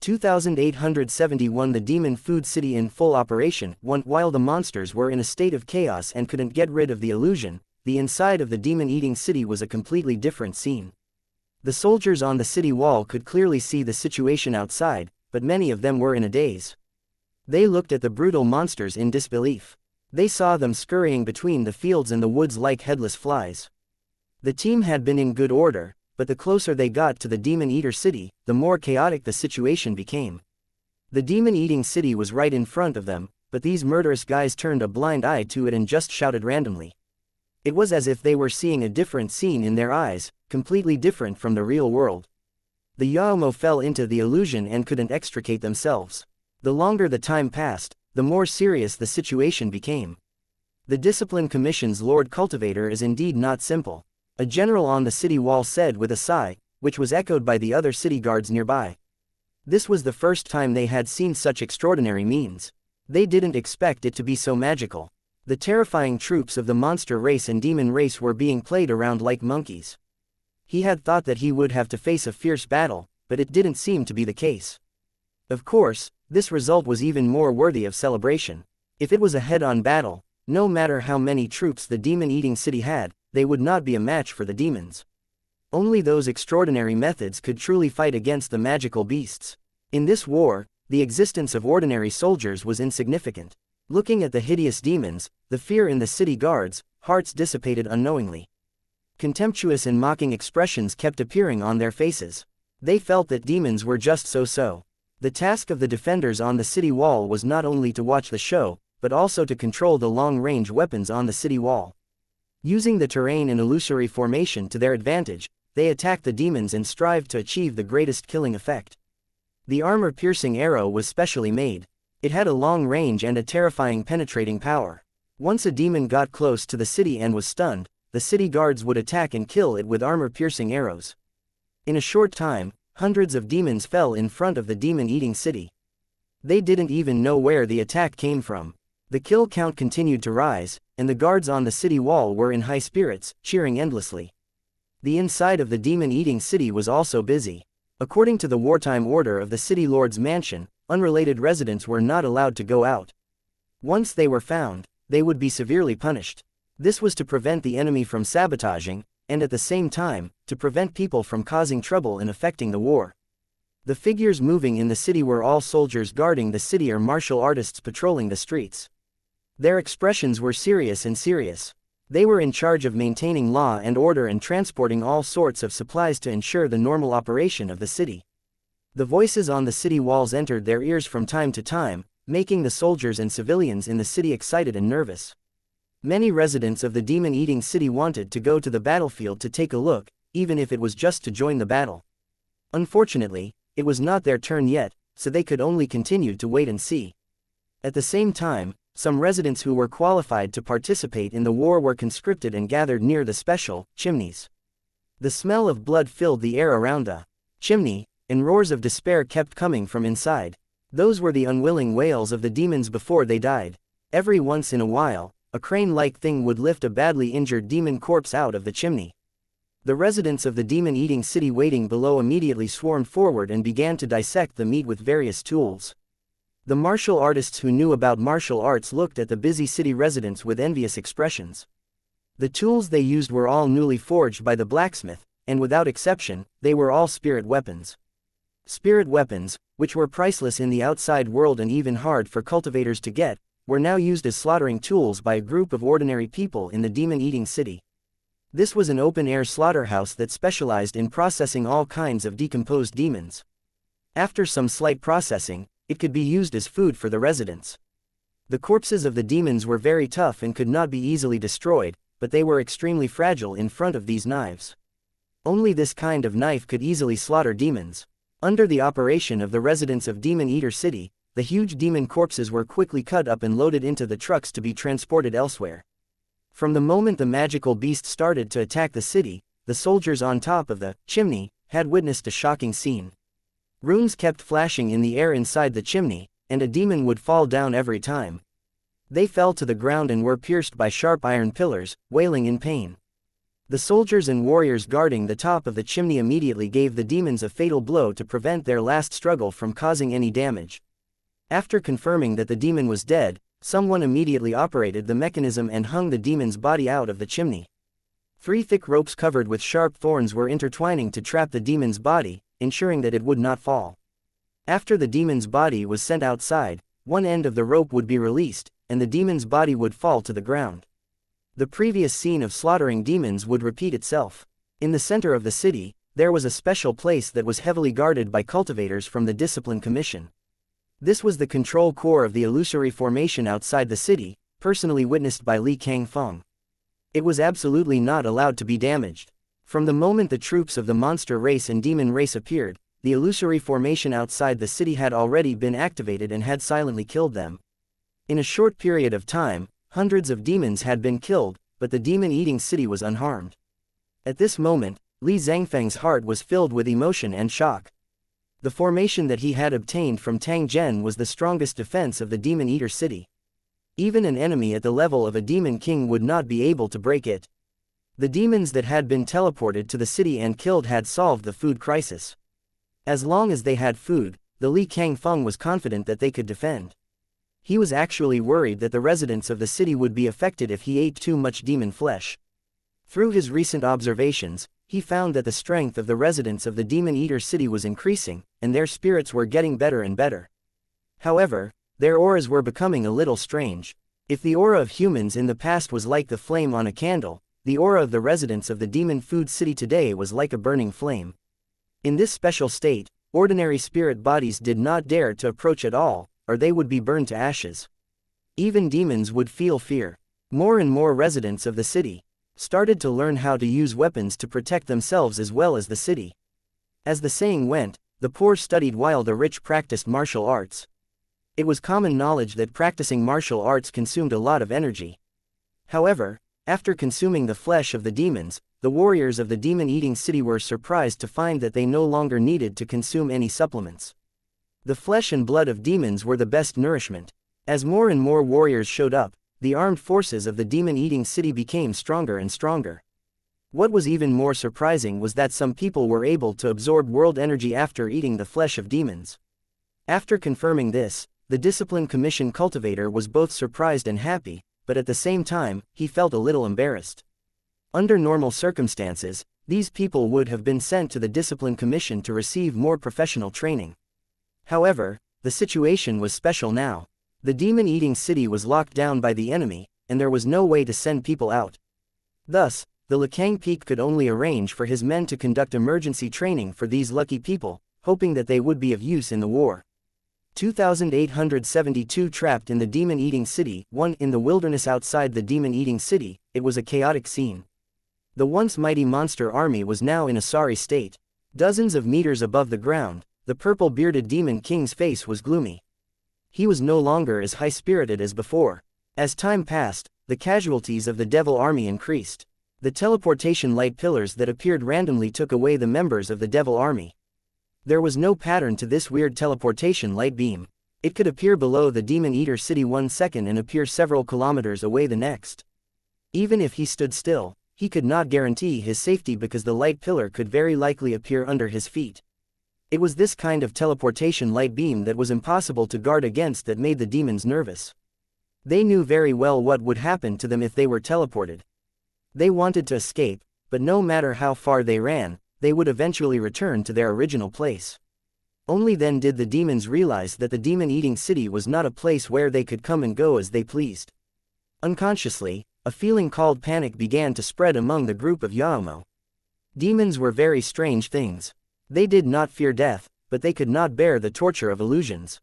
2871 The demon food city in full operation. While the monsters were in a state of chaos and couldn't get rid of the illusion, the inside of the demon-eating city was a completely different scene. The soldiers on the city wall could clearly see the situation outside, but many of them were in a daze. They looked at the brutal monsters in disbelief. They saw them scurrying between the fields and the woods like headless flies. The team had been in good order, but the closer they got to the demon-eater city, the more chaotic the situation became. The demon-eating city was right in front of them, but these murderous guys turned a blind eye to it and just shouted randomly. It was as if they were seeing a different scene in their eyes, completely different from the real world. The Yaomo fell into the illusion and couldn't extricate themselves. The longer the time passed, the more serious the situation became. The Discipline Commission's Lord Cultivator is indeed not simple, a general on the city wall said with a sigh, which was echoed by the other city guards nearby. This was the first time they had seen such extraordinary means. They didn't expect it to be so magical. The terrifying troops of the monster race and demon race were being played around like monkeys. He had thought that he would have to face a fierce battle, but it didn't seem to be the case. Of course, this result was even more worthy of celebration. If it was a head-on battle, no matter how many troops the demon-eating city had, they would not be a match for the demons. Only those extraordinary methods could truly fight against the magical beasts. In this war, the existence of ordinary soldiers was insignificant. Looking at the hideous demons, the fear in the city guards' hearts dissipated unknowingly. Contemptuous and mocking expressions kept appearing on their faces. They felt that demons were just so-so. The task of the defenders on the city wall was not only to watch the show, but also to control the long-range weapons on the city wall. Using the terrain and illusory formation to their advantage, they attacked the demons and strived to achieve the greatest killing effect. The armor-piercing arrow was specially made. It had a long range and a terrifying penetrating power. Once a demon got close to the city and was stunned, the city guards would attack and kill it with armor-piercing arrows. In a short time, hundreds of demons fell in front of the demon-eating city. They didn't even know where the attack came from. The kill count continued to rise, and the guards on the city wall were in high spirits, cheering endlessly. The inside of the demon-eating city was also busy. According to the wartime order of the city lord's mansion, unrelated residents were not allowed to go out. Once they were found, they would be severely punished. This was to prevent the enemy from sabotaging, and at the same time, to prevent people from causing trouble and affecting the war. The figures moving in the city were all soldiers guarding the city or martial artists patrolling the streets. Their expressions were serious. They were in charge of maintaining law and order and transporting all sorts of supplies to ensure the normal operation of the city. The voices on the city walls entered their ears from time to time, making the soldiers and civilians in the city excited and nervous. Many residents of the demon-eating city wanted to go to the battlefield to take a look, even if it was just to join the battle. Unfortunately, it was not their turn yet, so they could only continue to wait and see. At the same time, some residents who were qualified to participate in the war were conscripted and gathered near the special chimneys. The smell of blood filled the air around the chimney, and roars of despair kept coming from inside. Those were the unwilling wails of the demons before they died. Every once in a while, a crane-like thing would lift a badly injured demon corpse out of the chimney. The residents of the demon-eating city waiting below immediately swarmed forward and began to dissect the meat with various tools. The martial artists who knew about martial arts looked at the busy city residents with envious expressions. The tools they used were all newly forged by the blacksmith, and without exception, they were all spirit weapons. Spirit weapons, which were priceless in the outside world and even hard for cultivators to get, were now used as slaughtering tools by a group of ordinary people in the demon-eating city. This was an open-air slaughterhouse that specialized in processing all kinds of decomposed demons. After some slight processing, it could be used as food for the residents. The corpses of the demons were very tough and could not be easily destroyed, but they were extremely fragile in front of these knives. Only this kind of knife could easily slaughter demons. Under the operation of the residents of Demon Eater City, the huge demon corpses were quickly cut up and loaded into the trucks to be transported elsewhere. From the moment the magical beast started to attack the city, the soldiers on top of the chimney had witnessed a shocking scene. Runes kept flashing in the air inside the chimney, and a demon would fall down every time. They fell to the ground and were pierced by sharp iron pillars, wailing in pain. The soldiers and warriors guarding the top of the chimney immediately gave the demons a fatal blow to prevent their last struggle from causing any damage. After confirming that the demon was dead, someone immediately operated the mechanism and hung the demon's body out of the chimney. 3 thick ropes covered with sharp thorns were intertwining to trap the demon's body, ensuring that it would not fall. After the demon's body was sent outside, one end of the rope would be released, and the demon's body would fall to the ground. The previous scene of slaughtering demons would repeat itself. In the center of the city, there was a special place that was heavily guarded by cultivators from the Discipline Commission. This was the control core of the illusory formation outside the city, personally witnessed by Li Kangfeng. It was absolutely not allowed to be damaged. From the moment the troops of the monster race and demon race appeared, the illusory formation outside the city had already been activated and had silently killed them. In a short period of time, hundreds of demons had been killed, but the demon-eating city was unharmed. At this moment, Li Zhangfeng's heart was filled with emotion and shock. The formation that he had obtained from Tang Zhen was the strongest defense of the demon-eater city. Even an enemy at the level of a demon king would not be able to break it. The demons that had been teleported to the city and killed had solved the food crisis. As long as they had food, the Li Kangfeng was confident that they could defend. He was actually worried that the residents of the city would be affected if he ate too much demon flesh. Through his recent observations, he found that the strength of the residents of the demon-eater city was increasing, and their spirits were getting better and better. However, their auras were becoming a little strange. If the aura of humans in the past was like the flame on a candle, the aura of the residents of the demon food city today was like a burning flame. In this special state, ordinary spirit bodies did not dare to approach at all, or they would be burned to ashes. Even demons would feel fear. More and more residents of the city started to learn how to use weapons to protect themselves as well as the city. As the saying went, the poor studied while the rich practiced martial arts. It was common knowledge that practicing martial arts consumed a lot of energy. However, after consuming the flesh of the demons, the warriors of the demon-eating city were surprised to find that they no longer needed to consume any supplements. The flesh and blood of demons were the best nourishment. As more and more warriors showed up, the armed forces of the demon-eating city became stronger and stronger. What was even more surprising was that some people were able to absorb world energy after eating the flesh of demons. After confirming this, the Discipline Commission cultivator was both surprised and happy, but at the same time, he felt a little embarrassed. Under normal circumstances, these people would have been sent to the Discipline Commission to receive more professional training. However, the situation was special now. The demon-eating city was locked down by the enemy, and there was no way to send people out. Thus, the Lekang Peak could only arrange for his men to conduct emergency training for these lucky people, hoping that they would be of use in the war. 2872 Trapped in the demon-eating city. 1 In the wilderness outside the demon-eating city, it was a chaotic scene. The once mighty monster army was now in a sorry state. Dozens of meters above the ground, the purple-bearded demon king's face was gloomy. He was no longer as high-spirited as before. As time passed, the casualties of the devil army increased. The teleportation light pillars that appeared randomly took away the members of the devil army. There was no pattern to this weird teleportation light beam. It could appear below the demon-eater city 1 second and appear several kilometers away the next. Even if he stood still, he could not guarantee his safety because the light pillar could very likely appear under his feet. It was this kind of teleportation light beam that was impossible to guard against that made the demons nervous. They knew very well what would happen to them if they were teleported. They wanted to escape, but no matter how far they ran, they would eventually return to their original place. Only then did the demons realize that the demon-eating city was not a place where they could come and go as they pleased. Unconsciously, a feeling called panic began to spread among the group of Yaomo. Demons were very strange things. They did not fear death, but they could not bear the torture of illusions.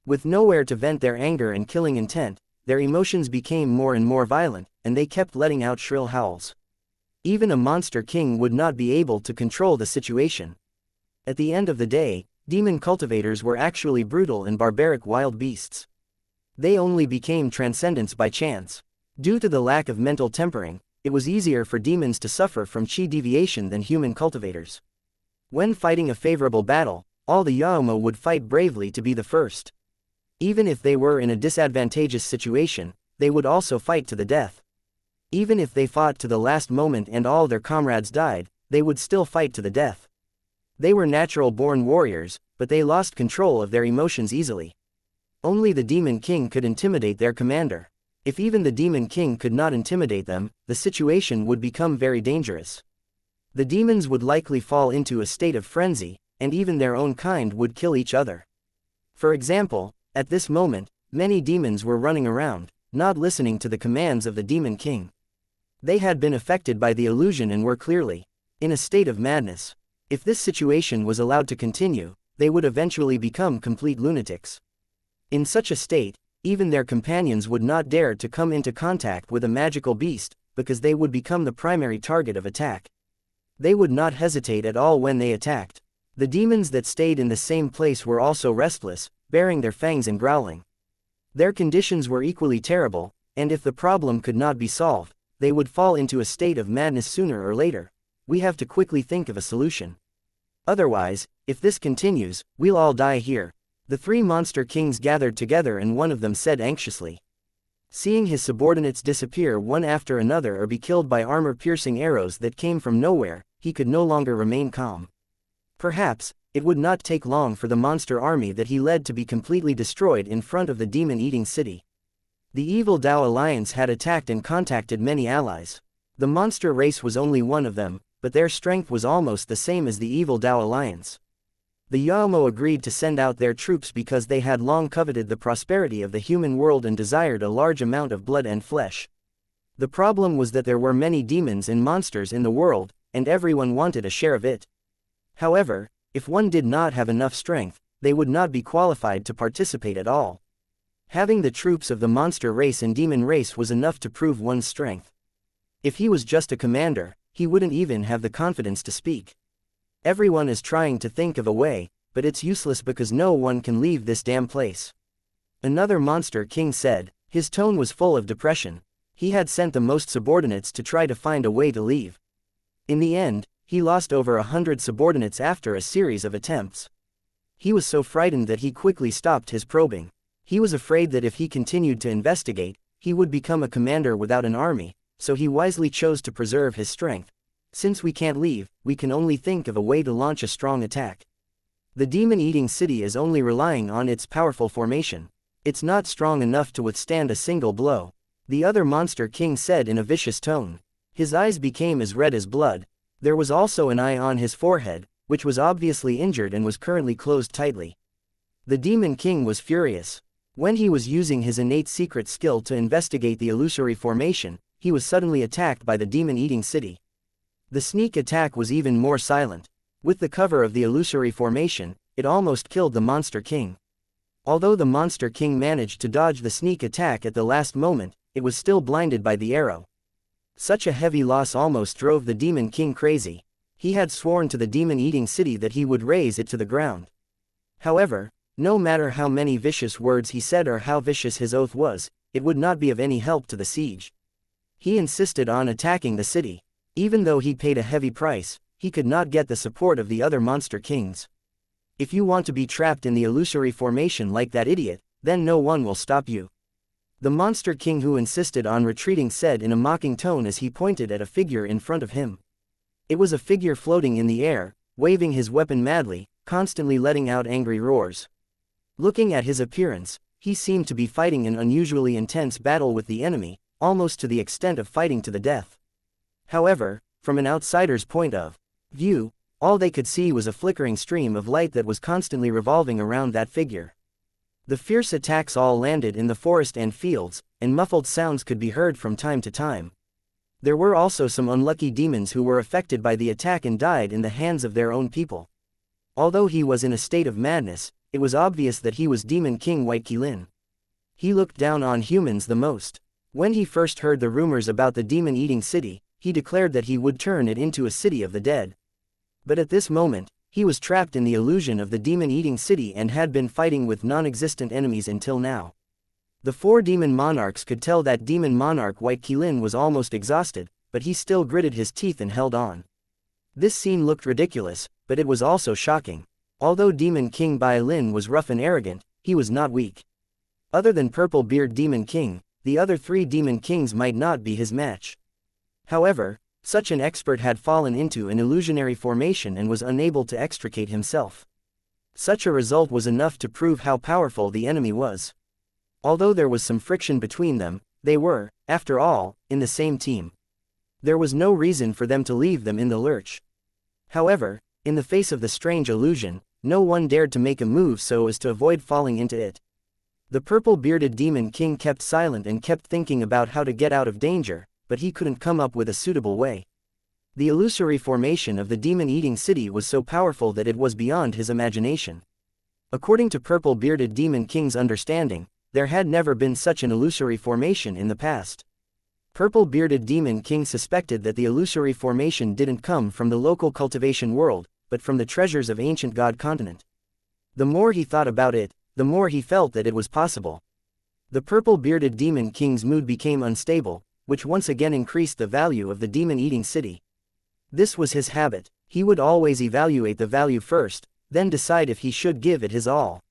With nowhere to vent their anger and killing intent, their emotions became more and more violent, and they kept letting out shrill howls. Even a monster king would not be able to control the situation. At the end of the day, demon cultivators were actually brutal and barbaric wild beasts. They only became transcendents by chance. Due to the lack of mental tempering, it was easier for demons to suffer from chi deviation than human cultivators. When fighting a favorable battle, all the Yaomo would fight bravely to be the first. Even if they were in a disadvantageous situation, they would also fight to the death. Even if they fought to the last moment and all their comrades died, they would still fight to the death. They were natural-born warriors, but they lost control of their emotions easily. Only the Demon King could intimidate their commander. If even the Demon King could not intimidate them, the situation would become very dangerous. The demons would likely fall into a state of frenzy, and even their own kind would kill each other. For example, at this moment, many demons were running around, not listening to the commands of the Demon King. They had been affected by the illusion and were clearly in a state of madness. If this situation was allowed to continue, they would eventually become complete lunatics. In such a state, even their companions would not dare to come into contact with a magical beast, because they would become the primary target of attack. They would not hesitate at all when they attacked. The demons that stayed in the same place were also restless, baring their fangs and growling. Their conditions were equally terrible, and if the problem could not be solved, they would fall into a state of madness sooner or later. We have to quickly think of a solution. Otherwise, if this continues, we'll all die here. The three monster kings gathered together and one of them said anxiously. Seeing his subordinates disappear one after another or be killed by armor-piercing arrows that came from nowhere, he could no longer remain calm. Perhaps, it would not take long for the monster army that he led to be completely destroyed in front of the demon-eating city. The Evil Dao Alliance had attacked and contacted many allies. The monster race was only one of them, but their strength was almost the same as the Evil Dao Alliance. The Yaomo agreed to send out their troops because they had long coveted the prosperity of the human world and desired a large amount of blood and flesh. The problem was that there were many demons and monsters in the world, and everyone wanted a share of it. However, if one did not have enough strength, they would not be qualified to participate at all. Having the troops of the monster race and demon race was enough to prove one's strength. If he was just a commander, he wouldn't even have the confidence to speak. Everyone is trying to think of a way, but it's useless because no one can leave this damn place. Another monster king said. His tone was full of depression. He had sent the most subordinates to try to find a way to leave. In the end, he lost over 100 subordinates after a series of attempts. He was so frightened that he quickly stopped his probing. He was afraid that if he continued to investigate, he would become a commander without an army, so he wisely chose to preserve his strength. Since we can't leave, we can only think of a way to launch a strong attack. The demon-eating city is only relying on its powerful formation. It's not strong enough to withstand a single blow. The other monster king said in a vicious tone. His eyes became as red as blood. There was also an eye on his forehead, which was obviously injured and was currently closed tightly. The demon king was furious. When he was using his innate secret skill to investigate the illusory formation, he was suddenly attacked by the demon-eating city. The sneak attack was even more silent. With the cover of the illusory formation, it almost killed the Monster King. Although the Monster King managed to dodge the sneak attack at the last moment, it was still blinded by the arrow. Such a heavy loss almost drove the Demon King crazy. He had sworn to the demon-eating city that he would raze it to the ground. However, no matter how many vicious words he said or how vicious his oath was, it would not be of any help to the siege. He insisted on attacking the city. Even though he paid a heavy price, he could not get the support of the other monster kings. If you want to be trapped in the illusory formation like that idiot, then no one will stop you. The monster king who insisted on retreating said in a mocking tone as he pointed at a figure in front of him. It was a figure floating in the air, waving his weapon madly, constantly letting out angry roars. Looking at his appearance, he seemed to be fighting an unusually intense battle with the enemy, almost to the extent of fighting to the death. However, from an outsider's point of view, all they could see was a flickering stream of light that was constantly revolving around that figure. The fierce attacks all landed in the forest and fields, and muffled sounds could be heard from time to time. There were also some unlucky demons who were affected by the attack and died in the hands of their own people. Although he was in a state of madness, it was obvious that he was Demon King White Qilin. He looked down on humans the most. When he first heard the rumors about the demon-eating city, he declared that he would turn it into a city of the dead. But at this moment, he was trapped in the illusion of the demon-eating city and had been fighting with non-existent enemies until now. The four demon monarchs could tell that demon monarch White Qilin was almost exhausted, but he still gritted his teeth and held on. This scene looked ridiculous, but it was also shocking. Although Demon King Bai Lin was rough and arrogant, he was not weak. Other than Purple Beard Demon King, the other three demon kings might not be his match. However, such an expert had fallen into an illusionary formation and was unable to extricate himself. Such a result was enough to prove how powerful the enemy was. Although there was some friction between them, they were, after all, in the same team. There was no reason for them to leave them in the lurch. However, in the face of the strange illusion, no one dared to make a move so as to avoid falling into it. The purple-bearded demon king kept silent and kept thinking about how to get out of danger, but he couldn't come up with a suitable way. The illusory formation of the demon-eating city was so powerful that it was beyond his imagination. According to purple-bearded demon king's understanding, there had never been such an illusory formation in the past. Purple-bearded demon king suspected that the illusory formation didn't come from the local cultivation world, but from the treasures of ancient god continent. The more he thought about it, the more he felt that it was possible. The purple-bearded demon king's mood became unstable, which once again increased the value of the demon-eating city. This was his habit. He would always evaluate the value first, then decide if he should give it his all.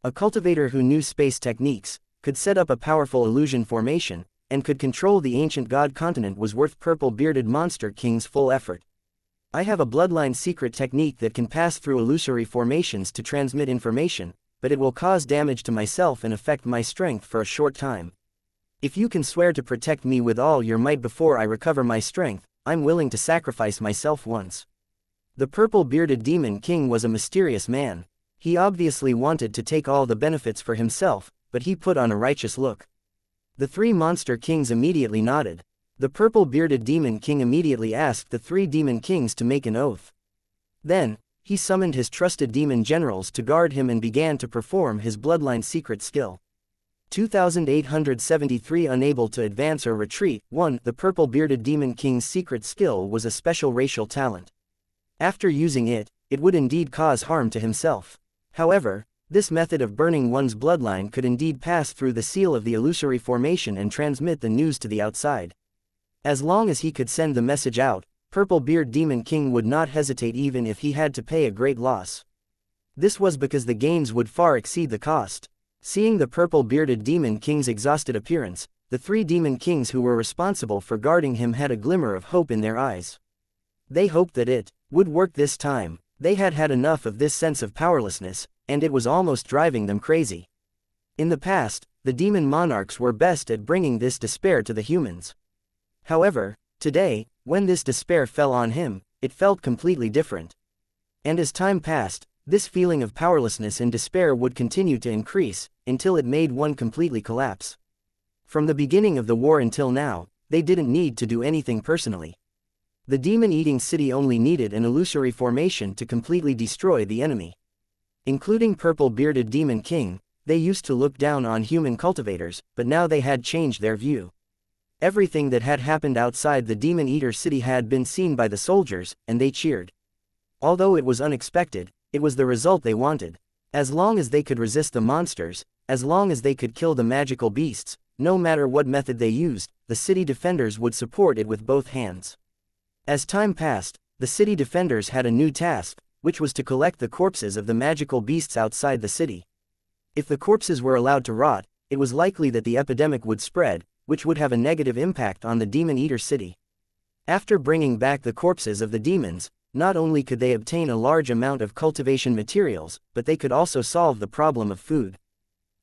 A cultivator who knew space techniques, could set up a powerful illusion formation, and could control the ancient god continent was worth purple-bearded monster king's full effort. I have a bloodline secret technique that can pass through illusory formations to transmit information, but it will cause damage to myself and affect my strength for a short time. If you can swear to protect me with all your might before I recover my strength, I'm willing to sacrifice myself once. The purple-bearded demon king was a mysterious man. He obviously wanted to take all the benefits for himself, but he put on a righteous look. The three monster kings immediately nodded. The purple-bearded demon king immediately asked the three demon kings to make an oath. Then, he summoned his trusted demon generals to guard him and began to perform his bloodline secret skill. 2873 Unable to advance or retreat. 1. The purple-bearded demon king's secret skill was a special racial talent. After using it, it would indeed cause harm to himself. However, this method of burning one's bloodline could indeed pass through the seal of the illusory formation and transmit the news to the outside. As long as he could send the message out, Purple-Beard Demon King would not hesitate even if he had to pay a great loss. This was because the gains would far exceed the cost. Seeing the purple-bearded Demon King's exhausted appearance, the three Demon Kings who were responsible for guarding him had a glimmer of hope in their eyes. They hoped that it would work this time. They had had enough of this sense of powerlessness, and it was almost driving them crazy. In the past, the demon monarchs were best at bringing this despair to the humans. However, today, when this despair fell on him, it felt completely different. And as time passed, this feeling of powerlessness and despair would continue to increase, until it made one completely collapse. From the beginning of the war until now, they didn't need to do anything personally. The demon-eating city only needed an illusory formation to completely destroy the enemy. Including purple-bearded Demon King, they used to look down on human cultivators, but now they had changed their view. Everything that had happened outside the Demon Eater city had been seen by the soldiers, and they cheered. Although it was unexpected, it was the result they wanted. As long as they could resist the monsters, as long as they could kill the magical beasts, no matter what method they used, the city defenders would support it with both hands. As time passed, the city defenders had a new task, which was to collect the corpses of the magical beasts outside the city. If the corpses were allowed to rot, it was likely that the epidemic would spread, which would have a negative impact on the Demon Eater city. After bringing back the corpses of the demons, not only could they obtain a large amount of cultivation materials, but they could also solve the problem of food.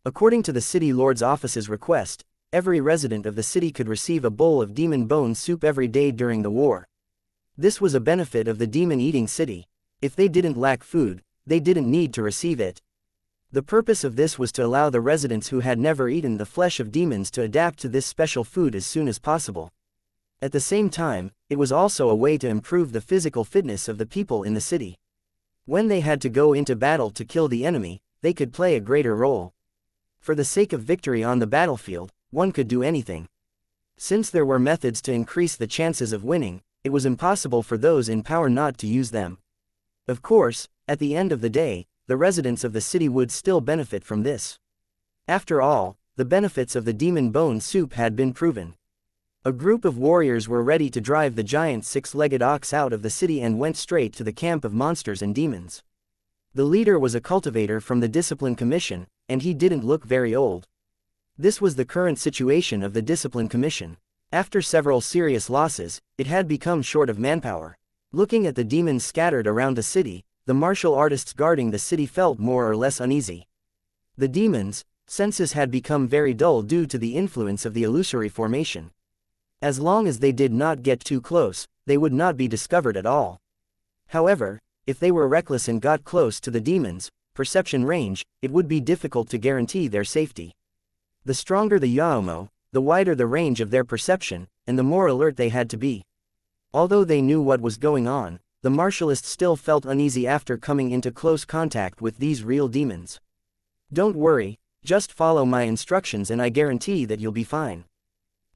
According to the city lord's office's request, every resident of the city could receive a bowl of demon bone soup every day during the war. This was a benefit of the demon-eating city. If they didn't lack food, they didn't need to receive it. The purpose of this was to allow the residents who had never eaten the flesh of demons to adapt to this special food as soon as possible. At the same time, it was also a way to improve the physical fitness of the people in the city. When they had to go into battle to kill the enemy, they could play a greater role. For the sake of victory on the battlefield, one could do anything. Since there were methods to increase the chances of winning, it was impossible for those in power not to use them. Of course, at the end of the day, the residents of the city would still benefit from this. After all, the benefits of the demon bone soup had been proven. A group of warriors were ready to drive the giant six-legged ox out of the city and went straight to the camp of monsters and demons. The leader was a cultivator from the Discipline Commission, and he didn't look very old. This was the current situation of the Discipline Commission. After several serious losses, it had become short of manpower. Looking at the demons scattered around the city, the martial artists guarding the city felt more or less uneasy. The demons' senses had become very dull due to the influence of the illusory formation. As long as they did not get too close, they would not be discovered at all. However, if they were reckless and got close to the demons' perception range, it would be difficult to guarantee their safety. The stronger the Yaomo, the wider the range of their perception, and the more alert they had to be. Although they knew what was going on, the martialists still felt uneasy after coming into close contact with these real demons. "Don't worry, just follow my instructions and I guarantee that you'll be fine."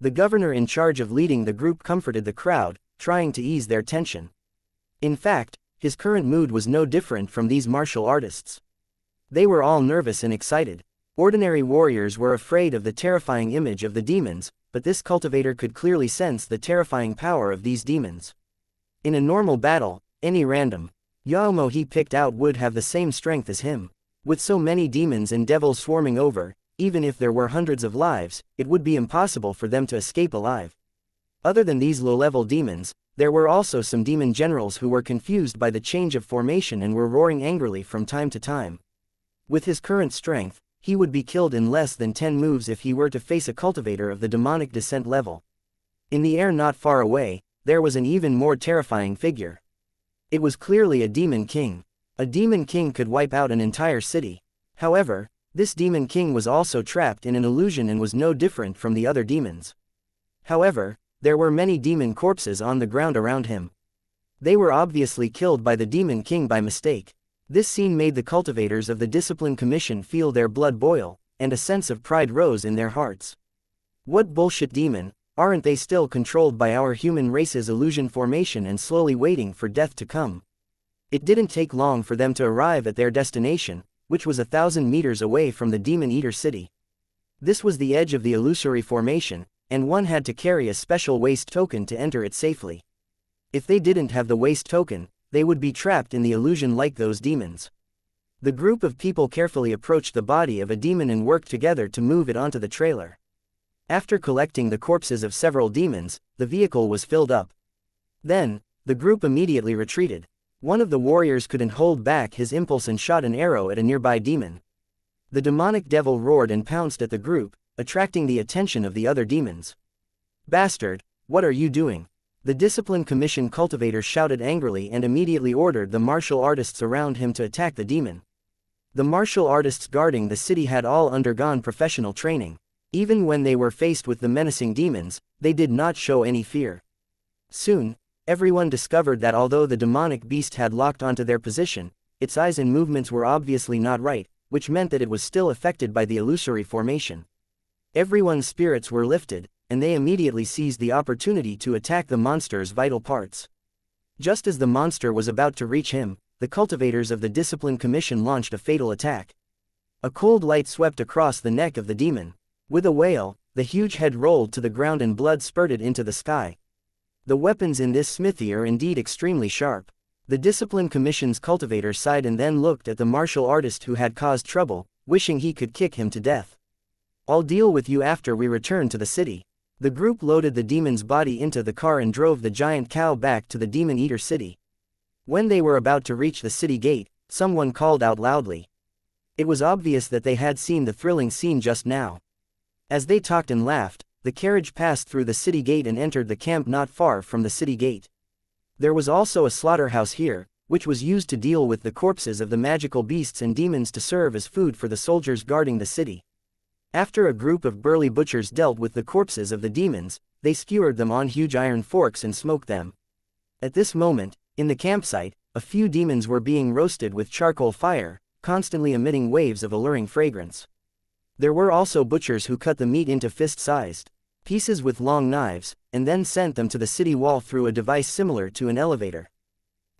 The governor in charge of leading the group comforted the crowd, trying to ease their tension. In fact, his current mood was no different from these martial artists. They were all nervous and excited. Ordinary warriors were afraid of the terrifying image of the demons, but this cultivator could clearly sense the terrifying power of these demons. In a normal battle, any random Yaomo he picked out would have the same strength as him. With so many demons and devils swarming over, even if there were hundreds of lives, it would be impossible for them to escape alive. Other than these low-level demons, there were also some demon generals who were confused by the change of formation and were roaring angrily from time to time. With his current strength, he would be killed in less than 10 moves if he were to face a cultivator of the demonic descent level. In the air not far away, there was an even more terrifying figure. It was clearly a demon king. A demon king could wipe out an entire city. However, this demon king was also trapped in an illusion and was no different from the other demons. However, there were many demon corpses on the ground around him. They were obviously killed by the demon king by mistake. This scene made the cultivators of the Discipline Commission feel their blood boil, and a sense of pride rose in their hearts. What bullshit demon, aren't they still controlled by our human race's illusion formation and slowly waiting for death to come? It didn't take long for them to arrive at their destination, which was 1,000 meters away from the Demon Eater city. This was the edge of the illusory formation, and one had to carry a special waste token to enter it safely. If they didn't have the waste token, they would be trapped in the illusion like those demons. The group of people carefully approached the body of a demon and worked together to move it onto the trailer. After collecting the corpses of several demons, the vehicle was filled up. Then, the group immediately retreated. One of the warriors couldn't hold back his impulse and shot an arrow at a nearby demon. The demonic devil roared and pounced at the group, attracting the attention of the other demons. "Bastard, what are you doing?" The Discipline Commission cultivator shouted angrily and immediately ordered the martial artists around him to attack the demon. The martial artists guarding the city had all undergone professional training. Even when they were faced with the menacing demons, they did not show any fear. Soon, everyone discovered that although the demonic beast had locked onto their position, its eyes and movements were obviously not right, which meant that it was still affected by the illusory formation. Everyone's spirits were lifted, and they immediately seized the opportunity to attack the monster's vital parts. Just as the monster was about to reach him, the cultivators of the Discipline Commission launched a fatal attack. A cold light swept across the neck of the demon. With a wail, the huge head rolled to the ground and blood spurted into the sky. The weapons in this smithy are indeed extremely sharp. The Discipline Commission's cultivator sighed and then looked at the martial artist who had caused trouble, wishing he could kick him to death. "I'll deal with you after we return to the city." The group loaded the demon's body into the car and drove the giant cow back to the Demon Eater city. When they were about to reach the city gate, someone called out loudly. It was obvious that they had seen the thrilling scene just now. As they talked and laughed, the carriage passed through the city gate and entered the camp not far from the city gate. There was also a slaughterhouse here, which was used to deal with the corpses of the magical beasts and demons to serve as food for the soldiers guarding the city. After a group of burly butchers dealt with the corpses of the demons, they skewered them on huge iron forks and smoked them. At this moment, in the campsite, a few demons were being roasted with charcoal fire, constantly emitting waves of alluring fragrance. There were also butchers who cut the meat into fist-sized pieces with long knives, and then sent them to the city wall through a device similar to an elevator.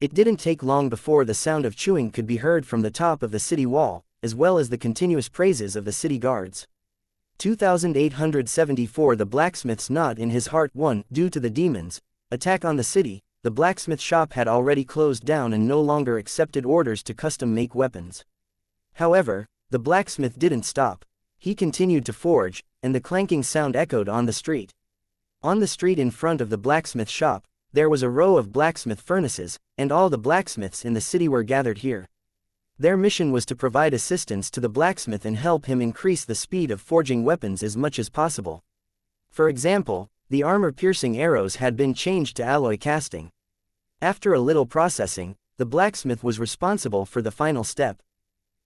It didn't take long before the sound of chewing could be heard from the top of the city wall, as well as the continuous praises of the city guards. 2874 The blacksmith's knot in his heart. 1. Due to the demons' attack on the city, the blacksmith shop had already closed down and no longer accepted orders to custom-make weapons. However, the blacksmith didn't stop. He continued to forge, and the clanking sound echoed on the street. On the street in front of the blacksmith shop, there was a row of blacksmith furnaces, and all the blacksmiths in the city were gathered here. Their mission was to provide assistance to the blacksmith and help him increase the speed of forging weapons as much as possible. For example, the armor-piercing arrows had been changed to alloy casting. After a little processing, the blacksmith was responsible for the final step.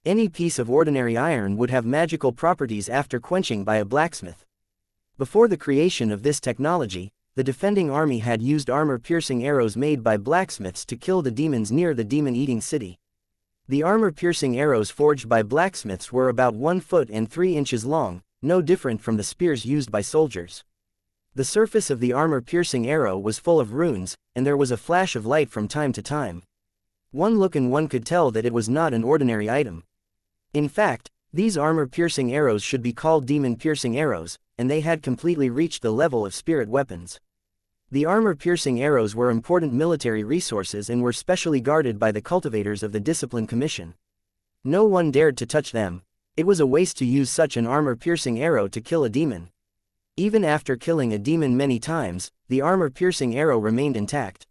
Any piece of ordinary iron would have magical properties after quenching by a blacksmith. Before the creation of this technology, the defending army had used armor-piercing arrows made by blacksmiths to kill the demons near the demon-eating city. The armor-piercing arrows forged by blacksmiths were about 1 foot and 3 inches long, no different from the spears used by soldiers. The surface of the armor-piercing arrow was full of runes, and there was a flash of light from time to time. One look and one could tell that it was not an ordinary item. In fact, these armor-piercing arrows should be called demon-piercing arrows, and they had completely reached the level of spirit weapons. The armor-piercing arrows were important military resources and were specially guarded by the cultivators of the Discipline Commission. No one dared to touch them. It was a waste to use such an armor-piercing arrow to kill a demon. Even after killing a demon many times, the armor-piercing arrow remained intact.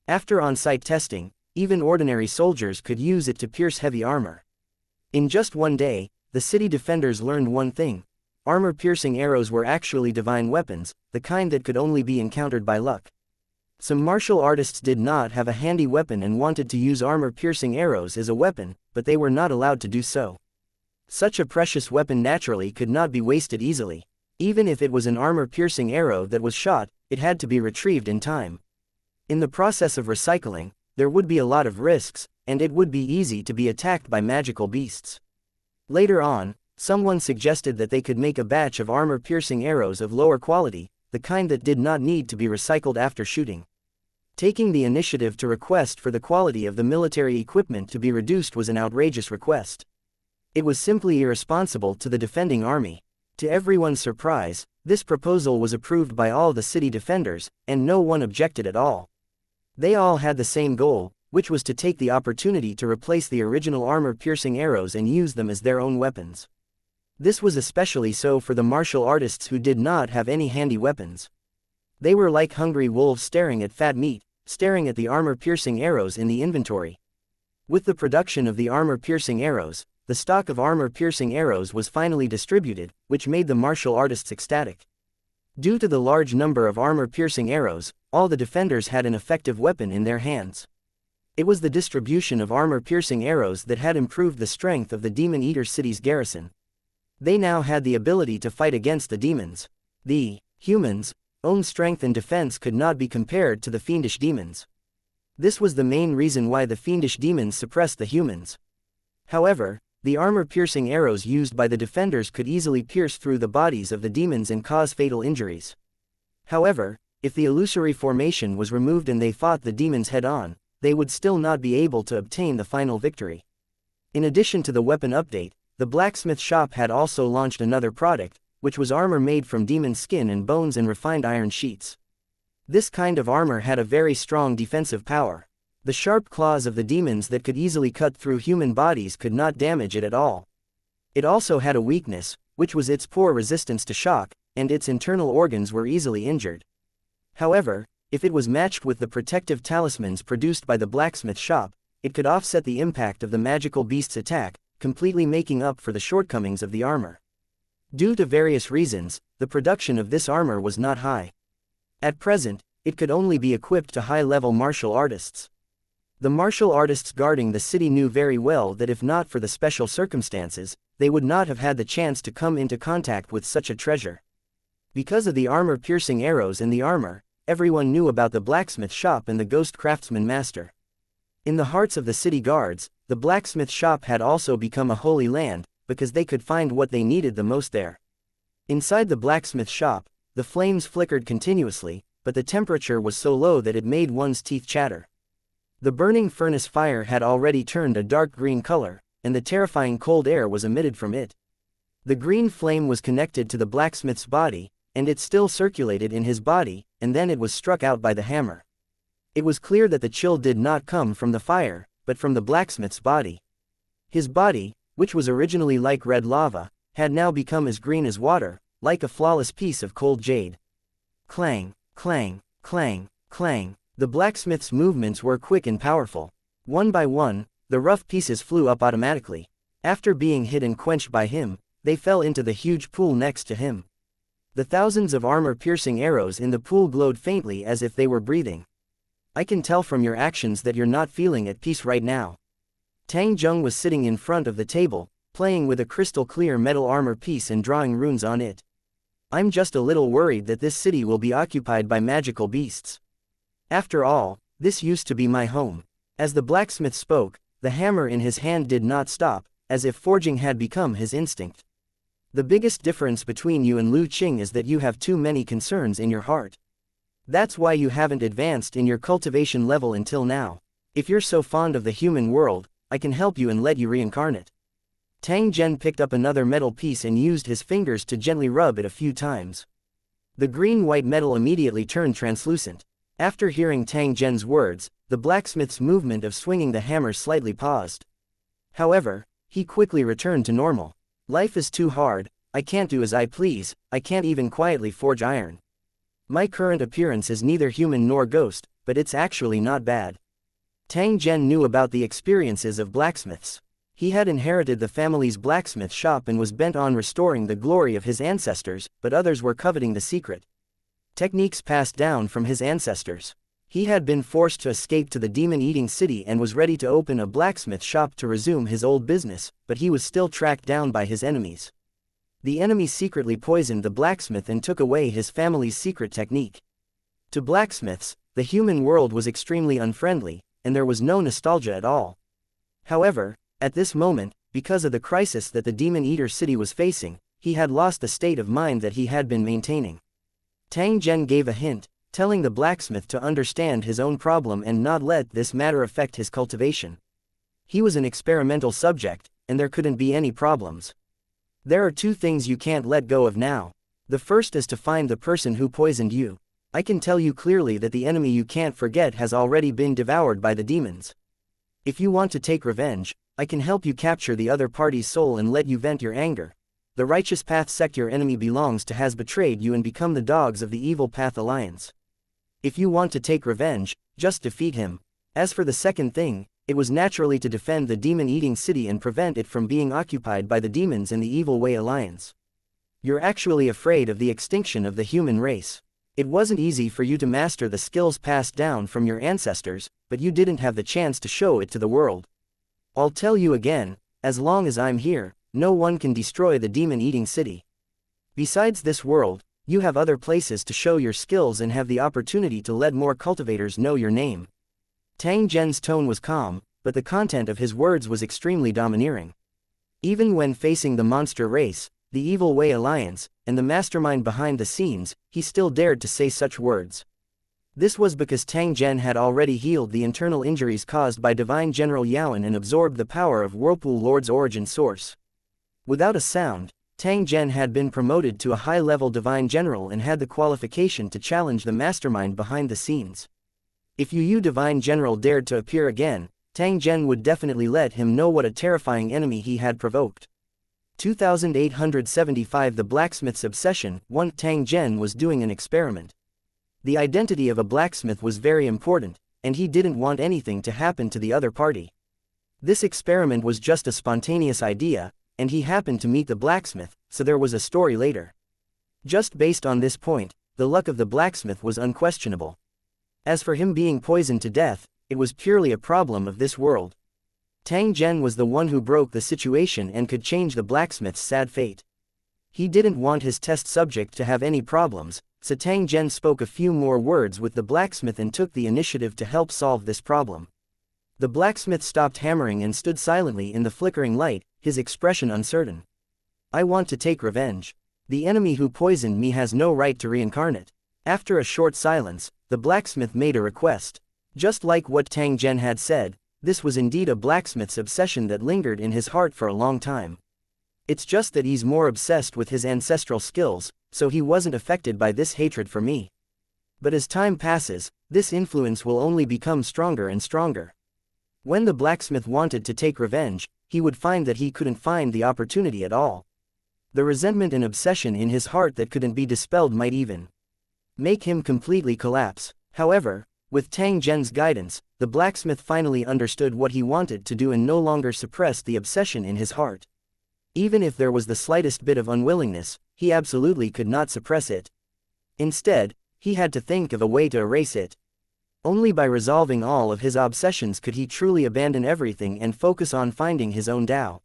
After on-site testing, even ordinary soldiers could use it to pierce heavy armor. In just one day, the city defenders learned one thing. Armor-piercing arrows were actually divine weapons, the kind that could only be encountered by luck. Some martial artists did not have a handy weapon and wanted to use armor-piercing arrows as a weapon, but they were not allowed to do so. Such a precious weapon naturally could not be wasted easily. Even if it was an armor-piercing arrow that was shot, it had to be retrieved in time. In the process of recycling, there would be a lot of risks, and it would be easy to be attacked by magical beasts. Later on, someone suggested that they could make a batch of armor-piercing arrows of lower quality, the kind that did not need to be recycled after shooting. Taking the initiative to request for the quality of the military equipment to be reduced was an outrageous request. It was simply irresponsible to the defending army. To everyone's surprise, this proposal was approved by all the city defenders, and no one objected at all. They all had the same goal, which was to take the opportunity to replace the original armor-piercing arrows and use them as their own weapons. This was especially so for the martial artists who did not have any handy weapons. They were like hungry wolves staring at fat meat, staring at the armor-piercing arrows in the inventory. With the production of the armor-piercing arrows, the stock of armor-piercing arrows was finally distributed, which made the martial artists ecstatic. Due to the large number of armor-piercing arrows, all the defenders had an effective weapon in their hands. It was the distribution of armor-piercing arrows that had improved the strength of the Demon Eater city's garrison. They now had the ability to fight against the demons. The humans' own strength and defense could not be compared to the fiendish demons. This was the main reason why the fiendish demons suppressed the humans. However, the armor-piercing arrows used by the defenders could easily pierce through the bodies of the demons and cause fatal injuries. However, if the illusory formation was removed and they fought the demons head-on, they would still not be able to obtain the final victory. In addition to the weapon update, the blacksmith shop had also launched another product, which was armor made from demon skin and bones and refined iron sheets. This kind of armor had a very strong defensive power. The sharp claws of the demons that could easily cut through human bodies could not damage it at all. It also had a weakness, which was its poor resistance to shock, and its internal organs were easily injured. However, if it was matched with the protective talismans produced by the blacksmith shop, it could offset the impact of the magical beast's attack, completely making up for the shortcomings of the armor. Due to various reasons, the production of this armor was not high. At present, it could only be equipped to high-level martial artists. The martial artists guarding the city knew very well that if not for the special circumstances, they would not have had the chance to come into contact with such a treasure. Because of the armor-piercing arrows and the armor, everyone knew about the blacksmith shop and the ghost craftsman master. In the hearts of the city guards, the blacksmith shop had also become a holy land, because they could find what they needed the most there. Inside the blacksmith shop, the flames flickered continuously, but the temperature was so low that it made one's teeth chatter. The burning furnace fire had already turned a dark green color, and the terrifying cold air was emitted from it. The green flame was connected to the blacksmith's body, and it still circulated in his body, and then it was struck out by the hammer. It was clear that the chill did not come from the fire, but from the blacksmith's body. His body, which was originally like red lava, had now become as green as water, like a flawless piece of cold jade. Clang, clang, clang, clang. The blacksmith's movements were quick and powerful. One by one, the rough pieces flew up automatically. After being hit and quenched by him, they fell into the huge pool next to him. The thousands of armor-piercing arrows in the pool glowed faintly as if they were breathing. I can tell from your actions that you're not feeling at peace right now. Tang Zhen was sitting in front of the table, playing with a crystal-clear metal armor piece and drawing runes on it. I'm just a little worried that this city will be occupied by magical beasts. After all, this used to be my home. As the blacksmith spoke, the hammer in his hand did not stop, as if forging had become his instinct. The biggest difference between you and Lu Qing is that you have too many concerns in your heart. That's why you haven't advanced in your cultivation level until now. If you're so fond of the human world, I can help you and let you reincarnate. Tang Zhen picked up another metal piece and used his fingers to gently rub it a few times. The green-white metal immediately turned translucent. After hearing Tang Zhen's words, the blacksmith's movement of swinging the hammer slightly paused. However, he quickly returned to normal. Life is too hard, I can't do as I please, I can't even quietly forge iron. My current appearance is neither human nor ghost, but it's actually not bad. Tang Zhen knew about the experiences of blacksmiths. He had inherited the family's blacksmith shop and was bent on restoring the glory of his ancestors, but others were coveting the secret techniques passed down from his ancestors. He had been forced to escape to the demon-eating city and was ready to open a blacksmith shop to resume his old business, but he was still tracked down by his enemies. The enemy secretly poisoned the blacksmith and took away his family's secret technique. To blacksmiths, the human world was extremely unfriendly, and there was no nostalgia at all. However, at this moment, because of the crisis that the demon-eater city was facing, he had lost the state of mind that he had been maintaining. Tang Zhen gave a hint, telling the blacksmith to understand his own problem and not let this matter affect his cultivation. He was an experimental subject, and there couldn't be any problems. There are two things you can't let go of now. The first is to find the person who poisoned you. I can tell you clearly that the enemy you can't forget has already been devoured by the demons. If you want to take revenge, I can help you capture the other party's soul and let you vent your anger. The righteous path sect your enemy belongs to has betrayed you and become the dogs of the evil path alliance. If you want to take revenge, just defeat him. As for the second thing, it was naturally to defend the demon-eating city and prevent it from being occupied by the demons and the Evil Way Alliance. You're actually afraid of the extinction of the human race. It wasn't easy for you to master the skills passed down from your ancestors, but you didn't have the chance to show it to the world. I'll tell you again, as long as I'm here, no one can destroy the demon-eating city. Besides this world, you have other places to show your skills and have the opportunity to let more cultivators know your name. Tang Zhen's tone was calm, but the content of his words was extremely domineering. Even when facing the monster race, the Evil Way Alliance, and the mastermind behind the scenes, he still dared to say such words. This was because Tang Zhen had already healed the internal injuries caused by Divine General Yaoan and absorbed the power of Whirlpool Lord's origin source. Without a sound, Tang Zhen had been promoted to a high-level Divine General and had the qualification to challenge the mastermind behind the scenes. If you Divine General dared to appear again, Tang Zhen would definitely let him know what a terrifying enemy he had provoked. 2875 The Blacksmith's Obsession. 1. Tang Zhen was doing an experiment. The identity of a blacksmith was very important, and he didn't want anything to happen to the other party. This experiment was just a spontaneous idea, and he happened to meet the blacksmith, so there was a story later. Just based on this point, the luck of the blacksmith was unquestionable. As for him being poisoned to death, it was purely a problem of this world. Tang Zhen was the one who broke the situation and could change the blacksmith's sad fate. He didn't want his test subject to have any problems, so Tang Zhen spoke a few more words with the blacksmith and took the initiative to help solve this problem. The blacksmith stopped hammering and stood silently in the flickering light, his expression uncertain. I want to take revenge. The enemy who poisoned me has no right to reincarnate. After a short silence, the blacksmith made a request. Just like what Tang Zhen had said, this was indeed a blacksmith's obsession that lingered in his heart for a long time. It's just that he's more obsessed with his ancestral skills, so he wasn't affected by this hatred for me. But as time passes, this influence will only become stronger and stronger. When the blacksmith wanted to take revenge, he would find that he couldn't find the opportunity at all. The resentment and obsession in his heart that couldn't be dispelled might even make him completely collapse. However, with Tang Zhen's guidance, the blacksmith finally understood what he wanted to do and no longer suppressed the obsession in his heart. Even if there was the slightest bit of unwillingness, he absolutely could not suppress it. Instead, he had to think of a way to erase it. Only by resolving all of his obsessions could he truly abandon everything and focus on finding his own Tao.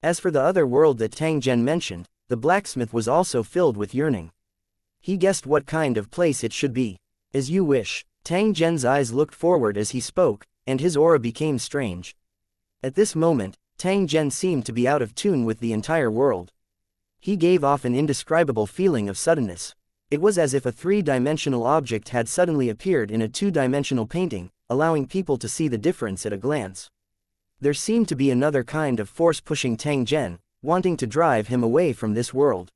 As for the other world that Tang Zhen mentioned, the blacksmith was also filled with yearning. He guessed what kind of place it should be. As you wish. Tang Zhen's eyes looked forward as he spoke, and his aura became strange. At this moment, Tang Zhen seemed to be out of tune with the entire world. He gave off an indescribable feeling of suddenness. It was as if a three-dimensional object had suddenly appeared in a two-dimensional painting, allowing people to see the difference at a glance. There seemed to be another kind of force pushing Tang Zhen, wanting to drive him away from this world.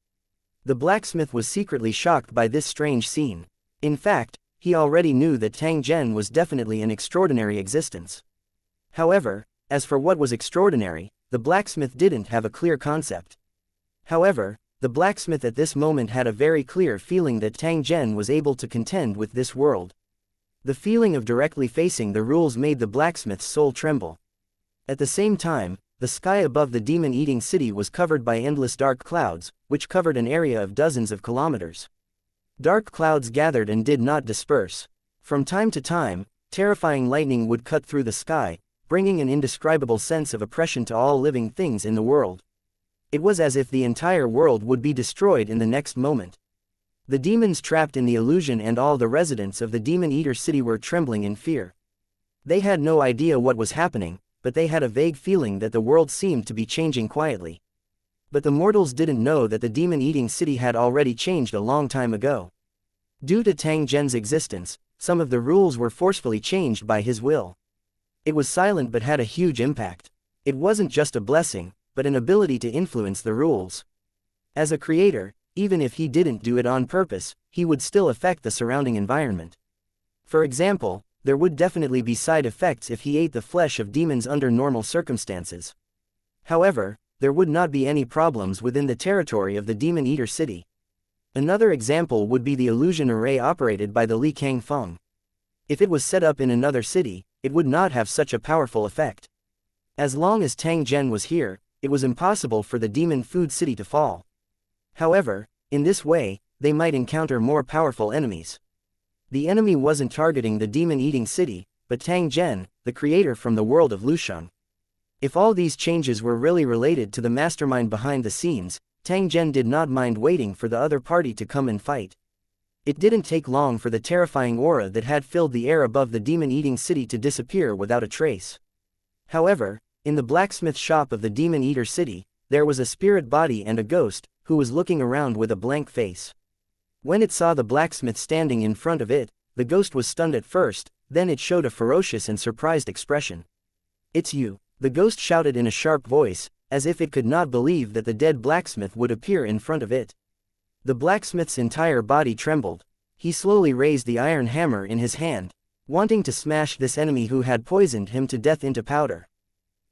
The blacksmith was secretly shocked by this strange scene. In fact, he already knew that Tang Zhen was definitely an extraordinary existence. However, as for what was extraordinary, the blacksmith didn't have a clear concept. However, the blacksmith at this moment had a very clear feeling that Tang Zhen was able to contend with this world. The feeling of directly facing the rules made the blacksmith's soul tremble. At the same time, the sky above the demon-eating city was covered by endless dark clouds, which covered an area of dozens of kilometers. Dark clouds gathered and did not disperse. From time to time, terrifying lightning would cut through the sky, bringing an indescribable sense of oppression to all living things in the world. It was as if the entire world would be destroyed in the next moment. The demons trapped in the illusion and all the residents of the demon-eater city were trembling in fear. They had no idea what was happening, but they had a vague feeling that the world seemed to be changing quietly. But the mortals didn't know that the demon-eating city had already changed a long time ago. Due to Tang Zhen's existence, some of the rules were forcefully changed by his will. It was silent but had a huge impact. It wasn't just a blessing, but an ability to influence the rules. As a creator, even if he didn't do it on purpose, he would still affect the surrounding environment. For example, there would definitely be side effects if he ate the flesh of demons under normal circumstances. However, there would not be any problems within the territory of the demon-eater city. Another example would be the illusion array operated by the Li Kang Feng. If it was set up in another city, it would not have such a powerful effect. As long as Tang Zhen was here, it was impossible for the demon food city to fall. However, in this way, they might encounter more powerful enemies. The enemy wasn't targeting the demon-eating city, but Tang Zhen, the creator from the world of Lusheng. If all these changes were really related to the mastermind behind the scenes, Tang Zhen did not mind waiting for the other party to come and fight. It didn't take long for the terrifying aura that had filled the air above the demon-eating city to disappear without a trace. However, in the blacksmith shop of the demon-eater city, there was a spirit body and a ghost, who was looking around with a blank face. When it saw the blacksmith standing in front of it, the ghost was stunned at first, then it showed a ferocious and surprised expression. "It's you," the ghost shouted in a sharp voice, as if it could not believe that the dead blacksmith would appear in front of it. The blacksmith's entire body trembled. He slowly raised the iron hammer in his hand, wanting to smash this enemy who had poisoned him to death into powder.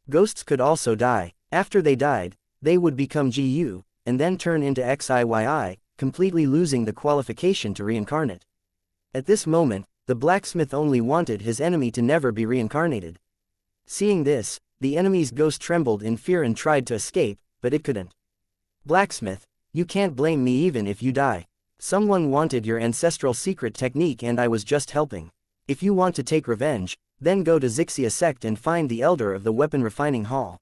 Ghosts could also die. After they died, they would become GU, and then turn into XIYI, completely losing the qualification to reincarnate. At this moment, the blacksmith only wanted his enemy to never be reincarnated. Seeing this, the enemy's ghost trembled in fear and tried to escape, but it couldn't. "Blacksmith, you can't blame me even if you die. Someone wanted your ancestral secret technique and I was just helping. If you want to take revenge, then go to Xianxia sect and find the elder of the weapon refining hall.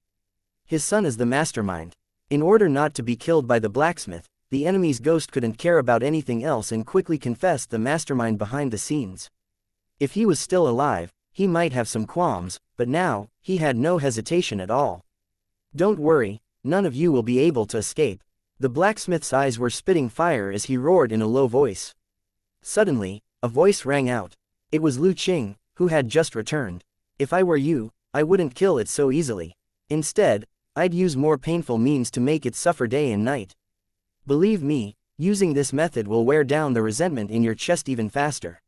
His son is the mastermind." In order not to be killed by the blacksmith, the enemy's ghost couldn't care about anything else and quickly confessed the mastermind behind the scenes. If he was still alive, he might have some qualms, but now, he had no hesitation at all. "Don't worry, none of you will be able to escape." The blacksmith's eyes were spitting fire as he roared in a low voice. Suddenly, a voice rang out. It was Lu Qing, who had just returned. "If I were you, I wouldn't kill it so easily. Instead, I'd use more painful means to make it suffer day and night. Believe me, using this method will wear down the resentment in your chest even faster."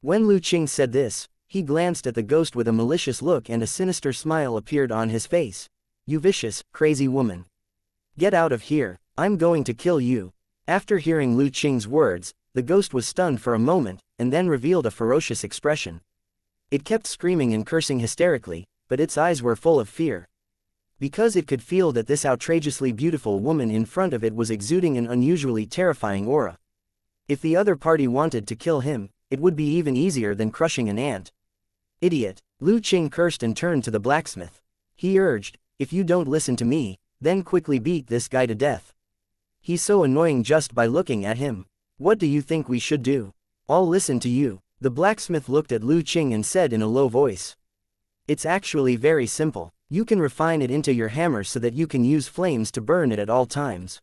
When Lu Qing said this, he glanced at the ghost with a malicious look and a sinister smile appeared on his face. "You vicious, crazy woman. Get out of here, I'm going to kill you." After hearing Lu Qing's words, the ghost was stunned for a moment, and then revealed a ferocious expression. It kept screaming and cursing hysterically, but its eyes were full of fear. Because it could feel that this outrageously beautiful woman in front of it was exuding an unusually terrifying aura. If the other party wanted to kill him, it would be even easier than crushing an ant. Idiot! Lu Qing cursed and turned to the blacksmith. He urged, if you don't listen to me, then quickly beat this guy to death. He's so annoying just by looking at him. What do you think we should do? I'll listen to you. The blacksmith looked at Lu Qing and said in a low voice. It's actually very simple. You can refine it into your hammer so that you can use flames to burn it at all times.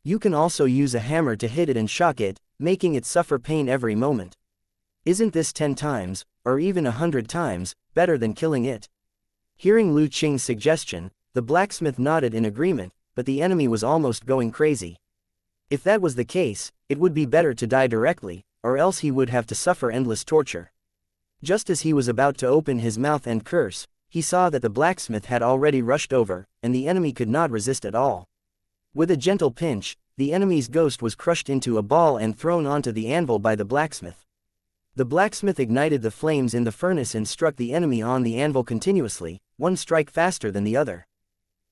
You can also use a hammer to hit it and shock it, making it suffer pain every moment. Isn't this 10 times, or even 100 times, better than killing it? Hearing Lu Qing's suggestion, the blacksmith nodded in agreement, but the enemy was almost going crazy. If that was the case, it would be better to die directly, or else he would have to suffer endless torture. Just as he was about to open his mouth and curse, he saw that the blacksmith had already rushed over, and the enemy could not resist at all. With a gentle pinch, the enemy's ghost was crushed into a ball and thrown onto the anvil by the blacksmith. The blacksmith ignited the flames in the furnace and struck the enemy on the anvil continuously, one strike faster than the other.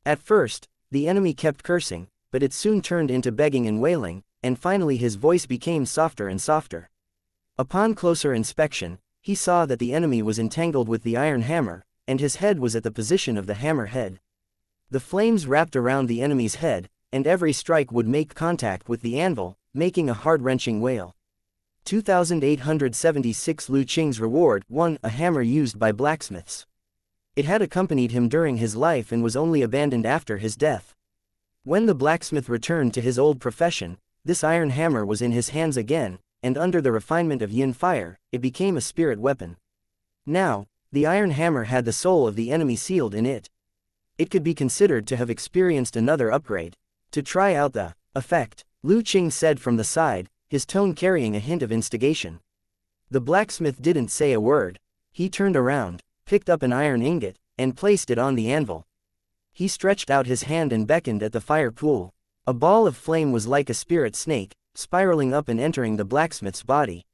At first, the enemy kept cursing, but it soon turned into begging and wailing, and finally his voice became softer and softer. Upon closer inspection, he saw that the enemy was entangled with the iron hammer, and his head was at the position of the hammer head. The flames wrapped around the enemy's head, and every strike would make contact with the anvil, making a heart-wrenching wail. 2876 Lu Qing's reward: 1. A hammer used by blacksmiths. It had accompanied him during his life and was only abandoned after his death. When the blacksmith returned to his old profession, this iron hammer was in his hands again, and under the refinement of yin fire, it became a spirit weapon. Now, the iron hammer had the soul of the enemy sealed in it. It could be considered to have experienced another upgrade. To try out the effect, Lu Qing said from the side, his tone carrying a hint of instigation. The blacksmith didn't say a word. He turned around, picked up an iron ingot, and placed it on the anvil. He stretched out his hand and beckoned at the fire pool. A ball of flame was like a spirit snake, spiraling up and entering the blacksmith's body.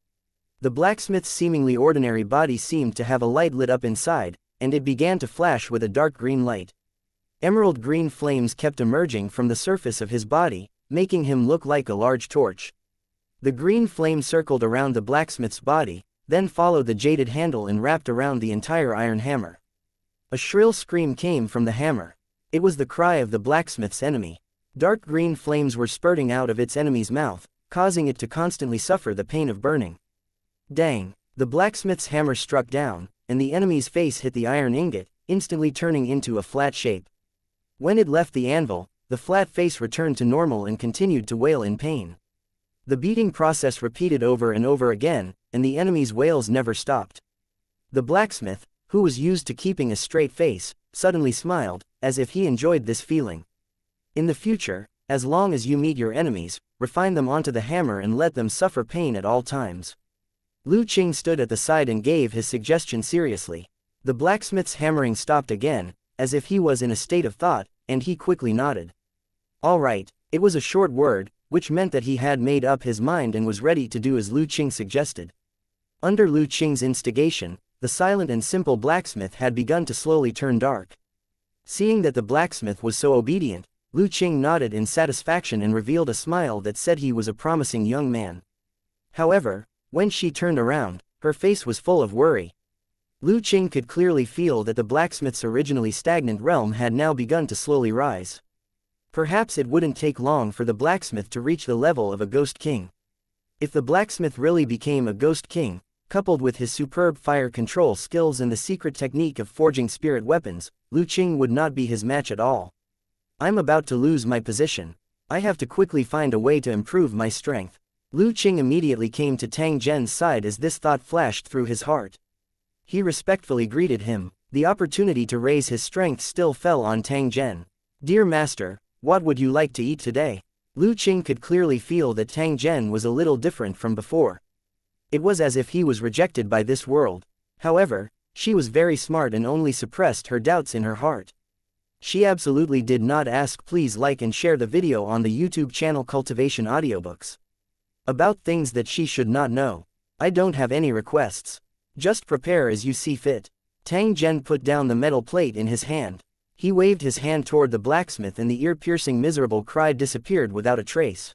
The blacksmith's seemingly ordinary body seemed to have a light lit up inside, and it began to flash with a dark green light. Emerald green flames kept emerging from the surface of his body, making him look like a large torch. The green flame circled around the blacksmith's body, then followed the jaded handle and wrapped around the entire iron hammer. A shrill scream came from the hammer. It was the cry of the blacksmith's enemy. Dark green flames were spurting out of its enemy's mouth, causing it to constantly suffer the pain of burning. Dang! The blacksmith's hammer struck down, and the enemy's face hit the iron ingot, instantly turning into a flat shape. When it left the anvil, the flat face returned to normal and continued to wail in pain. The beating process repeated over and over again, and the enemy's wails never stopped. The blacksmith, who was used to keeping a straight face, suddenly smiled, as if he enjoyed this feeling. In the future, as long as you meet your enemies, refine them onto the hammer and let them suffer pain at all times. Lu Qing stood at the side and gave his suggestion seriously. The blacksmith's hammering stopped again, as if he was in a state of thought, and he quickly nodded. All right, it was a short word, which meant that he had made up his mind and was ready to do as Lu Qing suggested. Under Lu Qing's instigation, the silent and simple blacksmith had begun to slowly turn dark. Seeing that the blacksmith was so obedient, Lu Qing nodded in satisfaction and revealed a smile that said he was a promising young man. However, when she turned around, her face was full of worry. Lu Qing could clearly feel that the blacksmith's originally stagnant realm had now begun to slowly rise. Perhaps it wouldn't take long for the blacksmith to reach the level of a ghost king. If the blacksmith really became a ghost king, coupled with his superb fire control skills and the secret technique of forging spirit weapons, Lu Qing would not be his match at all. I'm about to lose my position. I have to quickly find a way to improve my strength. Lu Qing immediately came to Tang Zhen's side as this thought flashed through his heart. He respectfully greeted him. The opportunity to raise his strength still fell on Tang Zhen. Dear master, what would you like to eat today? Lu Qing could clearly feel that Tang Zhen was a little different from before. It was as if he was rejected by this world. However, she was very smart and only suppressed her doubts in her heart. She absolutely did not ask. Please like and share the video on the YouTube channel Cultivation Audiobooks. About things that she should not know. I don't have any requests. Just prepare as you see fit. Tang Zhen put down the metal plate in his hand. He waved his hand toward the blacksmith and the ear-piercing miserable cry disappeared without a trace.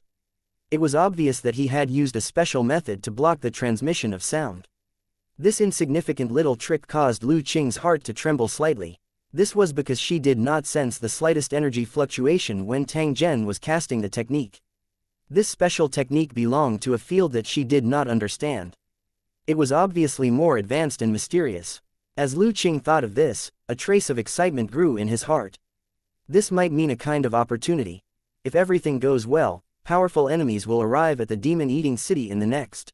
It was obvious that he had used a special method to block the transmission of sound. This insignificant little trick caused Lu Qing's heart to tremble slightly. This was because she did not sense the slightest energy fluctuation when Tang Zhen was casting the technique. This special technique belonged to a field that she did not understand. It was obviously more advanced and mysterious. As Lu Qing thought of this, a trace of excitement grew in his heart. This might mean a kind of opportunity. If everything goes well, powerful enemies will arrive at the demon-eating city in the next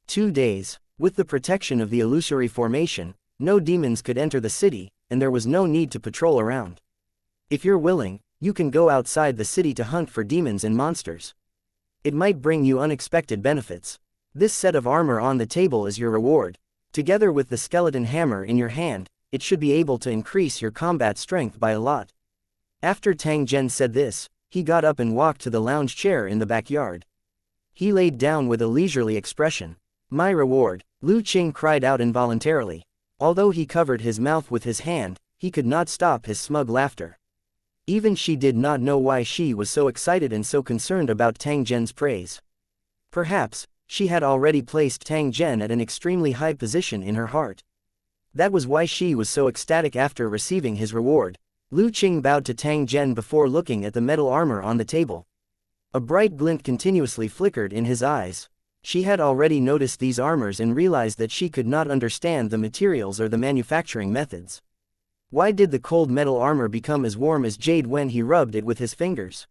2 days. With the protection of the illusory formation, no demons could enter the city, and there was no need to patrol around. If you're willing, you can go outside the city to hunt for demons and monsters. It might bring you unexpected benefits. This set of armor on the table is your reward. Together with the skeleton hammer in your hand, it should be able to increase your combat strength by a lot. After Tang Zhen said this, he got up and walked to the lounge chair in the backyard. He laid down with a leisurely expression. My reward, Lu Qing cried out involuntarily. Although he covered his mouth with his hand, he could not stop his smug laughter. Even she did not know why she was so excited and so concerned about Tang Zhen's praise. Perhaps, she had already placed Tang Zhen at an extremely high position in her heart. That was why she was so ecstatic after receiving his reward. Lu Qing bowed to Tang Zhen before looking at the metal armor on the table. A bright glint continuously flickered in his eyes. She had already noticed these armors and realized that she could not understand the materials or the manufacturing methods. Why did the cold metal armor become as warm as jade when he rubbed it with his fingers?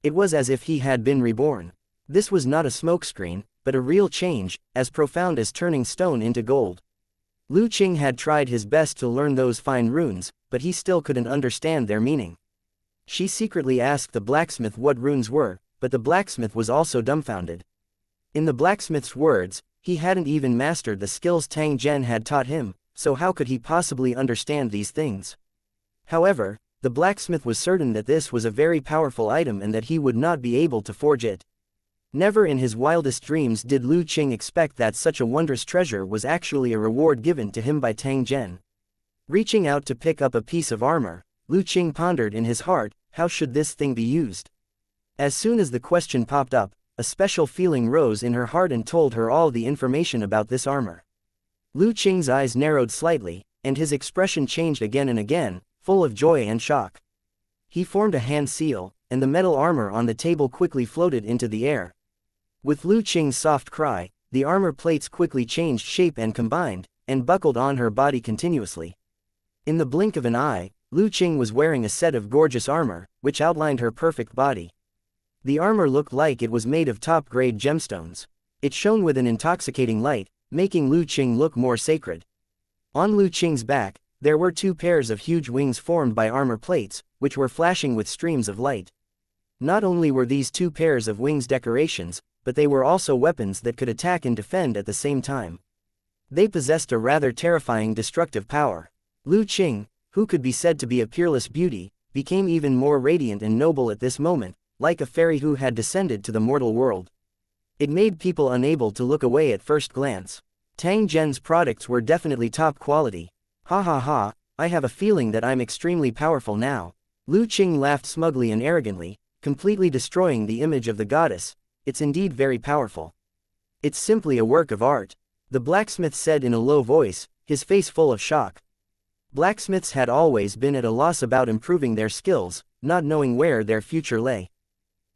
It was as if he had been reborn. This was not a smokescreen, but a real change, as profound as turning stone into gold. Lu Qing had tried his best to learn those fine runes, but he still couldn't understand their meaning. She secretly asked the blacksmith what runes were, but the blacksmith was also dumbfounded. In the blacksmith's words, he hadn't even mastered the skills Tang Zhen had taught him, so how could he possibly understand these things? However, the blacksmith was certain that this was a very powerful item and that he would not be able to forge it. Never in his wildest dreams did Lu Qing expect that such a wondrous treasure was actually a reward given to him by Tang Zhen. Reaching out to pick up a piece of armor, Lu Qing pondered in his heart, how should this thing be used? As soon as the question popped up, a special feeling rose in her heart and told her all the information about this armor. Lu Qing's eyes narrowed slightly, and his expression changed again and again, full of joy and shock. He formed a hand seal, and the metal armor on the table quickly floated into the air. With Lu Qing's soft cry, the armor plates quickly changed shape and combined, and buckled on her body continuously. In the blink of an eye, Lu Qing was wearing a set of gorgeous armor, which outlined her perfect body. The armor looked like it was made of top-grade gemstones. It shone with an intoxicating light, making Lu Qing look more sacred. On Lu Qing's back, there were 2 pairs of huge wings formed by armor plates, which were flashing with streams of light. Not only were these 2 pairs of wings decorations, but they were also weapons that could attack and defend at the same time. They possessed a rather terrifying destructive power. Lu Qing, who could be said to be a peerless beauty, became even more radiant and noble at this moment, like a fairy who had descended to the mortal world. It made people unable to look away at first glance. Tang Zhen's products were definitely top quality. Ha ha ha, I have a feeling that I'm extremely powerful now. Lu Qing laughed smugly and arrogantly, completely destroying the image of the goddess. It's indeed very powerful. It's simply a work of art, the blacksmith said in a low voice, his face full of shock. Blacksmiths had always been at a loss about improving their skills, not knowing where their future lay.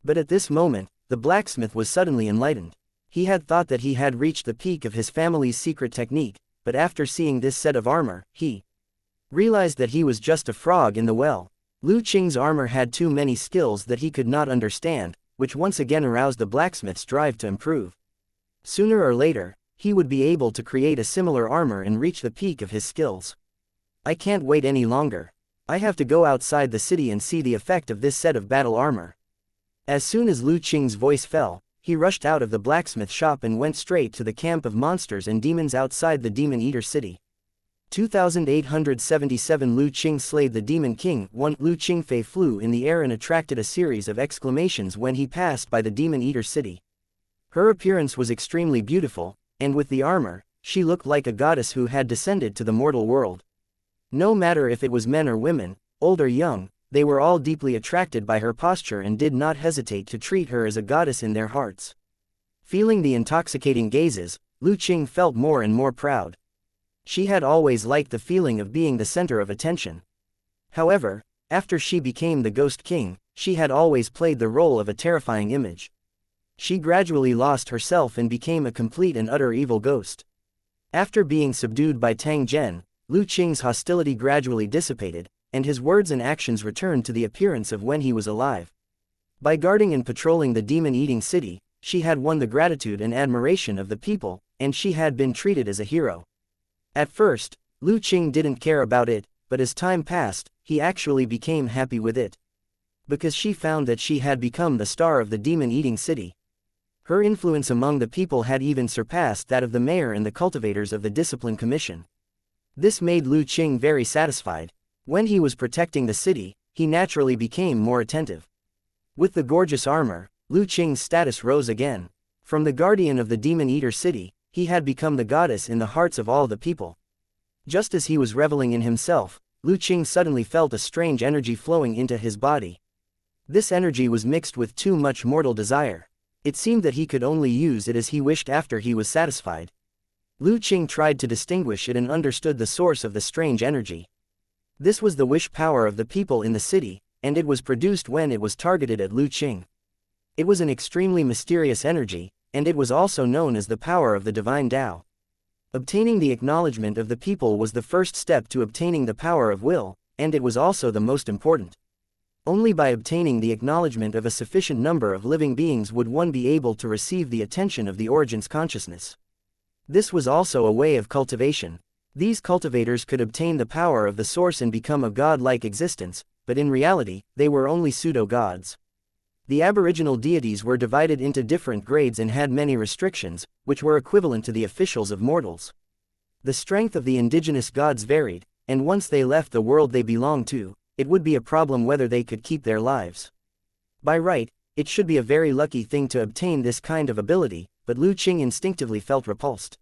But at this moment, the blacksmith was suddenly enlightened. He had thought that he had reached the peak of his family's secret technique, but after seeing this set of armor, he realized that he was just a frog in the well. Lu Qing's armor had too many skills that he could not understand, which once again aroused the blacksmith's drive to improve. Sooner or later, he would be able to create a similar armor and reach the peak of his skills. I can't wait any longer. I have to go outside the city and see the effect of this set of battle armor. As soon as Lu Qing's voice fell, he rushed out of the blacksmith shop and went straight to the camp of monsters and demons outside the Demon Eater City. 2877 Lu Qing slayed the Demon King. 1 Lu Qingfei flew in the air and attracted a series of exclamations when he passed by the Demon Eater City. Her appearance was extremely beautiful, and with the armor, she looked like a goddess who had descended to the mortal world. No matter if it was men or women, old or young, they were all deeply attracted by her posture and did not hesitate to treat her as a goddess in their hearts. Feeling the intoxicating gazes, Lu Qing felt more and more proud. She had always liked the feeling of being the center of attention. However, after she became the Ghost King, she had always played the role of a terrifying image. She gradually lost herself and became a complete and utter evil ghost. After being subdued by Tang Zhen, Lu Qing's hostility gradually dissipated, and his words and actions returned to the appearance of when he was alive. By guarding and patrolling the demon-eating city, she had won the gratitude and admiration of the people, and she had been treated as a hero. At first, Lu Qing didn't care about it, but as time passed, he actually became happy with it. Because she found that she had become the star of the demon-eating city. Her influence among the people had even surpassed that of the mayor and the cultivators of the Discipline Commission. This made Lu Qing very satisfied. When he was protecting the city, he naturally became more attentive. With the gorgeous armor, Lu Qing's status rose again. From the guardian of the demon-eater city, he had become the goddess in the hearts of all the people. Just as he was reveling in himself, Lu Qing suddenly felt a strange energy flowing into his body. This energy was mixed with too much mortal desire. It seemed that he could only use it as he wished after he was satisfied. Lu Qing tried to distinguish it and understood the source of the strange energy. This was the wish power of the people in the city, and it was produced when it was targeted at Lu Qing. It was an extremely mysterious energy, and it was also known as the power of the divine Tao. Obtaining the acknowledgement of the people was the first step to obtaining the power of will, and it was also the most important. Only by obtaining the acknowledgement of a sufficient number of living beings would one be able to receive the attention of the Origins consciousness. This was also a way of cultivation. These cultivators could obtain the power of the source and become a god-like existence, but in reality, they were only pseudo-gods. The aboriginal deities were divided into different grades and had many restrictions, which were equivalent to the officials of mortals. The strength of the indigenous gods varied, and once they left the world they belonged to, it would be a problem whether they could keep their lives. By right, it should be a very lucky thing to obtain this kind of ability, but Lu Qing instinctively felt repulsed.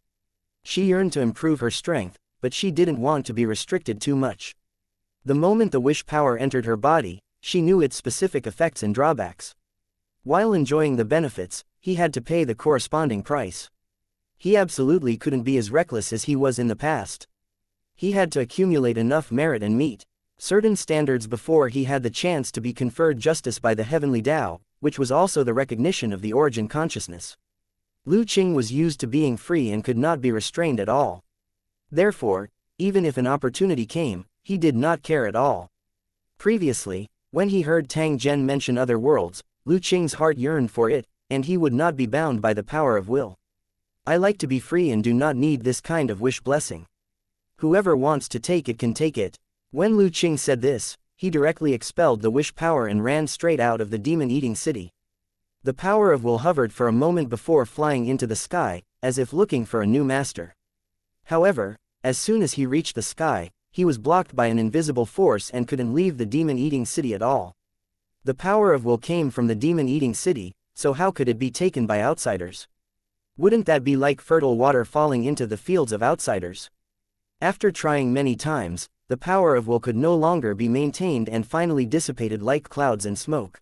She yearned to improve her strength, but she didn't want to be restricted too much. The moment the wish power entered her body, she knew its specific effects and drawbacks. While enjoying the benefits, he had to pay the corresponding price. He absolutely couldn't be as reckless as he was in the past. He had to accumulate enough merit and meet certain standards before he had the chance to be conferred justice by the heavenly Tao, which was also the recognition of the origin consciousness. Lu Qing was used to being free and could not be restrained at all. Therefore, even if an opportunity came, he did not care at all. Previously, when he heard Tang Zhen mention other worlds, Lu Qing's heart yearned for it, and he would not be bound by the power of will. I like to be free and do not need this kind of wish blessing. Whoever wants to take it can take it. When Lu Qing said this, he directly expelled the wish power and ran straight out of the demon-eating city. The power of will hovered for a moment before flying into the sky, as if looking for a new master. However, as soon as he reached the sky, he was blocked by an invisible force and couldn't leave the demon-eating city at all. The power of will came from the demon-eating city, so how could it be taken by outsiders? Wouldn't that be like fertile water falling into the fields of outsiders? After trying many times, the power of will could no longer be maintained and finally dissipated like clouds and smoke.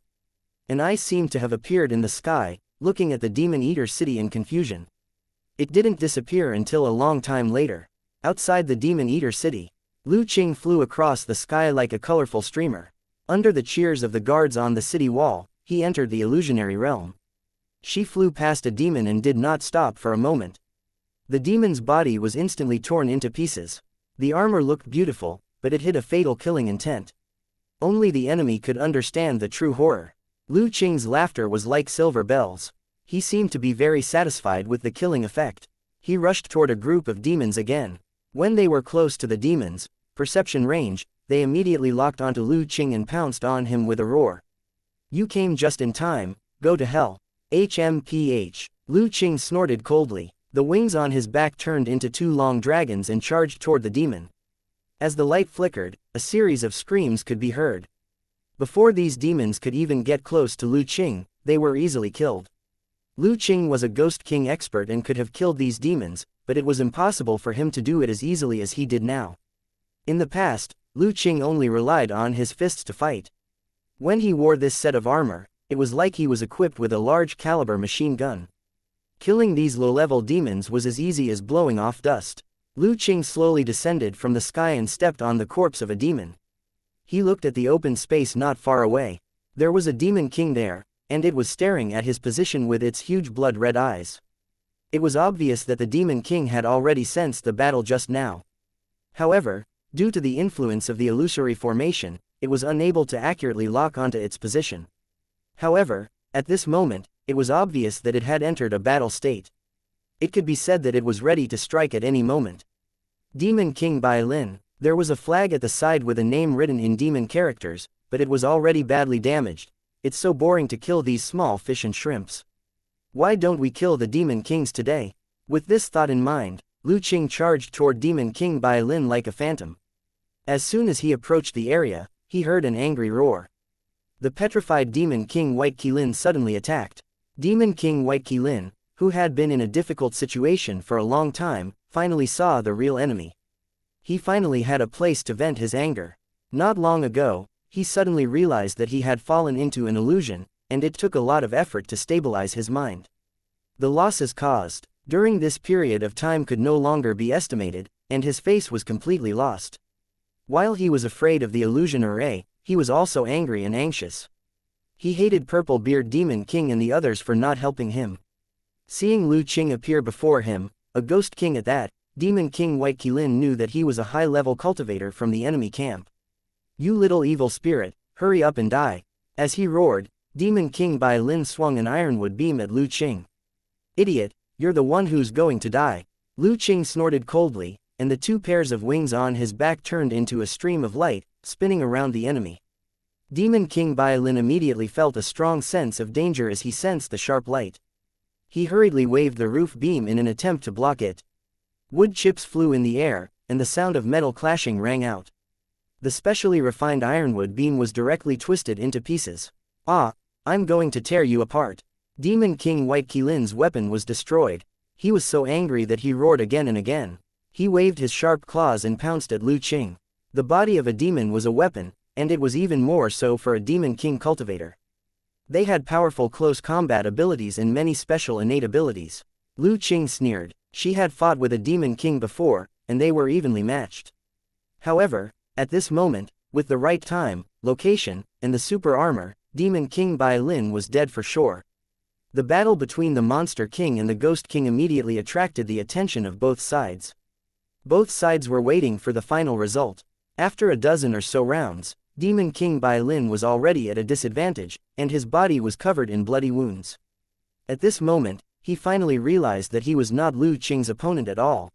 An eye seemed to have appeared in the sky, looking at the demon-eater city in confusion. It didn't disappear until a long time later. Outside the demon-eater city, Lu Qing flew across the sky like a colorful streamer. Under the cheers of the guards on the city wall, he entered the illusionary realm. She flew past a demon and did not stop for a moment. The demon's body was instantly torn into pieces. The armor looked beautiful, but it hid a fatal killing intent. Only the enemy could understand the true horror. Lu Qing's laughter was like silver bells. He seemed to be very satisfied with the killing effect. He rushed toward a group of demons again. When they were close to the demons' perception range, they immediately locked onto Lu Qing and pounced on him with a roar. You came just in time, go to hell. HMPH. Lu Qing snorted coldly. The wings on his back turned into two long dragons and charged toward the demon. As the light flickered, a series of screams could be heard. Before these demons could even get close to Lu Qing, they were easily killed. Lu Qing was a Ghost King expert and could have killed these demons, but it was impossible for him to do it as easily as he did now. In the past, Lu Qing only relied on his fists to fight. When he wore this set of armor, it was like he was equipped with a large caliber machine gun. Killing these low-level demons was as easy as blowing off dust. Lu Qing slowly descended from the sky and stepped on the corpse of a demon. He looked at the open space not far away. There was a demon king there, and it was staring at his position with its huge blood-red eyes. It was obvious that the demon king had already sensed the battle just now. However, due to the influence of the illusory formation, it was unable to accurately lock onto its position. However, at this moment, it was obvious that it had entered a battle state. It could be said that it was ready to strike at any moment. Demon King Bai Lin. There was a flag at the side with a name written in demon characters, but it was already badly damaged. It's so boring to kill these small fish and shrimps. Why don't we kill the demon kings today? With this thought in mind, Lu Qing charged toward Demon King Bai Lin like a phantom. As soon as he approached the area, he heard an angry roar. The petrified Demon King White Qilin suddenly attacked. Demon King White Qilin, who had been in a difficult situation for a long time, finally saw the real enemy. He finally had a place to vent his anger. Not long ago, he suddenly realized that he had fallen into an illusion, and it took a lot of effort to stabilize his mind. The losses caused during this period of time could no longer be estimated, and his face was completely lost. While he was afraid of the illusion array, he was also angry and anxious. He hated Purple Beard Demon King and the others for not helping him. Seeing Lu Qing appear before him, a ghost king at that, Demon King White Qilin knew that he was a high-level cultivator from the enemy camp. "You little evil spirit, hurry up and die." As he roared, Demon King Bai Lin swung an ironwood beam at Lu Qing. "Idiot, you're the one who's going to die." Lu Qing snorted coldly, and the two pairs of wings on his back turned into a stream of light, spinning around the enemy. Demon King Bai Lin immediately felt a strong sense of danger as he sensed the sharp light. He hurriedly waved the roof beam in an attempt to block it. Wood chips flew in the air, and the sound of metal clashing rang out. The specially refined ironwood beam was directly twisted into pieces. "Ah, I'm going to tear you apart." Demon King White Qilin's weapon was destroyed. He was so angry that he roared again and again. He waved his sharp claws and pounced at Lu Qing. The body of a demon was a weapon, and it was even more so for a Demon King cultivator. They had powerful close combat abilities and many special innate abilities. Lu Qing sneered. She had fought with a Demon King before, and they were evenly matched. However, at this moment, with the right time, location, and the super armor, Demon King Bai Lin was dead for sure. The battle between the Monster King and the Ghost King immediately attracted the attention of both sides. Both sides were waiting for the final result. After a dozen or so rounds, Demon King Bai Lin was already at a disadvantage, and his body was covered in bloody wounds. At this moment, he finally realized that he was not Lu Qing's opponent at all.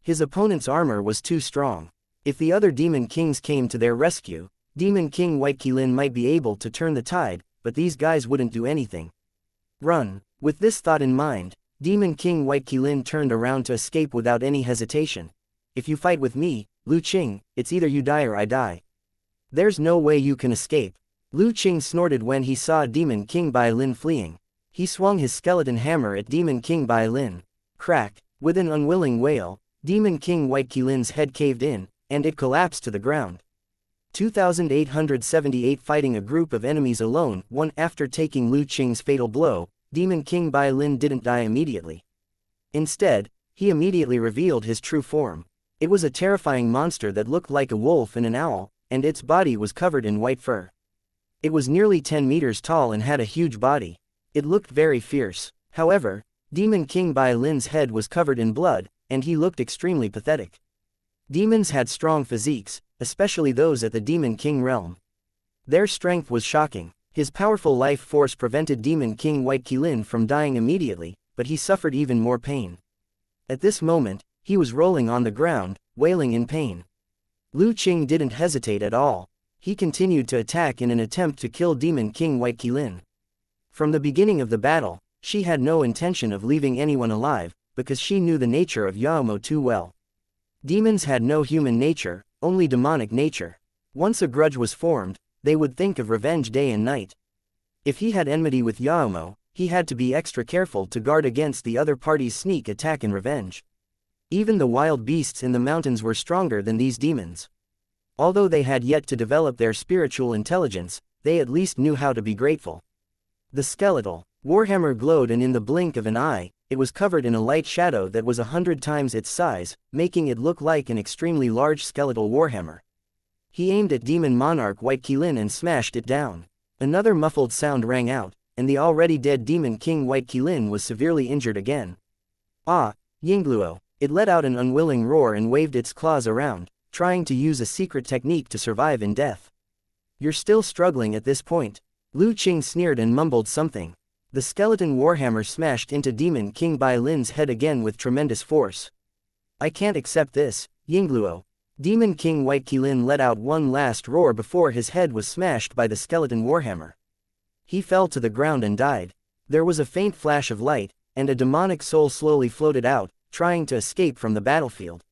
His opponent's armor was too strong. If the other Demon Kings came to their rescue, Demon King White Qilin might be able to turn the tide, but these guys wouldn't do anything. Run. With this thought in mind, Demon King White Qilin turned around to escape without any hesitation. "If you fight with me, Lu Qing, it's either you die or I die. There's no way you can escape." Lu Qing snorted when he saw Demon King Bai Lin fleeing. He swung his skeleton hammer at Demon King Bai Lin. Crack. With an unwilling wail, Demon King White Qilin's head caved in, and it collapsed to the ground. 2878 Fighting a group of enemies alone. One after taking Lu Qing's fatal blow, Demon King Bai Lin didn't die immediately. Instead, he immediately revealed his true form. It was a terrifying monster that looked like a wolf and an owl, and its body was covered in white fur. It was nearly 10 meters tall and had a huge body. It looked very fierce. However, Demon King Bai Lin's head was covered in blood, and he looked extremely pathetic. Demons had strong physiques, especially those at the Demon King realm. Their strength was shocking. His powerful life force prevented Demon King White Qilin from dying immediately, but he suffered even more pain. At this moment, he was rolling on the ground, wailing in pain. Lu Qing didn't hesitate at all. He continued to attack in an attempt to kill Demon King White Qilin. From the beginning of the battle, she had no intention of leaving anyone alive, because she knew the nature of Yaomo too well. Demons had no human nature, only demonic nature. Once a grudge was formed, they would think of revenge day and night. If he had enmity with Yaomo, he had to be extra careful to guard against the other party's sneak attack and revenge. Even the wild beasts in the mountains were stronger than these demons. Although they had yet to develop their spiritual intelligence, they at least knew how to be grateful. The skeletal warhammer glowed, and in the blink of an eye, it was covered in a light shadow that was 100 times its size, making it look like an extremely large skeletal warhammer. He aimed at demon monarch White Qilin and smashed it down. Another muffled sound rang out, and the already dead demon king White Qilin was severely injured again. Ah, Yingluo! It let out an unwilling roar and waved its claws around, trying to use a secret technique to survive in death. You're still struggling at this point. Lu Qing sneered and mumbled something. The skeleton warhammer smashed into Demon King Bai Lin's head again with tremendous force. I can't accept this, Yingluo. Demon King White Qilin let out one last roar before his head was smashed by the skeleton warhammer. He fell to the ground and died. There was a faint flash of light, and a demonic soul slowly floated out, trying to escape from the battlefield.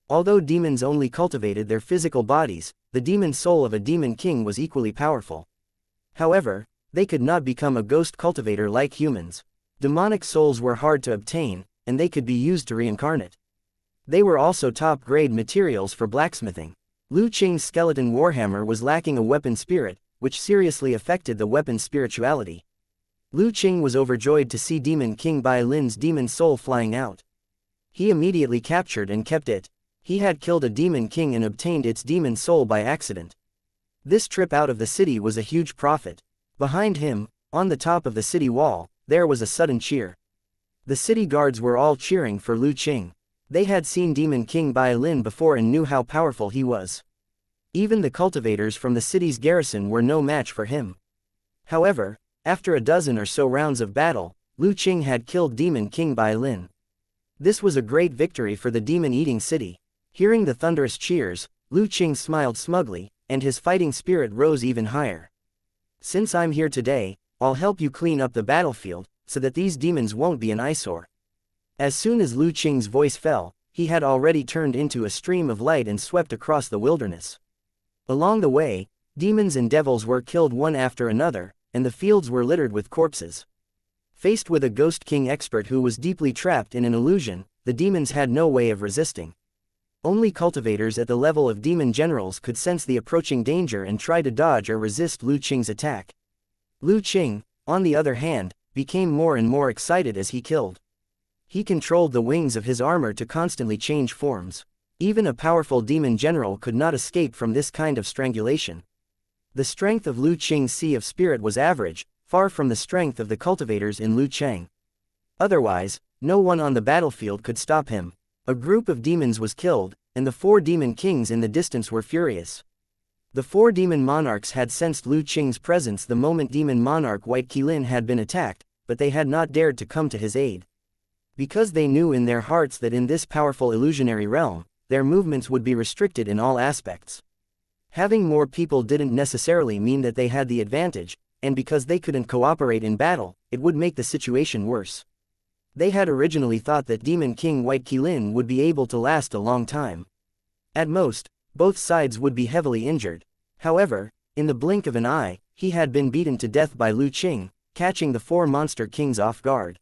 Although demons only cultivated their physical bodies, the demon soul of a demon king was equally powerful. However, they could not become a ghost cultivator like humans. Demonic souls were hard to obtain, and they could be used to reincarnate. They were also top-grade materials for blacksmithing. Lu Qing's skeleton warhammer was lacking a weapon spirit, which seriously affected the weapon's spirituality. Lu Qing was overjoyed to see Demon King Bai Lin's demon soul flying out. He immediately captured and kept it. He had killed a demon king and obtained its demon soul by accident. This trip out of the city was a huge profit. Behind him, on the top of the city wall, there was a sudden cheer. The city guards were all cheering for Lu Qing. They had seen Demon King Bai Lin before and knew how powerful he was. Even the cultivators from the city's garrison were no match for him. However, after a dozen or so rounds of battle, Lu Qing had killed Demon King Bai Lin. This was a great victory for the demon-eating city. Hearing the thunderous cheers, Lu Qing smiled smugly, and his fighting spirit rose even higher. Since I'm here today, I'll help you clean up the battlefield, so that these demons won't be an eyesore. As soon as Lu Qing's voice fell, he had already turned into a stream of light and swept across the wilderness. Along the way, demons and devils were killed one after another, and the fields were littered with corpses. Faced with a Ghost King expert who was deeply trapped in an illusion, the demons had no way of resisting. Only cultivators at the level of demon generals could sense the approaching danger and try to dodge or resist Lu Qing's attack. Lu Qing, on the other hand, became more and more excited as he killed. He controlled the wings of his armor to constantly change forms. Even a powerful demon general could not escape from this kind of strangulation. The strength of Lu Qing's Sea of Spirit was average, far from the strength of the cultivators in Lu Cheng. Otherwise, no one on the battlefield could stop him. A group of demons was killed, and the 4 demon kings in the distance were furious. The 4 demon monarchs had sensed Lu Qing's presence the moment demon monarch White Qilin had been attacked, but they had not dared to come to his aid. Because they knew in their hearts that in this powerful illusionary realm, their movements would be restricted in all aspects. Having more people didn't necessarily mean that they had the advantage, and because they couldn't cooperate in battle, it would make the situation worse. They had originally thought that Demon King White Qilin would be able to last a long time. At most, both sides would be heavily injured. However, in the blink of an eye, he had been beaten to death by Lu Qing, catching the 4 monster kings off guard.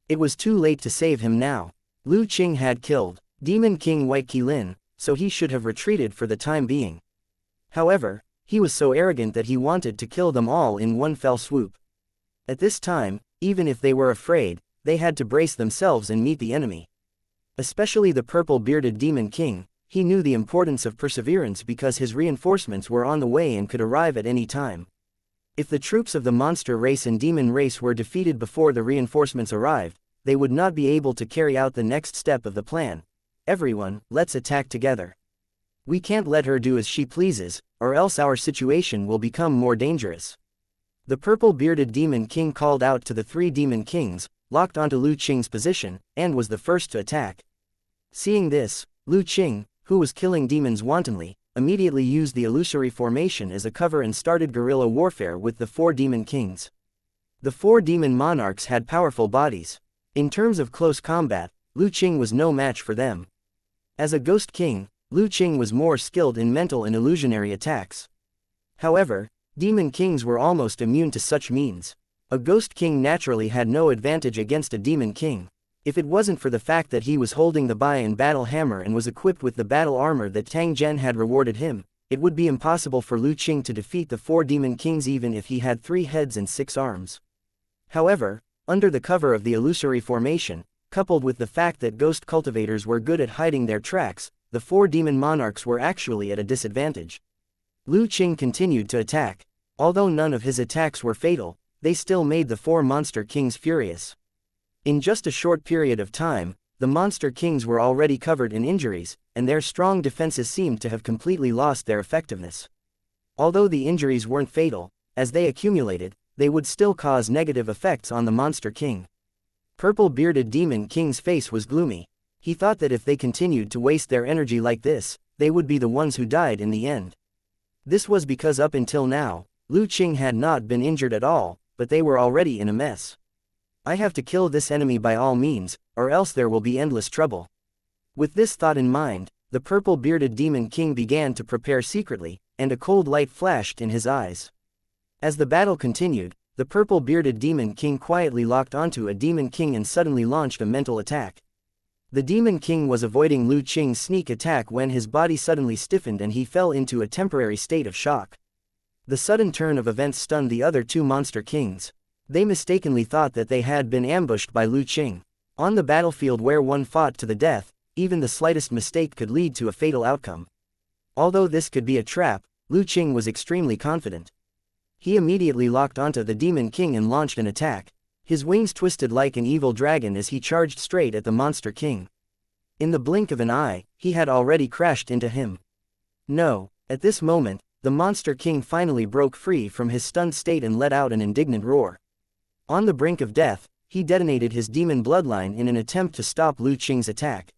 It was too late to save him now. Lu Qing had killed Demon King White Qilin, so he should have retreated for the time being. However, he was so arrogant that he wanted to kill them all in one fell swoop. At this time, even if they were afraid, they had to brace themselves and meet the enemy. Especially the purple-bearded Demon King, he knew the importance of perseverance because his reinforcements were on the way and could arrive at any time. If the troops of the monster race and demon race were defeated before the reinforcements arrived, they would not be able to carry out the next step of the plan. Everyone, let's attack together. We can't let her do as she pleases, or else our situation will become more dangerous. The purple-bearded Demon King called out to the 3 demon kings, locked onto Lu Qing's position, and was the first to attack. Seeing this, Lu Qing, who was killing demons wantonly, immediately used the illusory formation as a cover and started guerrilla warfare with the 4 demon kings. The 4 demon monarchs had powerful bodies. In terms of close combat, Lu Qing was no match for them. As a ghost king, Lu Qing was more skilled in mental and illusionary attacks. However, demon kings were almost immune to such means. A ghost king naturally had no advantage against a demon king. If it wasn't for the fact that he was holding the Bian battle hammer and was equipped with the battle armor that Tang Zhen had rewarded him, it would be impossible for Lu Qing to defeat the 4 demon kings even if he had 3 heads and 6 arms. However, under the cover of the illusory formation, coupled with the fact that ghost cultivators were good at hiding their tracks, the 4 demon monarchs were actually at a disadvantage. Lu Qing continued to attack. Although none of his attacks were fatal, they still made the 4 monster kings furious. In just a short period of time, the monster kings were already covered in injuries, and their strong defenses seemed to have completely lost their effectiveness. Although the injuries weren't fatal, as they accumulated, they would still cause negative effects on the monster king. Purple-bearded demon king's face was gloomy. He thought that if they continued to waste their energy like this, they would be the ones who died in the end. This was because up until now, Lu Qing had not been injured at all, but they were already in a mess. I have to kill this enemy by all means, or else there will be endless trouble. With this thought in mind, the purple-bearded demon king began to prepare secretly, and a cold light flashed in his eyes. As the battle continued, the purple-bearded demon king quietly locked onto a demon king and suddenly launched a mental attack. The demon king was avoiding Lu Qing's sneak attack when his body suddenly stiffened and he fell into a temporary state of shock. The sudden turn of events stunned the other 2 monster kings. They mistakenly thought that they had been ambushed by Lu Qing. On the battlefield where one fought to the death, even the slightest mistake could lead to a fatal outcome. Although this could be a trap, Lu Qing was extremely confident. He immediately locked onto the demon king and launched an attack. His wings twisted like an evil dragon as he charged straight at the monster king. In the blink of an eye, he had already crashed into him. No, at this moment, the monster king finally broke free from his stunned state and let out an indignant roar. On the brink of death, he detonated his demon bloodline in an attempt to stop Lu Qing's attack.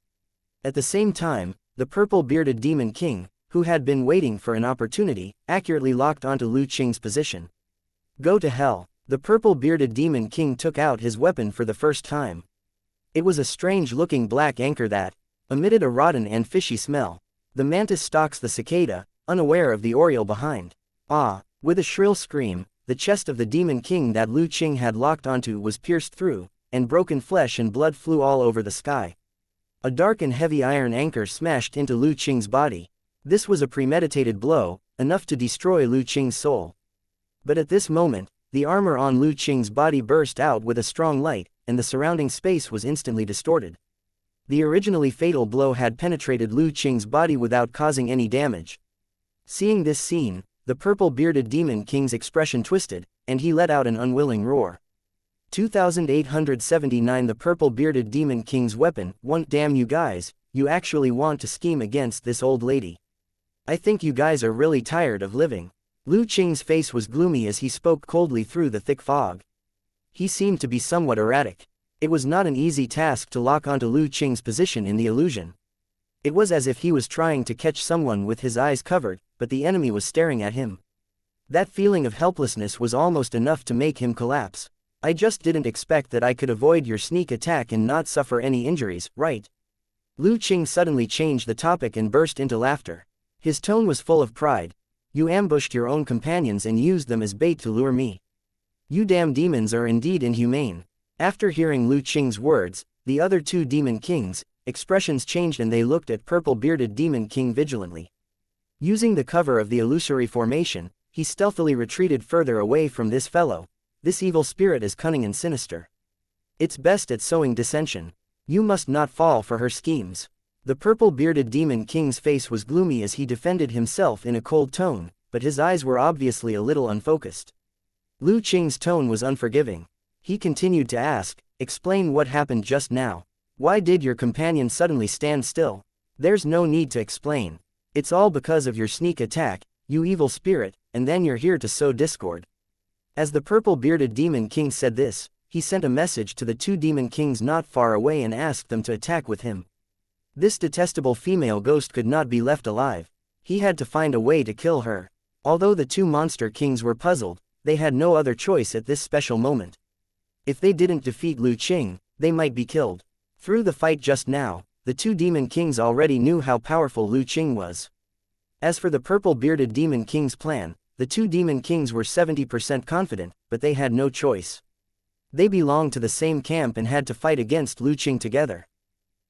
At the same time, the purple-bearded demon king, who had been waiting for an opportunity, accurately locked onto Lu Qing's position. Go to hell. The purple-bearded demon king took out his weapon for the first time. It was a strange-looking black anchor that emitted a rotten and fishy smell. The mantis stalks the cicada, unaware of the oriole behind. Ah! With a shrill scream, the chest of the demon king that Lu Qing had locked onto was pierced through, and broken flesh and blood flew all over the sky. A dark and heavy iron anchor smashed into Lu Qing's body. This was a premeditated blow, enough to destroy Lu Qing's soul. But at this moment, the armor on Lu Qing's body burst out with a strong light, and the surrounding space was instantly distorted. The originally fatal blow had penetrated Lu Qing's body without causing any damage. Seeing this scene, the purple-bearded demon king's expression twisted, and he let out an unwilling roar. 2879 The purple-bearded demon king's weapon. Damn you guys, you actually want to scheme against this old lady. I think you guys are really tired of living. Lu Qing's face was gloomy as he spoke coldly through the thick fog. He seemed to be somewhat erratic. It was not an easy task to lock onto Lu Qing's position in the illusion. It was as if he was trying to catch someone with his eyes covered, but the enemy was staring at him. That feeling of helplessness was almost enough to make him collapse. I just didn't expect that I could avoid your sneak attack and not suffer any injuries, right? Lu Qing suddenly changed the topic and burst into laughter. His tone was full of pride. You ambushed your own companions and used them as bait to lure me. You damn demons are indeed inhumane. After hearing Lu Qing's words, the other 2 demon kings' expressions changed and they looked at purple-bearded demon king vigilantly. Using the cover of the illusory formation, he stealthily retreated further away from this fellow. This evil spirit is cunning and sinister. It's best at sowing dissension. You must not fall for her schemes. The purple-bearded demon king's face was gloomy as he defended himself in a cold tone, but his eyes were obviously a little unfocused. Lu Qing's tone was unforgiving. He continued to ask, explain what happened just now. Why did your companion suddenly stand still? There's no need to explain. It's all because of your sneak attack, you evil spirit, and then you're here to sow discord. As the purple-bearded demon king said this, he sent a message to the 2 demon kings not far away and asked them to attack with him. This detestable female ghost could not be left alive. He had to find a way to kill her. Although the 2 monster kings were puzzled, they had no other choice at this special moment. If they didn't defeat Lu Qing, they might be killed. Through the fight just now, the 2 demon kings already knew how powerful Lu Qing was. As for the purple-bearded demon king's plan, the two demon kings were 70% confident, but they had no choice. They belonged to the same camp and had to fight against Lu Qing together.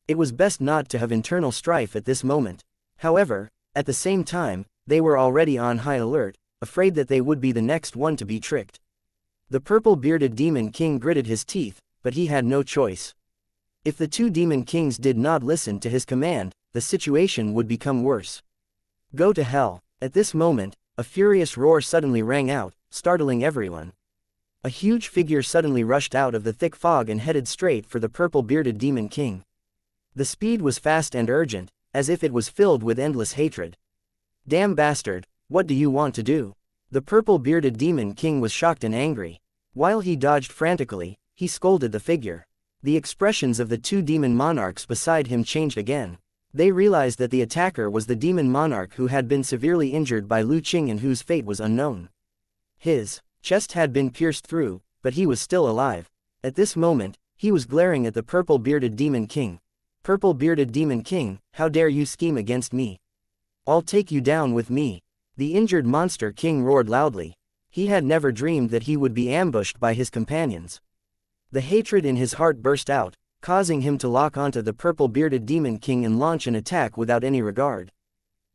It was best not to have internal strife at this moment. However, at the same time, they were already on high alert, afraid that they would be the next one to be tricked. The purple-bearded demon king gritted his teeth, but he had no choice. If the two demon kings did not listen to his command, the situation would become worse. Go to hell. At this moment, a furious roar suddenly rang out, startling everyone. A huge figure suddenly rushed out of the thick fog and headed straight for the purple-bearded demon king. The speed was fast and urgent, as if it was filled with endless hatred. Damn bastard, what do you want to do? The purple-bearded demon king was shocked and angry. While he dodged frantically, he scolded the figure. The expressions of the two demon monarchs beside him changed again. They realized that the attacker was the demon monarch who had been severely injured by Lu Qing and whose fate was unknown. His chest had been pierced through, but he was still alive. At this moment, he was glaring at the purple-bearded demon king. Purple-bearded demon king, how dare you scheme against me? I'll take you down with me. The injured monster king roared loudly. He had never dreamed that he would be ambushed by his companions. The hatred in his heart burst out, causing him to lock onto the purple-bearded demon king and launch an attack without any regard.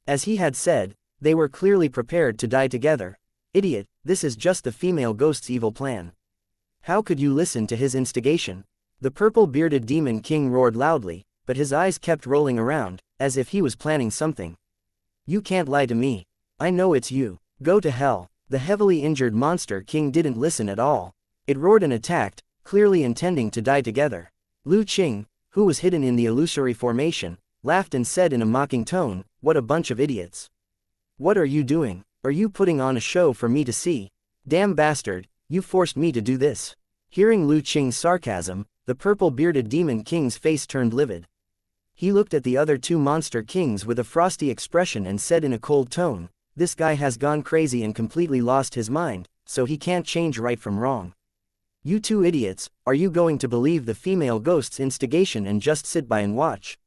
As he had said, they were clearly prepared to die together. Idiot, this is just the female ghost's evil plan. How could you listen to his instigation? The purple-bearded demon king roared loudly, but his eyes kept rolling around, as if he was planning something. You can't lie to me. I know it's you. Go to hell. The heavily injured monster king didn't listen at all. It roared and attacked, clearly intending to die together. Lu Qing, who was hidden in the illusory formation, laughed and said in a mocking tone, "What a bunch of idiots. What are you doing? Are you putting on a show for me to see? Damn bastard, you forced me to do this." Hearing Lu Qing's sarcasm, the purple-bearded demon king's face turned livid. He looked at the other two monster kings with a frosty expression and said in a cold tone, "This guy has gone crazy and completely lost his mind, so he can't change right from wrong. You two idiots, are you going to believe the female ghost's instigation and just sit by and watch?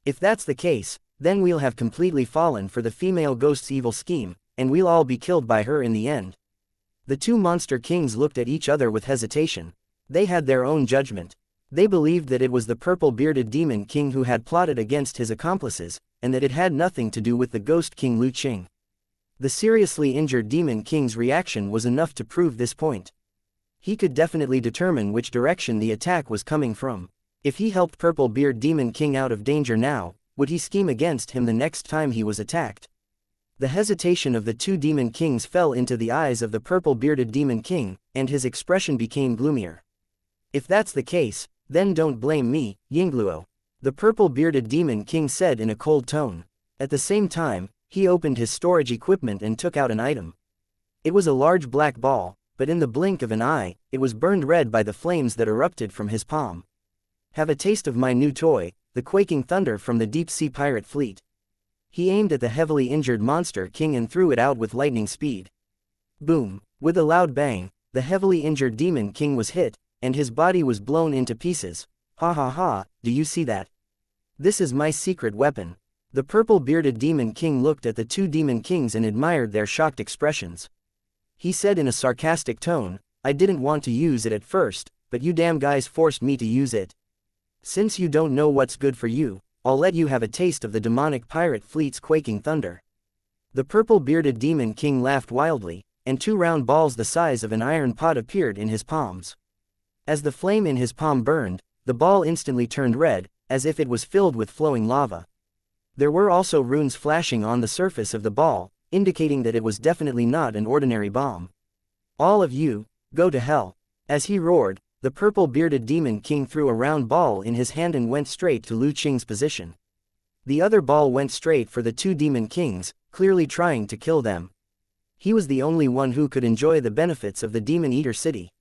If that's the case, then we'll have completely fallen for the female ghost's evil scheme, and we'll all be killed by her in the end." The two monster kings looked at each other with hesitation. They had their own judgment. They believed that it was the purple-bearded demon king who had plotted against his accomplices, and that it had nothing to do with the ghost king Lu Qing. The seriously injured demon king's reaction was enough to prove this point. He could definitely determine which direction the attack was coming from. If he helped Purple-Beard Demon King out of danger now, would he scheme against him the next time he was attacked? The hesitation of the two demon kings fell into the eyes of the purple-bearded demon king, and his expression became gloomier. "If that's the case, then don't blame me, Yingluo," the purple-bearded demon king said in a cold tone. At the same time, he opened his storage equipment and took out an item. It was a large black ball, but in the blink of an eye, it was burned red by the flames that erupted from his palm. "Have a taste of my new toy, the quaking thunder from the deep-sea pirate fleet." He aimed at the heavily injured monster king and threw it out with lightning speed. Boom! With a loud bang, the heavily injured demon king was hit, and his body was blown into pieces. "Ha ha ha, do you see that? This is my secret weapon." The purple-bearded demon king looked at the two demon kings and admired their shocked expressions. He said in a sarcastic tone, "I didn't want to use it at first, but you damn guys forced me to use it. Since you don't know what's good for you, I'll let you have a taste of the demonic pirate fleet's quaking thunder." The purple-bearded demon king laughed wildly, and two round balls the size of an iron pot appeared in his palms. As the flame in his palm burned, the ball instantly turned red, as if it was filled with flowing lava. There were also runes flashing on the surface of the ball, indicating that it was definitely not an ordinary bomb. "All of you, go to hell." As he roared, the purple-bearded demon king threw a round ball in his hand and went straight to Lu Qing's position. The other ball went straight for the two demon kings, clearly trying to kill them. He was the only one who could enjoy the benefits of the Demon Eater City.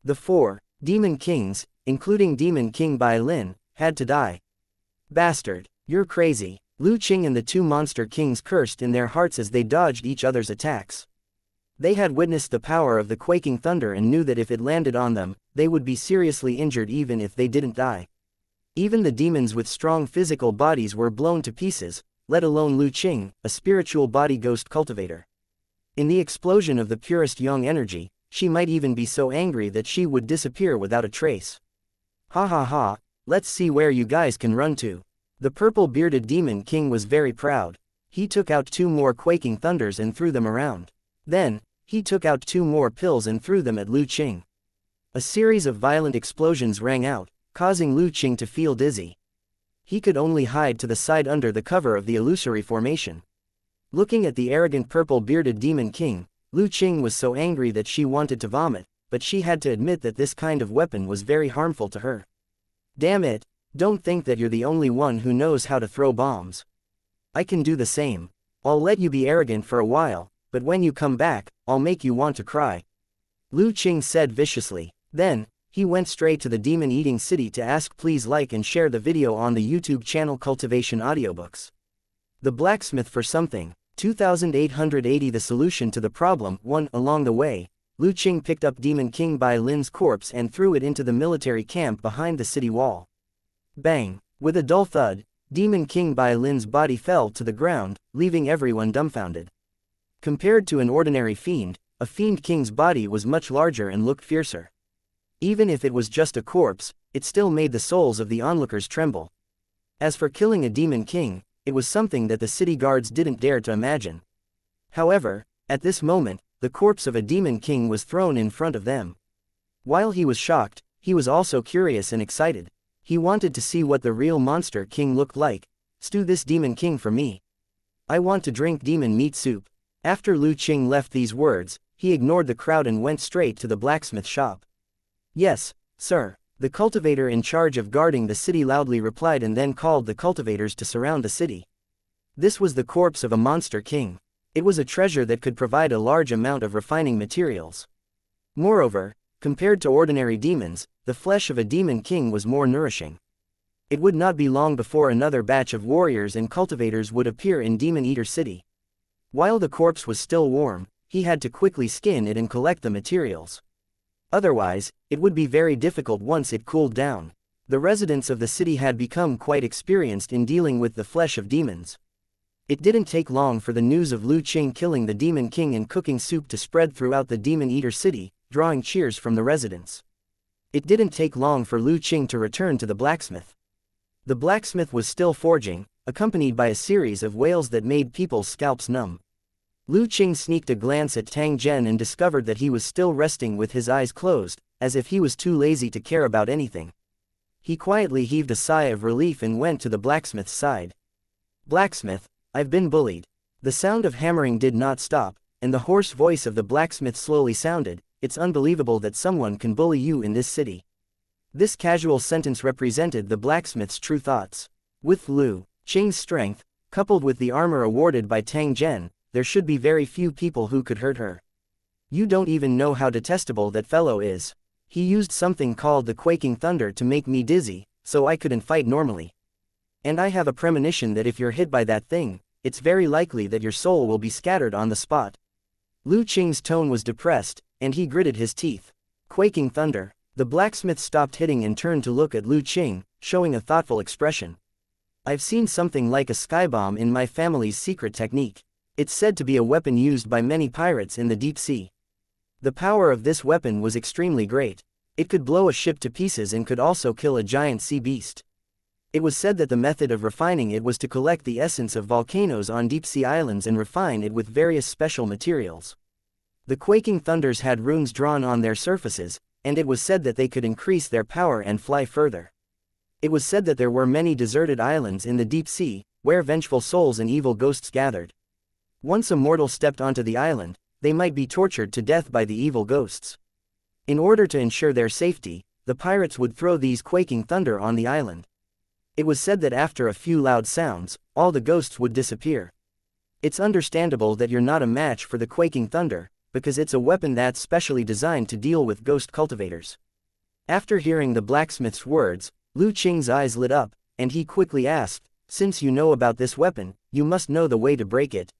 The four demon kings, including Demon King Bai Lin, had to die. "Bastard, you're crazy." Lu Qing and the two monster kings cursed in their hearts as they dodged each other's attacks. They had witnessed the power of the quaking thunder and knew that if it landed on them, they would be seriously injured even if they didn't die. Even the demons with strong physical bodies were blown to pieces, let alone Lu Qing, a spiritual body ghost cultivator. In the explosion of the purest yang energy, she might even be so angry that she would disappear without a trace. Ha ha ha, let's see where you guys can run to. The purple-bearded demon king was very proud. He took out 2 more quaking thunders and threw them around. Then, he took out 2 more pills and threw them at Lu Qing. A series of violent explosions rang out, causing Lu Qing to feel dizzy. He could only hide to the side under the cover of the illusory formation. Looking at the arrogant purple-bearded demon king, Lu Qing was so angry that she wanted to vomit, but she had to admit that this kind of weapon was very harmful to her. Damn it, don't think that you're the only one who knows how to throw bombs. I can do the same. I'll let you be arrogant for a while, but when you come back, I'll make you want to cry. Lu Qing said viciously. Then, he went straight to the demon-eating city to ask please like and share the video on the YouTube channel Cultivation Audiobooks. The blacksmith for something. 2880 The solution to the problem. 1. Along the way, Lu Qing picked up Demon King Bai Lin's corpse and threw it into the military camp behind the city wall. Bang! With a dull thud, Demon King Bai Lin's body fell to the ground, leaving everyone dumbfounded. Compared to an ordinary fiend, a fiend king's body was much larger and looked fiercer. Even if it was just a corpse, it still made the souls of the onlookers tremble. As for killing a demon king, it was something that the city guards didn't dare to imagine. However, at this moment, the corpse of a demon king was thrown in front of them. While he was shocked, he was also curious and excited. He wanted to see what the real monster king looked like. Stew this demon king for me. I want to drink demon meat soup. After Lu Qing left these words, he ignored the crowd and went straight to the blacksmith shop. Yes, sir. The cultivator in charge of guarding the city loudly replied and then called the cultivators to surround the city. This was the corpse of a monster king. It was a treasure that could provide a large amount of refining materials. Moreover, compared to ordinary demons, the flesh of a demon king was more nourishing. It would not be long before another batch of warriors and cultivators would appear in Demon Eater City. While the corpse was still warm, he had to quickly skin it and collect the materials. Otherwise, it would be very difficult once it cooled down. The residents of the city had become quite experienced in dealing with the flesh of demons. It didn't take long for the news of Lu Qing killing the Demon King and cooking soup to spread throughout the Demon Eater City, drawing cheers from the residents. It didn't take long for Lu Qing to return to the blacksmith. The blacksmith was still forging, accompanied by a series of wails that made people's scalps numb. Lu Qing sneaked a glance at Tang Zhen and discovered that he was still resting with his eyes closed, as if he was too lazy to care about anything. He quietly heaved a sigh of relief and went to the blacksmith's side. Blacksmith, I've been bullied. The sound of hammering did not stop, and the hoarse voice of the blacksmith slowly sounded. It's unbelievable that someone can bully you in this city. This casual sentence represented the blacksmith's true thoughts. With Lu Qing's strength, coupled with the armor awarded by Tang Zhen, there should be very few people who could hurt her. You don't even know how detestable that fellow is. He used something called the quaking thunder to make me dizzy, so I couldn't fight normally. And I have a premonition that if you're hit by that thing, it's very likely that your soul will be scattered on the spot. Lu Qing's tone was depressed, and he gritted his teeth. Quaking thunder. The blacksmith stopped hitting and turned to look at Lu Qing, showing a thoughtful expression. I've seen something like a skybomb in my family's secret technique. It's said to be a weapon used by many pirates in the deep sea. The power of this weapon was extremely great. It could blow a ship to pieces and could also kill a giant sea beast. It was said that the method of refining it was to collect the essence of volcanoes on deep-sea islands and refine it with various special materials. The quaking thunders had runes drawn on their surfaces, and it was said that they could increase their power and fly further. It was said that there were many deserted islands in the deep sea, where vengeful souls and evil ghosts gathered. Once a mortal stepped onto the island, they might be tortured to death by the evil ghosts. In order to ensure their safety, the pirates would throw these quaking thunder on the island. It was said that after a few loud sounds, all the ghosts would disappear. It's understandable that you're not a match for the quaking thunder, because it's a weapon that's specially designed to deal with ghost cultivators. After hearing the blacksmith's words, Lu Qing's eyes lit up, and he quickly asked, "Since you know about this weapon, you must know the way to break it.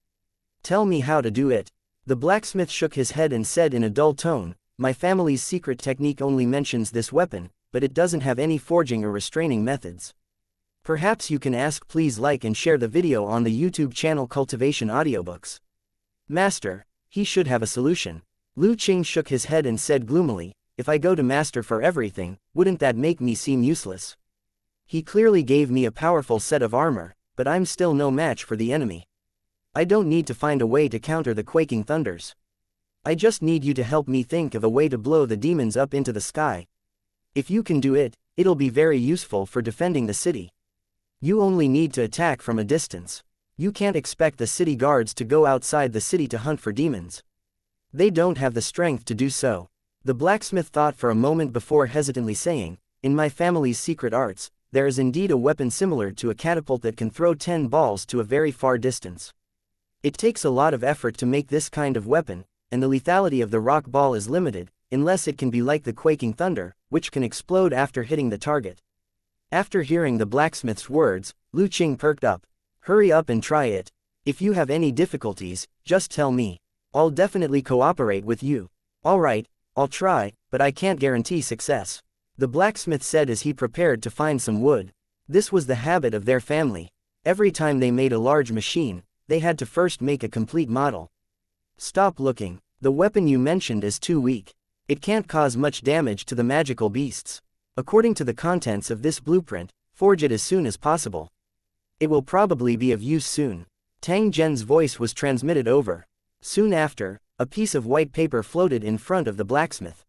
Tell me how to do it." The blacksmith shook his head and said in a dull tone, "My family's secret technique only mentions this weapon, but it doesn't have any forging or restraining methods. Perhaps you can ask. Please like and share the video on the YouTube channel Cultivation Audiobooks." "Master, he should have a solution. Lu Qing shook his head and said gloomily, if I go to master for everything, wouldn't that make me seem useless? He clearly gave me a powerful set of armor, but I'm still no match for the enemy. I don't need to find a way to counter the quaking thunders. I just need you to help me think of a way to blow the demons up into the sky. If you can do it, it'll be very useful for defending the city. You only need to attack from a distance. You can't expect the city guards to go outside the city to hunt for demons. They don't have the strength to do so. The blacksmith thought for a moment before hesitantly saying, in my family's secret arts, there is indeed a weapon similar to a catapult that can throw 10 balls to a very far distance. It takes a lot of effort to make this kind of weapon, and the lethality of the rock ball is limited, unless it can be like the quaking thunder, which can explode after hitting the target. After hearing the blacksmith's words, Lu Qing perked up. Hurry up and try it. If you have any difficulties, just tell me. I'll definitely cooperate with you. Alright, I'll try, but I can't guarantee success. The blacksmith said as he prepared to find some wood. This was the habit of their family. Every time they made a large machine, they had to first make a complete model. Stop looking. The weapon you mentioned is too weak. It can't cause much damage to the magical beasts. According to the contents of this blueprint, forge it as soon as possible. It will probably be of use soon. Tang Zhen's voice was transmitted over. Soon after, a piece of white paper floated in front of the blacksmith.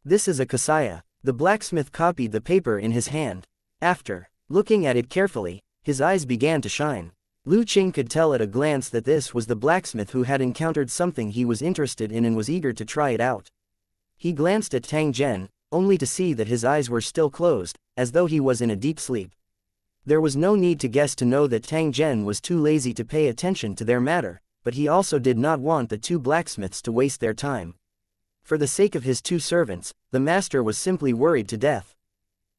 This is a xianxia. The blacksmith copied the paper in his hand. After looking at it carefully, his eyes began to shine. Lu Qing could tell at a glance that this was the blacksmith who had encountered something he was interested in and was eager to try it out. He glanced at Tang Zhen, only to see that his eyes were still closed, as though he was in a deep sleep. There was no need to guess to know that Tang Zhen was too lazy to pay attention to their matter, but he also did not want the two blacksmiths to waste their time. For the sake of his two servants, the master was simply worried to death.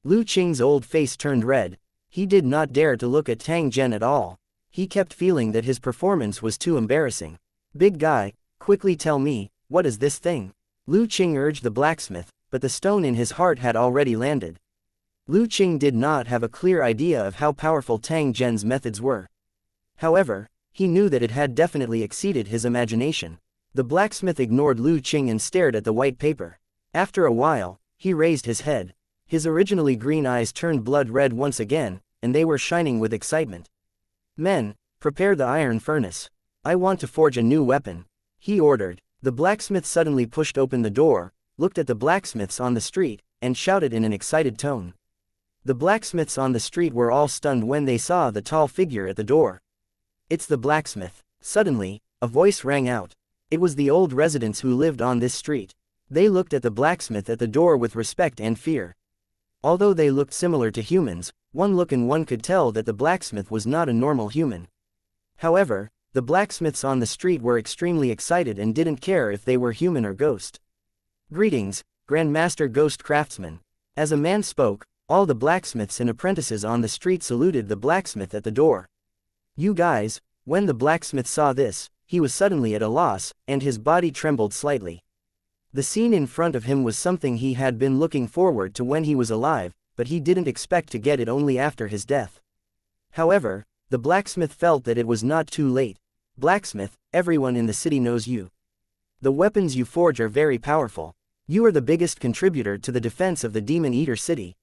Lu Qing's old face turned red. He did not dare to look at Tang Zhen at all. He kept feeling that his performance was too embarrassing. Big guy, quickly tell me, what is this thing? Lu Qing urged the blacksmith, but the stone in his heart had already landed. Lu Qing did not have a clear idea of how powerful Tang Zhen's methods were. However, he knew that it had definitely exceeded his imagination. The blacksmith ignored Lu Qing and stared at the white paper. After a while, he raised his head. His originally green eyes turned blood red once again, and they were shining with excitement. Men, prepare the iron furnace. I want to forge a new weapon, he ordered. The blacksmith suddenly pushed open the door, looked at the blacksmiths on the street, and shouted in an excited tone. The blacksmiths on the street were all stunned when they saw the tall figure at the door. It's the blacksmith. Suddenly, a voice rang out. It was the old residents who lived on this street. They looked at the blacksmith at the door with respect and fear. Although they looked similar to humans, one look and one could tell that the blacksmith was not a normal human. However, the blacksmiths on the street were extremely excited and didn't care if they were human or ghost. Greetings, Grandmaster Ghost Craftsman. As a man spoke, all the blacksmiths and apprentices on the street saluted the blacksmith at the door. You guys, when the blacksmith saw this, he was suddenly at a loss, and his body trembled slightly. The scene in front of him was something he had been looking forward to when he was alive, but he didn't expect to get it only after his death. However, the blacksmith felt that it was not too late. Blacksmith, everyone in the city knows you. The weapons you forge are very powerful. You are the biggest contributor to the defense of the Demon Eater city.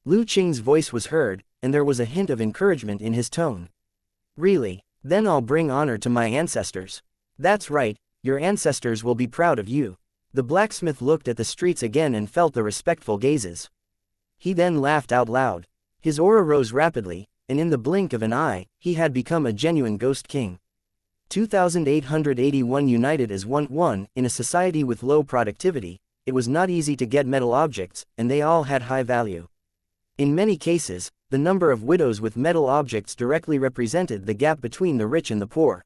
Lu Qing's voice was heard, and there was a hint of encouragement in his tone. Really? Then I'll bring honor to my ancestors. That's right, your ancestors will be proud of you. The blacksmith looked at the streets again and felt the respectful gazes. He then laughed out loud. His aura rose rapidly, and in the blink of an eye, he had become a genuine ghost king. 2881 United as one. In a society with low productivity, it was not easy to get metal objects, and they all had high value. In many cases, the number of widows with metal objects directly represented the gap between the rich and the poor.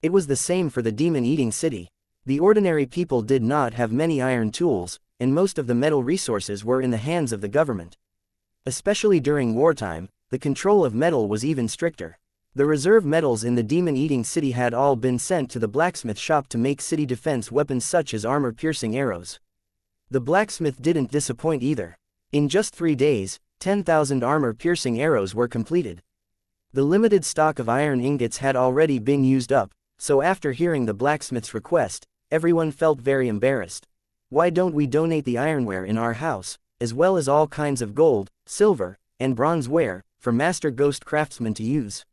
It was the same for the demon-eating city. The ordinary people did not have many iron tools, and most of the metal resources were in the hands of the government. Especially during wartime, the control of metal was even stricter. The reserve metals in the demon-eating city had all been sent to the blacksmith shop to make city defense weapons such as armor-piercing arrows. The blacksmith didn't disappoint either. In just 3 days, 10,000 armor-piercing arrows were completed. The limited stock of iron ingots had already been used up, So after hearing the blacksmith's request, everyone felt very embarrassed. Why don't we donate the ironware in our house, as well as all kinds of gold, silver, and bronze ware, for Master Ghost Craftsman to use?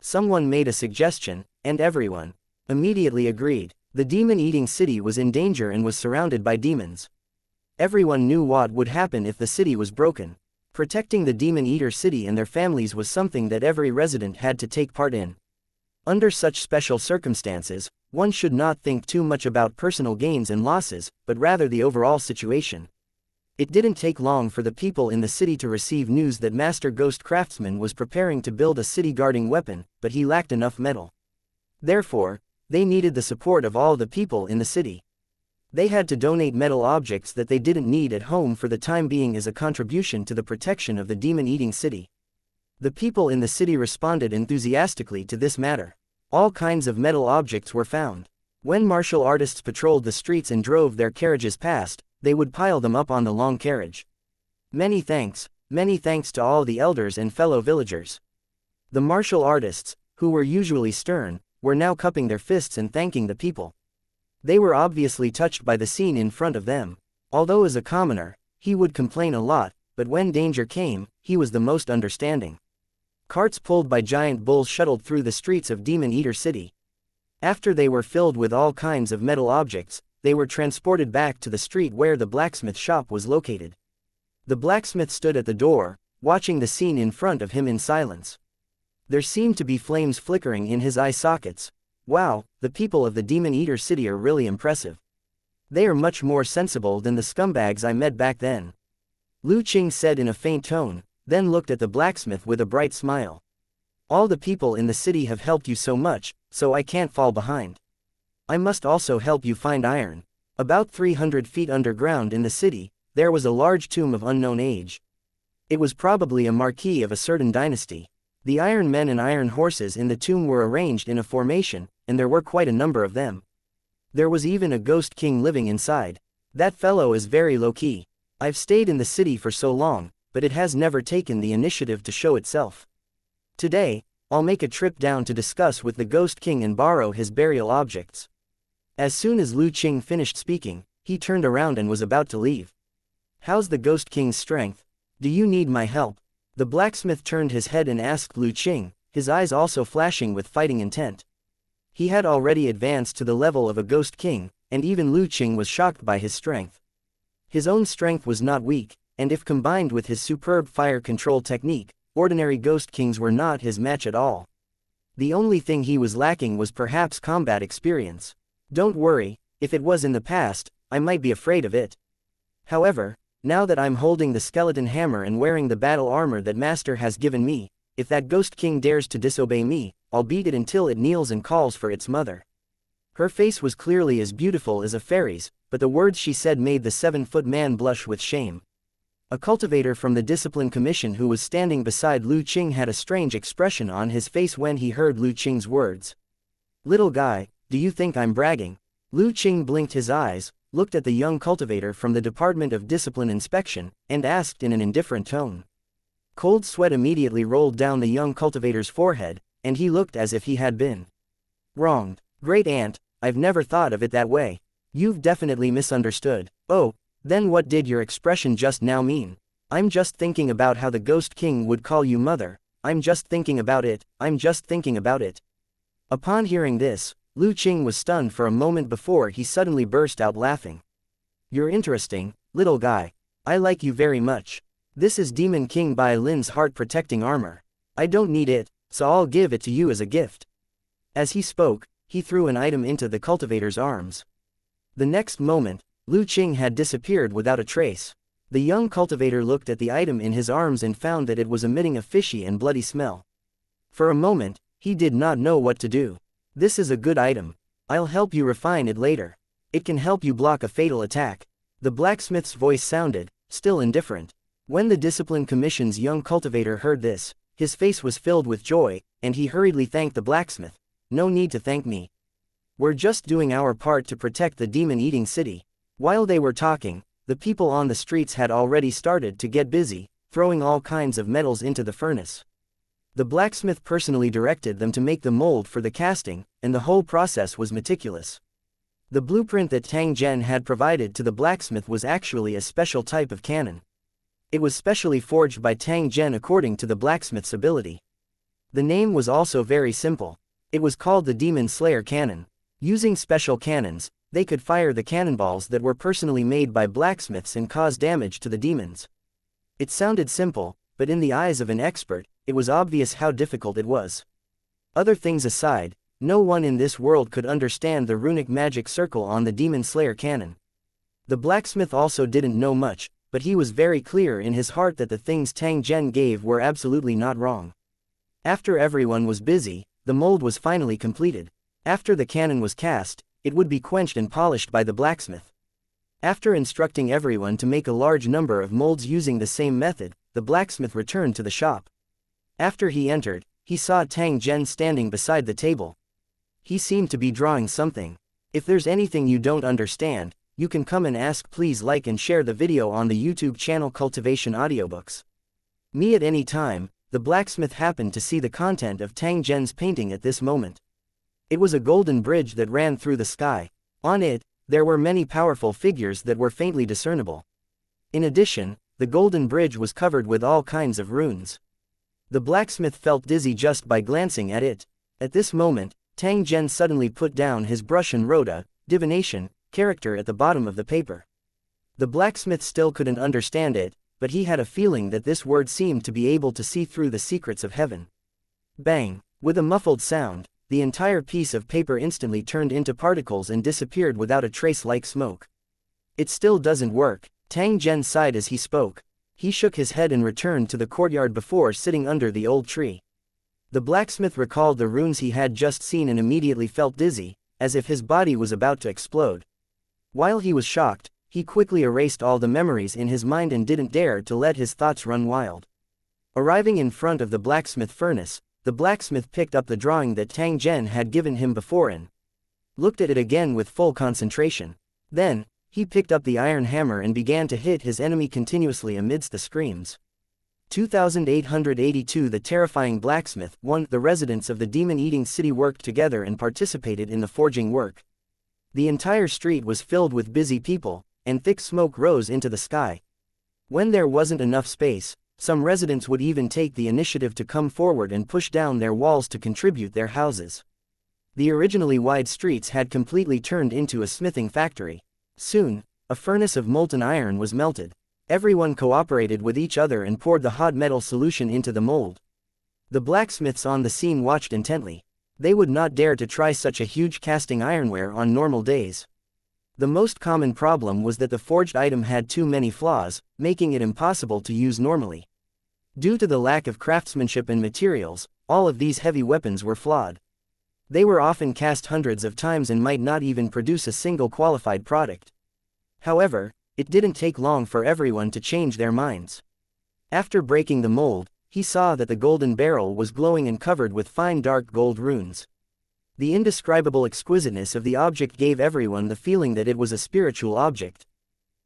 Someone made a suggestion, and everyone immediately agreed. The demon-eating city was in danger and was surrounded by demons. Everyone knew what would happen if the city was broken. Protecting the demon-eater city and their families was something that every resident had to take part in. Under such special circumstances, one should not think too much about personal gains and losses, but rather the overall situation. It didn't take long for the people in the city to receive news that Master Ghost Craftsman was preparing to build a city-guarding weapon, but he lacked enough metal. Therefore, they needed the support of all the people in the city. They had to donate metal objects that they didn't need at home for the time being as a contribution to the protection of the demon-eating city. The people in the city responded enthusiastically to this matter. All kinds of metal objects were found. When martial artists patrolled the streets and drove their carriages past, they would pile them up on the long carriage. Many thanks to all the elders and fellow villagers. The martial artists, who were usually stern, were now cupping their fists and thanking the people. They were obviously touched by the scene in front of them. Although as a commoner, he would complain a lot, but when danger came, he was the most understanding. Carts pulled by giant bulls shuttled through the streets of Demon Eater City. After they were filled with all kinds of metal objects, they were transported back to the street where the blacksmith shop was located. The blacksmith stood at the door, watching the scene in front of him in silence. There seemed to be flames flickering in his eye sockets. Wow, the people of the Demon Eater City are really impressive. They are much more sensible than the scumbags I met back then. Lu Qing said in a faint tone, then looked at the blacksmith with a bright smile. All the people in the city have helped you so much, so I can't fall behind. I must also help you find iron. About 300 feet underground in the city, there was a large tomb of unknown age. It was probably a marquis of a certain dynasty. The iron men and iron horses in the tomb were arranged in a formation, and there were quite a number of them. There was even a ghost king living inside. That fellow is very low-key. I've stayed in the city for so long, but it has never taken the initiative to show itself. Today, I'll make a trip down to discuss with the ghost king and borrow his burial objects. As soon as Lu Qing finished speaking, he turned around and was about to leave. How's the ghost king's strength? Do you need my help? The blacksmith turned his head and asked Lu Qing, his eyes also flashing with fighting intent. He had already advanced to the level of a ghost king, and even Lu Qing was shocked by his strength. His own strength was not weak, and if combined with his superb fire control technique, ordinary ghost kings were not his match at all. The only thing he was lacking was perhaps combat experience. Don't worry, if it was in the past, I might be afraid of it. However, now that I'm holding the skeleton hammer and wearing the battle armor that Master has given me, if that ghost king dares to disobey me, I'll beat it until it kneels and calls for its mother. Her face was clearly as beautiful as a fairy's, but the words she said made the 7-foot man blush with shame. A cultivator from the Discipline Commission who was standing beside Lu Qing had a strange expression on his face when he heard Lu Qing's words. Little guy, do you think I'm bragging? Lu Qing blinked his eyes, looked at the young cultivator from the Department of Discipline Inspection, and asked in an indifferent tone. Cold sweat immediately rolled down the young cultivator's forehead, and he looked as if he had been wronged. Great aunt, I've never thought of it that way. You've definitely misunderstood. Oh, then what did your expression just now mean? I'm just thinking about how the Ghost King would call you mother. I'm just thinking about it. Upon hearing this, Lu Qing was stunned for a moment before he suddenly burst out laughing. You're interesting, little guy. I like you very much. This is Demon King Bai Lin's heart-protecting armor. I don't need it, so I'll give it to you as a gift. As he spoke, he threw an item into the cultivator's arms. The next moment, Lu Qing had disappeared without a trace. The young cultivator looked at the item in his arms and found that it was emitting a fishy and bloody smell. For a moment, he did not know what to do. This is a good item. I'll help you refine it later. It can help you block a fatal attack. The blacksmith's voice sounded, still indifferent. When the Discipline Commission's young cultivator heard this, his face was filled with joy, and he hurriedly thanked the blacksmith. No need to thank me. We're just doing our part to protect the demon-eating city. While they were talking, the people on the streets had already started to get busy, throwing all kinds of metals into the furnace. The blacksmith personally directed them to make the mold for the casting, and the whole process was meticulous. The blueprint that Tang Zhen had provided to the blacksmith was actually a special type of cannon. It was specially forged by Tang Zhen according to the blacksmith's ability. The name was also very simple. It was called the Demon Slayer Cannon. Using special cannons, they could fire the cannonballs that were personally made by blacksmiths and cause damage to the demons. It sounded simple, but in the eyes of an expert, it was obvious how difficult it was. Other things aside, no one in this world could understand the runic magic circle on the Demon Slayer cannon. The blacksmith also didn't know much, but he was very clear in his heart that the things Tang Zhen gave were absolutely not wrong. After everyone was busy, the mold was finally completed. After the cannon was cast, it would be quenched and polished by the blacksmith. After instructing everyone to make a large number of molds using the same method, the blacksmith returned to the shop. After he entered, he saw Tang Zhen standing beside the table. He seemed to be drawing something. If there's anything you don't understand, you can come and ask. Please like and share the video on the YouTube channel Cultivation Audiobooks. Me at any time. The blacksmith happened to see the content of Tang Zhen's painting at this moment. It was a golden bridge that ran through the sky. On it, there were many powerful figures that were faintly discernible. In addition, the golden bridge was covered with all kinds of runes. The blacksmith felt dizzy just by glancing at it. At this moment, Tang Zhen suddenly put down his brush and wrote a divination character at the bottom of the paper. The blacksmith still couldn't understand it, but he had a feeling that this word seemed to be able to see through the secrets of heaven. Bang! With a muffled sound, the entire piece of paper instantly turned into particles and disappeared without a trace like smoke. It still doesn't work, Tang Zhen sighed as he spoke. He shook his head and returned to the courtyard before sitting under the old tree. The blacksmith recalled the runes he had just seen and immediately felt dizzy, as if his body was about to explode. While he was shocked, he quickly erased all the memories in his mind and didn't dare to let his thoughts run wild. Arriving in front of the blacksmith furnace, the blacksmith picked up the drawing that Tang Zhen had given him before and looked at it again with full concentration. Then, he picked up the iron hammer and began to hit his enemy continuously amidst the screams. 2882 The terrifying blacksmith. 1. The residents of the demon-eating city worked together and participated in the forging work. The entire street was filled with busy people, and thick smoke rose into the sky. When there wasn't enough space, some residents would even take the initiative to come forward and push down their walls to contribute their houses. The originally wide streets had completely turned into a smithing factory. Soon, a furnace of molten iron was melted. Everyone cooperated with each other and poured the hot metal solution into the mold. The blacksmiths on the scene watched intently. They would not dare to try such a huge casting ironware on normal days. The most common problem was that the forged item had too many flaws, making it impossible to use normally. Due to the lack of craftsmanship and materials, all of these heavy weapons were flawed. They were often cast hundreds of times and might not even produce a single qualified product. However, it didn't take long for everyone to change their minds. After breaking the mold, he saw that the golden barrel was glowing and covered with fine dark gold runes. The indescribable exquisiteness of the object gave everyone the feeling that it was a spiritual object.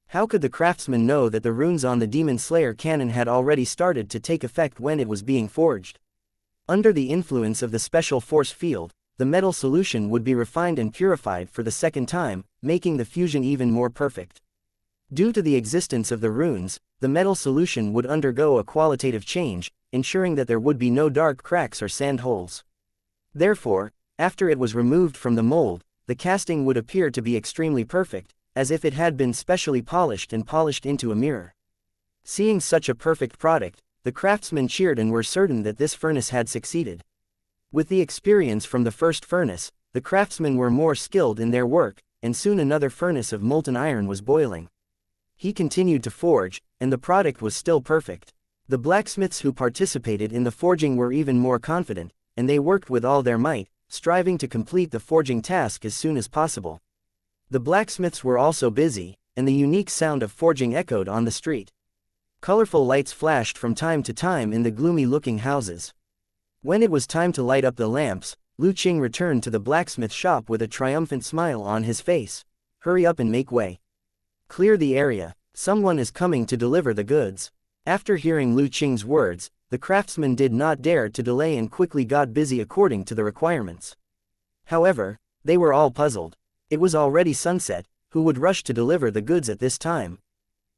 How could the craftsman know that the runes on the Demon Slayer cannon had already started to take effect when it was being forged? Under the influence of the special force field, the metal solution would be refined and purified for the second time, making the fusion even more perfect. Due to the existence of the runes, the metal solution would undergo a qualitative change, ensuring that there would be no dark cracks or sand holes. Therefore, after it was removed from the mold, the casting would appear to be extremely perfect, as if it had been specially polished and polished into a mirror. Seeing such a perfect product, the craftsmen cheered and were certain that this furnace had succeeded. With the experience from the first furnace, the craftsmen were more skilled in their work, and soon another furnace of molten iron was boiling. He continued to forge, and the product was still perfect. The blacksmiths who participated in the forging were even more confident, and they worked with all their might, striving to complete the forging task as soon as possible. The blacksmiths were also busy, and the unique sound of forging echoed on the street. Colorful lights flashed from time to time in the gloomy-looking houses. When it was time to light up the lamps, Lu Qing returned to the blacksmith shop with a triumphant smile on his face. "Hurry up and make way. Clear the area, someone is coming to deliver the goods." After hearing Lu Qing's words, the craftsmen did not dare to delay and quickly got busy according to the requirements. However, they were all puzzled. It was already sunset, who would rush to deliver the goods at this time?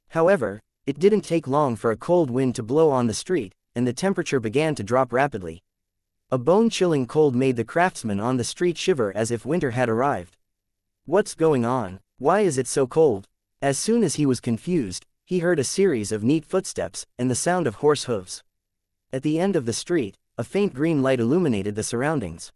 However, it didn't take long for a cold wind to blow on the street, and the temperature began to drop rapidly. A bone-chilling cold made the craftsman on the street shiver as if winter had arrived. What's going on? Why is it so cold? As soon as he was confused, he heard a series of neat footsteps, and the sound of horse hooves. At the end of the street, a faint green light illuminated the surroundings.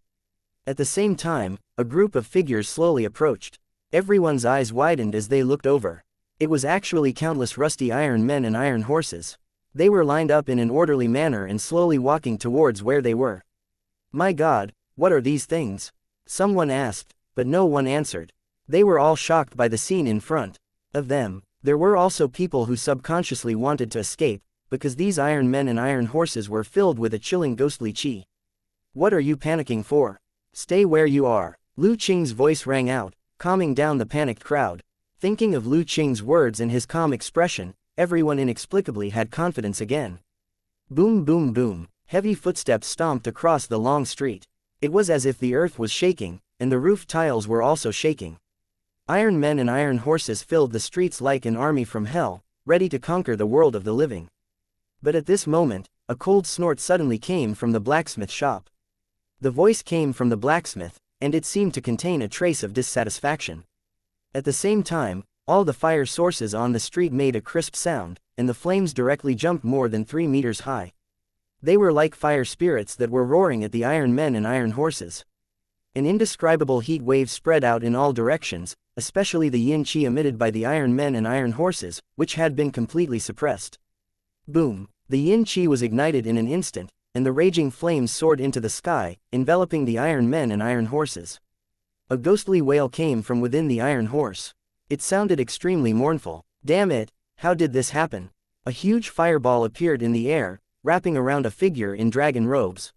At the same time, a group of figures slowly approached. Everyone's eyes widened as they looked over. It was actually countless rusty iron men and iron horses. They were lined up in an orderly manner and slowly walking towards where they were. My God, what are these things? Someone asked, but no one answered. They were all shocked by the scene in front of them. There were also people who subconsciously wanted to escape, because these iron men and iron horses were filled with a chilling ghostly chi. What are you panicking for? Stay where you are. Lu Qing's voice rang out, calming down the panicked crowd. Thinking of Lu Qing's words and his calm expression, everyone inexplicably had confidence again. Boom boom boom, heavy footsteps stomped across the long street. It was as if the earth was shaking, and the roof tiles were also shaking. Iron men and iron horses filled the streets like an army from hell, ready to conquer the world of the living. But at this moment, a cold snort suddenly came from the blacksmith shop. The voice came from the blacksmith, and it seemed to contain a trace of dissatisfaction. At the same time, all the fire sources on the street made a crisp sound, and the flames directly jumped more than 3 meters high. They were like fire spirits that were roaring at the iron men and iron horses. An indescribable heat wave spread out in all directions, especially the yin qi emitted by the iron men and iron horses, which had been completely suppressed. Boom! The yin qi was ignited in an instant, and the raging flames soared into the sky, enveloping the iron men and iron horses. A ghostly wail came from within the iron horse. It sounded extremely mournful. Damn it, how did this happen? A huge fireball appeared in the air, wrapping around a figure in dragon robes.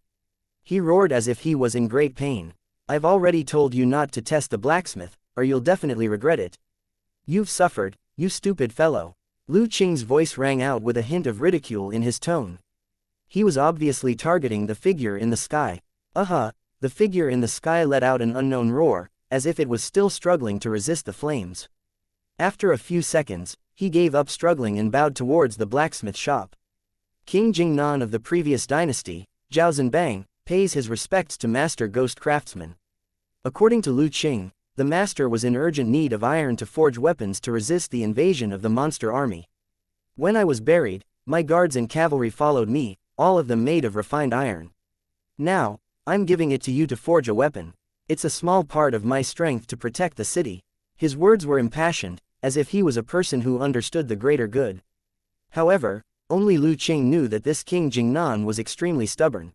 He roared as if he was in great pain. I've already told you not to test the blacksmith, or you'll definitely regret it. You've suffered, you stupid fellow. Lu Qing's voice rang out with a hint of ridicule in his tone. He was obviously targeting the figure in the sky. The figure in the sky let out an unknown roar, as if it was still struggling to resist the flames. After a few seconds, he gave up struggling and bowed towards the blacksmith shop. King Jingnan of the previous dynasty, Zhao Zhenbang, pays his respects to Master Ghost Craftsman. According to Lu Qing, the master was in urgent need of iron to forge weapons to resist the invasion of the monster army. When I was buried, my guards and cavalry followed me, all of them made of refined iron. Now, I'm giving it to you to forge a weapon. It's a small part of my strength to protect the city. His words were impassioned, as if he was a person who understood the greater good. However, only Lu Qing knew that this King Jingnan was extremely stubborn.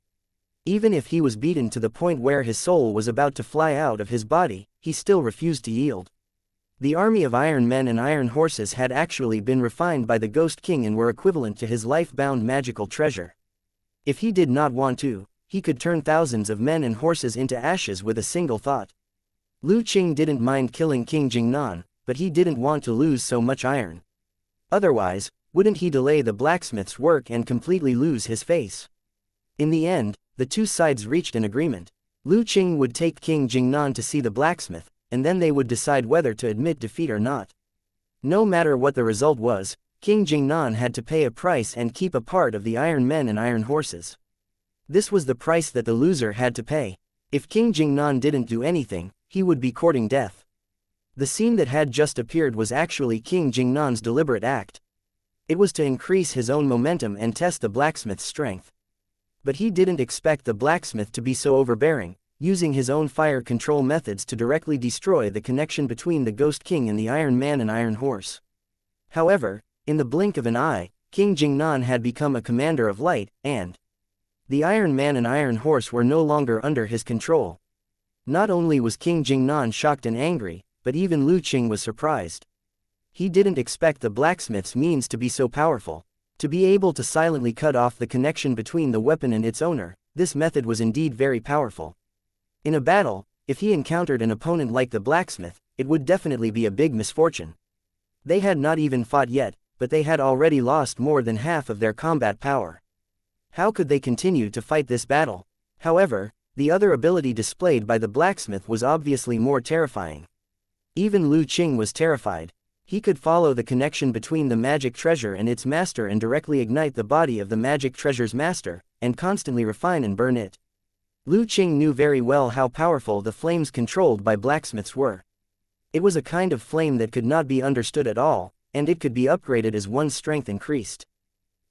Even if he was beaten to the point where his soul was about to fly out of his body, he still refused to yield. The army of iron men and iron horses had actually been refined by the Ghost King and were equivalent to his life-bound magical treasure. If he did not want to, he could turn thousands of men and horses into ashes with a single thought. Lu Qing didn't mind killing King Jingnan, but he didn't want to lose so much iron. Otherwise, wouldn't he delay the blacksmith's work and completely lose his face? In the end, the two sides reached an agreement. Lu Qing would take King Jingnan to see the blacksmith, and then they would decide whether to admit defeat or not. No matter what the result was, King Jingnan had to pay a price and keep a part of the iron men and iron horses. This was the price that the loser had to pay. If King Jingnan didn't do anything, he would be courting death. The scene that had just appeared was actually King Jingnan's deliberate act. It was to increase his own momentum and test the blacksmith's strength. But he didn't expect the blacksmith to be so overbearing, using his own fire control methods to directly destroy the connection between the Ghost King and the Iron Man and Iron Horse. However, in the blink of an eye, King Jingnan had become a commander of light, and the Iron Man and Iron Horse were no longer under his control. Not only was King Jingnan shocked and angry, but even Lu Qing was surprised. He didn't expect the blacksmith's means to be so powerful. To be able to silently cut off the connection between the weapon and its owner, this method was indeed very powerful. In a battle, if he encountered an opponent like the blacksmith, it would definitely be a big misfortune. They had not even fought yet, but they had already lost more than half of their combat power. How could they continue to fight this battle? However, the other ability displayed by the blacksmith was obviously more terrifying. Even Lu Qing was terrified. He could follow the connection between the magic treasure and its master and directly ignite the body of the magic treasure's master, and constantly refine and burn it. Lu Qing knew very well how powerful the flames controlled by blacksmiths were. It was a kind of flame that could not be understood at all, and it could be upgraded as one's strength increased.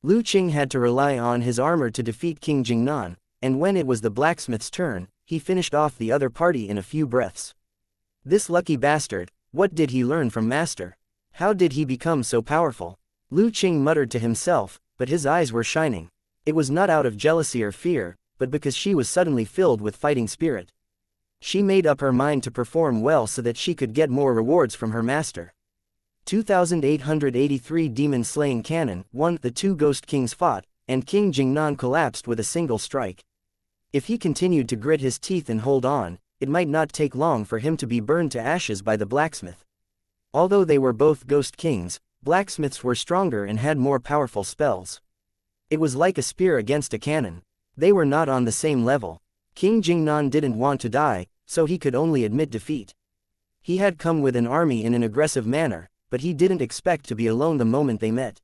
Lu Qing had to rely on his armor to defeat King Jingnan, and when it was the blacksmith's turn, he finished off the other party in a few breaths. This lucky bastard, what did he learn from Master? How did he become so powerful? Lu Qing muttered to himself, but his eyes were shining. It was not out of jealousy or fear, but because she was suddenly filled with fighting spirit. She made up her mind to perform well so that she could get more rewards from her master. 2883 Demon-Slaying Cannon. 1. The two Ghost Kings fought, and King Jingnan collapsed with a single strike. If he continued to grit his teeth and hold on, it might not take long for him to be burned to ashes by the blacksmith. Although they were both Ghost Kings, blacksmiths were stronger and had more powerful spells. It was like a spear against a cannon. They were not on the same level. King Jingnan didn't want to die, so he could only admit defeat. He had come with an army in an aggressive manner, but he didn't expect to be alone the moment they met.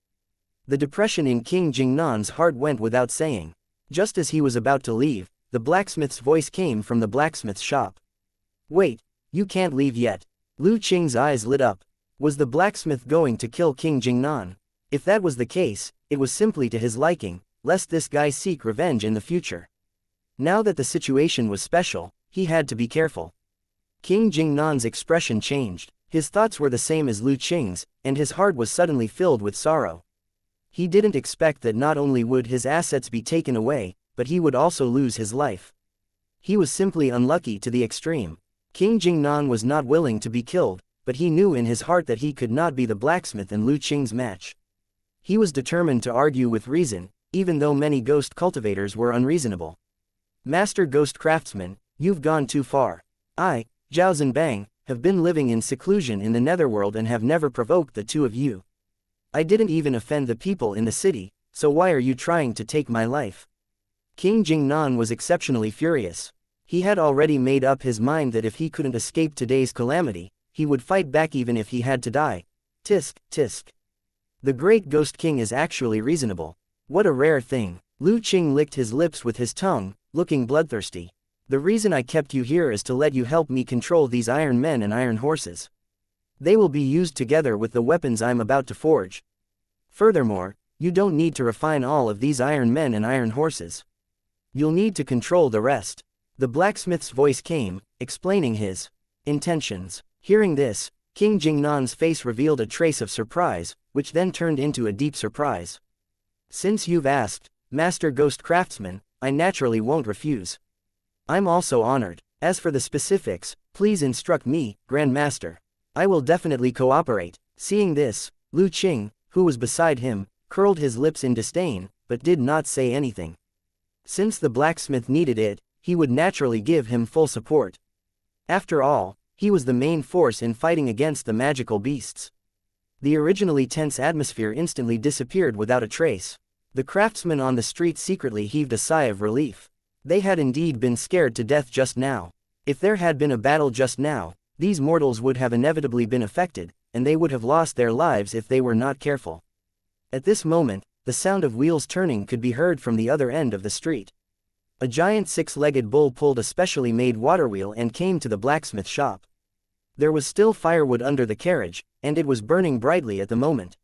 The depression in King Jingnan's heart went without saying. Just as he was about to leave, the blacksmith's voice came from the blacksmith's shop. "Wait, you can't leave yet." Lu Qing's eyes lit up. Was the blacksmith going to kill King Jingnan? If that was the case, it was simply to his liking, lest this guy seek revenge in the future. Now that the situation was special, he had to be careful. King Jingnan's expression changed. His thoughts were the same as Lu Qing's, and his heart was suddenly filled with sorrow. He didn't expect that not only would his assets be taken away, but he would also lose his life. He was simply unlucky to the extreme. King Jingnan was not willing to be killed, but he knew in his heart that he could not be the blacksmith in Lu Qing's match. He was determined to argue with reason, even though many ghost cultivators were unreasonable. "Master Ghost Craftsman, you've gone too far. I, Zhao Zhenbang, have been living in seclusion in the netherworld and have never provoked the two of you. I didn't even offend the people in the city, so why are you trying to take my life?" King Jingnan was exceptionally furious. He had already made up his mind that if he couldn't escape today's calamity, he would fight back even if he had to die. Tisk, tisk. The great Ghost King is actually reasonable. What a rare thing. Lu Qing licked his lips with his tongue, looking bloodthirsty. "The reason I kept you here is to let you help me control these iron men and iron horses. They will be used together with the weapons I'm about to forge. Furthermore, you don't need to refine all of these iron men and iron horses. You'll need to control the rest." The blacksmith's voice came, explaining his intentions. Hearing this, King Jingnan's face revealed a trace of surprise, which then turned into a deep surprise. "Since you've asked, Master Ghost Craftsman, I naturally won't refuse. I'm also honored. As for the specifics, please instruct me, Grand Master. I will definitely cooperate." Seeing this, Lu Qing, who was beside him, curled his lips in disdain, but did not say anything. Since the blacksmith needed it, he would naturally give him full support. After all, he was the main force in fighting against the magical beasts. The originally tense atmosphere instantly disappeared without a trace. The craftsmen on the street secretly heaved a sigh of relief. They had indeed been scared to death just now. If there had been a battle just now, these mortals would have inevitably been affected, and they would have lost their lives if they were not careful. At this moment, the sound of wheels turning could be heard from the other end of the street. A giant six-legged bull pulled a specially made water wheel and came to the blacksmith shop. There was still firewood under the carriage, and it was burning brightly at the moment.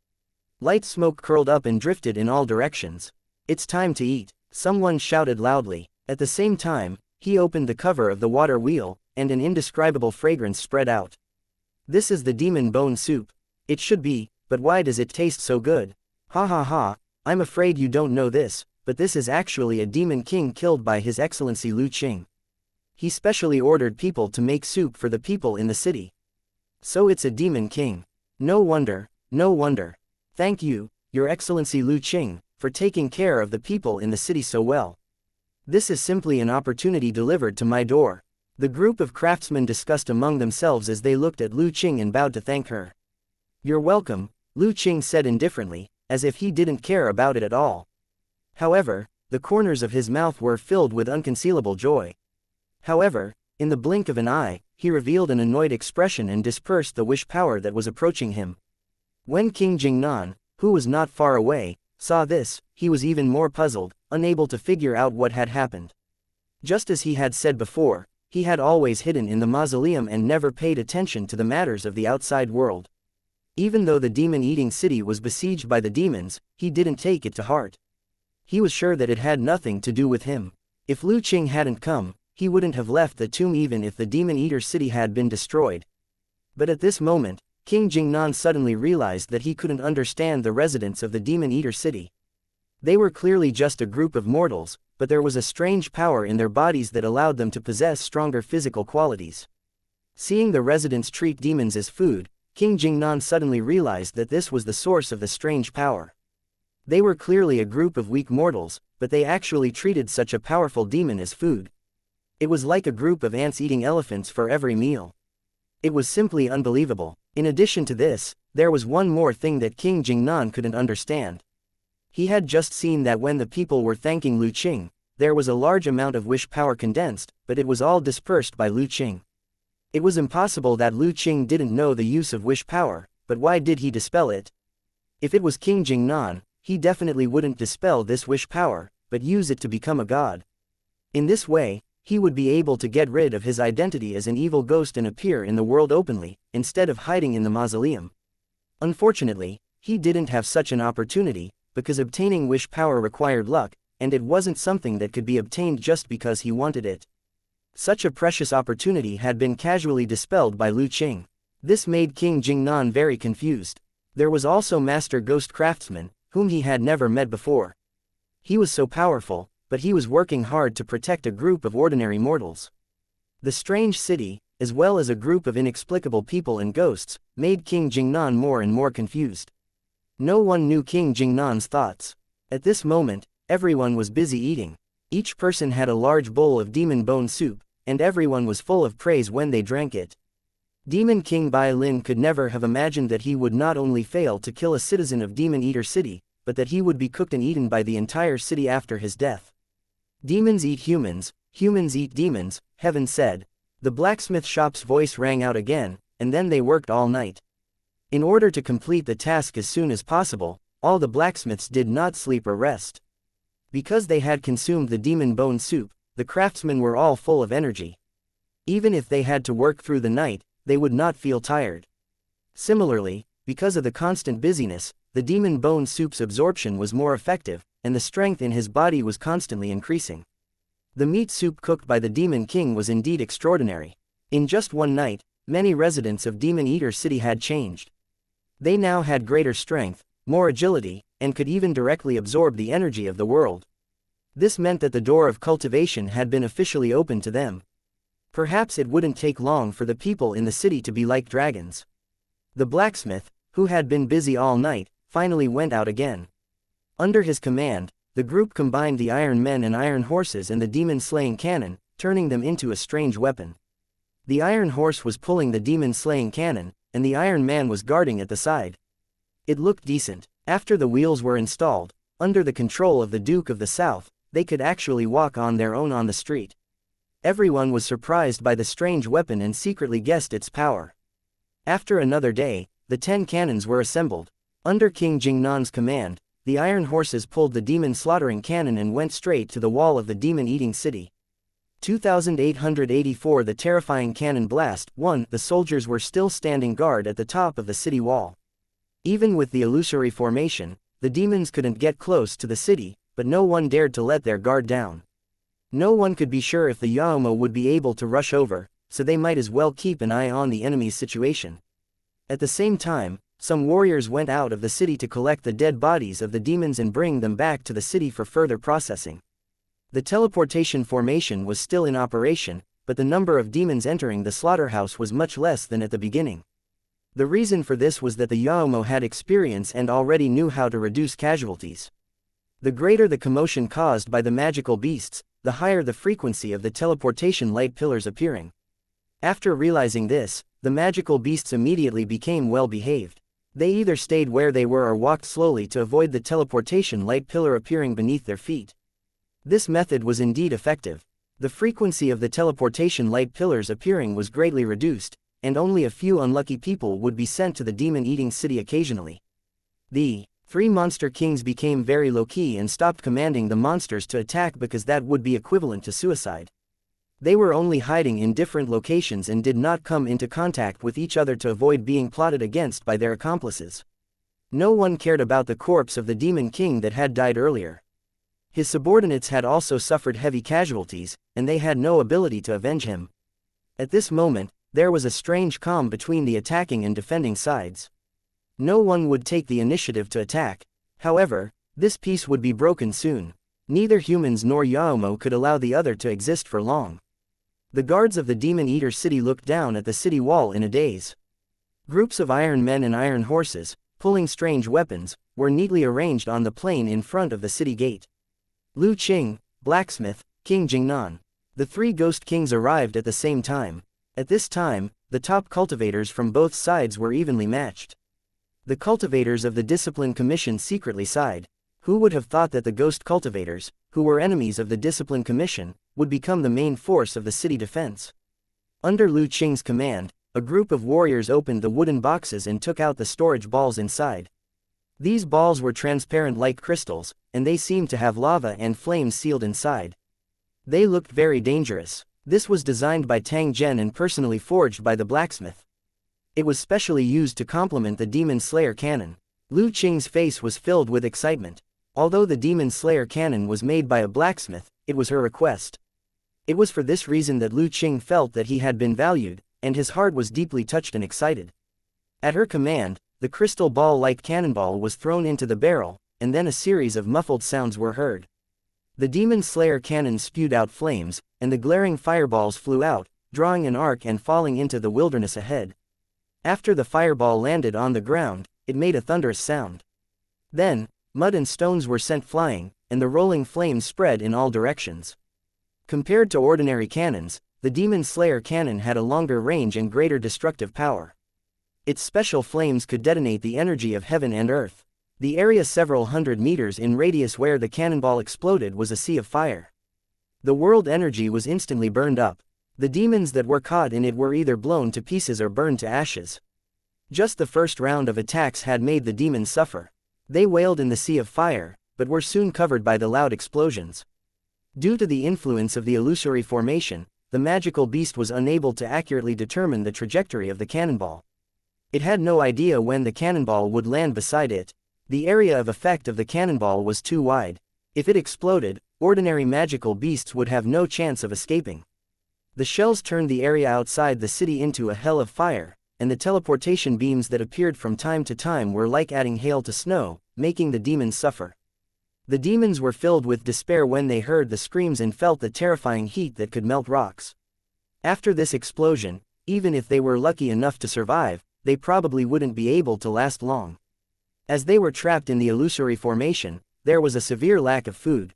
Light smoke curled up and drifted in all directions. "It's time to eat," someone shouted loudly. At the same time, he opened the cover of the water wheel, and an indescribable fragrance spread out. "This is the demon bone soup. It should be, but why does it taste so good? Ha ha ha, I'm afraid you don't know this, but this is actually a demon king killed by His Excellency Lu Qing. He specially ordered people to make soup for the people in the city. So it's a demon king. No wonder, no wonder. Thank you, Your Excellency Lu Qing, for taking care of the people in the city so well. This is simply an opportunity delivered to my door." The group of craftsmen discussed among themselves as they looked at Lu Qing and bowed to thank her. "You're welcome," Lu Qing said indifferently, as if he didn't care about it at all. However, the corners of his mouth were filled with unconcealable joy. However, in the blink of an eye, he revealed an annoyed expression and dispersed the wish power that was approaching him. When King Jingnan, who was not far away, saw this, he was even more puzzled, unable to figure out what had happened. Just as he had said before, he had always hidden in the mausoleum and never paid attention to the matters of the outside world. Even though the demon-eating city was besieged by the demons, he didn't take it to heart. He was sure that it had nothing to do with him. If Lu Qing hadn't come, he wouldn't have left the tomb even if the demon-eater city had been destroyed. But at this moment, King Jingnan suddenly realized that he couldn't understand the residents of the demon-eater city. They were clearly just a group of mortals, but there was a strange power in their bodies that allowed them to possess stronger physical qualities. Seeing the residents treat demons as food, King Jingnan suddenly realized that this was the source of the strange power. They were clearly a group of weak mortals, but they actually treated such a powerful demon as food. It was like a group of ants eating elephants for every meal. It was simply unbelievable. In addition to this, there was one more thing that King Jingnan couldn't understand. He had just seen that when the people were thanking Lu Qing, there was a large amount of wish power condensed, but it was all dispersed by Lu Qing. It was impossible that Lu Qing didn't know the use of wish power, but why did he dispel it? If it was King Jingnan, he definitely wouldn't dispel this wish power, but use it to become a god. In this way, he would be able to get rid of his identity as an evil ghost and appear in the world openly, instead of hiding in the mausoleum. Unfortunately, he didn't have such an opportunity, because obtaining wish power required luck, and it wasn't something that could be obtained just because he wanted it. Such a precious opportunity had been casually dispelled by Lu Qing. This made King Jingnan very confused. There was also Master Ghost Craftsman, whom he had never met before. He was so powerful, but he was working hard to protect a group of ordinary mortals. The strange city, as well as a group of inexplicable people and ghosts, made King Jingnan more and more confused. No one knew King Jingnan's thoughts. At this moment, everyone was busy eating. Each person had a large bowl of demon bone soup, and everyone was full of praise when they drank it. Demon King Bai Lin could never have imagined that he would not only fail to kill a citizen of Demon Eater City, but that he would be cooked and eaten by the entire city after his death. Demons eat humans, humans eat demons, heaven said. The blacksmith shop's voice rang out again, and then they worked all night. In order to complete the task as soon as possible, all the blacksmiths did not sleep or rest. Because they had consumed the demon bone soup, the craftsmen were all full of energy. Even if they had to work through the night, they would not feel tired. Similarly, because of the constant busyness, the demon bone soup's absorption was more effective, and the strength in his body was constantly increasing. The meat soup cooked by the Demon King was indeed extraordinary. In just one night, many residents of Demon Eater City had changed. They now had greater strength, more agility, and could even directly absorb the energy of the world. This meant that the door of cultivation had been officially opened to them. Perhaps it wouldn't take long for the people in the city to be like dragons. The blacksmith, who had been busy all night, finally went out again. Under his command, the group combined the iron men and iron horses and the demon-slaying cannon, turning them into a strange weapon. The iron horse was pulling the demon-slaying cannon, and the iron man was guarding at the side. It looked decent. After the wheels were installed, under the control of the Duke of the South, they could actually walk on their own on the street. Everyone was surprised by the strange weapon and secretly guessed its power. After another day, the 10 cannons were assembled. Under King Jingnan's command, the iron horses pulled the demon-slaughtering cannon and went straight to the wall of the demon-eating city. 2884 The terrifying cannon blast. 1. The soldiers were still standing guard at the top of the city wall. Even with the illusory formation, the demons couldn't get close to the city, but no one dared to let their guard down. No one could be sure if the Yaomo would be able to rush over, so they might as well keep an eye on the enemy's situation. At the same time, some warriors went out of the city to collect the dead bodies of the demons and bring them back to the city for further processing. The teleportation formation was still in operation, but the number of demons entering the slaughterhouse was much less than at the beginning. The reason for this was that the Yaomo had experience and already knew how to reduce casualties. The greater the commotion caused by the magical beasts, the higher the frequency of the teleportation light pillars appearing. After realizing this, the magical beasts immediately became well behaved. They either stayed where they were or walked slowly to avoid the teleportation light pillar appearing beneath their feet. This method was indeed effective. The frequency of the teleportation light pillars appearing was greatly reduced, and only a few unlucky people would be sent to the demon-eating city occasionally. The 3 monster kings became very low-key and stopped commanding the monsters to attack because that would be equivalent to suicide. They were only hiding in different locations and did not come into contact with each other to avoid being plotted against by their accomplices. No one cared about the corpse of the demon king that had died earlier. His subordinates had also suffered heavy casualties, and they had no ability to avenge him. At this moment, there was a strange calm between the attacking and defending sides. No one would take the initiative to attack. However, this peace would be broken soon. Neither humans nor Yaomo could allow the other to exist for long. The guards of the Demon Eater city looked down at the city wall in a daze. Groups of iron men and iron horses, pulling strange weapons, were neatly arranged on the plain in front of the city gate. Lu Qing, blacksmith, King Jingnan. The 3 ghost kings arrived at the same time. At this time, the top cultivators from both sides were evenly matched. The cultivators of the Discipline Commission secretly sighed. Who would have thought that the ghost cultivators, who were enemies of the Discipline Commission, would become the main force of the city defense? Under Lu Qing's command, a group of warriors opened the wooden boxes and took out the storage balls inside. These balls were transparent like crystals, and they seemed to have lava and flames sealed inside. They looked very dangerous. This was designed by Tang Zhen and personally forged by the blacksmith. It was specially used to complement the Demon Slayer cannon. Lu Qing's face was filled with excitement. Although the Demon Slayer cannon was made by a blacksmith, it was her request. It was for this reason that Lu Qing felt that he had been valued, and his heart was deeply touched and excited. At her command, the crystal ball-like cannonball was thrown into the barrel, and then a series of muffled sounds were heard. The Demon Slayer cannon spewed out flames, and the glaring fireballs flew out, drawing an arc and falling into the wilderness ahead. After the fireball landed on the ground, it made a thunderous sound. Then, mud and stones were sent flying, and the rolling flames spread in all directions. Compared to ordinary cannons, the Demon Slayer cannon had a longer range and greater destructive power. Its special flames could detonate the energy of heaven and earth. The area several hundred meters in radius where the cannonball exploded was a sea of fire. The world energy was instantly burned up. The demons that were caught in it were either blown to pieces or burned to ashes. Just the first round of attacks had made the demons suffer. They wailed in the sea of fire, but were soon covered by the loud explosions. Due to the influence of the illusory formation, the magical beast was unable to accurately determine the trajectory of the cannonball. It had no idea when the cannonball would land beside it. The area of effect of the cannonball was too wide. If it exploded, ordinary magical beasts would have no chance of escaping. The shells turned the area outside the city into a hell of fire, and the teleportation beams that appeared from time to time were like adding hail to snow, making the demons suffer. The demons were filled with despair when they heard the screams and felt the terrifying heat that could melt rocks. After this explosion, even if they were lucky enough to survive, they probably wouldn't be able to last long. As they were trapped in the illusory formation, there was a severe lack of food.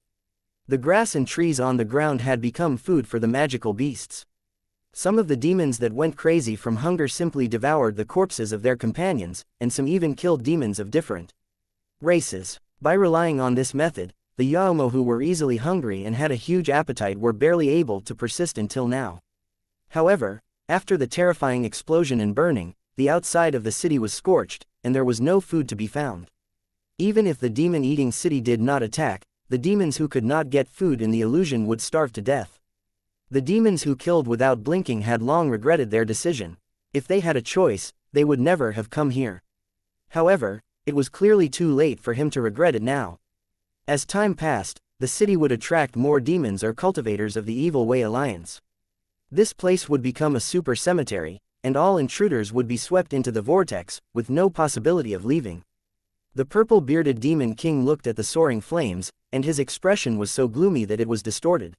The grass and trees on the ground had become food for the magical beasts. Some of the demons that went crazy from hunger simply devoured the corpses of their companions, and some even killed demons of different races. By relying on this method, the Yaomo who were easily hungry and had a huge appetite were barely able to persist until now. However, after the terrifying explosion and burning, the outside of the city was scorched, and there was no food to be found. Even if the demon-eating city did not attack, the demons who could not get food in the illusion would starve to death. The demons who killed without blinking had long regretted their decision. If they had a choice, they would never have come here. However, it was clearly too late for him to regret it now. As time passed, the city would attract more demons or cultivators of the Evil Way Alliance. This place would become a super cemetery, and all intruders would be swept into the vortex, with no possibility of leaving. The purple-bearded demon king looked at the soaring flames, and his expression was so gloomy that it was distorted.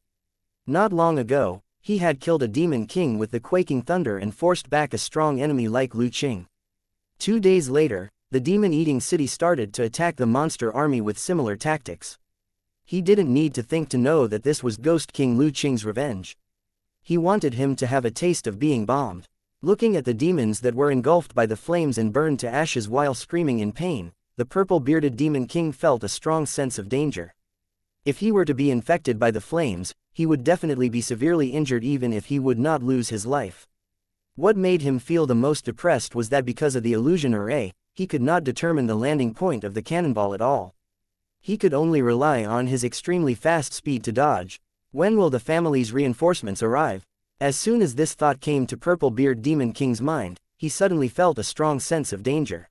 Not long ago, he had killed a demon king with the quaking thunder and forced back a strong enemy like Lu Qing. 2 days later, the demon-eating city started to attack the monster army with similar tactics. He didn't need to think to know that this was Ghost King Lu Qing's revenge. He wanted him to have a taste of being bombed. Looking at the demons that were engulfed by the flames and burned to ashes while screaming in pain, the purple-bearded demon king felt a strong sense of danger. If he were to be infected by the flames, he would definitely be severely injured even if he would not lose his life. What made him feel the most depressed was that because of the illusion array, he could not determine the landing point of the cannonball at all. He could only rely on his extremely fast speed to dodge. When will the family's reinforcements arrive? As soon as this thought came to Purple-Beard Demon King's mind, he suddenly felt a strong sense of danger.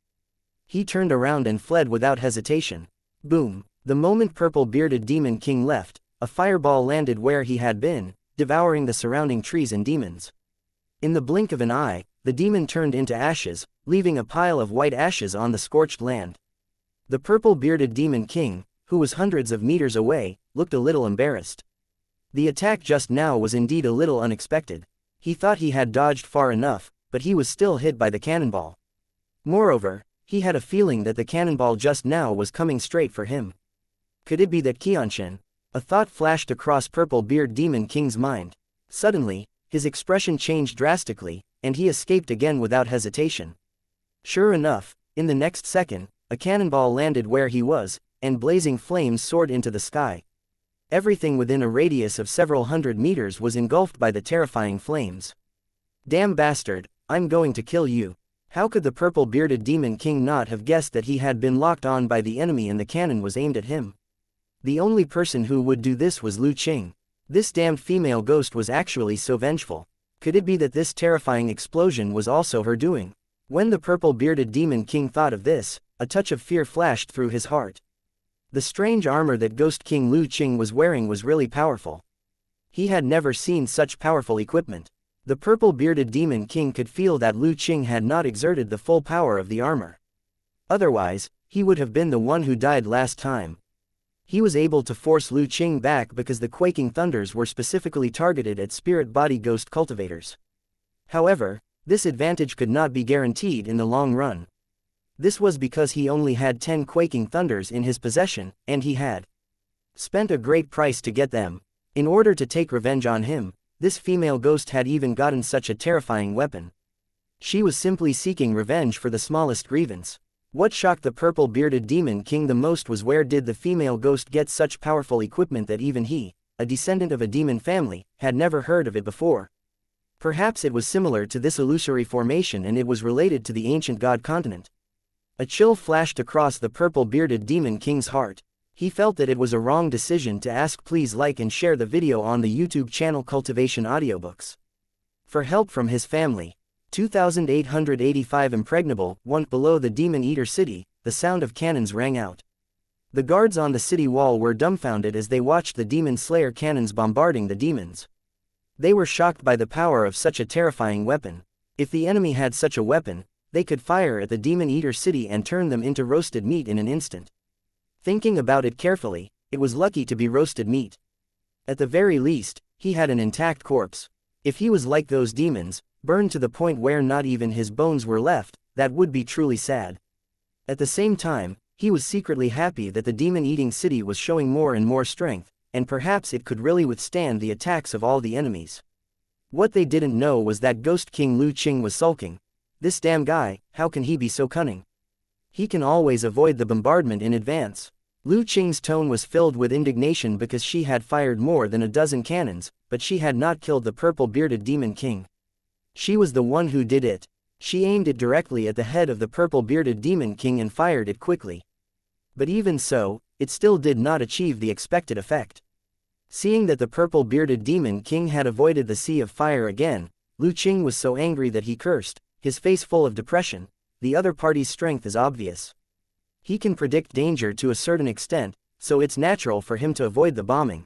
He turned around and fled without hesitation. Boom! The moment Purple-Bearded Demon King left, a fireball landed where he had been, devouring the surrounding trees and demons. In the blink of an eye, the demon turned into ashes, leaving a pile of white ashes on the scorched land. The Purple-Bearded Demon King, who was hundreds of meters away, looked a little embarrassed. The attack just now was indeed a little unexpected. He thought he had dodged far enough, but he was still hit by the cannonball. Moreover, he had a feeling that the cannonball just now was coming straight for him. Could it be that xianxia? A thought flashed across Purple-Beard Demon King's mind. Suddenly, his expression changed drastically, and he escaped again without hesitation. Sure enough, in the next second, a cannonball landed where he was, and blazing flames soared into the sky. Everything within a radius of several hundred meters was engulfed by the terrifying flames. Damn bastard, I'm going to kill you. How could the Purple-Bearded Demon King not have guessed that he had been locked on by the enemy and the cannon was aimed at him? The only person who would do this was Lu Qing. This damned female ghost was actually so vengeful. Could it be that this terrifying explosion was also her doing? When the Purple-Bearded Demon King thought of this, a touch of fear flashed through his heart. The strange armor that Ghost King Lu Qing was wearing was really powerful. He had never seen such powerful equipment. The Purple-Bearded Demon King could feel that Lu Qing had not exerted the full power of the armor. Otherwise, he would have been the one who died last time. He was able to force Lu Qing back because the quaking thunders were specifically targeted at spirit body ghost cultivators. However, this advantage could not be guaranteed in the long run. This was because he only had 10 quaking thunders in his possession, and he had spent a great price to get them. In order to take revenge on him, this female ghost had even gotten such a terrifying weapon. She was simply seeking revenge for the smallest grievance. What shocked the Purple-Bearded Demon King the most was where did the female ghost get such powerful equipment that even he, a descendant of a demon family, had never heard of it before. Perhaps it was similar to this illusory formation and it was related to the ancient god continent. A chill flashed across the Purple-Bearded Demon King's heart. He felt that it was a wrong decision to ask. Please like and share the video on the YouTube channel Cultivation Audiobooks. For help from his family. 2885 Impregnable, 1 below the Demon Eater City, the sound of cannons rang out. The guards on the city wall were dumbfounded as they watched the Demon Slayer cannons bombarding the demons. They were shocked by the power of such a terrifying weapon. If the enemy had such a weapon, they could fire at the Demon Eater City and turn them into roasted meat in an instant. Thinking about it carefully, it was lucky to be roasted meat. At the very least, he had an intact corpse. If he was like those demons, burned to the point where not even his bones were left, that would be truly sad. At the same time, he was secretly happy that the demon-eating city was showing more and more strength, and perhaps it could really withstand the attacks of all the enemies. What they didn't know was that Ghost King Lu Qing was sulking. This damn guy, how can he be so cunning? He can always avoid the bombardment in advance. Lu Qing's tone was filled with indignation because she had fired more than a dozen cannons, but she had not killed the Purple-Bearded Demon King. She was the one who did it. She aimed it directly at the head of the Purple-Bearded Demon King and fired it quickly. But even so, it still did not achieve the expected effect. Seeing that the Purple-Bearded Demon King had avoided the sea of fire again, Lu Qing was so angry that he cursed, his face full of depression. The other party's strength is obvious. He can predict danger to a certain extent, so it's natural for him to avoid the bombing.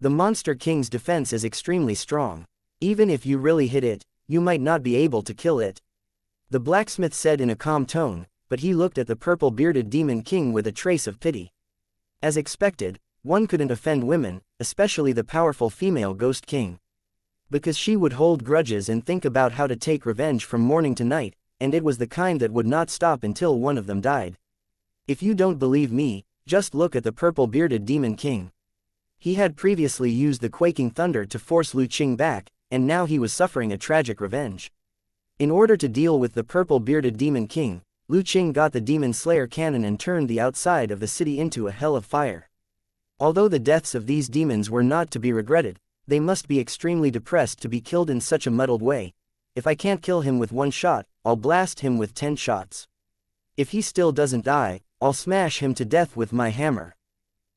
The Monster King's defense is extremely strong. Even if you really hit it, you might not be able to kill it. The blacksmith said in a calm tone, but he looked at the Purple-Bearded Demon King with a trace of pity. As expected, one couldn't offend women, especially the powerful female Ghost King. Because she would hold grudges and think about how to take revenge from morning to night, and it was the kind that would not stop until one of them died. If you don't believe me, just look at the Purple-Bearded Demon King. He had previously used the quaking thunder to force Lu Qing back, and now he was suffering a tragic revenge. In order to deal with the Purple-Bearded Demon King, Lu Qing got the Demon Slayer cannon and turned the outside of the city into a hell of fire. Although the deaths of these demons were not to be regretted, they must be extremely depressed to be killed in such a muddled way. If I can't kill him with 1 shot, I'll blast him with 10 shots. If he still doesn't die, I'll smash him to death with my hammer.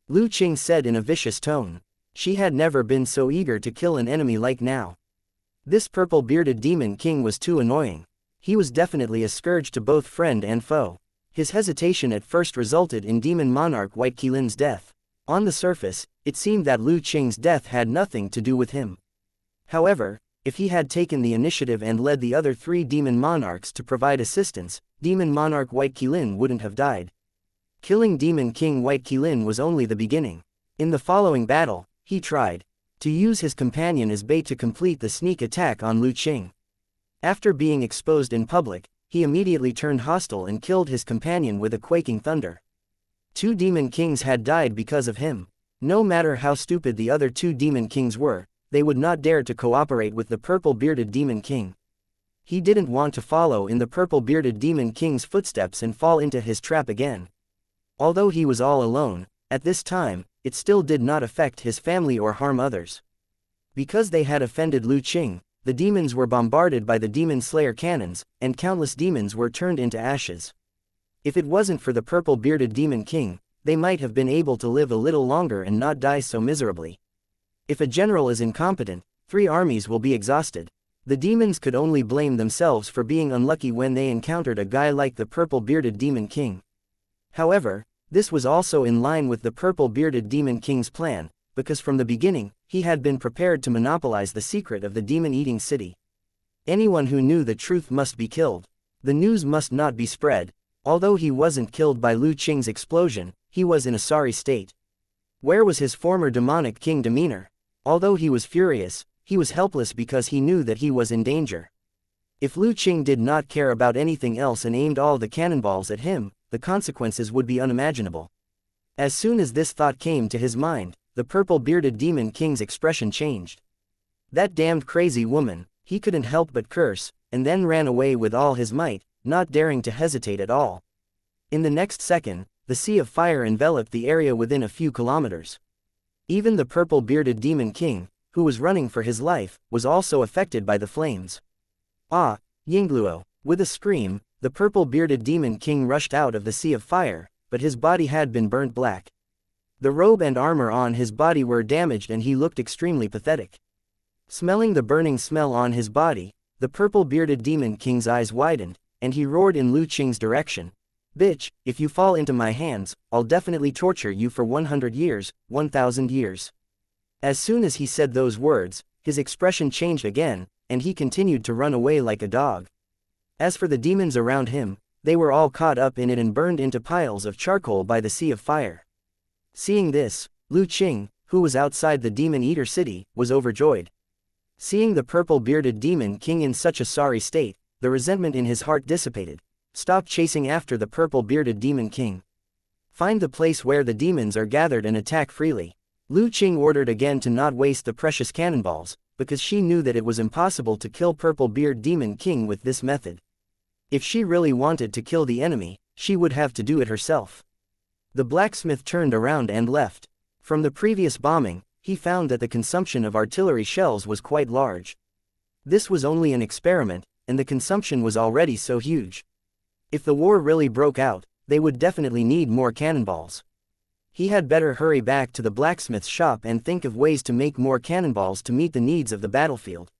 Lu Qing said in a vicious tone. She had never been so eager to kill an enemy like now. This purple-bearded demon king was too annoying. He was definitely a scourge to both friend and foe. His hesitation at first resulted in demon monarch White Qilin's death. On the surface, it seemed that Lu Qing's death had nothing to do with him. However, if he had taken the initiative and led the other 3 demon monarchs to provide assistance, demon monarch White Qilin wouldn't have died. Killing demon king White Qilin was only the beginning. In the following battle, he tried to use his companion as bait to complete the sneak attack on Lu Qing. After being exposed in public, he immediately turned hostile and killed his companion with a quaking thunder. 2 demon kings had died because of him. No matter how stupid the other 2 demon kings were, they would not dare to cooperate with the purple-bearded demon king. He didn't want to follow in the purple-bearded demon king's footsteps and fall into his trap again. Although he was all alone, at this time, it still did not affect his family or harm others. Because they had offended Lu Qing, the demons were bombarded by the demon slayer cannons, and countless demons were turned into ashes. If it wasn't for the purple-bearded demon king, they might have been able to live a little longer and not die so miserably. If a general is incompetent, 3 armies will be exhausted. The demons could only blame themselves for being unlucky when they encountered a guy like the purple-bearded demon king. However, this was also in line with the purple-bearded demon king's plan, because from the beginning, he had been prepared to monopolize the secret of the demon-eating city. Anyone who knew the truth must be killed. The news must not be spread. Although he wasn't killed by Lu Qing's explosion, he was in a sorry state. Where was his former demonic king demeanor? Although he was furious, he was helpless because he knew that he was in danger. If Lu Qing did not care about anything else and aimed all the cannonballs at him, the consequences would be unimaginable. As soon as this thought came to his mind, the purple-bearded demon king's expression changed. That damned crazy woman, he couldn't help but curse, and then ran away with all his might, not daring to hesitate at all. In the next second, the sea of fire enveloped the area within a few kilometers. Even the purple-bearded demon king, who was running for his life, was also affected by the flames. Ah, Yingluo! With a scream, the purple-bearded demon king rushed out of the sea of fire, but his body had been burnt black. The robe and armor on his body were damaged and he looked extremely pathetic. Smelling the burning smell on his body, the purple-bearded demon king's eyes widened, and he roared in Lu Qing's direction. Bitch, if you fall into my hands, I'll definitely torture you for 100 years, 1,000 years. As soon as he said those words, his expression changed again, and he continued to run away like a dog. As for the demons around him, they were all caught up in it and burned into piles of charcoal by the sea of fire. Seeing this, Lu Qing, who was outside the demon-eater city, was overjoyed. Seeing the purple-bearded demon king in such a sorry state, the resentment in his heart dissipated. Stop chasing after the purple-bearded demon king. Find the place where the demons are gathered and attack freely. Lu Qing ordered again to not waste the precious cannonballs, because she knew that it was impossible to kill purple-beard demon king with this method. If she really wanted to kill the enemy, she would have to do it herself. The blacksmith turned around and left. From the previous bombing, he found that the consumption of artillery shells was quite large. This was only an experiment, and the consumption was already so huge. If the war really broke out, they would definitely need more cannonballs. He had better hurry back to the blacksmith's shop and think of ways to make more cannonballs to meet the needs of the battlefield.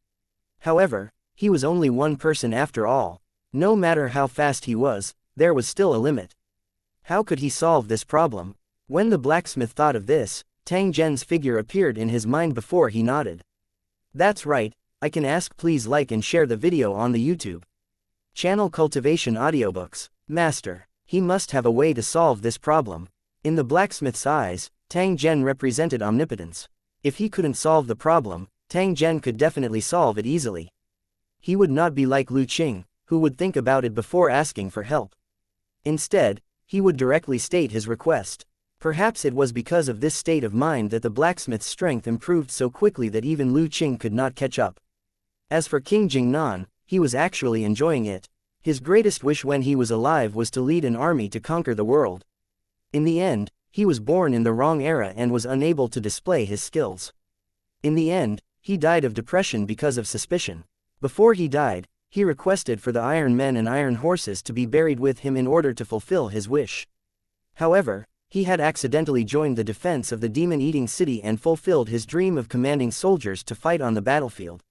However, he was only one person after all. No matter how fast he was, there was still a limit. How could he solve this problem? When the blacksmith thought of this, Tang Zhen's figure appeared in his mind before he nodded. That's right, I can ask. Please like and share the video on the YouTube channel Cultivation Audiobooks. Master, he must have a way to solve this problem. In the blacksmith's eyes, Tang Zhen represented omnipotence. If he couldn't solve the problem, Tang Zhen could definitely solve it easily. He would not be like Lu Qing, who would think about it before asking for help. Instead, he would directly state his request. Perhaps it was because of this state of mind that the blacksmith's strength improved so quickly that even Lu Qing could not catch up. As for King Jingnan, he was actually enjoying it. His greatest wish when he was alive was to lead an army to conquer the world. In the end, he was born in the wrong era and was unable to display his skills. In the end, he died of depression because of suspicion. Before he died, he requested for the Iron Men and Iron Horses to be buried with him in order to fulfill his wish. However, he had accidentally joined the defense of the demon-eating city and fulfilled his dream of commanding soldiers to fight on the battlefield.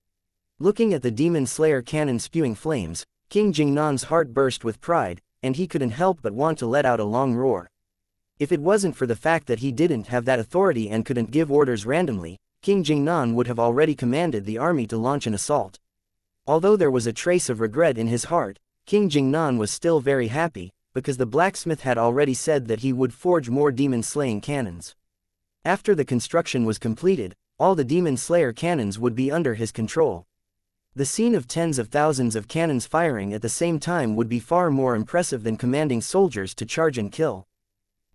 Looking at the demon slayer cannon spewing flames, King Jingnan's heart burst with pride, and he couldn't help but want to let out a long roar. If it wasn't for the fact that he didn't have that authority and couldn't give orders randomly, King Jingnan would have already commanded the army to launch an assault. Although there was a trace of regret in his heart, King Jingnan was still very happy, because the blacksmith had already said that he would forge more demon-slaying cannons. After the construction was completed, all the demon slayer cannons would be under his control. The scene of tens of thousands of cannons firing at the same time would be far more impressive than commanding soldiers to charge and kill.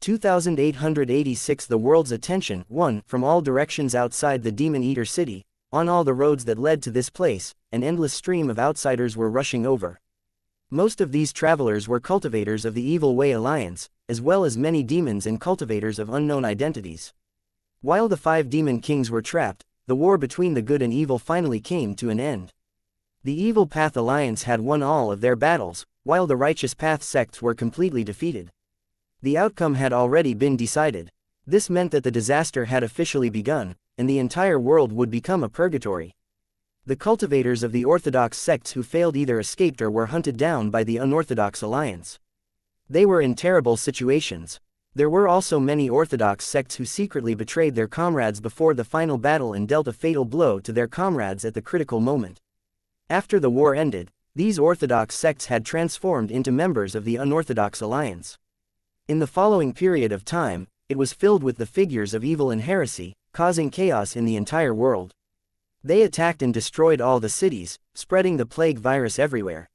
2886 The world's attention, 1. From all directions outside the Demon Eater city, on all the roads that led to this place, an endless stream of outsiders were rushing over. Most of these travelers were cultivators of the Evil Way Alliance, as well as many demons and cultivators of unknown identities. While the 5 demon kings were trapped, the war between the good and evil finally came to an end. The Evil Path Alliance had won all of their battles, while the Righteous Path sects were completely defeated. The outcome had already been decided. This meant that the disaster had officially begun, and the entire world would become a purgatory. The cultivators of the orthodox sects who failed either escaped or were hunted down by the unorthodox alliance. They were in terrible situations. There were also many orthodox sects who secretly betrayed their comrades before the final battle and dealt a fatal blow to their comrades at the critical moment. After the war ended, these orthodox sects had transformed into members of the unorthodox alliance. In the following period of time, it was filled with the figures of evil and heresy, causing chaos in the entire world. They attacked and destroyed all the cities, spreading the plague virus everywhere.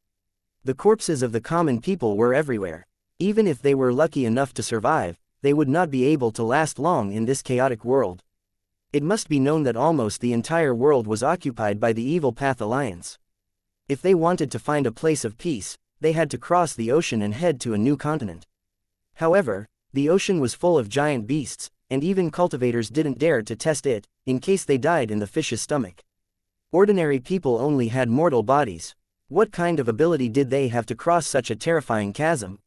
The corpses of the common people were everywhere. Even if they were lucky enough to survive, they would not be able to last long in this chaotic world. It must be known that almost the entire world was occupied by the Evil Path Alliance. If they wanted to find a place of peace, they had to cross the ocean and head to a new continent. However, the ocean was full of giant beasts, and even cultivators didn't dare to test it, in case they died in the fish's stomach. Ordinary people only had mortal bodies. What kind of ability did they have to cross such a terrifying chasm?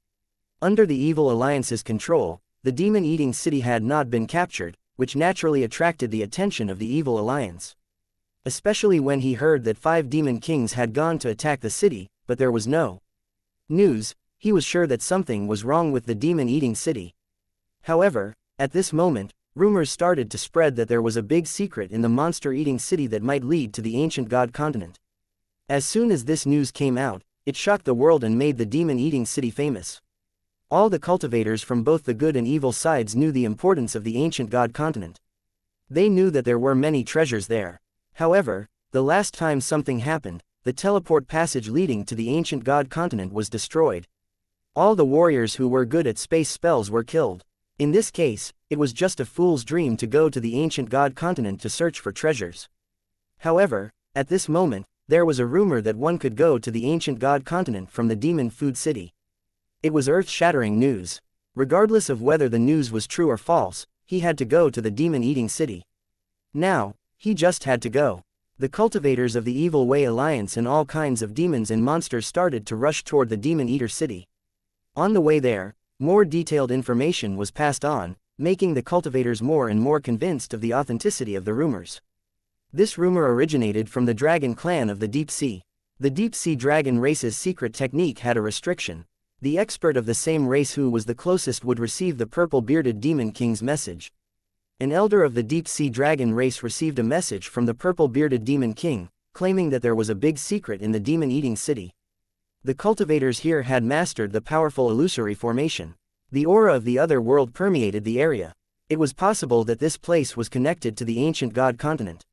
Under the Evil Alliance's control, the demon-eating city had not been captured, which naturally attracted the attention of the Evil Alliance. Especially when he heard that 5 demon kings had gone to attack the city, but there was no news. He was sure that something was wrong with the demon-eating city. However, at this moment, rumors started to spread that there was a big secret in the monster-eating city that might lead to the ancient god continent. As soon as this news came out, it shocked the world and made the demon-eating city famous. All the cultivators from both the good and evil sides knew the importance of the ancient god continent. They knew that there were many treasures there. However, the last time something happened, the teleport passage leading to the ancient god continent was destroyed. All the warriors who were good at space spells were killed. In this case, it was just a fool's dream to go to the ancient god continent to search for treasures. However, at this moment, there was a rumor that one could go to the ancient god continent from the demon food city. It was earth-shattering news. Regardless of whether the news was true or false, he had to go to the demon-eating city. Now, he just had to go. The cultivators of the Evil Way Alliance and all kinds of demons and monsters started to rush toward the Demon Eater city. On the way there, more detailed information was passed on, making the cultivators more and more convinced of the authenticity of the rumors. This rumor originated from the dragon clan of the Deep Sea. The Deep Sea dragon race's secret technique had a restriction. The expert of the same race who was the closest would receive the purple-bearded demon king's message. An elder of the Deep Sea dragon race received a message from the purple-bearded demon king, claiming that there was a big secret in the demon-eating city. The cultivators here had mastered the powerful illusory formation. The aura of the other world permeated the area. It was possible that this place was connected to the ancient god continent.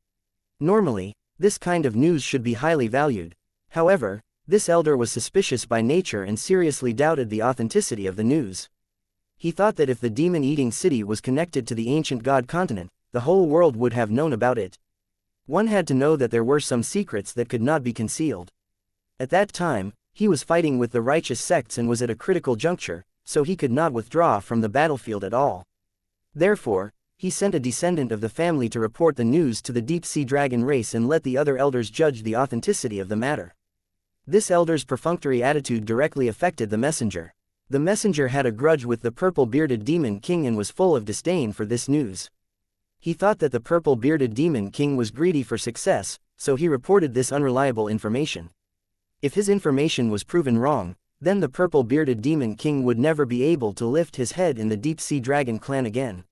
Normally, this kind of news should be highly valued. However, this elder was suspicious by nature and seriously doubted the authenticity of the news. He thought that if the demon-eating city was connected to the ancient god continent, the whole world would have known about it. One had to know that there were some secrets that could not be concealed. At that time, he was fighting with the righteous sects and was at a critical juncture, so he could not withdraw from the battlefield at all. Therefore, he sent a descendant of the family to report the news to the deep-sea dragon race and let the other elders judge the authenticity of the matter. This elder's perfunctory attitude directly affected the messenger. The messenger had a grudge with the purple-bearded demon king and was full of disdain for this news. He thought that the purple-bearded demon king was greedy for success, so he reported this unreliable information. If his information was proven wrong, then the purple-bearded demon king would never be able to lift his head in the deep-sea dragon clan again.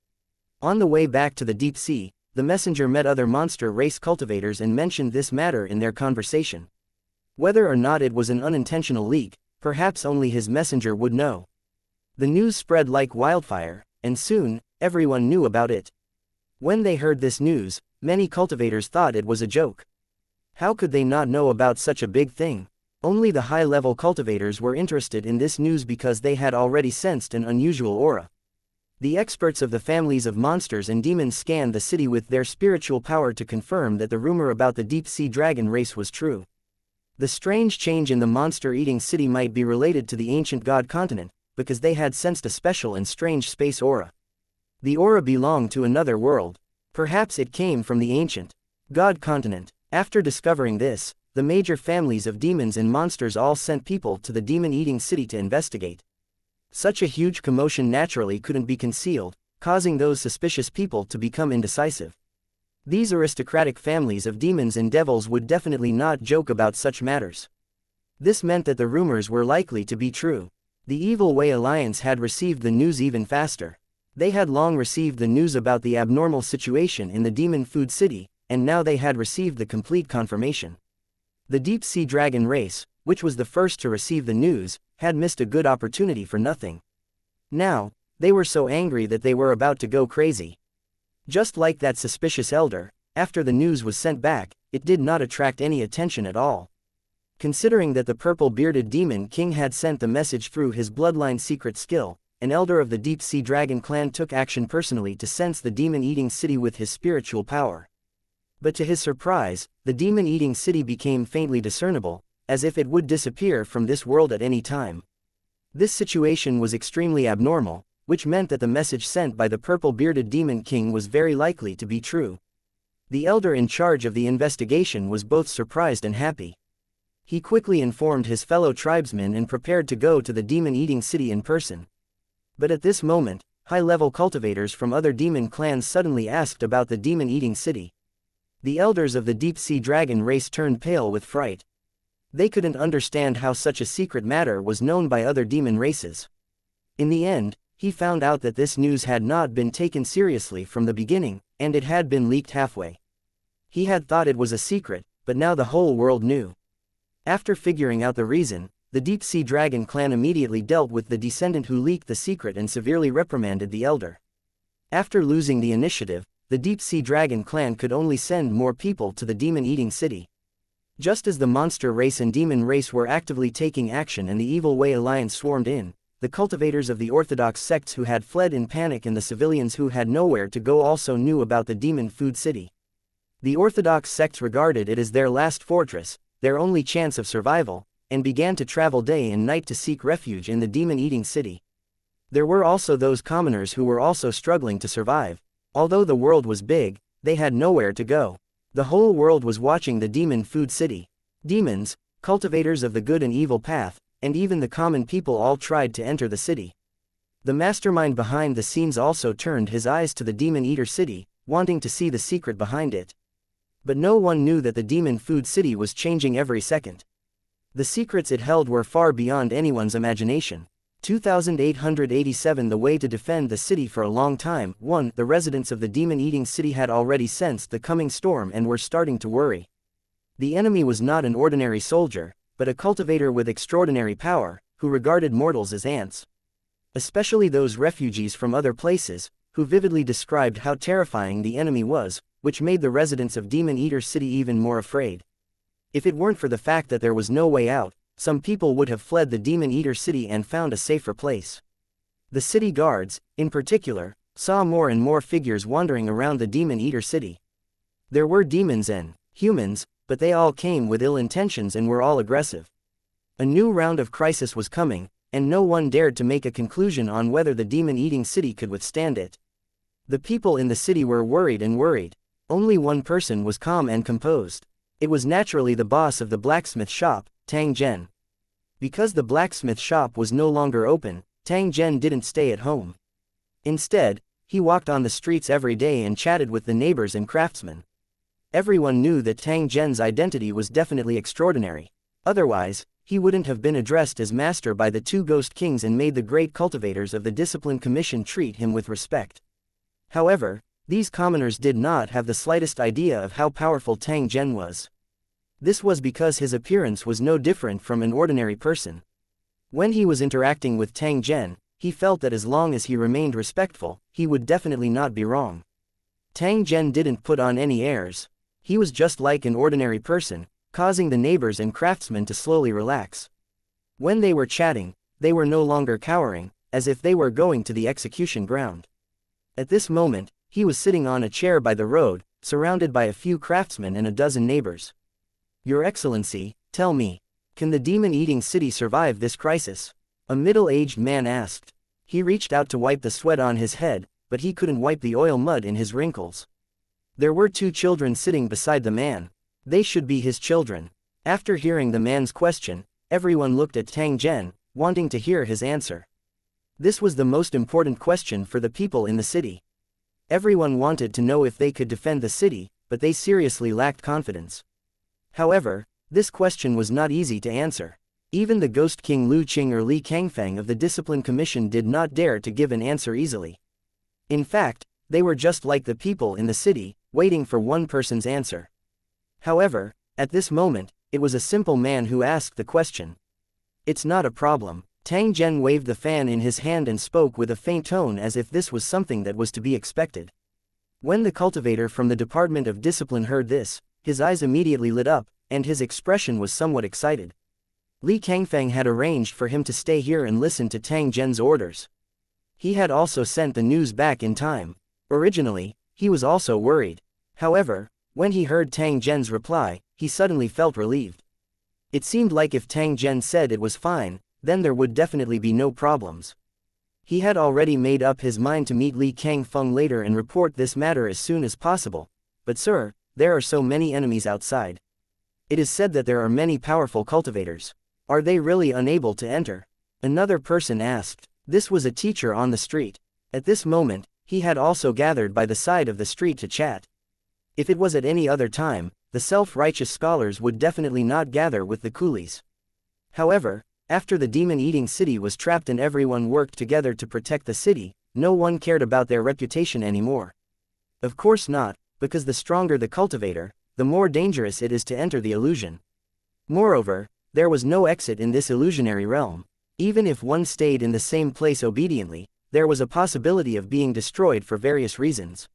On the way back to the deep sea, the messenger met other monster race cultivators and mentioned this matter in their conversation. Whether or not it was an unintentional leak, perhaps only his messenger would know. The news spread like wildfire, and soon, everyone knew about it. When they heard this news, many cultivators thought it was a joke. How could they not know about such a big thing? Only the high-level cultivators were interested in this news because they had already sensed an unusual aura. The experts of the families of monsters and demons scanned the city with their spiritual power to confirm that the rumor about the deep-sea dragon race was true. The strange change in the monster-eating city might be related to the ancient god continent, because they had sensed a special and strange space aura. The aura belonged to another world. Perhaps it came from the ancient god continent. After discovering this, the major families of demons and monsters all sent people to the demon-eating city to investigate. Such a huge commotion naturally couldn't be concealed, causing those suspicious people to become indecisive. These aristocratic families of demons and devils would definitely not joke about such matters. This meant that the rumors were likely to be true. The Evil Way Alliance had received the news even faster. They had long received the news about the abnormal situation in the demon food city, and now they had received the complete confirmation. The deep-sea dragon race, which was the first to receive the news, had missed a good opportunity for nothing. Now, they were so angry that they were about to go crazy. Just like that suspicious elder, after the news was sent back, it did not attract any attention at all. Considering that the purple-bearded demon king had sent the message through his bloodline secret skill, an elder of the deep-sea dragon clan took action personally to sense the demon-eating city with his spiritual power. But to his surprise, the demon-eating city became faintly discernible, as if it would disappear from this world at any time. This situation was extremely abnormal, which meant that the message sent by the purple-bearded demon king was very likely to be true. The elder in charge of the investigation was both surprised and happy. He quickly informed his fellow tribesmen and prepared to go to the demon-eating city in person. But at this moment, high-level cultivators from other demon clans suddenly asked about the demon-eating city. The elders of the deep-sea dragon race turned pale with fright. They couldn't understand how such a secret matter was known by other demon races. In the end, he found out that this news had not been taken seriously from the beginning, and it had been leaked halfway. He had thought it was a secret, but now the whole world knew. After figuring out the reason, the deep-sea dragon clan immediately dealt with the descendant who leaked the secret and severely reprimanded the elder. After losing the initiative, the deep-sea dragon clan could only send more people to the demon-eating city. Just as the monster race and demon race were actively taking action and the Evil Way Alliance swarmed in, the cultivators of the orthodox sects who had fled in panic and the civilians who had nowhere to go also knew about the demon food city. The orthodox sects regarded it as their last fortress, their only chance of survival, and began to travel day and night to seek refuge in the demon-eating city. There were also those commoners who were also struggling to survive. Although the world was big, they had nowhere to go. The whole world was watching the demon food city. Demons, cultivators of the good and evil path, and even the common people all tried to enter the city. The mastermind behind the scenes also turned his eyes to the demon eater city, wanting to see the secret behind it. But no one knew that the demon food city was changing every second. The secrets it held were far beyond anyone's imagination. 2887 The way to defend the city for a long time. 1. The residents of the demon-eating city had already sensed the coming storm and were starting to worry. The enemy was not an ordinary soldier, but a cultivator with extraordinary power, who regarded mortals as ants. Especially those refugees from other places, who vividly described how terrifying the enemy was, which made the residents of Demon Eater City even more afraid. If it weren't for the fact that there was no way out, some people would have fled the Demon Eater City and found a safer place. The city guards, in particular, saw more and more figures wandering around the Demon Eater City. There were demons and humans, but they all came with ill intentions and were all aggressive. A new round of crisis was coming, and no one dared to make a conclusion on whether the demon-eating city could withstand it. The people in the city were worried and worried. Only one person was calm and composed. It was naturally the boss of the blacksmith shop, Tang Zhen. Because the blacksmith shop was no longer open, Tang Zhen didn't stay at home. Instead, he walked on the streets every day and chatted with the neighbors and craftsmen. Everyone knew that Tang Zhen's identity was definitely extraordinary. Otherwise, he wouldn't have been addressed as master by the two ghost kings and made the great cultivators of the Discipline Commission treat him with respect. However, these commoners did not have the slightest idea of how powerful Tang Zhen was. This was because his appearance was no different from an ordinary person. When he was interacting with Tang Zhen, he felt that as long as he remained respectful, he would definitely not be wrong. Tang Zhen didn't put on any airs. He was just like an ordinary person, causing the neighbors and craftsmen to slowly relax. When they were chatting, they were no longer cowering, as if they were going to the execution ground. At this moment, he was sitting on a chair by the road, surrounded by a few craftsmen and a dozen neighbors. "Your Excellency, tell me, can the demon-eating city survive this crisis?" a middle-aged man asked. He reached out to wipe the sweat on his head, but he couldn't wipe the oil mud in his wrinkles. There were two children sitting beside the man. They should be his children. After hearing the man's question, everyone looked at Tang Zhen, wanting to hear his answer. This was the most important question for the people in the city. Everyone wanted to know if they could defend the city, but they seriously lacked confidence. However, this question was not easy to answer. Even the Ghost King Lu Qing or Li Kangfang of the Discipline Commission did not dare to give an answer easily. In fact, they were just like the people in the city, waiting for one person's answer. However, at this moment, it was a simple man who asked the question. "It's not a problem." Tang Zhen waved the fan in his hand and spoke with a faint tone as if this was something that was to be expected. When the cultivator from the Department of Discipline heard this, his eyes immediately lit up, and his expression was somewhat excited. Li Kangfang had arranged for him to stay here and listen to Tang Zhen's orders. He had also sent the news back in time. Originally, he was also worried. However, when he heard Tang Zhen's reply, he suddenly felt relieved. It seemed like if Tang Zhen said it was fine, then there would definitely be no problems. He had already made up his mind to meet Li Kangfeng later and report this matter as soon as possible. "But sir, there are so many enemies outside. It is said that there are many powerful cultivators. Are they really unable to enter?" another person asked. This was a teacher on the street. At this moment, he had also gathered by the side of the street to chat. If it was at any other time, the self-righteous scholars would definitely not gather with the coolies. However, after the demon-eating city was trapped and everyone worked together to protect the city, no one cared about their reputation anymore. Of course not, because the stronger the cultivator, the more dangerous it is to enter the illusion. Moreover, there was no exit in this illusionary realm. Even if one stayed in the same place obediently, there was a possibility of being destroyed for various reasons.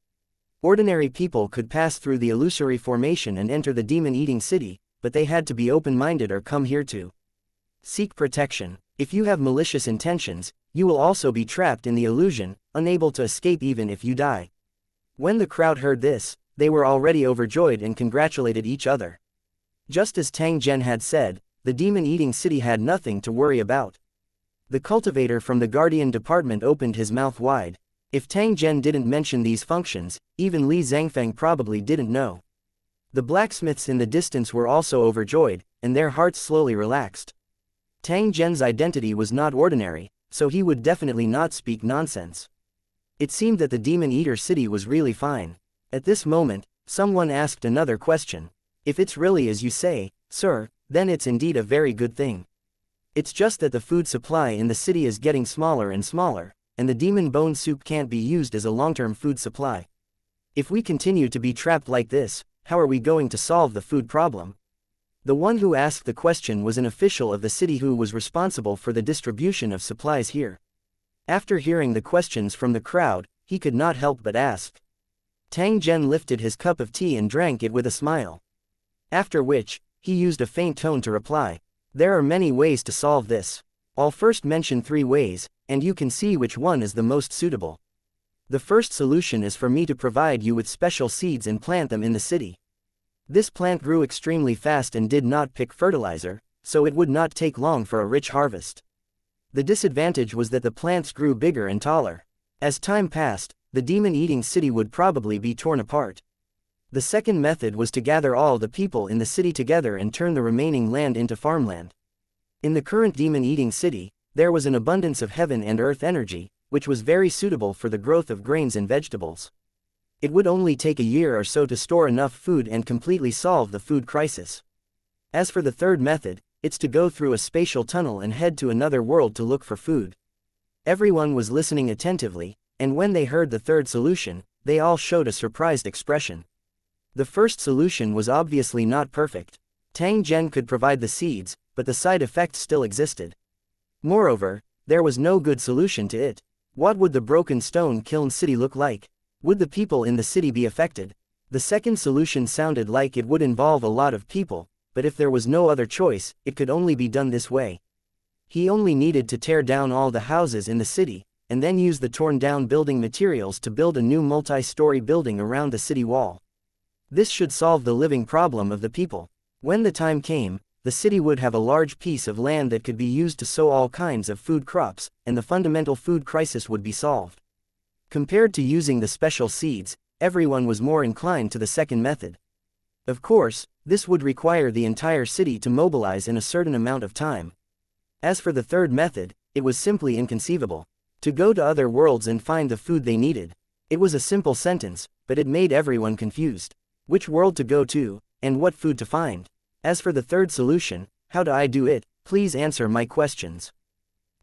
Ordinary people could pass through the illusory formation and enter the demon-eating city, but they had to be open-minded or come here to seek protection. If you have malicious intentions, you will also be trapped in the illusion, unable to escape even if you die. When the crowd heard this, they were already overjoyed and congratulated each other. Just as Tang Zhen had said, the demon-eating city had nothing to worry about. The cultivator from the Guardian Department opened his mouth wide. If Tang Zhen didn't mention these functions, even Li Zhangfeng probably didn't know. The blacksmiths in the distance were also overjoyed, and their hearts slowly relaxed. Tang Zhen's identity was not ordinary, so he would definitely not speak nonsense. It seemed that the demon-eater city was really fine. At this moment, someone asked another question. "If it's really as you say, sir, then it's indeed a very good thing. It's just that the food supply in the city is getting smaller and smaller, and the demon bone soup can't be used as a long-term food supply. If we continue to be trapped like this, how are we going to solve the food problem?" The one who asked the question was an official of the city who was responsible for the distribution of supplies here. After hearing the questions from the crowd, he could not help but ask. Tang Zhen lifted his cup of tea and drank it with a smile. After which, he used a faint tone to reply. "There are many ways to solve this. I'll first mention 3 ways, and you can see which one is the most suitable. The first solution is for me to provide you with special seeds and plant them in the city. This plant grew extremely fast and did not pick fertilizer, so it would not take long for a rich harvest. The disadvantage was that the plants grew bigger and taller. As time passed, the demon-eating city would probably be torn apart. The second method was to gather all the people in the city together and turn the remaining land into farmland. In the current demon-eating city, there was an abundance of heaven and earth energy, which was very suitable for the growth of grains and vegetables. It would only take a year or so to store enough food and completely solve the food crisis. As for the third method, it's to go through a spatial tunnel and head to another world to look for food. Everyone was listening attentively, and when they heard the third solution, they all showed a surprised expression. The first solution was obviously not perfect. Tang Zhen could provide the seeds, but the side effects still existed. Moreover, there was no good solution to it. What would the broken stone kiln city look like? Would the people in the city be affected? The second solution sounded like it would involve a lot of people, but if there was no other choice, it could only be done this way. He only needed to tear down all the houses in the city, and then use the torn-down building materials to build a new multi-story building around the city wall. This should solve the living problem of the people. When the time came, the city would have a large piece of land that could be used to sow all kinds of food crops, and the fundamental food crisis would be solved. Compared to using the special seeds, everyone was more inclined to the second method. Of course, this would require the entire city to mobilize in a certain amount of time. As for the third method, it was simply inconceivable. To go to other worlds and find the food they needed. It was a simple sentence, but it made everyone confused. Which world to go to, and what food to find? As for the third solution, how do I do it? Please answer my questions.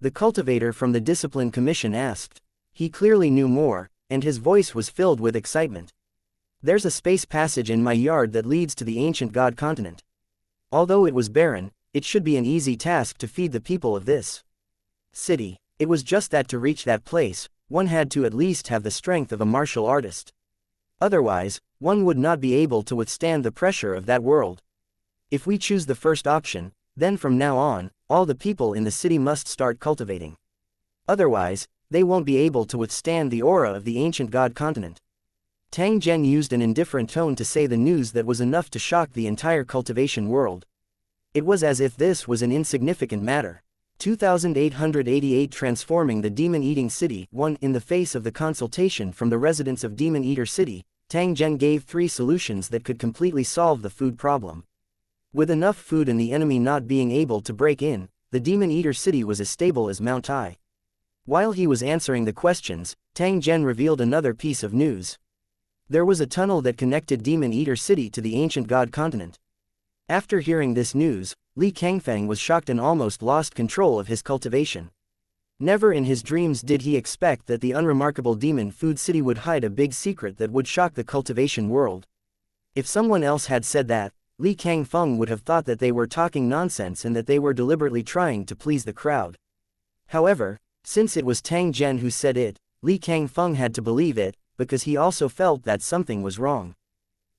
The cultivator from the Discipline Commission asked. He clearly knew more, and his voice was filled with excitement. There's a space passage in my yard that leads to the ancient god continent. Although it was barren, it should be an easy task to feed the people of this city. It was just that to reach that place, one had to at least have the strength of a martial artist. Otherwise, one would not be able to withstand the pressure of that world. If we choose the first option, then from now on, all the people in the city must start cultivating. Otherwise, they won't be able to withstand the aura of the ancient god continent. Tang Zhen used an indifferent tone to say the news that was enough to shock the entire cultivation world. It was as if this was an insignificant matter. 2888 Transforming the Demon-Eating City. 1. In the face of the consultation from the residents of Demon Eater City, Tang Zhen gave 3 solutions that could completely solve the food problem. With enough food and the enemy not being able to break in, the Demon Eater City was as stable as Mount Tai. While he was answering the questions, Tang Zhen revealed another piece of news. There was a tunnel that connected Demon Eater City to the ancient god continent. After hearing this news, Li Kangfeng was shocked and almost lost control of his cultivation. Never in his dreams did he expect that the unremarkable demon food city would hide a big secret that would shock the cultivation world. If someone else had said that, Li Kangfeng would have thought that they were talking nonsense and that they were deliberately trying to please the crowd. However, since it was Tang Zhen who said it, Li Kangfeng had to believe it, because he also felt that something was wrong.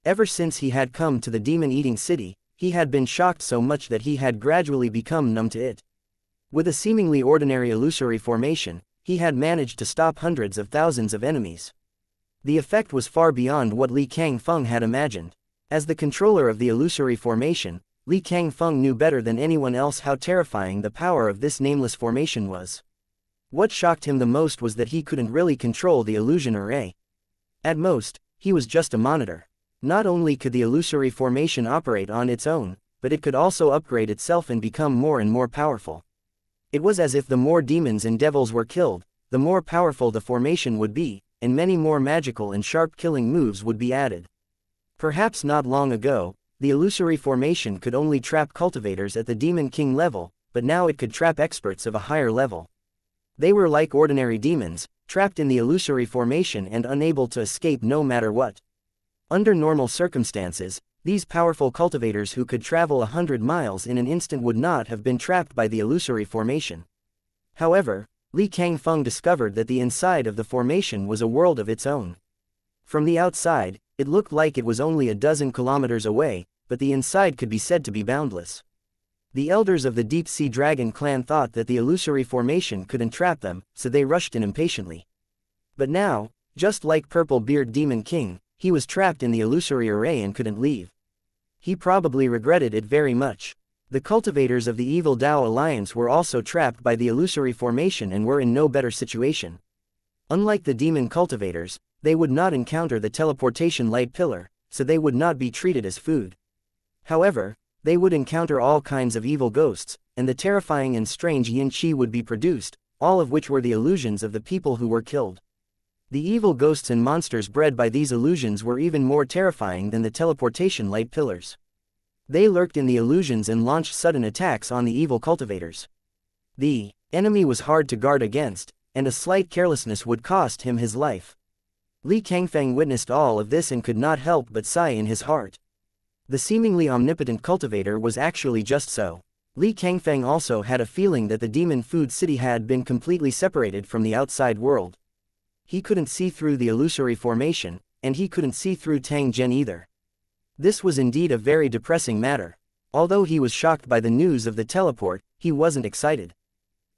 Ever since he had come to the demon-eating city, he had been shocked so much that he had gradually become numb to it. With a seemingly ordinary illusory formation, he had managed to stop hundreds of thousands of enemies. The effect was far beyond what Li Kangfeng had imagined. As the controller of the illusory formation, Li Kangfeng knew better than anyone else how terrifying the power of this nameless formation was. What shocked him the most was that he couldn't really control the illusion array. At most, he was just a monitor. Not only could the illusory formation operate on its own, but it could also upgrade itself and become more and more powerful. It was as if the more demons and devils were killed, the more powerful the formation would be, and many more magical and sharp killing moves would be added. Perhaps not long ago, the illusory formation could only trap cultivators at the Demon King level, but now it could trap experts of a higher level. They were like ordinary demons, trapped in the illusory formation and unable to escape no matter what. Under normal circumstances, these powerful cultivators who could travel 100 miles in an instant would not have been trapped by the illusory formation. However, Li Kangfeng discovered that the inside of the formation was a world of its own. From the outside, it looked like it was only a dozen kilometers away, but the inside could be said to be boundless. The elders of the Deep-Sea Dragon clan thought that the illusory formation could entrap them, so they rushed in impatiently. But now, just like Purple-Beard Demon King, he was trapped in the illusory array and couldn't leave. He probably regretted it very much. The cultivators of the Evil Dao Alliance were also trapped by the illusory formation and were in no better situation. Unlike the demon cultivators, they would not encounter the teleportation light pillar, so they would not be treated as food. However, they would encounter all kinds of evil ghosts, and the terrifying and strange xianxia would be produced, all of which were the illusions of the people who were killed. The evil ghosts and monsters bred by these illusions were even more terrifying than the teleportation light pillars. They lurked in the illusions and launched sudden attacks on the evil cultivators. The enemy was hard to guard against, and a slight carelessness would cost him his life. Li Kangfeng witnessed all of this and could not help but sigh in his heart. The seemingly omnipotent cultivator was actually just so. Li Kangfeng also had a feeling that the demon food city had been completely separated from the outside world. He couldn't see through the illusory formation, and he couldn't see through Tang Zhen either. This was indeed a very depressing matter. Although he was shocked by the news of the teleport, he wasn't excited.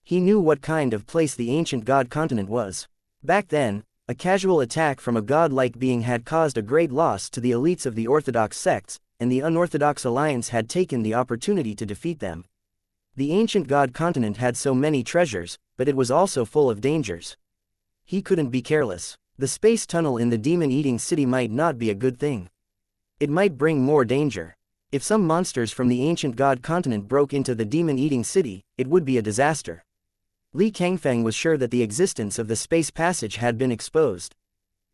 He knew what kind of place the ancient god continent was. Back then, a casual attack from a god-like being had caused a great loss to the elites of the orthodox sects, and the unorthodox alliance had taken the opportunity to defeat them. The ancient god continent had so many treasures, but it was also full of dangers. He couldn't be careless. The space tunnel in the demon-eating city might not be a good thing. It might bring more danger. If some monsters from the ancient god continent broke into the demon-eating city, it would be a disaster. Li Kangfeng was sure that the existence of the space passage had been exposed.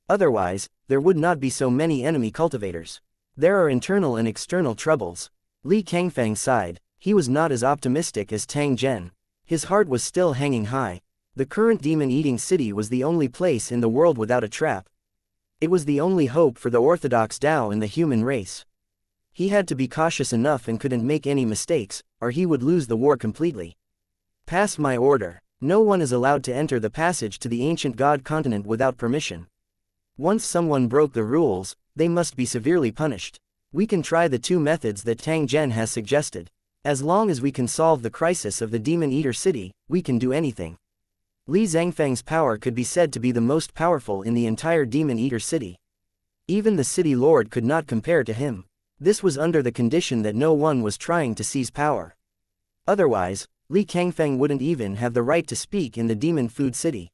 Otherwise, there would not be so many enemy cultivators. There are internal and external troubles. Li Kangfeng sighed. He was not as optimistic as Tang Zhen. His heart was still hanging high. The current demon-eating city was the only place in the world without a trap. It was the only hope for the orthodox Tao in the human race. He had to be cautious enough and couldn't make any mistakes, or he would lose the war completely. Pass my order. No one is allowed to enter the passage to the ancient god continent without permission. Once someone broke the rules, they must be severely punished. We can try the two methods that Tang Zhen has suggested. As long as we can solve the crisis of the Demon Eater city, we can do anything. Li Zhangfeng's power could be said to be the most powerful in the entire Demon Eater city. Even the city lord could not compare to him. This was under the condition that no one was trying to seize power. Otherwise, Li Kangfeng wouldn't even have the right to speak in the Demon Food City.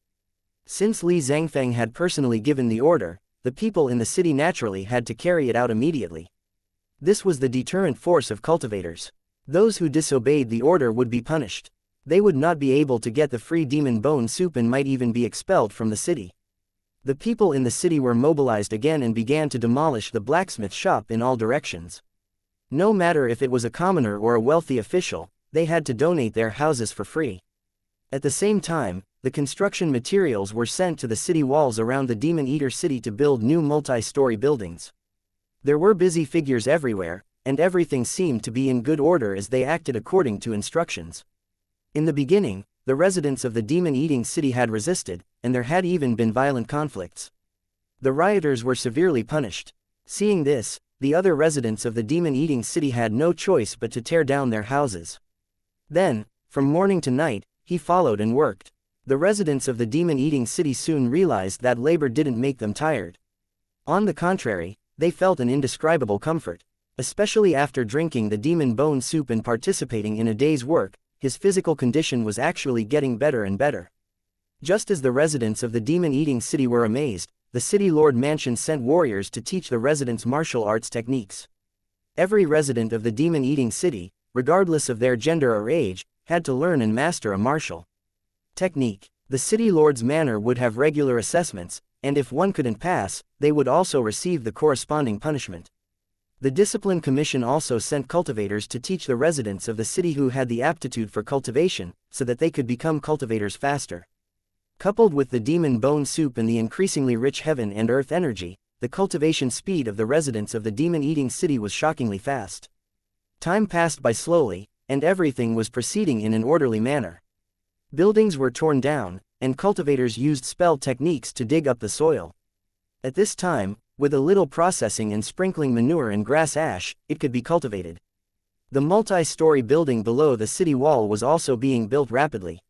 Since Li Zhangfeng had personally given the order, the people in the city naturally had to carry it out immediately. This was the deterrent force of cultivators. Those who disobeyed the order would be punished. They would not be able to get the free demon bone soup and might even be expelled from the city. The people in the city were mobilized again and began to demolish the blacksmith shop in all directions. No matter if it was a commoner or a wealthy official, they had to donate their houses for free. At the same time, the construction materials were sent to the city walls around the Demon Eater city to build new multi-story buildings. There were busy figures everywhere, and everything seemed to be in good order as they acted according to instructions. In the beginning, the residents of the demon-eating city had resisted, and there had even been violent conflicts. The rioters were severely punished. Seeing this, the other residents of the demon-eating city had no choice but to tear down their houses. Then, from morning to night, he followed and worked. The residents of the demon-eating city soon realized that labor didn't make them tired. On the contrary, they felt an indescribable comfort. Especially after drinking the demon bone soup and participating in a day's work, his physical condition was actually getting better and better. Just as the residents of the demon-eating city were amazed, the city lord mansion sent warriors to teach the residents martial arts techniques. Every resident of the demon-eating city, regardless of their gender or age, had to learn and master a martial technique. The city lord's manor would have regular assessments, and if one couldn't pass, they would also receive the corresponding punishment. The Discipline Commission also sent cultivators to teach the residents of the city who had the aptitude for cultivation, so that they could become cultivators faster. Coupled with the demon bone soup and the increasingly rich heaven and earth energy, the cultivation speed of the residents of the demon-eating city was shockingly fast. Time passed by slowly, and everything was proceeding in an orderly manner. Buildings were torn down, and cultivators used spell techniques to dig up the soil. At this time, with a little processing and sprinkling manure and grass ash, it could be cultivated. The multi-story building below the city wall was also being built rapidly.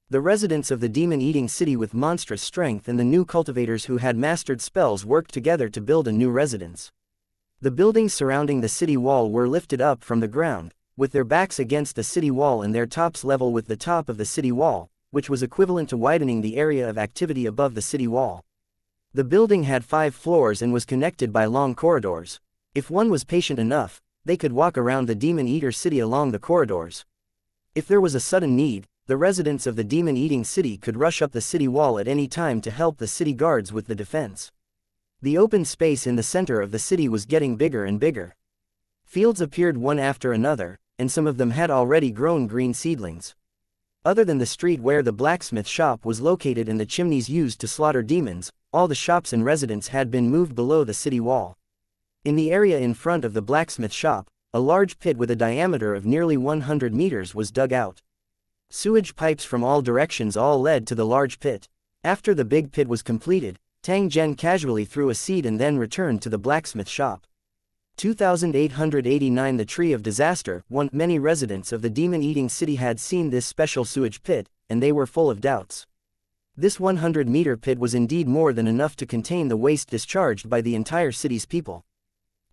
The residents of the demon-eating city with monstrous strength and the new cultivators who had mastered spells worked together to build a new residence. The buildings surrounding the city wall were lifted up from the ground, with their backs against the city wall and their tops level with the top of the city wall, which was equivalent to widening the area of activity above the city wall. The building had 5 floors and was connected by long corridors. If one was patient enough, they could walk around the Demon Eater City along the corridors. If there was a sudden need, the residents of the Demon Eating City could rush up the city wall at any time to help the city guards with the defense. The open space in the center of the city was getting bigger and bigger. Fields appeared one after another, and some of them had already grown green seedlings. Other than the street where the blacksmith shop was located and the chimneys used to slaughter demons, all the shops and residents had been moved below the city wall. In the area in front of the blacksmith shop, a large pit with a diameter of nearly 100 meters was dug out. Sewage pipes from all directions all led to the large pit. After the big pit was completed, Tang Zhen casually threw a seed and then returned to the blacksmith shop. 2889 The Tree of Disaster. Many residents of the demon-eating city had seen this special sewage pit, and they were full of doubts. This 100-meter pit was indeed more than enough to contain the waste discharged by the entire city's people.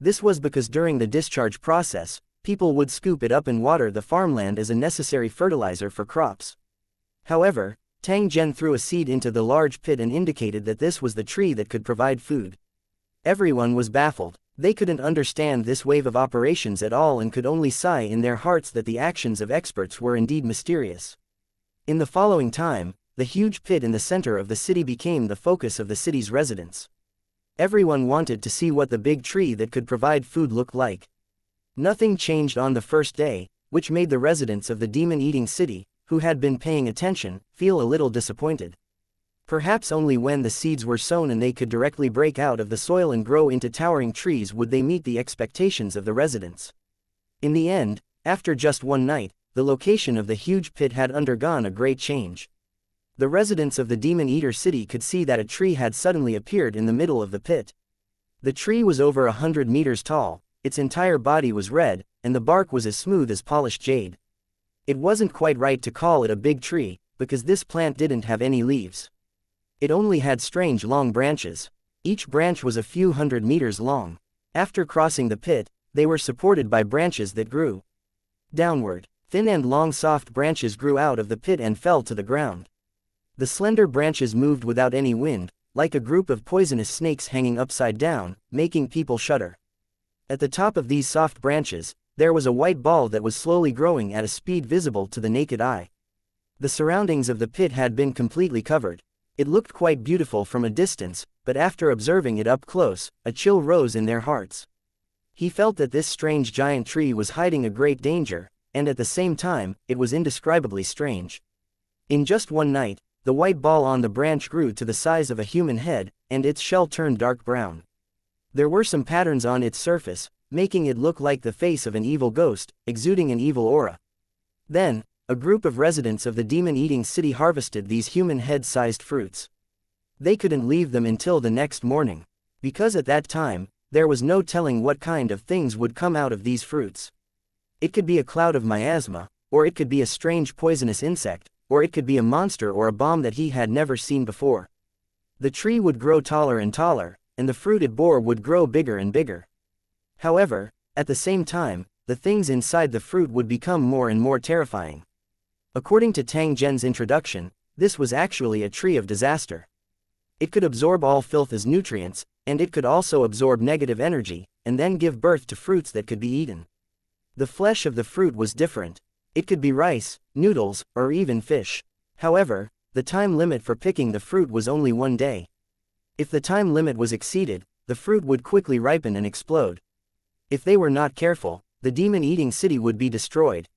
This was because during the discharge process, people would scoop it up and water the farmland as a necessary fertilizer for crops. However, Tang Zhen threw a seed into the large pit and indicated that this was the tree that could provide food. Everyone was baffled. They couldn't understand this wave of operations at all and could only sigh in their hearts that the actions of experts were indeed mysterious. In the following time, the huge pit in the center of the city became the focus of the city's residents. Everyone wanted to see what the big tree that could provide food looked like. Nothing changed on the first day, which made the residents of the demon-eating city, who had been paying attention, feel a little disappointed. Perhaps only when the seeds were sown and they could directly break out of the soil and grow into towering trees would they meet the expectations of the residents. In the end, after just one night, the location of the huge pit had undergone a great change. The residents of the Demon Eater City could see that a tree had suddenly appeared in the middle of the pit. The tree was over 100 meters tall, its entire body was red, and the bark was as smooth as polished jade. It wasn't quite right to call it a big tree, because this plant didn't have any leaves. It only had strange long branches. Each branch was a few hundred meters long. After crossing the pit, they were supported by branches that grew downward. Thin and long soft branches grew out of the pit and fell to the ground. The slender branches moved without any wind, like a group of poisonous snakes hanging upside down, making people shudder. At the top of these soft branches, there was a white ball that was slowly growing at a speed visible to the naked eye. The surroundings of the pit had been completely covered. It looked quite beautiful from a distance, but after observing it up close, a chill rose in their hearts. He felt that this strange giant tree was hiding a great danger, and at the same time, it was indescribably strange. In just one night, the white ball on the branch grew to the size of a human head, and its shell turned dark brown. There were some patterns on its surface, making it look like the face of an evil ghost, exuding an evil aura. Then, a group of residents of the demon-eating city harvested these human head-sized fruits. They couldn't leave them until the next morning, because at that time, there was no telling what kind of things would come out of these fruits. It could be a cloud of miasma, or it could be a strange poisonous insect, or it could be a monster or a bomb that he had never seen before. The tree would grow taller and taller, and the fruit it bore would grow bigger and bigger. However, at the same time, the things inside the fruit would become more and more terrifying. According to Tang Zhen's introduction, this was actually a tree of disaster. It could absorb all filth as nutrients, and it could also absorb negative energy, and then give birth to fruits that could be eaten. The flesh of the fruit was different. It could be rice, noodles, or even fish. However, the time limit for picking the fruit was only 1 day. If the time limit was exceeded, the fruit would quickly ripen and explode. If they were not careful, the demon-eating city would be destroyed.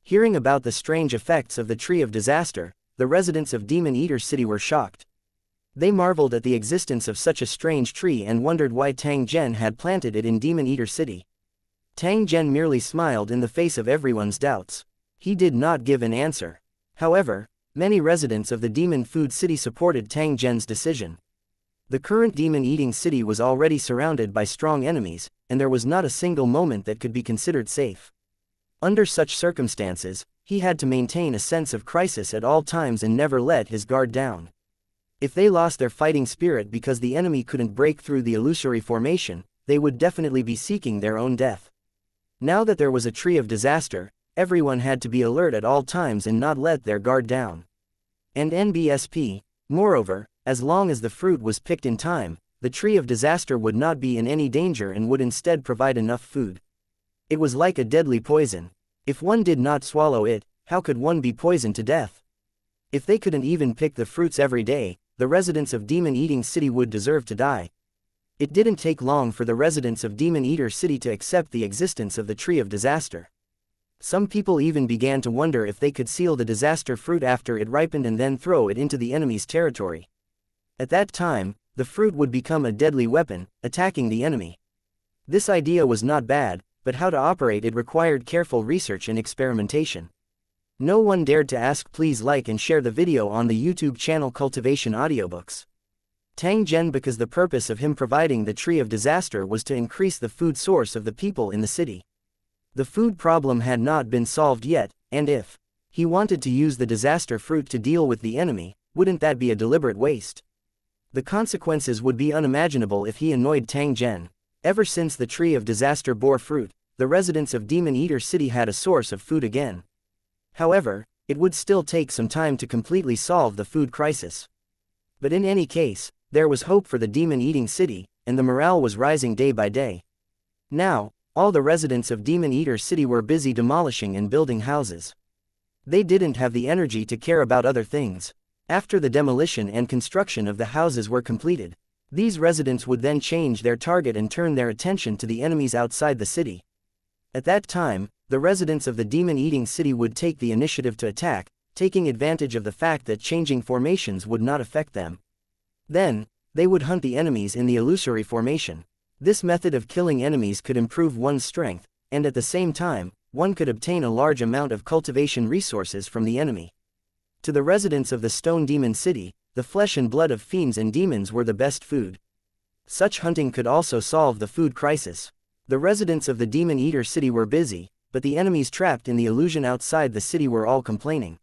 Hearing about the strange effects of the Tree of Disaster, the residents of Demon Eater City were shocked. They marveled at the existence of such a strange tree and wondered why Tang Zhen had planted it in Demon Eater City. Tang Zhen merely smiled in the face of everyone's doubts. He did not give an answer. However, many residents of the Demon Food City supported Tang Zhen's decision. The current demon-eating city was already surrounded by strong enemies, and there was not a single moment that could be considered safe. Under such circumstances, he had to maintain a sense of crisis at all times and never let his guard down. If they lost their fighting spirit because the enemy couldn't break through the illusory formation, they would definitely be seeking their own death. Now that there was a tree of disaster, everyone had to be alert at all times and not let their guard down. and NBSP. Moreover, as long as the fruit was picked in time, the tree of disaster would not be in any danger and would instead provide enough food. It was like a deadly poison. If one did not swallow it, how could one be poisoned to death? If they couldn't even pick the fruits every day, the residents of Demon Eating City would deserve to die. It didn't take long for the residents of Demon Eater City to accept the existence of the Tree of Disaster. Some people even began to wonder if they could seal the disaster fruit after it ripened and then throw it into the enemy's territory. At that time, the fruit would become a deadly weapon, attacking the enemy. This idea was not bad, but how to operate it required careful research and experimentation. No one dared to ask. Please like and share the video on the YouTube channel Cultivation Audiobooks. Tang Zhen, because the purpose of him providing the Tree of Disaster was to increase the food source of the people in the city. The food problem had not been solved yet, and if he wanted to use the disaster fruit to deal with the enemy, wouldn't that be a deliberate waste? The consequences would be unimaginable if he annoyed Tang Zhen. Ever since the Tree of Disaster bore fruit, the residents of Demon Eater City had a source of food again. However, it would still take some time to completely solve the food crisis. But in any case, there was hope for the Demon Eating City, and the morale was rising day by day. Now, all the residents of Demon Eater City were busy demolishing and building houses. They didn't have the energy to care about other things. After the demolition and construction of the houses were completed, these residents would then change their target and turn their attention to the enemies outside the city. At that time, the residents of the Demon Eating City would take the initiative to attack, taking advantage of the fact that changing formations would not affect them. Then, they would hunt the enemies in the illusory formation. This method of killing enemies could improve one's strength, and at the same time, one could obtain a large amount of cultivation resources from the enemy. To the residents of the Stone Demon City, the flesh and blood of fiends and demons were the best food. Such hunting could also solve the food crisis. The residents of the Demon Eater City were busy, but the enemies trapped in the illusion outside the city were all complaining.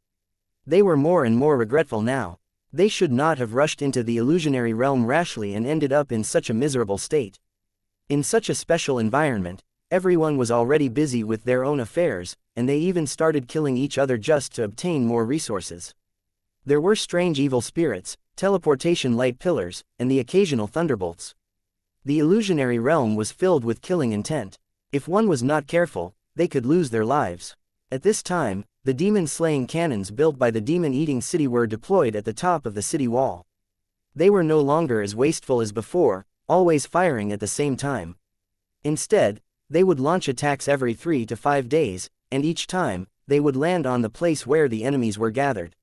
They were more and more regretful now. They should not have rushed into the illusionary realm rashly and ended up in such a miserable state. In such a special environment, everyone was already busy with their own affairs, and they even started killing each other just to obtain more resources. There were strange evil spirits, teleportation light pillars, and the occasional thunderbolts. The illusionary realm was filled with killing intent. If one was not careful, they could lose their lives. At this time, the demon-slaying cannons built by the Demon-Eating City were deployed at the top of the city wall. They were no longer as wasteful as before, always firing at the same time. Instead, they would launch attacks every 3 to 5 days, and each time, they would land on the place where the enemies were gathered.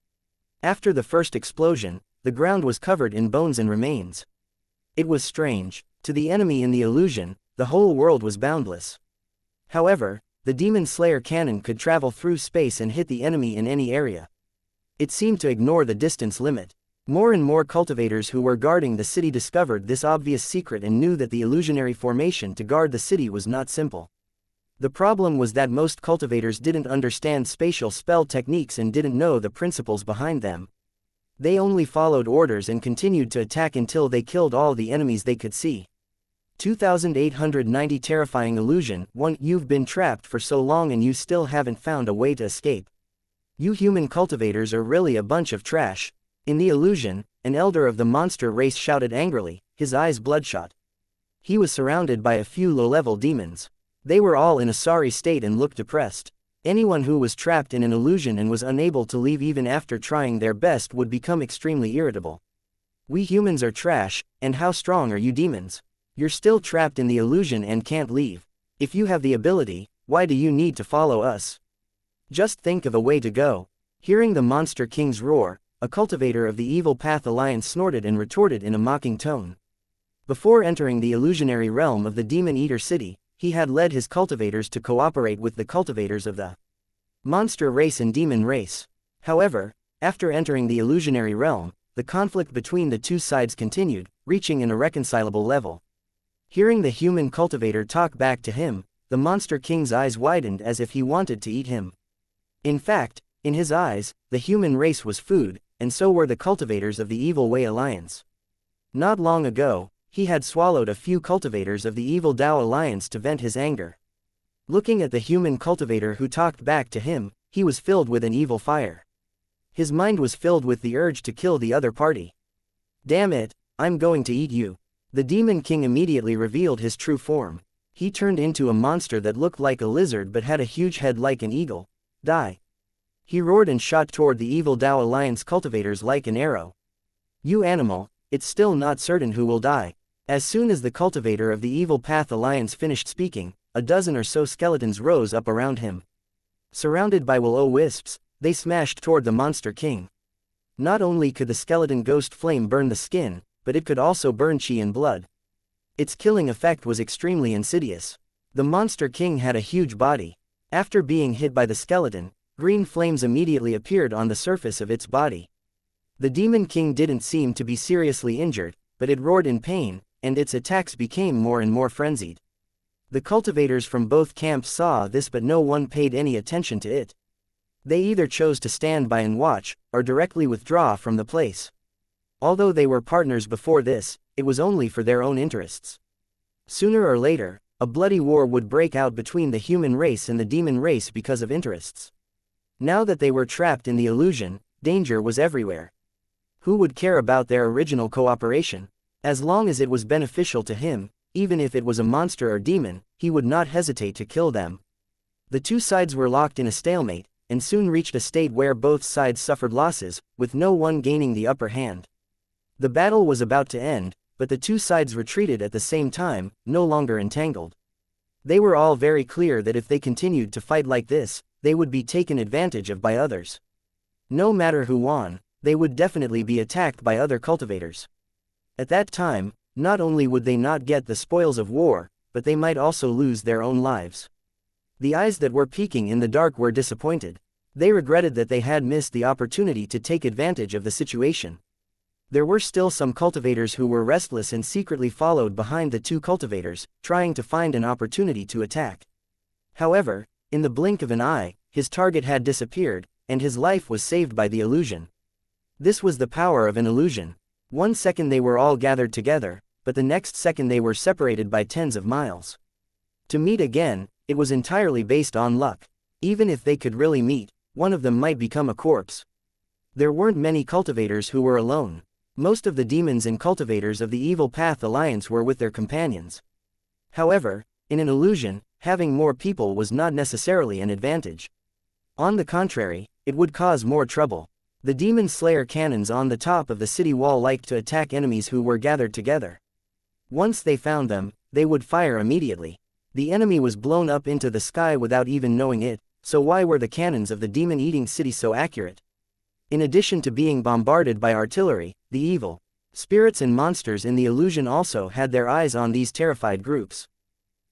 After the first explosion, the ground was covered in bones and remains. It was strange. To the enemy in the illusion, the whole world was boundless. However, the Demon Slayer cannon could travel through space and hit the enemy in any area. It seemed to ignore the distance limit. More and more cultivators who were guarding the city discovered this obvious secret and knew that the illusionary formation to guard the city was not simple. The problem was that most cultivators didn't understand spatial spell techniques and didn't know the principles behind them. They only followed orders and continued to attack until they killed all the enemies they could see. 2890 Terrifying Illusion 1. You've been trapped for so long and you still haven't found a way to escape. You human cultivators are really a bunch of trash. In the illusion, an elder of the monster race shouted angrily, his eyes bloodshot. He was surrounded by a few low-level demons. They were all in a sorry state and looked depressed. Anyone who was trapped in an illusion and was unable to leave even after trying their best would become extremely irritable. We humans are trash, and how strong are you demons? You're still trapped in the illusion and can't leave. If you have the ability, why do you need to follow us? Just think of a way to go. Hearing the Monster King's roar, a cultivator of the Evil Path Alliance snorted and retorted in a mocking tone. Before entering the illusionary realm of the Demon Eater City, he had led his cultivators to cooperate with the cultivators of the monster race and demon race. However, after entering the illusionary realm, the conflict between the two sides continued, reaching an irreconcilable level. Hearing the human cultivator talk back to him, the Monster King's eyes widened as if he wanted to eat him. In fact, in his eyes, the human race was food, and so were the cultivators of the Evil Way Alliance. Not long ago, he had swallowed a few cultivators of the Evil Dao Alliance to vent his anger. Looking at the human cultivator who talked back to him, he was filled with an evil fire. His mind was filled with the urge to kill the other party. "Damn it, I'm going to eat you." The Demon King immediately revealed his true form. He turned into a monster that looked like a lizard but had a huge head like an eagle. "Die!" He roared and shot toward the evil Dao Alliance cultivators like an arrow. "You animal, it's still not certain who will die." As soon as the cultivator of the Evil Path Alliance finished speaking, a dozen or so skeletons rose up around him. Surrounded by will-o-wisps, they smashed toward the Monster King. Not only could the skeleton ghost flame burn the skin, but it could also burn chi and blood. Its killing effect was extremely insidious. The Monster King had a huge body. After being hit by the skeleton, green flames immediately appeared on the surface of its body. The Demon King didn't seem to be seriously injured, but it roared in pain, and its attacks became more and more frenzied. The cultivators from both camps saw this, but no one paid any attention to it. They either chose to stand by and watch, or directly withdraw from the place. Although they were partners before this, it was only for their own interests. Sooner or later, a bloody war would break out between the human race and the demon race because of interests. Now that they were trapped in the illusion, danger was everywhere. Who would care about their original cooperation? As long as it was beneficial to him, even if it was a monster or demon, he would not hesitate to kill them. The two sides were locked in a stalemate, and soon reached a state where both sides suffered losses, with no one gaining the upper hand. The battle was about to end, but the two sides retreated at the same time, no longer entangled. They were all very clear that if they continued to fight like this, they would be taken advantage of by others. No matter who won, they would definitely be attacked by other cultivators. At that time, not only would they not get the spoils of war, but they might also lose their own lives. The eyes that were peeking in the dark were disappointed. They regretted that they had missed the opportunity to take advantage of the situation. There were still some cultivators who were restless and secretly followed behind the two cultivators, trying to find an opportunity to attack. However, in the blink of an eye, his target had disappeared, and his life was saved by the illusion. This was the power of an illusion. One second they were all gathered together, but the next second they were separated by tens of miles. To meet again, it was entirely based on luck. Even if they could really meet, one of them might become a corpse. There weren't many cultivators who were alone. Most of the demons and cultivators of the Evil Path Alliance were with their companions. However, in an illusion, having more people was not necessarily an advantage. On the contrary, it would cause more trouble. The Demon Slayer cannons on the top of the city wall liked to attack enemies who were gathered together. Once they found them, they would fire immediately. The enemy was blown up into the sky without even knowing it, so why were the cannons of the demon-eating city so accurate? In addition to being bombarded by artillery, the evil spirits and monsters in the illusion also had their eyes on these terrified groups.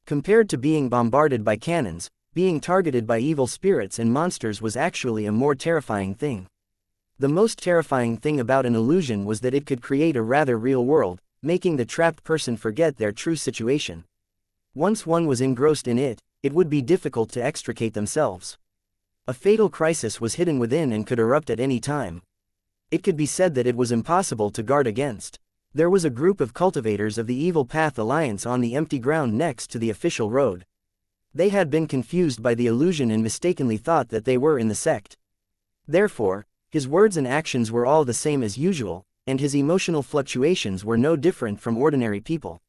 Compared to being bombarded by cannons, being targeted by evil spirits and monsters was actually a more terrifying thing. The most terrifying thing about an illusion was that it could create a rather real world, making the trapped person forget their true situation. Once one was engrossed in it, it would be difficult to extricate themselves. A fatal crisis was hidden within and could erupt at any time. It could be said that it was impossible to guard against. There was a group of cultivators of the Evil Path Alliance on the empty ground next to the official road. They had been confused by the illusion and mistakenly thought that they were in the sect. Therefore, his words and actions were all the same as usual, and his emotional fluctuations were no different from ordinary people.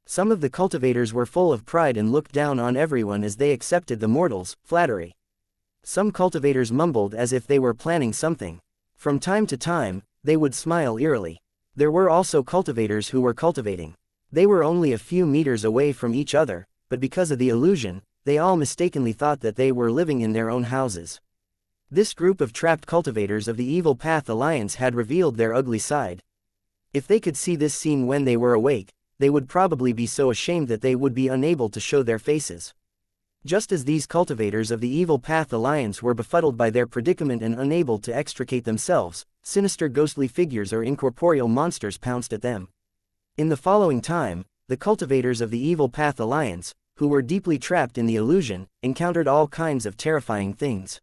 Some of the cultivators were full of pride and looked down on everyone as they accepted the mortals' flattery. Some cultivators mumbled as if they were planning something. From time to time, they would smile eerily. There were also cultivators who were cultivating. They were only a few meters away from each other, but because of the illusion, they all mistakenly thought that they were living in their own houses. This group of trapped cultivators of the Evil Path Alliance had revealed their ugly side. If they could see this scene when they were awake, they would probably be so ashamed that they would be unable to show their faces. Just as these cultivators of the Evil Path Alliance were befuddled by their predicament and unable to extricate themselves, sinister ghostly figures or incorporeal monsters pounced at them. In the following time, the cultivators of the Evil Path Alliance, who were deeply trapped in the illusion, encountered all kinds of terrifying things.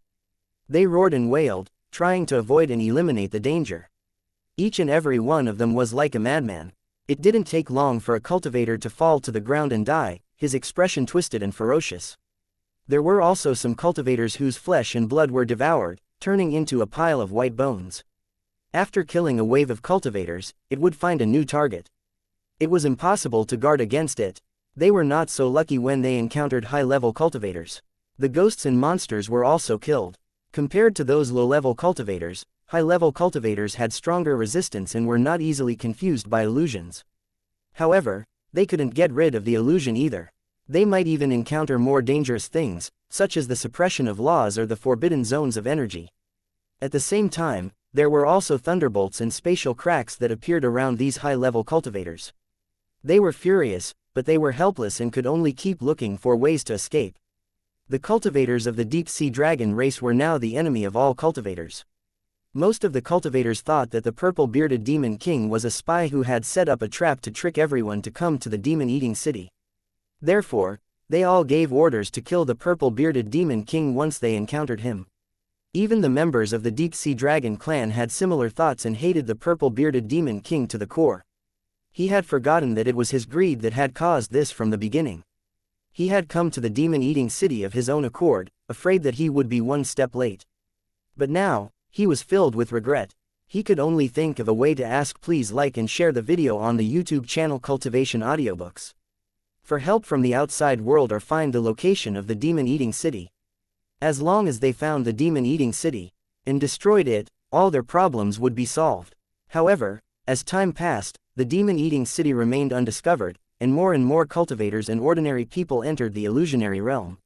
They roared and wailed, trying to avoid and eliminate the danger. Each and every one of them was like a madman. It didn't take long for a cultivator to fall to the ground and die, his expression twisted and ferocious. There were also some cultivators whose flesh and blood were devoured, turning into a pile of white bones. After killing a wave of cultivators, it would find a new target. It was impossible to guard against it. They were not so lucky when they encountered high-level cultivators. The ghosts and monsters were also killed. Compared to those low-level cultivators, high-level cultivators had stronger resistance and were not easily confused by illusions. However, they couldn't get rid of the illusion either. They might even encounter more dangerous things, such as the suppression of laws or the forbidden zones of energy. At the same time, there were also thunderbolts and spatial cracks that appeared around these high-level cultivators. They were furious, but they were helpless and could only keep looking for ways to escape. The cultivators of the deep-sea dragon race were now the enemy of all cultivators. Most of the cultivators thought that the purple-bearded demon king was a spy who had set up a trap to trick everyone to come to the demon-eating city. Therefore, they all gave orders to kill the purple-bearded demon king once they encountered him. Even the members of the deep-sea dragon clan had similar thoughts and hated the purple-bearded demon king to the core. He had forgotten that it was his greed that had caused this from the beginning. He had come to the demon-eating city of his own accord, afraid that he would be one step late. But now, he was filled with regret. He could only think of a way to ask. Please like and share the video on the YouTube channel Cultivation Audiobooks for help from the outside world or find the location of the demon-eating city. As long as they found the demon-eating city and destroyed it, all their problems would be solved. However, as time passed, the demon-eating city remained undiscovered, and more cultivators and ordinary people entered the illusionary realm.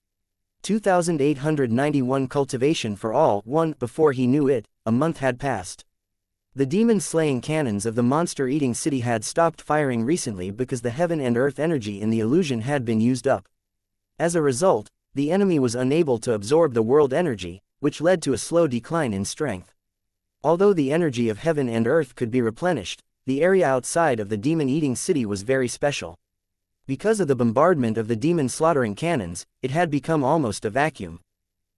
2891 Cultivation for all. 1. Before he knew it, a month had passed. The demon-slaying cannons of the monster-eating city had stopped firing recently because the heaven and earth energy in the illusion had been used up. As a result, the enemy was unable to absorb the world energy, which led to a slow decline in strength. Although the energy of heaven and earth could be replenished, the area outside of the demon-eating city was very special. Because of the bombardment of the demon-slaughtering cannons, it had become almost a vacuum.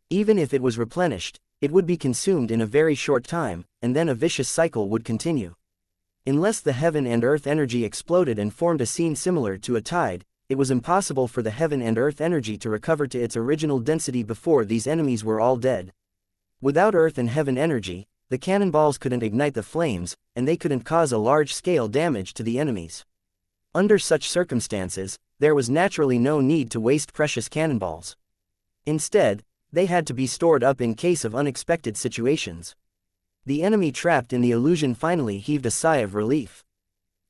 Even if it was replenished, it would be consumed in a very short time, and then a vicious cycle would continue. Unless the heaven and earth energy exploded and formed a scene similar to a tide, it was impossible for the heaven and earth energy to recover to its original density before these enemies were all dead. Without earth and heaven energy, the cannonballs couldn't ignite the flames, and they couldn't cause a large-scale damage to the enemies. Under such circumstances, there was naturally no need to waste precious cannonballs. Instead, they had to be stored up in case of unexpected situations. The enemy trapped in the illusion finally heaved a sigh of relief.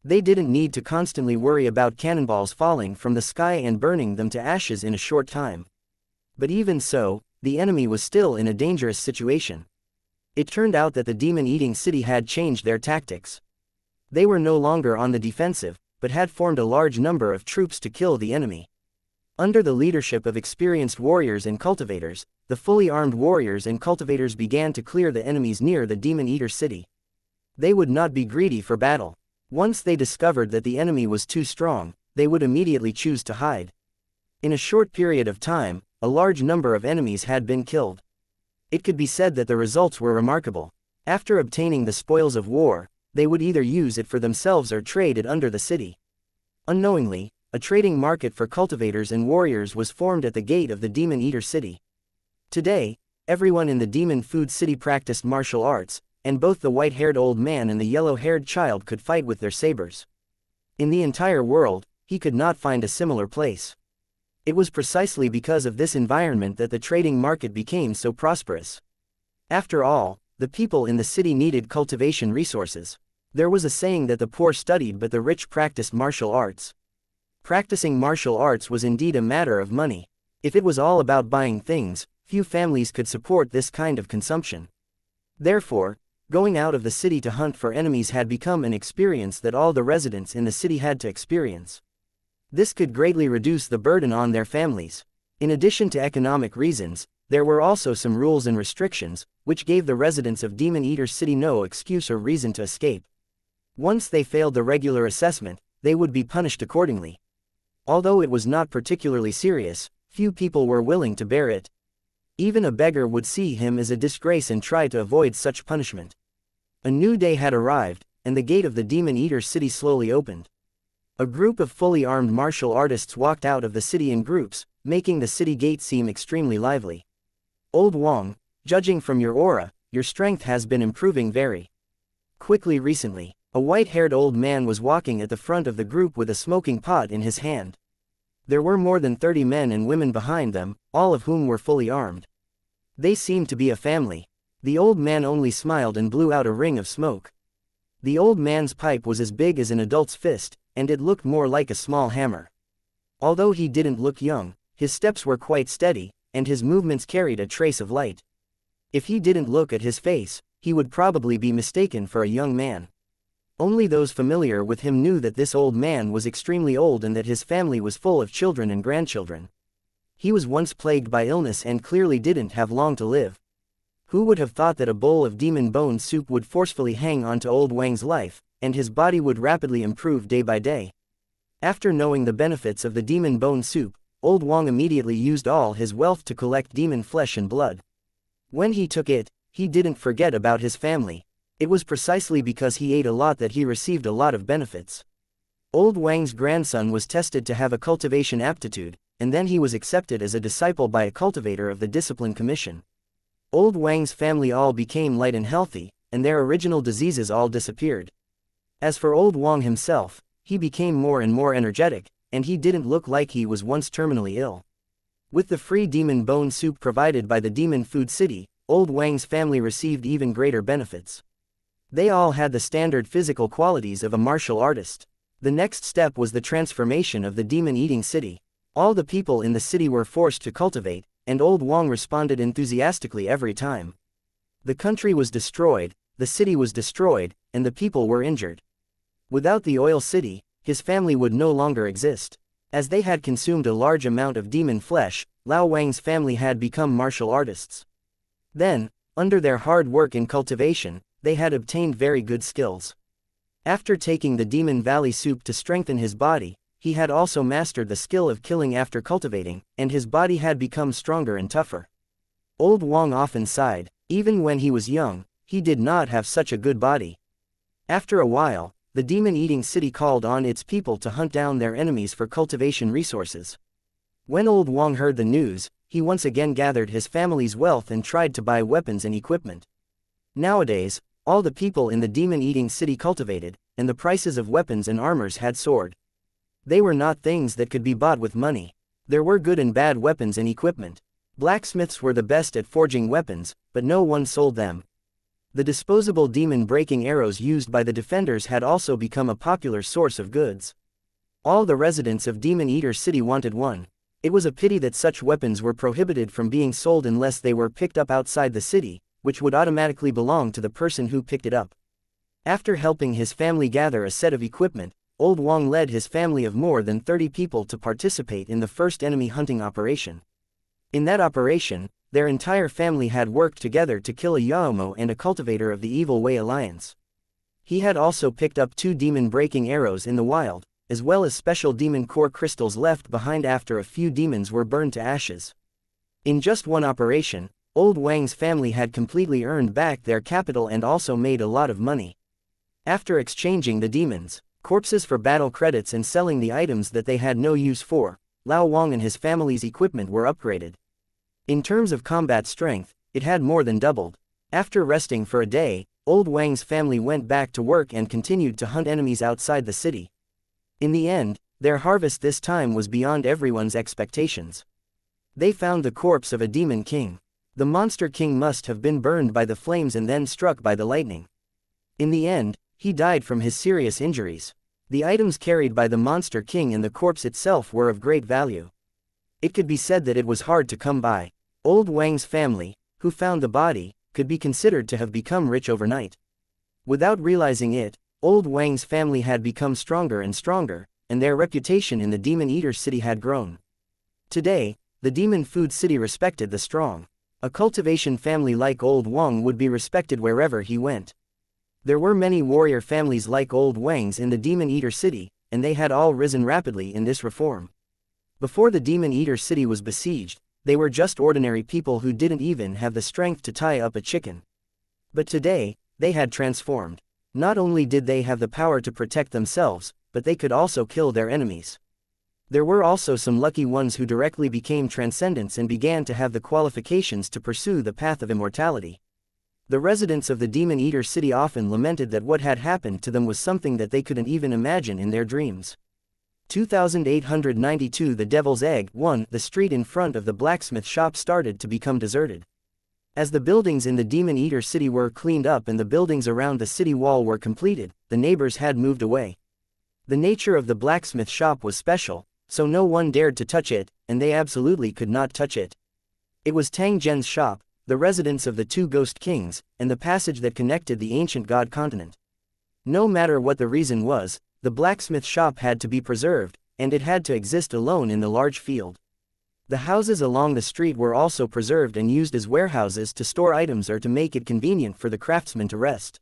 They didn't need to constantly worry about cannonballs falling from the sky and burning them to ashes in a short time. But even so, the enemy was still in a dangerous situation. It turned out that the demon-eating city had changed their tactics. They were no longer on the defensive, but had formed a large number of troops to kill the enemy. Under the leadership of experienced warriors and cultivators, the fully armed warriors and cultivators began to clear the enemies near the demon-eater city. They would not be greedy for battle. Once they discovered that the enemy was too strong, they would immediately choose to hide. In a short period of time, a large number of enemies had been killed. It could be said that the results were remarkable. After obtaining the spoils of war, they would either use it for themselves or trade it under the city. Unknowingly, a trading market for cultivators and warriors was formed at the gate of the demon-eater city. Today, everyone in the demon food city practiced martial arts, and both the white-haired old man and the yellow-haired child could fight with their sabers. In the entire world, he could not find a similar place. It was precisely because of this environment that the trading market became so prosperous. After all, the people in the city needed cultivation resources. There was a saying that the poor studied but the rich practiced martial arts. Practicing martial arts was indeed a matter of money. If it was all about buying things, few families could support this kind of consumption. Therefore, going out of the city to hunt for enemies had become an experience that all the residents in the city had to experience. This could greatly reduce the burden on their families. In addition to economic reasons, there were also some rules and restrictions, which gave the residents of Demon Eater City no excuse or reason to escape. Once they failed the regular assessment, they would be punished accordingly. Although it was not particularly serious, few people were willing to bear it. Even a beggar would see him as a disgrace and try to avoid such punishment. A new day had arrived, and the gate of the Demon Eater City slowly opened. A group of fully armed martial artists walked out of the city in groups, making the city gate seem extremely lively. Old Wong, judging from your aura, your strength has been improving very quickly recently. A white-haired old man was walking at the front of the group with a smoking pot in his hand. There were more than 30 men and women behind them, all of whom were fully armed. They seemed to be a family. The old man only smiled and blew out a ring of smoke. The old man's pipe was as big as an adult's fist, and it looked more like a small hammer. Although he didn't look young, his steps were quite steady, and his movements carried a trace of light. If he didn't look at his face, he would probably be mistaken for a young man. Only those familiar with him knew that this old man was extremely old and that his family was full of children and grandchildren. He was once plagued by illness and clearly didn't have long to live. Who would have thought that a bowl of demon bone soup would forcefully hang on to old Wang's life, and his body would rapidly improve day by day? After knowing the benefits of the demon bone soup, old Wang immediately used all his wealth to collect demon flesh and blood. When he took it, he didn't forget about his family. It was precisely because he ate a lot that he received a lot of benefits. Old Wang's grandson was tested to have a cultivation aptitude, and then he was accepted as a disciple by a cultivator of the Discipline Commission. Old Wang's family all became light and healthy, and their original diseases all disappeared. As for old Wang himself, he became more and more energetic, and he didn't look like he was once terminally ill. With the free demon bone soup provided by the Demon Food City, old Wang's family received even greater benefits. They all had the standard physical qualities of a martial artist. The next step was the transformation of the demon-eating city. All the people in the city were forced to cultivate, and old Wang responded enthusiastically every time. The country was destroyed, the city was destroyed, and the people were injured. Without the oil city, his family would no longer exist. As they had consumed a large amount of demon flesh, Lao Wang's family had become martial artists. Then, under their hard work in cultivation, they had obtained very good skills. After taking the Demon Valley soup to strengthen his body, he had also mastered the skill of killing after cultivating, and his body had become stronger and tougher. Old Wang often sighed. Even when he was young, he did not have such a good body. After a while, the demon-eating city called on its people to hunt down their enemies for cultivation resources. When old Wang heard the news, he once again gathered his family's wealth and tried to buy weapons and equipment. Nowadays, all the people in the demon-eating city cultivated, and the prices of weapons and armors had soared. They were not things that could be bought with money. There were good and bad weapons and equipment. Blacksmiths were the best at forging weapons, but no one sold them. The disposable demon-breaking arrows used by the defenders had also become a popular source of goods. All the residents of Demon Eater City wanted one. It was a pity that such weapons were prohibited from being sold unless they were picked up outside the city, which would automatically belong to the person who picked it up. After helping his family gather a set of equipment, old Wang led his family of more than 30 people to participate in the first enemy hunting operation. In that operation, their entire family had worked together to kill a Yaomo and a cultivator of the Evil Way Alliance. He had also picked up 2 demon-breaking arrows in the wild, as well as special demon core crystals left behind after a few demons were burned to ashes. In just one operation, old Wang's family had completely earned back their capital and also made a lot of money. After exchanging the demons' corpses for battle credits and selling the items that they had no use for, Lao Wang and his family's equipment were upgraded. In terms of combat strength, it had more than doubled. After resting for a day, old Wang's family went back to work and continued to hunt enemies outside the city. In the end, their harvest this time was beyond everyone's expectations. They found the corpse of a demon king. The monster king must have been burned by the flames and then struck by the lightning. In the end, he died from his serious injuries. The items carried by the monster king and the corpse itself were of great value. It could be said that it was hard to come by. Old Wang's family, who found the body, could be considered to have become rich overnight. Without realizing it, old Wang's family had become stronger and stronger, and their reputation in the Demon Eater City had grown. Today, the Demon Food City respected the strong. A cultivation family like old Wang would be respected wherever he went. There were many warrior families like old Wang's in the Demon Eater City, and they had all risen rapidly in this reform. Before the Demon Eater City was besieged, they were just ordinary people who didn't even have the strength to tie up a chicken. But today, they had transformed. Not only did they have the power to protect themselves, but they could also kill their enemies. There were also some lucky ones who directly became transcendents and began to have the qualifications to pursue the path of immortality. The residents of the Demon Eater city often lamented that what had happened to them was something that they couldn't even imagine in their dreams. 2892 The Devil's Egg 1. The street in front of the blacksmith shop started to become deserted. As the buildings in the Demon Eater city were cleaned up and the buildings around the city wall were completed, the neighbors had moved away. The nature of the blacksmith shop was special, so no one dared to touch it, and they absolutely could not touch it. It was Tang Zhen's shop, the residence of the two ghost kings, and the passage that connected the ancient god continent. No matter what the reason was, the blacksmith shop had to be preserved, and it had to exist alone in the large field. The houses along the street were also preserved and used as warehouses to store items or to make it convenient for the craftsmen to rest.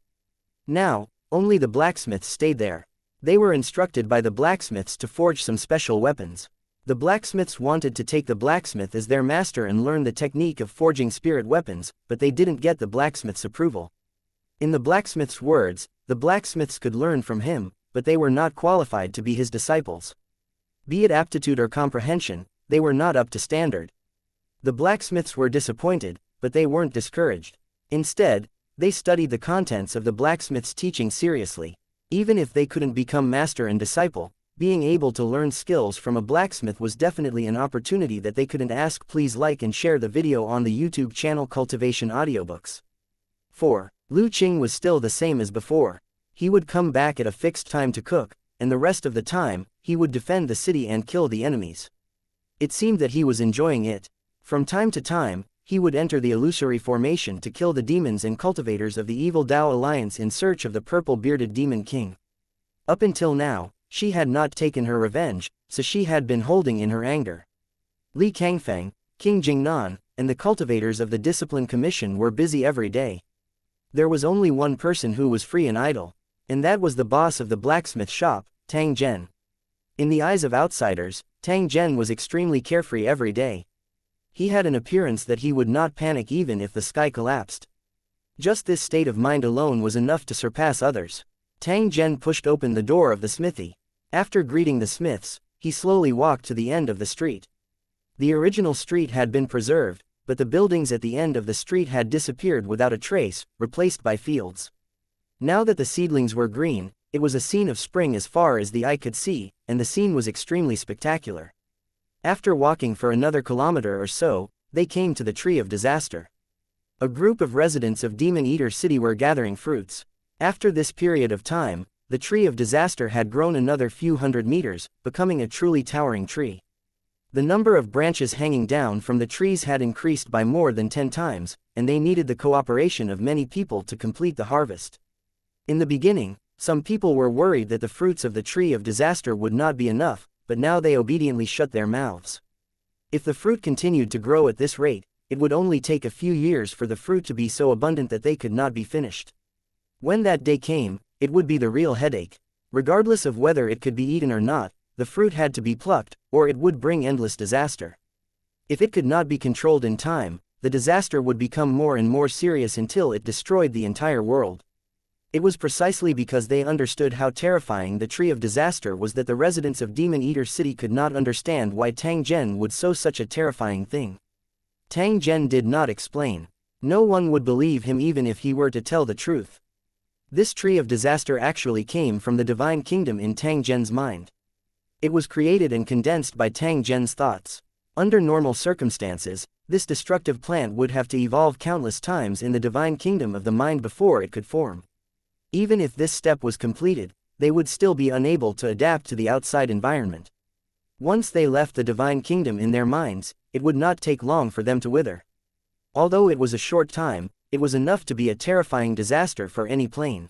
Now, only the blacksmiths stayed there. They were instructed by the blacksmiths to forge some special weapons. The blacksmiths wanted to take the blacksmith as their master and learn the technique of forging spirit weapons, but they didn't get the blacksmith's approval. In the blacksmith's words, the blacksmiths could learn from him, but they were not qualified to be his disciples. Be it aptitude or comprehension, they were not up to standard. The blacksmiths were disappointed, but they weren't discouraged. Instead, they studied the contents of the blacksmith's teaching seriously. Even if they couldn't become master and disciple, being able to learn skills from a blacksmith was definitely an opportunity that they couldn't ask. Please like and share the video on the YouTube channel Cultivation Audiobooks. 4. Lu Qing was still the same as before. He would come back at a fixed time to cook, and the rest of the time, he would defend the city and kill the enemies. It seemed that he was enjoying it. From time to time, he would enter the illusory formation to kill the demons and cultivators of the evil Dao Alliance in search of the purple-bearded Demon King. Up until now, she had not taken her revenge, so she had been holding in her anger. Li Kangfeng, King Jingnan, and the cultivators of the Discipline Commission were busy every day. There was only one person who was free and idle, and that was the boss of the blacksmith shop, Tang Zhen. In the eyes of outsiders, Tang Zhen was extremely carefree every day. He had an appearance that he would not panic even if the sky collapsed. Just this state of mind alone was enough to surpass others. Tang Zhen pushed open the door of the smithy. After greeting the smiths, he slowly walked to the end of the street. The original street had been preserved, but the buildings at the end of the street had disappeared without a trace, replaced by fields. Now that the seedlings were green, it was a scene of spring as far as the eye could see, and the scene was extremely spectacular. After walking for another kilometer or so, they came to the Tree of Disaster. A group of residents of Demon Eater City were gathering fruits. After this period of time, the Tree of Disaster had grown another few hundred meters, becoming a truly towering tree. The number of branches hanging down from the trees had increased by more than 10 times, and they needed the cooperation of many people to complete the harvest. In the beginning, some people were worried that the fruits of the Tree of Disaster would not be enough, but now they obediently shut their mouths. If the fruit continued to grow at this rate, it would only take a few years for the fruit to be so abundant that they could not be finished. When that day came, it would be the real headache. Regardless of whether it could be eaten or not, the fruit had to be plucked, or it would bring endless disaster. If it could not be controlled in time, the disaster would become more and more serious until it destroyed the entire world. It was precisely because they understood how terrifying the Tree of Disaster was that the residents of Demon Eater City could not understand why Tang Zhen would sow such a terrifying thing. Tang Zhen did not explain. No one would believe him even if he were to tell the truth. This Tree of Disaster actually came from the Divine Kingdom in Tang Zhen's mind. It was created and condensed by Tang Zhen's thoughts. Under normal circumstances, this destructive plant would have to evolve countless times in the Divine Kingdom of the mind before it could form. Even if this step was completed, they would still be unable to adapt to the outside environment. Once they left the Divine Kingdom in their minds, it would not take long for them to wither. Although it was a short time, it was enough to be a terrifying disaster for any plane.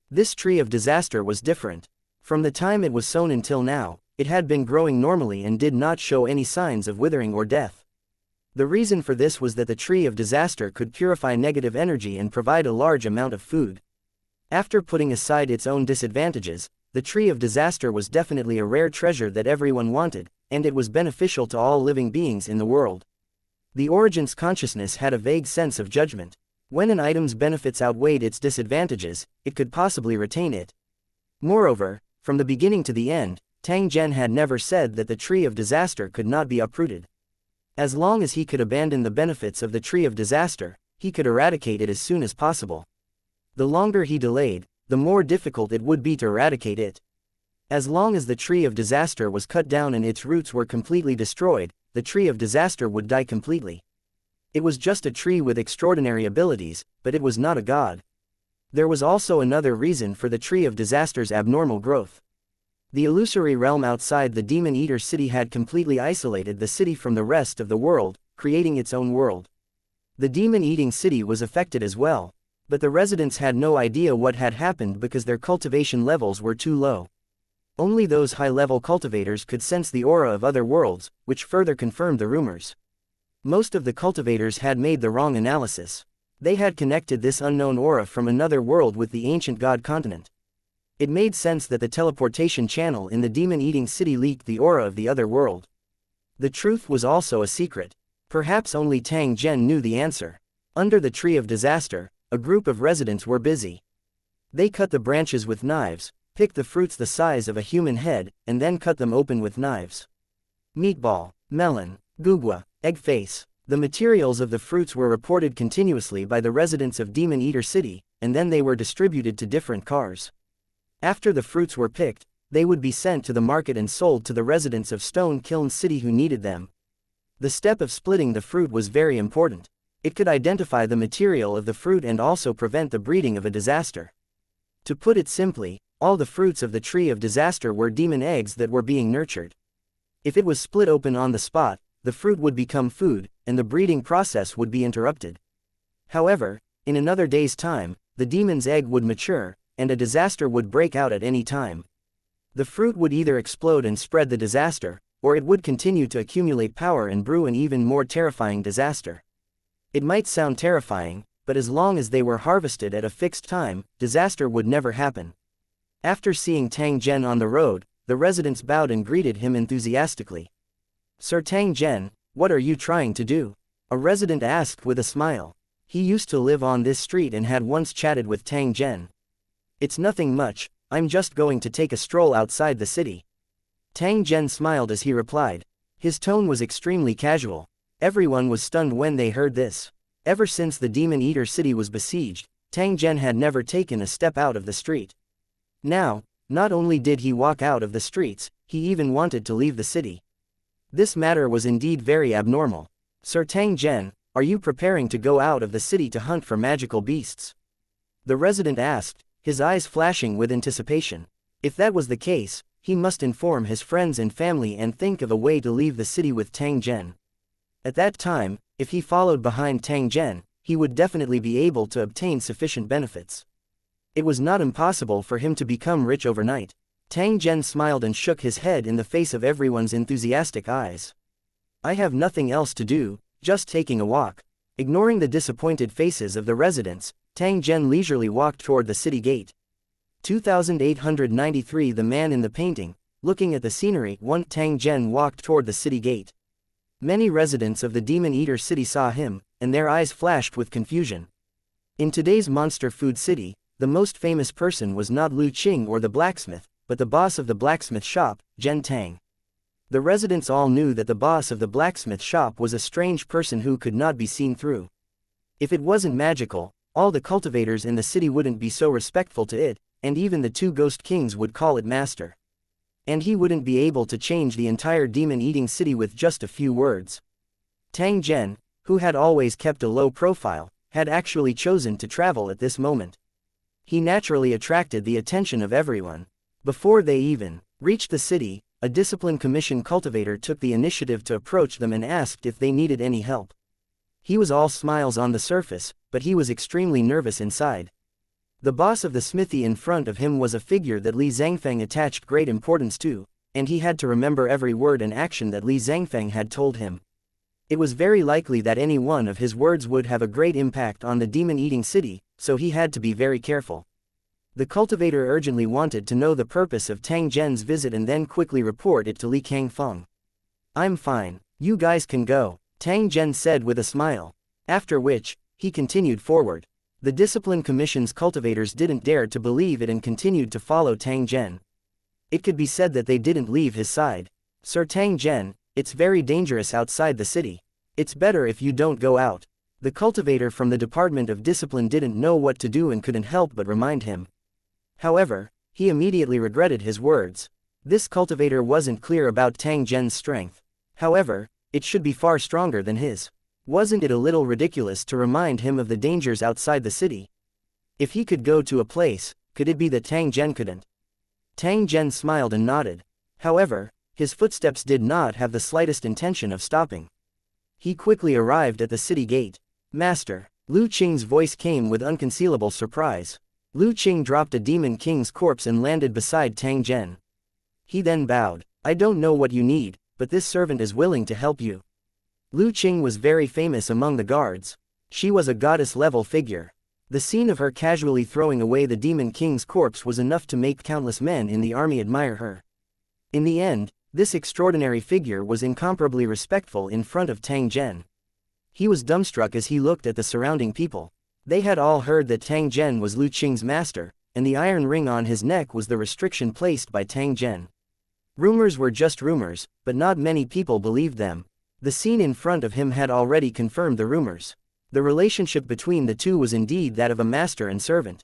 This Tree of Disaster was different. From the time it was sown until now, it had been growing normally and did not show any signs of withering or death. The reason for this was that the Tree of Disaster could purify negative energy and provide a large amount of food. After putting aside its own disadvantages, the Tree of Disaster was definitely a rare treasure that everyone wanted, and it was beneficial to all living beings in the world. The Origin's consciousness had a vague sense of judgment. When an item's benefits outweighed its disadvantages, it could possibly retain it. Moreover, from the beginning to the end, Tang Zhen had never said that the Tree of Disaster could not be uprooted. As long as he could abandon the benefits of the Tree of Disaster, he could eradicate it as soon as possible. The longer he delayed, the more difficult it would be to eradicate it. As long as the tree of disaster was cut down and its roots were completely destroyed, the tree of disaster would die completely. It was just a tree with extraordinary abilities, but it was not a god. There was also another reason for the tree of disaster's abnormal growth. The illusory realm outside the Demon Eater city had completely isolated the city from the rest of the world, creating its own world. The demon-eating city was affected as well, but the residents had no idea what had happened because their cultivation levels were too low. Only those high-level cultivators could sense the aura of other worlds, which further confirmed the rumors. Most of the cultivators had made the wrong analysis. They had connected this unknown aura from another world with the ancient god continent. It made sense that the teleportation channel in the demon-eating city leaked the aura of the other world. The truth was also a secret. Perhaps only Tang Zhen knew the answer. Under the tree of disaster, a group of residents were busy. They cut the branches with knives, picked the fruits the size of a human head, and then cut them open with knives. Meatball, melon, gugwa, egg face. The materials of the fruits were reported continuously by the residents of Demon Eater City, and then they were distributed to different cars. After the fruits were picked, they would be sent to the market and sold to the residents of Stone Kiln City who needed them. The step of splitting the fruit was very important. It could identify the material of the fruit and also prevent the breeding of a disaster. To put it simply, all the fruits of the tree of disaster were demon eggs that were being nurtured. If it was split open on the spot, the fruit would become food, and the breeding process would be interrupted. However, in another day's time, the demon's egg would mature, and a disaster would break out at any time. The fruit would either explode and spread the disaster, or it would continue to accumulate power and brew an even more terrifying disaster. It might sound terrifying, but as long as they were harvested at a fixed time, disaster would never happen. After seeing Tang Zhen on the road, the residents bowed and greeted him enthusiastically. "Sir Tang Zhen, what are you trying to do?" a resident asked with a smile. He used to live on this street and had once chatted with Tang Zhen. "It's nothing much, I'm just going to take a stroll outside the city." Tang Zhen smiled as he replied. His tone was extremely casual. Everyone was stunned when they heard this. Ever since the Demon Eater city was besieged, Tang Zhen had never taken a step out of the street. Now, not only did he walk out of the streets, he even wanted to leave the city. This matter was indeed very abnormal. "Sir Tang Zhen, are you preparing to go out of the city to hunt for magical beasts?" the resident asked, his eyes flashing with anticipation. If that was the case, he must inform his friends and family and think of a way to leave the city with Tang Zhen. At that time, if he followed behind Tang Zhen, he would definitely be able to obtain sufficient benefits. It was not impossible for him to become rich overnight. Tang Zhen smiled and shook his head in the face of everyone's enthusiastic eyes. "I have nothing else to do, just taking a walk." Ignoring the disappointed faces of the residents, Tang Zhen leisurely walked toward the city gate. 2893 The man in the painting, looking at the scenery. Tang Zhen walked toward the city gate. Many residents of the Demon Eater city saw him, and their eyes flashed with confusion. In today's monster food city, the most famous person was not Lu Qing or the blacksmith, but the boss of the blacksmith shop, Zhen Tang. The residents all knew that the boss of the blacksmith shop was a strange person who could not be seen through. If it wasn't magical, all the cultivators in the city wouldn't be so respectful to it, and even the two ghost kings would call it master. And he wouldn't be able to change the entire demon-eating city with just a few words. Tang Zhen, who had always kept a low profile, had actually chosen to travel at this moment. He naturally attracted the attention of everyone. Before they even reached the city, a discipline commission cultivator took the initiative to approach them and asked if they needed any help. He was all smiles on the surface, but he was extremely nervous inside. The boss of the smithy in front of him was a figure that Li Zhangfeng attached great importance to, and he had to remember every word and action that Li Zhangfeng had told him. It was very likely that any one of his words would have a great impact on the demon-eating city, so he had to be very careful. The cultivator urgently wanted to know the purpose of Tang Zhen's visit and then quickly report it to Li Kangfeng. "I'm fine, you guys can go," Tang Zhen said with a smile. After which, he continued forward. The Discipline Commission's cultivators didn't dare to believe it and continued to follow Tang Zhen. It could be said that they didn't leave his side. "Sir Tang Zhen, it's very dangerous outside the city. It's better if you don't go out." The cultivator from the Department of Discipline didn't know what to do and couldn't help but remind him. However, he immediately regretted his words. This cultivator wasn't clear about Tang Zhen's strength. However, it should be far stronger than his. Wasn't it a little ridiculous to remind him of the dangers outside the city? If he could go to a place, could it be that Tang Zhen couldn't? Tang Zhen smiled and nodded. However, his footsteps did not have the slightest intention of stopping. He quickly arrived at the city gate. Master, Lu Qing's voice came with unconcealable surprise. Lu Qing dropped a demon king's corpse and landed beside Tang Zhen. He then bowed. I don't know what you need, but this servant is willing to help you. Lu Qing was very famous among the guards. She was a goddess-level figure. The scene of her casually throwing away the demon king's corpse was enough to make countless men in the army admire her. In the end, this extraordinary figure was incomparably respectful in front of Tang Zhen. He was dumbstruck as he looked at the surrounding people. They had all heard that Tang Zhen was Lu Qing's master, and the iron ring on his neck was the restriction placed by Tang Zhen. Rumors were just rumors, but not many people believed them. The scene in front of him had already confirmed the rumors. The relationship between the two was indeed that of a master and servant.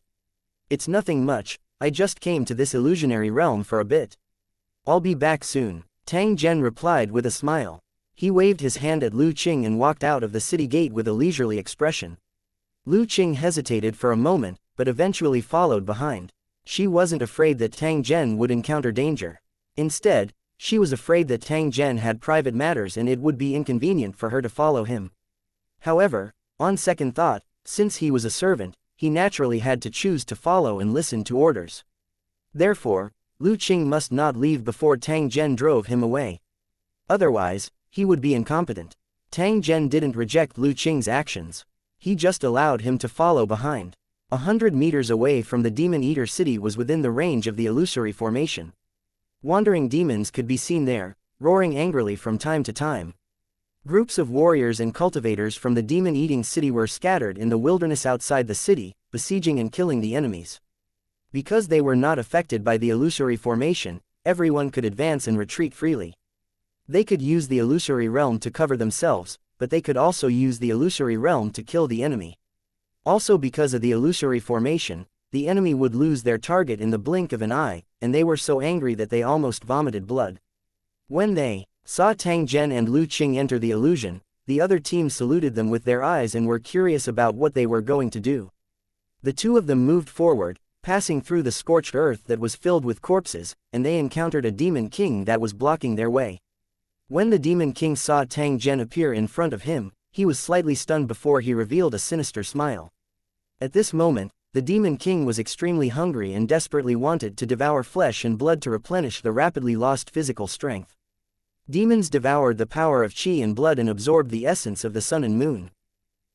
It's nothing much, I just came to this illusionary realm for a bit. I'll be back soon, Tang Zhen replied with a smile. He waved his hand at Lu Qing and walked out of the city gate with a leisurely expression. Lu Qing hesitated for a moment, but eventually followed behind. She wasn't afraid that Tang Zhen would encounter danger. Instead, she was afraid that Tang Zhen had private matters and it would be inconvenient for her to follow him. However, on second thought, since he was a servant, he naturally had to choose to follow and listen to orders. Therefore, Lu Qing must not leave before Tang Zhen drove him away. Otherwise, he would be incompetent. Tang Zhen didn't reject Lu Qing's actions. He just allowed him to follow behind. 100 meters away from the Demon Eater city was within the range of the illusory formation. Wandering demons could be seen there, roaring angrily from time to time. Groups of warriors and cultivators from the demon-eating city were scattered in the wilderness outside the city, besieging and killing the enemies. Because they were not affected by the illusory formation, everyone could advance and retreat freely. They could use the illusory realm to cover themselves, but they could also use the illusory realm to kill the enemy. Also because of the illusory formation, the enemy would lose their target in the blink of an eye, and they were so angry that they almost vomited blood. When they saw Tang Zhen and Lu Qing enter the illusion, the other team saluted them with their eyes and were curious about what they were going to do. The two of them moved forward, passing through the scorched earth that was filled with corpses, and they encountered a demon king that was blocking their way. When the demon king saw Tang Zhen appear in front of him, he was slightly stunned before he revealed a sinister smile. At this moment, the demon king was extremely hungry and desperately wanted to devour flesh and blood to replenish the rapidly lost physical strength. Demons devoured the power of qi and blood and absorbed the essence of the sun and moon.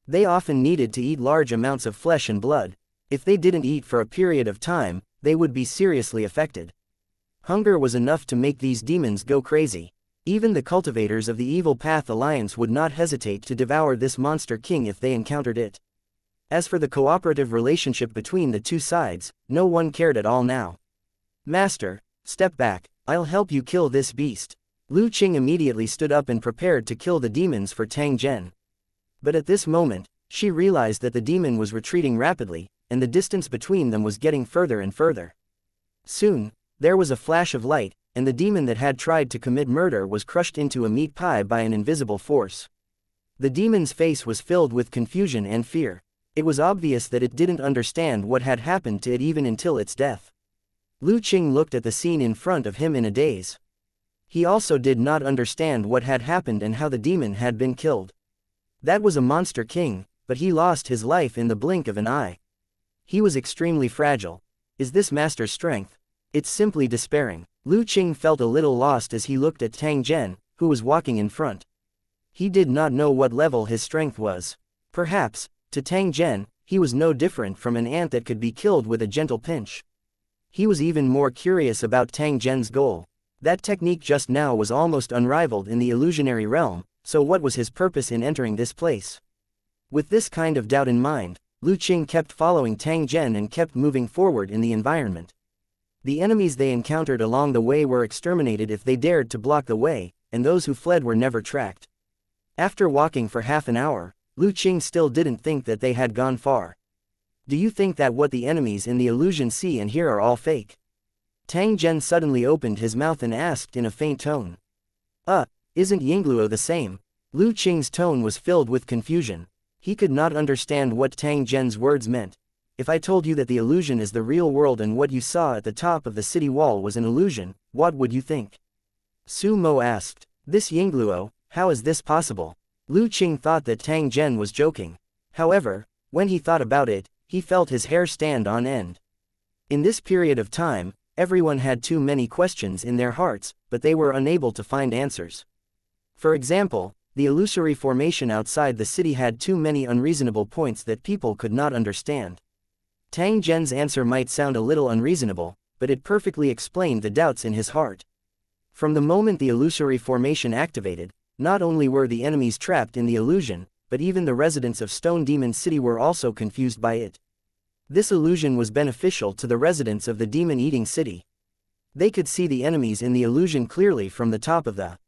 They often needed to eat large amounts of flesh and blood. If they didn't eat for a period of time, they would be seriously affected. Hunger was enough to make these demons go crazy. Even the cultivators of the Evil Path Alliance would not hesitate to devour this monster king if they encountered it. As for the cooperative relationship between the two sides, no one cared at all now. Master, step back, I'll help you kill this beast. Lu Qing immediately stood up and prepared to kill the demons for Tang Zhen. But at this moment, she realized that the demon was retreating rapidly, and the distance between them was getting further and further. Soon, there was a flash of light, and the demon that had tried to commit murder was crushed into a meat pie by an invisible force. The demon's face was filled with confusion and fear. It was obvious that it didn't understand what had happened to it even until its death. Lu Qing looked at the scene in front of him in a daze. He also did not understand what had happened and how the demon had been killed. That was a monster king, but he lost his life in the blink of an eye. He was extremely fragile. Is this master's strength? It's simply despairing. Lu Qing felt a little lost as he looked at Tang Zhen, who was walking in front. He did not know what level his strength was. Perhaps, to Tang Zhen, he was no different from an ant that could be killed with a gentle pinch. He was even more curious about Tang Zhen's goal. That technique just now was almost unrivaled in the illusionary realm, so what was his purpose in entering this place? With this kind of doubt in mind, Lu Qing kept following Tang Zhen and kept moving forward in the environment. The enemies they encountered along the way were exterminated if they dared to block the way, and those who fled were never tracked. After walking for half an hour, Lu Qing still didn't think that they had gone far. Do you think that what the enemies in the illusion see and hear are all fake? Tang Zhen suddenly opened his mouth and asked in a faint tone. Isn't Yingluo the same? Lu Qing's tone was filled with confusion. He could not understand what Tang Zhen's words meant. If I told you that the illusion is the real world and what you saw at the top of the city wall was an illusion, what would you think? Su Mo asked. This Yingluo, how is this possible? Lu Qing thought that Tang Zhen was joking. However, when he thought about it, he felt his hair stand on end. In this period of time, everyone had too many questions in their hearts, but they were unable to find answers. For example, the illusory formation outside the city had too many unreasonable points that people could not understand. Tang Zhen's answer might sound a little unreasonable, but it perfectly explained the doubts in his heart. From the moment the illusory formation activated, not only were the enemies trapped in the illusion, but even the residents of Stone Demon City were also confused by it. This illusion was beneficial to the residents of the demon-eating city. They could see the enemies in the illusion clearly from the top of the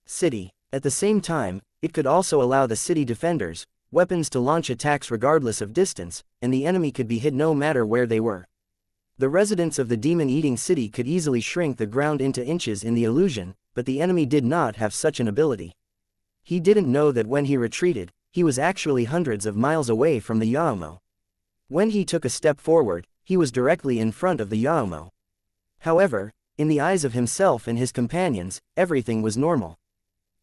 city. At the same time, it could also allow the city defenders, weapons to launch attacks regardless of distance, and the enemy could be hit no matter where they were. The residents of the demon-eating city could easily shrink the ground into inches in the illusion, but the enemy did not have such an ability. He didn't know that when he retreated, he was actually hundreds of miles away from the Yaomo. When he took a step forward, he was directly in front of the Yaomo. However, in the eyes of himself and his companions, everything was normal.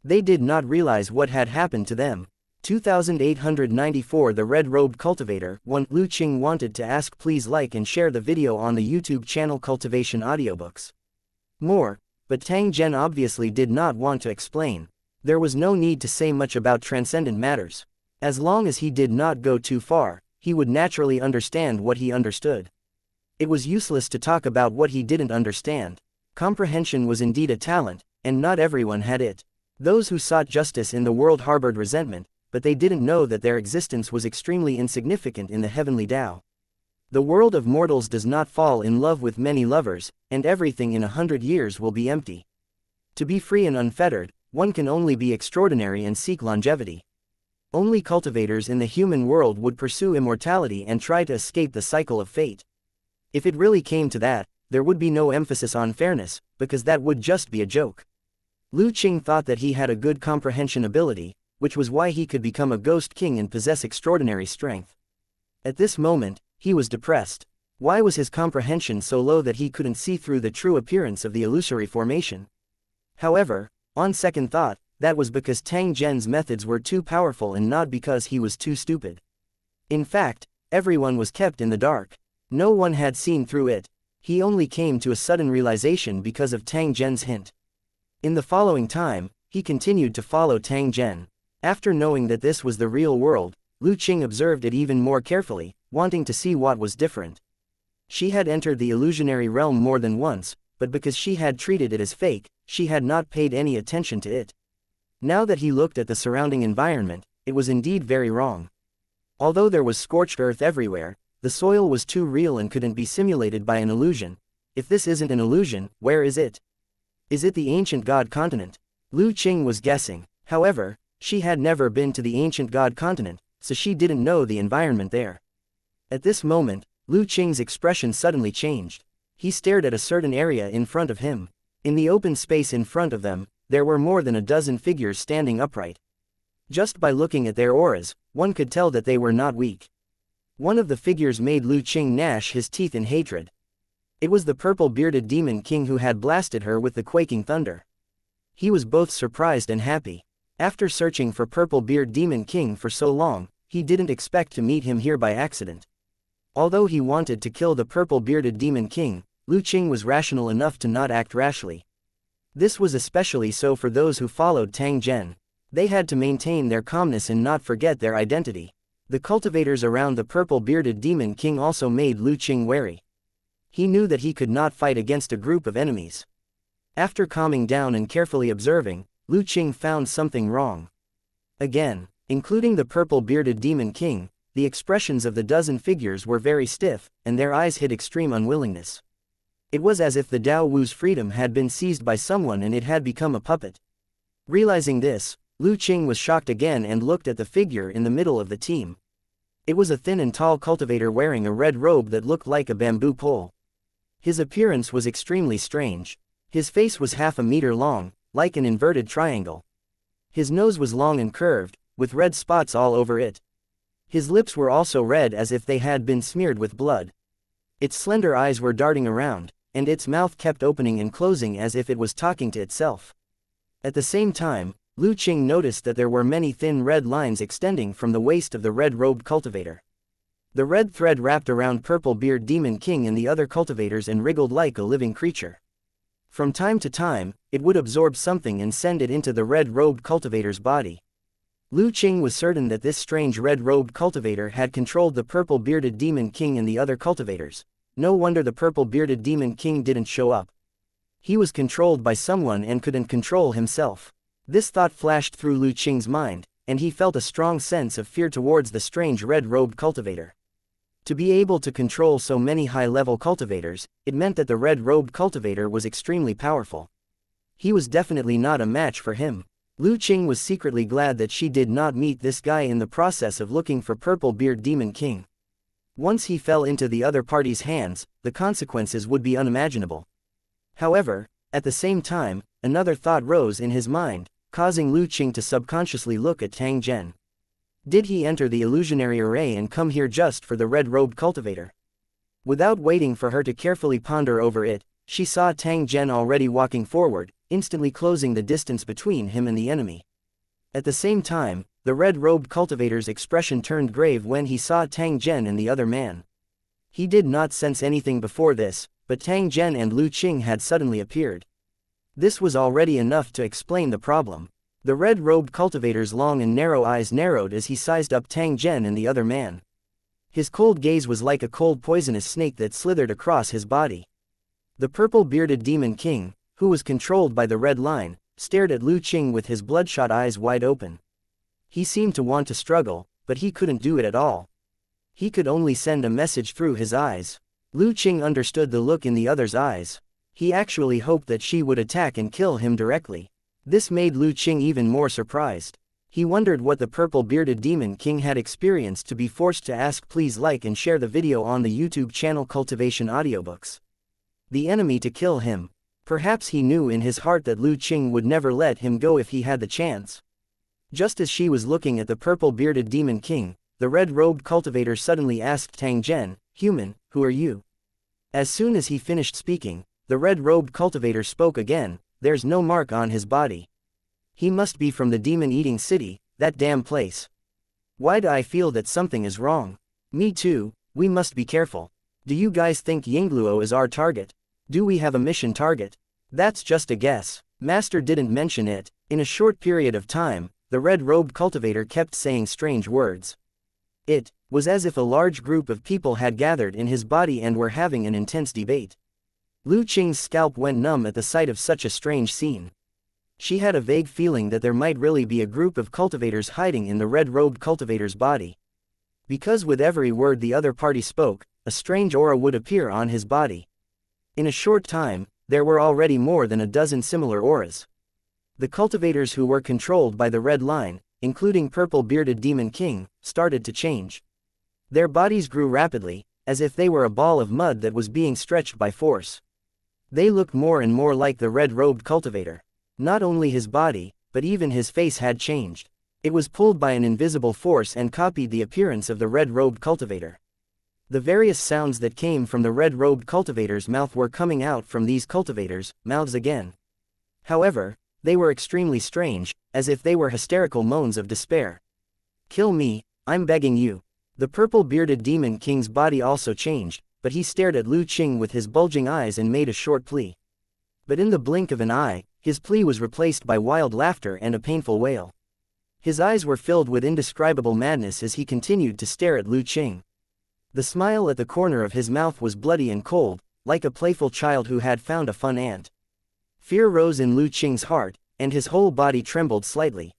They did not realize what had happened to them. 2894 The Red-Robed Cultivator 1 Lu Qing wanted to ask, please like and share the video on the YouTube channel Cultivation Audiobooks. More, but Tang Zhen obviously did not want to explain. There was no need to say much about transcendent matters. As long as he did not go too far, he would naturally understand what he understood. It was useless to talk about what he didn't understand. Comprehension was indeed a talent, and not everyone had it. Those who sought justice in the world harbored resentment, but they didn't know that their existence was extremely insignificant in the heavenly Tao. The world of mortals does not fall in love with many lovers, and everything in 100 years will be empty. To be free and unfettered, one can only be extraordinary and seek longevity. Only cultivators in the human world would pursue immortality and try to escape the cycle of fate. If it really came to that, there would be no emphasis on fairness, because that would just be a joke. Lu Qing thought that he had a good comprehension ability, which was why he could become a ghost king and possess extraordinary strength. At this moment, he was depressed. Why was his comprehension so low that he couldn't see through the true appearance of the illusory formation? However, on second thought, that was because Tang Zhen's methods were too powerful and not because he was too stupid. In fact, everyone was kept in the dark. No one had seen through it. He only came to a sudden realization because of Tang Zhen's hint. In the following time, he continued to follow Tang Zhen. After knowing that this was the real world, Lu Qing observed it even more carefully, wanting to see what was different. She had entered the illusionary realm more than once, but because she had treated it as fake, she had not paid any attention to it. Now that he looked at the surrounding environment, it was indeed very wrong. Although there was scorched earth everywhere, the soil was too real and couldn't be simulated by an illusion. If this isn't an illusion, where is it? Is it the ancient god continent? Lu Qing was guessing. However, she had never been to the ancient god continent, so she didn't know the environment there. At this moment, Lu Qing's expression suddenly changed. He stared at a certain area in front of him. In the open space in front of them, there were more than a dozen figures standing upright. Just by looking at their auras, one could tell that they were not weak. One of the figures made Lu Qing gnash his teeth in hatred. It was the purple-bearded demon king who had blasted her with the quaking thunder. He was both surprised and happy. After searching for Purple-Beard Demon King for so long, he didn't expect to meet him here by accident. Although he wanted to kill the Purple-Bearded Demon King, Lu Qing was rational enough to not act rashly. This was especially so for those who followed Tang Zhen. They had to maintain their calmness and not forget their identity. The cultivators around the Purple-Bearded Demon King also made Lu Qing wary. He knew that he could not fight against a group of enemies. After calming down and carefully observing, Lu Qing found something wrong. Again, including the purple-bearded Demon King, the expressions of the dozen figures were very stiff, and their eyes hid extreme unwillingness. It was as if the Dao Wu's freedom had been seized by someone and it had become a puppet. Realizing this, Lu Qing was shocked again and looked at the figure in the middle of the team. It was a thin and tall cultivator wearing a red robe that looked like a bamboo pole. His appearance was extremely strange. His face was half a meter long, like an inverted triangle. His nose was long and curved, with red spots all over it. His lips were also red as if they had been smeared with blood. Its slender eyes were darting around, and its mouth kept opening and closing as if it was talking to itself. At the same time, Lu Qing noticed that there were many thin red lines extending from the waist of the red-robed cultivator. The red thread wrapped around Purple-Beard Demon King and the other cultivators and wriggled like a living creature. From time to time, it would absorb something and send it into the red-robed cultivator's body. Lu Qing was certain that this strange red-robed cultivator had controlled the Purple-Bearded Demon King and the other cultivators. No wonder the Purple-Bearded Demon King didn't show up. He was controlled by someone and couldn't control himself. This thought flashed through Lu Qing's mind, and he felt a strong sense of fear towards the strange red-robed cultivator. To be able to control so many high-level cultivators, it meant that the red-robed cultivator was extremely powerful. He was definitely not a match for him. Lu Qing was secretly glad that she did not meet this guy in the process of looking for Purple-Beard Demon King. Once he fell into the other party's hands, the consequences would be unimaginable. However, at the same time, another thought rose in his mind, causing Lu Qing to subconsciously look at Tang Zhen. Did he enter the illusionary array and come here just for the red-robed cultivator? Without waiting for her to carefully ponder over it, she saw Tang Zhen already walking forward, instantly closing the distance between him and the enemy. At the same time, the red-robed cultivator's expression turned grave when he saw Tang Zhen and the other man. He did not sense anything before this, but Tang Zhen and Lu Qing had suddenly appeared. This was already enough to explain the problem. The red-robed cultivator's long and narrow eyes narrowed as he sized up Tang Zhen and the other man. His cold gaze was like a cold poisonous snake that slithered across his body. The purple-bearded Demon King, who was controlled by the red line, stared at Lu Qing with his bloodshot eyes wide open. He seemed to want to struggle, but he couldn't do it at all. He could only send a message through his eyes. Lu Qing understood the look in the other's eyes. He actually hoped that she would attack and kill him directly. This made Lu Qing even more surprised. He wondered what the purple-bearded Demon King had experienced to be forced to ask. Please like and share the video on the YouTube channel Cultivation Audiobooks. The enemy to kill him. Perhaps he knew in his heart that Lu Qing would never let him go if he had the chance. Just as she was looking at the purple-bearded Demon King, the red-robed cultivator suddenly asked Tang Zhen, "Human, who are you?" As soon as he finished speaking, the red-robed cultivator spoke again. "There's no mark on his body. He must be from the demon-eating city, that damn place. Why do I feel that something is wrong? Me too, we must be careful. Do you guys think Yingluo is our target? Do we have a mission target? That's just a guess. Master didn't mention it." In a short period of time, the red-robed cultivator kept saying strange words. It was as if a large group of people had gathered in his body and were having an intense debate. Lu Qing's scalp went numb at the sight of such a strange scene. She had a vague feeling that there might really be a group of cultivators hiding in the red-robed cultivator's body. Because with every word the other party spoke, a strange aura would appear on his body. In a short time, there were already more than a dozen similar auras. The cultivators who were controlled by the red line, including purple-bearded Demon King, started to change. Their bodies grew rapidly, as if they were a ball of mud that was being stretched by force. They looked more and more like the red-robed cultivator. Not only his body, but even his face had changed. It was pulled by an invisible force and copied the appearance of the red-robed cultivator. The various sounds that came from the red-robed cultivator's mouth were coming out from these cultivators' mouths again. However, they were extremely strange, as if they were hysterical moans of despair. "Kill me, I'm begging you." The purple-bearded Demon King's body also changed, but he stared at Lu Qing with his bulging eyes and made a short plea. But in the blink of an eye, his plea was replaced by wild laughter and a painful wail. His eyes were filled with indescribable madness as he continued to stare at Lu Qing. The smile at the corner of his mouth was bloody and cold, like a playful child who had found a fun ant. Fear rose in Lu Qing's heart, and his whole body trembled slightly.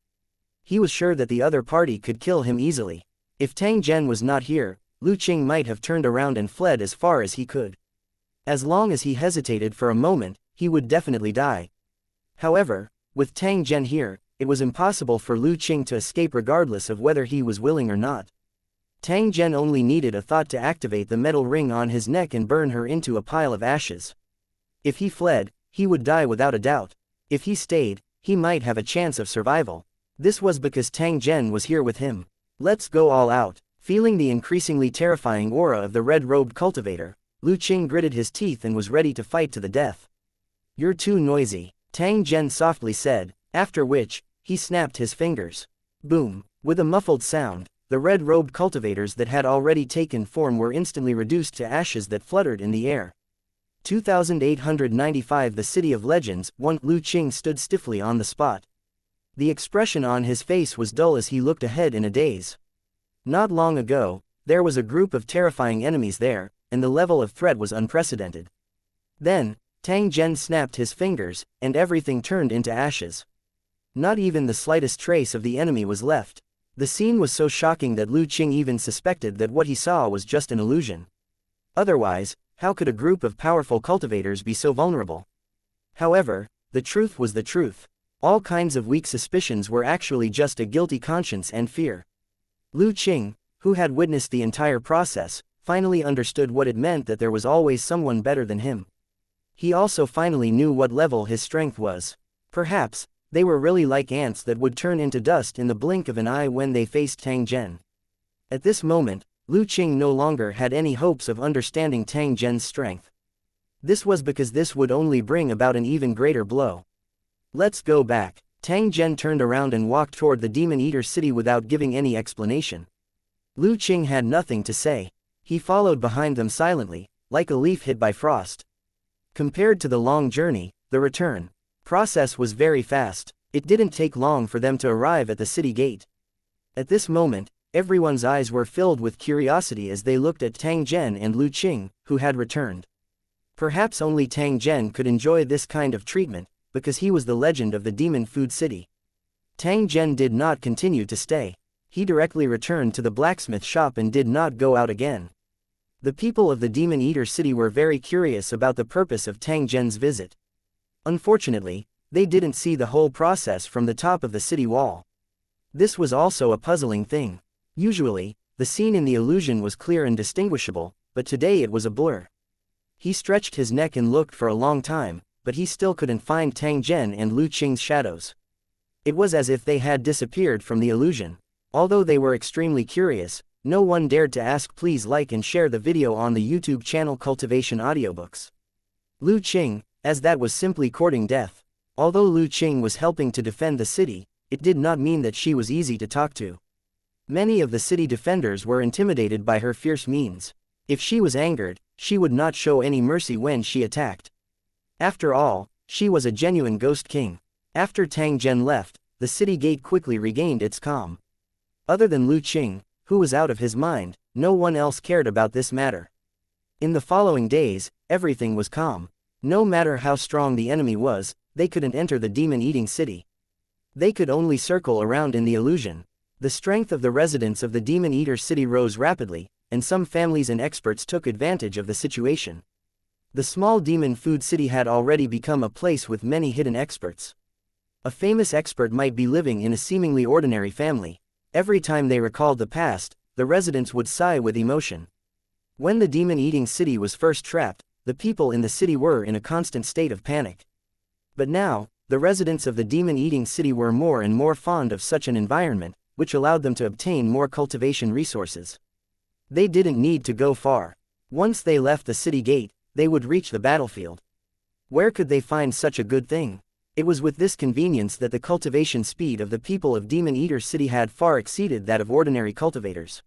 He was sure that the other party could kill him easily. If Tang Zhen was not here, Lu Qing might have turned around and fled as far as he could. As long as he hesitated for a moment, he would definitely die. However, with Tang Zhen here, it was impossible for Lu Qing to escape regardless of whether he was willing or not. Tang Zhen only needed a thought to activate the metal ring on his neck and burn her into a pile of ashes. If he fled, he would die without a doubt. If he stayed, he might have a chance of survival. This was because Tang Zhen was here with him. Let's go all out. Feeling the increasingly terrifying aura of the red-robed cultivator, Lu Qing gritted his teeth and was ready to fight to the death. "You're too noisy," Tang Zhen softly said, after which, he snapped his fingers. Boom! With a muffled sound, the red-robed cultivators that had already taken form were instantly reduced to ashes that fluttered in the air. 2895 The City of Legends. 1 Lu Qing stood stiffly on the spot. The expression on his face was dull as he looked ahead in a daze. Not long ago, there was a group of terrifying enemies there, and the level of threat was unprecedented. Then, Tang Zhen snapped his fingers, and everything turned into ashes. Not even the slightest trace of the enemy was left. The scene was so shocking that Lu Qing even suspected that what he saw was just an illusion. Otherwise, how could a group of powerful cultivators be so vulnerable? However, the truth was the truth. All kinds of weak suspicions were actually just a guilty conscience and fear. Lu Qing, who had witnessed the entire process, finally understood what it meant that there was always someone better than him. He also finally knew what level his strength was. Perhaps, they were really like ants that would turn into dust in the blink of an eye when they faced Tang Zhen. At this moment, Lu Qing no longer had any hopes of understanding Tang Zhen's strength. This was because this would only bring about an even greater blow. "Let's go back." Tang Zhen turned around and walked toward the Demon Eater city without giving any explanation. Lu Qing had nothing to say. He followed behind them silently, like a leaf hit by frost. Compared to the long journey, the return process was very fast. It didn't take long for them to arrive at the city gate. At this moment, everyone's eyes were filled with curiosity as they looked at Tang Zhen and Lu Qing, who had returned. Perhaps only Tang Zhen could enjoy this kind of treatment, because he was the legend of the Demon Food City. Tang Zhen did not continue to stay. He directly returned to the blacksmith shop and did not go out again. The people of the Demon Eater city were very curious about the purpose of Tang Zhen's visit. Unfortunately, they didn't see the whole process from the top of the city wall. This was also a puzzling thing. Usually, the scene in the illusion was clear and distinguishable, but today it was a blur. He stretched his neck and looked for a long time, but he still couldn't find Tang Zhen and Lu Qing's shadows. It was as if they had disappeared from the illusion. Although they were extremely curious, no one dared to ask. Please like and share the video on the YouTube channel Cultivation Audiobooks. Lu Qing, as that was simply courting death. Although Lu Qing was helping to defend the city, it did not mean that she was easy to talk to. Many of the city defenders were intimidated by her fierce means. If she was angered, she would not show any mercy when she attacked. After all, she was a genuine ghost king. After Tang Zhen left, the city gate quickly regained its calm. Other than Lu Qing, who was out of his mind, no one else cared about this matter. In the following days, everything was calm. No matter how strong the enemy was, they couldn't enter the demon-eating city. They could only circle around in the illusion. The strength of the residents of the Demon Eater city rose rapidly, and some families and experts took advantage of the situation. The small demon food city had already become a place with many hidden experts. A famous expert might be living in a seemingly ordinary family. Every time they recalled the past, the residents would sigh with emotion. When the demon-eating city was first trapped, the people in the city were in a constant state of panic. But now, the residents of the demon-eating city were more and more fond of such an environment, which allowed them to obtain more cultivation resources. They didn't need to go far. Once they left the city gate, they would reach the battlefield. Where could they find such a good thing? It was with this convenience that the cultivation speed of the people of Demon Eater City had far exceeded that of ordinary cultivators.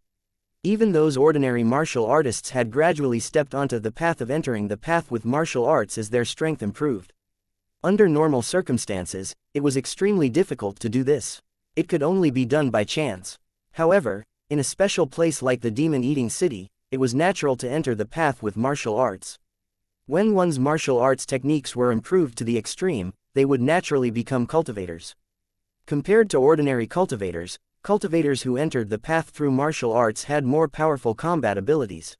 Even those ordinary martial artists had gradually stepped onto the path of entering the path with martial arts as their strength improved. Under normal circumstances, it was extremely difficult to do this. It could only be done by chance. However, in a special place like the Demon-Eating City, it was natural to enter the path with martial arts. When one's martial arts techniques were improved to the extreme, they would naturally become cultivators. Compared to ordinary cultivators, cultivators who entered the path through martial arts had more powerful combat abilities.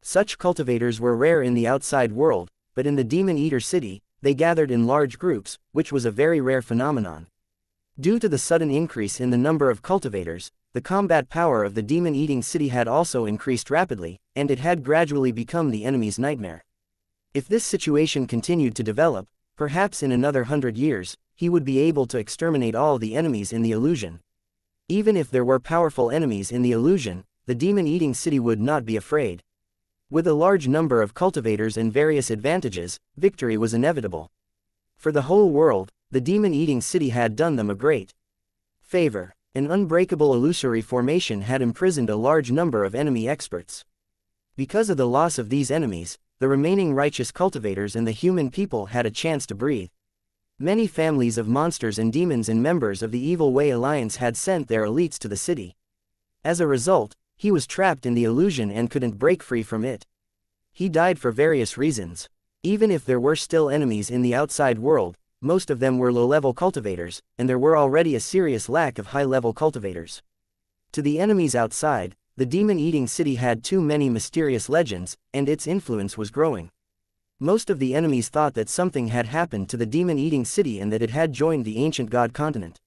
Such cultivators were rare in the outside world, but in the Demon Eater City, they gathered in large groups, which was a very rare phenomenon. Due to the sudden increase in the number of cultivators, the combat power of the demon-eating city had also increased rapidly, and it had gradually become the enemy's nightmare. If this situation continued to develop, perhaps in another 100 years, he would be able to exterminate all the enemies in the illusion. Even if there were powerful enemies in the illusion, the demon-eating city would not be afraid. With a large number of cultivators and various advantages, victory was inevitable. For the whole world, the demon-eating city had done them a great favor. An unbreakable illusory formation had imprisoned a large number of enemy experts. Because of the loss of these enemies, the remaining righteous cultivators and the human people had a chance to breathe. Many families of monsters and demons and members of the Evil Way Alliance had sent their elites to the city. As a result, he was trapped in the illusion and couldn't break free from it. He died for various reasons. Even if there were still enemies in the outside world, most of them were low-level cultivators, and there were already a serious lack of high-level cultivators. To the enemies outside, the demon-eating city had too many mysterious legends, and its influence was growing. Most of the enemies thought that something had happened to the demon-eating city and that it had joined the ancient god continent.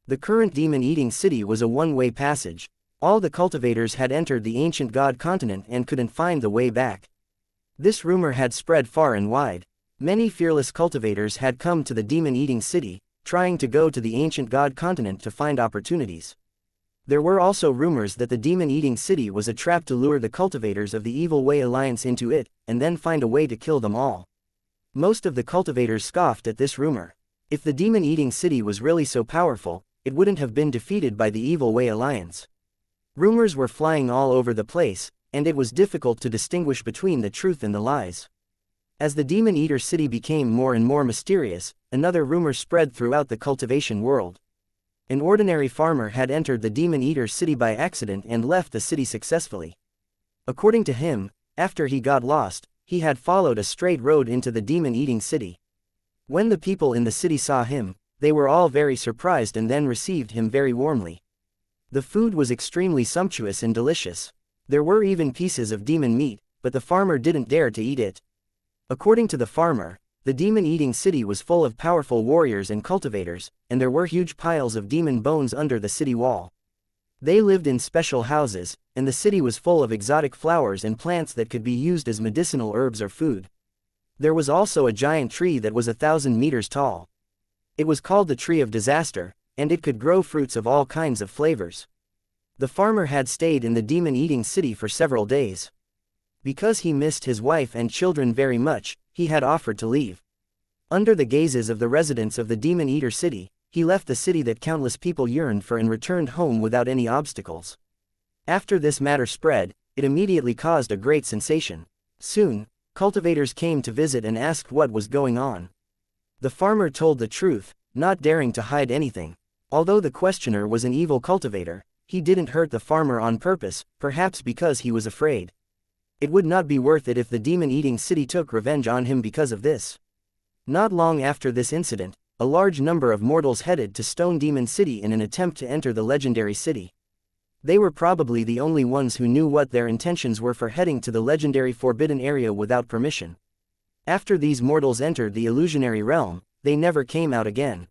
The current demon-eating city was a one-way passage. All the cultivators had entered the ancient god continent and couldn't find the way back. This rumor had spread far and wide. Many fearless cultivators had come to the demon-eating city, trying to go to the ancient god continent to find opportunities. There were also rumors that the demon-eating city was a trap to lure the cultivators of the Evil Way Alliance into it, and then find a way to kill them all. Most of the cultivators scoffed at this rumor. If the demon-eating city was really so powerful, it wouldn't have been defeated by the Evil Way Alliance. Rumors were flying all over the place, and it was difficult to distinguish between the truth and the lies. As the Demon Eater city became more and more mysterious, another rumor spread throughout the cultivation world. An ordinary farmer had entered the Demon Eater city by accident and left the city successfully. According to him, after he got lost, he had followed a straight road into the demon-eating city. When the people in the city saw him, they were all very surprised and then received him very warmly. The food was extremely sumptuous and delicious. There were even pieces of demon meat, but the farmer didn't dare to eat it. According to the farmer, the demon-eating city was full of powerful warriors and cultivators, and there were huge piles of demon bones under the city wall. They lived in special houses, and the city was full of exotic flowers and plants that could be used as medicinal herbs or food. There was also a giant tree that was 1,000 meters tall. It was called the Tree of Disaster, and it could grow fruits of all kinds of flavors. The farmer had stayed in the demon-eating city for several days. Because he missed his wife and children very much, he had offered to leave. Under the gazes of the residents of the Demon Eater city, he left the city that countless people yearned for and returned home without any obstacles. After this matter spread, it immediately caused a great sensation. Soon, cultivators came to visit and asked what was going on. The farmer told the truth, not daring to hide anything. Although the questioner was an evil cultivator, he didn't hurt the farmer on purpose, perhaps because he was afraid. It would not be worth it if the demon-eating city took revenge on him because of this. Not long after this incident, a large number of mortals headed to Stone Demon City in an attempt to enter the legendary city. They were probably the only ones who knew what their intentions were for heading to the legendary forbidden area without permission. After these mortals entered the illusionary realm, they never came out again.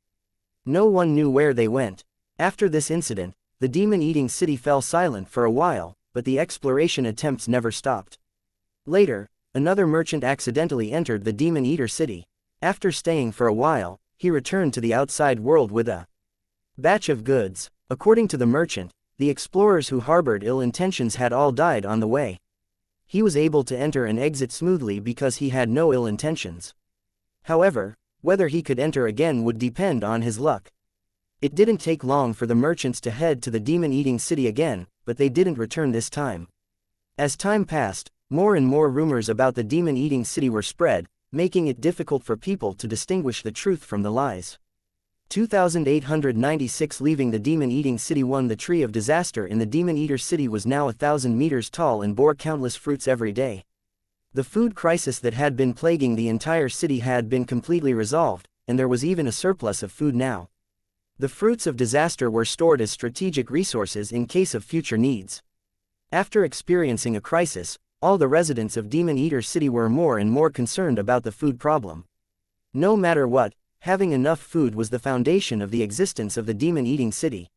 No one knew where they went. After this incident, the demon-eating city fell silent for a while, but the exploration attempts never stopped. Later, another merchant accidentally entered the Demon Eater city. After staying for a while, he returned to the outside world with a batch of goods. According to the merchant, the explorers who harbored ill intentions had all died on the way. He was able to enter and exit smoothly because he had no ill intentions. However, whether he could enter again would depend on his luck. It didn't take long for the merchants to head to the demon-eating city again, but they didn't return this time. As time passed, more and more rumors about the demon-eating city were spread, making it difficult for people to distinguish the truth from the lies. 2896 Leaving the demon-eating city. The Tree of Disaster in the Demon Eater city was now 1,000 meters tall and bore countless fruits every day. The food crisis that had been plaguing the entire city had been completely resolved, and there was even a surplus of food now. The fruits of disaster were stored as strategic resources in case of future needs. After experiencing a crisis, all the residents of Demon Eater City were more and more concerned about the food problem. No matter what, having enough food was the foundation of the existence of the demon-eating city.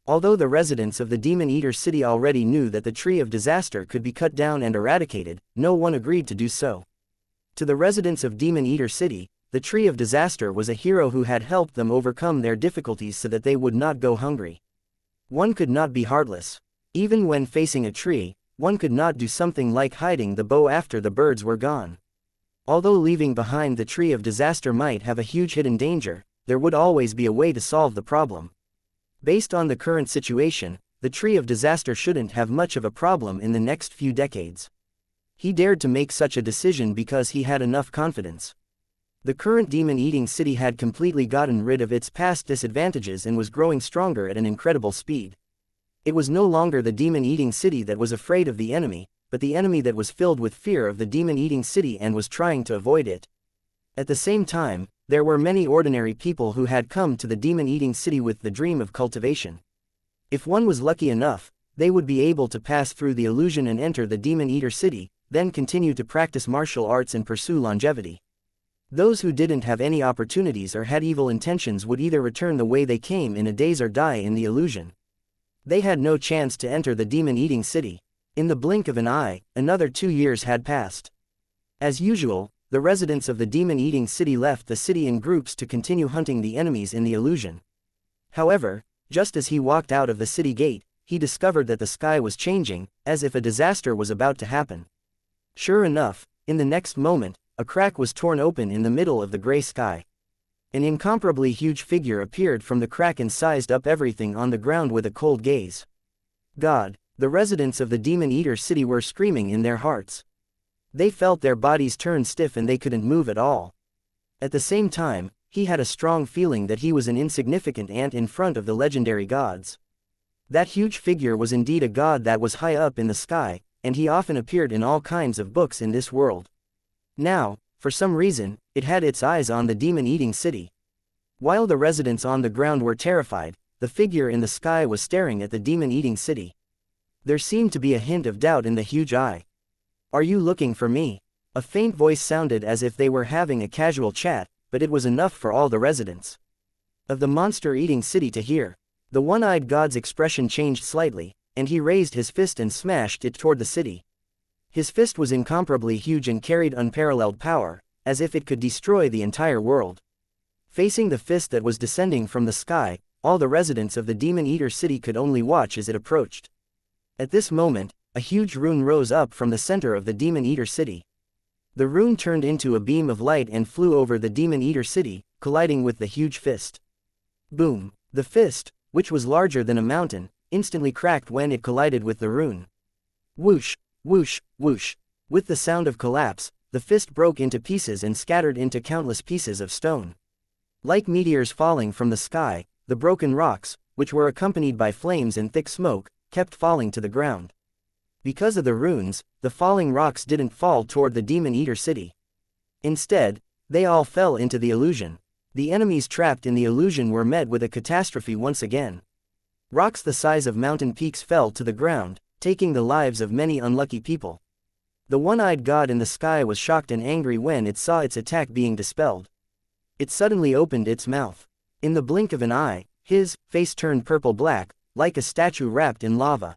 Although the residents of the demon-eater city already knew that the tree of disaster could be cut down and eradicated, no one agreed to do so. To the residents of demon-eater city, the tree of disaster was a hero who had helped them overcome their difficulties so that they would not go hungry. One could not be heartless. Even when facing a tree, one could not do something like hiding the bow after the birds were gone. Although leaving behind the tree of disaster might have a huge hidden danger, there would always be a way to solve the problem. Based on the current situation, the tree of disaster shouldn't have much of a problem in the next few decades. He dared to make such a decision because he had enough confidence. The current demon-eating city had completely gotten rid of its past disadvantages and was growing stronger at an incredible speed. It was no longer the demon-eating city that was afraid of the enemy, but the enemy that was filled with fear of the demon-eating city and was trying to avoid it. At the same time, there were many ordinary people who had come to the demon-eating city with the dream of cultivation. If one was lucky enough, they would be able to pass through the illusion and enter the demon-eater city, then continue to practice martial arts and pursue longevity. Those who didn't have any opportunities or had evil intentions would either return the way they came in a daze or die in the illusion. They had no chance to enter the demon-eating city. In the blink of an eye, another 2 years had passed. As usual, the residents of the demon-eating city left the city in groups to continue hunting the enemies in the illusion. However, just as he walked out of the city gate, he discovered that the sky was changing, as if a disaster was about to happen. Sure enough, in the next moment, a crack was torn open in the middle of the gray sky. An incomparably huge figure appeared from the crack and sized up everything on the ground with a cold gaze. God! The residents of the demon-eater city were screaming in their hearts. They felt their bodies turn stiff and they couldn't move at all. At the same time, he had a strong feeling that he was an insignificant ant in front of the legendary gods. That huge figure was indeed a god that was high up in the sky, and he often appeared in all kinds of books in this world. Now, for some reason, it had its eyes on the demon-eating city. While the residents on the ground were terrified, the figure in the sky was staring at the demon-eating city. There seemed to be a hint of doubt in the huge eye. "Are you looking for me?" A faint voice sounded as if they were having a casual chat, but it was enough for all the residents of the monster-eating city to hear. The one-eyed god's expression changed slightly, and he raised his fist and smashed it toward the city. His fist was incomparably huge and carried unparalleled power, as if it could destroy the entire world. Facing the fist that was descending from the sky, all the residents of the demon-eater city could only watch as it approached. At this moment, a huge rune rose up from the center of the demon-eater city. The rune turned into a beam of light and flew over the demon-eater city, colliding with the huge fist. Boom! The fist, which was larger than a mountain, instantly cracked when it collided with the rune. Whoosh! Whoosh! Whoosh! With the sound of collapse, the fist broke into pieces and scattered into countless pieces of stone. Like meteors falling from the sky, the broken rocks, which were accompanied by flames and thick smoke, kept falling to the ground. Because of the runes, the falling rocks didn't fall toward the demon-eater city. Instead, they all fell into the illusion. The enemies trapped in the illusion were met with a catastrophe once again. Rocks the size of mountain peaks fell to the ground, taking the lives of many unlucky people. The one-eyed god in the sky was shocked and angry when it saw its attack being dispelled. It suddenly opened its mouth. In the blink of an eye, his face turned purple-black, like a statue wrapped in lava.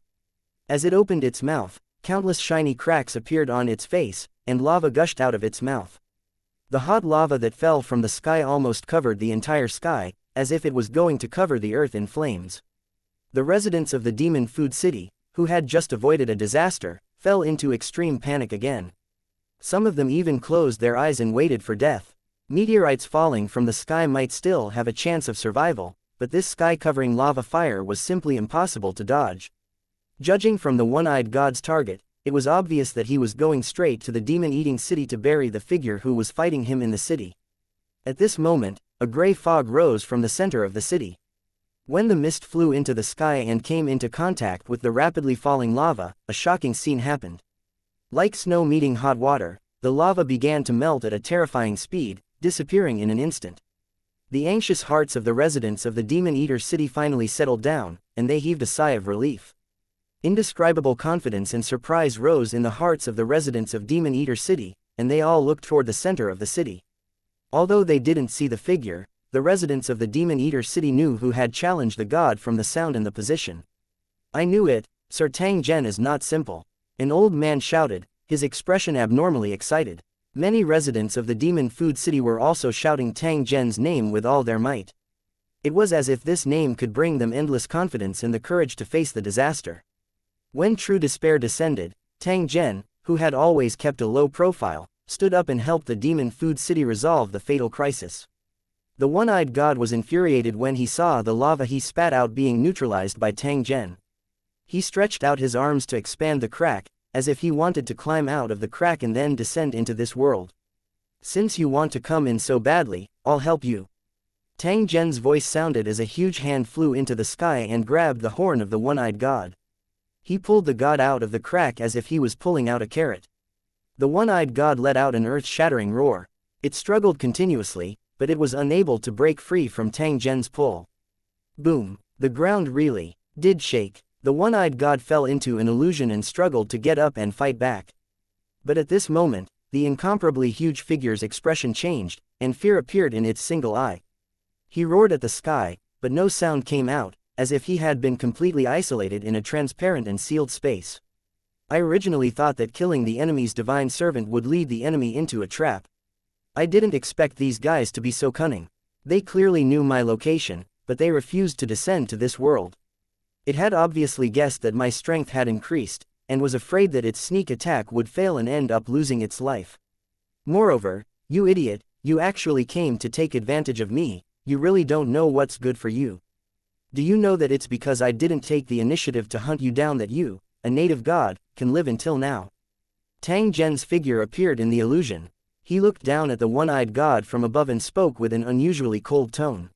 As it opened its mouth, countless shiny cracks appeared on its face, and lava gushed out of its mouth. The hot lava that fell from the sky almost covered the entire sky, as if it was going to cover the earth in flames. The residents of the demon food city, who had just avoided a disaster, fell into extreme panic again. Some of them even closed their eyes and waited for death. Meteorites falling from the sky might still have a chance of survival, but this sky-covering lava fire was simply impossible to dodge. Judging from the one-eyed god's target, it was obvious that he was going straight to the demon-eating city to bury the figure who was fighting him in the city. At this moment, a gray fog rose from the center of the city. When the mist flew into the sky and came into contact with the rapidly falling lava, a shocking scene happened. Like snow meeting hot water, the lava began to melt at a terrifying speed, disappearing in an instant. The anxious hearts of the residents of the demon-eater city finally settled down, and they heaved a sigh of relief. Indescribable confidence and surprise rose in the hearts of the residents of demon-eater city, and they all looked toward the center of the city. Although they didn't see the figure, the residents of the Demon Eater city knew who had challenged the god from the sound and the position. I knew it, Sir Tang Zhen is not simple. An old man shouted, his expression abnormally excited. Many residents of the Demon Food City were also shouting Tang Zhen's name with all their might. It was as if this name could bring them endless confidence and the courage to face the disaster. When true despair descended, Tang Zhen, who had always kept a low profile, stood up and helped the Demon Food City resolve the fatal crisis. The one-eyed god was infuriated when he saw the lava he spat out being neutralized by Tang Zhen. He stretched out his arms to expand the crack, as if he wanted to climb out of the crack and then descend into this world. Since you want to come in so badly, I'll help you. Tang Zhen's voice sounded as a huge hand flew into the sky and grabbed the horn of the one-eyed god. He pulled the god out of the crack as if he was pulling out a carrot. The one-eyed god let out an earth-shattering roar. It struggled continuously, but it was unable to break free from Tang Zhen's pull. Boom! The ground really did shake. The one-eyed god fell into an illusion and struggled to get up and fight back. But at this moment, the incomparably huge figure's expression changed, and fear appeared in its single eye. He roared at the sky, but no sound came out, as if he had been completely isolated in a transparent and sealed space. I originally thought that killing the enemy's divine servant would lead the enemy into a trap. I didn't expect these guys to be so cunning. They clearly knew my location, but they refused to descend to this world. It had obviously guessed that my strength had increased, and was afraid that its sneak attack would fail and end up losing its life. Moreover, you idiot, you actually came to take advantage of me, you really don't know what's good for you. Do you know that it's because I didn't take the initiative to hunt you down that you, a native god, can live until now? Tang Zhen's figure appeared in the illusion. He looked down at the one-eyed god from above and spoke with an unusually cold tone.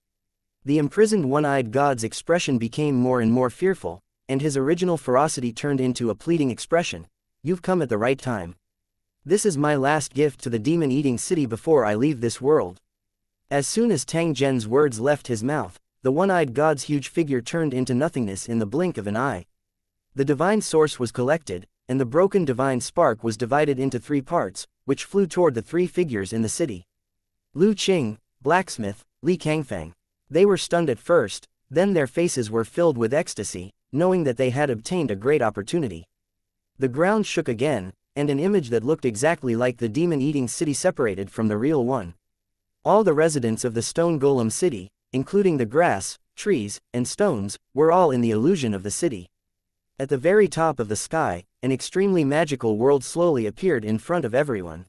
The imprisoned one-eyed god's expression became more and more fearful, and his original ferocity turned into a pleading expression. You've come at the right time. This is my last gift to the demon-eating city before I leave this world. As soon as Tang Zhen's words left his mouth, the one-eyed god's huge figure turned into nothingness in the blink of an eye. The divine source was collected, and the broken divine spark was divided into 3 parts, which flew toward the 3 figures in the city. Lu Qing, blacksmith, Li Kangfang. They were stunned at first, then their faces were filled with ecstasy, knowing that they had obtained a great opportunity. The ground shook again, and an image that looked exactly like the demon-eating city separated from the real one. All the residents of the stone golem city, including the grass, trees, and stones, were all in the illusion of the city. At the very top of the sky, an extremely magical world slowly appeared in front of everyone.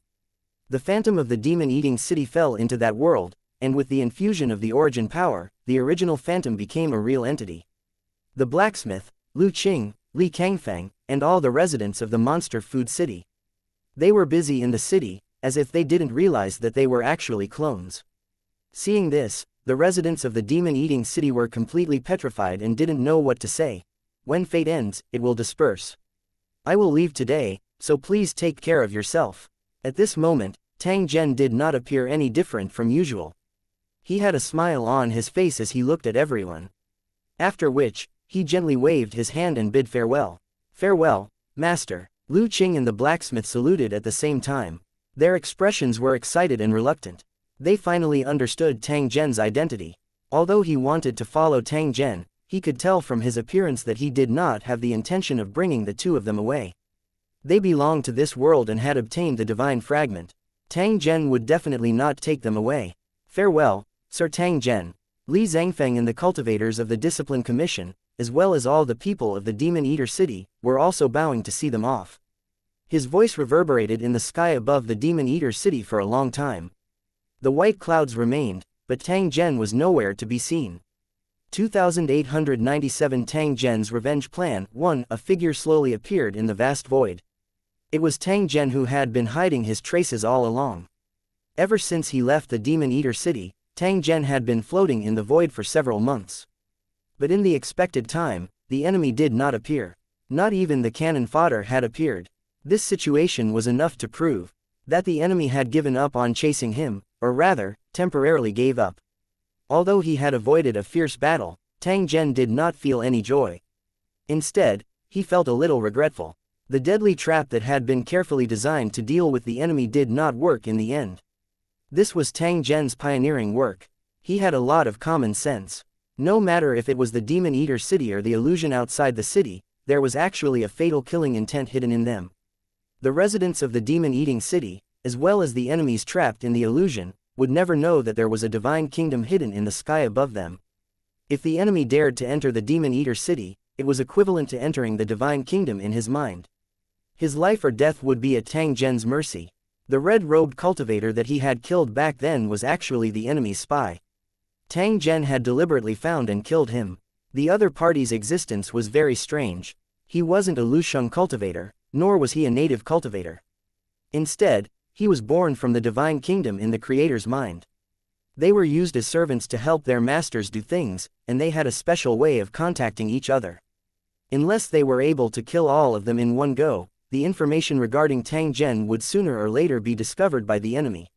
The phantom of the demon-eating city fell into that world, and with the infusion of the origin power, the original phantom became a real entity. The blacksmith, Lu Qing, Li Kangfang, and all the residents of the monster food city. They were busy in the city, as if they didn't realize that they were actually clones. Seeing this, the residents of the demon-eating city were completely petrified and didn't know what to say. When fate ends, it will disperse. I will leave today, so please take care of yourself. At this moment, Tang Zhen did not appear any different from usual. He had a smile on his face as he looked at everyone. After which, he gently waved his hand and bid farewell. Farewell, master. Lu Qing and the blacksmith saluted at the same time. Their expressions were excited and reluctant. They finally understood Tang Zhen's identity. Although he wanted to follow Tang Zhen, he could tell from his appearance that he did not have the intention of bringing the 2 of them away. They belonged to this world and had obtained the divine fragment. Tang Zhen would definitely not take them away. Farewell, Sir Tang Zhen. Li Zhangfeng and the cultivators of the Discipline Commission, as well as all the people of the Demon Eater City, were also bowing to see them off. His voice reverberated in the sky above the Demon Eater City for a long time. The white clouds remained, but Tang Zhen was nowhere to be seen. 2897 Tang Zhen's Revenge Plan 1. A figure slowly appeared in the vast void. It was Tang Zhen who had been hiding his traces all along. Ever since he left the Demon Eater City, Tang Zhen had been floating in the void for several months. But in the expected time, the enemy did not appear. Not even the cannon fodder had appeared. This situation was enough to prove that the enemy had given up on chasing him, or rather, temporarily gave up. Although he had avoided a fierce battle, Tang Zhen did not feel any joy. Instead, he felt a little regretful. The deadly trap that had been carefully designed to deal with the enemy did not work in the end. This was Tang Zhen's pioneering work. He had a lot of common sense. No matter if it was the Demon Eater city or the illusion outside the city, there was actually a fatal killing intent hidden in them. The residents of the demon-eating city, as well as the enemies trapped in the illusion, would never know that there was a divine kingdom hidden in the sky above them. If the enemy dared to enter the Demon Eater city, it was equivalent to entering the divine kingdom in his mind. His life or death would be at Tang Zhen's mercy. The red-robed cultivator that he had killed back then was actually the enemy's spy. Tang Zhen had deliberately found and killed him. The other party's existence was very strange. He wasn't a Lusheng cultivator, nor was he a native cultivator. Instead, he was born from the divine kingdom in the creator's mind. They were used as servants to help their masters do things, and they had a special way of contacting each other. Unless they were able to kill all of them in one go, the information regarding Tang Zhen would sooner or later be discovered by the enemy.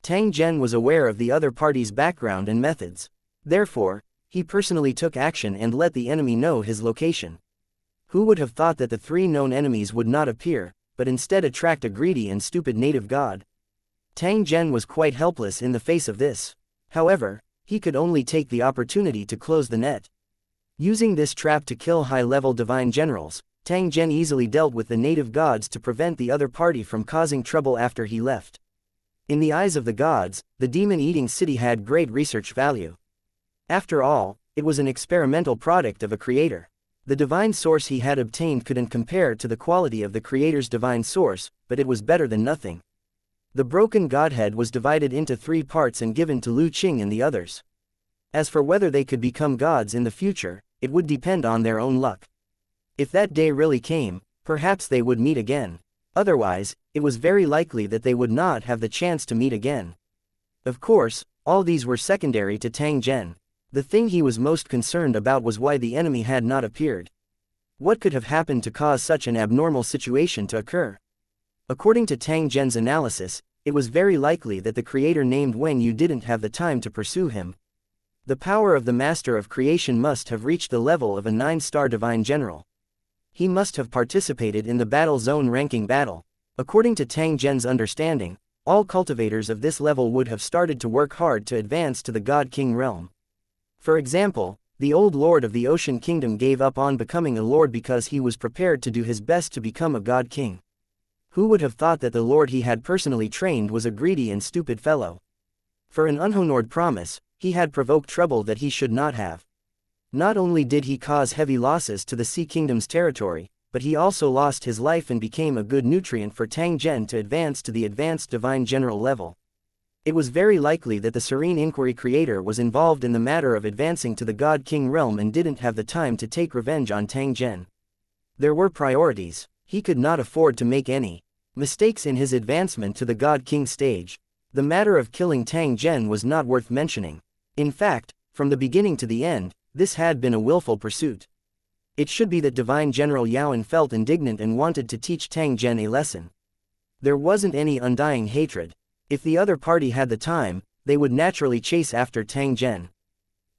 Tang Zhen was aware of the other party's background and methods. Therefore, he personally took action and let the enemy know his location. Who would have thought that the three known enemies would not appear, but instead attract a greedy and stupid native god? Tang Zhen was quite helpless in the face of this. However, he could only take the opportunity to close the net. Using this trap to kill high-level divine generals, Tang Zhen easily dealt with the native gods to prevent the other party from causing trouble after he left. In the eyes of the gods, the demon-eating city had great research value. After all, it was an experimental product of a creator. The divine source he had obtained couldn't compare to the quality of the creator's divine source, but it was better than nothing. The broken godhead was divided into 3 parts and given to Lu Qing and the others. As for whether they could become gods in the future, it would depend on their own luck. If that day really came, perhaps they would meet again. Otherwise, it was very likely that they would not have the chance to meet again. Of course, all these were secondary to Tang Zhen. The thing he was most concerned about was why the enemy had not appeared. What could have happened to cause such an abnormal situation to occur? According to Tang Zhen's analysis, it was very likely that the creator named Wen Yu didn't have the time to pursue him. The power of the Master of Creation must have reached the level of a 9-star divine general. He must have participated in the battle zone ranking battle. According to Tang Zhen's understanding, all cultivators of this level would have started to work hard to advance to the God King realm. For example, the old lord of the Ocean Kingdom gave up on becoming a lord because he was prepared to do his best to become a God King. Who would have thought that the lord he had personally trained was a greedy and stupid fellow? For an unhonored promise, he had provoked trouble that he should not have. Not only did he cause heavy losses to the Sea Kingdom's territory, but he also lost his life and became a good nutrient for Tang Zhen to advance to the advanced divine general level. It was very likely that the Serene Inquiry creator was involved in the matter of advancing to the God King realm and didn't have the time to take revenge on Tang Zhen. There were priorities. He could not afford to make any mistakes in his advancement to the God King stage. The matter of killing Tang Zhen was not worth mentioning. In fact, from the beginning to the end, this had been a willful pursuit. It should be that Divine General Yaoan felt indignant and wanted to teach Tang Zhen a lesson. There wasn't any undying hatred. If the other party had the time, they would naturally chase after Tang Zhen.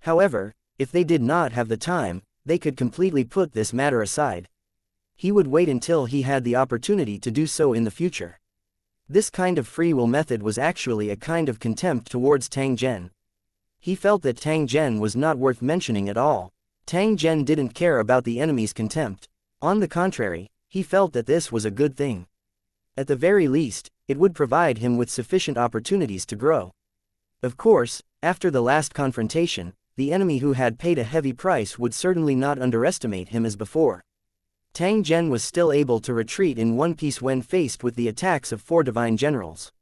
However, if they did not have the time, they could completely put this matter aside. He would wait until he had the opportunity to do so in the future. This kind of free will method was actually a kind of contempt towards Tang Zhen. He felt that Tang Zhen was not worth mentioning at all. Tang Zhen didn't care about the enemy's contempt. On the contrary, he felt that this was a good thing. At the very least, it would provide him with sufficient opportunities to grow. Of course, after the last confrontation, the enemy who had paid a heavy price would certainly not underestimate him as before. Tang Zhen was still able to retreat in one piece when faced with the attacks of 4 divine generals.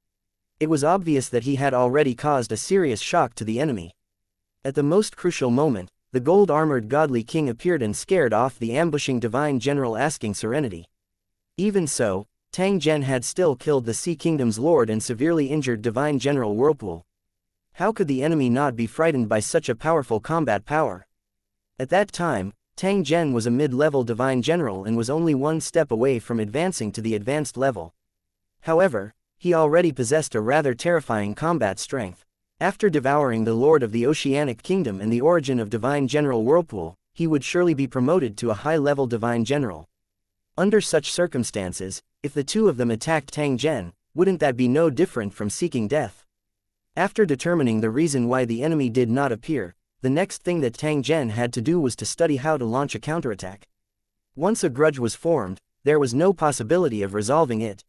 It was obvious that he had already caused a serious shock to the enemy. At the most crucial moment, the gold-armored godly king appeared and scared off the ambushing divine general, asking serenity. Even so, Tang Zhen had still killed the Sea Kingdom's lord and severely injured divine general Whirlpool. How could the enemy not be frightened by such a powerful combat power? At that time, Tang Zhen was a mid-level divine general and was only one step away from advancing to the advanced level. However, he already possessed a rather terrifying combat strength. After devouring the Lord of the Oceanic Kingdom and the origin of Divine General Whirlpool, he would surely be promoted to a high-level Divine General. Under such circumstances, if the two of them attacked Tang Zhen, wouldn't that be no different from seeking death? After determining the reason why the enemy did not appear, the next thing that Tang Zhen had to do was to study how to launch a counterattack. Once a grudge was formed, there was no possibility of resolving it.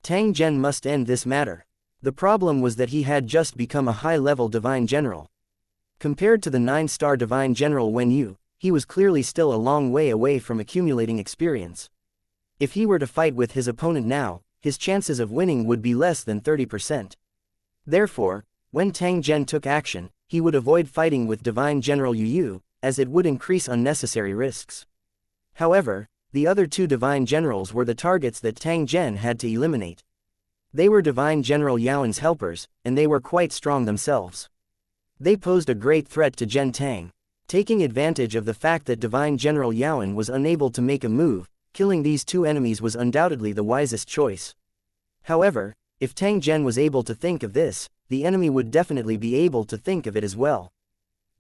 Tang Zhen must end this matter. The problem was that he had just become a high-level divine general. Compared to the 9-star divine general Wen Yu, he was clearly still a long way away from accumulating experience. If he were to fight with his opponent now, his chances of winning would be less than 30%. Therefore, when Tang Zhen took action, he would avoid fighting with Divine General Yu Yu, as it would increase unnecessary risks. However, the other two Divine Generals were the targets that Tang Zhen had to eliminate. They were Divine General Yaoan's helpers, and they were quite strong themselves. They posed a great threat to Zhen Tang. Taking advantage of the fact that Divine General Yaoan was unable to make a move, killing these two enemies was undoubtedly the wisest choice. However, if Tang Zhen was able to think of this, the enemy would definitely be able to think of it as well.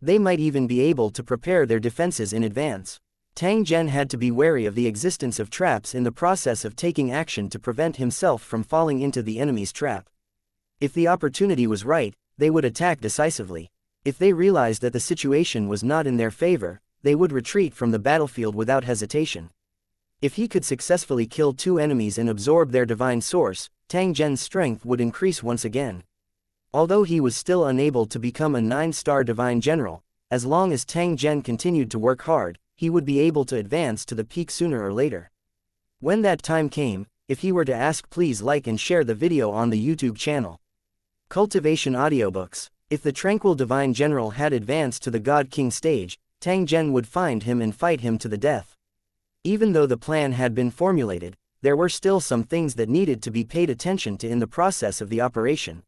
They might even be able to prepare their defenses in advance. Tang Zhen had to be wary of the existence of traps in the process of taking action to prevent himself from falling into the enemy's trap. If the opportunity was right, they would attack decisively. If they realized that the situation was not in their favor, they would retreat from the battlefield without hesitation. If he could successfully kill two enemies and absorb their divine source, Tang Zhen's strength would increase once again. Although he was still unable to become a 9-star divine general, as long as Tang Zhen continued to work hard, he would be able to advance to the peak sooner or later. When that time came, if he were to ask, please like and share the video on the YouTube channel. Cultivation Audiobooks. If the tranquil divine general had advanced to the God King stage, Tang Zhen would find him and fight him to the death. Even though the plan had been formulated, there were still some things that needed to be paid attention to in the process of the operation.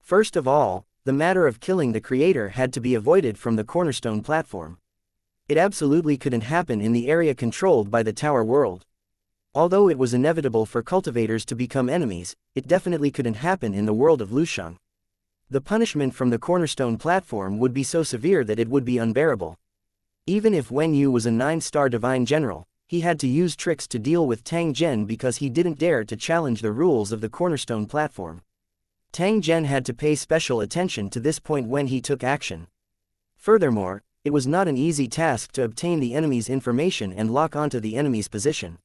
First of all, the matter of killing the creator had to be avoided from the cornerstone platform. It absolutely couldn't happen in the area controlled by the Tower World. Although it was inevitable for cultivators to become enemies, it definitely couldn't happen in the world of Lusheng. The punishment from the cornerstone platform would be so severe that it would be unbearable. Even if Wen Yu was a 9-star divine general, he had to use tricks to deal with Tang Zhen because he didn't dare to challenge the rules of the cornerstone platform. Tang Zhen had to pay special attention to this point when he took action. Furthermore, it was not an easy task to obtain the enemy's information and lock onto the enemy's position.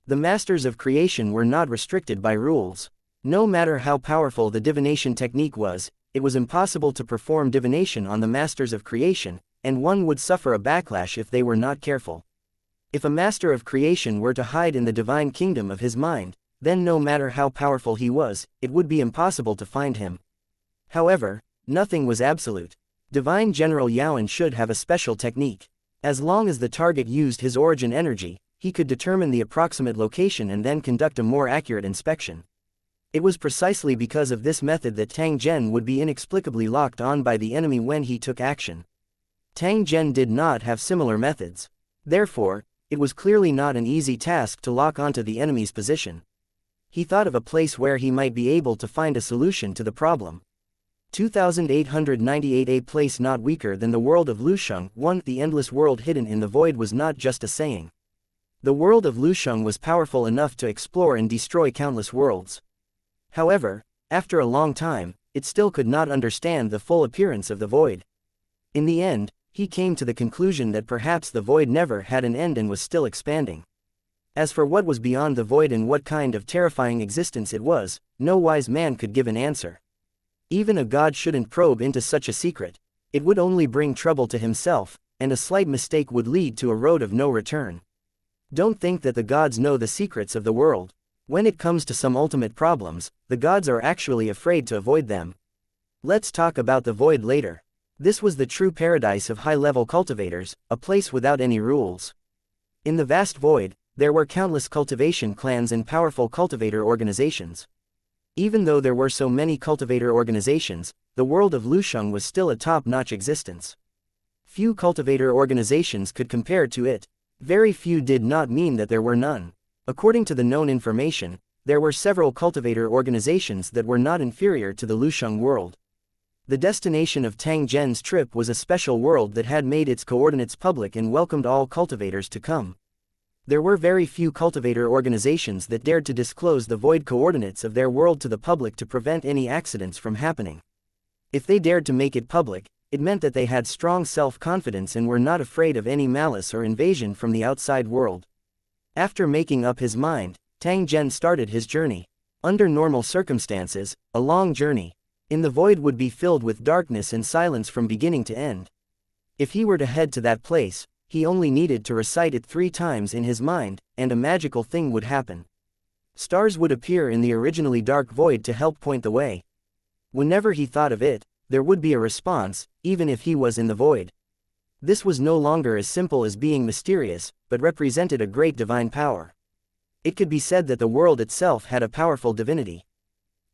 The masters of creation were not restricted by rules. No matter how powerful the divination technique was, it was impossible to perform divination on the masters of creation, and one would suffer a backlash if they were not careful. If a master of creation were to hide in the divine kingdom of his mind, then no matter how powerful he was, it would be impossible to find him. However, nothing was absolute. Divine General Yaoan should have a special technique. As long as the target used his origin energy, he could determine the approximate location and then conduct a more accurate inspection. It was precisely because of this method that Tang Zhen would be inexplicably locked on by the enemy when he took action. Tang Zhen did not have similar methods. Therefore, it was clearly not an easy task to lock onto the enemy's position. He thought of a place where he might be able to find a solution to the problem. 2898. A place not weaker than the world of Lusheng. 1. The endless world hidden in the void was not just a saying. The world of Lusheng was powerful enough to explore and destroy countless worlds. However, after a long time, it still could not understand the full appearance of the void. In the end, he came to the conclusion that perhaps the void never had an end and was still expanding. As for what was beyond the void and what kind of terrifying existence it was, no wise man could give an answer. Even a god shouldn't probe into such a secret. It would only bring trouble to himself, and a slight mistake would lead to a road of no return. Don't think that the gods know the secrets of the world. When it comes to some ultimate problems, the gods are actually afraid to avoid them. Let's talk about the void later. This was the true paradise of high-level cultivators, a place without any rules. In the vast void, there were countless cultivation clans and powerful cultivator organizations. Even though there were so many cultivator organizations, the world of Lusheng was still a top-notch existence. Few cultivator organizations could compare to it. Very few did not mean that there were none. According to the known information, there were several cultivator organizations that were not inferior to the Lusheng world. The destination of Tang Zhen's trip was a special world that had made its coordinates public and welcomed all cultivators to come. There were very few cultivator organizations that dared to disclose the void coordinates of their world to the public to prevent any accidents from happening. If they dared to make it public, it meant that they had strong self-confidence and were not afraid of any malice or invasion from the outside world. After making up his mind, Tang Zhen started his journey. Under normal circumstances, a long journey in the void would be filled with darkness and silence from beginning to end. If he were to head to that place, he only needed to recite it 3 times in his mind, and a magical thing would happen. Stars would appear in the originally dark void to help point the way. Whenever he thought of it, there would be a response, even if he was in the void. This was no longer as simple as being mysterious, but represented a great divine power. It could be said that the world itself had a powerful divinity.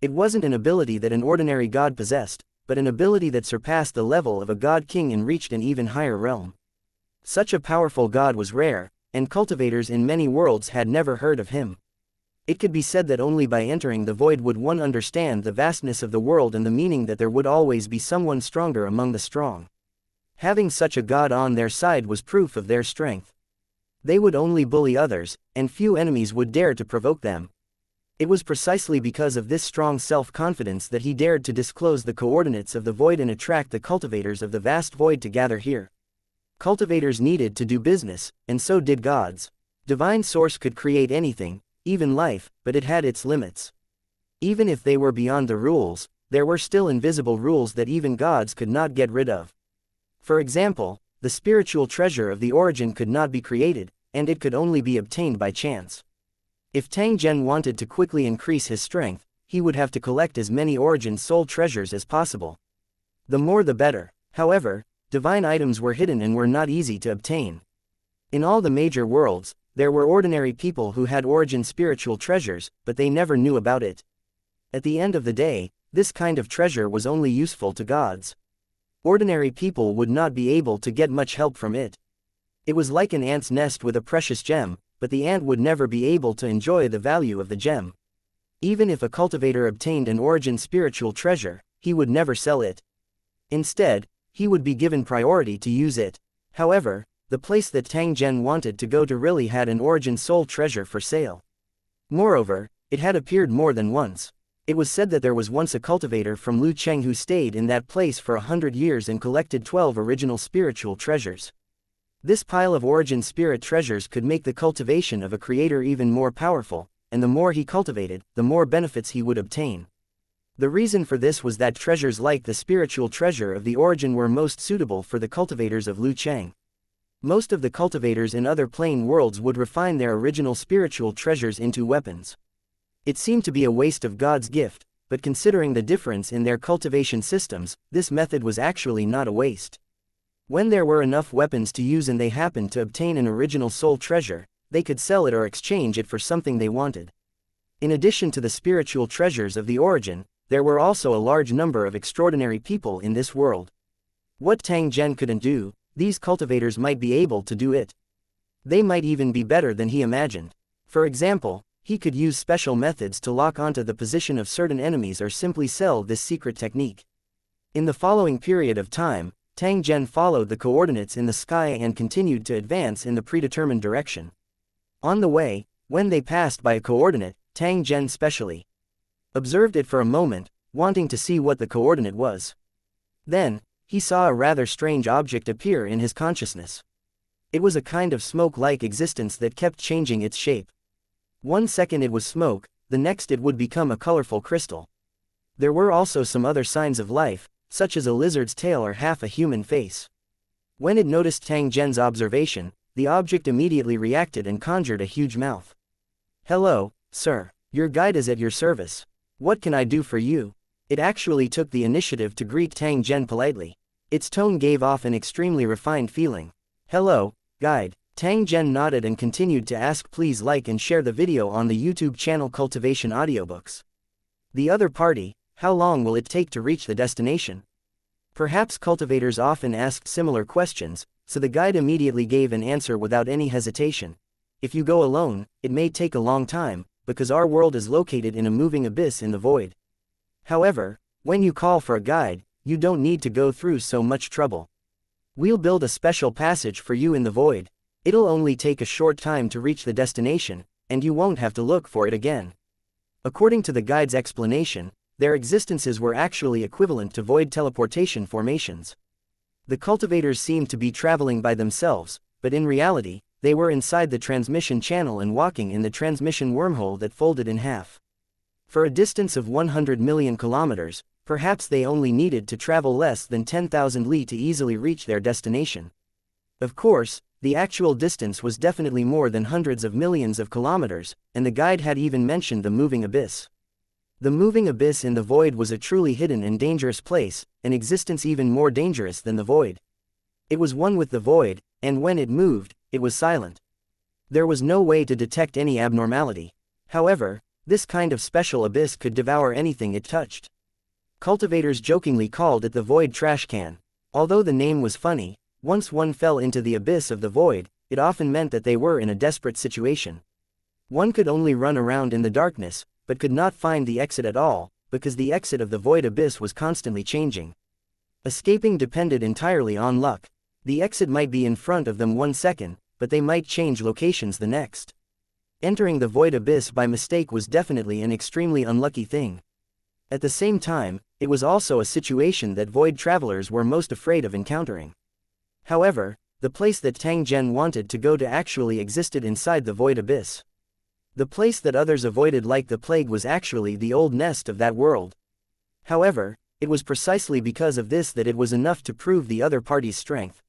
It wasn't an ability that an ordinary god possessed, but an ability that surpassed the level of a god-king and reached an even higher realm. Such a powerful god was rare, and cultivators in many worlds had never heard of him. It could be said that only by entering the void would one understand the vastness of the world and the meaning that there would always be someone stronger among the strong. Having such a god on their side was proof of their strength. They would only bully others, and few enemies would dare to provoke them. It was precisely because of this strong self-confidence that he dared to disclose the coordinates of the void and attract the cultivators of the vast void to gather here. Cultivators needed to do business, and so did gods. Divine Source could create anything, even life, but it had its limits. Even if they were beyond the rules, there were still invisible rules that even gods could not get rid of. For example, the spiritual treasure of the origin could not be created, and it could only be obtained by chance. If Tang Zhen wanted to quickly increase his strength, he would have to collect as many origin soul treasures as possible. The more the better. However, divine items were hidden and were not easy to obtain. In all the major worlds, there were ordinary people who had origin spiritual treasures, but they never knew about it. At the end of the day, this kind of treasure was only useful to gods. Ordinary people would not be able to get much help from it. It was like an ant's nest with a precious gem, but the ant would never be able to enjoy the value of the gem. Even if a cultivator obtained an origin spiritual treasure, he would never sell it. Instead, he would be given priority to use it. However, the place that Tang Zhen wanted to go to really had an origin soul treasure for sale. Moreover, it had appeared more than once. It was said that there was once a cultivator from Lu Cheng who stayed in that place for 100 years and collected 12 original spiritual treasures. This pile of origin spirit treasures could make the cultivation of a creator even more powerful, and the more he cultivated, the more benefits he would obtain. The reason for this was that treasures like the spiritual treasure of the origin were most suitable for the cultivators of Lu Cheng. Most of the cultivators in other plane worlds would refine their original spiritual treasures into weapons. It seemed to be a waste of God's gift, but considering the difference in their cultivation systems, this method was actually not a waste. When there were enough weapons to use and they happened to obtain an original soul treasure, they could sell it or exchange it for something they wanted. In addition to the spiritual treasures of the origin, there were also a large number of extraordinary people in this world. What Tang Zhen couldn't do, these cultivators might be able to do it. They might even be better than he imagined. For example, he could use special methods to lock onto the position of certain enemies or simply sell this secret technique. In the following period of time, Tang Zhen followed the coordinates in the sky and continued to advance in the predetermined direction. On the way, when they passed by a coordinate, Tang Zhen specially observed it for a moment, wanting to see what the coordinate was. Then, he saw a rather strange object appear in his consciousness. It was a kind of smoke-like existence that kept changing its shape. One second it was smoke, the next it would become a colorful crystal. There were also some other signs of life, such as a lizard's tail or half a human face. When it noticed Tang Zhen's observation, the object immediately reacted and conjured a huge mouth. "Hello, sir. Your guide is at your service. What can I do for you?" It actually took the initiative to greet Tang Zhen politely. Its tone gave off an extremely refined feeling. "Hello, guide." Tang Zhen nodded and continued to ask, "Please like and share the video on the YouTube channel Cultivation Audiobooks." The other party, "How long will it take to reach the destination?" Perhaps cultivators often asked similar questions, so the guide immediately gave an answer without any hesitation. "If you go alone, it may take a long time, because our world is located in a moving abyss in the void. However, when you call for a guide, you don't need to go through so much trouble. We'll build a special passage for you in the void. It'll only take a short time to reach the destination, and you won't have to look for it again." According to the guide's explanation, their existences were actually equivalent to void teleportation formations. The cultivators seemed to be traveling by themselves, but in reality, they were inside the transmission channel and walking in the transmission wormhole that folded in half. For a distance of 100 million kilometers, perhaps they only needed to travel less than 10,000 li to easily reach their destination. Of course, the actual distance was definitely more than hundreds of millions of kilometers, and the guide had even mentioned the moving abyss. The moving abyss in the void was a truly hidden and dangerous place, an existence even more dangerous than the void. It was one with the void, and when it moved, it was silent. There was no way to detect any abnormality. However, this kind of special abyss could devour anything it touched. Cultivators jokingly called it the void trash can. Although the name was funny, once one fell into the abyss of the void, it often meant that they were in a desperate situation. One could only run around in the darkness, but could not find the exit at all, because the exit of the void abyss was constantly changing. Escaping depended entirely on luck. The exit might be in front of them 1 second, but they might change locations the next. Entering the void abyss by mistake was definitely an extremely unlucky thing. At the same time, it was also a situation that void travelers were most afraid of encountering. However, the place that Tang Zhen wanted to go to actually existed inside the void abyss. The place that others avoided like the plague was actually the old nest of that world. However, it was precisely because of this that it was enough to prove the other party's strength.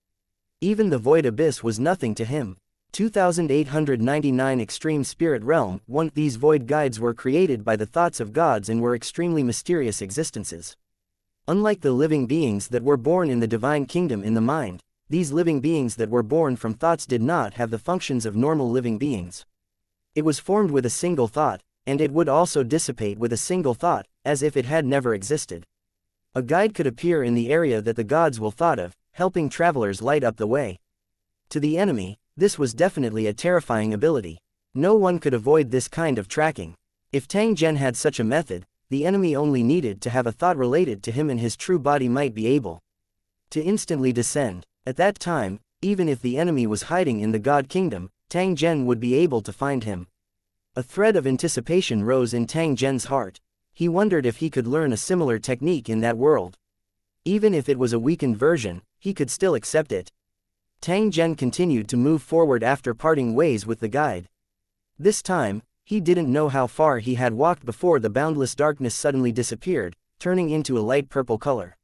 Even the void abyss was nothing to him. 2899 Extreme Spirit Realm. These void guides were created by the thoughts of gods and were extremely mysterious existences. Unlike the living beings that were born in the divine kingdom in the mind, these living beings that were born from thoughts did not have the functions of normal living beings. It was formed with a single thought, and it would also dissipate with a single thought, as if it had never existed. A guide could appear in the area that the gods will thought of, helping travelers light up the way. To the enemy, this was definitely a terrifying ability. No one could avoid this kind of tracking. If Tang Zhen had such a method, the enemy only needed to have a thought related to him and his true body might be able to instantly descend. At that time, even if the enemy was hiding in the God Kingdom, Tang Zhen would be able to find him. A thread of anticipation rose in Tang Zhen's heart. He wondered if he could learn a similar technique in that world. Even if it was a weakened version, he could still accept it. Tang Zhen continued to move forward after parting ways with the guide. This time, he didn't know how far he had walked before the boundless darkness suddenly disappeared, turning into a light purple color.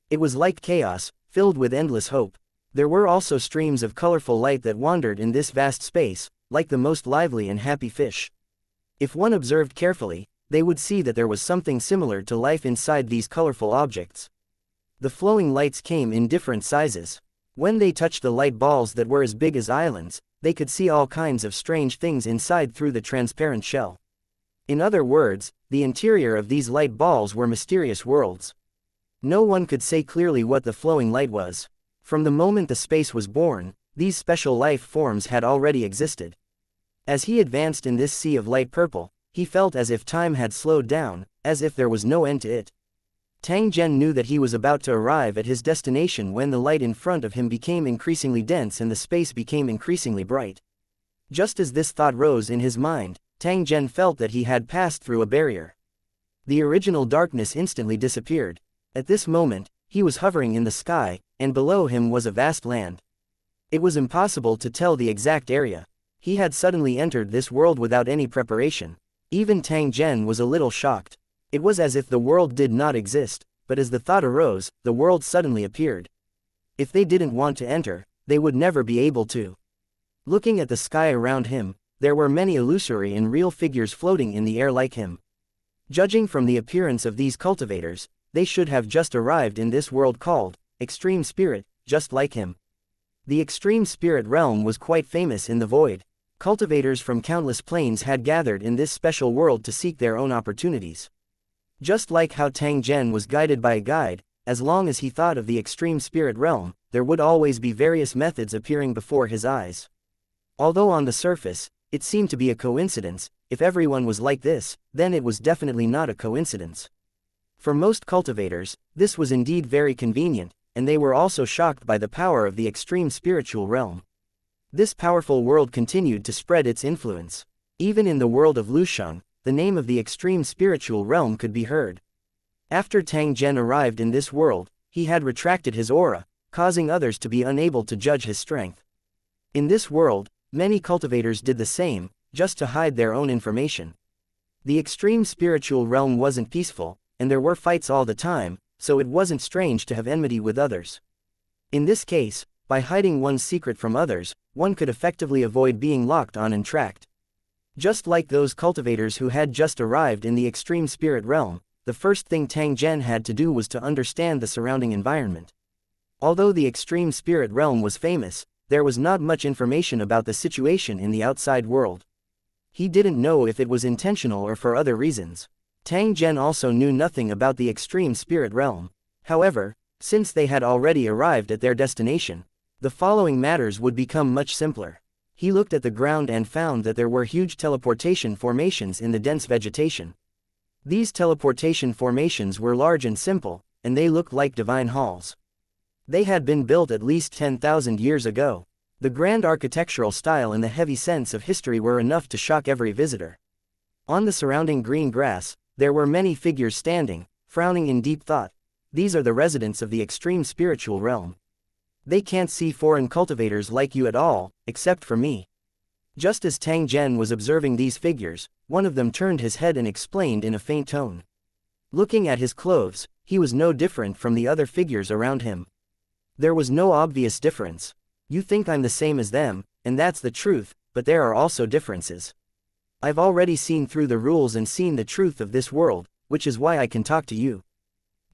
It was like chaos, filled with endless hope. There were also streams of colorful light that wandered in this vast space, like the most lively and happy fish. If one observed carefully, they would see that there was something similar to life inside these colorful objects. The flowing lights came in different sizes. When they touched the light balls that were as big as islands, they could see all kinds of strange things inside through the transparent shell. In other words, the interior of these light balls were mysterious worlds. No one could say clearly what the flowing light was. From the moment the space was born, these special life forms had already existed. As he advanced in this sea of light purple, he felt as if time had slowed down, as if there was no end to it. Tang Zhen knew that he was about to arrive at his destination when the light in front of him became increasingly dense and the space became increasingly bright. Just as this thought rose in his mind, Tang Zhen felt that he had passed through a barrier. The original darkness instantly disappeared. At this moment, he was hovering in the sky, and below him was a vast land. It was impossible to tell the exact area. He had suddenly entered this world without any preparation. Even Tang Zhen was a little shocked. It was as if the world did not exist, but as the thought arose, the world suddenly appeared. If they didn't want to enter, they would never be able to. Looking at the sky around him, there were many illusory and real figures floating in the air like him. Judging from the appearance of these cultivators, they should have just arrived in this world called Extreme Spirit, just like him. The Extreme Spirit realm was quite famous in the void. Cultivators from countless planes had gathered in this special world to seek their own opportunities. Just like how Tang Zhen was guided by a guide, as long as he thought of the Extreme Spirit realm, there would always be various methods appearing before his eyes. Although on the surface, it seemed to be a coincidence, if everyone was like this, then it was definitely not a coincidence. For most cultivators, this was indeed very convenient, and they were also shocked by the power of the extreme spiritual realm. This powerful world continued to spread its influence. Even in the world of Lusheng, the name of the extreme spiritual realm could be heard. After Tang Zhen arrived in this world, he had retracted his aura, causing others to be unable to judge his strength. In this world, many cultivators did the same, just to hide their own information. The extreme spiritual realm wasn't peaceful, and there were fights all the time, so it wasn't strange to have enmity with others. In this case, by hiding one's secret from others, one could effectively avoid being locked on and tracked. Just like those cultivators who had just arrived in the extreme spirit realm, the first thing Tang Zhen had to do was to understand the surrounding environment. Although the extreme spirit realm was famous, there was not much information about the situation in the outside world. He didn't know if it was intentional or for other reasons. Tang Zhen also knew nothing about the extreme spirit realm. However, since they had already arrived at their destination, the following matters would become much simpler. He looked at the ground and found that there were huge teleportation formations in the dense vegetation. These teleportation formations were large and simple, and they looked like divine halls. They had been built at least 10,000 years ago. The grand architectural style and the heavy sense of history were enough to shock every visitor. On the surrounding green grass, there were many figures standing, frowning in deep thought. These are the residents of the extreme spiritual realm. They can't see foreign cultivators like you at all, except for me. Just as Tang Zhen was observing these figures, one of them turned his head and explained in a faint tone. Looking at his clothes, he was no different from the other figures around him. There was no obvious difference. You think I'm the same as them, and that's the truth, but there are also differences. I've already seen through the rules and seen the truth of this world, which is why I can talk to you.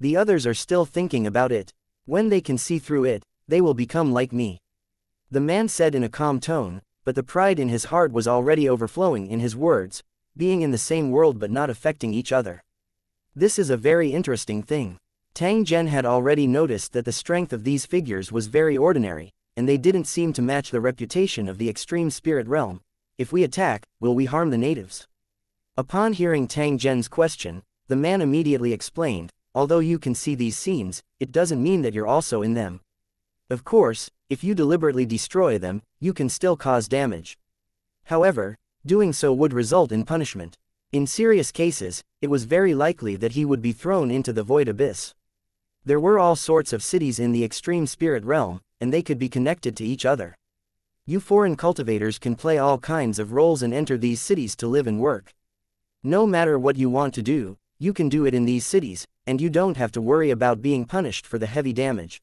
The others are still thinking about it. When they can see through it, they will become like me. The man said in a calm tone, but the pride in his heart was already overflowing in his words, being in the same world but not affecting each other. This is a very interesting thing. Tang Zhen had already noticed that the strength of these figures was very ordinary, and they didn't seem to match the reputation of the extreme spirit realm. If we attack, will we harm the natives? Upon hearing Tang Zhen's question, the man immediately explained, although you can see these scenes, it doesn't mean that you're also in them. Of course, if you deliberately destroy them, you can still cause damage. However, doing so would result in punishment. In serious cases, it was very likely that he would be thrown into the void abyss. There were all sorts of cities in the extreme spirit realm, and they could be connected to each other. You foreign cultivators can play all kinds of roles and enter these cities to live and work. No matter what you want to do, you can do it in these cities, and you don't have to worry about being punished for the heavy damage.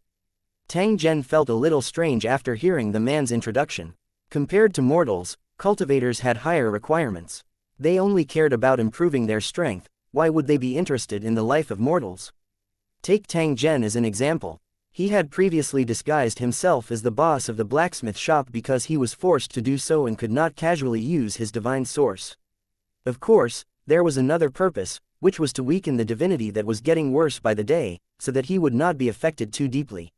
Tang Zhen felt a little strange after hearing the man's introduction. Compared to mortals, cultivators had higher requirements. They only cared about improving their strength. Why would they be interested in the life of mortals? Take Tang Zhen as an example. He had previously disguised himself as the boss of the blacksmith shop because he was forced to do so and could not casually use his divine source. Of course, there was another purpose, which was to weaken the divinity that was getting worse by the day, so that he would not be affected too deeply.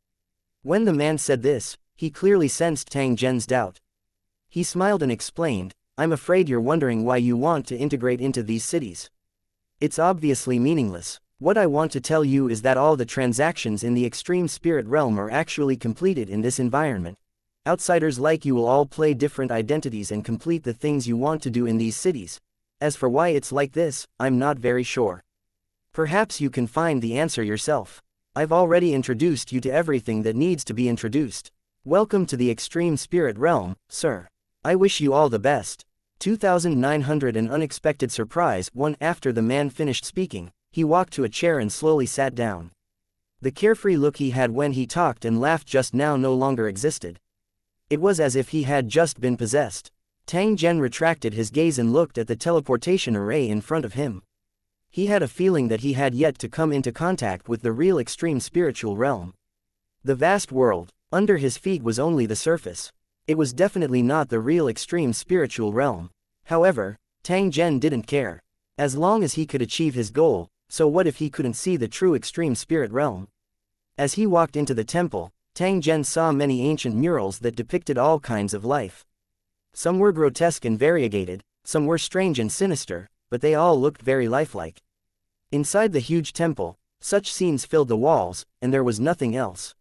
When the man said this, he clearly sensed Tang Zhen's doubt. He smiled and explained, I'm afraid you're wondering why you want to integrate into these cities. It's obviously meaningless. What I want to tell you is that all the transactions in the extreme spirit realm are actually completed in this environment. Outsiders like you will all play different identities and complete the things you want to do in these cities. As for why it's like this, I'm not very sure. Perhaps you can find the answer yourself. I've already introduced you to everything that needs to be introduced. Welcome to the extreme spirit realm, sir. I wish you all the best. 2,900 An unexpected surprise. One after the man finished speaking, he walked to a chair and slowly sat down. The carefree look he had when he talked and laughed just now no longer existed. It was as if he had just been possessed. Tang Zhen retracted his gaze and looked at the teleportation array in front of him. He had a feeling that he had yet to come into contact with the real extreme spiritual realm. The vast world, under his feet, was only the surface. It was definitely not the real extreme spiritual realm. However, Tang Zhen didn't care. As long as he could achieve his goal, so what if he couldn't see the true extreme spirit realm? As he walked into the temple, Tang Zhen saw many ancient murals that depicted all kinds of life. Some were grotesque and variegated, some were strange and sinister, but they all looked very lifelike. Inside the huge temple, such scenes filled the walls, and there was nothing else.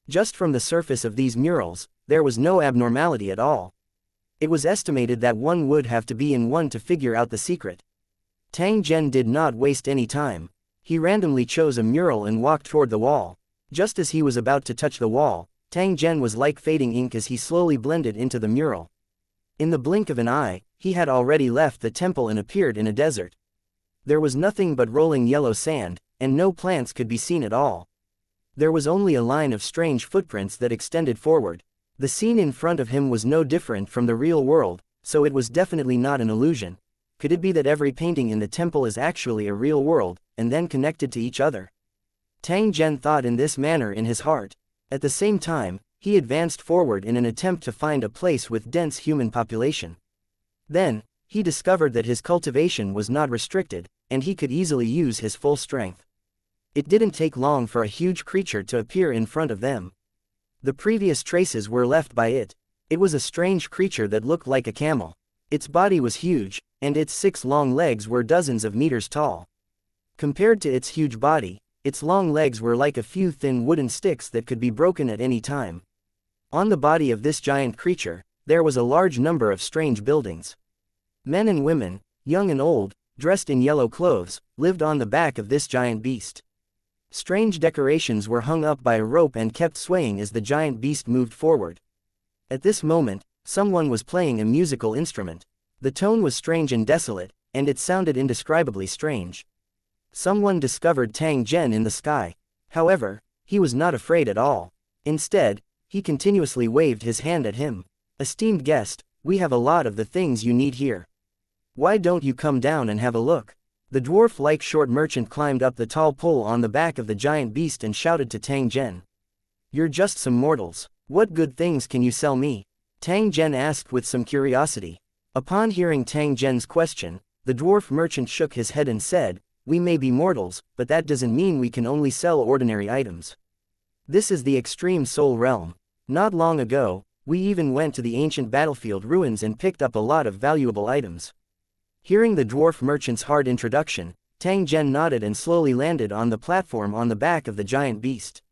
Just from the surface of these murals, there was no abnormality at all. It was estimated that one would have to be in one to figure out the secret. Tang Zhen did not waste any time. He randomly chose a mural and walked toward the wall. Just as he was about to touch the wall, Tang Zhen was like fading ink as he slowly blended into the mural. In the blink of an eye, he had already left the temple and appeared in a desert. There was nothing but rolling yellow sand, and no plants could be seen at all. There was only a line of strange footprints that extended forward. The scene in front of him was no different from the real world, so it was definitely not an illusion. Could it be that every painting in the temple is actually a real world, and then connected to each other? Tang Zhen thought in this manner in his heart. At the same time, he advanced forward in an attempt to find a place with dense human population. Then, he discovered that his cultivation was not restricted, and he could easily use his full strength. It didn't take long for a huge creature to appear in front of them. The previous traces were left by it. It was a strange creature that looked like a camel. Its body was huge, and its 6 long legs were dozens of meters tall. Compared to its huge body, its long legs were like a few thin wooden sticks that could be broken at any time. On the body of this giant creature, there was a large number of strange buildings. Men and women, young and old, dressed in yellow clothes, lived on the back of this giant beast. Strange decorations were hung up by a rope and kept swaying as the giant beast moved forward. At this moment, someone was playing a musical instrument. The tone was strange and desolate, and it sounded indescribably strange. Someone discovered Tang Zhen in the sky. However, he was not afraid at all. Instead, he continuously waved his hand at him. "Esteemed guest, we have a lot of the things you need here. Why don't you come down and have a look?" The dwarf-like short merchant climbed up the tall pole on the back of the giant beast and shouted to Tang Zhen. "You're just some mortals. What good things can you sell me?" Tang Zhen asked with some curiosity. Upon hearing Tang Zhen's question, the dwarf merchant shook his head and said, "We may be mortals, but that doesn't mean we can only sell ordinary items. This is the extreme soul realm. Not long ago, we even went to the ancient battlefield ruins and picked up a lot of valuable items." Hearing the dwarf merchant's hard introduction, Tang Zhen nodded and slowly landed on the platform on the back of the giant beast.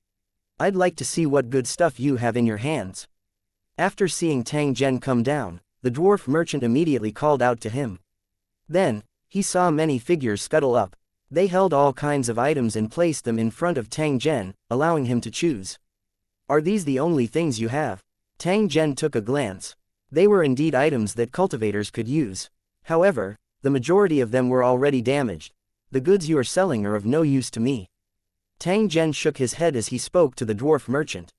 "I'd like to see what good stuff you have in your hands." After seeing Tang Zhen come down, the dwarf merchant immediately called out to him. Then, he saw many figures scuttle up. They held all kinds of items and placed them in front of Tang Zhen, allowing him to choose. "Are these the only things you have?" Tang Zhen took a glance. They were indeed items that cultivators could use. However, the majority of them were already damaged. "The goods you are selling are of no use to me." Tang Zhen shook his head as he spoke to the dwarf merchant.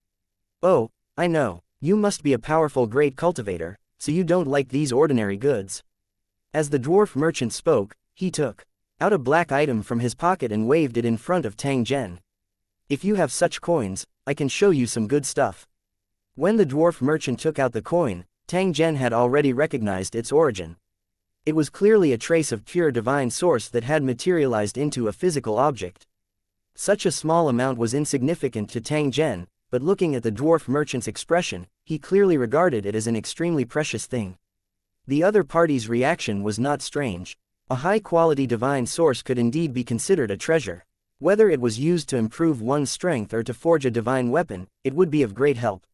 "Oh, I know, you must be a powerful great cultivator, so you don't like these ordinary goods." As the dwarf merchant spoke, he took out a black item from his pocket and waved it in front of Tang Zhen. "If you have such coins, I can show you some good stuff." When the dwarf merchant took out the coin, Tang Zhen had already recognized its origin. It was clearly a trace of pure divine source that had materialized into a physical object. Such a small amount was insignificant to Tang Zhen, but looking at the dwarf merchant's expression, he clearly regarded it as an extremely precious thing. The other party's reaction was not strange. A high-quality divine source could indeed be considered a treasure. Whether it was used to improve one's strength or to forge a divine weapon, it would be of great help.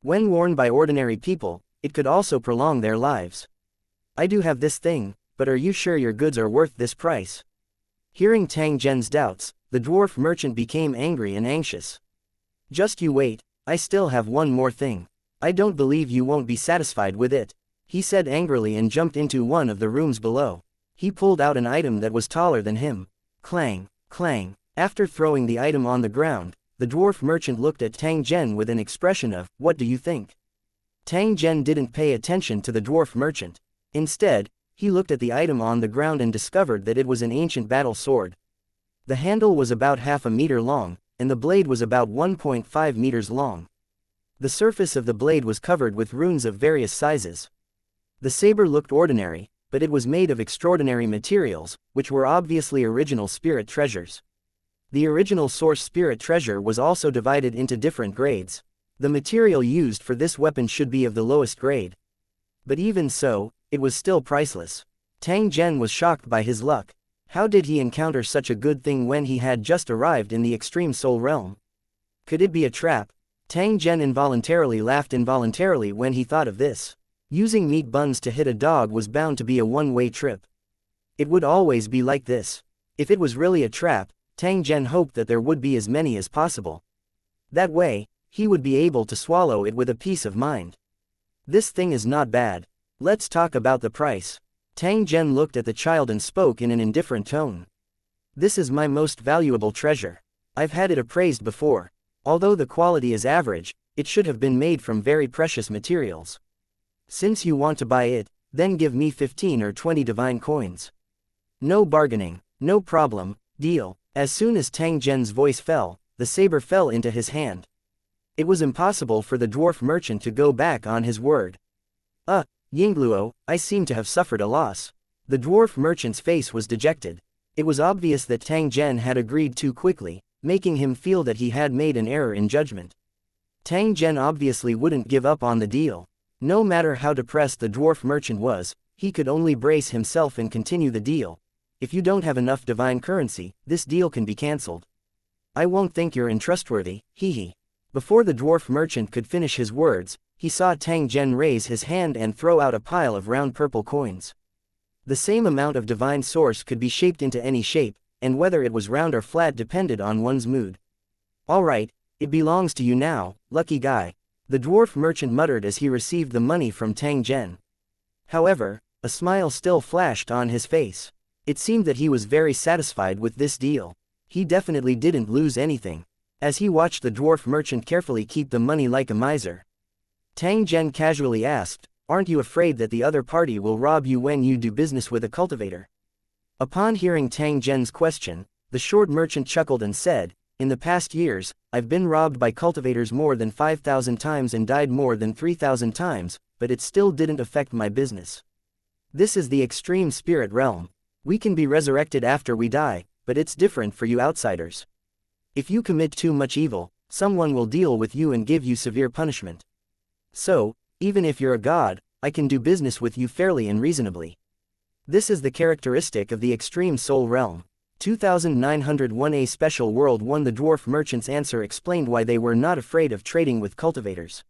When worn by ordinary people, it could also prolong their lives. "I do have this thing, but are you sure your goods are worth this price?" Hearing Tang Zhen's doubts, the dwarf merchant became angry and anxious. "Just you wait, I still have one more thing. I don't believe you won't be satisfied with it," he said angrily and jumped into one of the rooms below. He pulled out an item that was taller than him. Clang, clang. After throwing the item on the ground, the dwarf merchant looked at Tang Zhen with an expression of, "What do you think?" Tang Zhen didn't pay attention to the dwarf merchant. Instead, he looked at the item on the ground and discovered that it was an ancient battle sword. The handle was about half a meter long, and the blade was about 1.5 meters long. The surface of the blade was covered with runes of various sizes. The saber looked ordinary, but it was made of extraordinary materials, which were obviously original spirit treasures. The original source spirit treasure was also divided into different grades. The material used for this weapon should be of the lowest grade. But even so, it was still priceless. Tang Zhen was shocked by his luck. How did he encounter such a good thing when he had just arrived in the extreme soul realm? Could it be a trap? Tang Zhen involuntarily laughed involuntarily when he thought of this. Using meat buns to hit a dog was bound to be a one-way trip. It would always be like this. If it was really a trap, Tang Zhen hoped that there would be as many as possible. That way, he would be able to swallow it with a peace of mind. This thing is not bad. Let's talk about the price. Tang Zhen looked at the child and spoke in an indifferent tone. This is my most valuable treasure. I've had it appraised before. Although the quality is average, it should have been made from very precious materials. Since you want to buy it, then give me 15 or 20 divine coins. No bargaining, no problem, deal. As soon as Tang Zhen's voice fell, the saber fell into his hand. It was impossible for the dwarf merchant to go back on his word. Yingluo, I seem to have suffered a loss. The dwarf merchant's face was dejected. It was obvious that Tang Zhen had agreed too quickly, making him feel that he had made an error in judgment. Tang Zhen obviously wouldn't give up on the deal. No matter how depressed the dwarf merchant was, he could only brace himself and continue the deal. If you don't have enough divine currency, this deal can be cancelled. I won't think you're untrustworthy, hee. Before the dwarf merchant could finish his words, he saw Tang Zhen raise his hand and throw out a pile of round purple coins. The same amount of divine source could be shaped into any shape, and whether it was round or flat depended on one's mood. Alright, it belongs to you now, lucky guy, the dwarf merchant muttered as he received the money from Tang Zhen. However, a smile still flashed on his face. It seemed that he was very satisfied with this deal. He definitely didn't lose anything. As he watched the dwarf merchant carefully keep the money like a miser, Tang Zhen casually asked, "Aren't you afraid that the other party will rob you when you do business with a cultivator?" Upon hearing Tang Zhen's question, the short merchant chuckled and said, "In the past years, I've been robbed by cultivators more than 5,000 times and died more than 3,000 times, but it still didn't affect my business. This is the extreme spirit realm. We can be resurrected after we die, but it's different for you outsiders. If you commit too much evil, someone will deal with you and give you severe punishment. So, even if you're a god, I can do business with you fairly and reasonably. This is the characteristic of the extreme soul realm." 2901 A Special World 1. The dwarf merchant's answer explained why they were not afraid of trading with cultivators.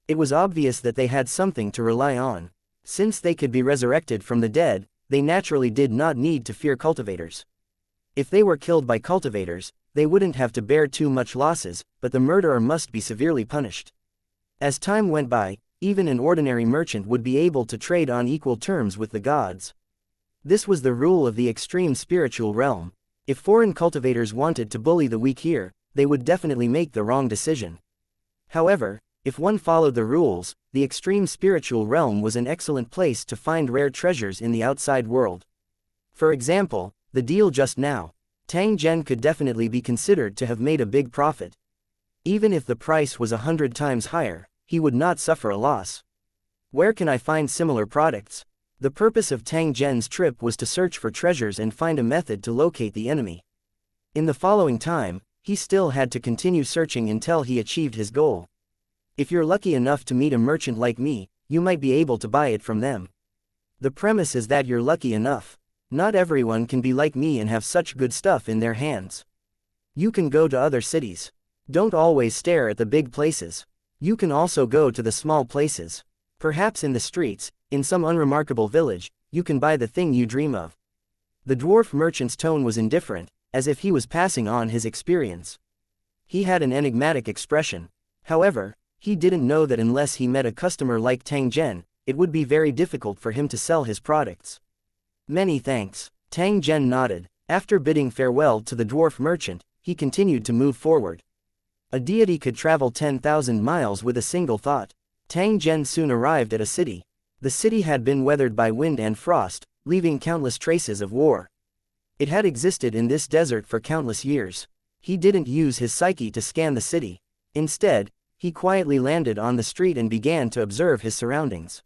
It was obvious that they had something to rely on. Since they could be resurrected from the dead, they naturally did not need to fear cultivators. If they were killed by cultivators, they wouldn't have to bear too much losses, but the murderer must be severely punished. As time went by, even an ordinary merchant would be able to trade on equal terms with the gods. This was the rule of the extreme spiritual realm. If foreign cultivators wanted to bully the weak here, they would definitely make the wrong decision. However, if one followed the rules, the extreme spiritual realm was an excellent place to find rare treasures in the outside world. For example, the deal just now, Tang Zhen could definitely be considered to have made a big profit. Even if the price was 100 times higher, he would not suffer a loss. Where can I find similar products? The purpose of Tang Zhen's trip was to search for treasures and find a method to locate the enemy. In the following time, he still had to continue searching until he achieved his goal. If you're lucky enough to meet a merchant like me, you might be able to buy it from them. The premise is that you're lucky enough. Not everyone can be like me and have such good stuff in their hands. You can go to other cities. Don't always stare at the big places. You can also go to the small places. Perhaps in the streets, in some unremarkable village, you can buy the thing you dream of." The dwarf merchant's tone was indifferent, as if he was passing on his experience. He had an enigmatic expression. However, he didn't know that unless he met a customer like Tang Zhen, it would be very difficult for him to sell his products. "Many thanks." Tang Zhen nodded. After bidding farewell to the dwarf merchant, he continued to move forward. A deity could travel 10,000 miles with a single thought. Tang Zhen soon arrived at a city. The city had been weathered by wind and frost, leaving countless traces of war. It had existed in this desert for countless years. He didn't use his psyche to scan the city. Instead, he quietly landed on the street and began to observe his surroundings.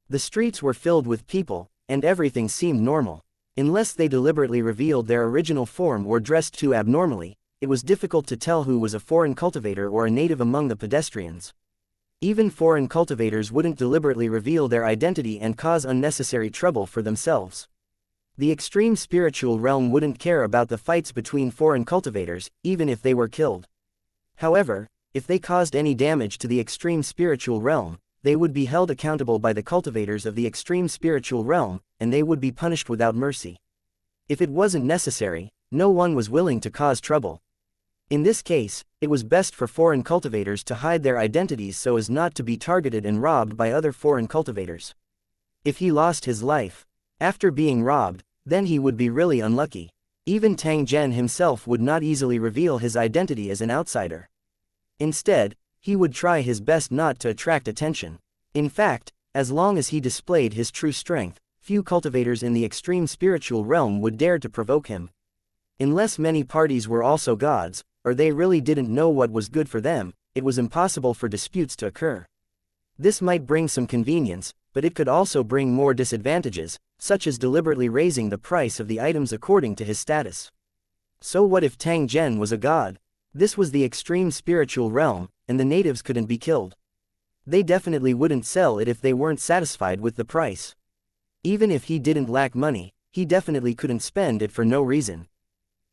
The streets were filled with people, and everything seemed normal. Unless they deliberately revealed their original form or dressed too abnormally, it was difficult to tell who was a foreign cultivator or a native among the pedestrians. Even foreign cultivators wouldn't deliberately reveal their identity and cause unnecessary trouble for themselves. The extreme spiritual realm wouldn't care about the fights between foreign cultivators, even if they were killed. However, if they caused any damage to the extreme spiritual realm, they would be held accountable by the cultivators of the extreme spiritual realm, and they would be punished without mercy. If it wasn't necessary, no one was willing to cause trouble. In this case, it was best for foreign cultivators to hide their identities so as not to be targeted and robbed by other foreign cultivators. If he lost his life after being robbed, then he would be really unlucky. Even Tang Zhen himself would not easily reveal his identity as an outsider. Instead, he would try his best not to attract attention. In fact, as long as he displayed his true strength, few cultivators in the extreme spiritual realm would dare to provoke him. Unless many parties were also gods, or they really didn't know what was good for them, it was impossible for disputes to occur. This might bring some convenience, but it could also bring more disadvantages, such as deliberately raising the price of the items according to his status. So what if Tang Zhen was a god? This was the extreme spiritual realm, and the natives couldn't be killed. They definitely wouldn't sell it if they weren't satisfied with the price. Even if he didn't lack money, he definitely couldn't spend it for no reason.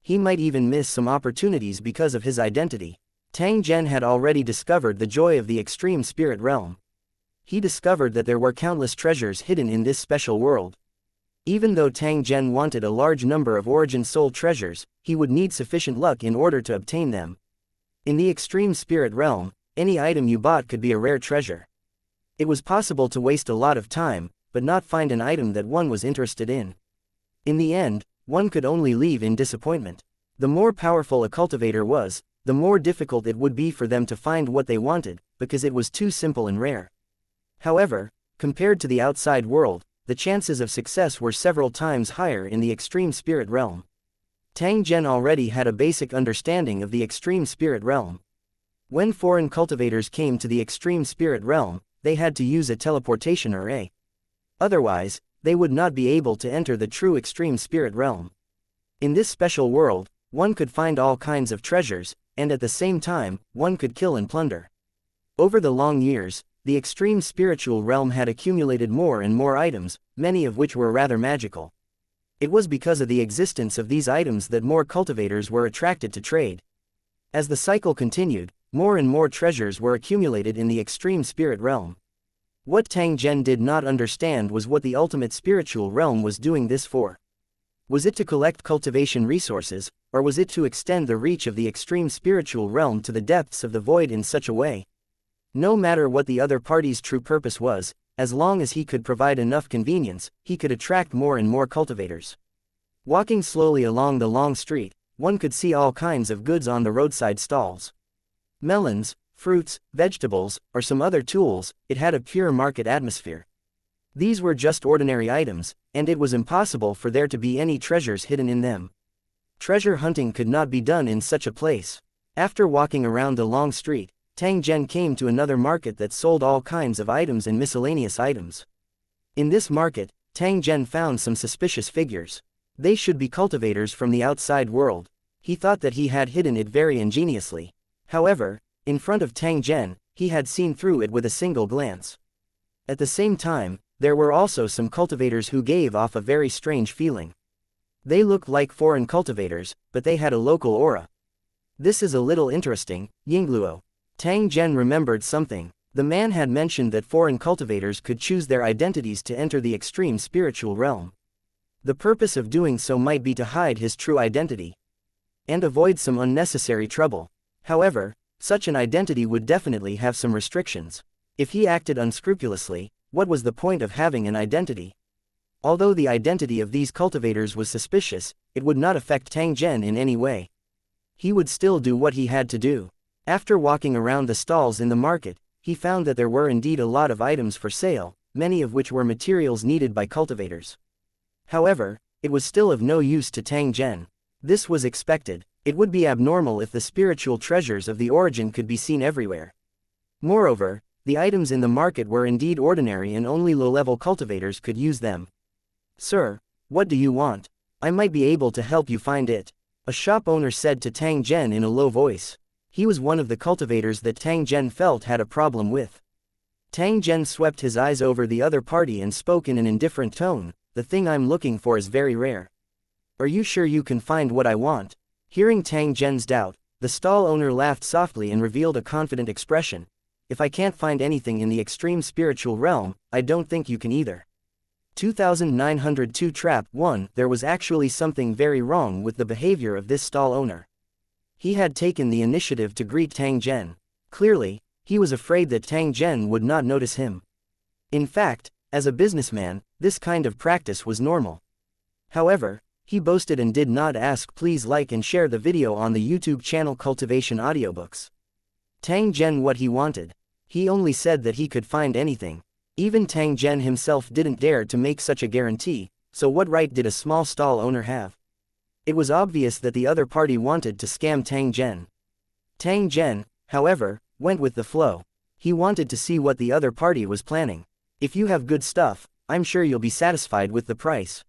He might even miss some opportunities because of his identity. Tang Zhen had already discovered the joy of the extreme spirit realm. He discovered that there were countless treasures hidden in this special world. Even though Tang Zhen wanted a large number of origin soul treasures, he would need sufficient luck in order to obtain them. In the extreme spirit realm, any item you bought could be a rare treasure. It was possible to waste a lot of time, but not find an item that one was interested in. In the end, one could only leave in disappointment. The more powerful a cultivator was, the more difficult it would be for them to find what they wanted, because it was too simple and rare. However, compared to the outside world, the chances of success were several times higher in the extreme spirit realm. Tang Zhen already had a basic understanding of the extreme spirit realm. When foreign cultivators came to the extreme spirit realm, they had to use a teleportation array. Otherwise, they would not be able to enter the true extreme spirit realm. In this special world, one could find all kinds of treasures, and at the same time, one could kill and plunder. Over the long years, the extreme spiritual realm had accumulated more and more items, many of which were rather magical. It was because of the existence of these items that more cultivators were attracted to trade. As the cycle continued, more and more treasures were accumulated in the extreme spirit realm. What Tang Zhen did not understand was what the ultimate spiritual realm was doing this for. Was it to collect cultivation resources, or was it to extend the reach of the extreme spiritual realm to the depths of the void in such a way? No matter what the other party's true purpose was, as long as he could provide enough convenience, he could attract more and more cultivators. Walking slowly along the long street, one could see all kinds of goods on the roadside stalls. Melons, fruits, vegetables, or some other tools. It had a pure market atmosphere. These were just ordinary items, and it was impossible for there to be any treasures hidden in them. Treasure hunting could not be done in such a place. After walking around the long street, Tang Zhen came to another market that sold all kinds of items and miscellaneous items. In this market, Tang Zhen found some suspicious figures. They should be cultivators from the outside world. He thought that he had hidden it very ingeniously. However, in front of Tang Zhen, he had seen through it with a single glance. At the same time, there were also some cultivators who gave off a very strange feeling. They looked like foreign cultivators, but they had a local aura. This is a little interesting, Yingluo. Tang Zhen remembered something. The man had mentioned that foreign cultivators could choose their identities to enter the extreme spiritual realm. The purpose of doing so might be to hide his true identity and avoid some unnecessary trouble. However, such an identity would definitely have some restrictions. If he acted unscrupulously, what was the point of having an identity? Although the identity of these cultivators was suspicious, it would not affect Tang Zhen in any way. He would still do what he had to do. After walking around the stalls in the market, he found that there were indeed a lot of items for sale, many of which were materials needed by cultivators. However, it was still of no use to Tang Zhen. This was expected. It would be abnormal if the spiritual treasures of the origin could be seen everywhere. Moreover, the items in the market were indeed ordinary and only low-level cultivators could use them. "Sir, what do you want? I might be able to help you find it," a shop owner said to Tang Zhen in a low voice. He was one of the cultivators that Tang Zhen felt had a problem with. Tang Zhen swept his eyes over the other party and spoke in an indifferent tone, "The thing I'm looking for is very rare. Are you sure you can find what I want?" Hearing Tang Zhen's doubt, the stall owner laughed softly and revealed a confident expression. "If I can't find anything in the extreme spiritual realm, I don't think you can either." 2902 Trap 1. There was actually something very wrong with the behavior of this stall owner. He had taken the initiative to greet Tang Zhen. Clearly, he was afraid that Tang Zhen would not notice him. In fact, as a businessman, this kind of practice was normal. However, he boasted and did not ask. Please like and share the video on the YouTube channel Cultivation Audiobooks. Tang Zhen what he wanted. He only said that he could find anything. Even Tang Zhen himself didn't dare to make such a guarantee, so what right did a small stall owner have? It was obvious that the other party wanted to scam Tang Zhen. Tang Zhen, however, went with the flow. He wanted to see what the other party was planning. If you have good stuff, I'm sure you'll be satisfied with the price.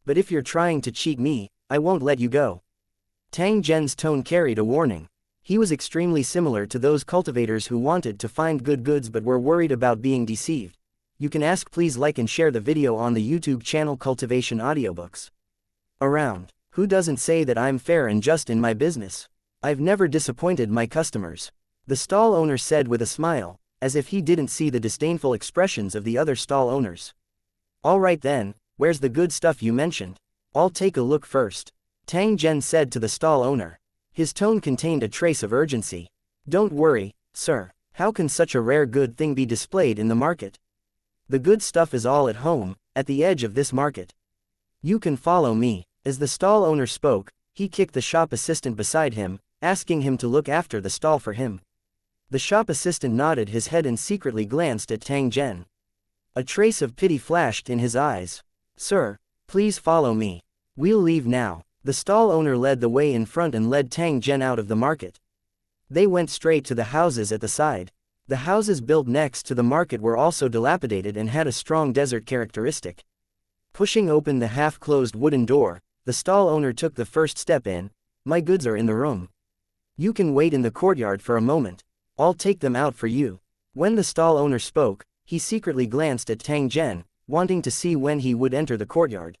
But if you're trying to cheat me, I won't let you go. Tang Zhen's tone carried a warning. He was extremely similar to those cultivators who wanted to find good goods but were worried about being deceived. You can ask. Please like and share the video on the YouTube channel Cultivation Audiobooks. Around. Who doesn't say that I'm fair and just in my business? I've never disappointed my customers. The stall owner said with a smile, as if he didn't see the disdainful expressions of the other stall owners. All right then, where's the good stuff you mentioned? I'll take a look first. Tang Zhen said to the stall owner. His tone contained a trace of urgency. Don't worry, sir. How can such a rare good thing be displayed in the market? The good stuff is all at home, at the edge of this market. You can follow me. As the stall owner spoke, he kicked the shop assistant beside him, asking him to look after the stall for him. The shop assistant nodded his head and secretly glanced at Tang Zhen. A trace of pity flashed in his eyes. Sir, please follow me. We'll leave now. The stall owner led the way in front and led Tang Zhen out of the market. They went straight to the houses at the side. The houses built next to the market were also dilapidated and had a strong desert characteristic. Pushing open the half-closed wooden door, the stall owner took the first step in. My goods are in the room. You can wait in the courtyard for a moment. I'll take them out for you. When the stall owner spoke, he secretly glanced at Tang Zhen, wanting to see when he would enter the courtyard.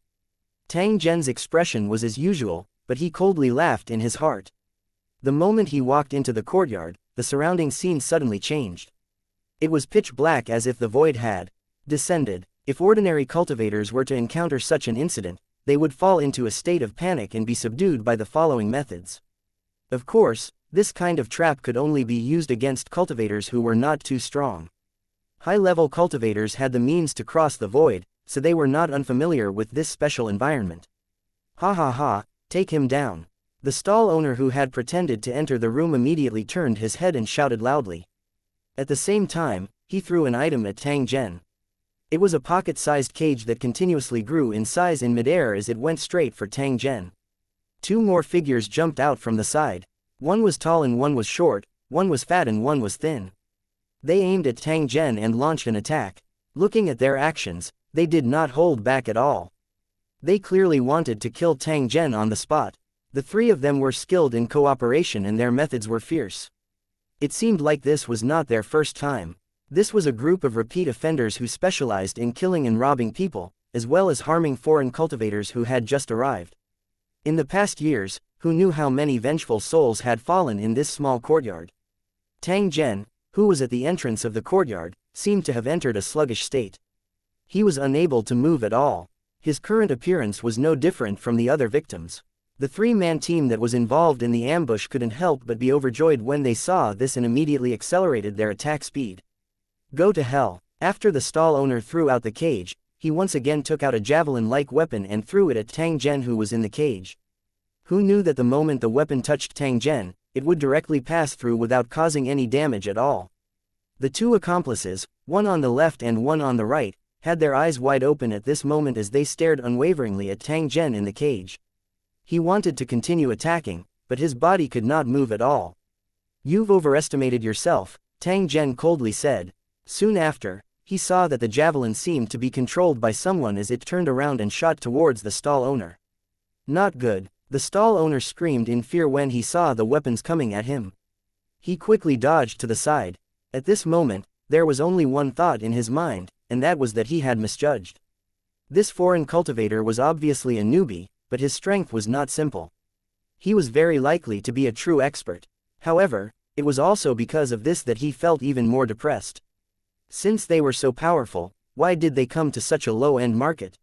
Tang Zhen's expression was as usual, but he coldly laughed in his heart. The moment he walked into the courtyard, the surrounding scene suddenly changed. It was pitch black, as if the void had descended. If ordinary cultivators were to encounter such an incident, they would fall into a state of panic and be subdued by the following methods. Of course, this kind of trap could only be used against cultivators who were not too strong. High-level cultivators had the means to cross the void, so they were not unfamiliar with this special environment. Ha ha ha, take him down. The stall owner who had pretended to enter the room immediately turned his head and shouted loudly. At the same time, he threw an item at Tang Zhen. It was a pocket-sized cage that continuously grew in size in midair as it went straight for Tang Zhen. Two more figures jumped out from the side. One was tall and one was short, one was fat and one was thin. They aimed at Tang Zhen and launched an attack. Looking at their actions, they did not hold back at all. They clearly wanted to kill Tang Zhen on the spot. The three of them were skilled in cooperation and their methods were fierce. It seemed like this was not their first time. This was a group of repeat offenders who specialized in killing and robbing people, as well as harming foreign cultivators who had just arrived. In the past years, who knew how many vengeful souls had fallen in this small courtyard? Tang Zhen, who was at the entrance of the courtyard, seemed to have entered a sluggish state. He was unable to move at all. His current appearance was no different from the other victims. The three-man team that was involved in the ambush couldn't help but be overjoyed when they saw this and immediately accelerated their attack speed. Go to hell. After the stall owner threw out the cage, he once again took out a javelin-like weapon and threw it at Tang Zhen, who was in the cage. Who knew that the moment the weapon touched Tang Zhen, it would directly pass through without causing any damage at all. The two accomplices, one on the left and one on the right, had their eyes wide open at this moment as they stared unwaveringly at Tang Zhen in the cage. He wanted to continue attacking, but his body could not move at all. You've overestimated yourself, Tang Zhen coldly said. Soon after, he saw that the javelin seemed to be controlled by someone as it turned around and shot towards the stall owner. Not good. The stall owner screamed in fear when he saw the weapons coming at him. He quickly dodged to the side. At this moment, there was only one thought in his mind, and that was that he had misjudged. This foreign cultivator was obviously a newbie, but his strength was not simple. He was very likely to be a true expert. However, it was also because of this that he felt even more depressed. Since they were so powerful, Why did they come to such a low-end market?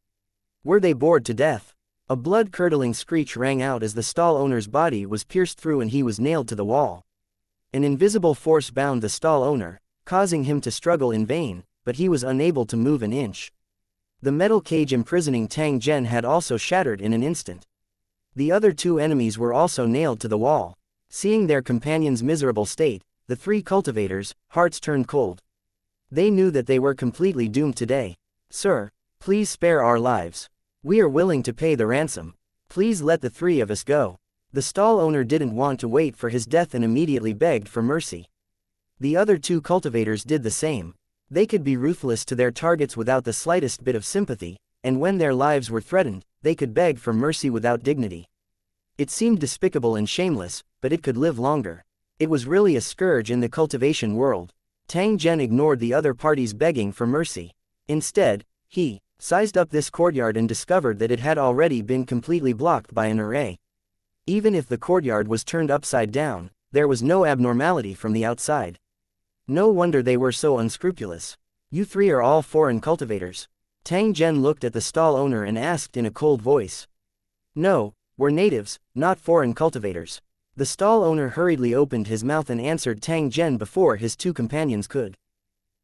Were they bored to death? A blood-curdling screech rang out as the stall owner's body was pierced through and he was nailed to the wall. An invisible force bound the stall owner, causing him to struggle in vain, but he was unable to move an inch. The metal cage imprisoning Tang Zhen had also shattered in an instant. The other two enemies were also nailed to the wall. Seeing their companion's miserable state, the three cultivators' hearts turned cold. They knew that they were completely doomed today. "Sir, please spare our lives. We are willing to pay the ransom. Please let the three of us go." The stall owner didn't want to wait for his death and immediately begged for mercy. The other two cultivators did the same. They could be ruthless to their targets without the slightest bit of sympathy, and when their lives were threatened, they could beg for mercy without dignity. It seemed despicable and shameless, but it could live longer. It was really a scourge in the cultivation world. Tang Zhen ignored the other party's begging for mercy. Instead, he sized up this courtyard and discovered that it had already been completely blocked by an array. Even if the courtyard was turned upside down, there was no abnormality from the outside. No wonder they were so unscrupulous. "You three are all foreign cultivators?" Tang Zhen looked at the stall owner and asked in a cold voice. "No, we're natives, not foreign cultivators." The stall owner hurriedly opened his mouth and answered Tang Zhen before his two companions could.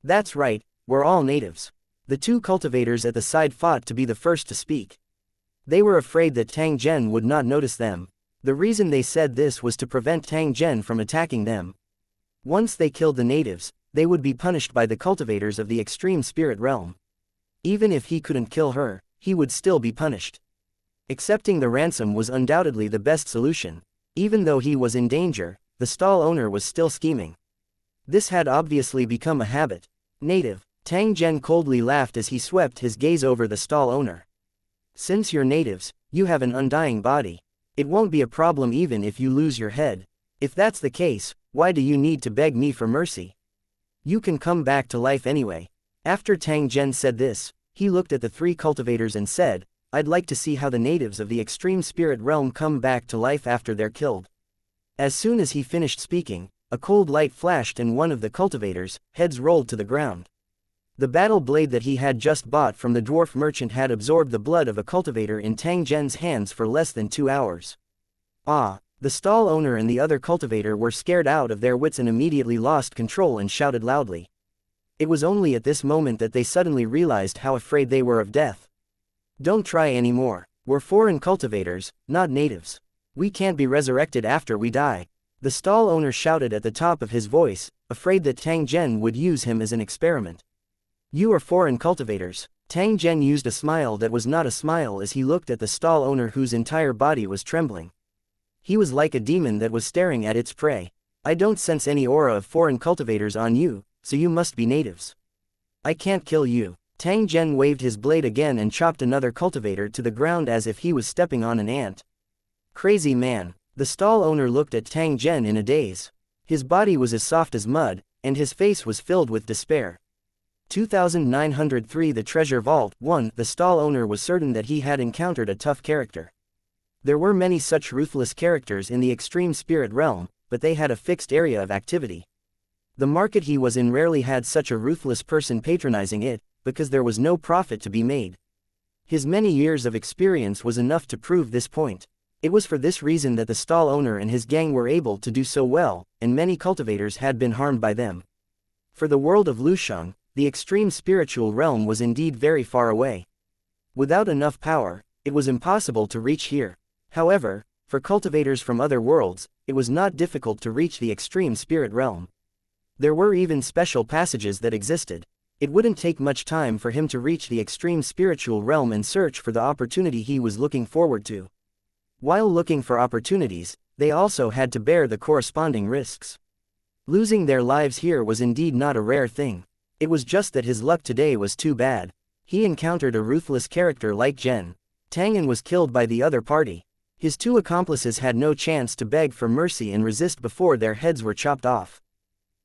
"That's right, we're all natives." The two cultivators at the side fought to be the first to speak. They were afraid that Tang Zhen would not notice them. The reason they said this was to prevent Tang Zhen from attacking them. Once they killed the natives, they would be punished by the cultivators of the extreme spirit realm. Even if he couldn't kill her, he would still be punished. Accepting the ransom was undoubtedly the best solution. Even though he was in danger, the stall owner was still scheming. This had obviously become a habit. "Native," Tang Zhen coldly laughed as he swept his gaze over the stall owner. "Since you're natives, you have an undying body. It won't be a problem even if you lose your head. If that's the case, why do you need to beg me for mercy? You can come back to life anyway." After Tang Zhen said this, he looked at the three cultivators and said, "I'd like to see how the natives of the extreme spirit realm come back to life after they're killed." As soon as he finished speaking, a cold light flashed and one of the cultivators' heads rolled to the ground. The battle blade that he had just bought from the dwarf merchant had absorbed the blood of a cultivator in Tang Zhen's hands for less than 2 hours. Ah! The stall owner and the other cultivator were scared out of their wits and immediately lost control and shouted loudly. It was only at this moment that they suddenly realized how afraid they were of death. "Don't try anymore. We're foreign cultivators, not natives. We can't be resurrected after we die." The stall owner shouted at the top of his voice, afraid that Tang Zhen would use him as an experiment. "You are foreign cultivators." Tang Zhen used a smile that was not a smile as he looked at the stall owner whose entire body was trembling. He was like a demon that was staring at its prey. "I don't sense any aura of foreign cultivators on you, so you must be natives. I can't kill you." Tang Zhen waved his blade again and chopped another cultivator to the ground as if he was stepping on an ant. "Crazy man." The stall owner looked at Tang Zhen in a daze. His body was as soft as mud, and his face was filled with despair. 2903 The Treasure Vault 1 The stall owner was certain that he had encountered a tough character. There were many such ruthless characters in the extreme spirit realm, but they had a fixed area of activity. The market he was in rarely had such a ruthless person patronizing it, because there was no profit to be made. His many years of experience was enough to prove this point. It was for this reason that the stall owner and his gang were able to do so well, and many cultivators had been harmed by them. For the world of Lusheng, the extreme spiritual realm was indeed very far away. Without enough power, it was impossible to reach here. However, for cultivators from other worlds, it was not difficult to reach the extreme spirit realm. There were even special passages that existed. It wouldn't take much time for him to reach the extreme spiritual realm and search for the opportunity he was looking forward to. While looking for opportunities, they also had to bear the corresponding risks. Losing their lives here was indeed not a rare thing. It was just that his luck today was too bad. He encountered a ruthless character like Zhen. Tang and was killed by the other party. His two accomplices had no chance to beg for mercy and resist before their heads were chopped off.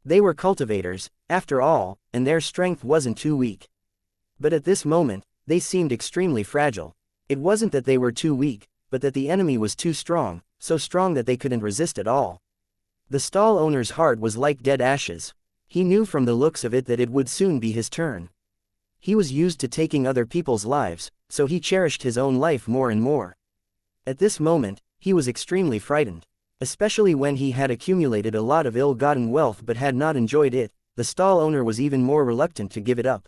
They were cultivators, after all, and their strength wasn't too weak. But at this moment, they seemed extremely fragile. It wasn't that they were too weak, but that the enemy was too strong, so strong that they couldn't resist at all. The stall owner's heart was like dead ashes. He knew from the looks of it that it would soon be his turn. He was used to taking other people's lives, so he cherished his own life more and more. At this moment, he was extremely frightened. Especially when he had accumulated a lot of ill-gotten wealth but had not enjoyed it, the stall owner was even more reluctant to give it up.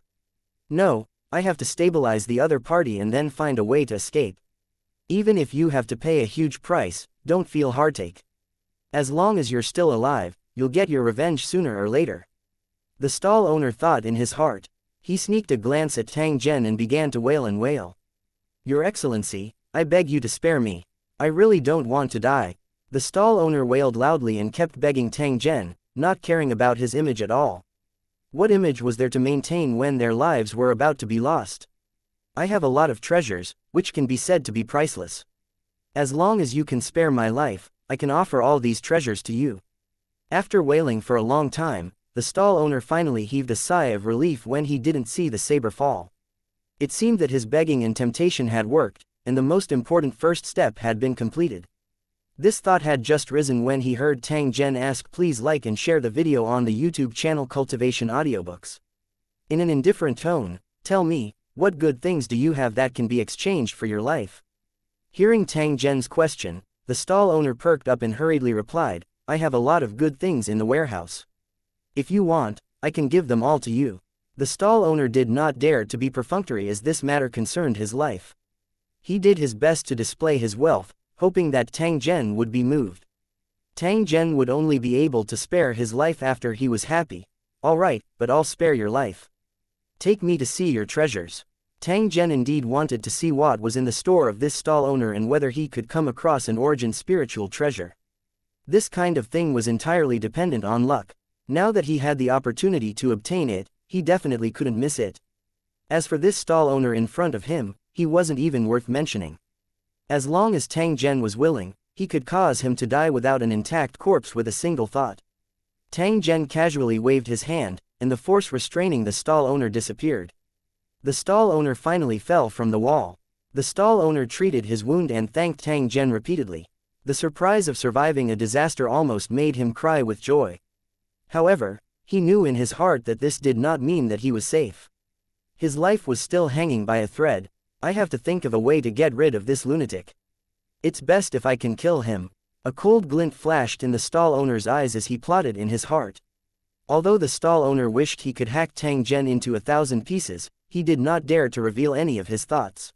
No, I have to stabilize the other party and then find a way to escape. Even if you have to pay a huge price, don't feel heartache. As long as you're still alive, you'll get your revenge sooner or later. The stall owner thought in his heart. He sneaked a glance at Tang Zhen and began to wail and wail. Your Excellency, I beg you to spare me. I really don't want to die. The stall owner wailed loudly and kept begging Tang Zhen, not caring about his image at all. What image was there to maintain when their lives were about to be lost? I have a lot of treasures, which can be said to be priceless. As long as you can spare my life, I can offer all these treasures to you. After wailing for a long time, the stall owner finally heaved a sigh of relief when he didn't see the saber fall. It seemed that his begging and temptation had worked, and the most important first step had been completed. This thought had just risen when he heard Tang Zhen ask, please like and share the video on the YouTube channel Cultivation Audiobooks. In an indifferent tone, tell me, what good things do you have that can be exchanged for your life? Hearing Tang Zhen's question, the stall owner perked up and hurriedly replied, I have a lot of good things in the warehouse. If you want, I can give them all to you. The stall owner did not dare to be perfunctory as this matter concerned his life. He did his best to display his wealth, hoping that Tang Zhen would be moved. Tang Zhen would only be able to spare his life after he was happy. All right, but I'll spare your life. Take me to see your treasures. Tang Zhen indeed wanted to see what was in the store of this stall owner and whether he could come across an origin spiritual treasure. This kind of thing was entirely dependent on luck. Now that he had the opportunity to obtain it, he definitely couldn't miss it. As for this stall owner in front of him, he wasn't even worth mentioning. As long as Tang Zhen was willing, he could cause him to die without an intact corpse with a single thought. Tang Zhen casually waved his hand, and the force restraining the stall owner disappeared. The stall owner finally fell from the wall. The stall owner treated his wound and thanked Tang Zhen repeatedly. The surprise of surviving a disaster almost made him cry with joy. However, he knew in his heart that this did not mean that he was safe. His life was still hanging by a thread. I have to think of a way to get rid of this lunatic. It's best if I can kill him. A cold glint flashed in the stall owner's eyes as he plotted in his heart. Although the stall owner wished he could hack Tang Zhen into 1,000 pieces, he did not dare to reveal any of his thoughts.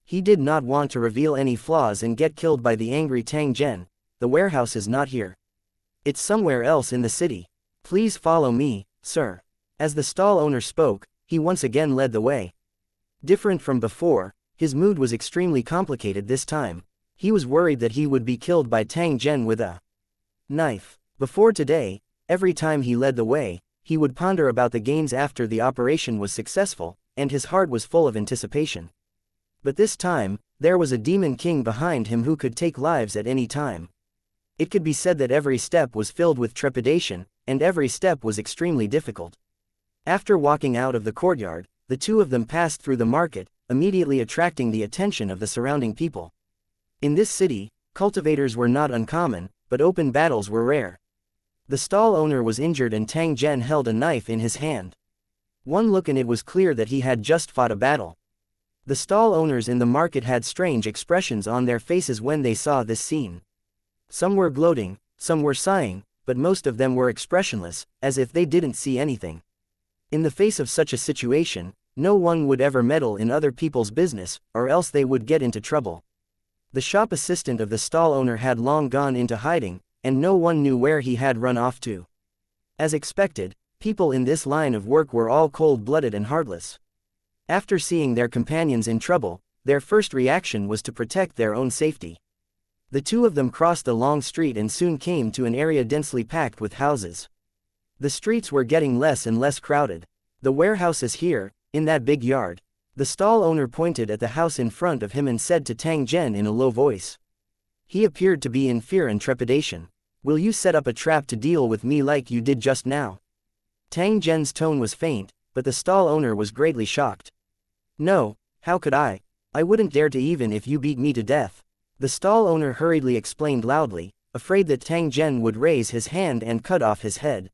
He did not want to reveal any flaws and get killed by the angry Tang Zhen. The warehouse is not here. It's somewhere else in the city. Please follow me, sir. As the stall owner spoke, he once again led the way. Different from before, his mood was extremely complicated this time. He was worried that he would be killed by Tang Zhen with a knife. Before today, every time he led the way, he would ponder about the gains after the operation was successful, and his heart was full of anticipation. But this time, there was a demon king behind him who could take lives at any time. It could be said that every step was filled with trepidation, and every step was extremely difficult. After walking out of the courtyard, the two of them passed through the market, immediately attracting the attention of the surrounding people. In this city, cultivators were not uncommon, but open battles were rare. The stall owner was injured and Tang Zhen held a knife in his hand. One look and it was clear that he had just fought a battle. The stall owners in the market had strange expressions on their faces when they saw this scene. Some were gloating, some were sighing, but most of them were expressionless, as if they didn't see anything. In the face of such a situation, no one would ever meddle in other people's business, or else they would get into trouble. The shop assistant of the stall owner had long gone into hiding, and no one knew where he had run off to. As expected, people in this line of work were all cold-blooded and heartless. After seeing their companions in trouble, their first reaction was to protect their own safety. The two of them crossed a long street and soon came to an area densely packed with houses. The streets were getting less and less crowded. The warehouse is here, in that big yard. The stall owner pointed at the house in front of him and said to Tang Zhen in a low voice. He appeared to be in fear and trepidation. Will you set up a trap to deal with me like you did just now? Tang Zhen's tone was faint, but the stall owner was greatly shocked. No, how could I? I wouldn't dare to even if you beat me to death. The stall owner hurriedly explained loudly, afraid that Tang Zhen would raise his hand and cut off his head.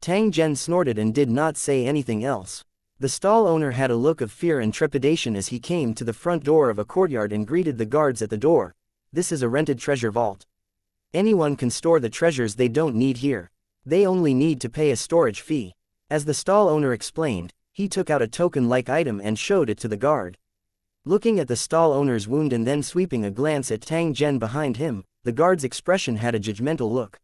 Tang Zhen snorted and did not say anything else. The stall owner had a look of fear and trepidation as he came to the front door of a courtyard and greeted the guards at the door. This is a rented treasure vault. Anyone can store the treasures they don't need here. They only need to pay a storage fee. As the stall owner explained, he took out a token-like item and showed it to the guard. Looking at the stall owner's wound and then sweeping a glance at Tang Zhen behind him, the guard's expression had a judgmental look.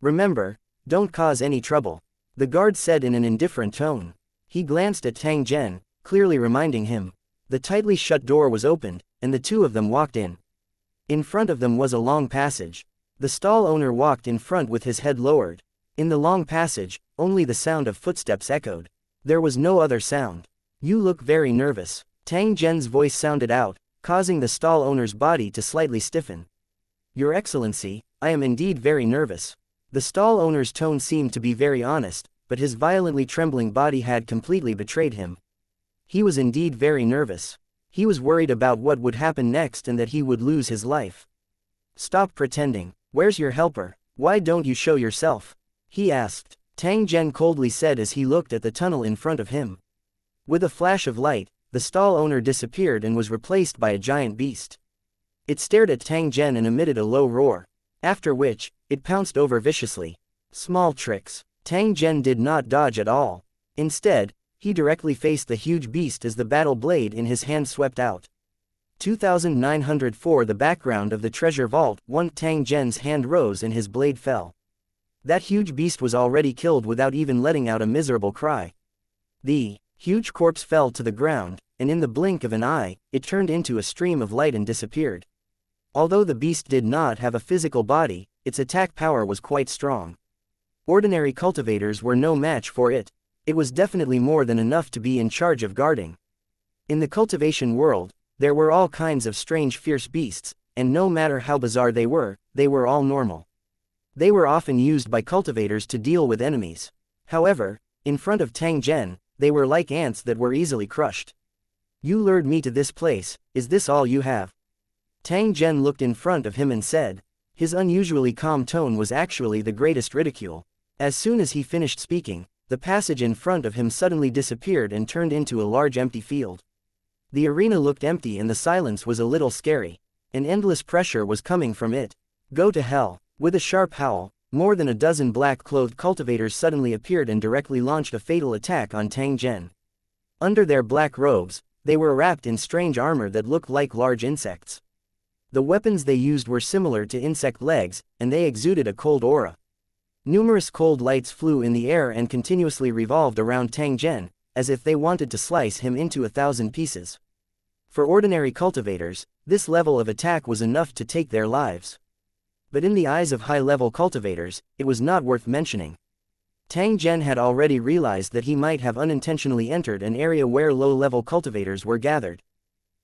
"Remember, don't cause any trouble," the guard said in an indifferent tone. He glanced at Tang Zhen, clearly reminding him. The tightly shut door was opened, and the two of them walked in. In front of them was a long passage. The stall owner walked in front with his head lowered. In the long passage, only the sound of footsteps echoed. There was no other sound. "You look very nervous," Tang Zhen's voice sounded out, causing the stall owner's body to slightly stiffen. "Your Excellency, I am indeed very nervous." The stall owner's tone seemed to be very honest, but his violently trembling body had completely betrayed him. He was indeed very nervous. He was worried about what would happen next and that he would lose his life. "Stop pretending. Where's your helper? Why don't you show yourself?" he asked. Tang Zhen coldly said as he looked at the tunnel in front of him. With a flash of light, the stall owner disappeared and was replaced by a giant beast. It stared at Tang Zhen and emitted a low roar. After which, it pounced over viciously. Small tricks. Tang Zhen did not dodge at all. Instead, he directly faced the huge beast as the battle blade in his hand swept out. 2904 The background of the treasure vault. Tang Zhen's hand rose and his blade fell. That huge beast was already killed without even letting out a miserable cry. The huge corpse fell to the ground, and in the blink of an eye, it turned into a stream of light and disappeared. Although the beast did not have a physical body, its attack power was quite strong. Ordinary cultivators were no match for it. It was definitely more than enough to be in charge of guarding. In the cultivation world, there were all kinds of strange fierce beasts, and no matter how bizarre they were all normal. They were often used by cultivators to deal with enemies. However, in front of Tang Zhen, they were like ants that were easily crushed. "You lured me to this place, is this all you have?" Tang Zhen looked in front of him and said. His unusually calm tone was actually the greatest ridicule. As soon as he finished speaking, the passage in front of him suddenly disappeared and turned into a large empty field. The arena looked empty and the silence was a little scary. An endless pressure was coming from it. "Go to hell." With a sharp howl, more than a dozen black-clothed cultivators suddenly appeared and directly launched a fatal attack on Tang Zhen. Under their black robes, they were wrapped in strange armor that looked like large insects. The weapons they used were similar to insect legs, and they exuded a cold aura. Numerous cold lights flew in the air and continuously revolved around Tang Zhen, as if they wanted to slice him into 1,000 pieces. For ordinary cultivators, this level of attack was enough to take their lives. But in the eyes of high-level cultivators, it was not worth mentioning. Tang Zhen had already realized that he might have unintentionally entered an area where low-level cultivators were gathered.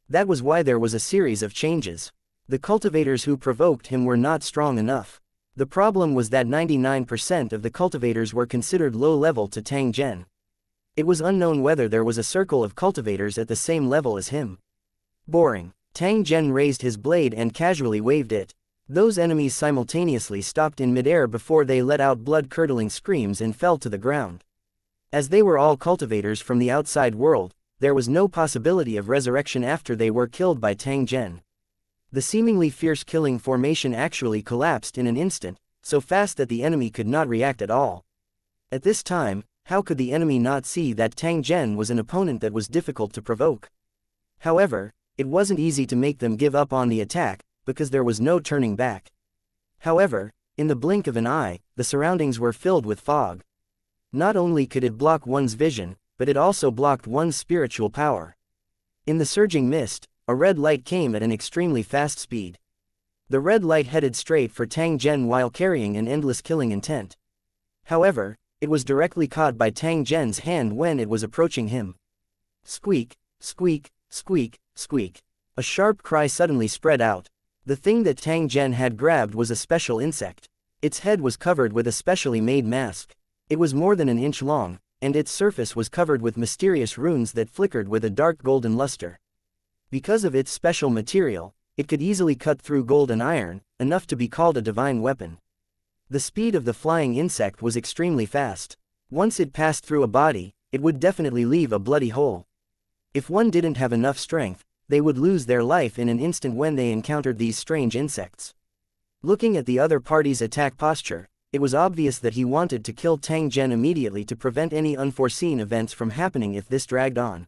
That was why there was a series of changes. The cultivators who provoked him were not strong enough. The problem was that 99% of the cultivators were considered low-level to Tang Zhen. It was unknown whether there was a circle of cultivators at the same level as him. Boring. Tang Zhen raised his blade and casually waved it. Those enemies simultaneously stopped in midair before they let out blood-curdling screams and fell to the ground. As they were all cultivators from the outside world, there was no possibility of resurrection after they were killed by Tang Zhen. The seemingly fierce killing formation actually collapsed in an instant, so fast that the enemy could not react at all. At this time, how could the enemy not see that Tang Zhen was an opponent that was difficult to provoke? However, it wasn't easy to make them give up on the attack, because there was no turning back. However, in the blink of an eye, the surroundings were filled with fog. Not only could it block one's vision, but it also blocked one's spiritual power. In the surging mist, a red light came at an extremely fast speed. The red light headed straight for Tang Zhen while carrying an endless killing intent. However, it was directly caught by Tang Zhen's hand when it was approaching him. Squeak, squeak, squeak, squeak. A sharp cry suddenly spread out. The thing that Tang Zhen had grabbed was a special insect. Its head was covered with a specially made mask. It was more than an inch long, and its surface was covered with mysterious runes that flickered with a dark golden luster. Because of its special material, it could easily cut through gold and iron, enough to be called a divine weapon. The speed of the flying insect was extremely fast. Once it passed through a body, it would definitely leave a bloody hole. If one didn't have enough strength, they would lose their life in an instant when they encountered these strange insects. Looking at the other party's attack posture, it was obvious that he wanted to kill Tang Zhen immediately to prevent any unforeseen events from happening if this dragged on.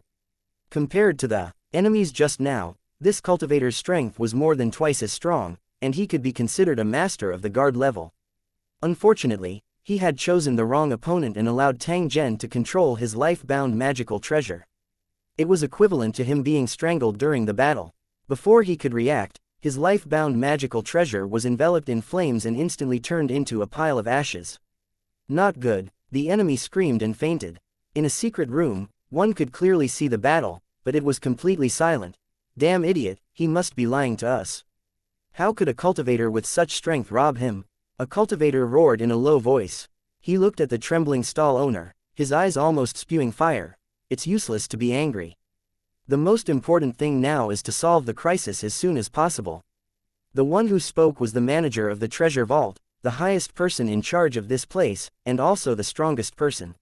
Compared to the enemies just now, this cultivator's strength was more than twice as strong, and he could be considered a master of the guard level. Unfortunately, he had chosen the wrong opponent and allowed Tang Zhen to control his life-bound magical treasure. It was equivalent to him being strangled during the battle. Before he could react, his life-bound magical treasure was enveloped in flames and instantly turned into a pile of ashes. Not good, the enemy screamed and fainted. In a secret room, one could clearly see the battle, but it was completely silent. Damn idiot, he must be lying to us. How could a cultivator with such strength rob him? A cultivator roared in a low voice. He looked at the trembling stall owner, his eyes almost spewing fire. It's useless to be angry. The most important thing now is to solve the crisis as soon as possible. The one who spoke was the manager of the treasure vault, the highest person in charge of this place, and also the strongest person.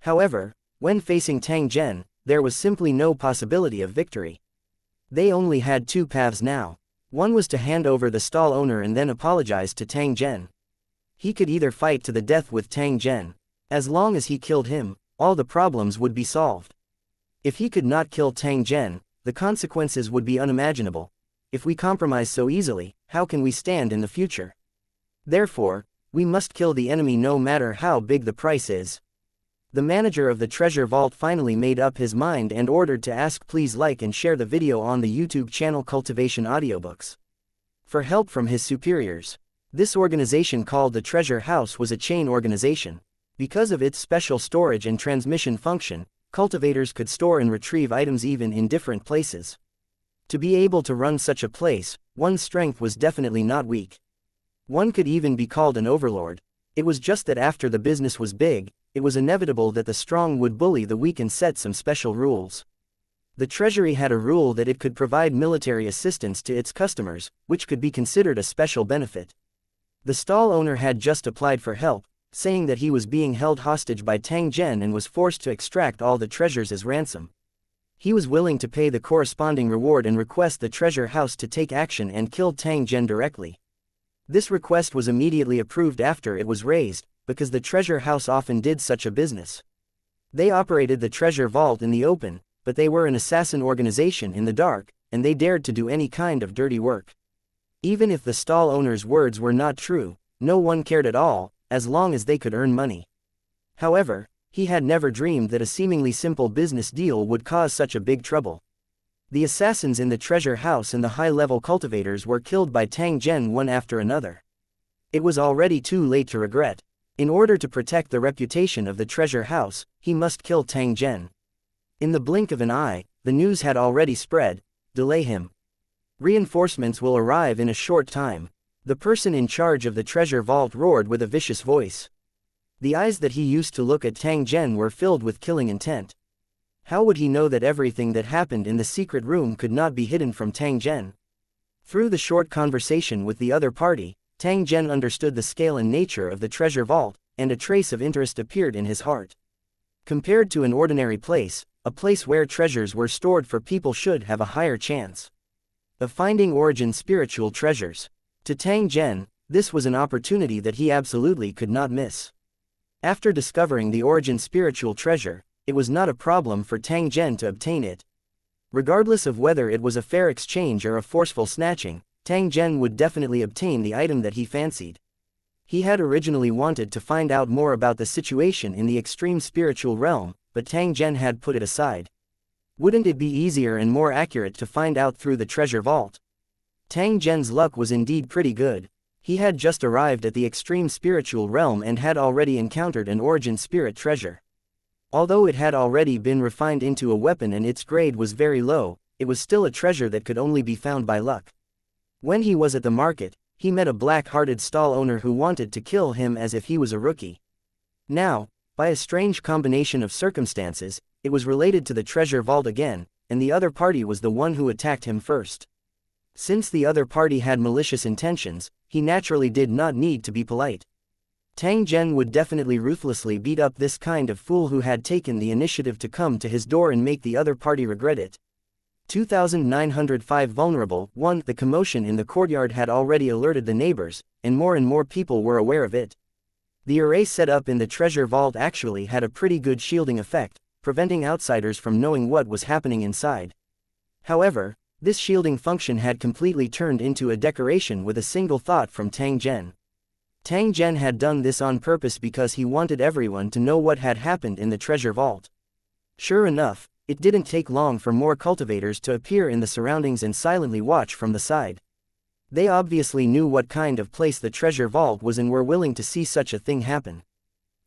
However, when facing Tang Zhen, there was simply no possibility of victory. They only had two paths now. One was to hand over the stall owner and then apologize to Tang Zhen. He could either fight to the death with Tang Zhen. As long as he killed him, all the problems would be solved. If he could not kill Tang Zhen, the consequences would be unimaginable. If we compromise so easily, how can we stand in the future? Therefore, we must kill the enemy no matter how big the price is. The manager of the treasure vault finally made up his mind and ordered to ask please like and share the video on the YouTube channel Cultivation Audiobooks. For help from his superiors. This organization called the Treasure House was a chain organization. Because of its special storage and transmission function, cultivators could store and retrieve items even in different places. To be able to run such a place, one's strength was definitely not weak. One could even be called an overlord. It was just that after the business was big, it was inevitable that the strong would bully the weak and set some special rules. The treasury had a rule that it could provide military assistance to its customers, which could be considered a special benefit. The stall owner had just applied for help, saying that he was being held hostage by Tang Zhen and was forced to extract all the treasures as ransom. He was willing to pay the corresponding reward and request the treasure house to take action and kill Tang Zhen directly. This request was immediately approved after it was raised, because the treasure house often did such a business. They operated the treasure vault in the open, but they were an assassin organization in the dark, and they dared to do any kind of dirty work. Even if the stall owner's words were not true, no one cared at all, as long as they could earn money. However, he had never dreamed that a seemingly simple business deal would cause such a big trouble. The assassins in the treasure house and the high-level cultivators were killed by Tang Zhen one after another. It was already too late to regret. In order to protect the reputation of the treasure house, he must kill Tang Zhen. In the blink of an eye, the news had already spread. Delay him. Reinforcements will arrive in a short time. The person in charge of the treasure vault roared with a vicious voice. The eyes that he used to look at Tang Zhen were filled with killing intent. How would he know that everything that happened in the secret room could not be hidden from Tang Zhen? Through the short conversation with the other party, Tang Zhen understood the scale and nature of the treasure vault, and a trace of interest appeared in his heart. Compared to an ordinary place, a place where treasures were stored for people should have a higher chance of finding origin spiritual treasures. To Tang Zhen, this was an opportunity that he absolutely could not miss. After discovering the origin spiritual treasure, it was not a problem for Tang Zhen to obtain it. Regardless of whether it was a fair exchange or a forceful snatching, Tang Zhen would definitely obtain the item that he fancied. He had originally wanted to find out more about the situation in the extreme spiritual realm, but Tang Zhen had put it aside. Wouldn't it be easier and more accurate to find out through the treasure vault? Tang Zhen's luck was indeed pretty good. He had just arrived at the extreme spiritual realm and had already encountered an origin spirit treasure. Although it had already been refined into a weapon and its grade was very low, it was still a treasure that could only be found by luck. When he was at the market, he met a black-hearted stall owner who wanted to kill him as if he was a rookie. Now, by a strange combination of circumstances, it was related to the treasure vault again, and the other party was the one who attacked him first. Since the other party had malicious intentions, he naturally did not need to be polite. Tang Zhen would definitely ruthlessly beat up this kind of fool who had taken the initiative to come to his door and make the other party regret it. 2905 Vulnerable 1. The commotion in the courtyard had already alerted the neighbors, and more people were aware of it. The array set up in the treasure vault actually had a pretty good shielding effect, preventing outsiders from knowing what was happening inside. However, this shielding function had completely turned into a decoration with a single thought from Tang Zhen. Tang Zhen had done this on purpose because he wanted everyone to know what had happened in the treasure vault. Sure enough, it didn't take long for more cultivators to appear in the surroundings and silently watch from the side. They obviously knew what kind of place the treasure vault was and were willing to see such a thing happen.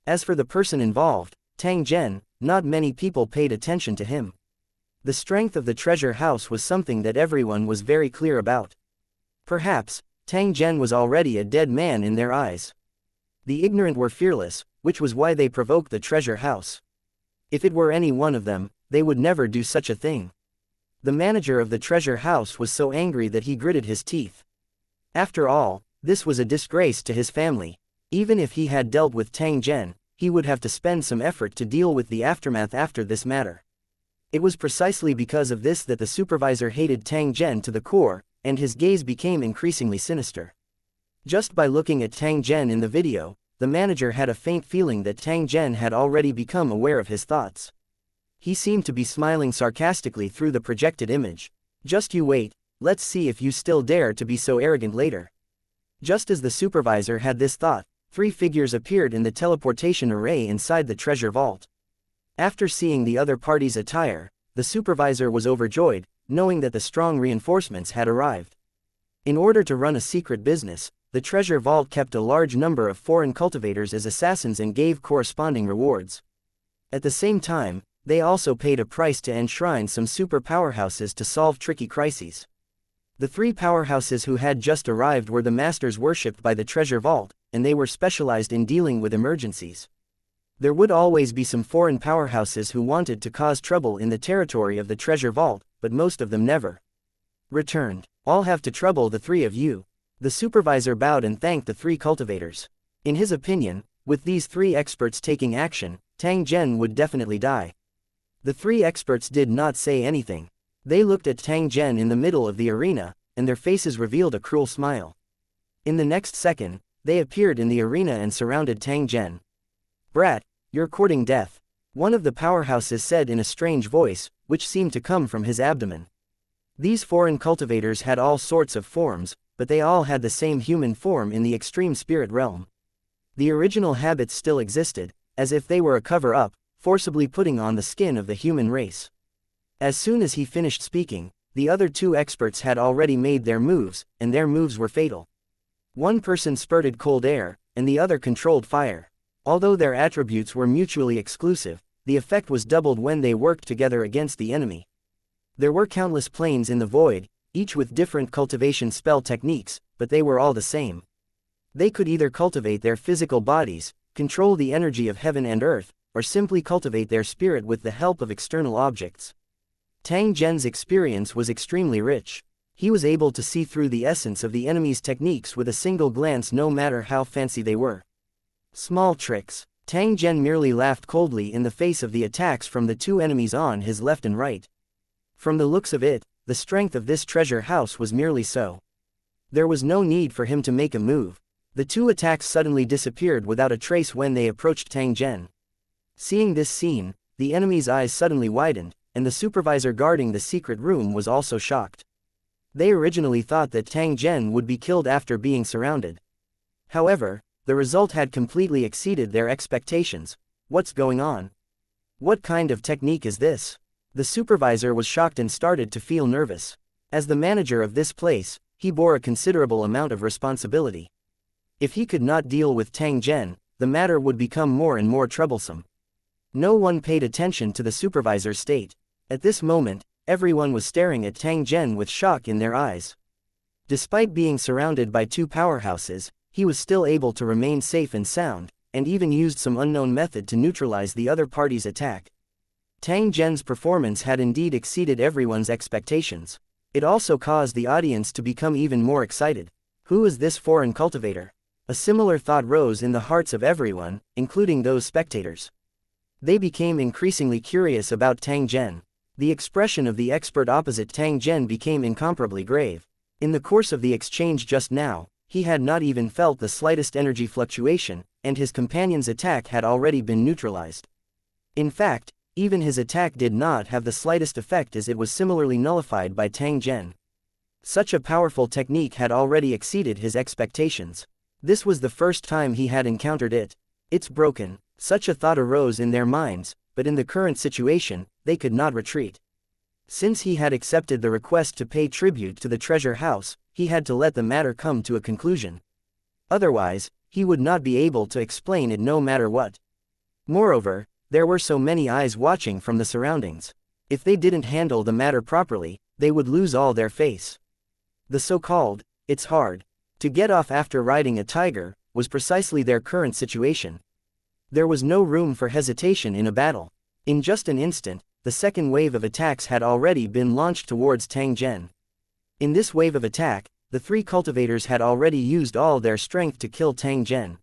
As for the person involved, Tang Zhen, not many people paid attention to him. The strength of the treasure house was something that everyone was very clear about. Perhaps, Tang Zhen was already a dead man in their eyes. The ignorant were fearless, which was why they provoked the treasure house. If it were any one of them, they would never do such a thing. The manager of the treasure house was so angry that he gritted his teeth. After all, this was a disgrace to his family. Even if he had dealt with Tang Zhen, he would have to spend some effort to deal with the aftermath after this matter. It was precisely because of this that the supervisor hated Tang Zhen to the core, and his gaze became increasingly sinister. Just by looking at Tang Zhen in the video, the manager had a faint feeling that Tang Zhen had already become aware of his thoughts. He seemed to be smiling sarcastically through the projected image. Just you wait, let's see if you still dare to be so arrogant later. Just as the supervisor had this thought, 3 figures appeared in the teleportation array inside the treasure vault. After seeing the other party's attire, the supervisor was overjoyed, knowing that the strong reinforcements had arrived. In order to run a secret business, the treasure vault kept a large number of foreign cultivators as assassins and gave corresponding rewards. At the same time, they also paid a price to enshrine some super powerhouses to solve tricky crises. The 3 powerhouses who had just arrived were the masters worshipped by the treasure vault, and they were specialized in dealing with emergencies. There would always be some foreign powerhouses who wanted to cause trouble in the territory of the treasure vault, but most of them never returned. I'll have to trouble the 3 of you. The supervisor bowed and thanked the 3 cultivators. In his opinion, with these 3 experts taking action, Tang Zhen would definitely die. The 3 experts did not say anything. They looked at Tang Zhen in the middle of the arena, and their faces revealed a cruel smile. In the next second, they appeared in the arena and surrounded Tang Zhen. "Brat, you're courting death," one of the powerhouses said in a strange voice, which seemed to come from his abdomen. These foreign cultivators had all sorts of forms, but they all had the same human form in the extreme spirit realm. The original habits still existed, as if they were a cover-up, forcibly putting on the skin of the human race. As soon as he finished speaking, the other 2 experts had already made their moves, and their moves were fatal. One person spurted cold air, and the other controlled fire. Although their attributes were mutually exclusive, the effect was doubled when they worked together against the enemy. There were countless planes in the void, each with different cultivation spell techniques, but they were all the same. They could either cultivate their physical bodies, control the energy of heaven and earth, or simply cultivate their spirit with the help of external objects. Tang Zhen's experience was extremely rich. He was able to see through the essence of the enemy's techniques with a single glance, no matter how fancy they were. Small tricks. Tang Zhen merely laughed coldly in the face of the attacks from the 2 enemies on his left and right. From the looks of it, the strength of this treasure house was merely so. There was no need for him to make a move. The 2 attacks suddenly disappeared without a trace when they approached Tang Zhen. Seeing this scene, the enemy's eyes suddenly widened, and the supervisor guarding the secret room was also shocked. They originally thought that Tang Zhen would be killed after being surrounded. However, the result had completely exceeded their expectations. What's going on? What kind of technique is this? The supervisor was shocked and started to feel nervous. As the manager of this place, he bore a considerable amount of responsibility. If he could not deal with Tang Zhen, the matter would become more and more troublesome. No one paid attention to the supervisor's state. At this moment, everyone was staring at Tang Zhen with shock in their eyes. Despite being surrounded by 2 powerhouses, he was still able to remain safe and sound, and even used some unknown method to neutralize the other party's attack. Tang Zhen's performance had indeed exceeded everyone's expectations. It also caused the audience to become even more excited. Who is this foreign cultivator? A similar thought rose in the hearts of everyone, including those spectators. They became increasingly curious about Tang Zhen. The expression of the expert opposite Tang Zhen became incomparably grave. In the course of the exchange just now, he had not even felt the slightest energy fluctuation, and his companion's attack had already been neutralized. In fact, even his attack did not have the slightest effect, as it was similarly nullified by Tang Zhen. Such a powerful technique had already exceeded his expectations. This was the first time he had encountered it. It's broken. Such a thought arose in their minds, but in the current situation, they could not retreat. Since he had accepted the request to pay tribute to the treasure house, he had to let the matter come to a conclusion. Otherwise, he would not be able to explain it no matter what. Moreover, there were so many eyes watching from the surroundings. If they didn't handle the matter properly, they would lose all their face. The so-called, "it's hard to get off after riding a tiger," was precisely their current situation. There was no room for hesitation in a battle. In just an instant, the second wave of attacks had already been launched towards Tang Zhen. In this wave of attack, the three cultivators had already used all their strength to kill Tang Zhen.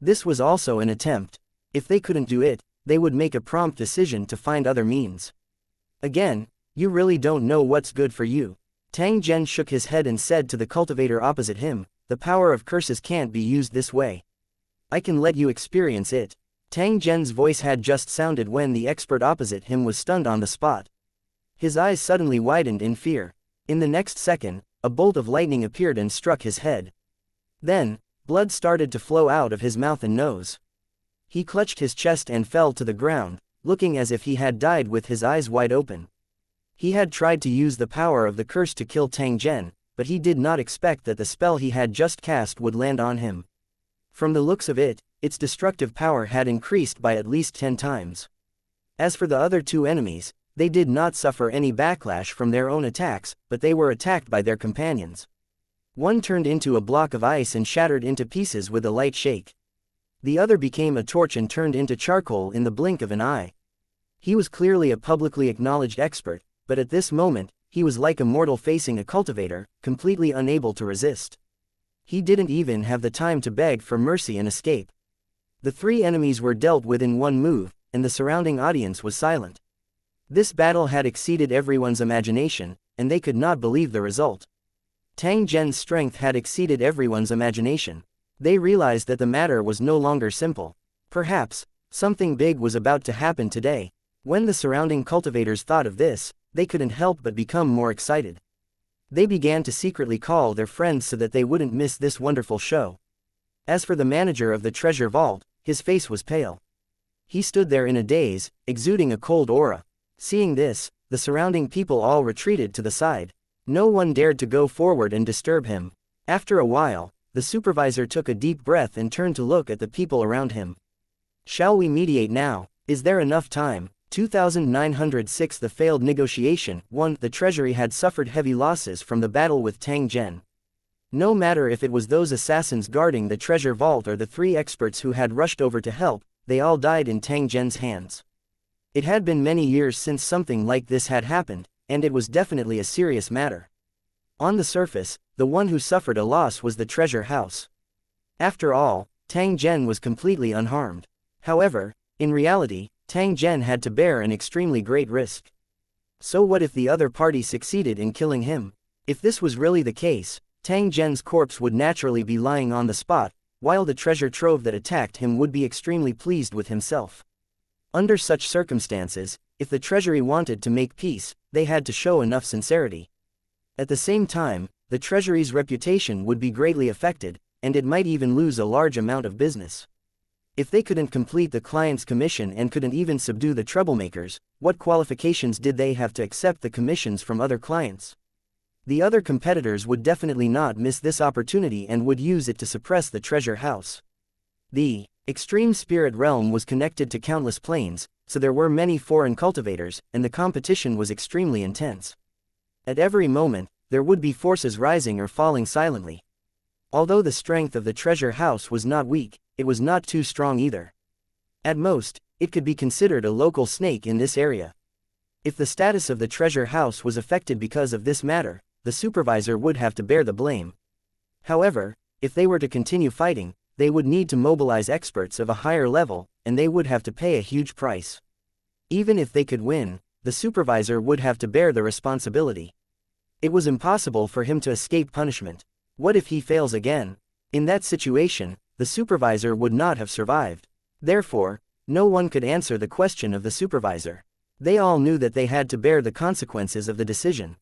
This was also an attempt. If they couldn't do it, they would make a prompt decision to find other means. Again, "You really don't know what's good for you." Tang Zhen shook his head and said to the cultivator opposite him, "The power of curses can't be used this way. I can let you experience it." Tang Zhen's voice had just sounded when the expert opposite him was stunned on the spot. His eyes suddenly widened in fear. In the next second, a bolt of lightning appeared and struck his head. Then, blood started to flow out of his mouth and nose. He clutched his chest and fell to the ground, looking as if he had died with his eyes wide open. He had tried to use the power of the curse to kill Tang Zhen, but he did not expect that the spell he had just cast would land on him. From the looks of it, its destructive power had increased by at least 10 times. As for the other two enemies, they did not suffer any backlash from their own attacks, but they were attacked by their companions. One turned into a block of ice and shattered into pieces with a light shake. The other became a torch and turned into charcoal in the blink of an eye. He was clearly a publicly acknowledged expert, but at this moment, he was like a mortal facing a cultivator, completely unable to resist. He didn't even have the time to beg for mercy and escape. The three enemies were dealt with in one move, and the surrounding audience was silent. This battle had exceeded everyone's imagination, and they could not believe the result. Tang Zhen's strength had exceeded everyone's imagination. They realized that the matter was no longer simple. Perhaps, something big was about to happen today. When the surrounding cultivators thought of this, they couldn't help but become more excited. They began to secretly call their friends so that they wouldn't miss this wonderful show. As for the manager of the treasure vault, his face was pale. He stood there in a daze, exuding a cold aura. Seeing this, the surrounding people all retreated to the side. No one dared to go forward and disturb him. After a while, the supervisor took a deep breath and turned to look at the people around him. "Shall we mediate now? Is there enough time?" 2906 The failed negotiation. 1. The treasury had suffered heavy losses from the battle with Tang Zhen. No matter if it was those assassins guarding the treasure vault or the three experts who had rushed over to help, they all died in Tang Zhen's hands. It had been many years since something like this had happened, and it was definitely a serious matter. On the surface, the one who suffered a loss was the treasure house. After all, Tang Zhen was completely unharmed. However, in reality, Tang Zhen had to bear an extremely great risk. So what if the other party succeeded in killing him? If this was really the case, Tang Zhen's corpse would naturally be lying on the spot, while the treasure trove that attacked him would be extremely pleased with himself. Under such circumstances, if the treasury wanted to make peace, they had to show enough sincerity. At the same time, the treasury's reputation would be greatly affected, and it might even lose a large amount of business. If they couldn't complete the client's commission and couldn't even subdue the troublemakers, what qualifications did they have to accept the commissions from other clients? The other competitors would definitely not miss this opportunity and would use it to suppress the treasure house. The extreme spirit realm was connected to countless planes, so there were many foreign cultivators, and the competition was extremely intense. At every moment, there would be forces rising or falling silently. Although the strength of the treasure house was not weak, it was not too strong either. At most, it could be considered a local snake in this area. If the status of the treasure house was affected because of this matter, the supervisor would have to bear the blame. However, If they were to continue fighting, they would need to mobilize experts of a higher level, and they would have to pay a huge price. Even if they could win, the supervisor would have to bear the responsibility. It was impossible for him to escape punishment. What if he fails again? In that situation, the supervisor would not have survived. Therefore, no one could answer the question of the supervisor. They all knew that they had to bear the consequences of the decision.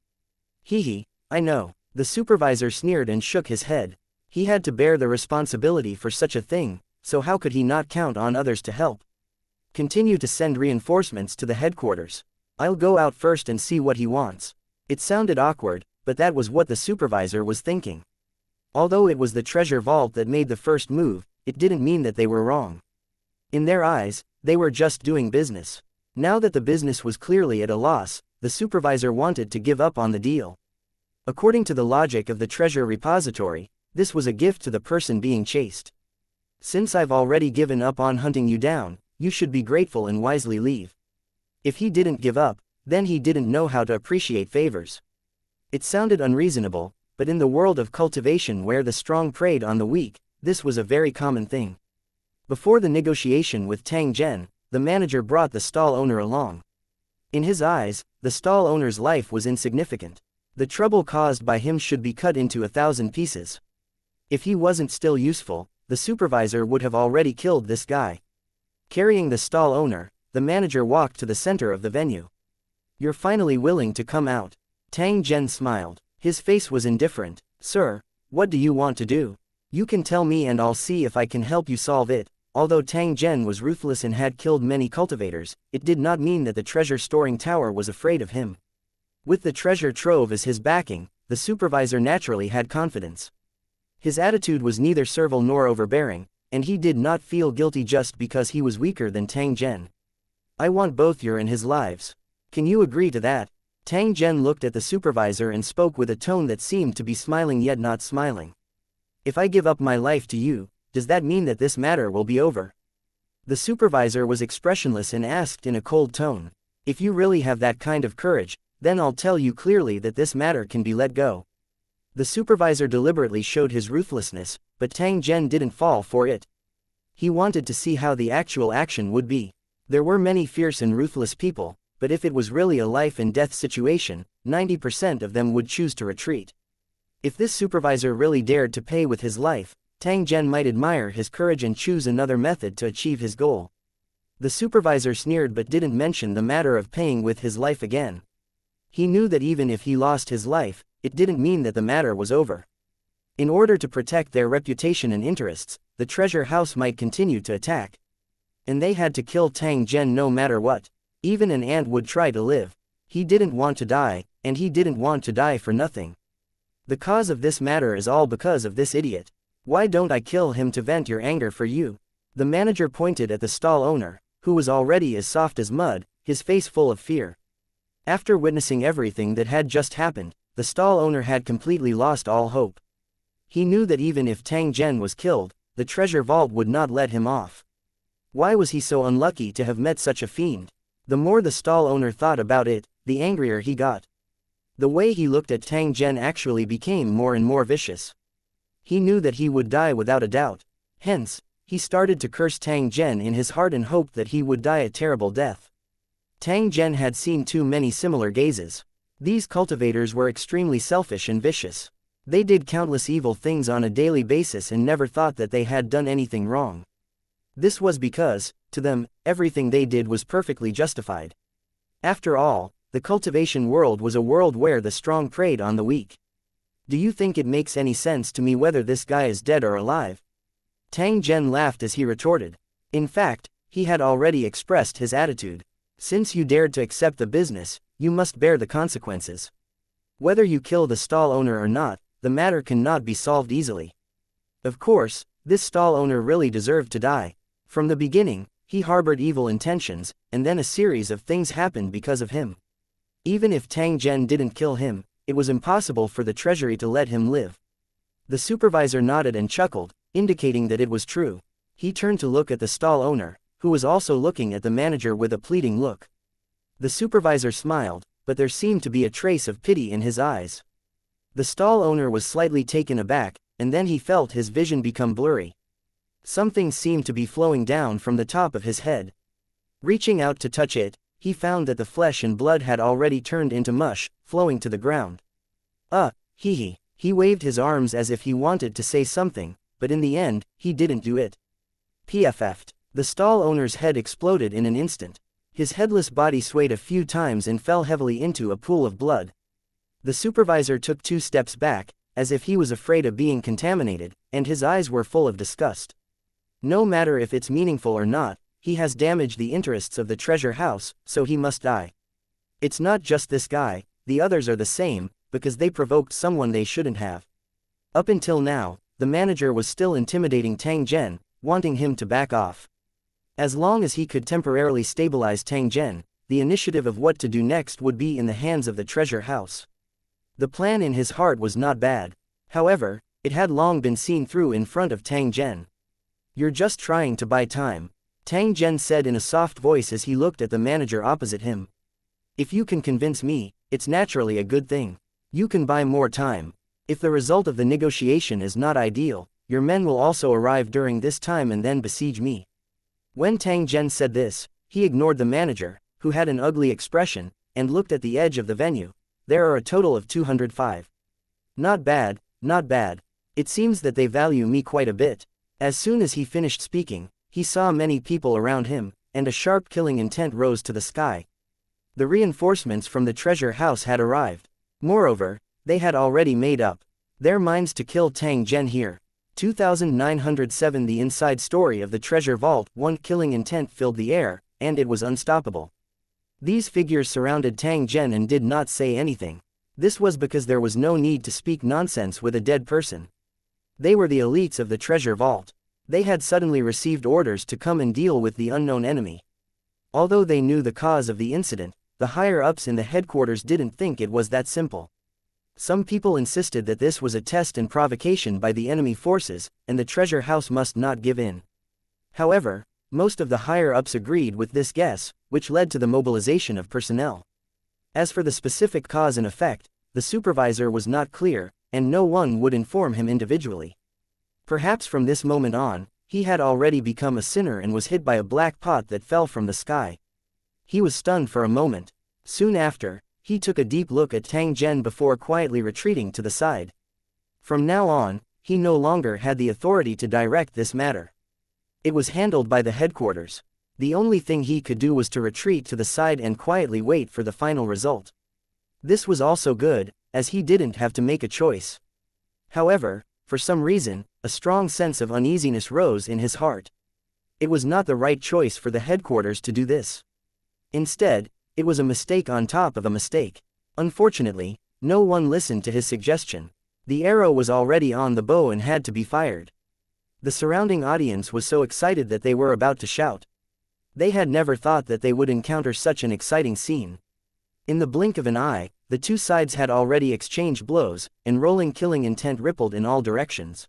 I know. The supervisor sneered and shook his head. He had to bear the responsibility for such a thing, so how could he not count on others to help? Continue to send reinforcements to the headquarters. I'll go out first and see what he wants. It sounded awkward, but that was what the supervisor was thinking. Although it was the treasure vault that made the first move, it didn't mean that they were wrong. In their eyes, they were just doing business. Now that the business was clearly at a loss, the supervisor wanted to give up on the deal. According to the logic of the treasure repository, this was a gift to the person being chased. Since I've already given up on hunting you down, you should be grateful and wisely leave. If he didn't give up, then he didn't know how to appreciate favors. It sounded unreasonable, but in the world of cultivation where the strong preyed on the weak, this was a very common thing. Before the negotiation with Tang Zhen, the manager brought the stall owner along. In his eyes, the stall owner's life was insignificant. The trouble caused by him should be cut into 1,000 pieces. If he wasn't still useful, the supervisor would have already killed this guy. Carrying the stall owner, the manager walked to the center of the venue. You're finally willing to come out. Tang Zhen smiled. His face was indifferent. Sir, what do you want to do? You can tell me and I'll see if I can help you solve it. Although Tang Zhen was ruthless and had killed many cultivators, it did not mean that the treasure storing tower was afraid of him. With the treasure trove as his backing, the supervisor naturally had confidence. His attitude was neither servile nor overbearing, and he did not feel guilty just because he was weaker than Tang Zhen. I want both your and his lives. Can you agree to that? Tang Zhen looked at the supervisor and spoke with a tone that seemed to be smiling yet not smiling. If I give up my life to you, does that mean that this matter will be over? The supervisor was expressionless and asked in a cold tone. If you really have that kind of courage, then I'll tell you clearly that this matter can be let go. The supervisor deliberately showed his ruthlessness, but Tang Zhen didn't fall for it. He wanted to see how the actual action would be. There were many fierce and ruthless people, but if it was really a life and death situation, 90% of them would choose to retreat. If this supervisor really dared to pay with his life, Tang Zhen might admire his courage and choose another method to achieve his goal. The supervisor sneered but didn't mention the matter of paying with his life again. He knew that even if he lost his life, it didn't mean that the matter was over. In order to protect their reputation and interests, the treasure house might continue to attack. And they had to kill Tang Zhen no matter what. Even an ant would try to live. He didn't want to die, and he didn't want to die for nothing. The cause of this matter is all because of this idiot. Why don't I kill him to vent your anger for you? The manager pointed at the stall owner, who was already as soft as mud, his face full of fear. After witnessing everything that had just happened, the stall owner had completely lost all hope. He knew that even if Tang Zhen was killed, the treasure vault would not let him off. Why was he so unlucky to have met such a fiend? The more the stall owner thought about it, the angrier he got. The way he looked at Tang Zhen actually became more and more vicious. He knew that he would die without a doubt. Hence, he started to curse Tang Zhen in his heart and hoped that he would die a terrible death. Tang Zhen had seen too many similar gazes. These cultivators were extremely selfish and vicious. They did countless evil things on a daily basis and never thought that they had done anything wrong. This was because, to them, everything they did was perfectly justified. After all, the cultivation world was a world where the strong preyed on the weak. Do you think it makes any sense to me whether this guy is dead or alive? Tang Zhen laughed as he retorted. In fact, he had already expressed his attitude. Since you dared to accept the business, you must bear the consequences. Whether you kill the stall owner or not, the matter cannot be solved easily. Of course, this stall owner really deserved to die. From the beginning, he harbored evil intentions, and then a series of things happened because of him. Even if Tang Zhen didn't kill him, it was impossible for the treasury to let him live. The supervisor nodded and chuckled, indicating that it was true. He turned to look at the stall owner, who was also looking at the manager with a pleading look. The supervisor smiled, but there seemed to be a trace of pity in his eyes. The stall owner was slightly taken aback, and then he felt his vision become blurry. Something seemed to be flowing down from the top of his head. Reaching out to touch it, he found that the flesh and blood had already turned into mush, flowing to the ground. Hee. He waved his arms as if he wanted to say something, but in the end, he didn't do it. PFF'd. The stall owner's head exploded in an instant. His headless body swayed a few times and fell heavily into a pool of blood. The supervisor took 2 steps back, as if he was afraid of being contaminated, and his eyes were full of disgust. No matter if it's meaningful or not, he has damaged the interests of the treasure house, so he must die. It's not just this guy, the others are the same, because they provoked someone they shouldn't have. Up until now, the manager was still intimidating Tang Zhen, wanting him to back off. As long as he could temporarily stabilize Tang Zhen, the initiative of what to do next would be in the hands of the treasure house. The plan in his heart was not bad. However, it had long been seen through in front of Tang Zhen. "You're just trying to buy time," Tang Zhen said in a soft voice as he looked at the manager opposite him. "If you can convince me, it's naturally a good thing. You can buy more time. If the result of the negotiation is not ideal, your men will also arrive during this time and then besiege me." When Tang Zhen said this, he ignored the manager, who had an ugly expression, and looked at the edge of the venue. "There are a total of 205. Not bad, not bad. It seems that they value me quite a bit." As soon as he finished speaking, he saw many people around him, and a sharp killing intent rose to the sky. The reinforcements from the treasure house had arrived. Moreover, they had already made up their minds to kill Tang Zhen here. 2907 The inside story of the treasure vault. One killing intent filled the air, and it was unstoppable. These figures surrounded Tang Zhen and did not say anything. This was because there was no need to speak nonsense with a dead person. They were the elites of the treasure vault. They had suddenly received orders to come and deal with the unknown enemy. Although they knew the cause of the incident, the higher-ups in the headquarters didn't think it was that simple. Some people insisted that this was a test and provocation by the enemy forces, and the treasure house must not give in. However, most of the higher-ups agreed with this guess, which led to the mobilization of personnel. As for the specific cause and effect, the supervisor was not clear, and no one would inform him individually. Perhaps from this moment on, he had already become a sinner and was hit by a black pot that fell from the sky. He was stunned for a moment. Soon after, he took a deep look at Tang Zhen before quietly retreating to the side. From now on, he no longer had the authority to direct this matter. It was handled by the headquarters. The only thing he could do was to retreat to the side and quietly wait for the final result. This was also good, as he didn't have to make a choice. However, for some reason, a strong sense of uneasiness rose in his heart. It was not the right choice for the headquarters to do this. Instead, it was a mistake on top of a mistake. Unfortunately, no one listened to his suggestion. The arrow was already on the bow and had to be fired. The surrounding audience was so excited that they were about to shout. They had never thought that they would encounter such an exciting scene. In the blink of an eye, the two sides had already exchanged blows, and rolling killing intent rippled in all directions.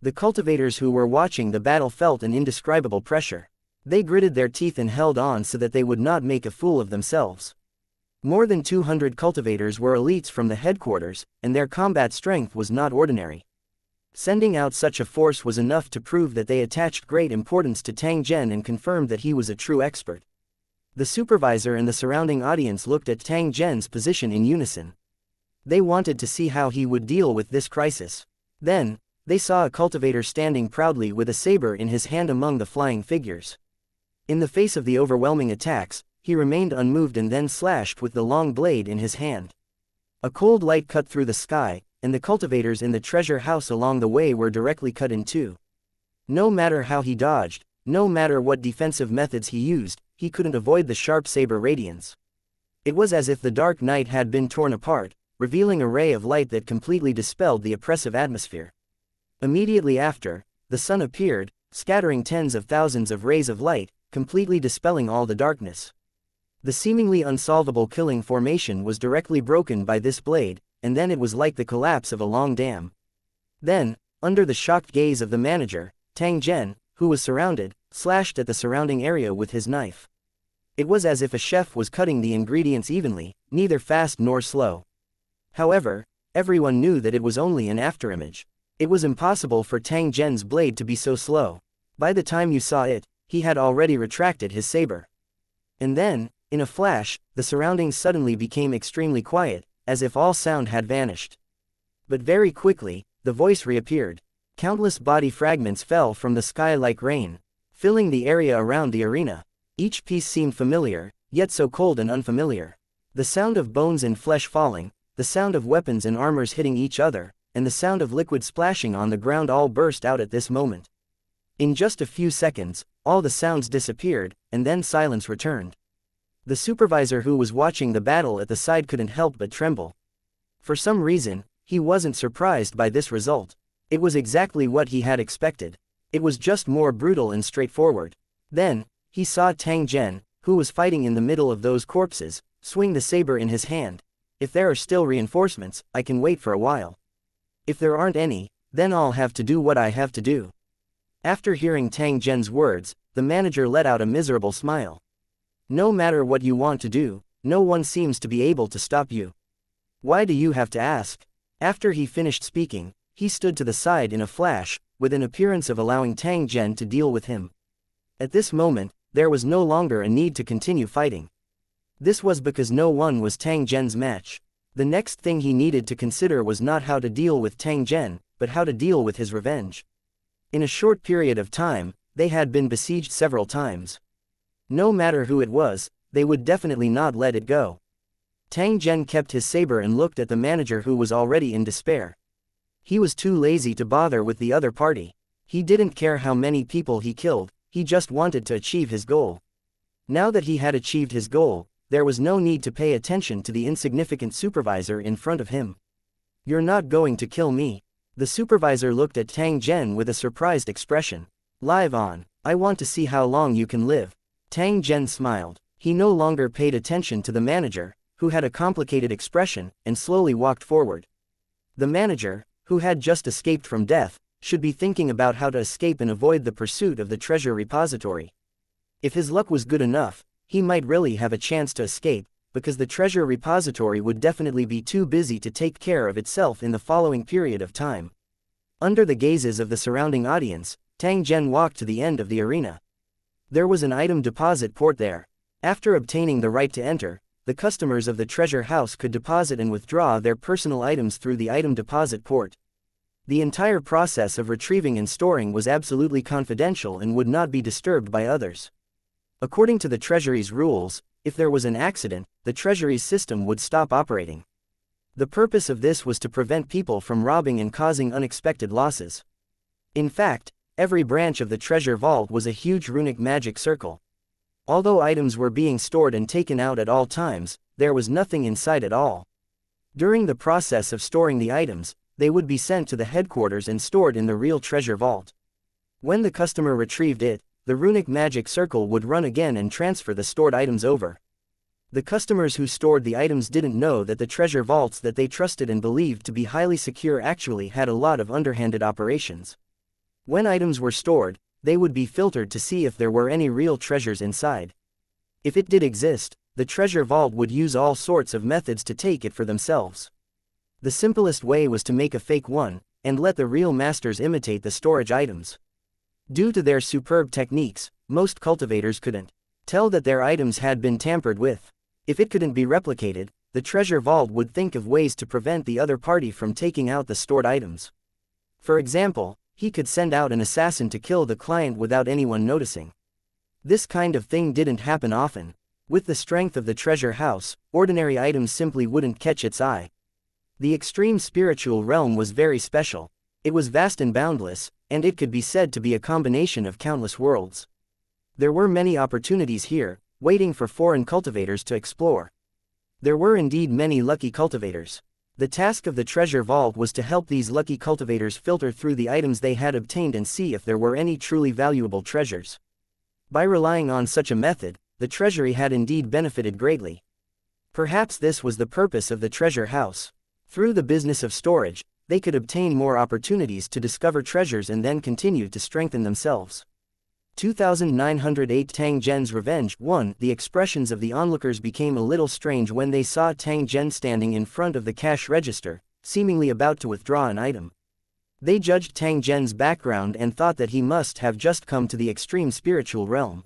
The cultivators who were watching the battle felt an indescribable pressure. They gritted their teeth and held on so that they would not make a fool of themselves. More than 200 cultivators were elites from the headquarters, and their combat strength was not ordinary. Sending out such a force was enough to prove that they attached great importance to Tang Zhen and confirmed that he was a true expert. The supervisor and the surrounding audience looked at Tang Zhen's position in unison. They wanted to see how he would deal with this crisis. Then, they saw a cultivator standing proudly with a saber in his hand among the flying figures. In the face of the overwhelming attacks, he remained unmoved and then slashed with the long blade in his hand. A cold light cut through the sky, and the cultivators in the treasure house along the way were directly cut in two. No matter how he dodged, no matter what defensive methods he used, he couldn't avoid the sharp saber radiance. It was as if the dark night had been torn apart, revealing a ray of light that completely dispelled the oppressive atmosphere. Immediately after, the sun appeared, scattering tens of thousands of rays of light, completely dispelling all the darkness. The seemingly unsolvable killing formation was directly broken by this blade, and then it was like the collapse of a long dam. Then, under the shocked gaze of the manager, Tang Zhen, who was surrounded, slashed at the surrounding area with his knife. It was as if a chef was cutting the ingredients evenly, neither fast nor slow. However, everyone knew that it was only an afterimage. It was impossible for Tang Zhen's blade to be so slow. By the time you saw it, he had already retracted his saber. And then, in a flash, the surroundings suddenly became extremely quiet, as if all sound had vanished. But very quickly, the voice reappeared. Countless body fragments fell from the sky like rain, filling the area around the arena. Each piece seemed familiar, yet so cold and unfamiliar. The sound of bones and flesh falling, the sound of weapons and armors hitting each other, and the sound of liquid splashing on the ground all burst out at this moment. In just a few seconds, all the sounds disappeared, and then silence returned. The supervisor who was watching the battle at the side couldn't help but tremble. For some reason, he wasn't surprised by this result. It was exactly what he had expected. It was just more brutal and straightforward. Then, he saw Tang Zhen, who was fighting in the middle of those corpses, swing the saber in his hand. If there are still reinforcements, I can wait for a while. If there aren't any, then I'll have to do what I have to do. After hearing Tang Zhen's words, the manager let out a miserable smile. No matter what you want to do, no one seems to be able to stop you. Why do you have to ask? After he finished speaking, he stood to the side in a flash, with an appearance of allowing Tang Zhen to deal with him. At this moment, there was no longer a need to continue fighting. This was because no one was Tang Zhen's match. The next thing he needed to consider was not how to deal with Tang Zhen, but how to deal with his revenge. In a short period of time, they had been besieged several times. No matter who it was, they would definitely not let it go. Tang Zhen kept his saber and looked at the manager who was already in despair. He was too lazy to bother with the other party. He didn't care how many people he killed, he just wanted to achieve his goal. Now that he had achieved his goal, there was no need to pay attention to the insignificant supervisor in front of him. You're not going to kill me. The supervisor looked at Tang Zhen with a surprised expression. Live on, I want to see how long you can live. Tang Zhen smiled. He no longer paid attention to the manager, who had a complicated expression, and slowly walked forward. The manager, who had just escaped from death, should be thinking about how to escape and avoid the pursuit of the treasure repository. If his luck was good enough, he might really have a chance to escape, because the treasure repository would definitely be too busy to take care of itself in the following period of time. Under the gazes of the surrounding audience, Tang Zhen walked to the end of the arena. There was an item deposit port there. After obtaining the right to enter, the customers of the treasure house could deposit and withdraw their personal items through the item deposit port. The entire process of retrieving and storing was absolutely confidential and would not be disturbed by others. According to the Treasury's rules, if there was an accident, the Treasury's system would stop operating. The purpose of this was to prevent people from robbing and causing unexpected losses. In fact, every branch of the treasure vault was a huge runic magic circle. Although items were being stored and taken out at all times, there was nothing inside at all. During the process of storing the items, they would be sent to the headquarters and stored in the real treasure vault. When the customer retrieved it, the runic magic circle would run again and transfer the stored items over. The customers who stored the items didn't know that the treasure vaults that they trusted and believed to be highly secure actually had a lot of underhanded operations. When items were stored, they would be filtered to see if there were any real treasures inside. If it did exist, the treasure vault would use all sorts of methods to take it for themselves. The simplest way was to make a fake one, and let the real masters imitate the storage items. Due to their superb techniques, most cultivators couldn't tell that their items had been tampered with. If it couldn't be replicated, the treasure vault would think of ways to prevent the other party from taking out the stored items. For example, he could send out an assassin to kill the client without anyone noticing. This kind of thing didn't happen often. With the strength of the treasure house, ordinary items simply wouldn't catch its eye. The extreme spiritual realm was very special. It was vast and boundless, and it could be said to be a combination of countless worlds. There were many opportunities here, waiting for foreign cultivators to explore. There were indeed many lucky cultivators. The task of the treasure vault was to help these lucky cultivators filter through the items they had obtained and see if there were any truly valuable treasures. By relying on such a method, the treasury had indeed benefited greatly. Perhaps this was the purpose of the treasure house. Through the business of storage, they could obtain more opportunities to discover treasures and then continue to strengthen themselves. 2908 Tang Zhen's Revenge 1. The expressions of the onlookers became a little strange when they saw Tang Zhen standing in front of the cash register, seemingly about to withdraw an item. They judged Tang Zhen's background and thought that he must have just come to the extreme spiritual realm.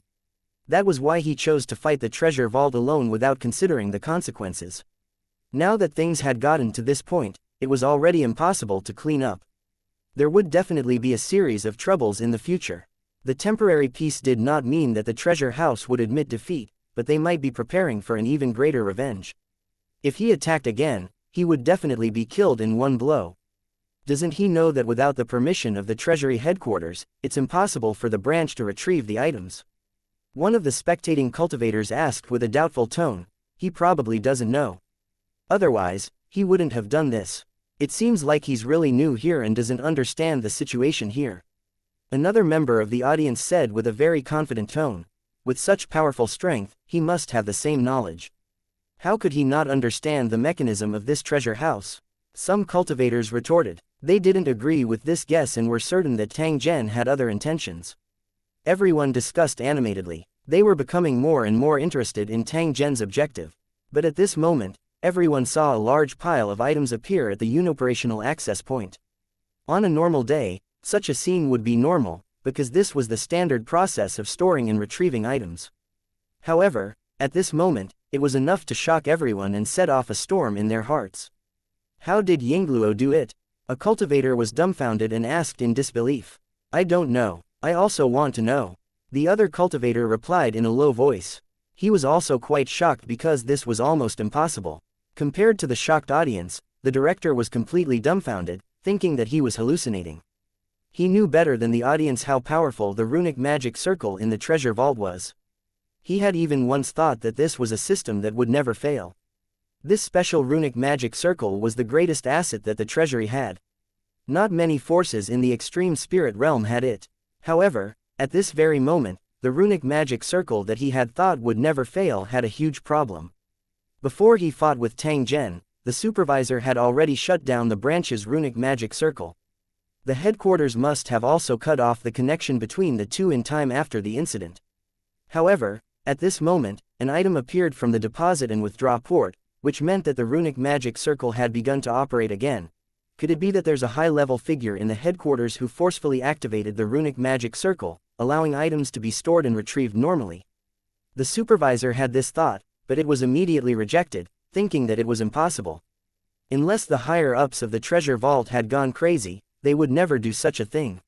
That was why he chose to fight the treasure vault alone without considering the consequences. Now that things had gotten to this point, it was already impossible to clean up. There would definitely be a series of troubles in the future. The temporary peace did not mean that the treasure house would admit defeat, but they might be preparing for an even greater revenge. If he attacked again, he would definitely be killed in one blow. Doesn't he know that without the permission of the Treasury headquarters, it's impossible for the branch to retrieve the items? One of the spectating cultivators asked with a doubtful tone. He probably doesn't know. Otherwise, he wouldn't have done this. It seems like he's really new here and doesn't understand the situation here. Another member of the audience said with a very confident tone. With such powerful strength, he must have the same knowledge. How could he not understand the mechanism of this treasure house? Some cultivators retorted. They didn't agree with this guess and were certain that Tang Zhen had other intentions. Everyone discussed animatedly. They were becoming more and more interested in Tang Zhen's objective. But at this moment, everyone saw a large pile of items appear at the unoperational access point. On a normal day, such a scene would be normal, because this was the standard process of storing and retrieving items. However, at this moment, it was enough to shock everyone and set off a storm in their hearts. How did Yingluo do it? A cultivator was dumbfounded and asked in disbelief. I don't know. I also want to know. The other cultivator replied in a low voice. He was also quite shocked because this was almost impossible. Compared to the shocked audience, the director was completely dumbfounded, thinking that he was hallucinating. He knew better than the audience how powerful the runic magic circle in the treasure vault was. He had even once thought that this was a system that would never fail. This special runic magic circle was the greatest asset that the treasury had. Not many forces in the extreme spirit realm had it. However, at this very moment, the runic magic circle that he had thought would never fail had a huge problem. Before he fought with Tang Zhen, the supervisor had already shut down the branch's runic magic circle. The headquarters must have also cut off the connection between the two in time after the incident. However, at this moment, an item appeared from the deposit and withdraw port, which meant that the runic magic circle had begun to operate again. Could it be that there's a high-level figure in the headquarters who forcefully activated the runic magic circle, allowing items to be stored and retrieved normally? The supervisor had this thought, but it was immediately rejected, thinking that it was impossible. Unless the higher-ups of the treasure vault had gone crazy, they would never do such a thing.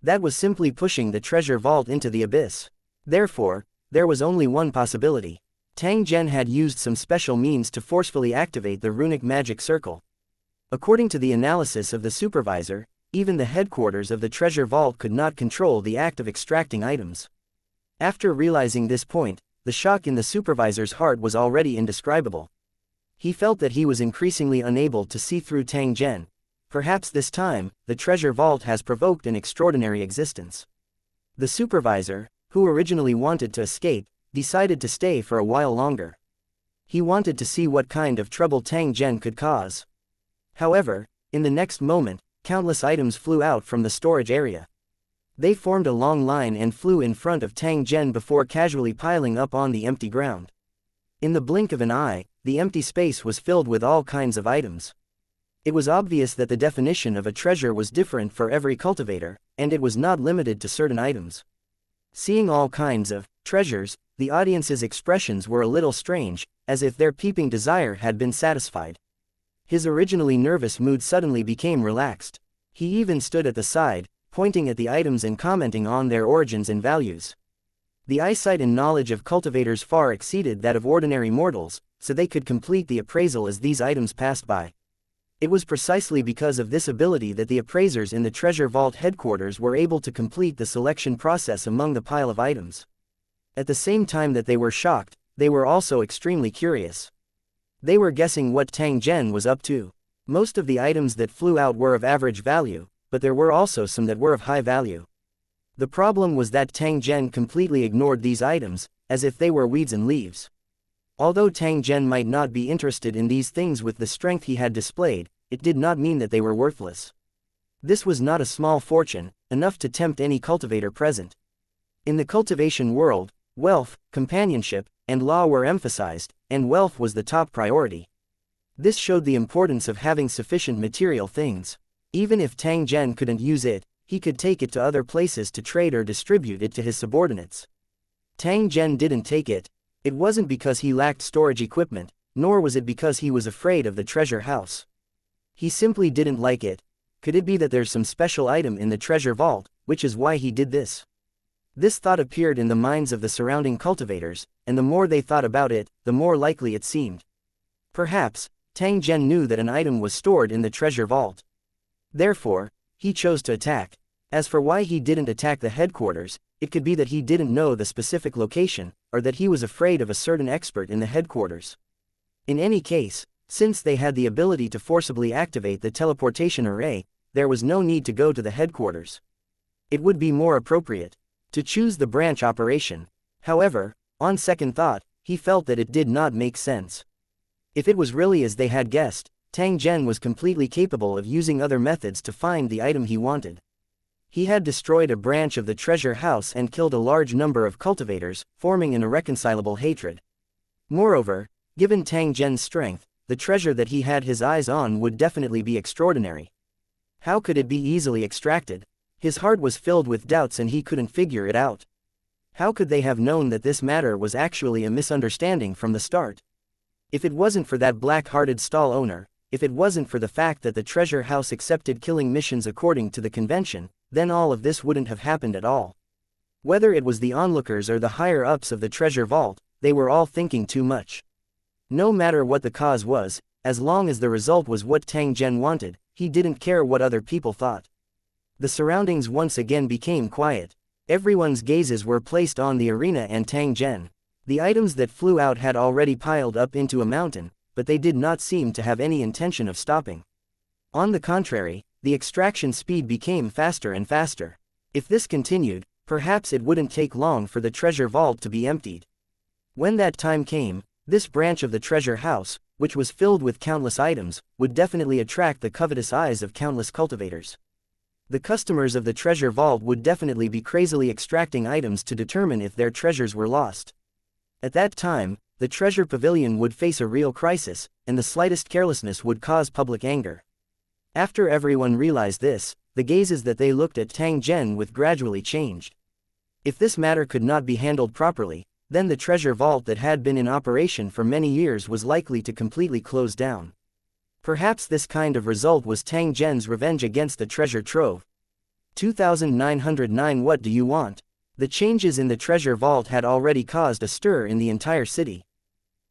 That was simply pushing the treasure vault into the abyss. Therefore, there was only one possibility. Tang Zhen had used some special means to forcefully activate the runic magic circle. According to the analysis of the supervisor, even the headquarters of the treasure vault could not control the act of extracting items. After realizing this point, the shock in the supervisor's heart was already indescribable. He felt that he was increasingly unable to see through Tang Zhen. Perhaps this time, the treasure vault has provoked an extraordinary existence. The supervisor, who originally wanted to escape, decided to stay for a while longer. He wanted to see what kind of trouble Tang Zhen could cause. However, in the next moment, countless items flew out from the storage area. They formed a long line and flew in front of Tang Zhen before casually piling up on the empty ground. In the blink of an eye, the empty space was filled with all kinds of items. It was obvious that the definition of a treasure was different for every cultivator, and it was not limited to certain items. Seeing all kinds of treasures, the audience's expressions were a little strange, as if their peeping desire had been satisfied. His originally nervous mood suddenly became relaxed. He even stood at the side, pointing at the items and commenting on their origins and values. The eyesight and knowledge of cultivators far exceeded that of ordinary mortals, so they could complete the appraisal as these items passed by. It was precisely because of this ability that the appraisers in the treasure vault headquarters were able to complete the selection process among the pile of items. At the same time that they were shocked, they were also extremely curious. They were guessing what Tang Zhen was up to. Most of the items that flew out were of average value, but there were also some that were of high value. The problem was that Tang Zhen completely ignored these items, as if they were weeds and leaves. Although Tang Zhen might not be interested in these things with the strength he had displayed, it did not mean that they were worthless. This was not a small fortune, enough to tempt any cultivator present. In the cultivation world, wealth, companionship, and law were emphasized, and wealth was the top priority. This showed the importance of having sufficient material things. Even if Tang Zhen couldn't use it, he could take it to other places to trade or distribute it to his subordinates. Tang Zhen didn't take it. It wasn't because he lacked storage equipment, nor was it because he was afraid of the treasure house. He simply didn't like it. Could it be that there's some special item in the treasure vault, which is why he did this? This thought appeared in the minds of the surrounding cultivators, and the more they thought about it, the more likely it seemed. Perhaps, Tang Zhen knew that an item was stored in the treasure vault. Therefore, he chose to attack. As for why he didn't attack the headquarters, it could be that he didn't know the specific location, or that he was afraid of a certain expert in the headquarters. In any case, since they had the ability to forcibly activate the teleportation array, there was no need to go to the headquarters. It would be more appropriate to choose the branch operation. However, on second thought, he felt that it did not make sense. If it was really as they had guessed, Tang Zhen was completely capable of using other methods to find the item he wanted. He had destroyed a branch of the treasure house and killed a large number of cultivators, forming an irreconcilable hatred. Moreover, given Tang Zhen's strength, the treasure that he had his eyes on would definitely be extraordinary. How could it be easily extracted? His heart was filled with doubts and he couldn't figure it out. How could they have known that this matter was actually a misunderstanding from the start? If it wasn't for that black-hearted stall owner, if it wasn't for the fact that the treasure house accepted killing missions according to the convention, then all of this wouldn't have happened at all. Whether it was the onlookers or the higher-ups of the treasure vault, they were all thinking too much. No matter what the cause was, as long as the result was what Tang Zhen wanted, he didn't care what other people thought. The surroundings once again became quiet. Everyone's gazes were placed on the arena and Tang Zhen. The items that flew out had already piled up into a mountain, but they did not seem to have any intention of stopping. On the contrary, the extraction speed became faster and faster. If this continued, perhaps it wouldn't take long for the treasure vault to be emptied. When that time came, this branch of the treasure house, which was filled with countless items, would definitely attract the covetous eyes of countless cultivators. The customers of the treasure vault would definitely be crazily extracting items to determine if their treasures were lost. At that time, the treasure pavilion would face a real crisis, and the slightest carelessness would cause public anger. After everyone realized this, the gazes that they looked at Tang Zhen with gradually changed. If this matter could not be handled properly, then the treasure vault that had been in operation for many years was likely to completely close down. Perhaps this kind of result was Tang Zhen's revenge against the treasure trove. 2909 What do you want? The changes in the treasure vault had already caused a stir in the entire city.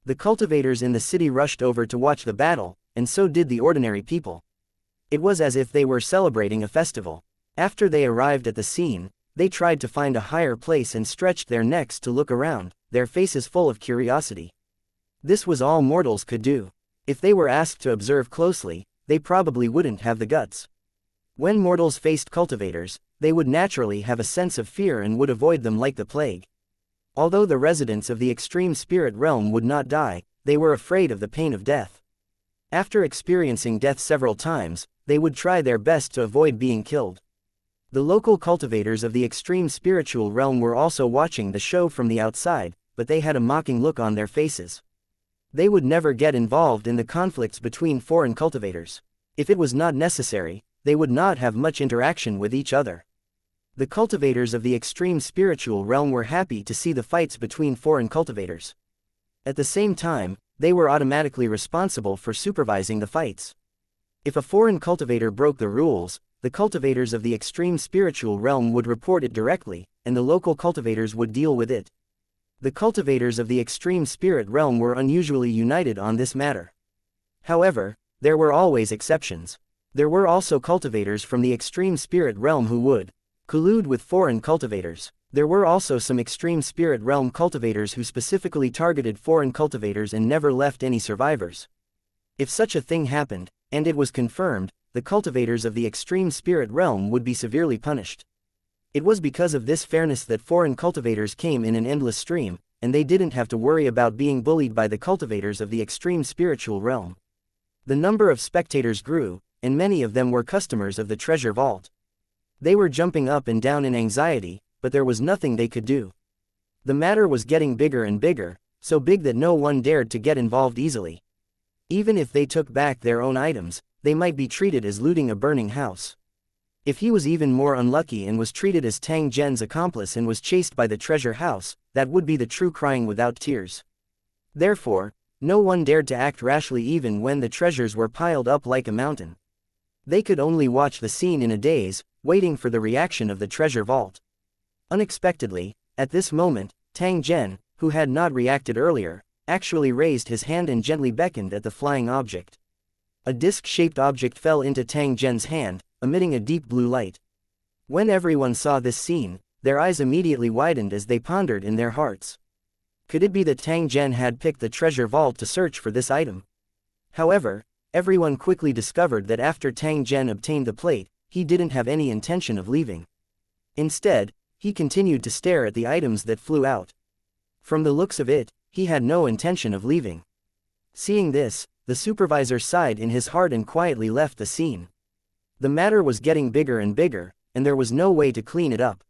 The cultivators in the city rushed over to watch the battle, and so did the ordinary people. It was as if they were celebrating a festival. After they arrived at the scene, they tried to find a higher place and stretched their necks to look around, their faces full of curiosity. This was all mortals could do. If they were asked to observe closely, they probably wouldn't have the guts. When mortals faced cultivators, they would naturally have a sense of fear and would avoid them like the plague. Although the residents of the extreme spirit realm would not die, they were afraid of the pain of death. After experiencing death several times, they would try their best to avoid being killed. The local cultivators of the extreme spiritual realm were also watching the show from the outside, but they had a mocking look on their faces. They would never get involved in the conflicts between foreign cultivators. If it was not necessary, they would not have much interaction with each other. The cultivators of the extreme spiritual realm were happy to see the fights between foreign cultivators. At the same time, they were automatically responsible for supervising the fights. If a foreign cultivator broke the rules, the cultivators of the extreme spiritual realm would report it directly, and the local cultivators would deal with it. The cultivators of the extreme spirit realm were unusually united on this matter. However, there were always exceptions. There were also cultivators from the extreme spirit realm who would collude with foreign cultivators. There were also some extreme spirit realm cultivators who specifically targeted foreign cultivators and never left any survivors. If such a thing happened, and it was confirmed, the cultivators of the extreme spirit realm would be severely punished. It was because of this fairness that foreign cultivators came in an endless stream, and they didn't have to worry about being bullied by the cultivators of the extreme spiritual realm. The number of spectators grew, and many of them were customers of the treasure vault. They were jumping up and down in anxiety, but there was nothing they could do. The matter was getting bigger and bigger, so big that no one dared to get involved easily. Even if they took back their own items, they might be treated as looting a burning house. If he was even more unlucky and was treated as Tang Zhen's accomplice and was chased by the treasure house, that would be the true crying without tears. Therefore, no one dared to act rashly even when the treasures were piled up like a mountain. They could only watch the scene in a daze, waiting for the reaction of the treasure vault. Unexpectedly, at this moment, Tang Zhen, who had not reacted earlier, actually raised his hand and gently beckoned at the flying object. A disc-shaped object fell into Tang Zhen's hand, emitting a deep blue light. When everyone saw this scene, their eyes immediately widened as they pondered in their hearts. Could it be that Tang Zhen had picked the treasure vault to search for this item? However, everyone quickly discovered that after Tang Zhen obtained the plate, he didn't have any intention of leaving. Instead, he continued to stare at the items that flew out. From the looks of it, he had no intention of leaving. Seeing this, the supervisor sighed in his heart and quietly left the scene. The matter was getting bigger and bigger, and there was no way to clean it up.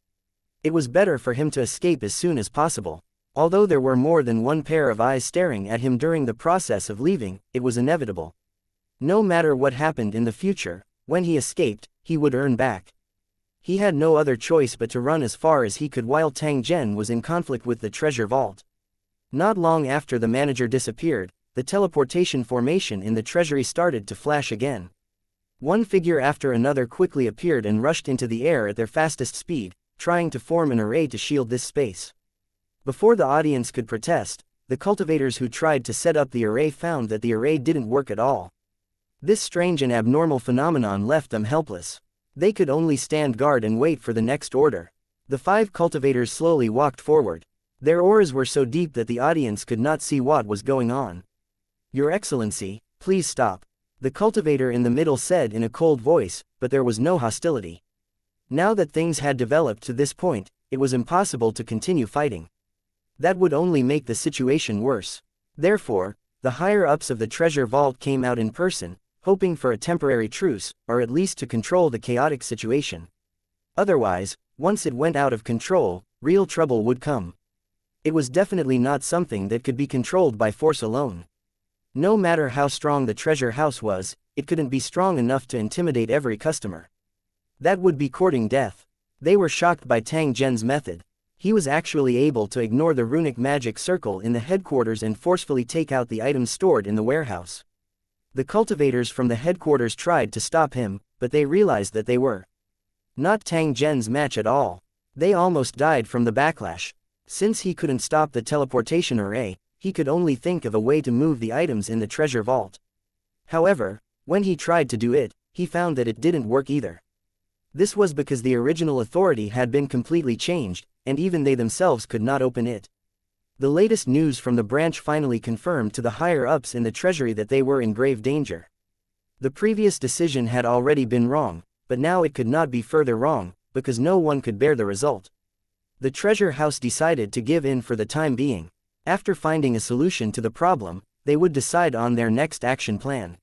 It was better for him to escape as soon as possible. Although there were more than one pair of eyes staring at him during the process of leaving, it was inevitable. No matter what happened in the future, when he escaped, he would earn back. He had no other choice but to run as far as he could while Tang Zhen was in conflict with the treasure vault. Not long after the manager disappeared, the teleportation formation in the treasury started to flash again. One figure after another quickly appeared and rushed into the air at their fastest speed, trying to form an array to shield this space. Before the audience could protest, the cultivators who tried to set up the array found that the array didn't work at all. This strange and abnormal phenomenon left them helpless. They could only stand guard and wait for the next order. The 5 cultivators slowly walked forward. Their auras were so deep that the audience could not see what was going on. "Your Excellency, please stop," the cultivator in the middle said in a cold voice, but there was no hostility. Now that things had developed to this point, it was impossible to continue fighting. That would only make the situation worse. Therefore, the higher-ups of the treasure vault came out in person, hoping for a temporary truce, or at least to control the chaotic situation. Otherwise, once it went out of control, real trouble would come. It was definitely not something that could be controlled by force alone. No matter how strong the treasure house was, it couldn't be strong enough to intimidate every customer. That would be courting death. They were shocked by Tang Zhen's method. He was actually able to ignore the runic magic circle in the headquarters and forcefully take out the items stored in the warehouse. The cultivators from the headquarters tried to stop him, but they realized that they were not Tang Zhen's match at all. They almost died from the backlash. Since he couldn't stop the teleportation array, he could only think of a way to move the items in the treasure vault. However, when he tried to do it, he found that it didn't work either. This was because the original authority had been completely changed, and even they themselves could not open it. The latest news from the branch finally confirmed to the higher-ups in the treasury that they were in grave danger. The previous decision had already been wrong, but now it could not be further wrong, because no one could bear the result. The treasure house decided to give in for the time being. After finding a solution to the problem, they would decide on their next action plan.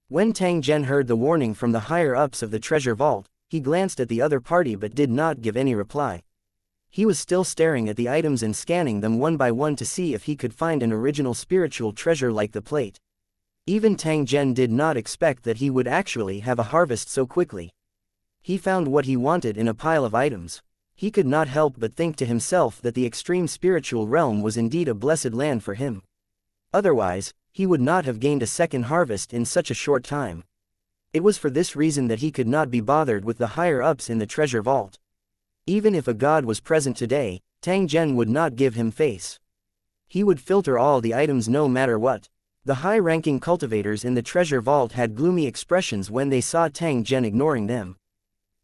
When Tang Zhen heard the warning from the higher-ups of the treasure vault, he glanced at the other party but did not give any reply. He was still staring at the items and scanning them one by one to see if he could find an original spiritual treasure like the plate. Even Tang Zhen did not expect that he would actually have a harvest so quickly. He found what he wanted in a pile of items. He could not help but think to himself that the extreme spiritual realm was indeed a blessed land for him. Otherwise, he would not have gained a second harvest in such a short time. It was for this reason that he could not be bothered with the higher-ups in the treasure vault. Even if a god was present today, Tang Zhen would not give him face. He would filter all the items no matter what. The high-ranking cultivators in the treasure vault had gloomy expressions when they saw Tang Zhen ignoring them.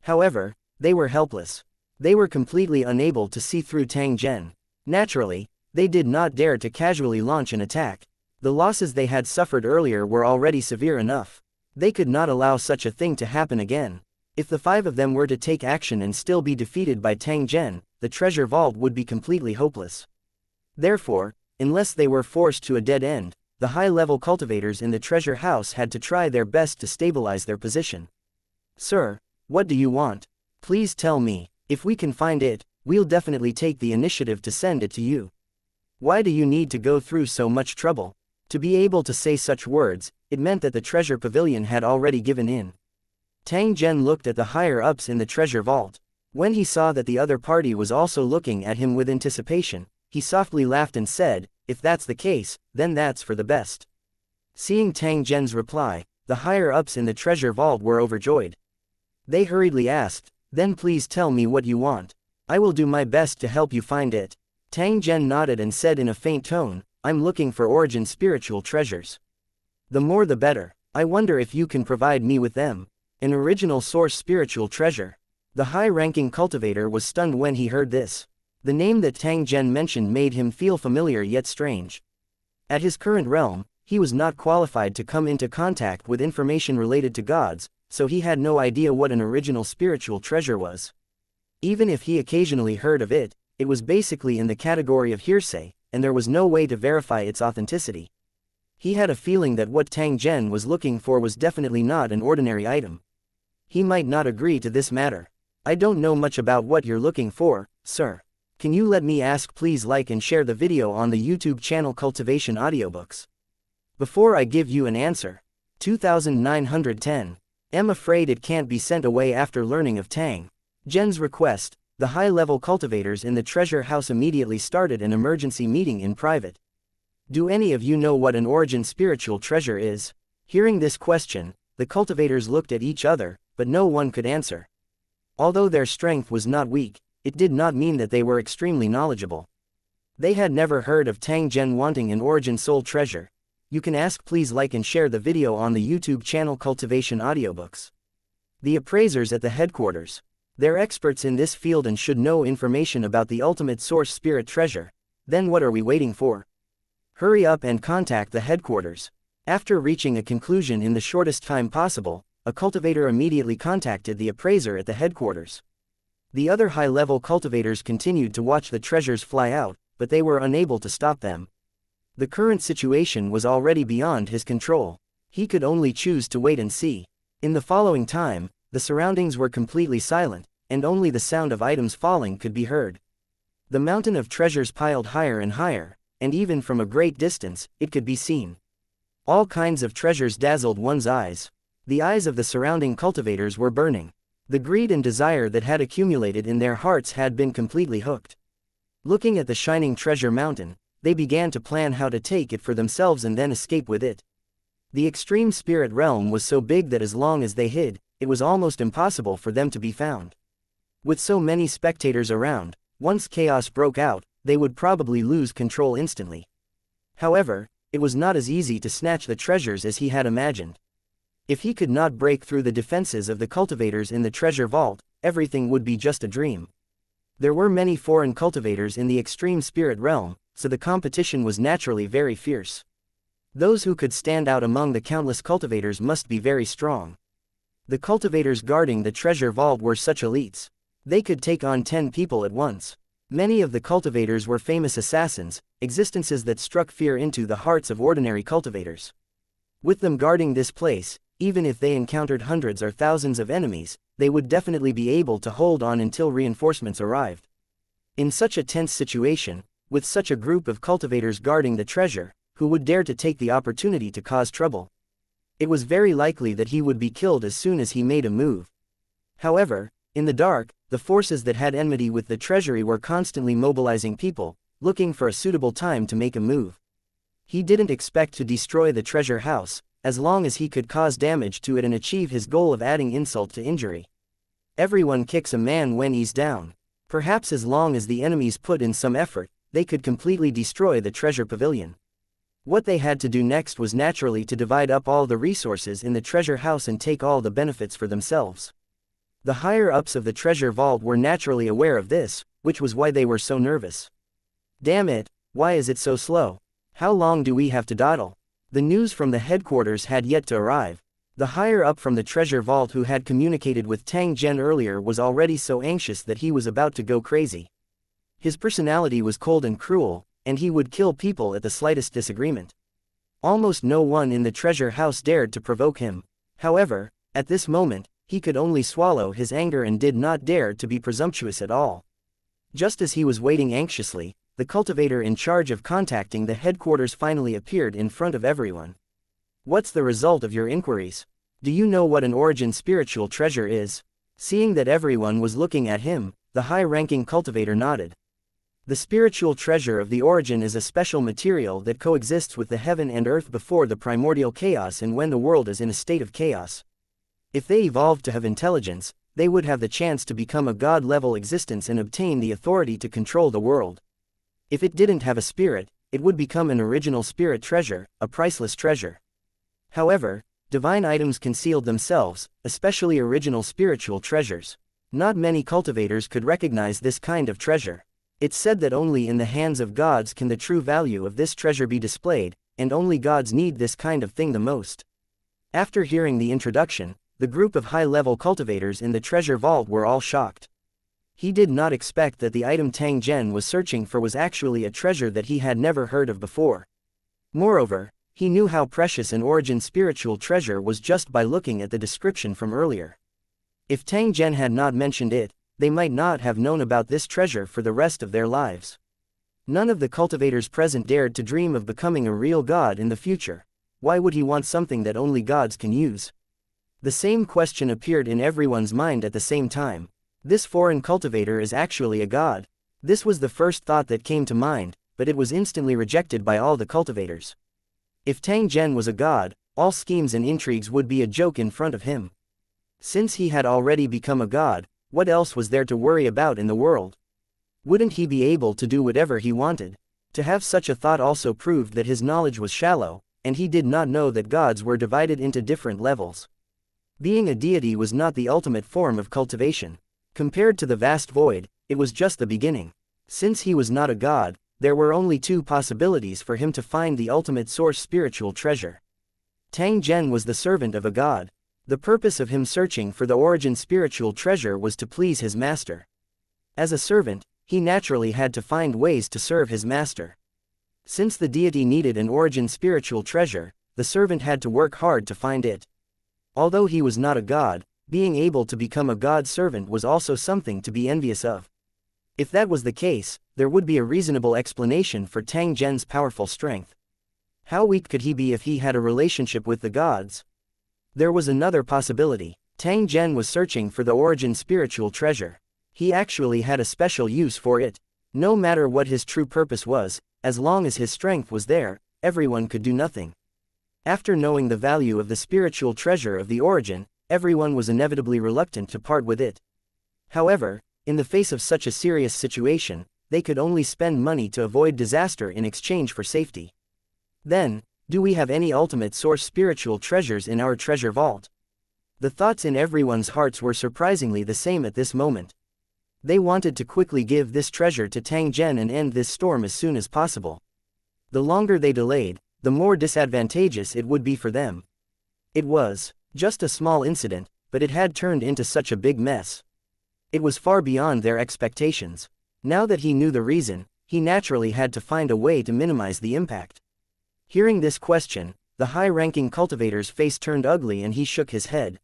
However, they were helpless. They were completely unable to see through Tang Zhen. Naturally, they did not dare to casually launch an attack. The losses they had suffered earlier were already severe enough. They could not allow such a thing to happen again. If the 5 of them were to take action and still be defeated by Tang Zhen, the treasure vault would be completely hopeless. Therefore, unless they were forced to a dead end, the high-level cultivators in the treasure house had to try their best to stabilize their position. "Sir, what do you want? Please tell me. If we can find it, we'll definitely take the initiative to send it to you. Why do you need to go through so much trouble? To be able to say such words, it meant that the treasure pavilion had already given in. Tang Zhen looked at the higher-ups in the treasure vault. When he saw that the other party was also looking at him with anticipation, he softly laughed and said, "If that's the case, then that's for the best." Seeing Tang Zhen's reply, the higher-ups in the treasure vault were overjoyed. They hurriedly asked, "Then please tell me what you want. I will do my best to help you find it." Tang Zhen nodded and said in a faint tone, "I'm looking for origin spiritual treasures. The more the better. I wonder if you can provide me with them. An original source spiritual treasure." The high-ranking cultivator was stunned when he heard this. The name that Tang Zhen mentioned made him feel familiar yet strange. At his current realm, he was not qualified to come into contact with information related to gods, so he had no idea what an original spiritual treasure was. Even if he occasionally heard of it, it was basically in the category of hearsay, and there was no way to verify its authenticity. He had a feeling that what Tang Zhen was looking for was definitely not an ordinary item. He might not agree to this matter. "I don't know much about what you're looking for, sir. Can you let me ask? Please like and share the video on the YouTube channel Cultivation Audiobooks. Before I give you an answer." 2910. I'm afraid it can't be sent away. After learning of Tang Zhen's request, the high-level cultivators in the treasure house immediately started an emergency meeting in private. "Do any of you know what an origin spiritual treasure is?" Hearing this question, the cultivators looked at each other, but no one could answer. Although their strength was not weak, it did not mean that they were extremely knowledgeable. They had never heard of Tang Zhen wanting an origin soul treasure. You can ask. Please like and share the video on the YouTube channel Cultivation Audiobooks. The appraisers at the headquarters. They're experts in this field and should know information about the ultimate source spirit treasure. Then what are we waiting for? Hurry up and contact the headquarters. After reaching a conclusion in the shortest time possible, a cultivator immediately contacted the appraiser at the headquarters. The other high-level cultivators continued to watch the treasures fly out, but they were unable to stop them. The current situation was already beyond his control. He could only choose to wait and see. In the following time, the surroundings were completely silent, and only the sound of items falling could be heard. The mountain of treasures piled higher and higher, and even from a great distance, it could be seen. All kinds of treasures dazzled one's eyes. The eyes of the surrounding cultivators were burning. The greed and desire that had accumulated in their hearts had been completely hooked. Looking at the shining treasure mountain, they began to plan how to take it for themselves and then escape with it. The extreme spirit realm was so big that as long as they hid, it was almost impossible for them to be found. With so many spectators around, once chaos broke out, they would probably lose control instantly. However, it was not as easy to snatch the treasures as he had imagined. If he could not break through the defenses of the cultivators in the treasure vault, everything would be just a dream. There were many foreign cultivators in the extreme spirit realm, so the competition was naturally very fierce. Those who could stand out among the countless cultivators must be very strong. The cultivators guarding the treasure vault were such elites. They could take on 10 people at once. Many of the cultivators were famous assassins, existences that struck fear into the hearts of ordinary cultivators. With them guarding this place, even if they encountered hundreds or thousands of enemies, they would definitely be able to hold on until reinforcements arrived. In such a tense situation, with such a group of cultivators guarding the treasure, who would dare to take the opportunity to cause trouble? It was very likely that he would be killed as soon as he made a move. However, in the dark, the forces that had enmity with the treasury were constantly mobilizing people, looking for a suitable time to make a move. He didn't expect to destroy the treasure house, as long as he could cause damage to it and achieve his goal of adding insult to injury. Everyone kicks a man when he's down. Perhaps as long as the enemies put in some effort, they could completely destroy the treasure pavilion. What they had to do next was naturally to divide up all the resources in the treasure house and take all the benefits for themselves. The higher-ups of the treasure vault were naturally aware of this, which was why they were so nervous. Damn it, why is it so slow? How long do we have to dawdle? The news from the headquarters had yet to arrive. The higher-up from the treasure vault who had communicated with Tang Zhen earlier was already so anxious that he was about to go crazy. His personality was cold and cruel, and he would kill people at the slightest disagreement. Almost no one in the treasure house dared to provoke him. However, at this moment, he could only swallow his anger and did not dare to be presumptuous at all. Just as he was waiting anxiously, the cultivator in charge of contacting the headquarters finally appeared in front of everyone. What's the result of your inquiries? Do you know what an origin spiritual treasure is? Seeing that everyone was looking at him, the high-ranking cultivator nodded. The spiritual treasure of the origin is a special material that coexists with the heaven and earth before the primordial chaos and when the world is in a state of chaos. If they evolved to have intelligence, they would have the chance to become a god-level existence and obtain the authority to control the world. If it didn't have a spirit, it would become an original spirit treasure, a priceless treasure. However, divine items concealed themselves, especially original spiritual treasures. Not many cultivators could recognize this kind of treasure. It's said that only in the hands of gods can the true value of this treasure be displayed, and only gods need this kind of thing the most. After hearing the introduction, the group of high-level cultivators in the treasure vault were all shocked. He did not expect that the item Tang Zhen was searching for was actually a treasure that he had never heard of before. Moreover, he knew how precious an origin spiritual treasure was just by looking at the description from earlier. If Tang Zhen had not mentioned it, they might not have known about this treasure for the rest of their lives. None of the cultivators present dared to dream of becoming a real god in the future. Why would he want something that only gods can use? The same question appeared in everyone's mind at the same time. This foreign cultivator is actually a god. This was the first thought that came to mind, but it was instantly rejected by all the cultivators. If Tang Zhen was a god, all schemes and intrigues would be a joke in front of him. Since he had already become a god, what else was there to worry about in the world? Wouldn't he be able to do whatever he wanted? To have such a thought also proved that his knowledge was shallow, and he did not know that gods were divided into different levels. Being a deity was not the ultimate form of cultivation. Compared to the vast void, it was just the beginning. Since he was not a god, there were only two possibilities for him to find the ultimate source spiritual treasure. Tang Zhen was the servant of a god. The purpose of him searching for the origin spiritual treasure was to please his master. As a servant, he naturally had to find ways to serve his master. Since the deity needed an origin spiritual treasure, the servant had to work hard to find it. Although he was not a god, being able to become a god servant was also something to be envious of. If that was the case, there would be a reasonable explanation for Tang Zhen's powerful strength. How weak could he be if he had a relationship with the gods? There was another possibility. Tang Zhen was searching for the origin spiritual treasure. He actually had a special use for it. No matter what his true purpose was, as long as his strength was there, everyone could do nothing. After knowing the value of the spiritual treasure of the origin, everyone was inevitably reluctant to part with it. However, in the face of such a serious situation, they could only spend money to avoid disaster in exchange for safety. Then, do we have any ultimate source spiritual treasures in our treasure vault? The thoughts in everyone's hearts were surprisingly the same at this moment. They wanted to quickly give this treasure to Tang Zhen and end this storm as soon as possible. The longer they delayed, the more disadvantageous it would be for them. It was just a small incident, but it had turned into such a big mess. It was far beyond their expectations. Now that he knew the reason, he naturally had to find a way to minimize the impact. Hearing this question, the high-ranking cultivator's face turned ugly and he shook his head.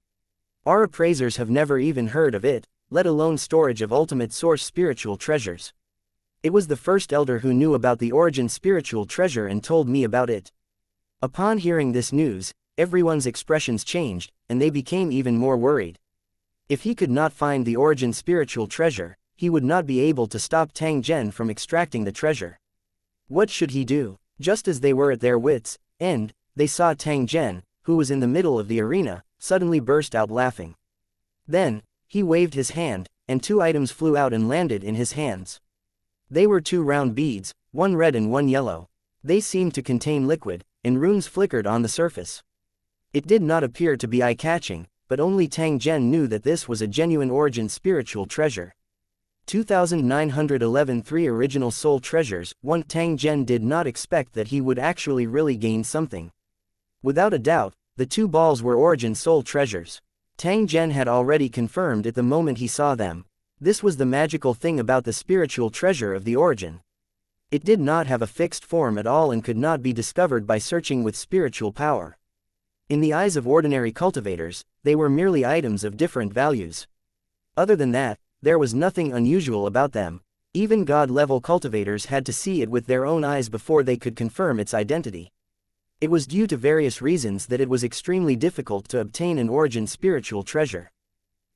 Our appraisers have never even heard of it, let alone storage of ultimate source spiritual treasures. It was the first elder who knew about the origin spiritual treasure and told me about it. Upon hearing this news, everyone's expressions changed, and they became even more worried. If he could not find the origin spiritual treasure, he would not be able to stop Tang Zhen from extracting the treasure. What should he do? Just as they were at their wits' end, they saw Tang Zhen, who was in the middle of the arena, suddenly burst out laughing. Then, he waved his hand, and two items flew out and landed in his hands. They were two round beads, one red and one yellow. They seemed to contain liquid, and runes flickered on the surface. It did not appear to be eye-catching, but only Tang Zhen knew that this was a genuine origin spiritual treasure. 2911 3 original soul treasures. 1 Tang Zhen did not expect that he would actually really gain something. Without a doubt, the two balls were origin soul treasures. Tang Zhen had already confirmed it the moment he saw them. This was the magical thing about the spiritual treasure of the origin. It did not have a fixed form at all and could not be discovered by searching with spiritual power. In the eyes of ordinary cultivators, they were merely items of different values. Other than that, there was nothing unusual about them. Even god-level cultivators had to see it with their own eyes before they could confirm its identity. It was due to various reasons that it was extremely difficult to obtain an origin spiritual treasure.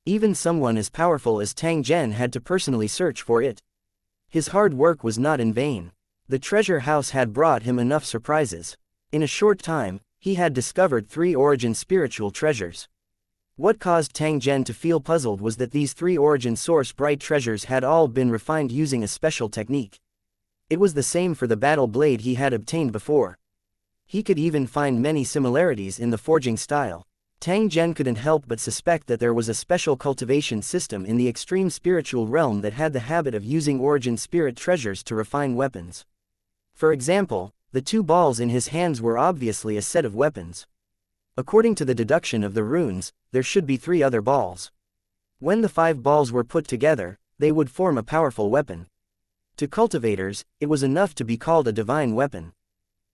Even someone as powerful as Tang Zhen had to personally search for it. His hard work was not in vain. The treasure house had brought him enough surprises. In a short time, he had discovered 3 origin spiritual treasures. What caused Tang Zhen to feel puzzled was that these 3 origin source bright treasures had all been refined using a special technique. It was the same for the battle blade he had obtained before. He could even find many similarities in the forging style. Tang Zhen couldn't help but suspect that there was a special cultivation system in the extreme spiritual realm that had the habit of using origin spirit treasures to refine weapons. For example, the 2 balls in his hands were obviously a set of weapons. According to the deduction of the runes, there should be 3 other balls. When the 5 balls were put together, they would form a powerful weapon. To cultivators, it was enough to be called a divine weapon.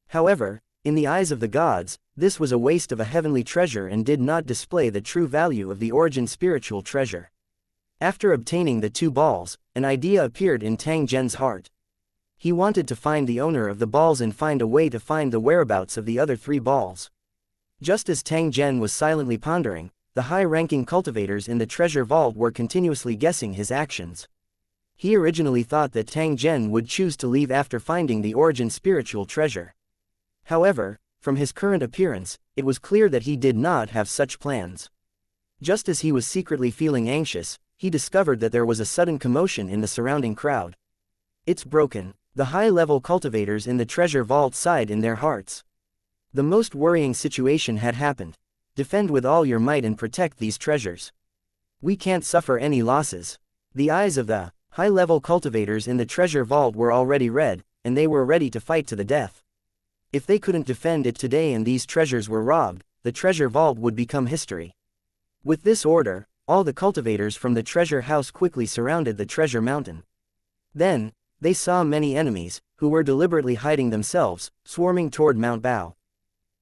However, in the eyes of the gods, this was a waste of a heavenly treasure and did not display the true value of the origin spiritual treasure. After obtaining the 2 balls, an idea appeared in Tang Zhen's heart. He wanted to find the owner of the balls and find a way to find the whereabouts of the other 3 balls. Just as Tang Zhen was silently pondering, the high-ranking cultivators in the treasure vault were continuously guessing his actions. He originally thought that Tang Zhen would choose to leave after finding the origin spiritual treasure. However, from his current appearance, it was clear that he did not have such plans. Just as he was secretly feeling anxious, he discovered that there was a sudden commotion in the surrounding crowd. It's broken. The high-level cultivators in the treasure vault sighed in their hearts. The most worrying situation had happened. Defend with all your might and protect these treasures. We can't suffer any losses. The eyes of the high-level cultivators in the treasure vault were already red, and they were ready to fight to the death. If they couldn't defend it today and these treasures were robbed, the treasure vault would become history. With this order, all the cultivators from the treasure house quickly surrounded the treasure mountain. Then, they saw many enemies, who were deliberately hiding themselves, swarming toward Mount Bao.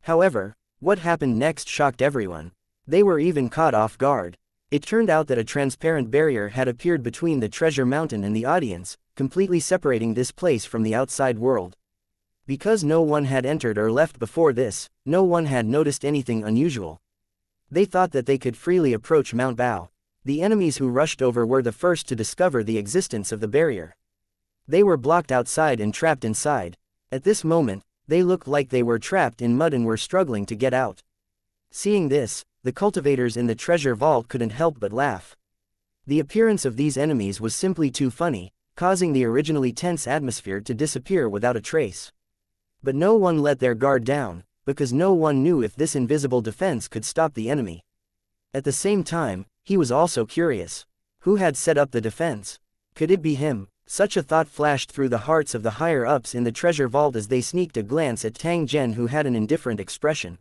However, what happened next shocked everyone. They were even caught off guard. It turned out that a transparent barrier had appeared between the treasure mountain and the audience, completely separating this place from the outside world. Because no one had entered or left before this, no one had noticed anything unusual. They thought that they could freely approach Mount Bao. The enemies who rushed over were the first to discover the existence of the barrier. They were blocked outside and trapped inside. At this moment, they looked like they were trapped in mud and were struggling to get out. Seeing this, the cultivators in the treasure vault couldn't help but laugh. The appearance of these enemies was simply too funny, causing the originally tense atmosphere to disappear without a trace. But no one let their guard down, because no one knew if this invisible defense could stop the enemy. At the same time, he was also curious. Who had set up the defense? Could it be him? Such a thought flashed through the hearts of the higher-ups in the treasure vault as they sneaked a glance at Tang Zhen, who had an indifferent expression.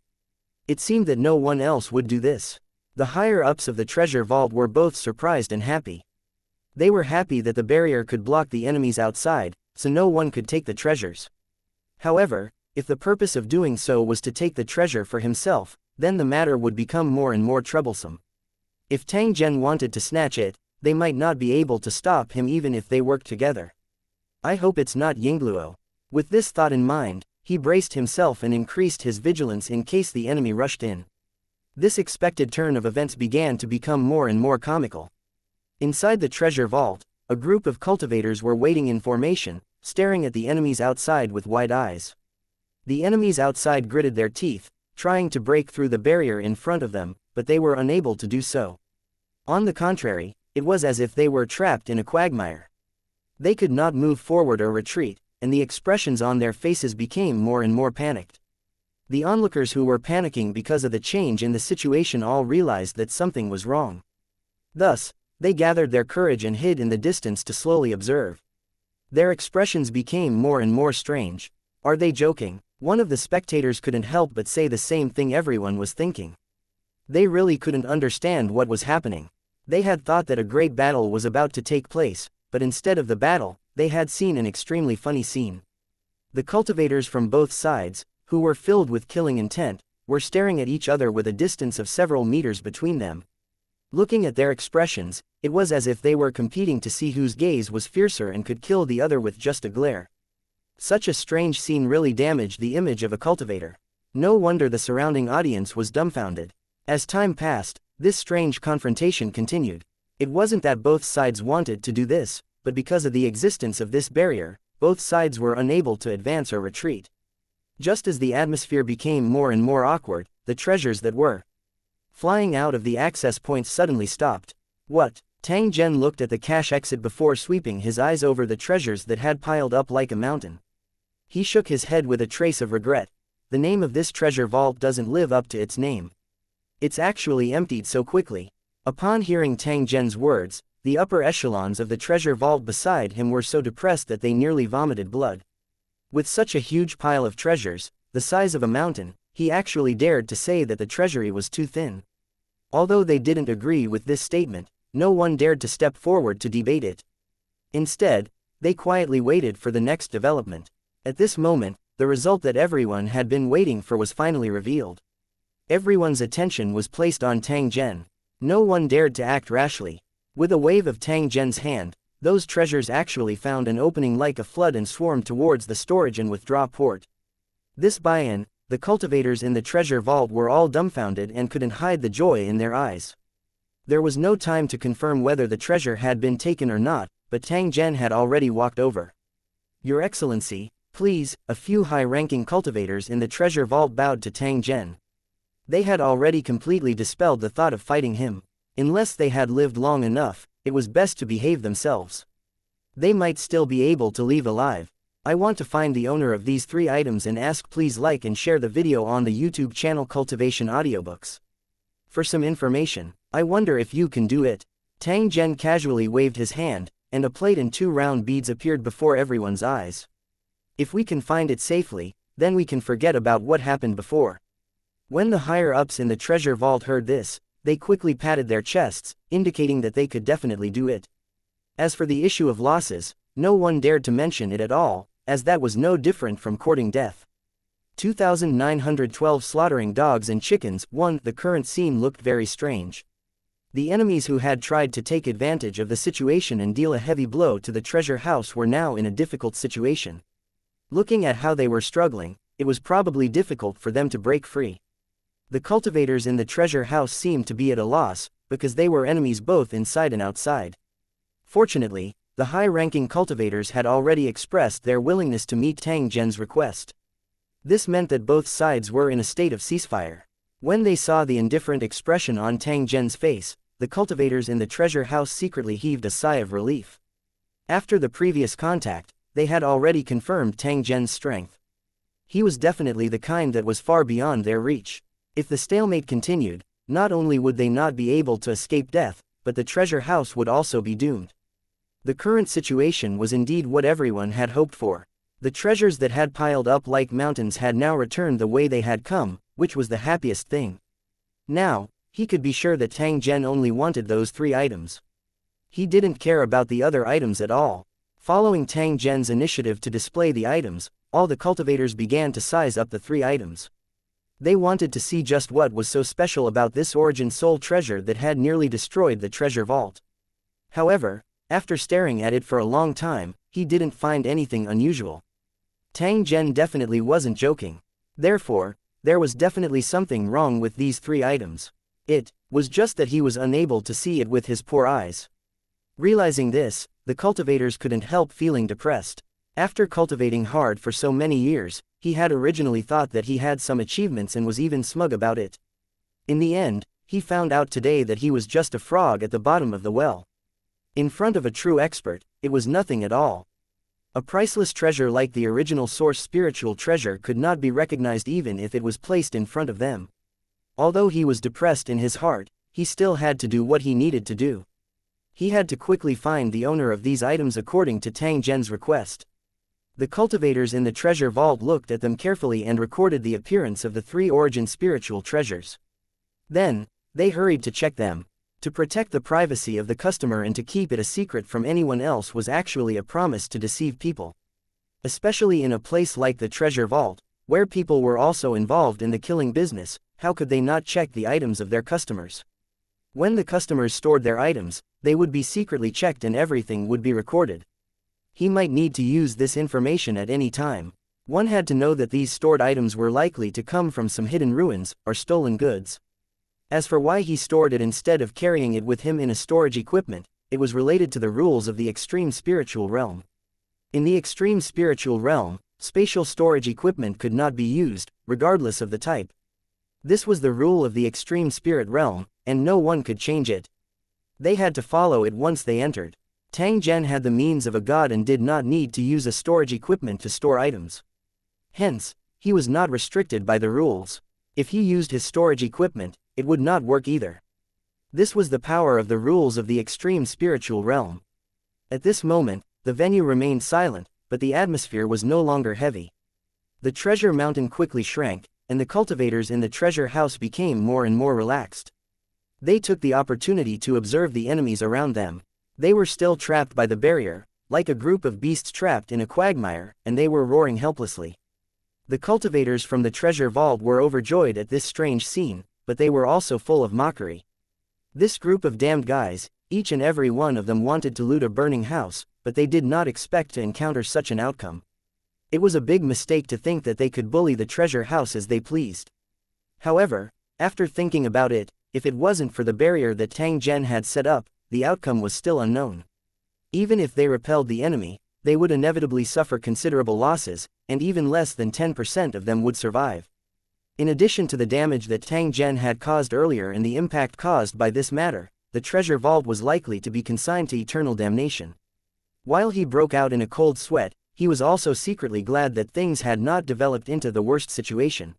It seemed that no one else would do this. The higher-ups of the treasure vault were both surprised and happy. They were happy that the barrier could block the enemies outside, so no one could take the treasures. However, if the purpose of doing so was to take the treasure for himself, then the matter would become more and more troublesome. If Tang Zhen wanted to snatch it, they might not be able to stop him even if they worked together. I hope it's not Yingluo. With this thought in mind, he braced himself and increased his vigilance in case the enemy rushed in. This expected turn of events began to become more and more comical. Inside the treasure vault, a group of cultivators were waiting in formation, staring at the enemies outside with wide eyes. The enemies outside gritted their teeth, trying to break through the barrier in front of them, but they were unable to do so. On the contrary, it was as if they were trapped in a quagmire. They could not move forward or retreat, and the expressions on their faces became more and more panicked. The onlookers who were panicking because of the change in the situation all realized that something was wrong. Thus, they gathered their courage and hid in the distance to slowly observe. Their expressions became more and more strange. Are they joking? One of the spectators couldn't help but say the same thing everyone was thinking. They really couldn't understand what was happening. They had thought that a great battle was about to take place, but instead of the battle, they had seen an extremely funny scene. The cultivators from both sides, who were filled with killing intent, were staring at each other with a distance of several meters between them. Looking at their expressions, it was as if they were competing to see whose gaze was fiercer and could kill the other with just a glare. Such a strange scene really damaged the image of a cultivator. No wonder the surrounding audience was dumbfounded. As time passed, this strange confrontation continued. It wasn't that both sides wanted to do this, but because of the existence of this barrier, both sides were unable to advance or retreat. Just as the atmosphere became more and more awkward, the treasures that were flying out of the access points suddenly stopped. What? Tang Zhen looked at the cache exit before sweeping his eyes over the treasures that had piled up like a mountain. He shook his head with a trace of regret. The name of this treasure vault doesn't live up to its name. It's actually emptied so quickly. Upon hearing Tang Zhen's words, the upper echelons of the treasure vault beside him were so depressed that they nearly vomited blood. With such a huge pile of treasures, the size of a mountain, he actually dared to say that the treasury was too thin. Although they didn't agree with this statement, no one dared to step forward to debate it. Instead, they quietly waited for the next development. At this moment, the result that everyone had been waiting for was finally revealed. Everyone's attention was placed on Tang Zhen. No one dared to act rashly. With a wave of Tang Zhen's hand, those treasures actually found an opening like a flood and swarmed towards the storage and withdraw port. This buy-in, the cultivators in the treasure vault were all dumbfounded and couldn't hide the joy in their eyes. There was no time to confirm whether the treasure had been taken or not, but Tang Zhen had already walked over. "Your Excellency, please." A few high-ranking cultivators in the treasure vault bowed to Tang Zhen. They had already completely dispelled the thought of fighting him. Unless they had lived long enough, it was best to behave themselves. They might still be able to leave alive. "I want to find the owner of these 3 items and ask, please like and share the video on the YouTube channel Cultivation Audiobooks. For some information, I wonder if you can do it." Tang Zhen casually waved his hand, and a plate and 2 round beads appeared before everyone's eyes. "If we can find it safely, then we can forget about what happened before." When the higher-ups in the treasure vault heard this, they quickly patted their chests, indicating that they could definitely do it. As for the issue of losses, no one dared to mention it at all, as that was no different from courting death. 2912 Slaughtering dogs and chickens. 1. The current scene looked very strange. The enemies who had tried to take advantage of the situation and deal a heavy blow to the treasure house were now in a difficult situation. Looking at how they were struggling, it was probably difficult for them to break free. The cultivators in the treasure house seemed to be at a loss, because they were enemies both inside and outside. Fortunately, the high-ranking cultivators had already expressed their willingness to meet Tang Zhen's request. This meant that both sides were in a state of ceasefire. When they saw the indifferent expression on Tang Zhen's face, the cultivators in the treasure house secretly heaved a sigh of relief. After the previous contact, they had already confirmed Tang Zhen's strength. He was definitely the kind that was far beyond their reach. If the stalemate continued, not only would they not be able to escape death, but the treasure house would also be doomed. The current situation was indeed what everyone had hoped for. The treasures that had piled up like mountains had now returned the way they had come, which was the happiest thing. Now, he could be sure that Tang Zhen only wanted those 3 items. He didn't care about the other items at all. Following Tang Zhen's initiative to display the items, all the cultivators began to size up the 3 items. They wanted to see just what was so special about this origin soul treasure that had nearly destroyed the treasure vault. However, after staring at it for a long time, he didn't find anything unusual. Tang Zhen definitely wasn't joking. Therefore, there was definitely something wrong with these 3 items. It was just that he was unable to see it with his poor eyes. Realizing this, the cultivators couldn't help feeling depressed. After cultivating hard for so many years, he had originally thought that he had some achievements and was even smug about it. In the end, he found out today that he was just a frog at the bottom of the well. In front of a true expert, it was nothing at all. A priceless treasure like the original source spiritual treasure could not be recognized even if it was placed in front of them. Although he was depressed in his heart, he still had to do what he needed to do. He had to quickly find the owner of these items according to Tang Zhen's request. The cultivators in the treasure vault looked at them carefully and recorded the appearance of the 3 origin spiritual treasures. Then, they hurried to check them. To protect the privacy of the customer and to keep it a secret from anyone else was actually a promise to deceive people. Especially in a place like the treasure vault, where people were also involved in the killing business, how could they not check the items of their customers? When the customers stored their items, they would be secretly checked and everything would be recorded. He might need to use this information at any time. One had to know that these stored items were likely to come from some hidden ruins, or stolen goods. As for why he stored it instead of carrying it with him in a storage equipment, it was related to the rules of the extreme spiritual realm. In the extreme spiritual realm, spatial storage equipment could not be used, regardless of the type. This was the rule of the extreme spirit realm, and no one could change it. They had to follow it once they entered. Tang Zhen had the means of a god and did not need to use a storage equipment to store items. Hence, he was not restricted by the rules. If he used his storage equipment, it would not work either. This was the power of the rules of the extreme spiritual realm. At this moment, the venue remained silent, but the atmosphere was no longer heavy. The treasure mountain quickly shrank, and the cultivators in the treasure house became more and more relaxed. They took the opportunity to observe the enemies around them. They were still trapped by the barrier, like a group of beasts trapped in a quagmire, and they were roaring helplessly. The cultivators from the treasure vault were overjoyed at this strange scene, but they were also full of mockery. This group of damned guys, each and every one of them wanted to loot a burning house, but they did not expect to encounter such an outcome. It was a big mistake to think that they could bully the treasure house as they pleased. However, after thinking about it, if it wasn't for the barrier that Tang Zhen had set up, the outcome was still unknown. Even if they repelled the enemy, they would inevitably suffer considerable losses, and even less than 10% of them would survive. In addition to the damage that Tang Zhen had caused earlier and the impact caused by this matter, the treasure vault was likely to be consigned to eternal damnation. While he broke out in a cold sweat, he was also secretly glad that things had not developed into the worst situation.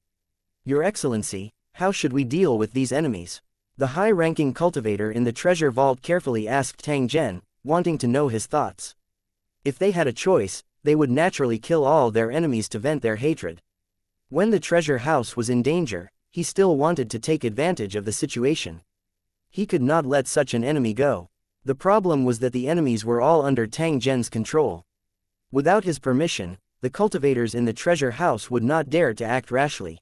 "Your Excellency, how should we deal with these enemies?" The high-ranking cultivator in the treasure vault carefully asked Tang Zhen, wanting to know his thoughts. If they had a choice, they would naturally kill all their enemies to vent their hatred. When the treasure house was in danger, he still wanted to take advantage of the situation. He could not let such an enemy go. The problem was that the enemies were all under Tang Zhen's control. Without his permission, the cultivators in the treasure house would not dare to act rashly.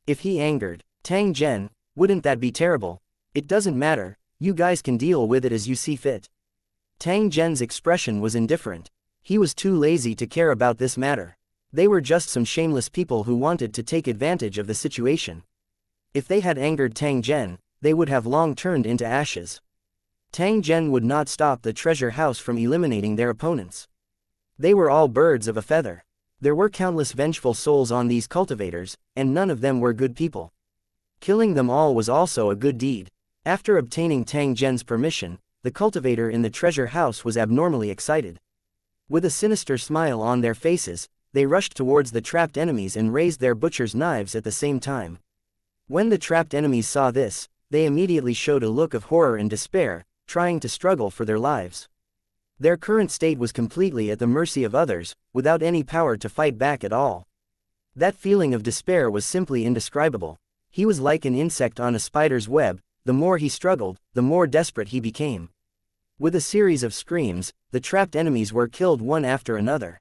If he angered Tang Zhen, wouldn't that be terrible? "It doesn't matter, you guys can deal with it as you see fit." Tang Zhen's expression was indifferent. He was too lazy to care about this matter. They were just some shameless people who wanted to take advantage of the situation. If they had angered Tang Zhen, they would have long turned into ashes. Tang Zhen would not stop the treasure house from eliminating their opponents. They were all birds of a feather. There were countless vengeful souls on these cultivators, and none of them were good people. Killing them all was also a good deed. After obtaining Tang Zhen's permission, the cultivator in the treasure house was abnormally excited. With a sinister smile on their faces, they rushed towards the trapped enemies and raised their butcher's knives at the same time. When the trapped enemies saw this, they immediately showed a look of horror and despair, trying to struggle for their lives. Their current state was completely at the mercy of others, without any power to fight back at all. That feeling of despair was simply indescribable. He was like an insect on a spider's web. The more he struggled, the more desperate he became. With a series of screams, the trapped enemies were killed one after another.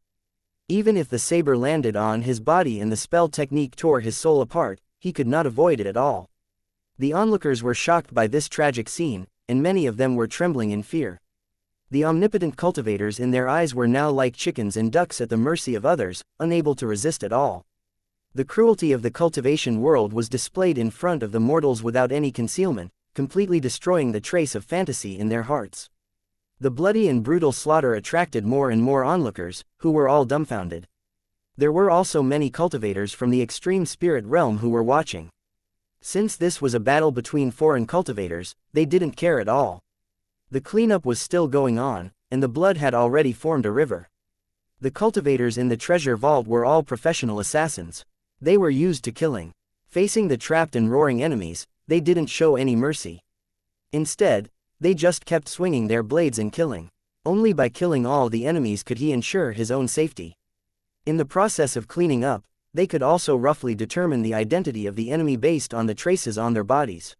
Even if the saber landed on his body and the spell technique tore his soul apart, he could not avoid it at all. The onlookers were shocked by this tragic scene, and many of them were trembling in fear. The omnipotent cultivators in their eyes were now like chickens and ducks at the mercy of others, unable to resist at all. The cruelty of the cultivation world was displayed in front of the mortals without any concealment, completely destroying the trace of fantasy in their hearts. The bloody and brutal slaughter attracted more and more onlookers, who were all dumbfounded. There were also many cultivators from the extreme spirit realm who were watching. Since this was a battle between foreign cultivators, they didn't care at all. The cleanup was still going on, and the blood had already formed a river. The cultivators in the treasure vault were all professional assassins. They were used to killing. Facing the trapped and roaring enemies, they didn't show any mercy. Instead, they just kept swinging their blades and killing. Only by killing all the enemies could he ensure his own safety. In the process of cleaning up, they could also roughly determine the identity of the enemy based on the traces on their bodies.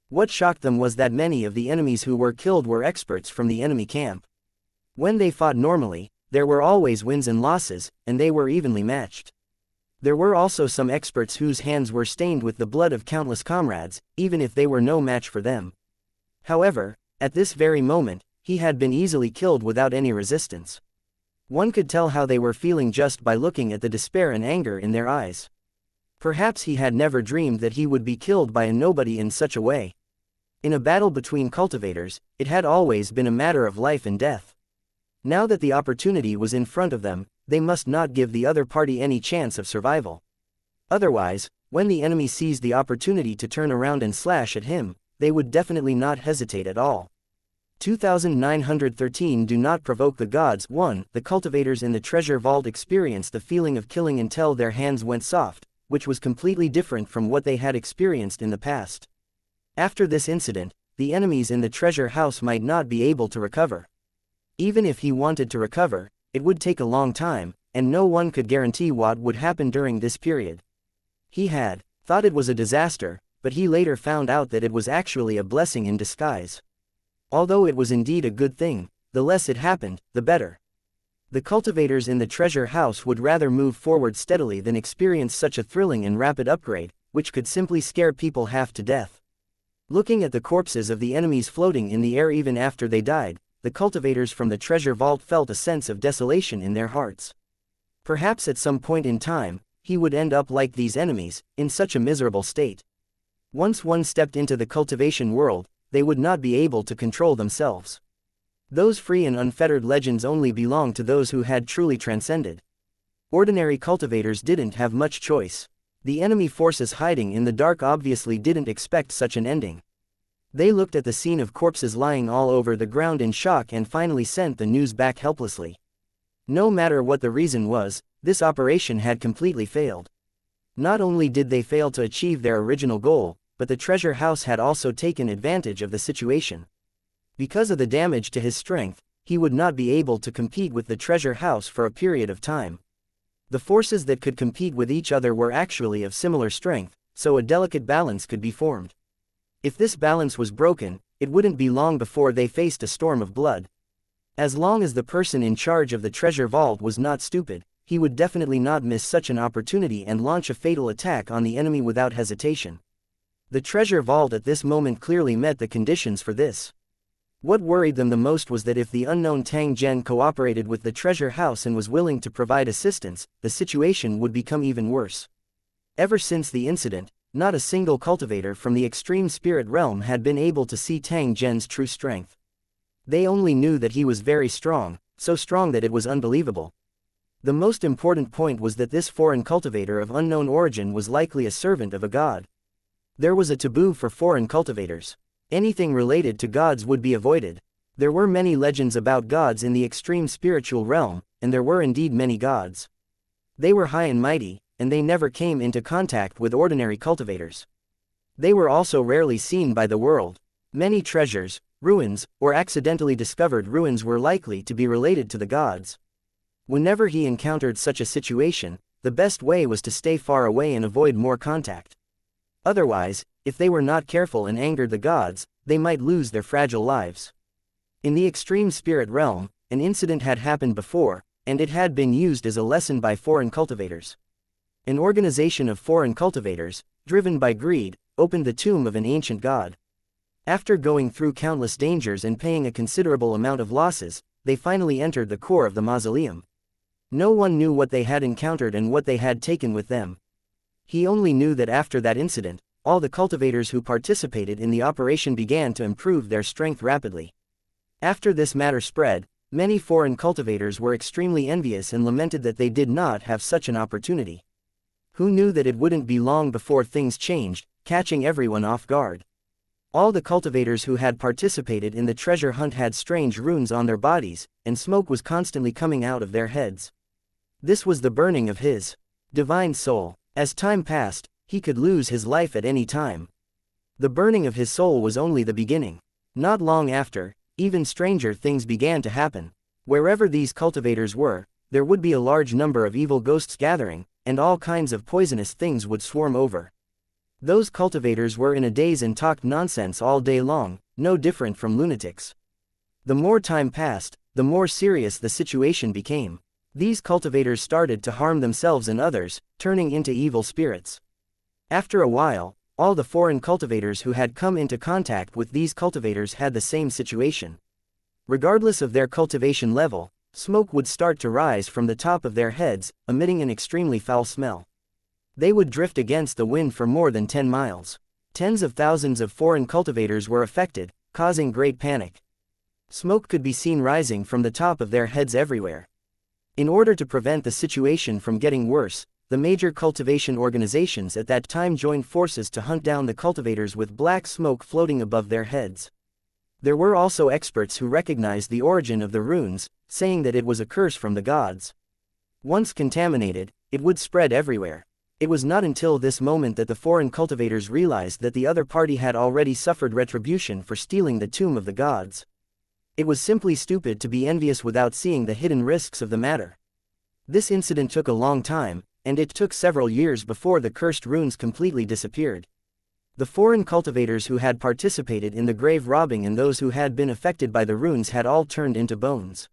What shocked them was that many of the enemies who were killed were experts from the enemy camp. When they fought normally, there were always wins and losses, and they were evenly matched. There were also some experts whose hands were stained with the blood of countless comrades, even if they were no match for them. However, at this very moment, he had been easily killed without any resistance. One could tell how they were feeling just by looking at the despair and anger in their eyes. Perhaps he had never dreamed that he would be killed by a nobody in such a way. In a battle between cultivators, it had always been a matter of life and death. Now that the opportunity was in front of them, they must not give the other party any chance of survival. Otherwise, when the enemy seized the opportunity to turn around and slash at him, they would definitely not hesitate at all. 2913 Do not provoke the gods. 1. The cultivators in the treasure vault experienced the feeling of killing until their hands went soft, which was completely different from what they had experienced in the past. After this incident, the enemies in the treasure house might not be able to recover. Even if he wanted to recover, it would take a long time, and no one could guarantee what would happen during this period. He had thought it was a disaster, but he later found out that it was actually a blessing in disguise. Although it was indeed a good thing, the less it happened, the better. The cultivators in the treasure house would rather move forward steadily than experience such a thrilling and rapid upgrade, which could simply scare people half to death. Looking at the corpses of the enemies floating in the air even after they died, the cultivators from the treasure vault felt a sense of desolation in their hearts. Perhaps at some point in time, he would end up like these enemies, in such a miserable state. Once one stepped into the cultivation world, they would not be able to control themselves. Those free and unfettered legends only belong to those who had truly transcended. Ordinary cultivators didn't have much choice. The enemy forces hiding in the dark obviously didn't expect such an ending. They looked at the scene of corpses lying all over the ground in shock and finally sent the news back helplessly. No matter what the reason was, this operation had completely failed. Not only did they fail to achieve their original goal, but the treasure house had also taken advantage of the situation. Because of the damage to his strength, he would not be able to compete with the treasure house for a period of time. The forces that could compete with each other were actually of similar strength, so a delicate balance could be formed. If this balance was broken, it wouldn't be long before they faced a storm of blood. As long as the person in charge of the treasure vault was not stupid, he would definitely not miss such an opportunity and launch a fatal attack on the enemy without hesitation. The treasure vault at this moment clearly met the conditions for this. What worried them the most was that if the unknown Tang Zhen cooperated with the treasure house and was willing to provide assistance, the situation would become even worse. Ever since the incident, not a single cultivator from the extreme spirit realm had been able to see Tang Zhen's true strength. They only knew that he was very strong, so strong that it was unbelievable. The most important point was that this foreign cultivator of unknown origin was likely a servant of a god. There was a taboo for foreign cultivators. Anything related to gods would be avoided. There were many legends about gods in the extreme spiritual realm, and there were indeed many gods. They were high and mighty, and they never came into contact with ordinary cultivators. They were also rarely seen by the world. Many treasures, ruins, or accidentally discovered ruins were likely to be related to the gods. Whenever he encountered such a situation, the best way was to stay far away and avoid more contact. Otherwise, if they were not careful and angered the gods, they might lose their fragile lives. In the extreme spirit realm, an incident had happened before, and it had been used as a lesson by foreign cultivators. An organization of foreign cultivators, driven by greed, opened the tomb of an ancient god. After going through countless dangers and paying a considerable amount of losses, they finally entered the core of the mausoleum. No one knew what they had encountered and what they had taken with them. He only knew that after that incident, all the cultivators who participated in the operation began to improve their strength rapidly. After this matter spread, many foreign cultivators were extremely envious and lamented that they did not have such an opportunity. Who knew that it wouldn't be long before things changed, catching everyone off guard. All the cultivators who had participated in the treasure hunt had strange runes on their bodies, and smoke was constantly coming out of their heads. This was the burning of his divine soul. As time passed, he could lose his life at any time. The burning of his soul was only the beginning. Not long after, even stranger things began to happen. Wherever these cultivators were, there would be a large number of evil ghosts gathering, and all kinds of poisonous things would swarm over. Those cultivators were in a daze and talked nonsense all day long, no different from lunatics. The more time passed, the more serious the situation became. These cultivators started to harm themselves and others, turning into evil spirits. After a while, all the foreign cultivators who had come into contact with these cultivators had the same situation. Regardless of their cultivation level, smoke would start to rise from the top of their heads, emitting an extremely foul smell. They would drift against the wind for more than 10 miles. Tens of thousands of foreign cultivators were affected, causing great panic. Smoke could be seen rising from the top of their heads everywhere. In order to prevent the situation from getting worse, the major cultivation organizations at that time joined forces to hunt down the cultivators with black smoke floating above their heads. There were also experts who recognized the origin of the runes, saying that it was a curse from the gods. Once contaminated, it would spread everywhere. It was not until this moment that the foreign cultivators realized that the other party had already suffered retribution for stealing the tomb of the gods. It was simply stupid to be envious without seeing the hidden risks of the matter. This incident took a long time, and it took several years before the cursed runes completely disappeared. The foreign cultivators who had participated in the grave robbing and those who had been affected by the runes had all turned into bones.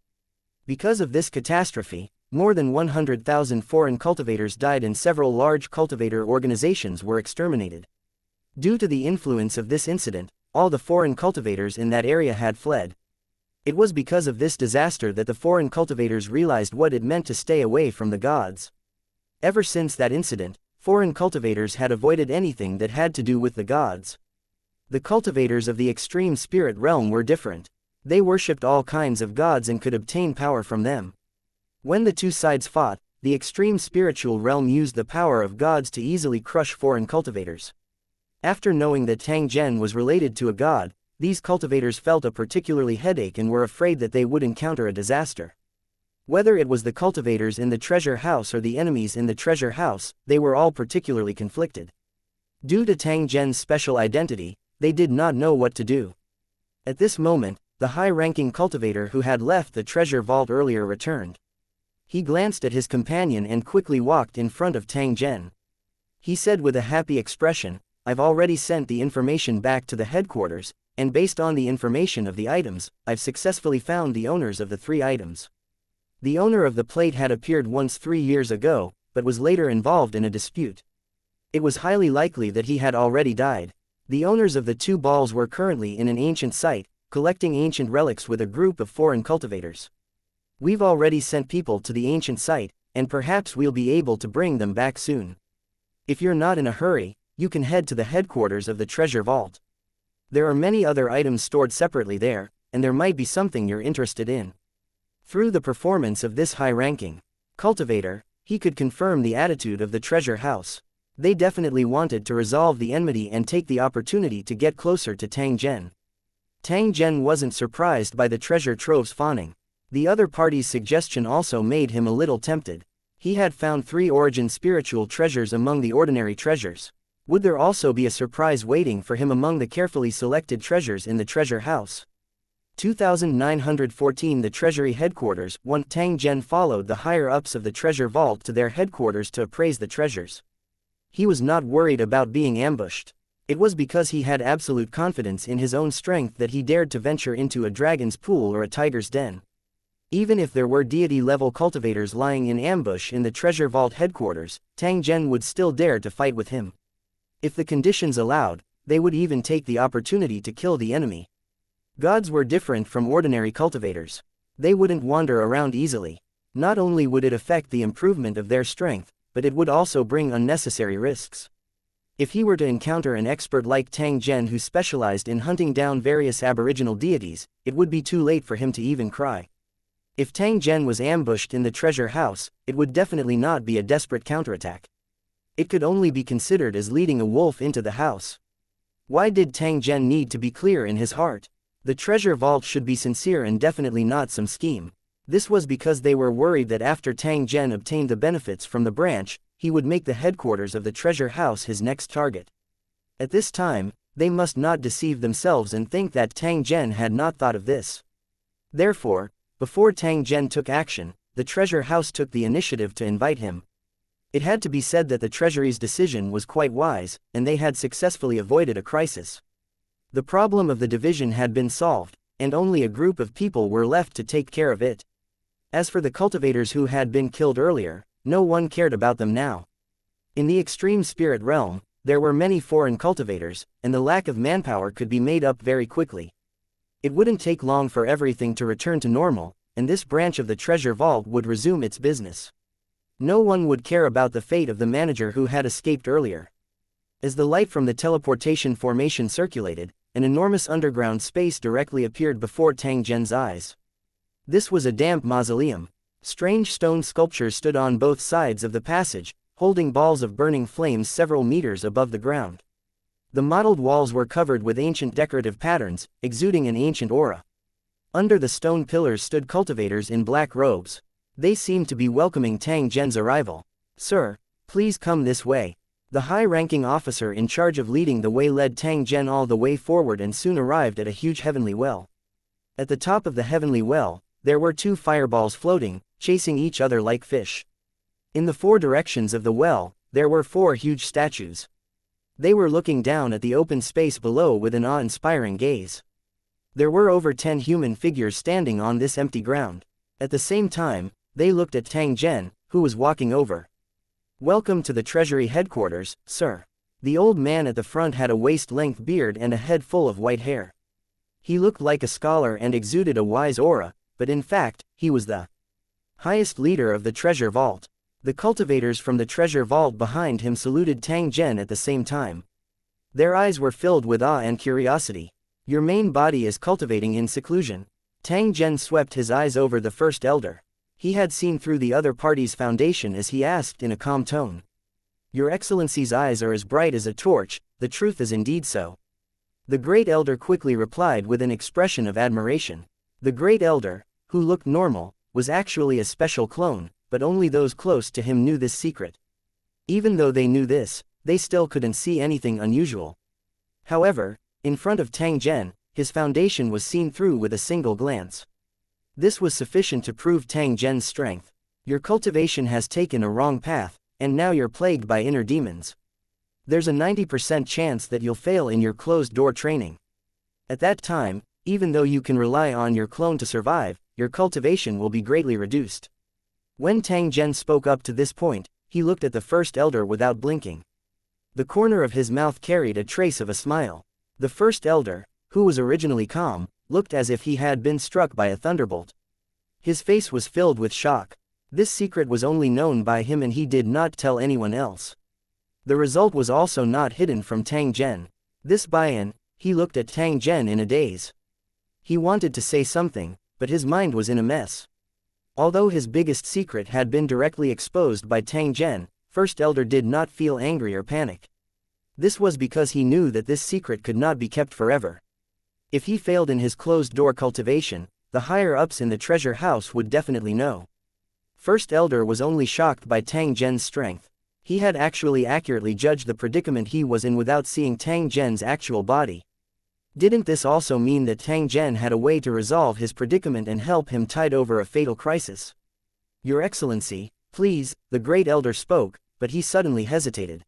Because of this catastrophe, more than 100,000 foreign cultivators died and several large cultivator organizations were exterminated. Due to the influence of this incident, all the foreign cultivators in that area had fled. It was because of this disaster that the foreign cultivators realized what it meant to stay away from the gods. Ever since that incident, foreign cultivators had avoided anything that had to do with the gods. The cultivators of the extreme spirit realm were different. They worshipped all kinds of gods and could obtain power from them. When the two sides fought, the extreme spiritual realm used the power of gods to easily crush foreign cultivators. After knowing that Tang Zhen was related to a god, these cultivators felt a particularly headache and were afraid that they would encounter a disaster. Whether it was the cultivators in the treasure house or the enemies in the treasure house, they were all particularly conflicted. Due to Tang Zhen's special identity, they did not know what to do. At this moment, the high-ranking cultivator who had left the treasure vault earlier returned. He glanced at his companion and quickly walked in front of Tang Zhen. He said with a happy expression, "I've already sent the information back to the headquarters, and based on the information of the items, I've successfully found the owners of the 3 items. The owner of the plate had appeared once 3 years ago, but was later involved in a dispute. It was highly likely that he had already died. The owners of the 2 balls were currently in an ancient site, collecting ancient relics with a group of foreign cultivators. We've already sent people to the ancient site, and perhaps we'll be able to bring them back soon. If you're not in a hurry, you can head to the headquarters of the treasure vault. There are many other items stored separately there, and there might be something you're interested in." Through the performance of this high-ranking cultivator, he could confirm the attitude of the treasure house. They definitely wanted to resolve the enmity and take the opportunity to get closer to Tang Zhen. Tang Zhen wasn't surprised by the treasure trove's fawning. The other party's suggestion also made him a little tempted. He had found 3 origin spiritual treasures among the ordinary treasures. Would there also be a surprise waiting for him among the carefully selected treasures in the treasure house? 2914 The Treasury Headquarters. 1 Tang Zhen followed the higher-ups of the treasure vault to their headquarters to appraise the treasures. He was not worried about being ambushed. It was because he had absolute confidence in his own strength that he dared to venture into a dragon's pool or a tiger's den. Even if there were deity-level cultivators lying in ambush in the treasure vault headquarters, Tang Zhen would still dare to fight with him. If the conditions allowed, they would even take the opportunity to kill the enemy. Gods were different from ordinary cultivators. They wouldn't wander around easily. Not only would it affect the improvement of their strength, but it would also bring unnecessary risks. If he were to encounter an expert like Tang Zhen who specialized in hunting down various aboriginal deities, it would be too late for him to even cry. If Tang Zhen was ambushed in the treasure house, it would definitely not be a desperate counterattack. It could only be considered as leading a wolf into the house. Why did Tang Zhen need to be clear in his heart? The treasure vault should be sincere and definitely not some scheme. This was because they were worried that after Tang Zhen obtained the benefits from the branch, he would make the headquarters of the treasure house his next target. At this time, they must not deceive themselves and think that Tang Zhen had not thought of this. Therefore, before Tang Zhen took action, the treasure house took the initiative to invite him. It had to be said that the treasury's decision was quite wise, and they had successfully avoided a crisis. The problem of the division had been solved, and only a group of people were left to take care of it. As for the cultivators who had been killed earlier, no one cared about them now. In the extreme spirit realm, There were many foreign cultivators, and the lack of manpower could be made up very quickly. It wouldn't take long for everything to return to normal, and this branch of the treasure vault would resume its business. No one would care about the fate of the manager who had escaped earlier. As the light from the teleportation formation circulated, an enormous underground space directly appeared before Tang Zhen's eyes. This was a damp mausoleum. Strange stone sculptures stood on both sides of the passage, holding balls of burning flames several meters above the ground. The mottled walls were covered with ancient decorative patterns, exuding an ancient aura. Under the stone pillars stood cultivators in black robes. They seemed to be welcoming Tang Zhen's arrival. "Sir, please come this way." The high-ranking officer in charge of leading the way led Tang Zhen all the way forward and soon arrived at a huge heavenly well. At the top of the heavenly well, there were two fireballs floating, chasing each other like fish. In the four directions of the well, there were four huge statues. They were looking down at the open space below with an awe-inspiring gaze. There were over 10 human figures standing on this empty ground. At the same time, they looked at Tang Zhen, who was walking over. "Welcome to the Treasury headquarters, sir." The old man at the front had a waist-length beard and a head full of white hair. He looked like a scholar and exuded a wise aura, but in fact, he was the highest leader of the treasure vault. The cultivators from the treasure vault behind him saluted Tang Zhen at the same time. Their eyes were filled with awe and curiosity. "Your main body is cultivating in seclusion." Tang Zhen swept his eyes over the first elder. He had seen through the other party's foundation as he asked in a calm tone. "Your Excellency's eyes are as bright as a torch, the truth is indeed so." The great elder quickly replied with an expression of admiration. The great elder, who looked normal, was actually a special clone, but only those close to him knew this secret. Even though they knew this, they still couldn't see anything unusual. However, in front of Tang Zhen, his foundation was seen through with a single glance. This was sufficient to prove Tang Zhen's strength. "Your cultivation has taken a wrong path, and now you're plagued by inner demons. There's a 90% chance that you'll fail in your closed-door training. At that time, even though you can rely on your clone to survive, your cultivation will be greatly reduced." When Tang Zhen spoke up to this point, he looked at the first elder without blinking. The corner of his mouth carried a trace of a smile. The first elder, who was originally calm, looked as if he had been struck by a thunderbolt. His face was filled with shock. This secret was only known by him and he did not tell anyone else. The result was also not hidden from Tang Zhen. This buy-in, he looked at Tang Zhen in a daze. He wanted to say something, but his mind was in a mess. Although his biggest secret had been directly exposed by Tang Zhen, First Elder did not feel angry or panic. This was because he knew that this secret could not be kept forever. If he failed in his closed-door cultivation, the higher-ups in the treasure house would definitely know. First Elder was only shocked by Tang Zhen's strength. He had actually accurately judged the predicament he was in without seeing Tang Zhen's actual body. Didn't this also mean that Tang Zhen had a way to resolve his predicament and help him tide over a fatal crisis? "Your Excellency, please," the great elder spoke, but he suddenly hesitated.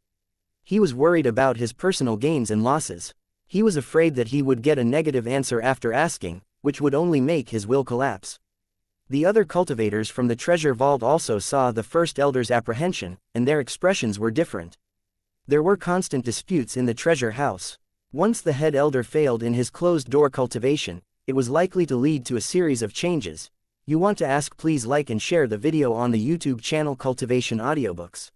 He was worried about his personal gains and losses. He was afraid that he would get a negative answer after asking, which would only make his will collapse. The other cultivators from the treasure vault also saw the first elder's apprehension, and their expressions were different. There were constant disputes in the treasure house. Once the head elder failed in his closed-door cultivation, it was likely to lead to a series of changes. You want to ask, please like and share the video on the YouTube channel Cultivation Audiobooks.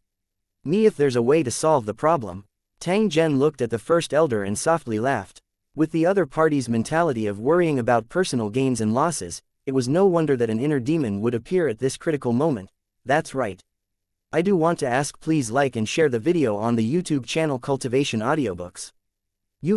Me if there's a way to solve the problem. Tang Zhen looked at the first elder and softly laughed. With the other party's mentality of worrying about personal gains and losses, it was no wonder that an inner demon would appear at this critical moment. That's right. I do want to ask, please like and share the video on the YouTube channel Cultivation Audiobooks.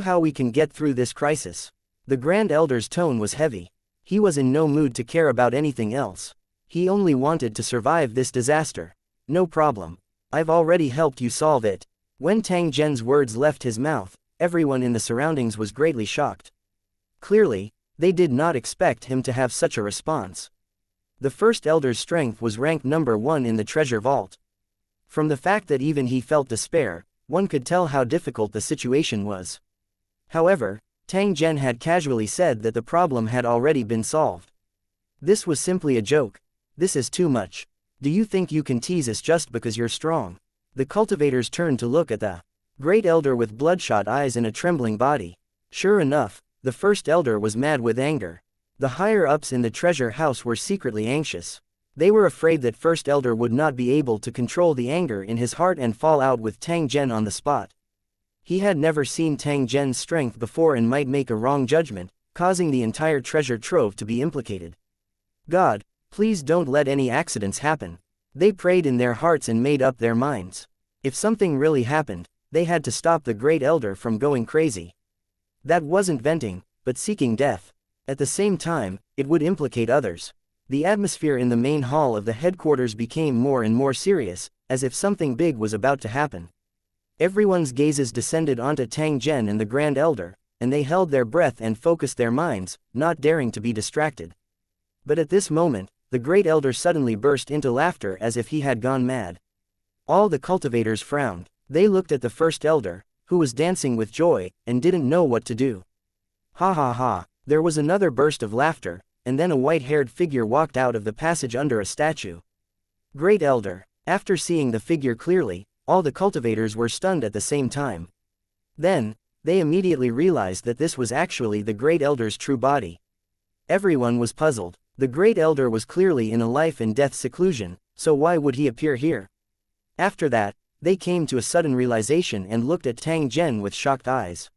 How we can get through this crisis. The Grand Elder's tone was heavy. He was in no mood to care about anything else. He only wanted to survive this disaster. "No problem. I've already helped you solve it." When Tang Zhen's words left his mouth, everyone in the surroundings was greatly shocked. Clearly, they did not expect him to have such a response. The first elder's strength was ranked number 1 in the treasure vault. From the fact that even he felt despair, one could tell how difficult the situation was. However, Tang Zhen had casually said that the problem had already been solved. This was simply a joke. This is too much. Do you think you can tease us just because you're strong? The cultivators turned to look at the Great Elder with bloodshot eyes and a trembling body. Sure enough, the First Elder was mad with anger. The higher-ups in the treasure house were secretly anxious. They were afraid that First Elder would not be able to control the anger in his heart and fall out with Tang Zhen on the spot. He had never seen Tang Zhen's strength before and might make a wrong judgment, causing the entire treasure trove to be implicated. God, please don't let any accidents happen. They prayed in their hearts and made up their minds. If something really happened, they had to stop the Great Elder from going crazy. That wasn't venting, but seeking death. At the same time, it would implicate others. The atmosphere in the main hall of the headquarters became more and more serious, as if something big was about to happen. Everyone's gazes descended onto Tang Zhen and the Grand Elder, and they held their breath and focused their minds, not daring to be distracted. But at this moment, the Great Elder suddenly burst into laughter as if he had gone mad. All the cultivators frowned. They looked at the First Elder, who was dancing with joy, and didn't know what to do. Ha ha ha, there was another burst of laughter, and then a white-haired figure walked out of the passage under a statue. Great Elder. After seeing the figure clearly, all the cultivators were stunned at the same time. Then, they immediately realized that this was actually the Great Elder's true body. Everyone was puzzled. The Great Elder was clearly in a life and death seclusion, so why would he appear here? After that, they came to a sudden realization and looked at Tang Zhen with shocked eyes.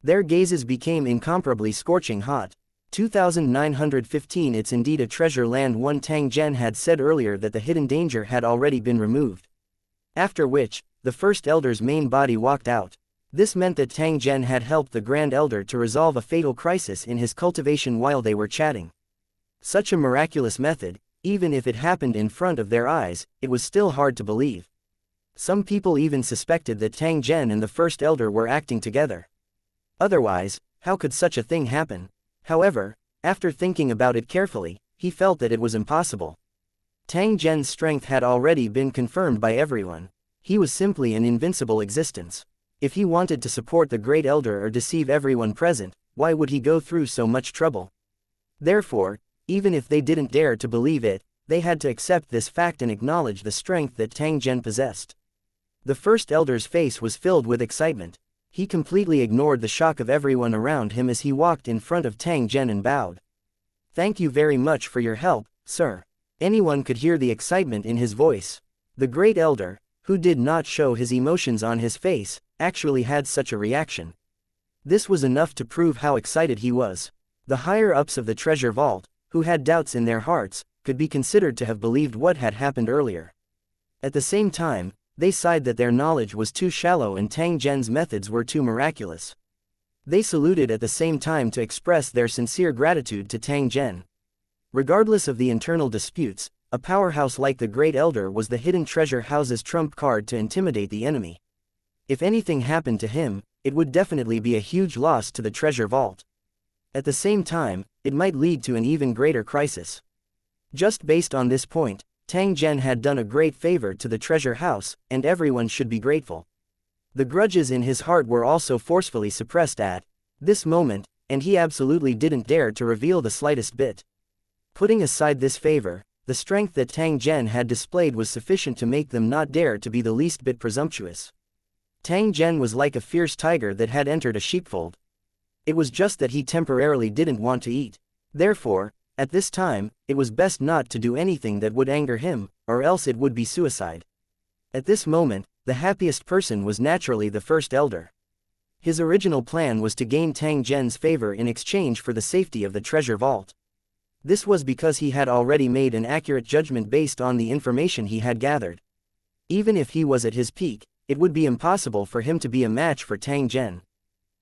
Their gazes became incomparably scorching hot. 2915 It's indeed a treasure land. One Tang Zhen had said earlier that the hidden danger had already been removed. After which, the First Elder's main body walked out. This meant that Tang Zhen had helped the Grand Elder to resolve a fatal crisis in his cultivation while they were chatting. Such a miraculous method, even if it happened in front of their eyes, it was still hard to believe. Some people even suspected that Tang Zhen and the First Elder were acting together. Otherwise, how could such a thing happen? However, after thinking about it carefully, he felt that it was impossible. Tang Zhen's strength had already been confirmed by everyone. He was simply an invincible existence. If he wanted to support the Great Elder or deceive everyone present, why would he go through so much trouble? Therefore, even if they didn't dare to believe it, they had to accept this fact and acknowledge the strength that Tang Zhen possessed. The First Elder's face was filled with excitement. He completely ignored the shock of everyone around him as he walked in front of Tang Zhen and bowed. "Thank you very much for your help, sir." Anyone could hear the excitement in his voice. The Great Elder, who did not show his emotions on his face, actually had such a reaction. This was enough to prove how excited he was. The higher-ups of the treasure vault, who had doubts in their hearts, could be considered to have believed what had happened earlier. At the same time, they sighed that their knowledge was too shallow and Tang Zhen's methods were too miraculous. They saluted at the same time to express their sincere gratitude to Tang Zhen. Regardless of the internal disputes, a powerhouse like the Great Elder was the hidden treasure house's trump card to intimidate the enemy. If anything happened to him, it would definitely be a huge loss to the treasure vault. At the same time, it might lead to an even greater crisis. Just based on this point, Tang Zhen had done a great favor to the treasure house, and everyone should be grateful. The grudges in his heart were also forcefully suppressed at this moment, and he absolutely didn't dare to reveal the slightest bit. Putting aside this favor, the strength that Tang Zhen had displayed was sufficient to make them not dare to be the least bit presumptuous. Tang Zhen was like a fierce tiger that had entered a sheepfold. It was just that he temporarily didn't want to eat. Therefore, at this time, it was best not to do anything that would anger him, or else it would be suicide. At this moment, the happiest person was naturally the First Elder. His original plan was to gain Tang Zhen's favor in exchange for the safety of the treasure vault. This was because he had already made an accurate judgment based on the information he had gathered. Even if he was at his peak, it would be impossible for him to be a match for Tang Zhen.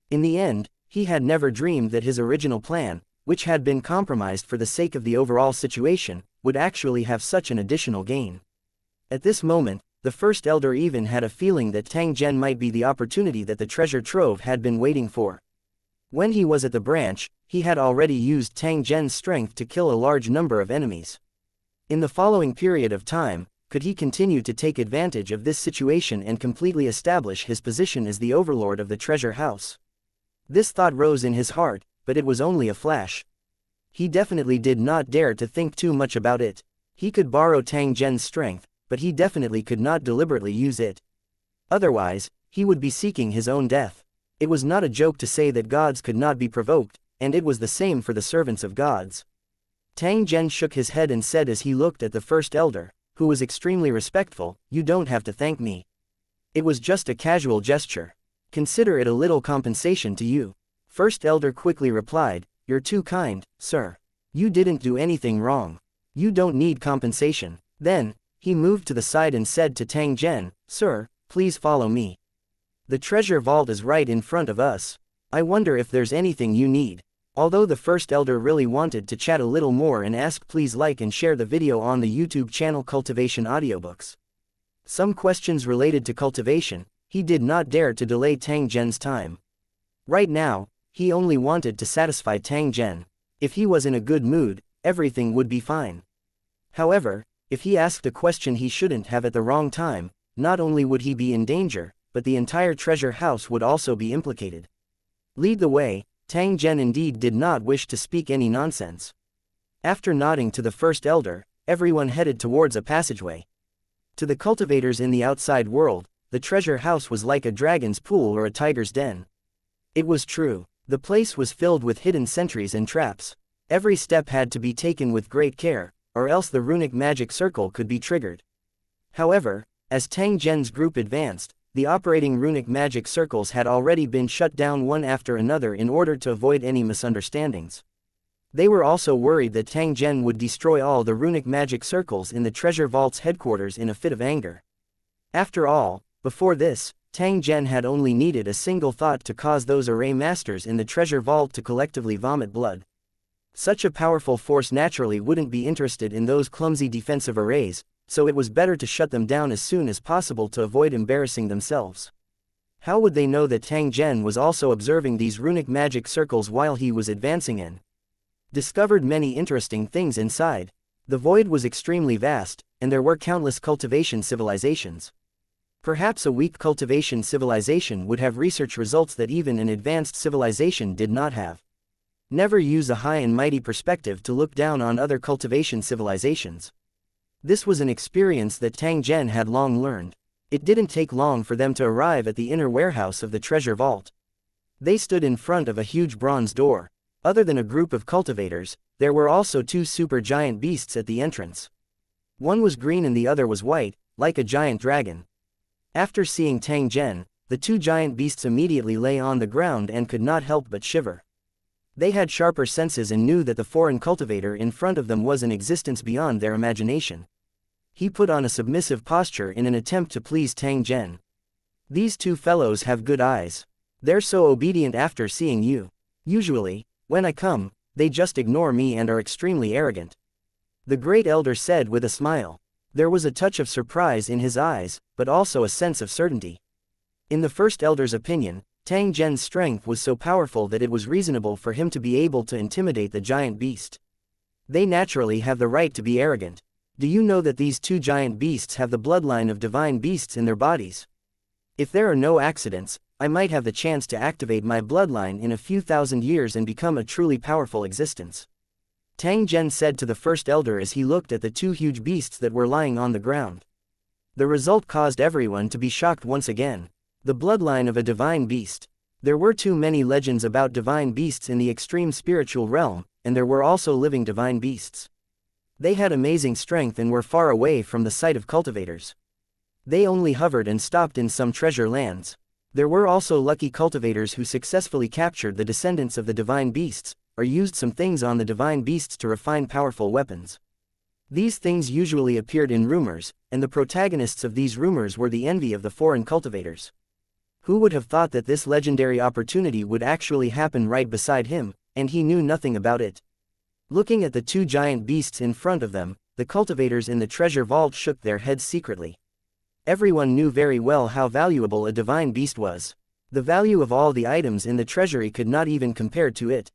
In the end, he had never dreamed that his original plan, which had been compromised for the sake of the overall situation, would actually have such an additional gain. At this moment, the First Elder even had a feeling that Tang Zhen might be the opportunity that the treasure trove had been waiting for. When he was at the branch, he had already used Tang Zhen's strength to kill a large number of enemies. In the following period of time, could he continue to take advantage of this situation and completely establish his position as the overlord of the treasure house? This thought rose in his heart, but it was only a flash. He definitely did not dare to think too much about it. He could borrow Tang Zhen's strength, but he definitely could not deliberately use it. Otherwise, he would be seeking his own death. It was not a joke to say that gods could not be provoked, and it was the same for the servants of gods. Tang Zhen shook his head and said as he looked at the first elder, who was extremely respectful, "You don't have to thank me. It was just a casual gesture. Consider it a little compensation to you." First elder quickly replied, "You're too kind, sir. You didn't do anything wrong. You don't need compensation." Then, he moved to the side and said to Tang Zhen, "Sir, please follow me. The treasure vault is right in front of us. I wonder if there's anything you need." Although the first elder really wanted to chat a little more and asked, please like and share the video on the YouTube channel Cultivation Audiobooks. Some questions related to cultivation, he did not dare to delay Tang Zhen's time. Right now, he only wanted to satisfy Tang Zhen. If he was in a good mood, everything would be fine. However, if he asked a question he shouldn't have at the wrong time, not only would he be in danger, but the entire treasure house would also be implicated. Lead the way. Tang Zhen indeed did not wish to speak any nonsense. After nodding to the first elder, everyone headed towards a passageway. To the cultivators in the outside world, the treasure house was like a dragon's pool or a tiger's den. It was true. The place was filled with hidden sentries and traps. Every step had to be taken with great care, or else the runic magic circle could be triggered. However, as Tang Zhen's group advanced, the operating runic magic circles had already been shut down one after another in order to avoid any misunderstandings. They were also worried that Tang Zhen would destroy all the runic magic circles in the treasure vault's headquarters in a fit of anger. After all, before this, Tang Zhen had only needed a single thought to cause those array masters in the treasure vault to collectively vomit blood. Such a powerful force naturally wouldn't be interested in those clumsy defensive arrays, so it was better to shut them down as soon as possible to avoid embarrassing themselves. How would they know that Tang Zhen was also observing these runic magic circles while he was advancing in? Discovered many interesting things inside. The void was extremely vast, and there were countless cultivation civilizations. Perhaps a weak cultivation civilization would have research results that even an advanced civilization did not have. Never use a high and mighty perspective to look down on other cultivation civilizations. This was an experience that Tang Zhen had long learned. It didn't take long for them to arrive at the inner warehouse of the treasure vault. They stood in front of a huge bronze door. Other than a group of cultivators, there were also two super giant beasts at the entrance. One was green and the other was white, like a giant dragon. After seeing Tang Zhen, the two giant beasts immediately lay on the ground and could not help but shiver. They had sharper senses and knew that the foreign cultivator in front of them was an existence beyond their imagination. He put on a submissive posture in an attempt to please Tang Zhen. "These two fellows have good eyes. They're so obedient after seeing you. Usually, when I come, they just ignore me and are extremely arrogant," the great elder said with a smile. There was a touch of surprise in his eyes, but also a sense of certainty. In the first elder's opinion, Tang Zhen's strength was so powerful that it was reasonable for him to be able to intimidate the giant beast. They naturally have the right to be arrogant. Do you know that these two giant beasts have the bloodline of divine beasts in their bodies? If there are no accidents, I might have the chance to activate my bloodline in a few thousand years and become a truly powerful existence," Tang Zhen said to the first elder as he looked at the two huge beasts that were lying on the ground. The result caused everyone to be shocked once again. The bloodline of a divine beast. There were too many legends about divine beasts in the extreme spiritual realm, and there were also living divine beasts. They had amazing strength and were far away from the sight of cultivators. They only hovered and stopped in some treasure lands. There were also lucky cultivators who successfully captured the descendants of the divine beasts, or used some things on the divine beasts to refine powerful weapons. These things usually appeared in rumors, and the protagonists of these rumors were the envy of the foreign cultivators. Who would have thought that this legendary opportunity would actually happen right beside him, and he knew nothing about it? Looking at the two giant beasts in front of them, the cultivators in the treasure vault shook their heads secretly. Everyone knew very well how valuable a divine beast was. The value of all the items in the treasury could not even compare to it.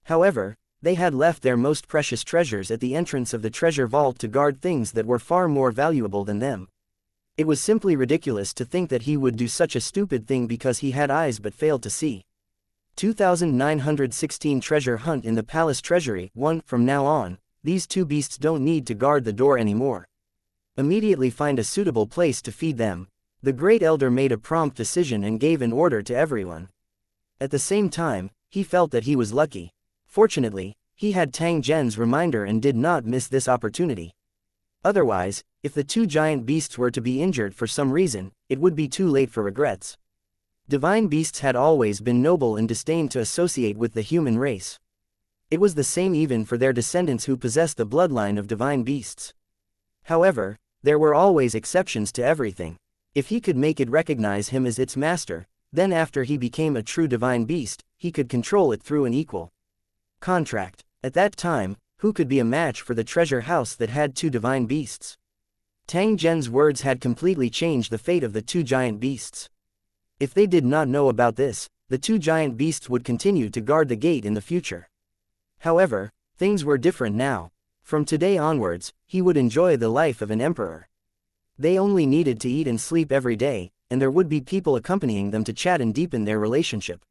However, they had left their most precious treasures at the entrance of the treasure vault to guard things that were far more valuable than them. It was simply ridiculous to think that he would do such a stupid thing because he had eyes but failed to see. 2916 Treasure Hunt in the Palace Treasury. 1. From now on, these two beasts don't need to guard the door anymore. Immediately find a suitable place to feed them. The great elder made a prompt decision and gave an order to everyone. At the same time, he felt that he was lucky. Fortunately, he had Tang Zhen's reminder and did not miss this opportunity. Otherwise, if the two giant beasts were to be injured for some reason, it would be too late for regrets. Divine beasts had always been noble and disdained to associate with the human race. It was the same even for their descendants who possessed the bloodline of divine beasts. However, there were always exceptions to everything. If he could make it recognize him as its master, then after he became a true divine beast, he could control it through an equal contract. At that time, who could be a match for the treasure house that had two divine beasts? Tang Zhen's words had completely changed the fate of the two giant beasts. If they did not know about this, the two giant beasts would continue to guard the gate in the future. However, things were different now. From today onwards, he would enjoy the life of an emperor. They only needed to eat and sleep every day, and there would be people accompanying them to chat and deepen their relationship.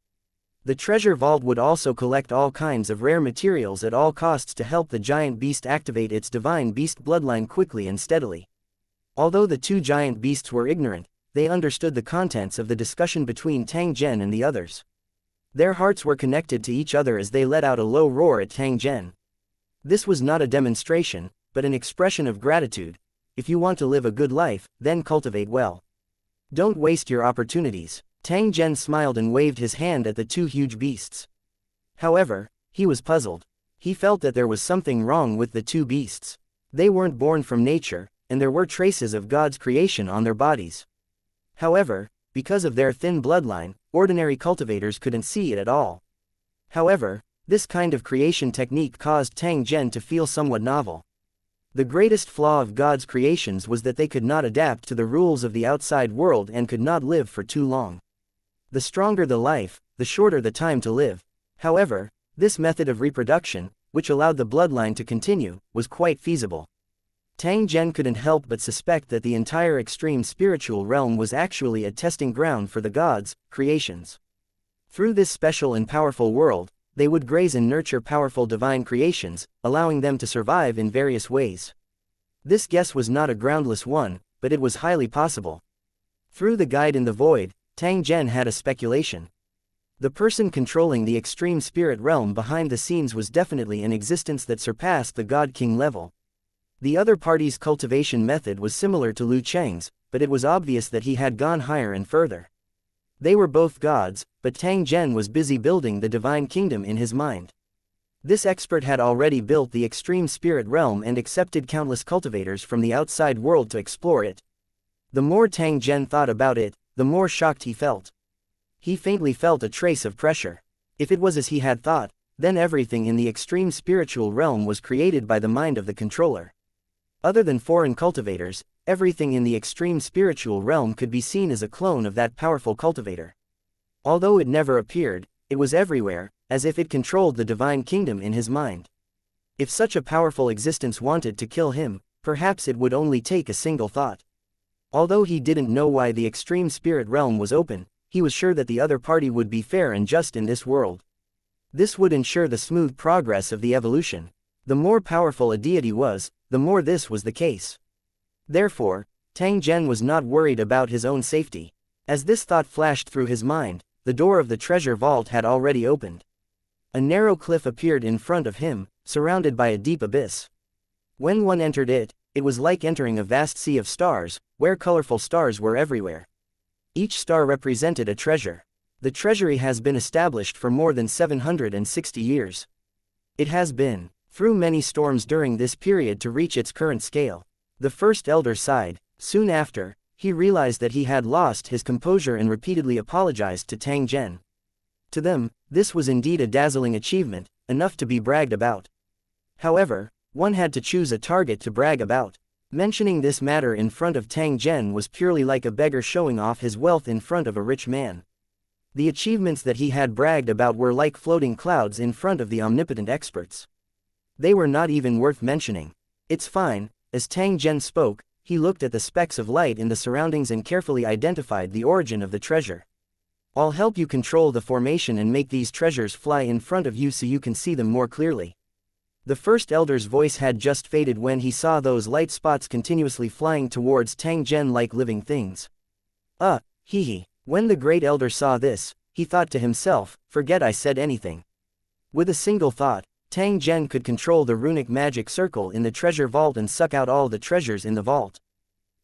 The treasure vault would also collect all kinds of rare materials at all costs to help the giant beast activate its divine beast bloodline quickly and steadily. Although the two giant beasts were ignorant, they understood the contents of the discussion between Tang Zhen and the others. Their hearts were connected to each other as they let out a low roar at Tang Zhen. This was not a demonstration, but an expression of gratitude. If you want to live a good life, then cultivate well. Don't waste your opportunities. Tang Zhen smiled and waved his hand at the two huge beasts. However, he was puzzled. He felt that there was something wrong with the two beasts. They weren't born from nature, and there were traces of God's creation on their bodies. However, because of their thin bloodline, ordinary cultivators couldn't see it at all. However, this kind of creation technique caused Tang Zhen to feel somewhat novel. The greatest flaw of God's creations was that they could not adapt to the rules of the outside world and could not live for too long. The stronger the life, the shorter the time to live. However, this method of reproduction, which allowed the bloodline to continue, was quite feasible. Tang Zhen couldn't help but suspect that the entire extreme spiritual realm was actually a testing ground for the gods' creations. Through this special and powerful world, they would graze and nurture powerful divine creations, allowing them to survive in various ways. This guess was not a groundless one, but it was highly possible. Through the guide in the void, Tang Zhen had a speculation. The person controlling the extreme spirit realm behind the scenes was definitely an existence that surpassed the God-King level. The other party's cultivation method was similar to Liu Cheng's, but it was obvious that he had gone higher and further. They were both gods, but Tang Zhen was busy building the divine kingdom in his mind. This expert had already built the extreme spirit realm and accepted countless cultivators from the outside world to explore it. The more Tang Zhen thought about it, the more shocked he felt. He faintly felt a trace of pressure. If it was as he had thought, then everything in the extreme spiritual realm was created by the mind of the controller. Other than foreign cultivators, everything in the extreme spiritual realm could be seen as a clone of that powerful cultivator. Although it never appeared, it was everywhere, as if it controlled the divine kingdom in his mind. If such a powerful existence wanted to kill him, perhaps it would only take a single thought. Although he didn't know why the extreme spirit realm was open, he was sure that the other party would be fair and just in this world. This would ensure the smooth progress of the evolution. The more powerful a deity was, the more this was the case. Therefore, Tang Zhen was not worried about his own safety. As this thought flashed through his mind, the door of the treasure vault had already opened. A narrow cliff appeared in front of him, surrounded by a deep abyss. When one entered it, it was like entering a vast sea of stars, where colorful stars were everywhere. Each star represented a treasure. The treasury has been established for more than 760 years. It has been through many storms during this period to reach its current scale. The first elder sighed. Soon after, he realized that he had lost his composure and repeatedly apologized to Tang Zhen. To them, this was indeed a dazzling achievement, enough to be bragged about. However, one had to choose a target to brag about. Mentioning this matter in front of Tang Zhen was purely like a beggar showing off his wealth in front of a rich man. The achievements that he had bragged about were like floating clouds in front of the omnipotent experts. They were not even worth mentioning. It's fine. As Tang Zhen spoke, he looked at the specks of light in the surroundings and carefully identified the origin of the treasure. I'll help you control the formation and make these treasures fly in front of you so you can see them more clearly. The first elder's voice had just faded when he saw those light spots continuously flying towards Tang Zhen like living things. Hee hee. When the great elder saw this, he thought to himself, forget I said anything. With a single thought, Tang Zhen could control the runic magic circle in the treasure vault and suck out all the treasures in the vault.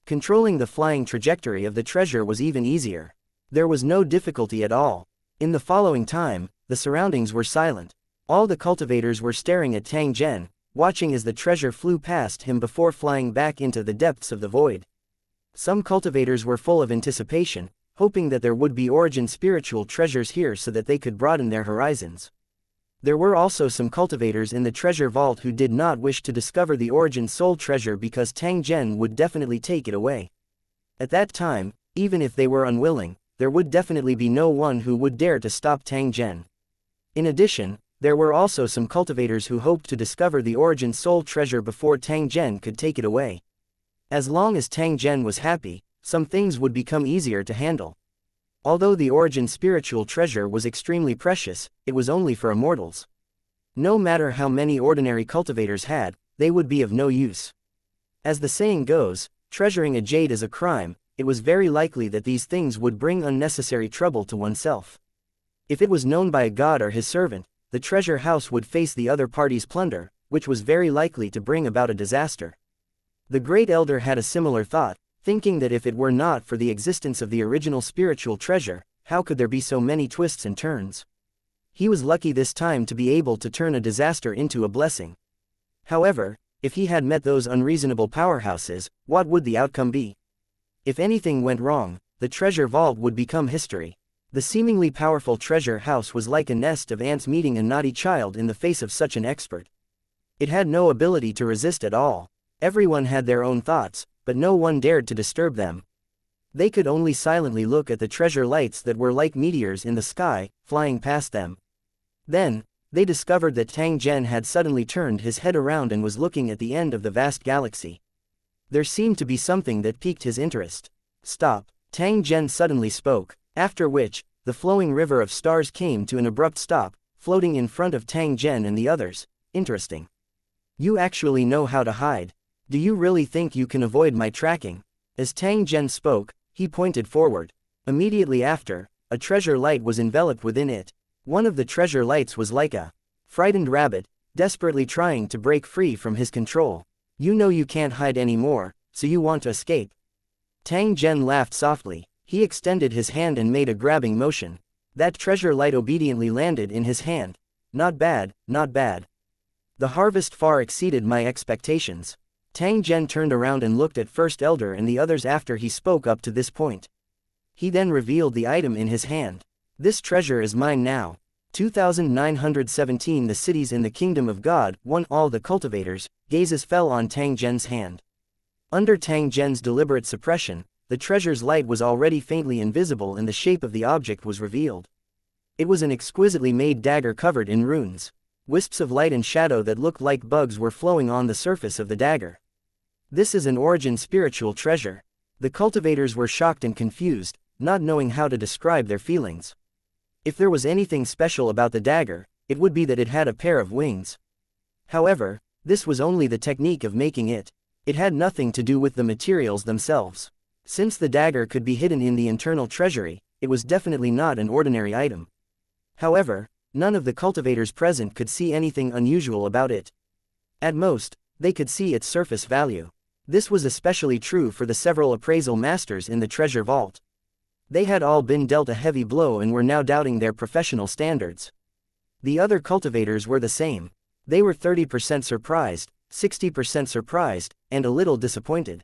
Controlling the flying trajectory of the treasure was even easier. There was no difficulty at all. In the following time, the surroundings were silent. All the cultivators were staring at Tang Zhen, watching as the treasure flew past him before flying back into the depths of the void. Some cultivators were full of anticipation, hoping that there would be origin spiritual treasures here so that they could broaden their horizons. There were also some cultivators in the treasure vault who did not wish to discover the origin soul treasure because Tang Zhen would definitely take it away. At that time, even if they were unwilling, there would definitely be no one who would dare to stop Tang Zhen. In addition, there were also some cultivators who hoped to discover the origin soul treasure before Tang Zhen could take it away. As long as Tang Zhen was happy, some things would become easier to handle. Although the origin spiritual treasure was extremely precious, it was only for immortals. No matter how many ordinary cultivators had, they would be of no use. As the saying goes, treasuring a jade is a crime. It was very likely that these things would bring unnecessary trouble to oneself. If it was known by a god or his servant, the treasure house would face the other party's plunder, which was very likely to bring about a disaster. The great elder had a similar thought, thinking that if it were not for the existence of the original spiritual treasure, how could there be so many twists and turns? He was lucky this time to be able to turn a disaster into a blessing. However, if he had met those unreasonable powerhouses, what would the outcome be? If anything went wrong, the treasure vault would become history. The seemingly powerful treasure house was like a nest of ants meeting a naughty child in the face of such an expert. It had no ability to resist at all. Everyone had their own thoughts, but no one dared to disturb them. They could only silently look at the treasure lights that were like meteors in the sky, flying past them. Then, they discovered that Tang Zhen had suddenly turned his head around and was looking at the end of the vast galaxy. There seemed to be something that piqued his interest. Stop, Tang Zhen suddenly spoke, after which, the flowing river of stars came to an abrupt stop, floating in front of Tang Zhen and the others. Interesting. You actually know how to hide. Do you really think you can avoid my tracking? As Tang Zhen spoke, he pointed forward. Immediately after, a treasure light was enveloped within it. One of the treasure lights was like a frightened rabbit, desperately trying to break free from his control. You know you can't hide anymore, so you want to escape. Tang Zhen laughed softly. He extended his hand and made a grabbing motion. That treasure light obediently landed in his hand. Not bad, not bad. The harvest far exceeded my expectations. Tang Zhen turned around and looked at First Elder and the others after he spoke up to this point. He then revealed the item in his hand. This treasure is mine now. 2917 The cities in the kingdom of God, one. All the cultivators' gazes fell on Tang Zhen's hand. Under Tang Zhen's deliberate suppression, the treasure's light was already faintly invisible and the shape of the object was revealed. It was an exquisitely made dagger covered in runes. Wisps of light and shadow that looked like bugs were flowing on the surface of the dagger. This is an origin spiritual treasure. The cultivators were shocked and confused, not knowing how to describe their feelings. If there was anything special about the dagger, it would be that it had a pair of wings. However, this was only the technique of making it. It had nothing to do with the materials themselves. Since the dagger could be hidden in the internal treasury, it was definitely not an ordinary item. However, none of the cultivators present could see anything unusual about it. At most, they could see its surface value. This was especially true for the several appraisal masters in the treasure vault. They had all been dealt a heavy blow and were now doubting their professional standards. The other cultivators were the same. They were 30% surprised, 60% surprised, and a little disappointed.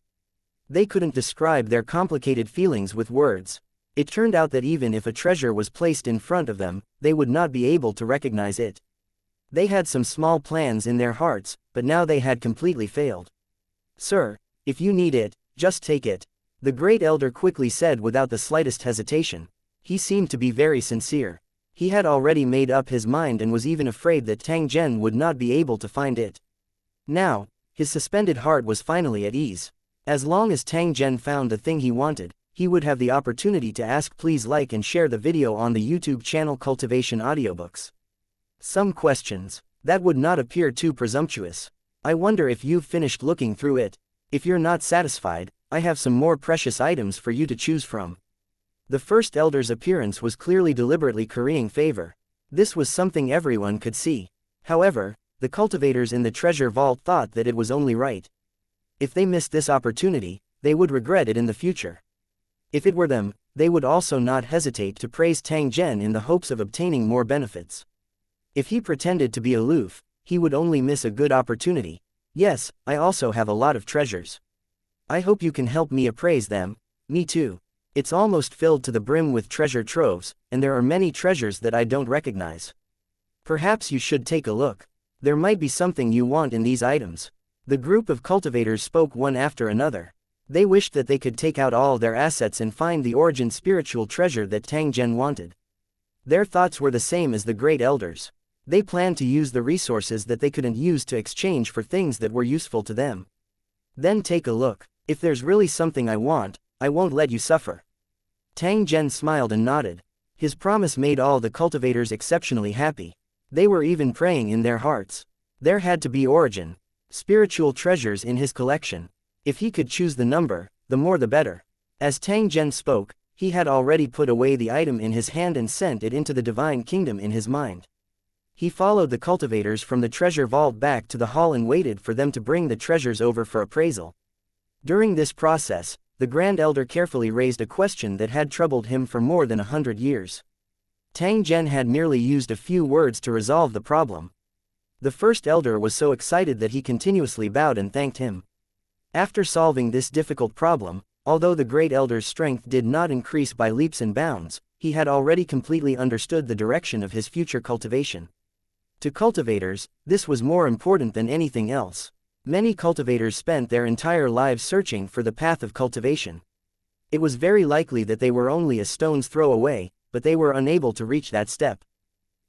They couldn't describe their complicated feelings with words. It turned out that even if a treasure was placed in front of them, they would not be able to recognize it. They had some small plans in their hearts, but now they had completely failed. Sir, if you need it, just take it. The great elder quickly said without the slightest hesitation. He seemed to be very sincere. He had already made up his mind and was even afraid that Tang Zhen would not be able to find it. Now, his suspended heart was finally at ease. As long as Tang Zhen found the thing he wanted, he would have the opportunity to ask. Please like and share the video on the YouTube channel Cultivation Audiobooks. Some questions. That would not appear too presumptuous. I wonder if you've finished looking through it. If you're not satisfied, I have some more precious items for you to choose from. The first elder's appearance was clearly deliberately currying favor. This was something everyone could see. However, the cultivators in the treasure vault thought that it was only right. If they missed this opportunity, they would regret it in the future. If it were them, they would also not hesitate to praise Tang Zhen in the hopes of obtaining more benefits. If he pretended to be aloof, he would only miss a good opportunity. Yes, I also have a lot of treasures. I hope you can help me appraise them. Me too. It's almost filled to the brim with treasure troves, and there are many treasures that I don't recognize. Perhaps you should take a look. There might be something you want in these items. The group of cultivators spoke one after another. They wished that they could take out all their assets and find the origin spiritual treasure that Tang Zhen wanted. Their thoughts were the same as the great elders. They planned to use the resources that they couldn't use to exchange for things that were useful to them. Then take a look. If there's really something I want, I won't let you suffer. Tang Zhen smiled and nodded. His promise made all the cultivators exceptionally happy. They were even praying in their hearts. There had to be origin spiritual treasures in his collection. If he could choose the number, the more the better. As Tang Zhen spoke, he had already put away the item in his hand and sent it into the divine kingdom in his mind. He followed the cultivators from the treasure vault back to the hall and waited for them to bring the treasures over for appraisal. During this process, the Grand Elder carefully raised a question that had troubled him for more than 100 years. Tang Zhen had merely used a few words to resolve the problem. The first elder was so excited that he continuously bowed and thanked him. After solving this difficult problem, although the great elder's strength did not increase by leaps and bounds, he had already completely understood the direction of his future cultivation. To cultivators, this was more important than anything else. Many cultivators spent their entire lives searching for the path of cultivation. It was very likely that they were only a stone's throw away, but they were unable to reach that step,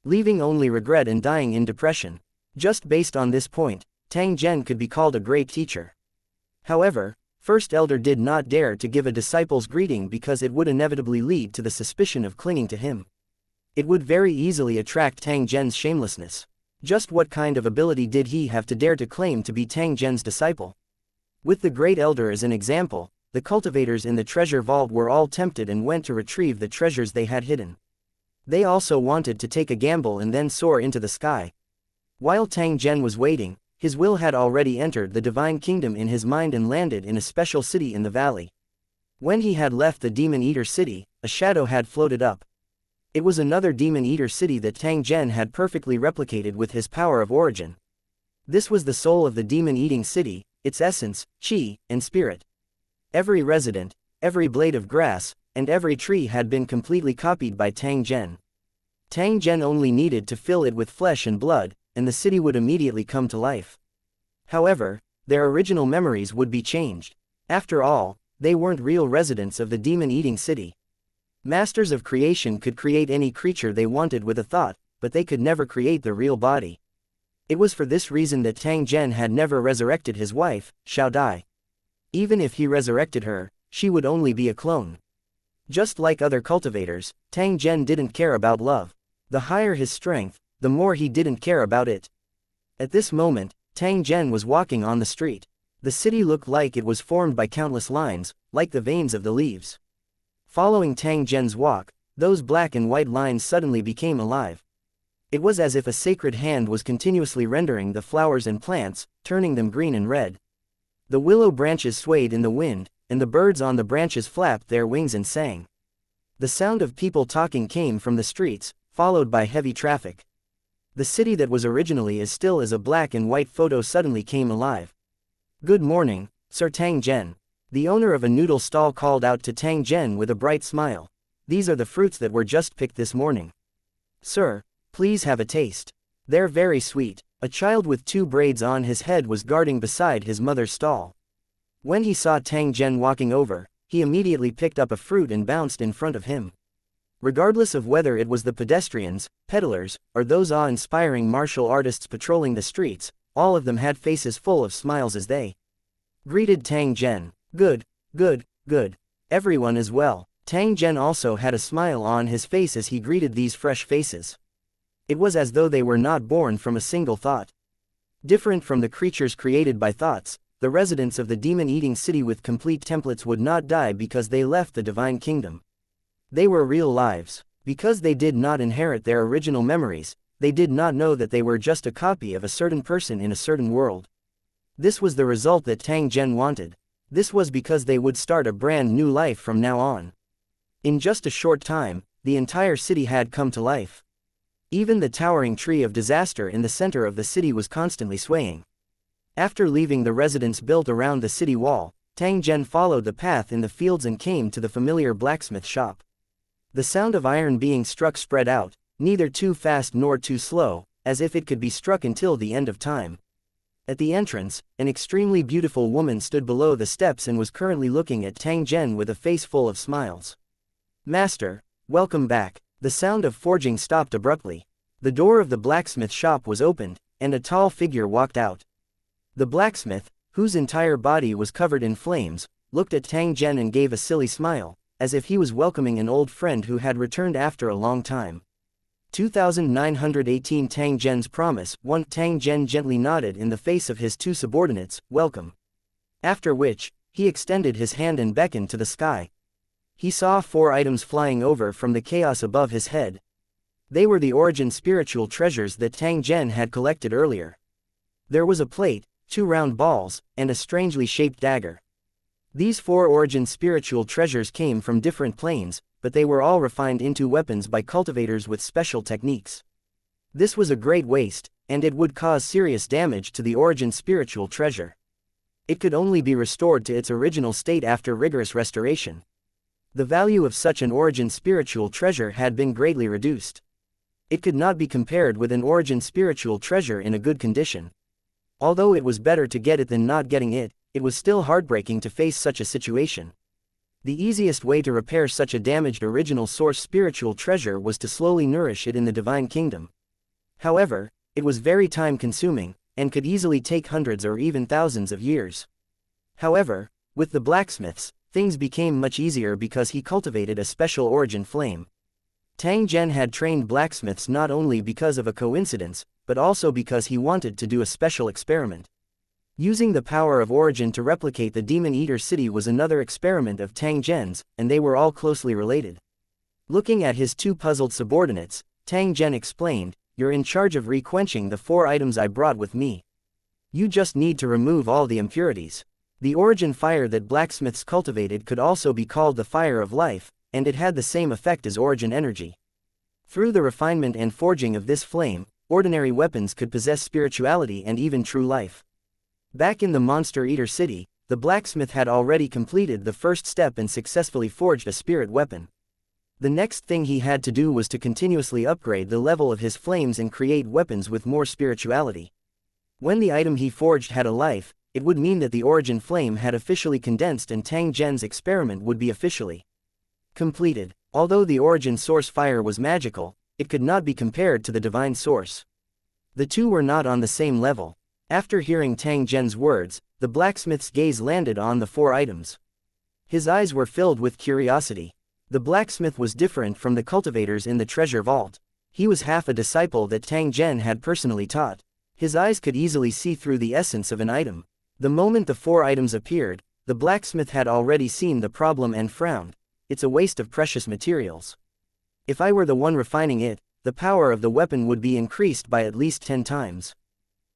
leaving only regret and dying in depression. Just based on this point, Tang Zhen could be called a great teacher. However, First Elder did not dare to give a disciple's greeting because it would inevitably lead to the suspicion of clinging to him. It would very easily attract Tang Zhen's shamelessness. Just what kind of ability did he have to dare to claim to be Tang Zhen's disciple? With the great elder as an example, the cultivators in the treasure vault were all tempted and went to retrieve the treasures they had hidden. They also wanted to take a gamble and then soar into the sky. While Tang Zhen was waiting, his will had already entered the divine kingdom in his mind and landed in a special city in the valley. When he had left the Demon Eater city, a shadow had floated up. It was another Demon Eater city that Tang Zhen had perfectly replicated with his power of origin. This was the soul of the demon-eating city, its essence, qi, and spirit. Every resident, every blade of grass, and every tree had been completely copied by Tang Zhen. Tang Zhen only needed to fill it with flesh and blood, and the city would immediately come to life. However, their original memories would be changed. After all, they weren't real residents of the demon-eating city. Masters of creation could create any creature they wanted with a thought, but they could never create the real body. It was for this reason that Tang Zhen had never resurrected his wife, Xiao Dai. Even if he resurrected her, she would only be a clone. Just like other cultivators, Tang Zhen didn't care about love. The higher his strength, the more he didn't care about it. At this moment, Tang Zhen was walking on the street. The city looked like it was formed by countless lines, like the veins of the leaves. Following Tang Zhen's walk, those black and white lines suddenly became alive. It was as if a sacred hand was continuously rendering the flowers and plants, turning them green and red. The willow branches swayed in the wind, and the birds on the branches flapped their wings and sang. The sound of people talking came from the streets, followed by heavy traffic. The city that was originally as still as a black and white photo suddenly came alive. "Good morning, Sir Tang Zhen." The owner of a noodle stall called out to Tang Zhen with a bright smile. "These are the fruits that were just picked this morning. Sir, please have a taste. They're very sweet." A child with 2 braids on his head was guarding beside his mother's stall. When he saw Tang Zhen walking over, he immediately picked up a fruit and bounced in front of him. Regardless of whether it was the pedestrians, peddlers, or those awe-inspiring martial artists patrolling the streets, all of them had faces full of smiles as they greeted Tang Zhen. "Good, good, good. Everyone is well." Tang Zhen also had a smile on his face as he greeted these fresh faces. It was as though they were not born from a single thought. Different from the creatures created by thoughts, the residents of the demon-eating city with complete templates would not die because they left the divine kingdom. They were real lives. Because they did not inherit their original memories, they did not know that they were just a copy of a certain person in a certain world. This was the result that Tang Zhen wanted. This was because they would start a brand new life from now on. In just a short time, the entire city had come to life. Even the towering tree of disaster in the center of the city was constantly swaying. After leaving the residence built around the city wall, Tang Zhen followed the path in the fields and came to the familiar blacksmith shop. The sound of iron being struck spread out, neither too fast nor too slow, as if it could be struck until the end of time. At the entrance, an extremely beautiful woman stood below the steps and was currently looking at Tang Zhen with a face full of smiles. "Master, welcome back." The sound of forging stopped abruptly. The door of the blacksmith shop was opened, and a tall figure walked out. The blacksmith, whose entire body was covered in flames, looked at Tang Zhen and gave a silly smile, as if he was welcoming an old friend who had returned after a long time. 2918 Tang Zhen's promise. 1 Tang Zhen gently nodded in the face of his two subordinates, "Welcome." After which, he extended his hand and beckoned to the sky. He saw 4 items flying over from the chaos above his head. They were the origin spiritual treasures that Tang Zhen had collected earlier. There was a plate, 2 round balls, and a strangely shaped dagger. These 4 origin spiritual treasures came from different planes, but they were all refined into weapons by cultivators with special techniques. This was a great waste, and it would cause serious damage to the origin spiritual treasure. It could only be restored to its original state after rigorous restoration. The value of such an origin spiritual treasure had been greatly reduced. It could not be compared with an origin spiritual treasure in a good condition. Although it was better to get it than not getting it, it was still heartbreaking to face such a situation. The easiest way to repair such a damaged original source spiritual treasure was to slowly nourish it in the divine kingdom. However, it was very time-consuming, and could easily take hundreds or even thousands of years. However, with the blacksmiths, things became much easier because he cultivated a special origin flame. Tang Zhen had trained blacksmiths not only because of a coincidence, but also because he wanted to do a special experiment. Using the power of origin to replicate the Demon Eater city was another experiment of Tang Zhen's, and they were all closely related. Looking at his 2 puzzled subordinates, Tang Zhen explained, "You're in charge of re-quenching the 4 items I brought with me. You just need to remove all the impurities." The origin fire that blacksmiths cultivated could also be called the fire of life, and it had the same effect as origin energy. Through the refinement and forging of this flame, ordinary weapons could possess spirituality and even true life. Back in the Monster Eater city, the blacksmith had already completed the first step and successfully forged a spirit weapon. The next thing he had to do was to continuously upgrade the level of his flames and create weapons with more spirituality. When the item he forged had a life, it would mean that the origin flame had officially condensed and Tang Zhen's experiment would be officially completed. Although the origin source fire was magical, it could not be compared to the divine source. The two were not on the same level. After hearing Tang Zhen's words, the blacksmith's gaze landed on the 4 items. His eyes were filled with curiosity. The blacksmith was different from the cultivators in the treasure vault. He was half a disciple that Tang Zhen had personally taught. His eyes could easily see through the essence of an item. The moment the 4 items appeared, the blacksmith had already seen the problem and frowned. "It's a waste of precious materials. If I were the one refining it, the power of the weapon would be increased by at least 10 times.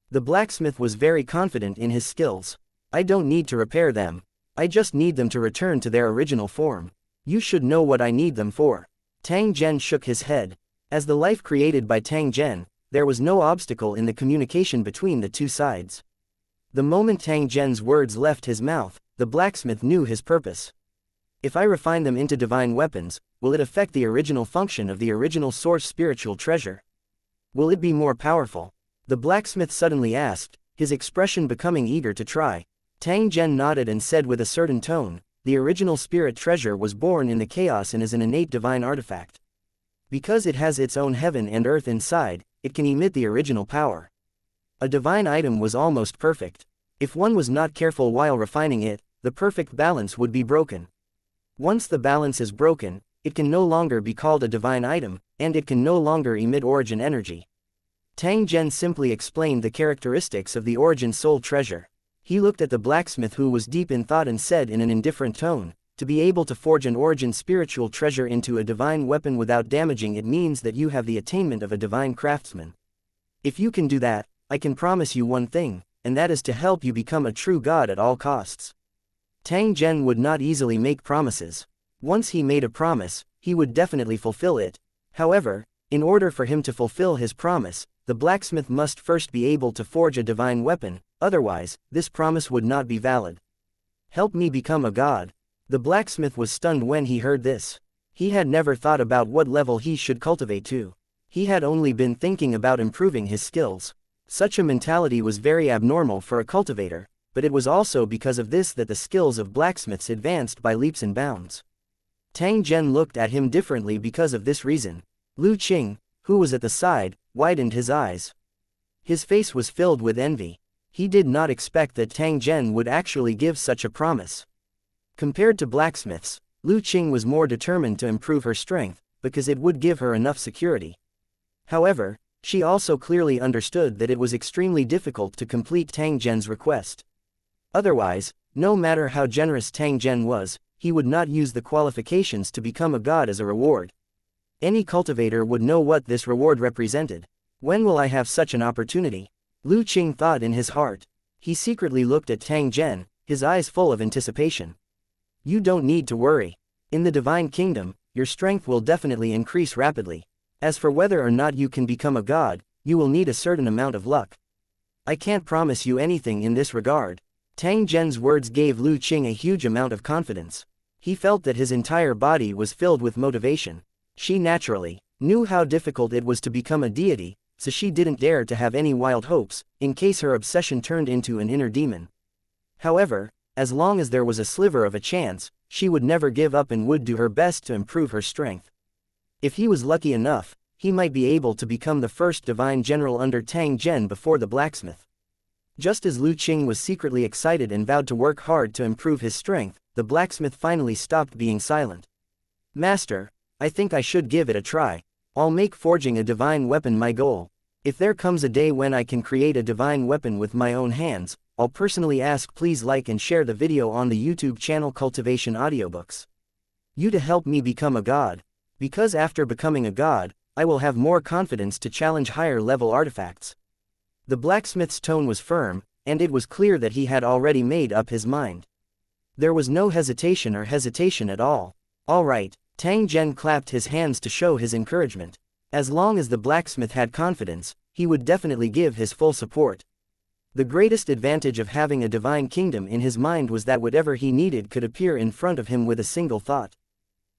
The blacksmith was very confident in his skills. "I don't need to repair them. I just need them to return to their original form. You should know what I need them for." Tang Zhen shook his head. As the life created by Tang Zhen, there was no obstacle in the communication between the 2 sides. The moment Tang Zhen's words left his mouth, the blacksmith knew his purpose. "If I refine them into divine weapons, will it affect the original function of the original source spiritual treasure? Will it be more powerful?" The blacksmith suddenly asked, his expression becoming eager to try. Tang Zhen nodded and said with a certain tone, "The original spirit treasure was born in the chaos and is an innate divine artifact. Because it has its own heaven and earth inside, it can emit the original power. A divine item was almost perfect. If one was not careful while refining it, the perfect balance would be broken. Once the balance is broken, it can no longer be called a divine item, and it can no longer emit origin energy." Tang Zhen simply explained the characteristics of the origin soul treasure. He looked at the blacksmith who was deep in thought and said in an indifferent tone, To be able to forge an origin spiritual treasure into a divine weapon without damaging it means that you have the attainment of a divine craftsman. If you can do that, I can promise you one thing, and that is to help you become a true god at all costs. Tang Zhen would not easily make promises. Once he made a promise, he would definitely fulfill it. However, in order for him to fulfill his promise, the blacksmith must first be able to forge a divine weapon, otherwise, this promise would not be valid. Help me become a god. The blacksmith was stunned when he heard this. He had never thought about what level he should cultivate to. He had only been thinking about improving his skills. Such a mentality was very abnormal for a cultivator, but it was also because of this that the skills of blacksmiths advanced by leaps and bounds. Tang Zhen looked at him differently because of this reason. Lu Qing, who was at the side, widened his eyes. His face was filled with envy. He did not expect that Tang Zhen would actually give such a promise. Compared to blacksmiths, Lu Qing was more determined to improve her strength, because it would give her enough security. However, she also clearly understood that it was extremely difficult to complete Tang Zhen's request. Otherwise, no matter how generous Tang Zhen was, he would not use the qualifications to become a god as a reward. Any cultivator would know what this reward represented. When will I have such an opportunity? Lu Qing thought in his heart. He secretly looked at Tang Zhen, his eyes full of anticipation. You don't need to worry. In the Divine Kingdom, your strength will definitely increase rapidly. As for whether or not you can become a god, you will need a certain amount of luck. I can't promise you anything in this regard. Tang Zhen's words gave Lu Qing a huge amount of confidence. He felt that his entire body was filled with motivation. She naturally knew how difficult it was to become a deity, so she didn't dare to have any wild hopes, in case her obsession turned into an inner demon. However, as long as there was a sliver of a chance, she would never give up and would do her best to improve her strength. If he was lucky enough, he might be able to become the first divine general under Tang Zhen before the blacksmith. Just as Lu Qing was secretly excited and vowed to work hard to improve his strength, the blacksmith finally stopped being silent. Master, I think I should give it a try. I'll make forging a divine weapon my goal. If there comes a day when I can create a divine weapon with my own hands, I'll personally ask please like and share the video on the YouTube channel Cultivation Audiobooks. You to help me become a god. Because after becoming a god, I will have more confidence to challenge higher level artifacts. The blacksmith's tone was firm, and it was clear that he had already made up his mind. There was no hesitation at all. All right, Tang Zhen clapped his hands to show his encouragement. As long as the blacksmith had confidence, he would definitely give his full support. The greatest advantage of having a divine kingdom in his mind was that whatever he needed could appear in front of him with a single thought.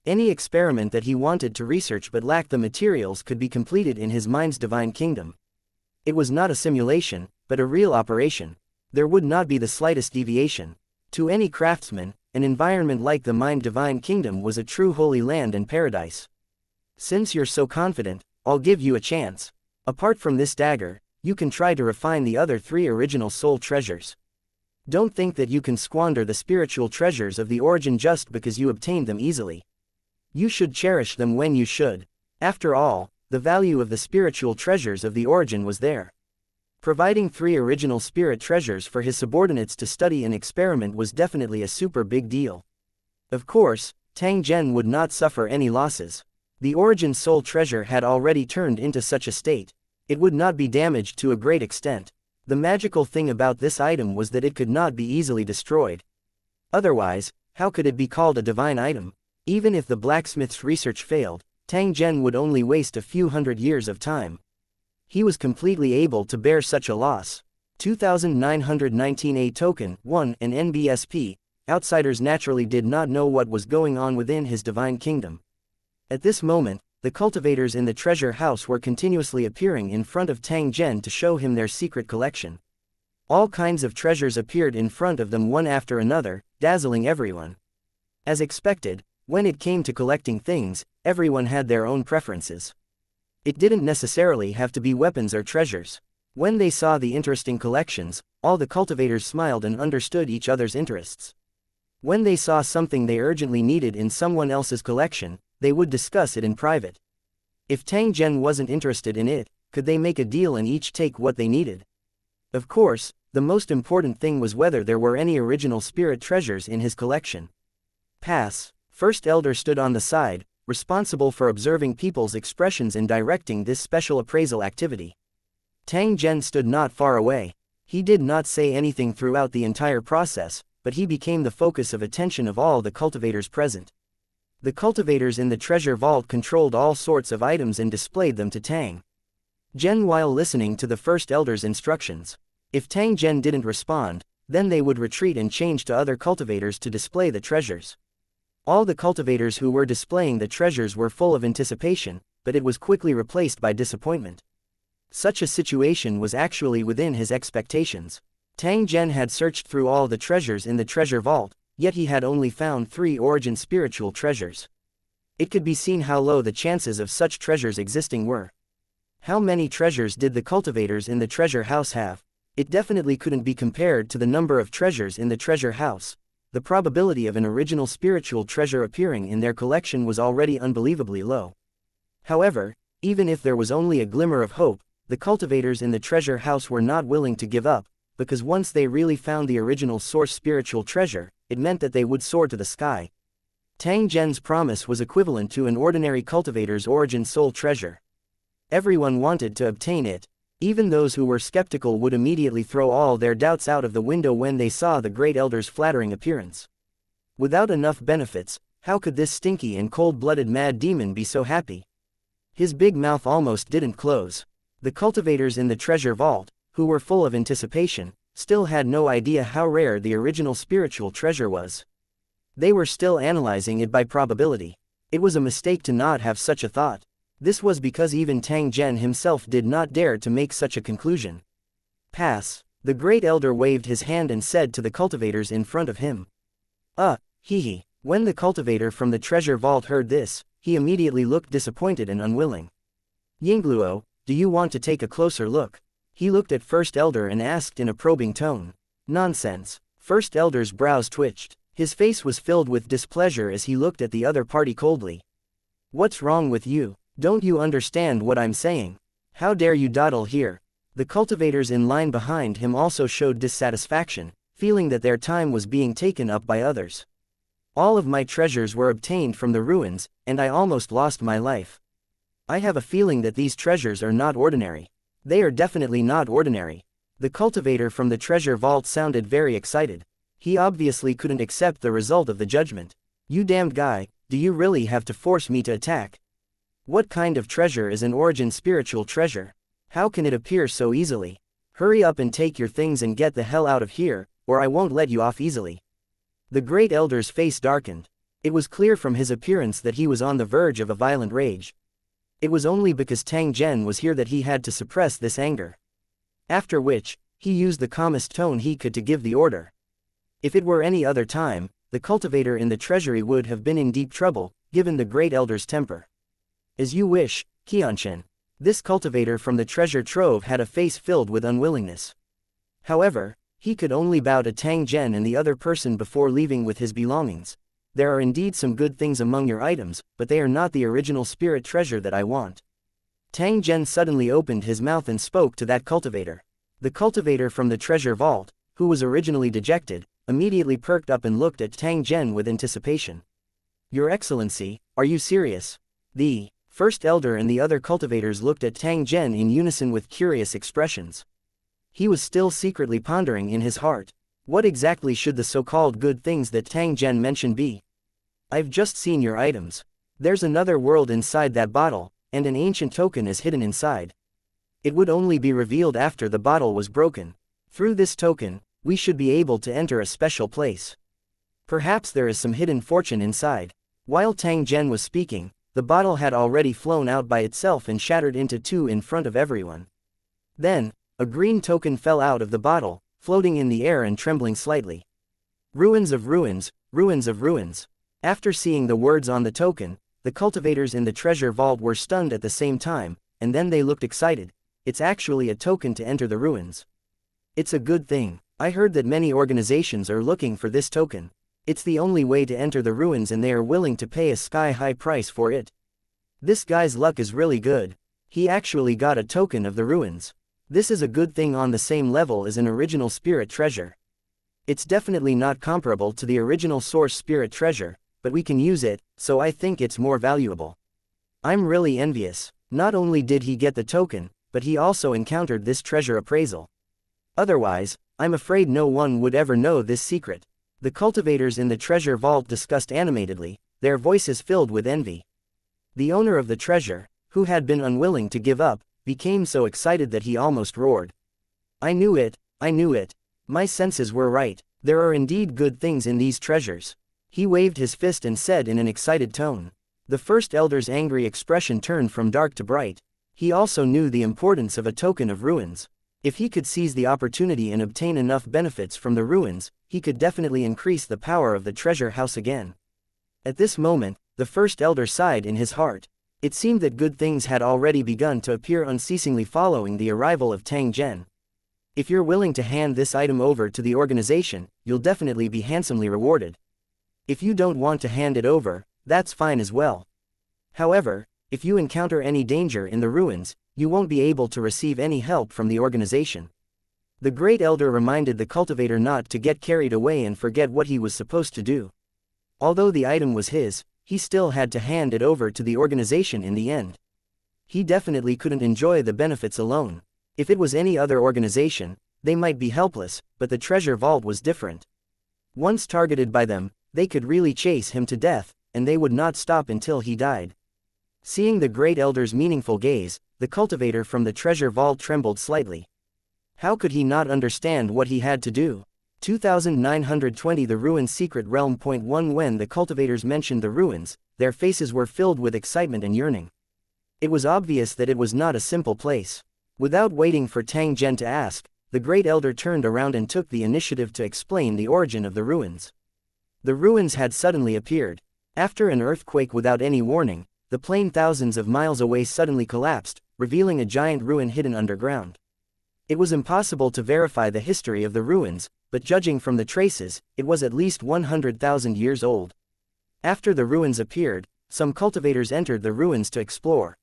Any experiment that he wanted to research but lacked the materials could be completed in his mind's divine kingdom. It was not a simulation, but a real operation. There would not be the slightest deviation. To any craftsman, an environment like the mind divine kingdom was a true holy land and paradise. Since you're so confident, I'll give you a chance. Apart from this dagger, you can try to refine the other 3 original soul treasures. Don't think that you can squander the spiritual treasures of the origin just because you obtained them easily. You should cherish them when you should. After all, the value of the spiritual treasures of the origin was there. Providing 3 original spirit treasures for his subordinates to study and experiment was definitely a super big deal. Of course, Tang Zhen would not suffer any losses. The origin soul treasure had already turned into such a state. It would not be damaged to a great extent. The magical thing about this item was that it could not be easily destroyed. Otherwise, how could it be called a divine item? Even if the blacksmith's research failed, Tang Zhen would only waste a few hundred years of time. He was completely able to bear such a loss. 2919 A token, 1 an NBSP, outsiders naturally did not know what was going on within his divine kingdom. At this moment, the cultivators in the treasure house were continuously appearing in front of Tang Zhen to show him their secret collection. All kinds of treasures appeared in front of them one after another, dazzling everyone. As expected, when it came to collecting things, everyone had their own preferences. It didn't necessarily have to be weapons or treasures. When they saw the interesting collections, all the cultivators smiled and understood each other's interests. When they saw something they urgently needed in someone else's collection, they would discuss it in private. If Tang Zhen wasn't interested in it, could they make a deal and each take what they needed? Of course, the most important thing was whether there were any original spirit treasures in his collection. Pass. First Elder stood on the side, responsible for observing people's expressions and directing this special appraisal activity. Tang Zhen stood not far away. He did not say anything throughout the entire process, but he became the focus of attention of all the cultivators present. The cultivators in the treasure vault controlled all sorts of items and displayed them to Tang Zhen while listening to the First Elder's instructions. If Tang Zhen didn't respond, then they would retreat and change to other cultivators to display the treasures. All the cultivators who were displaying the treasures were full of anticipation, but it was quickly replaced by disappointment. Such a situation was actually within his expectations. Tang Zhen had searched through all the treasures in the treasure vault, yet he had only found 3 origin spiritual treasures. It could be seen how low the chances of such treasures existing were. How many treasures did the cultivators in the treasure house have? It definitely couldn't be compared to the number of treasures in the treasure house. The probability of an original spiritual treasure appearing in their collection was already unbelievably low. However, even if there was only a glimmer of hope, the cultivators in the treasure house were not willing to give up, because once they really found the original source spiritual treasure, it meant that they would soar to the sky. Tang Zhen's promise was equivalent to an ordinary cultivator's origin soul treasure. Everyone wanted to obtain it. Even those who were skeptical would immediately throw all their doubts out of the window when they saw the Great Elder's flattering appearance. Without enough benefits, how could this stinky and cold-blooded mad demon be so happy? His big mouth almost didn't close. The cultivators in the treasure vault, who were full of anticipation, still had no idea how rare the original spiritual treasure was. They were still analyzing it by probability. It was a mistake to not have such a thought. This was because even Tang Zhen himself did not dare to make such a conclusion. Pass. The Great Elder waved his hand and said to the cultivators in front of him. Hee. When the cultivator from the treasure vault heard this, he immediately looked disappointed and unwilling. Yingluo, do you want to take a closer look? He looked at First Elder and asked in a probing tone. Nonsense. First Elder's brows twitched. His face was filled with displeasure as he looked at the other party coldly. What's wrong with you? Don't you understand what I'm saying? How dare you dawdle here? The cultivators in line behind him also showed dissatisfaction, feeling that their time was being taken up by others. All of my treasures were obtained from the ruins, and I almost lost my life. I have a feeling that these treasures are not ordinary. They are definitely not ordinary. The cultivator from the treasure vault sounded very excited. He obviously couldn't accept the result of the judgment. You damned guy, do you really have to force me to attack? What kind of treasure is an origin spiritual treasure? How can it appear so easily? Hurry up and take your things and get the hell out of here, or I won't let you off easily. The Great Elder's face darkened. It was clear from his appearance that he was on the verge of a violent rage. It was only because Tang Zhen was here that he had to suppress this anger. After which, he used the calmest tone he could to give the order. If it were any other time, the cultivator in the treasury would have been in deep trouble, given the Great Elder's temper. As you wish, xianxia. This cultivator from the treasure trove had a face filled with unwillingness. However, he could only bow to Tang Zhen and the other person before leaving with his belongings. There are indeed some good things among your items, but they are not the original spirit treasure that I want. Tang Zhen suddenly opened his mouth and spoke to that cultivator. The cultivator from the treasure vault, who was originally dejected, immediately perked up and looked at Tang Zhen with anticipation. Your Excellency, are you serious? The First Elder and the other cultivators looked at Tang Zhen in unison with curious expressions. He was still secretly pondering in his heart. What exactly should the so-called good things that Tang Zhen mentioned be? I've just seen your items. There's another world inside that bottle, and an ancient token is hidden inside. It would only be revealed after the bottle was broken. Through this token, we should be able to enter a special place. Perhaps there is some hidden fortune inside. While Tang Zhen was speaking, the bottle had already flown out by itself and shattered into 2 in front of everyone. Then, a green token fell out of the bottle, floating in the air and trembling slightly. Ruins of ruins, ruins of ruins. After seeing the words on the token, the cultivators in the treasure vault were stunned at the same time, and then they looked excited. It's actually a token to enter the ruins. It's a good thing. I heard that many organizations are looking for this token. It's the only way to enter the ruins and they are willing to pay a sky-high price for it. This guy's luck is really good. He actually got a token of the ruins. This is a good thing on the same level as an original spirit treasure. It's definitely not comparable to the original source spirit treasure, but we can use it, so I think it's more valuable. I'm really envious. Not only did he get the token, but he also encountered this treasure appraisal. Otherwise, I'm afraid no one would ever know this secret. The cultivators in the treasure vault discussed animatedly, their voices filled with envy. The owner of the treasure, who had been unwilling to give up, became so excited that he almost roared. I knew it, I knew it. My senses were right, there are indeed good things in these treasures. He waved his fist and said in an excited tone. The first elder's angry expression turned from dark to bright. He also knew the importance of a token of ruins. If he could seize the opportunity and obtain enough benefits from the ruins, he could definitely increase the power of the treasure house again. At this moment, the first elder sighed in his heart. It seemed that good things had already begun to appear unceasingly following the arrival of Tang Zhen. If you're willing to hand this item over to the organization, you'll definitely be handsomely rewarded. If you don't want to hand it over, that's fine as well. However, if you encounter any danger in the ruins, you won't be able to receive any help from the organization. The great elder reminded the cultivator not to get carried away and forget what he was supposed to do. Although the item was his, he still had to hand it over to the organization in the end. He definitely couldn't enjoy the benefits alone. If it was any other organization, they might be helpless, but the treasure vault was different. Once targeted by them, they could really chase him to death, and they would not stop until he died. Seeing the great elder's meaningful gaze, the cultivator from the treasure vault trembled slightly. How could he not understand what he had to do? 2920 The Ruins Secret Realm. 1 When the cultivators mentioned the ruins, their faces were filled with excitement and yearning. It was obvious that it was not a simple place. Without waiting for Tang Zhen to ask, the great elder turned around and took the initiative to explain the origin of the ruins. The ruins had suddenly appeared. After an earthquake without any warning, the plain thousands of miles away suddenly collapsed, revealing a giant ruin hidden underground. It was impossible to verify the history of the ruins, but judging from the traces, it was at least 100,000 years old. After the ruins appeared, some cultivators entered the ruins to explore.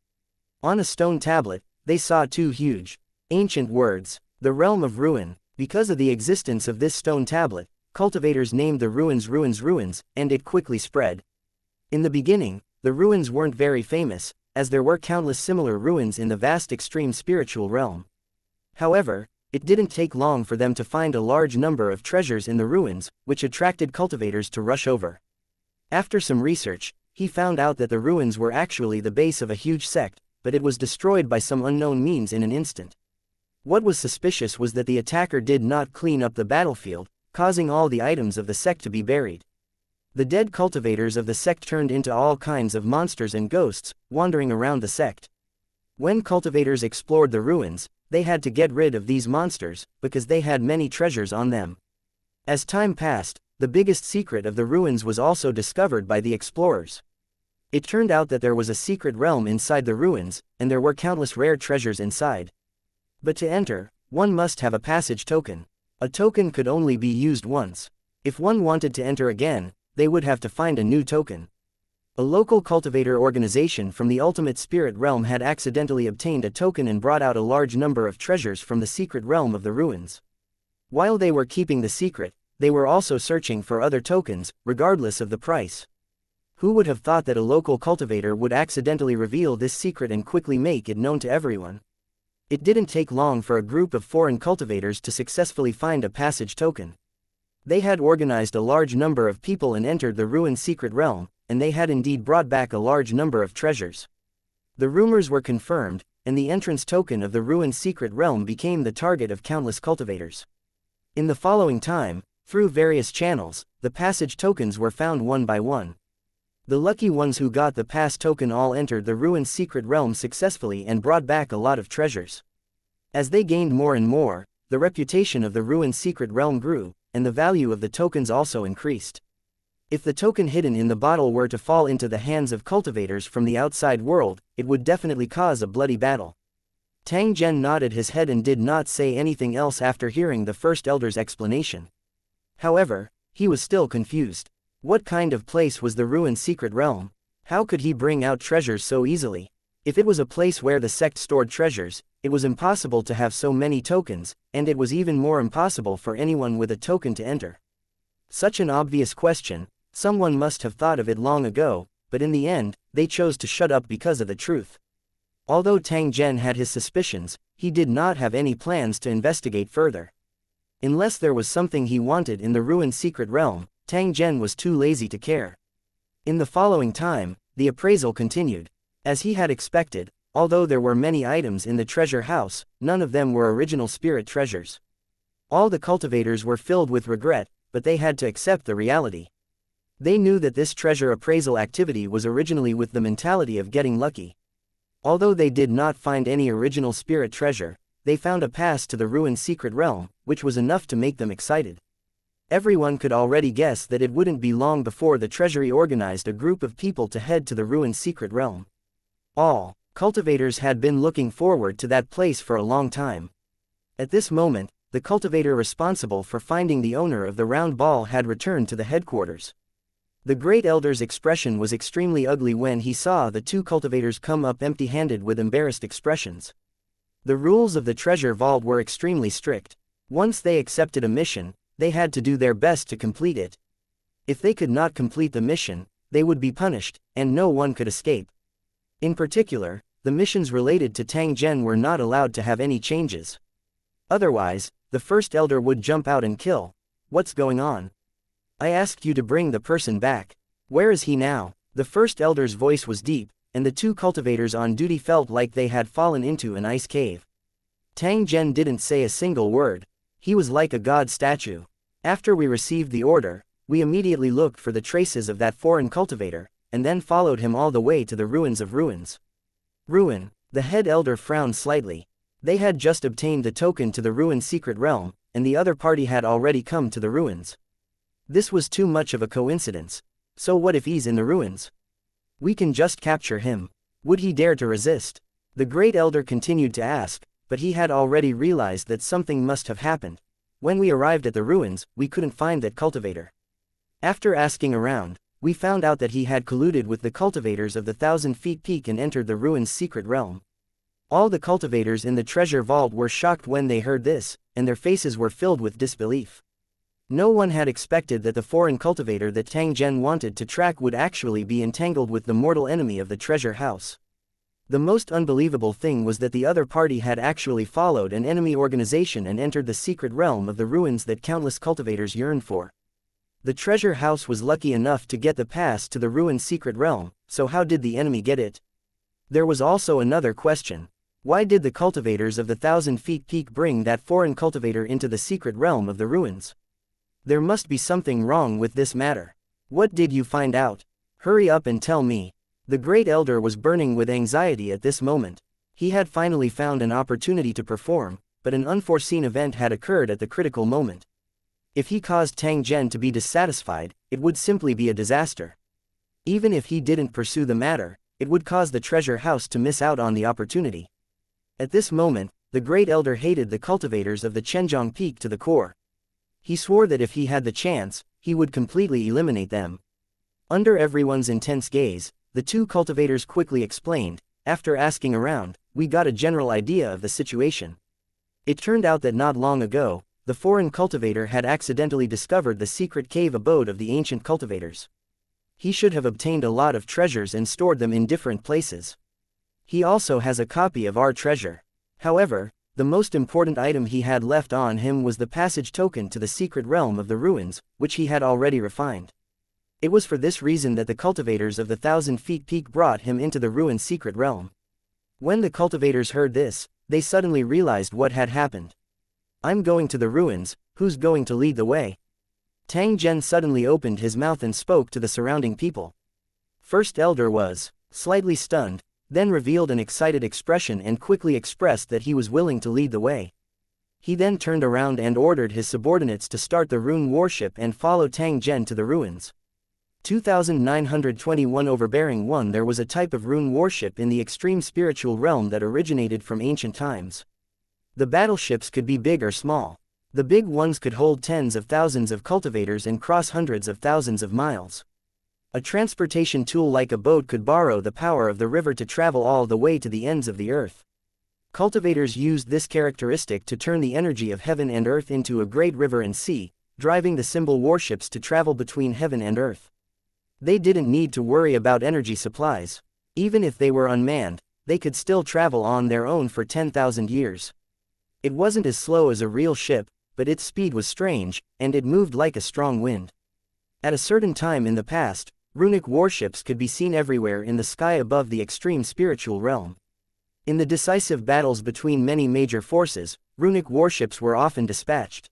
On a stone tablet, they saw two huge, ancient words, the realm of ruin. Because of the existence of this stone tablet, cultivators named the ruins ruins, and it quickly spread. In the beginning, the ruins weren't very famous, as there were countless similar ruins in the vast extreme spiritual realm. However, it didn't take long for them to find a large number of treasures in the ruins, which attracted cultivators to rush over. After some research, he found out that the ruins were actually the base of a huge sect, but it was destroyed by some unknown means in an instant. What was suspicious was that the attacker did not clean up the battlefield, causing all the items of the sect to be buried. The dead cultivators of the sect turned into all kinds of monsters and ghosts, wandering around the sect. When cultivators explored the ruins, they had to get rid of these monsters, because they had many treasures on them. As time passed, the biggest secret of the ruins was also discovered by the explorers. It turned out that there was a secret realm inside the ruins, and there were countless rare treasures inside. But to enter, one must have a passage token. A token could only be used once. If one wanted to enter again, they would have to find a new token. A local cultivator organization from the ultimate spirit realm had accidentally obtained a token and brought out a large number of treasures from the secret realm of the ruins. While they were keeping the secret, they were also searching for other tokens, regardless of the price. Who would have thought that a local cultivator would accidentally reveal this secret and quickly make it known to everyone? It didn't take long for a group of foreign cultivators to successfully find a passage token. They had organized a large number of people and entered the ruined secret realm, and they had indeed brought back a large number of treasures. The rumors were confirmed, and the entrance token of the ruined secret realm became the target of countless cultivators. In the following time, through various channels, the passage tokens were found one by one. The lucky ones who got the pass token all entered the ruined secret realm successfully and brought back a lot of treasures. As they gained more and more, the reputation of the ruined secret realm grew, and the value of the tokens also increased. If the token hidden in the bottle were to fall into the hands of cultivators from the outside world, it would definitely cause a bloody battle. Tang Zhen nodded his head and did not say anything else after hearing the first elder's explanation. However, he was still confused. What kind of place was the ruined secret realm? How could he bring out treasures so easily? If it was a place where the sect stored treasures, it was impossible to have so many tokens, and it was even more impossible for anyone with a token to enter. Such an obvious question, Someone must have thought of it long ago, but in the end, they chose to shut up because of the truth. Although Tang Zhen had his suspicions, he did not have any plans to investigate further. Unless there was something he wanted in the ruined secret realm, Tang Zhen was too lazy to care. In the following time, the appraisal continued. As he had expected, although there were many items in the treasure house, none of them were original spirit treasures. All the cultivators were filled with regret, but they had to accept the reality. They knew that this treasure appraisal activity was originally with the mentality of getting lucky. Although they did not find any original spirit treasure, they found a pass to the ruined secret realm, which was enough to make them excited. Everyone could already guess that it wouldn't be long before the treasury organized a group of people to head to the ruined secret realm. All cultivators had been looking forward to that place for a long time. At this moment, the cultivator responsible for finding the owner of the round ball had returned to the headquarters. The Great Elder's expression was extremely ugly when he saw the two cultivators come up empty-handed with embarrassed expressions. The rules of the treasure vault were extremely strict. Once they accepted a mission, they had to do their best to complete it. If they could not complete the mission, they would be punished, and no one could escape. In particular, the missions related to Tang Zhen were not allowed to have any changes. Otherwise, the first elder would jump out and kill. What's going on? I asked you to bring the person back. Where is he now? The first elder's voice was deep, and the two cultivators on duty felt like they had fallen into an ice cave. Tang Zhen didn't say a single word. He was like a god statue. After we received the order, we immediately looked for the traces of that foreign cultivator, and then followed him all the way to the ruins of ruins. Ruin. The head elder frowned slightly. They had just obtained the token to the ruined secret realm, and the other party had already come to the ruins. This was too much of a coincidence. So what if he's in the ruins? We can just capture him. Would he dare to resist? The Great Elder continued to ask, but he had already realized that something must have happened. When we arrived at the ruins, we couldn't find that cultivator. After asking around, we found out that he had colluded with the cultivators of the 1,000 Feet Peak and entered the ruins' secret realm. All the cultivators in the treasure vault were shocked when they heard this, and their faces were filled with disbelief. No one had expected that the foreign cultivator that Tang Zhen wanted to track would actually be entangled with the mortal enemy of the treasure house. The most unbelievable thing was that the other party had actually followed an enemy organization and entered the secret realm of the ruins that countless cultivators yearned for. The treasure house was lucky enough to get the pass to the ruined secret realm, so how did the enemy get it? There was also another question. Why did the cultivators of the 1,000 Feet Peak bring that foreign cultivator into the secret realm of the ruins? There must be something wrong with this matter. What did you find out? Hurry up and tell me. The Great Elder was burning with anxiety at this moment. He had finally found an opportunity to perform, but an unforeseen event had occurred at the critical moment. If he caused Tang Zhen to be dissatisfied, it would simply be a disaster. Even if he didn't pursue the matter, it would cause the treasure house to miss out on the opportunity. At this moment, the Great Elder hated the cultivators of the Chenjiang Peak to the core. He swore that if he had the chance, he would completely eliminate them. Under everyone's intense gaze, the two cultivators quickly explained. After asking around, we got a general idea of the situation. It turned out that not long ago, the foreign cultivator had accidentally discovered the secret cave abode of the ancient cultivators. He should have obtained a lot of treasures and stored them in different places. He also has a copy of our treasure. However, the most important item he had left on him was the passage token to the secret realm of the ruins, which he had already refined. It was for this reason that the cultivators of the 1,000 Feet Peak brought him into the ruined secret realm. When the cultivators heard this, they suddenly realized what had happened. I'm going to the ruins, who's going to lead the way? Tang Zhen suddenly opened his mouth and spoke to the surrounding people. First Elder was slightly stunned, then revealed an excited expression and quickly expressed that he was willing to lead the way. He then turned around and ordered his subordinates to start the rune warship and follow Tang Zhen to the ruins. 2921 Overbearing 1 There was a type of rune warship in the extreme spiritual realm that originated from ancient times. The battleships could be big or small. The big ones could hold tens of thousands of cultivators and cross hundreds of thousands of miles. A transportation tool like a boat could borrow the power of the river to travel all the way to the ends of the earth. Cultivators used this characteristic to turn the energy of heaven and earth into a great river and sea, driving the symbol warships to travel between heaven and earth. They didn't need to worry about energy supplies. Even if they were unmanned, they could still travel on their own for 10,000 years. It wasn't as slow as a real ship, but its speed was strange, and it moved like a strong wind. At a certain time in the past, runic warships could be seen everywhere in the sky above the extreme spiritual realm. In the decisive battles between many major forces, runic warships were often dispatched.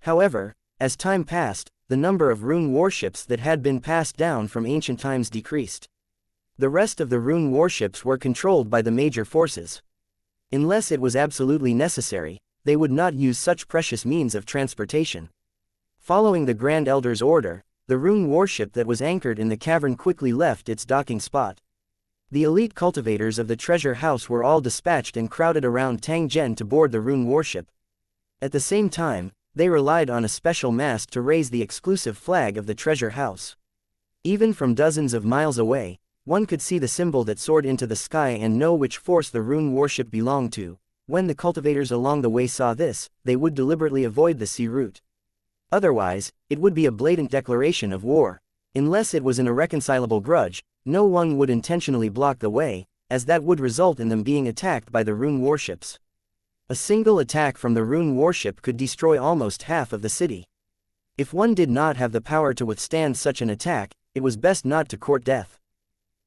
However, as time passed, the number of rune warships that had been passed down from ancient times decreased. The rest of the rune warships were controlled by the major forces. Unless it was absolutely necessary, they would not use such precious means of transportation. Following the Grand Elder's order, the rune warship that was anchored in the cavern quickly left its docking spot. The elite cultivators of the treasure house were all dispatched and crowded around Tang Zhen to board the rune warship. At the same time, they relied on a special mast to raise the exclusive flag of the treasure house. Even from dozens of miles away, one could see the symbol that soared into the sky and know which force the rune warship belonged to. When the cultivators along the way saw this, they would deliberately avoid the sea route. Otherwise, it would be a blatant declaration of war. Unless it was an irreconcilable grudge, no one would intentionally block the way, as that would result in them being attacked by the rune warships. A single attack from the rune warship could destroy almost half of the city. If one did not have the power to withstand such an attack, it was best not to court death.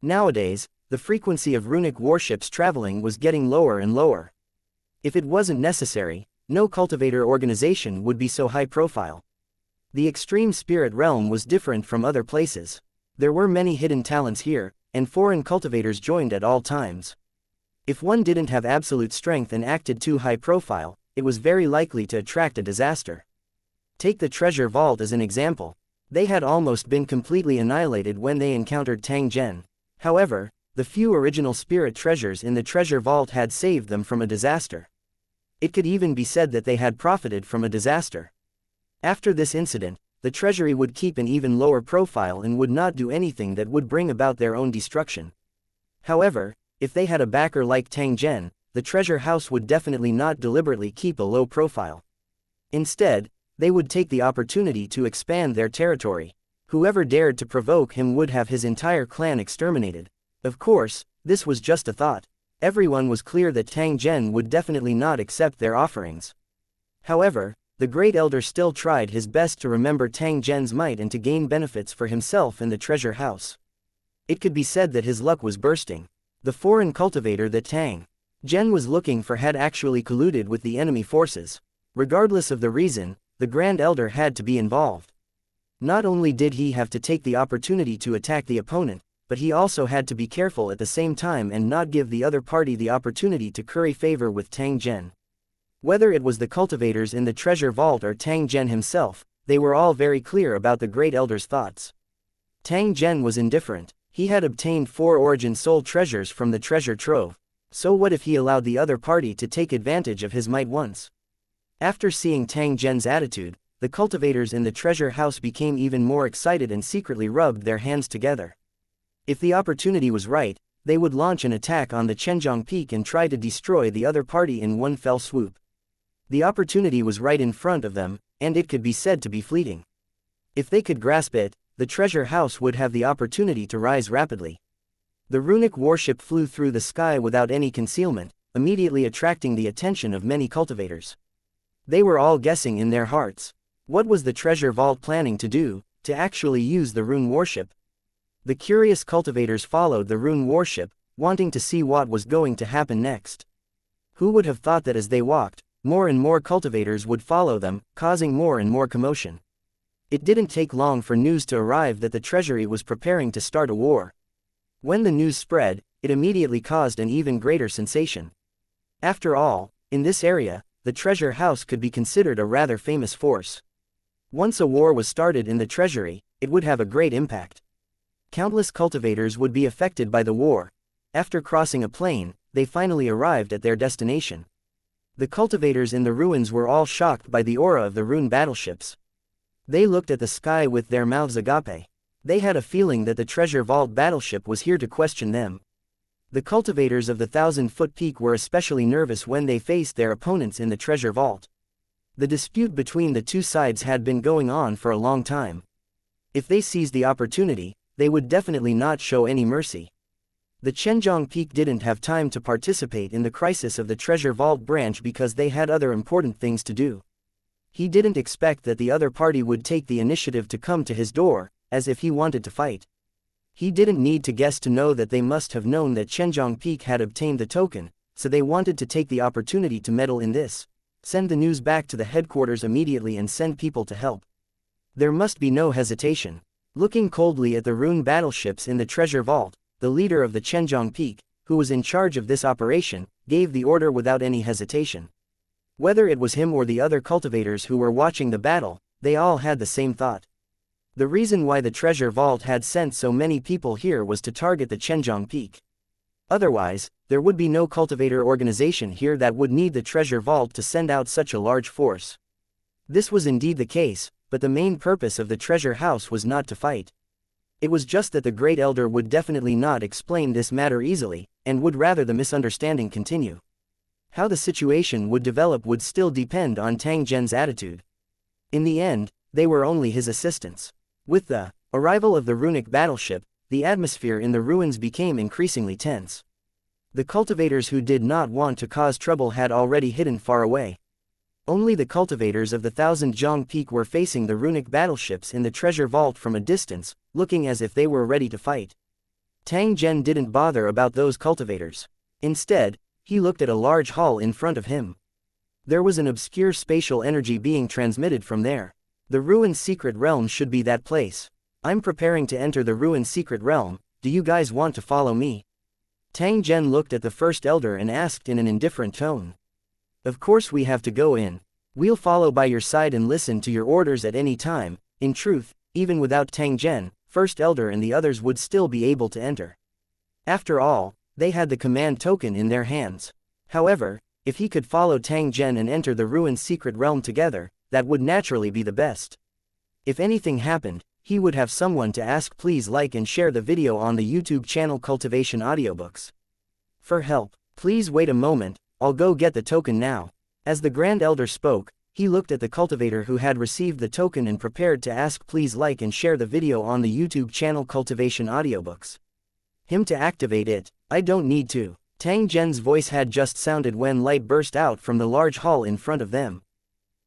Nowadays, the frequency of runic warships traveling was getting lower and lower. If it wasn't necessary, no cultivator organization would be so high profile. The extreme spirit realm was different from other places. There were many hidden talents here, and foreign cultivators joined at all times. If one didn't have absolute strength and acted too high profile, it was very likely to attract a disaster. Take the treasure vault as an example. They had almost been completely annihilated when they encountered Tang Zhen. However, the few original spirit treasures in the treasure vault had saved them from a disaster. It could even be said that they had profited from a disaster. After this incident, the treasury would keep an even lower profile and would not do anything that would bring about their own destruction. However, if they had a backer like Tang Zhen, the treasure house would definitely not deliberately keep a low profile. Instead, they would take the opportunity to expand their territory. Whoever dared to provoke him would have his entire clan exterminated. Of course, this was just a thought. Everyone was clear that Tang Zhen would definitely not accept their offerings. However, the Great Elder still tried his best to remember Tang Zhen's might and to gain benefits for himself and the treasure house. It could be said that his luck was bursting. The foreign cultivator that Tang Zhen was looking for had actually colluded with the enemy forces. Regardless of the reason, the Grand Elder had to be involved. Not only did he have to take the opportunity to attack the opponent, but he also had to be careful at the same time and not give the other party the opportunity to curry favor with Tang Zhen. Whether it was the cultivators in the treasure vault or Tang Zhen himself, they were all very clear about the Great Elder's thoughts. Tang Zhen was indifferent. He had obtained 4 origin soul treasures from the treasure trove. So what if he allowed the other party to take advantage of his might once? After seeing Tang Zhen's attitude, the cultivators in the treasure house became even more excited and secretly rubbed their hands together. If the opportunity was right, they would launch an attack on the Chenjiang Peak and try to destroy the other party in one fell swoop. The opportunity was right in front of them, and it could be said to be fleeting. If they could grasp it, the treasure house would have the opportunity to rise rapidly. The runic warship flew through the sky without any concealment, immediately attracting the attention of many cultivators. They were all guessing in their hearts. What was the treasure vault planning to do, to actually use the rune warship? The curious cultivators followed the rune warship, wanting to see what was going to happen next. Who would have thought that as they walked, more and more cultivators would follow them, causing more and more commotion. It didn't take long for news to arrive that the treasury was preparing to start a war. When the news spread, it immediately caused an even greater sensation. After all, in this area, the treasure house could be considered a rather famous force. Once a war was started in the treasury, it would have a great impact. Countless cultivators would be affected by the war. After crossing a plain, they finally arrived at their destination. The cultivators in the ruins were all shocked by the aura of the rune battleships. They looked at the sky with their mouths agape. They had a feeling that the treasure vault battleship was here to question them. The cultivators of the 1,000-foot peak were especially nervous when they faced their opponents in the treasure vault. The dispute between the two sides had been going on for a long time. If they seized the opportunity, they would definitely not show any mercy. The Chenjiang Peak didn't have time to participate in the crisis of the treasure vault branch because they had other important things to do. He didn't expect that the other party would take the initiative to come to his door, as if he wanted to fight. He didn't need to guess to know that they must have known that Chenjiang Peak had obtained the token, so they wanted to take the opportunity to meddle in this, send the news back to the headquarters immediately and send people to help. There must be no hesitation. Looking coldly at the rune battleships in the treasure vault, the leader of the Chenjiang Peak, who was in charge of this operation, gave the order without any hesitation. Whether it was him or the other cultivators who were watching the battle, they all had the same thought. The reason why the treasure vault had sent so many people here was to target the Chenjiang Peak. Otherwise, there would be no cultivator organization here that would need the treasure vault to send out such a large force. This was indeed the case, but the main purpose of the treasure house was not to fight. It was just that the Great Elder would definitely not explain this matter easily, and would rather the misunderstanding continue. How the situation would develop would still depend on Tang Zhen's attitude. In the end, they were only his assistants. With the arrival of the runic battleship, the atmosphere in the ruins became increasingly tense. The cultivators who did not want to cause trouble had already hidden far away. Only the cultivators of the Thousand Zhang Peak were facing the runic battleships in the treasure vault from a distance, looking as if they were ready to fight. Tang Zhen didn't bother about those cultivators. Instead, he looked at a large hall in front of him. There was an obscure spatial energy being transmitted from there. The ruined secret realm should be that place. I'm preparing to enter the ruined secret realm, do you guys want to follow me? Tang Zhen looked at the first elder and asked in an indifferent tone. Of course we have to go in. We'll follow by your side and listen to your orders at any time. In truth, even without Tang Zhen, first elder and the others would still be able to enter. After all, they had the command token in their hands. However, if he could follow Tang Zhen and enter the ruined secret realm together, that would naturally be the best. If anything happened, he would have someone to ask. Please like and share the video on the YouTube channel Cultivation Audiobooks. For help, please wait a moment, I'll go get the token now. As the Grand Elder spoke, he looked at the cultivator who had received the token and prepared to ask. Please like and share the video on the YouTube channel Cultivation Audiobooks. Him to activate it, I don't need to. Tang Zhen's voice had just sounded when light burst out from the large hall in front of them.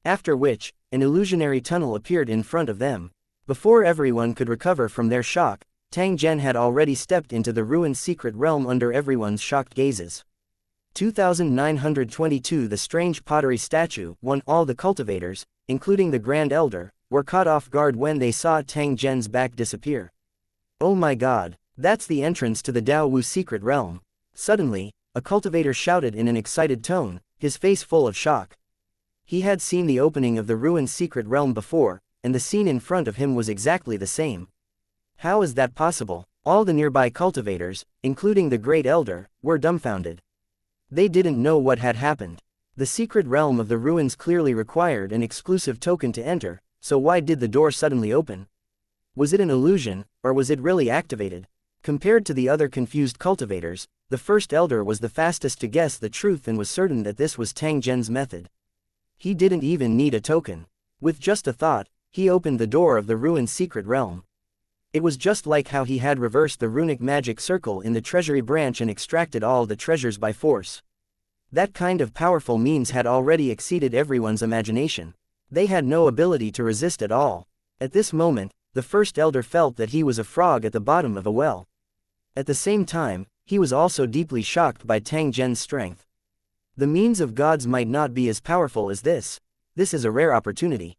After which, an illusionary tunnel appeared in front of them. Before everyone could recover from their shock, Tang Zhen had already stepped into the ruined secret realm under everyone's shocked gazes. 2922 The strange pottery statue. All the cultivators, including the Grand Elder, were caught off guard when they saw Tang Zhen's back disappear. Oh my god, that's the entrance to the Dao Wu secret realm. Suddenly, a cultivator shouted in an excited tone, his face full of shock. He had seen the opening of the ruined secret realm before, and the scene in front of him was exactly the same. How is that possible? All the nearby cultivators, including the Great Elder, were dumbfounded. They didn't know what had happened. The secret realm of the ruins clearly required an exclusive token to enter, so why did the door suddenly open? Was it an illusion, or was it really activated? Compared to the other confused cultivators, the first elder was the fastest to guess the truth and was certain that this was Tang Zhen's method. He didn't even need a token. With just a thought, he opened the door of the ruined secret realm. It was just like how he had reversed the runic magic circle in the treasury branch and extracted all the treasures by force. That kind of powerful means had already exceeded everyone's imagination. They had no ability to resist at all. At this moment, the first elder felt that he was a frog at the bottom of a well. At the same time, he was also deeply shocked by Tang Zhen's strength. The means of gods might not be as powerful as this. This is a rare opportunity.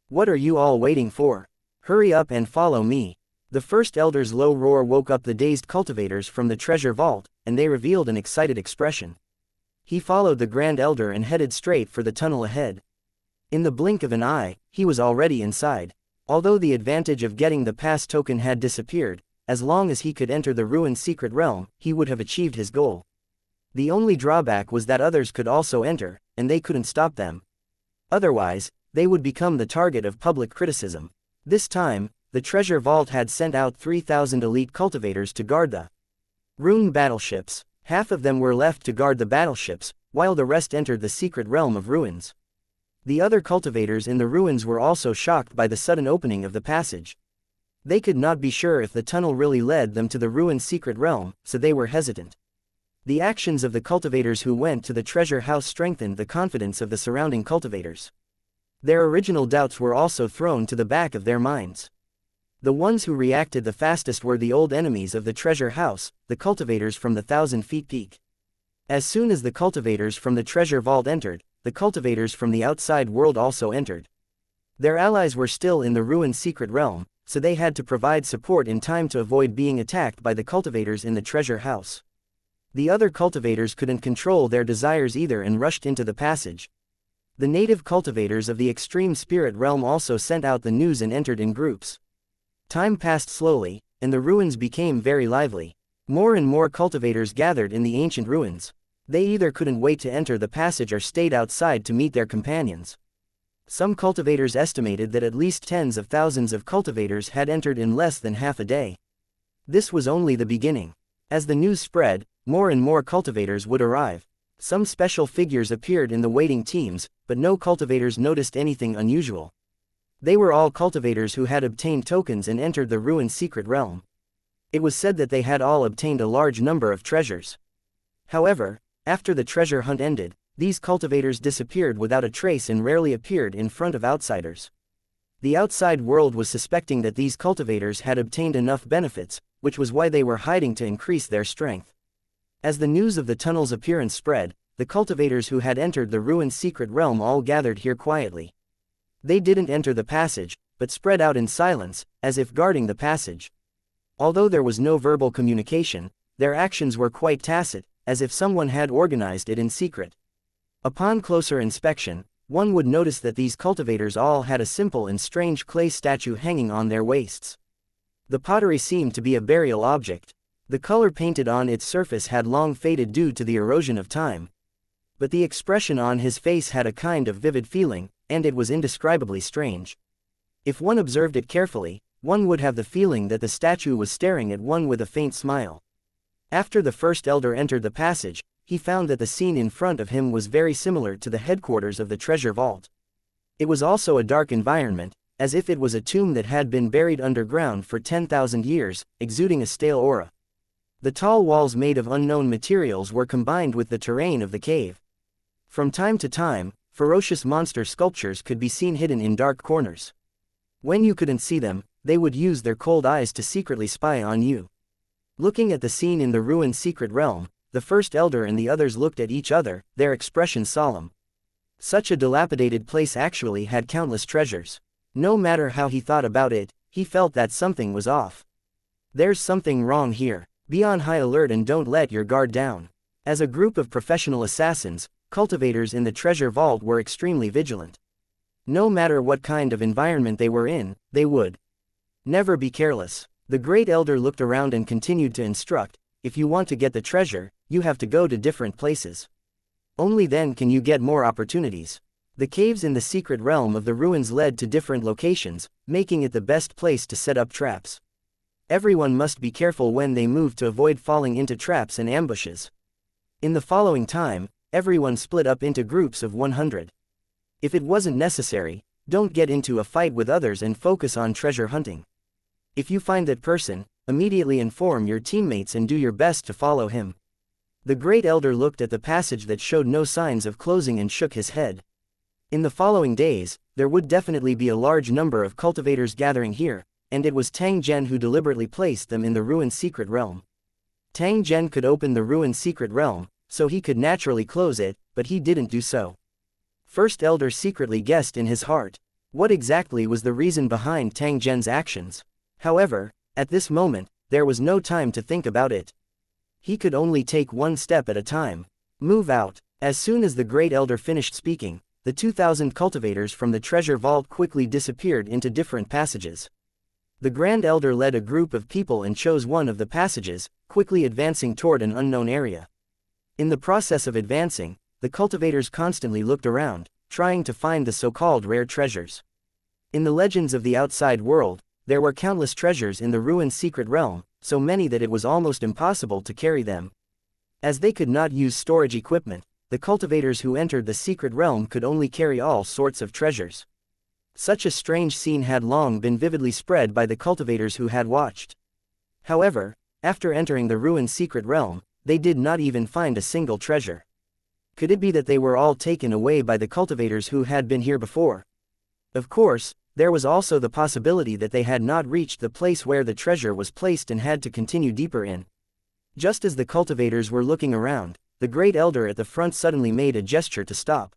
What are you all waiting for? Hurry up and follow me. The first elder's low roar woke up the dazed cultivators from the treasure vault, and they revealed an excited expression. He followed the Grand Elder and headed straight for the tunnel ahead. In the blink of an eye, he was already inside. Although the advantage of getting the pass token had disappeared, as long as he could enter the ruined secret realm, he would have achieved his goal. The only drawback was that others could also enter, and they couldn't stop them. Otherwise, they would become the target of public criticism. This time, the treasure vault had sent out 3,000 elite cultivators to guard the rune battleships. Half of them were left to guard the battleships, while the rest entered the secret realm of ruins. The other cultivators in the ruins were also shocked by the sudden opening of the passage. They could not be sure if the tunnel really led them to the ruined secret realm, so they were hesitant. The actions of the cultivators who went to the treasure house strengthened the confidence of the surrounding cultivators. Their original doubts were also thrown to the back of their minds. The ones who reacted the fastest were the old enemies of the treasure house, the cultivators from the 1,000-foot peak. As soon as the cultivators from the treasure vault entered, the cultivators from the outside world also entered. Their allies were still in the ruined secret realm, so they had to provide support in time to avoid being attacked by the cultivators in the treasure house. The other cultivators couldn't control their desires either and rushed into the passage. The native cultivators of the extreme spirit realm also sent out the news and entered in groups. Time passed slowly, and the ruins became very lively. More and more cultivators gathered in the ancient ruins. They either couldn't wait to enter the passage or stayed outside to meet their companions. Some cultivators estimated that at least tens of thousands of cultivators had entered in less than half a day. This was only the beginning. As the news spread, more and more cultivators would arrive. Some special figures appeared in the waiting teams, but no cultivators noticed anything unusual. They were all cultivators who had obtained tokens and entered the ruined secret realm. It was said that they had all obtained a large number of treasures. However, after the treasure hunt ended, these cultivators disappeared without a trace and rarely appeared in front of outsiders. The outside world was suspecting that these cultivators had obtained enough benefits, which was why they were hiding to increase their strength. As the news of the tunnel's appearance spread, the cultivators who had entered the ruined secret realm all gathered here quietly. They didn't enter the passage, but spread out in silence, as if guarding the passage. Although there was no verbal communication, their actions were quite tacit, as if someone had organized it in secret. Upon closer inspection, one would notice that these cultivators all had a simple and strange clay statue hanging on their waists. The pottery seemed to be a burial object. The color painted on its surface had long faded due to the erosion of time. But the expression on his face had a kind of vivid feeling, and it was indescribably strange. If one observed it carefully, one would have the feeling that the statue was staring at one with a faint smile. After the first elder entered the passage, he found that the scene in front of him was very similar to the headquarters of the treasure vault. It was also a dark environment, as if it was a tomb that had been buried underground for 10,000 years, exuding a stale aura. The tall walls made of unknown materials were combined with the terrain of the cave. From time to time, ferocious monster sculptures could be seen hidden in dark corners. When you couldn't see them, they would use their cold eyes to secretly spy on you. Looking at the scene in the ruined secret realm, the first elder and the others looked at each other, their expressions solemn. Such a dilapidated place actually had countless treasures. No matter how he thought about it, he felt that something was off. There's something wrong here. Be on high alert and don't let your guard down. As a group of professional assassins, cultivators in the treasure vault were extremely vigilant. No matter what kind of environment they were in, they would never be careless. The great elder looked around and continued to instruct, if you want to get the treasure, you have to go to different places. Only then can you get more opportunities. The caves in the secret realm of the ruins led to different locations, making it the best place to set up traps. Everyone must be careful when they move to avoid falling into traps and ambushes. In the following time, everyone split up into groups of 100. If it wasn't necessary, don't get into a fight with others and focus on treasure hunting. If you find that person, immediately inform your teammates and do your best to follow him. The great elder looked at the passage that showed no signs of closing and shook his head. In the following days, there would definitely be a large number of cultivators gathering here, and it was Tang Zhen who deliberately placed them in the ruined secret realm. Tang Zhen could open the ruined secret realm, so he could naturally close it, but he didn't do so. First elder secretly guessed in his heart. What exactly was the reason behind Tang Zhen's actions? However, at this moment, there was no time to think about it. He could only take one step at a time. Move out. As soon as the great elder finished speaking, the 2,000 cultivators from the treasure vault quickly disappeared into different passages. The Grand Elder led a group of people and chose one of the passages, quickly advancing toward an unknown area. In the process of advancing, the cultivators constantly looked around, trying to find the so-called rare treasures. In the legends of the outside world, there were countless treasures in the ruined secret realm, so many that it was almost impossible to carry them. As they could not use storage equipment, the cultivators who entered the secret realm could only carry all sorts of treasures. Such a strange scene had long been vividly spread by the cultivators who had watched. However, after entering the ruined secret realm, they did not even find a single treasure. Could it be that they were all taken away by the cultivators who had been here before? Of course, there was also the possibility that they had not reached the place where the treasure was placed and had to continue deeper in. Just as the cultivators were looking around, the great elder at the front suddenly made a gesture to stop.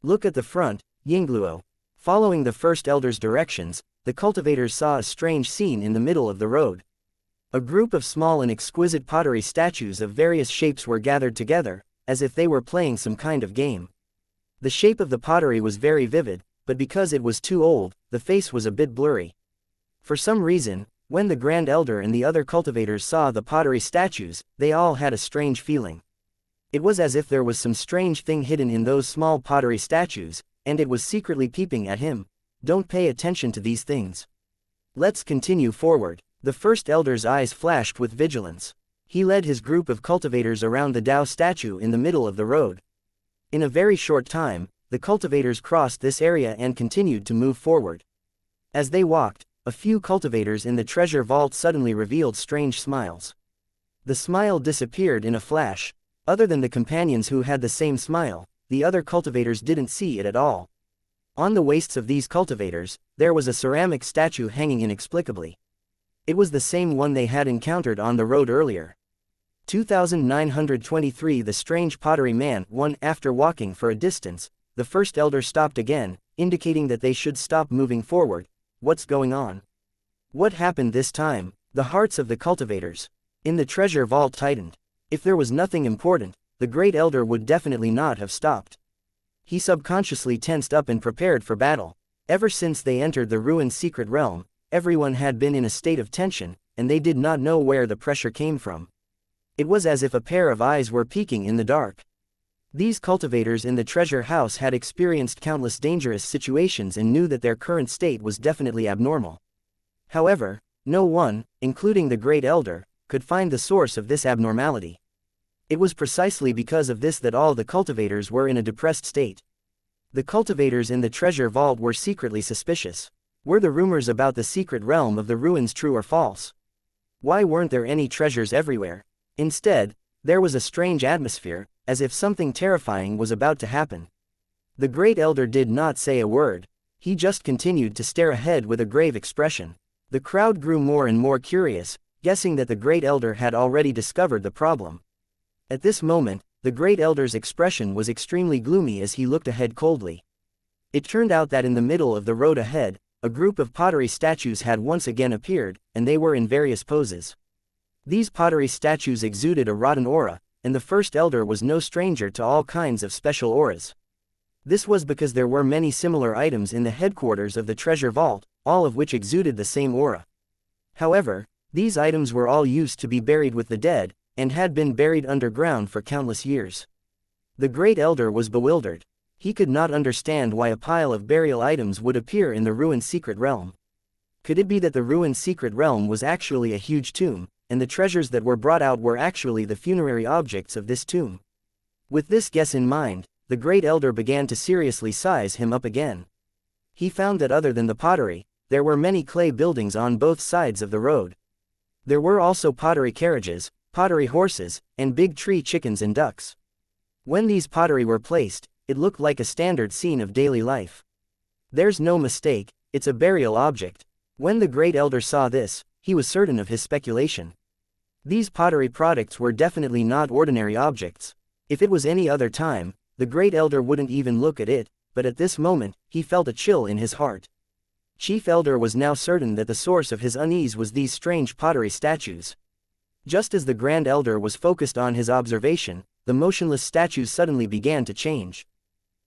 Look at the front, Yingluo. Following the first elder's directions, the cultivators saw a strange scene in the middle of the road. A group of small and exquisite pottery statues of various shapes were gathered together, as if they were playing some kind of game. The shape of the pottery was very vivid, but because it was too old, the face was a bit blurry. For some reason, when the Grand Elder and the other cultivators saw the pottery statues, they all had a strange feeling. It was as if there was some strange thing hidden in those small pottery statues, and it was secretly peeping at him. Don't pay attention to these things. Let's continue forward. The first elder's eyes flashed with vigilance. He led his group of cultivators around the Tao statue in the middle of the road. In a very short time, the cultivators crossed this area and continued to move forward. As they walked, a few cultivators in the treasure vault suddenly revealed strange smiles. The smile disappeared in a flash. Other than the companions who had the same smile, the other cultivators didn't see it at all. On the waists of these cultivators, there was a ceramic statue hanging inexplicably. It was the same one they had encountered on the road earlier. 2923 The strange pottery man. After walking for a distance, the first elder stopped again, indicating that they should stop moving forward. What's going on? What happened this time? The hearts of the cultivators in the treasure vault tightened. If there was nothing important, the great elder would definitely not have stopped. He subconsciously tensed up and prepared for battle. Ever since they entered the ruined secret realm, everyone had been in a state of tension, and they did not know where the pressure came from. It was as if a pair of eyes were peeking in the dark. These cultivators in the treasure house had experienced countless dangerous situations and knew that their current state was definitely abnormal. However, no one, including the great elder, could find the source of this abnormality. It was precisely because of this that all the cultivators were in a depressed state. The cultivators in the treasure vault were secretly suspicious. Were the rumors about the secret realm of the ruins true or false? Why weren't there any treasures everywhere? Instead, there was a strange atmosphere, as if something terrifying was about to happen. The great elder did not say a word. He just continued to stare ahead with a grave expression. The crowd grew more and more curious, guessing that the great elder had already discovered the problem. At this moment, the great elder's expression was extremely gloomy as he looked ahead coldly. It turned out that in the middle of the road ahead, a group of pottery statues had once again appeared, and they were in various poses. These pottery statues exuded a rotten aura, and the first elder was no stranger to all kinds of special auras. This was because there were many similar items in the headquarters of the treasure vault, all of which exuded the same aura. However, these items were all used to be buried with the dead, and had been buried underground for countless years. The great elder was bewildered. He could not understand why a pile of burial items would appear in the ruined secret realm. Could it be that the ruined secret realm was actually a huge tomb, and the treasures that were brought out were actually the funerary objects of this tomb? With this guess in mind, the great elder began to seriously size him up again. He found that other than the pottery, there were many clay buildings on both sides of the road. There were also pottery carriages, pottery horses, and big tree chickens and ducks. When these pottery were placed, it looked like a standard scene of daily life. There's no mistake, it's a burial object. When the great elder saw this, he was certain of his speculation. These pottery products were definitely not ordinary objects. If it was any other time, the great elder wouldn't even look at it, but at this moment, he felt a chill in his heart. Chief Elder was now certain that the source of his unease was these strange pottery statues. Just as the Grand Elder was focused on his observation, the motionless statues suddenly began to change.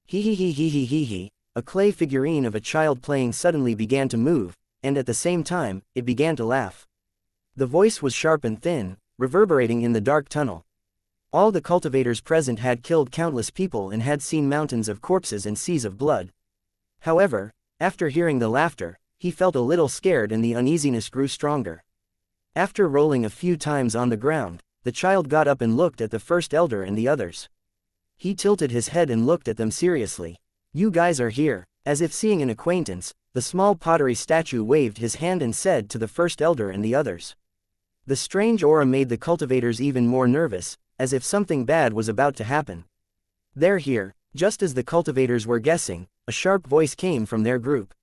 Hee, a clay figurine of a child playing suddenly began to move, and at the same time, it began to laugh. The voice was sharp and thin, reverberating in the dark tunnel. All the cultivators present had killed countless people and had seen mountains of corpses and seas of blood. However, after hearing the laughter, he felt a little scared and the uneasiness grew stronger. After rolling a few times on the ground, the child got up and looked at the first elder and the others. He tilted his head and looked at them seriously. "You guys are here. As if seeing an acquaintance, the small pottery statue waved his hand and said to the first elder and the others. The strange aura made the cultivators even more nervous, as if something bad was about to happen. "They're here." Just as the cultivators were guessing, a sharp voice came from their group.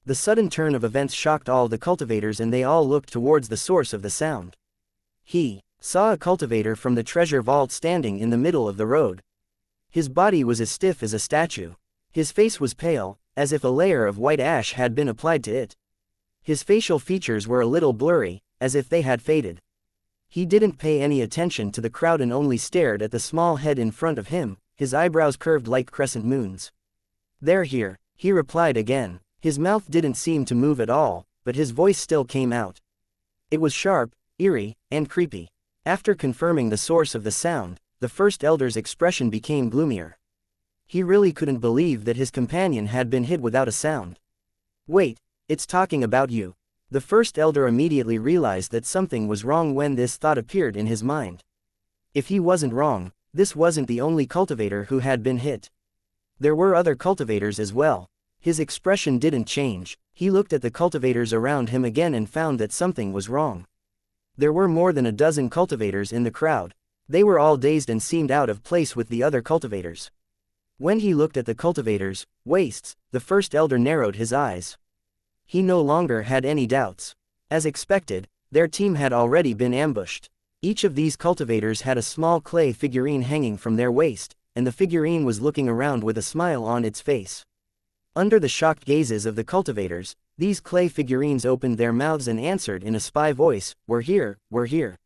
The sudden turn of events shocked all the cultivators and they all looked towards the source of the sound. He saw a cultivator from the treasure vault standing in the middle of the road. His body was as stiff as a statue. His face was pale, as if a layer of white ash had been applied to it. His facial features were a little blurry, as if they had faded. He didn't pay any attention to the crowd and only stared at the small head in front of him, his eyebrows curved like crescent moons. "They're here," he replied again. His mouth didn't seem to move at all, but his voice still came out. It was sharp, eerie, and creepy. After confirming the source of the sound, the first elder's expression became gloomier. He really couldn't believe that his companion had been hit without a sound. "Wait, it's talking about you." The first elder immediately realized that something was wrong when this thought appeared in his mind. If he wasn't wrong, this wasn't the only cultivator who had been hit. There were other cultivators as well. His expression didn't change. He looked at the cultivators around him again and found that something was wrong. There were more than a dozen cultivators in the crowd. They were all dazed and seemed out of place with the other cultivators. When he looked at the cultivators' waists, the first elder narrowed his eyes. He no longer had any doubts. As expected, their team had already been ambushed. Each of these cultivators had a small clay figurine hanging from their waist, and the figurine was looking around with a smile on its face. Under the shocked gazes of the cultivators, these clay figurines opened their mouths and answered in a spy voice, "We're here, we're here."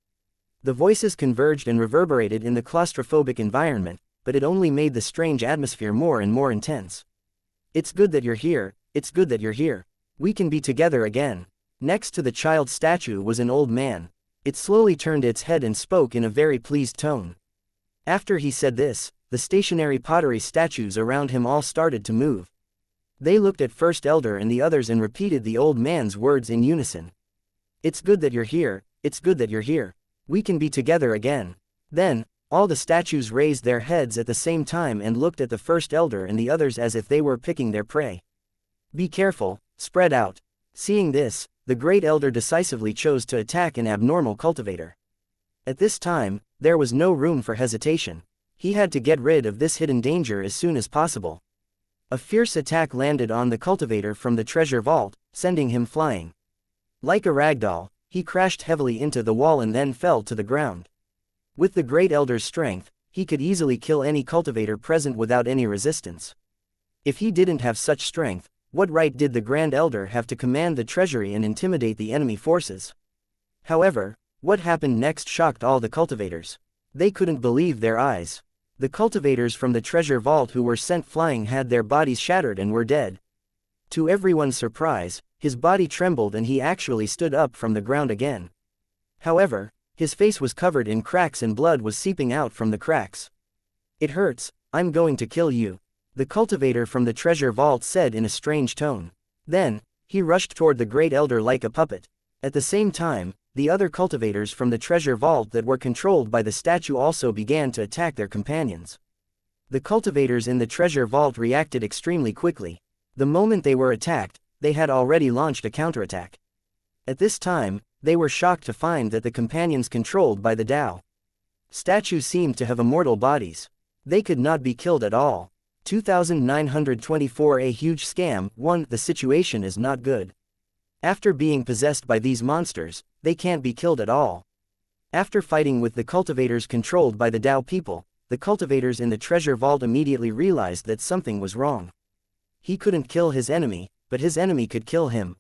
The voices converged and reverberated in the claustrophobic environment, but it only made the strange atmosphere more and more intense. "It's good that you're here, it's good that you're here. We can be together again." Next to the child statue was an old man. It slowly turned its head and spoke in a very pleased tone. After he said this, the stationary pottery statues around him all started to move. They looked at First Elder and the others and repeated the old man's words in unison. "It's good that you're here, it's good that you're here. We can be together again." Then, all the statues raised their heads at the same time and looked at the First Elder and the others as if they were picking their prey. "Be careful, spread out." Seeing this, the Great Elder decisively chose to attack an abnormal cultivator. At this time, there was no room for hesitation. He had to get rid of this hidden danger as soon as possible. A fierce attack landed on the cultivator from the treasure vault, sending him flying. Like a ragdoll, he crashed heavily into the wall and then fell to the ground. With the Great Elder's strength, he could easily kill any cultivator present without any resistance. If he didn't have such strength, what right did the Grand Elder have to command the treasury and intimidate the enemy forces? However, what happened next shocked all the cultivators. They couldn't believe their eyes. The cultivators from the treasure vault who were sent flying had their bodies shattered and were dead. To everyone's surprise, his body trembled and he actually stood up from the ground again. However, his face was covered in cracks and blood was seeping out from the cracks. "It hurts, I'm going to kill you," the cultivator from the treasure vault said in a strange tone. Then, he rushed toward the Great Elder like a puppet. At the same time, the other cultivators from the treasure vault that were controlled by the statue also began to attack their companions. The cultivators in the treasure vault reacted extremely quickly. The moment they were attacked, they had already launched a counterattack. At this time, they were shocked to find that the companions controlled by the Tao statues seemed to have immortal bodies. They could not be killed at all. 2924 A huge scam. 1. The situation is not good. After being possessed by these monsters, they can't be killed at all. After fighting with the cultivators controlled by the Tao people, the cultivators in the treasure vault immediately realized that something was wrong. He couldn't kill his enemy, but his enemy could kill him.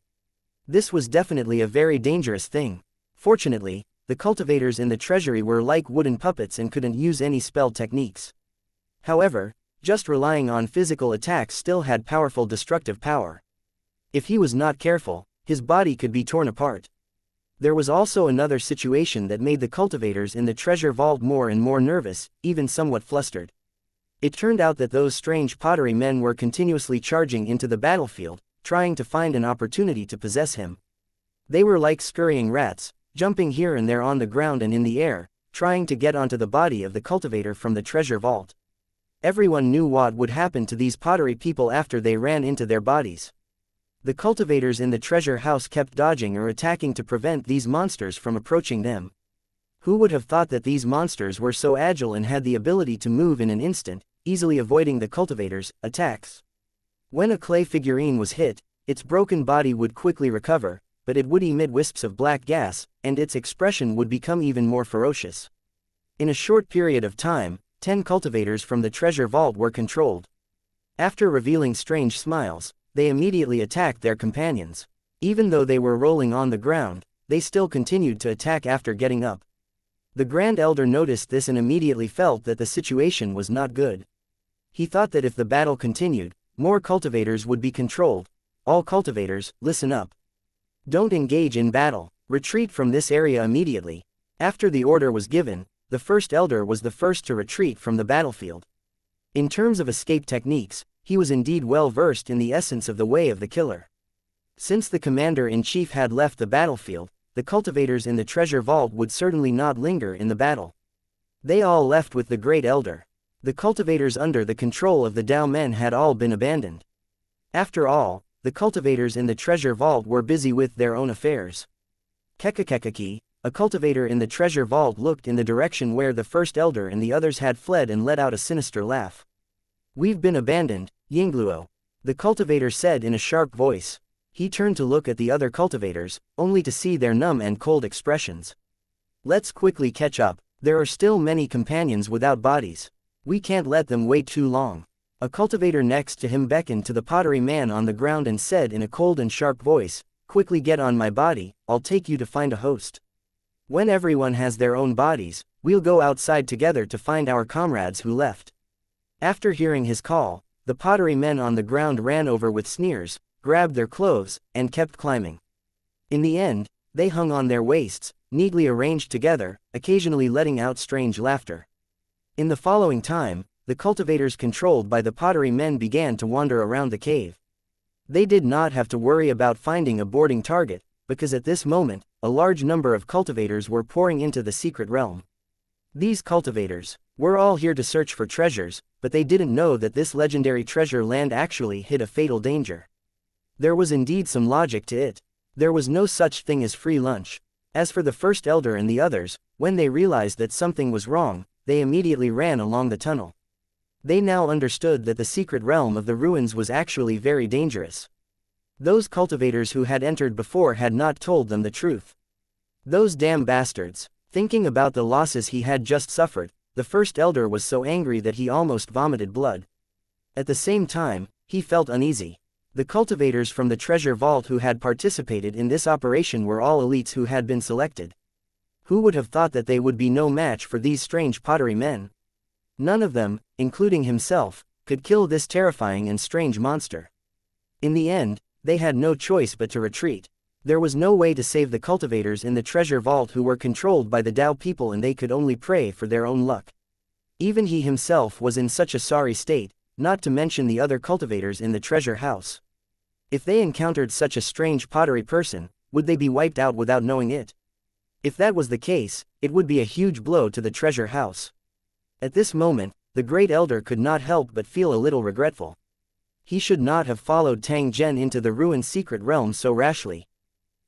This was definitely a very dangerous thing. Fortunately, the cultivators in the treasury were like wooden puppets and couldn't use any spell techniques. However, just relying on physical attacks still had powerful destructive power. If he was not careful, his body could be torn apart. There was also another situation that made the cultivators in the treasure vault more and more nervous, even somewhat flustered. It turned out that those strange pottery men were continuously charging into the battlefield, trying to find an opportunity to possess him. They were like scurrying rats, jumping here and there on the ground and in the air, trying to get onto the body of the cultivator from the treasure vault. Everyone knew what would happen to these pottery people after they ran into their bodies. The cultivators in the treasure house kept dodging or attacking to prevent these monsters from approaching them. Who would have thought that these monsters were so agile and had the ability to move in an instant, easily avoiding the cultivators' attacks? When a clay figurine was hit, its broken body would quickly recover, but it would emit wisps of black gas, and its expression would become even more ferocious. In a short period of time, 10 cultivators from the treasure vault were controlled. After revealing strange smiles, they immediately attacked their companions. Even though they were rolling on the ground, they still continued to attack after getting up. The Grand Elder noticed this and immediately felt that the situation was not good. He thought that if the battle continued, more cultivators would be controlled. All cultivators, listen up. Don't engage in battle, retreat from this area immediately. After the order was given, the First Elder was the first to retreat from the battlefield. In terms of escape techniques, he was indeed well versed in the essence of the way of the killer. Since the Commander-in-Chief had left the battlefield, the cultivators in the treasure vault would certainly not linger in the battle. They all left with the Great Elder. The cultivators under the control of the Dao men had all been abandoned. After all, the cultivators in the treasure vault were busy with their own affairs. Kekakekaki, a cultivator in the treasure vault, looked in the direction where the First Elder and the others had fled and let out a sinister laugh. "We've been abandoned, Yingluo," the cultivator said in a sharp voice. He turned to look at the other cultivators, only to see their numb and cold expressions. "Let's quickly catch up, there are still many companions without bodies. We can't let them wait too long." A cultivator next to him beckoned to the pottery man on the ground and said in a cold and sharp voice, "Quickly get on my body, I'll take you to find a host. When everyone has their own bodies, we'll go outside together to find our comrades who left." After hearing his call, the pottery men on the ground ran over with sneers, grabbed their clothes, and kept climbing. In the end, they hung on their waists, neatly arranged together, occasionally letting out strange laughter. In the following time, the cultivators controlled by the pottery men began to wander around the cave. They did not have to worry about finding a boarding target, because at this moment, a large number of cultivators were pouring into the secret realm. These cultivators were all here to search for treasures, but they didn't know that this legendary treasure land actually hid a fatal danger. There was indeed some logic to it. There was no such thing as free lunch. As for the First Elder and the others, when they realized that something was wrong, they immediately ran along the tunnel. They now understood that the secret realm of the ruins was actually very dangerous. Those cultivators who had entered before had not told them the truth. Those damn bastards. Thinking about the losses he had just suffered, the First Elder was so angry that he almost vomited blood. At the same time, he felt uneasy. The cultivators from the treasure vault who had participated in this operation were all elites who had been selected. Who would have thought that they would be no match for these strange pottery men? None of them, including himself, could kill this terrifying and strange monster. In the end, they had no choice but to retreat. There was no way to save the cultivators in the treasure vault who were controlled by the Dao people, and they could only pray for their own luck. Even he himself was in such a sorry state, not to mention the other cultivators in the treasure house. If they encountered such a strange pottery person, would they be wiped out without knowing it? If that was the case, it would be a huge blow to the treasure house. At this moment, the Great Elder could not help but feel a little regretful. He should not have followed Tang Zhen into the ruined secret realm so rashly.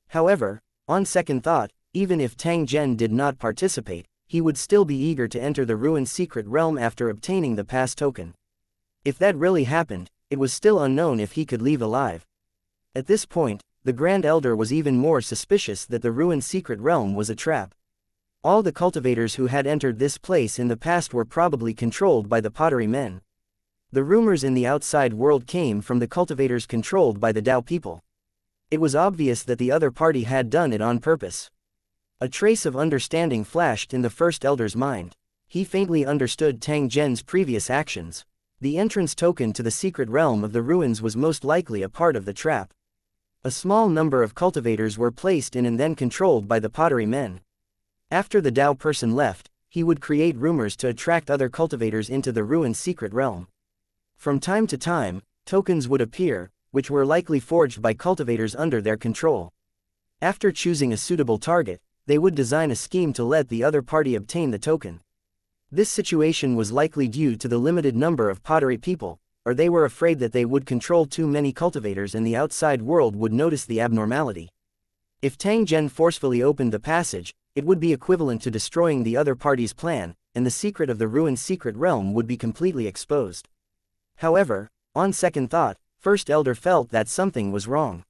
However, on second thought, even if Tang Zhen did not participate, he would still be eager to enter the ruined secret realm after obtaining the pass token. If that really happened, it was still unknown if he could leave alive. At this point, the Grand Elder was even more suspicious that the ruined secret realm was a trap. All the cultivators who had entered this place in the past were probably controlled by the pottery men. The rumors in the outside world came from the cultivators controlled by the Dao people. It was obvious that the other party had done it on purpose. A trace of understanding flashed in the First Elder's mind. He faintly understood Tang Zhen's previous actions. The entrance token to the secret realm of the ruins was most likely a part of the trap. A small number of cultivators were placed in and then controlled by the pottery men. After the Dao person left, he would create rumors to attract other cultivators into the ruined secret realm. From time to time, tokens would appear, which were likely forged by cultivators under their control. After choosing a suitable target, they would design a scheme to let the other party obtain the token. This situation was likely due to the limited number of pottery people, or they were afraid that they would control too many cultivators and the outside world would notice the abnormality. If Tang Zhen forcefully opened the passage, it would be equivalent to destroying the other party's plan, and the secret of the ruined secret realm would be completely exposed. However, on second thought, First Elder felt that something was wrong.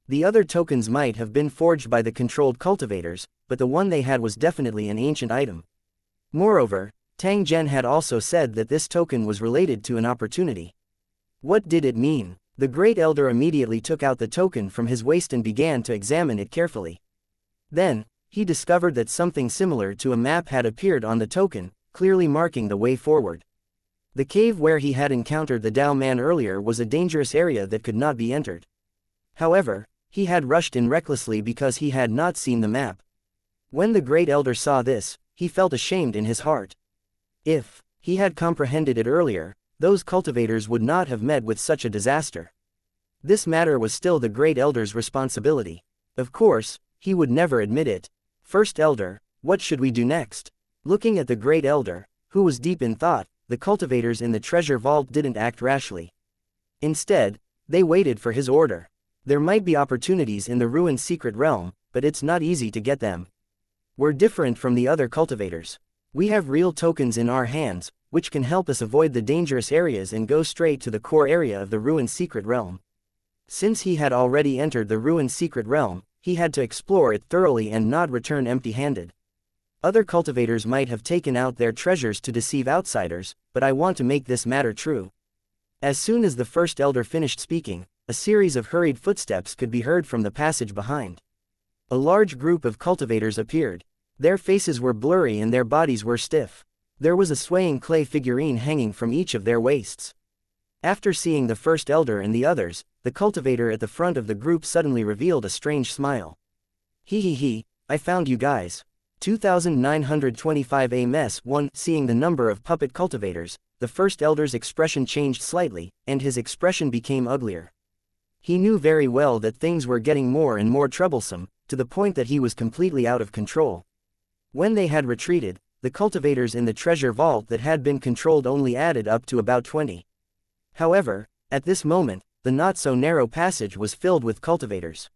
The other tokens might have been forged by the controlled cultivators, but the one they had was definitely an ancient item. Moreover, Tang Zhen had also said that this token was related to an opportunity. What did it mean? The Great Elder immediately took out the token from his waist and began to examine it carefully. Then, he discovered that something similar to a map had appeared on the token, clearly marking the way forward. The cave where he had encountered the Dao man earlier was a dangerous area that could not be entered. However, he had rushed in recklessly because he had not seen the map. When the Great Elder saw this, he felt ashamed in his heart. If he had comprehended it earlier, those cultivators would not have met with such a disaster. This matter was still the Great Elder's responsibility. Of course, he would never admit it. First Elder, what should we do next? Looking at the Great Elder, who was deep in thought, the cultivators in the treasure vault didn't act rashly. Instead, they waited for his order. There might be opportunities in the ruined secret realm, but it's not easy to get them. We're different from the other cultivators. We have real tokens in our hands, which can help us avoid the dangerous areas and go straight to the core area of the ruined secret realm. Since he had already entered the ruined secret realm, he had to explore it thoroughly and not return empty-handed. Other cultivators might have taken out their treasures to deceive outsiders, but I want to make this matter true. As soon as the First Elder finished speaking, a series of hurried footsteps could be heard from the passage behind. A large group of cultivators appeared. Their faces were blurry and their bodies were stiff. There was a swaying clay figurine hanging from each of their waists. After seeing the First Elder and the others, the cultivator at the front of the group suddenly revealed a strange smile. He, I found you guys. 2925 AMS-1. Seeing the number of puppet cultivators, the First Elder's expression changed slightly, and his expression became uglier. He knew very well that things were getting more and more troublesome, to the point that he was completely out of control. When they had retreated, the cultivators in the treasure vault that had been controlled only added up to about 20. However, at this moment, the not-so-narrow passage was filled with cultivators.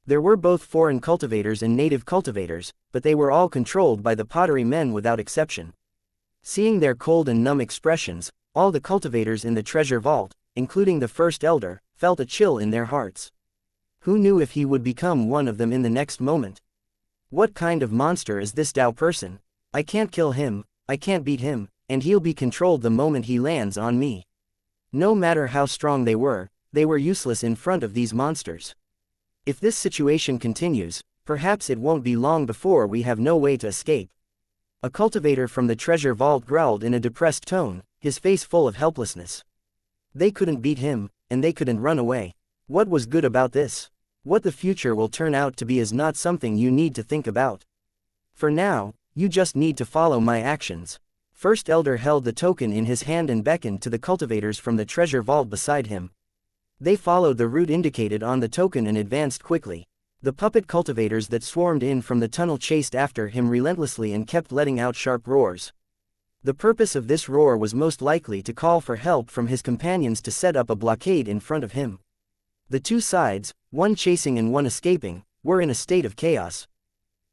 There were both foreign cultivators and native cultivators, but they were all controlled by the pottery men without exception. Seeing their cold and numb expressions, all the cultivators in the treasure vault, including the First Elder, felt a chill in their hearts. Who knew if he would become one of them in the next moment? What kind of monster is this Dao person? I can't kill him, I can't beat him, and he'll be controlled the moment he lands on me. No matter how strong they were useless in front of these monsters. If this situation continues, perhaps it won't be long before we have no way to escape. A cultivator from the treasure vault growled in a depressed tone, his face full of helplessness. They couldn't beat him, and they couldn't run away. What was good about this? What the future will turn out to be is not something you need to think about. For now, you just need to follow my actions. First Elder held the token in his hand and beckoned to the cultivators from the treasure vault beside him. They followed the route indicated on the token and advanced quickly. The puppet cultivators that swarmed in from the tunnel chased after him relentlessly and kept letting out sharp roars. The purpose of this roar was most likely to call for help from his companions to set up a blockade in front of him. The two sides, one chasing and one escaping, were in a state of chaos.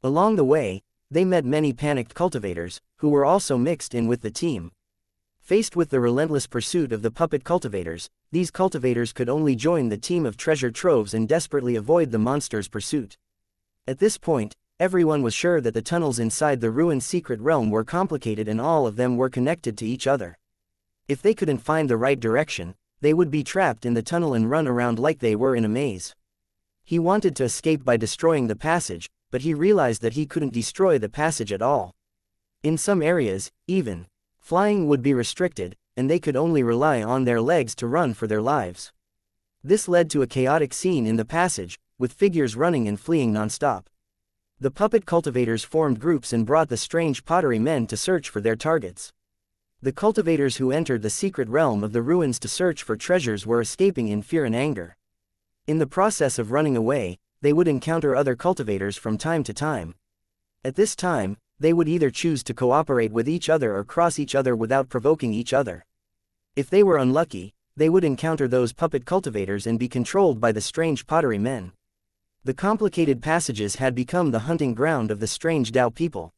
Along the way, they met many panicked cultivators, who were also mixed in with the team. Faced with the relentless pursuit of the puppet cultivators, these cultivators could only join the team of treasure troves and desperately avoid the monster's pursuit. At this point, everyone was sure that the tunnels inside the ruined secret realm were complicated and all of them were connected to each other. If they couldn't find the right direction, they would be trapped in the tunnel and run around like they were in a maze. He wanted to escape by destroying the passage, but he realized that he couldn't destroy the passage at all. In some areas, even flying would be restricted, and they could only rely on their legs to run for their lives. This led to a chaotic scene in the passage, with figures running and fleeing non-stop. The puppet cultivators formed groups and brought the strange pottery men to search for their targets. The cultivators who entered the secret realm of the ruins to search for treasures were escaping in fear and anger. In the process of running away, they would encounter other cultivators from time to time. At this time, They would either choose to cooperate with each other or cross each other without provoking each other. If they were unlucky, they would encounter those puppet cultivators and be controlled by the strange pottery men. The complicated passages had become the hunting ground of the strange Dao people.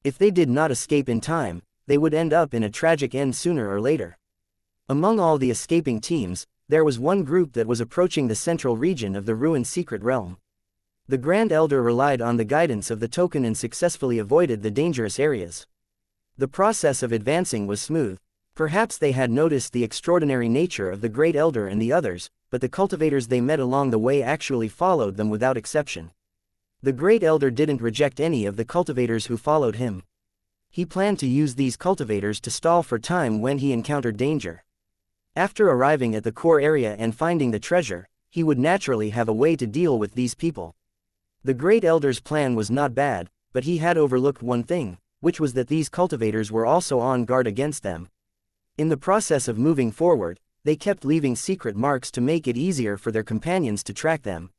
If they did not escape in time, they would end up in a tragic end sooner or later. Among all the escaping teams, there was one group that was approaching the central region of the ruined secret realm. The Grand Elder relied on the guidance of the token and successfully avoided the dangerous areas. The process of advancing was smooth. Perhaps they had noticed the extraordinary nature of the Great Elder and the others, but the cultivators they met along the way actually followed them without exception. The Great Elder didn't reject any of the cultivators who followed him. He planned to use these cultivators to stall for time when he encountered danger. After arriving at the core area and finding the treasure, he would naturally have a way to deal with these people. The Great Elder's plan was not bad, but he had overlooked one thing, which was that these cultivators were also on guard against them. In the process of moving forward, they kept leaving secret marks to make it easier for their companions to track them.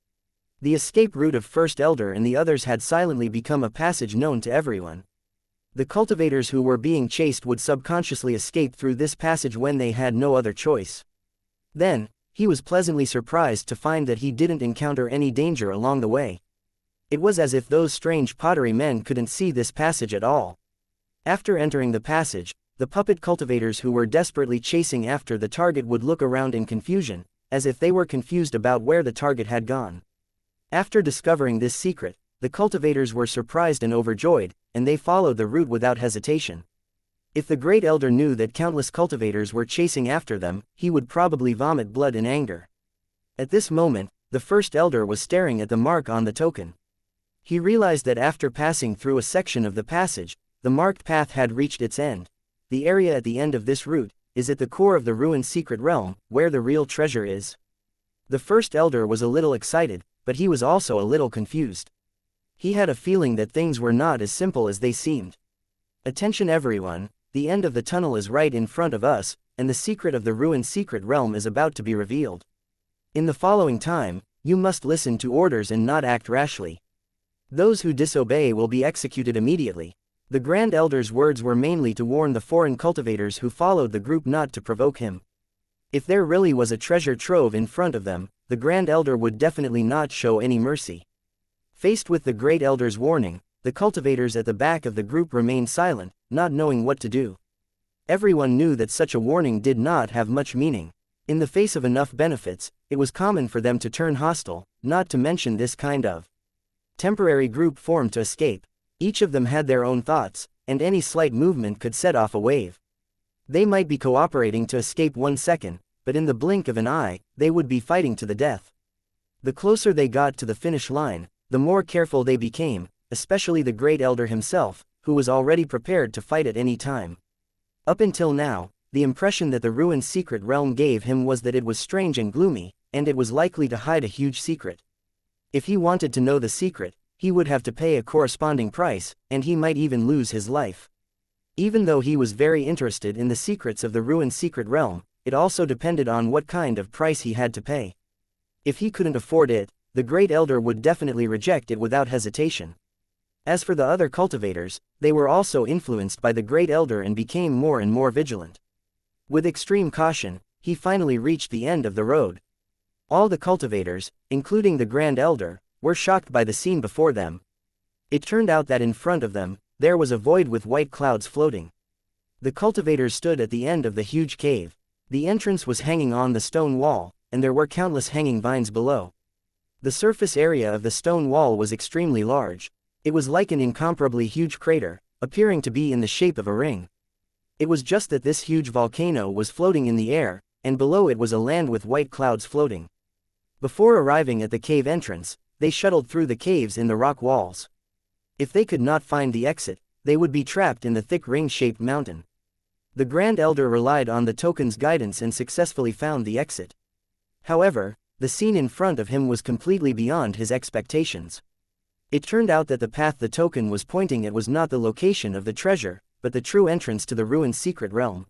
The escape route of First Elder and the others had silently become a passage known to everyone. The cultivators who were being chased would subconsciously escape through this passage when they had no other choice. Then, he was pleasantly surprised to find that he didn't encounter any danger along the way. It was as if those strange pottery men couldn't see this passage at all. After entering the passage, the puppet cultivators who were desperately chasing after the target would look around in confusion, as if they were confused about where the target had gone. After discovering this secret, the cultivators were surprised and overjoyed, and they followed the route without hesitation. If the Great Elder knew that countless cultivators were chasing after them, he would probably vomit blood in anger. At this moment, the First Elder was staring at the mark on the token. He realized that after passing through a section of the passage, the marked path had reached its end. The area at the end of this route is at the core of the ruined secret realm, where the real treasure is. The First Elder was a little excited, but he was also a little confused. He had a feeling that things were not as simple as they seemed. Attention everyone, the end of the tunnel is right in front of us, and the secret of the ruined secret realm is about to be revealed. In the following time, you must listen to orders and not act rashly. Those who disobey will be executed immediately. The Grand Elder's words were mainly to warn the foreign cultivators who followed the group not to provoke him. If there really was a treasure trove in front of them, the Grand Elder would definitely not show any mercy. Faced with the Great Elder's warning, the cultivators at the back of the group remained silent, not knowing what to do. Everyone knew that such a warning did not have much meaning. In the face of enough benefits, it was common for them to turn hostile, not to mention this kind of temporary group formed to escape. Each of them had their own thoughts, and any slight movement could set off a wave. They might be cooperating to escape 1 second, but in the blink of an eye, they would be fighting to the death. The closer they got to the finish line, the more careful they became, especially the Great Elder himself, who was already prepared to fight at any time. Up until now, the impression that the ruined secret realm gave him was that it was strange and gloomy, and it was likely to hide a huge secret. If he wanted to know the secret, he would have to pay a corresponding price, and he might even lose his life. Even though he was very interested in the secrets of the ruined secret realm, it also depended on what kind of price he had to pay. If he couldn't afford it, the Great Elder would definitely reject it without hesitation. As for the other cultivators, they were also influenced by the Great Elder and became more and more vigilant. With extreme caution, he finally reached the end of the road. All the cultivators, including the Grand Elder, were shocked by the scene before them. It turned out that in front of them, there was a void with white clouds floating. The cultivators stood at the end of the huge cave. The entrance was hanging on the stone wall, and there were countless hanging vines below. The surface area of the stone wall was extremely large. It was like an incomparably huge crater, appearing to be in the shape of a ring. It was just that this huge volcano was floating in the air, and below it was a land with white clouds floating. Before arriving at the cave entrance, they shuttled through the caves in the rock walls. If they could not find the exit, they would be trapped in the thick ring-shaped mountain. The Grand Elder relied on the token's guidance and successfully found the exit. However, the scene in front of him was completely beyond his expectations. It turned out that the path the token was pointing at was not the location of the treasure, but the true entrance to the ruined secret realm.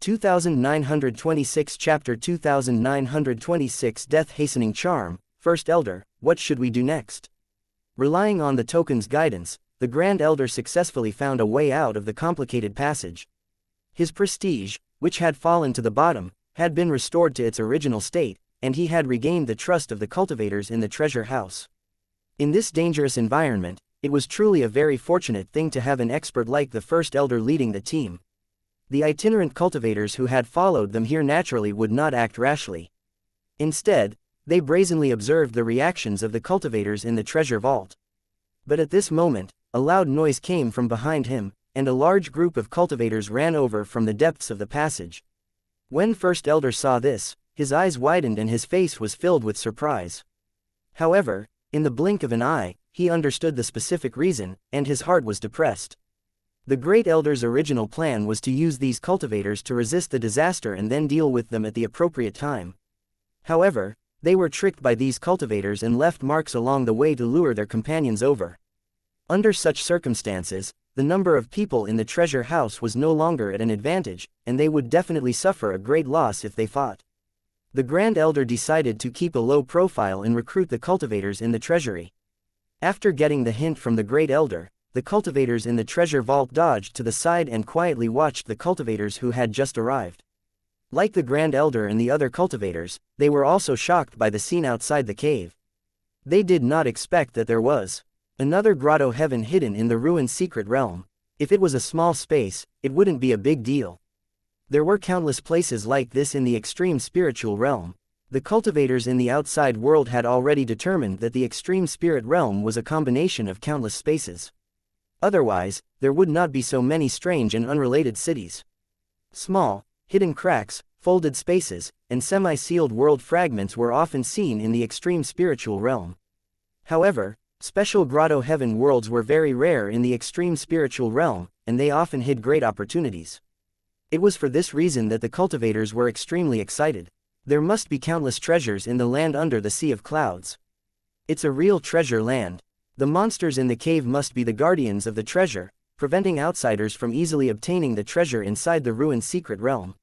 2926 Chapter 2926 Death Hastening Charm. First Elder, what should we do next? Relying on the token's guidance, the Grand Elder successfully found a way out of the complicated passage. His prestige, which had fallen to the bottom, had been restored to its original state, and he had regained the trust of the cultivators in the treasure house. In this dangerous environment, it was truly a very fortunate thing to have an expert like the First Elder leading the team. The itinerant cultivators who had followed them here naturally would not act rashly. Instead, they brazenly observed the reactions of the cultivators in the treasure vault. But at this moment, a loud noise came from behind him, and a large group of cultivators ran over from the depths of the passage. When First Elder saw this, his eyes widened and his face was filled with surprise. However, in the blink of an eye, he understood the specific reason, and his heart was depressed. The Great Elder's original plan was to use these cultivators to resist the disaster and then deal with them at the appropriate time. However, they were tricked by these cultivators and left marks along the way to lure their companions over. Under such circumstances, the number of people in the treasure house was no longer at an advantage, and they would definitely suffer a great loss if they fought. The Grand Elder decided to keep a low profile and recruit the cultivators in the treasury. After getting the hint from the Great Elder, the cultivators in the treasure vault dodged to the side and quietly watched the cultivators who had just arrived. Like the Grand Elder and the other cultivators, they were also shocked by the scene outside the cave. They did not expect that there was another grotto heaven hidden in the ruined secret realm. If it was a small space, it wouldn't be a big deal. There were countless places like this in the extreme spiritual realm. The cultivators in the outside world had already determined that the extreme spirit realm was a combination of countless spaces. Otherwise, there would not be so many strange and unrelated cities. Small, hidden cracks, folded spaces, and semi-sealed world fragments were often seen in the extreme spiritual realm. However, special grotto heaven worlds were very rare in the extreme spiritual realm, and they often hid great opportunities. It was for this reason that the cultivators were extremely excited. There must be countless treasures in the land under the Sea of Clouds. It's a real treasure land. The monsters in the cave must be the guardians of the treasure, preventing outsiders from easily obtaining the treasure inside the ruined secret realm.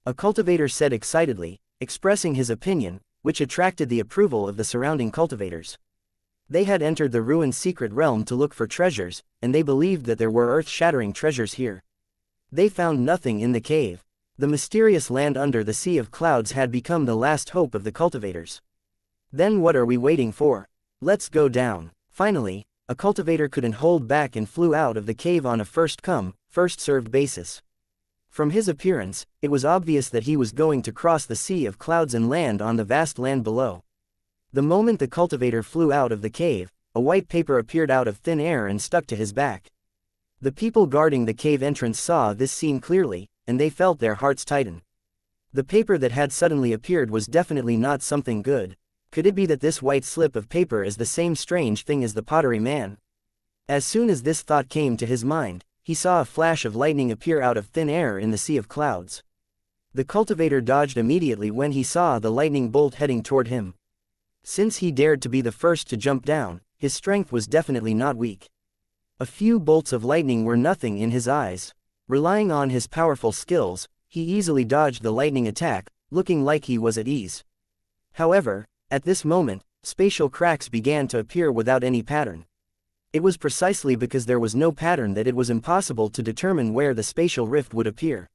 A cultivator said excitedly, expressing his opinion, which attracted the approval of the surrounding cultivators. They had entered the ruined secret realm to look for treasures, and they believed that there were earth-shattering treasures here. They found nothing in the cave. The mysterious land under the Sea of Clouds had become the last hope of the cultivators. Then what are we waiting for? Let's go down. Finally, a cultivator couldn't hold back and flew out of the cave on a first-come, first-served basis. From his appearance, it was obvious that he was going to cross the Sea of Clouds and land on the vast land below. The moment the cultivator flew out of the cave, a white paper appeared out of thin air and stuck to his back. The people guarding the cave entrance saw this scene clearly, and they felt their hearts tighten. The paper that had suddenly appeared was definitely not something good. Could it be that this white slip of paper is the same strange thing as the pottery man? As soon as this thought came to his mind, he saw a flash of lightning appear out of thin air in the Sea of Clouds. The cultivator dodged immediately when he saw the lightning bolt heading toward him. Since he dared to be the first to jump down, his strength was definitely not weak. A few bolts of lightning were nothing in his eyes. Relying on his powerful skills, he easily dodged the lightning attack, looking like he was at ease. However, at this moment, spatial cracks began to appear without any pattern. It was precisely because there was no pattern that it was impossible to determine where the spatial rift would appear.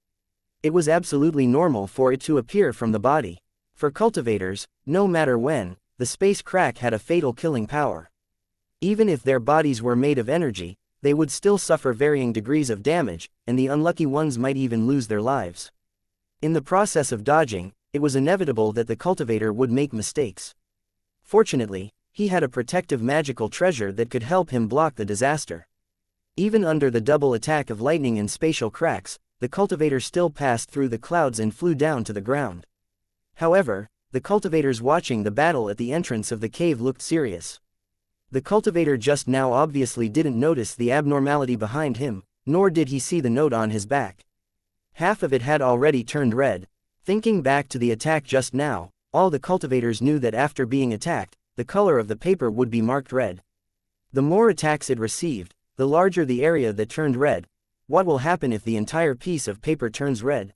It was absolutely normal for it to appear from the body. For cultivators, no matter when, the space crack had a fatal killing power. Even if their bodies were made of energy, they would still suffer varying degrees of damage, and the unlucky ones might even lose their lives. In the process of dodging, it was inevitable that the cultivator would make mistakes. Fortunately, he had a protective magical treasure that could help him block the disaster. Even under the double attack of lightning and spatial cracks, the cultivator still passed through the clouds and flew down to the ground. However, the cultivators watching the battle at the entrance of the cave looked serious. The cultivator just now obviously didn't notice the abnormality behind him, nor did he see the note on his back. Half of it had already turned red. Thinking back to the attack just now, all the cultivators knew that after being attacked, the color of the paper would be marked red. The more attacks it received, the larger the area that turned red. What will happen if the entire piece of paper turns red?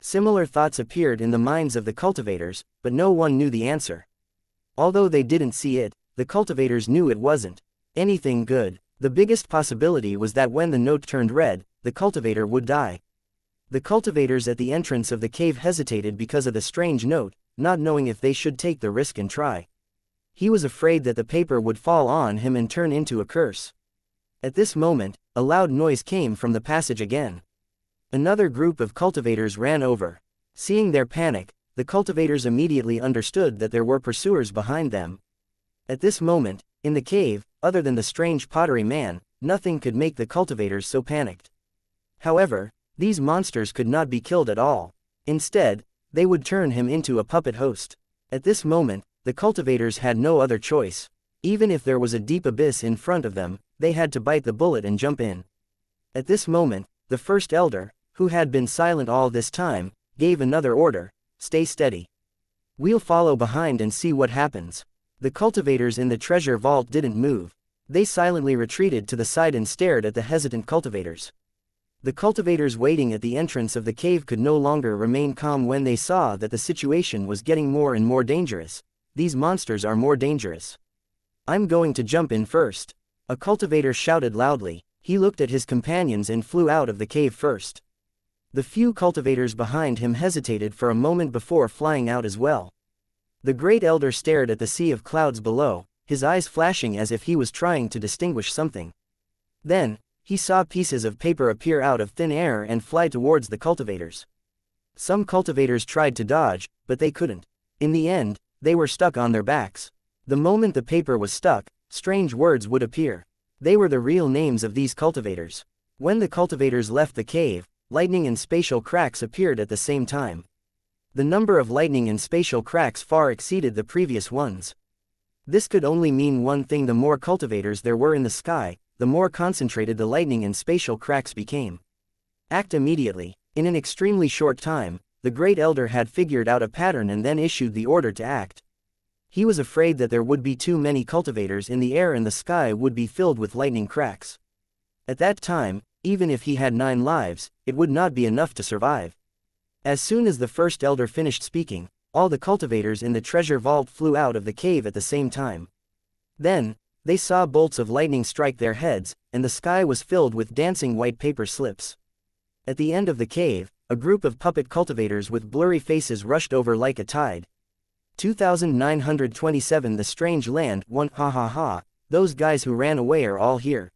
Similar thoughts appeared in the minds of the cultivators, but no one knew the answer. Although they didn't see it, the cultivators knew it wasn't anything good. The biggest possibility was that when the note turned red, the cultivator would die. The cultivators at the entrance of the cave hesitated because of the strange note, not knowing if they should take the risk and try. He was afraid that the paper would fall on him and turn into a curse. At this moment, a loud noise came from the passage again. Another group of cultivators ran over. Seeing their panic, the cultivators immediately understood that there were pursuers behind them. At this moment, in the cave, other than the strange pottery man, nothing could make the cultivators so panicked. However, these monsters could not be killed at all. Instead, they would turn him into a puppet host. At this moment, the cultivators had no other choice. Even if there was a deep abyss in front of them, they had to bite the bullet and jump in. At this moment, the first elder, who had been silent all this time, gave another order: stay steady. We'll follow behind and see what happens. The cultivators in the treasure vault didn't move. They silently retreated to the side and stared at the hesitant cultivators. The cultivators waiting at the entrance of the cave could no longer remain calm when they saw that the situation was getting more and more dangerous. These monsters are more dangerous. I'm going to jump in first. A cultivator shouted loudly. He looked at his companions and flew out of the cave first. The few cultivators behind him hesitated for a moment before flying out as well. The great elder stared at the sea of clouds below, his eyes flashing as if he was trying to distinguish something. Then, he saw pieces of paper appear out of thin air and fly towards the cultivators. Some cultivators tried to dodge, but they couldn't. In the end, they were stuck on their backs. The moment the paper was stuck, strange words would appear. They were the real names of these cultivators. When the cultivators left the cave, lightning and spatial cracks appeared at the same time. The number of lightning and spatial cracks far exceeded the previous ones. This could only mean one thing: the more cultivators there were in the sky, the more concentrated the lightning and spatial cracks became. Act immediately. In an extremely short time, the great elder had figured out a pattern and then issued the order to act. He was afraid that there would be too many cultivators in the air and the sky would be filled with lightning cracks. At that time, even if he had 9 lives, it would not be enough to survive. As soon as the first elder finished speaking, all the cultivators in the treasure vault flew out of the cave at the same time. Then, they saw bolts of lightning strike their heads, and the sky was filled with dancing white paper slips. At the end of the cave, a group of puppet cultivators with blurry faces rushed over like a tide. 2927 The Strange Land 1 Ha ha ha, those guys who ran away are all here.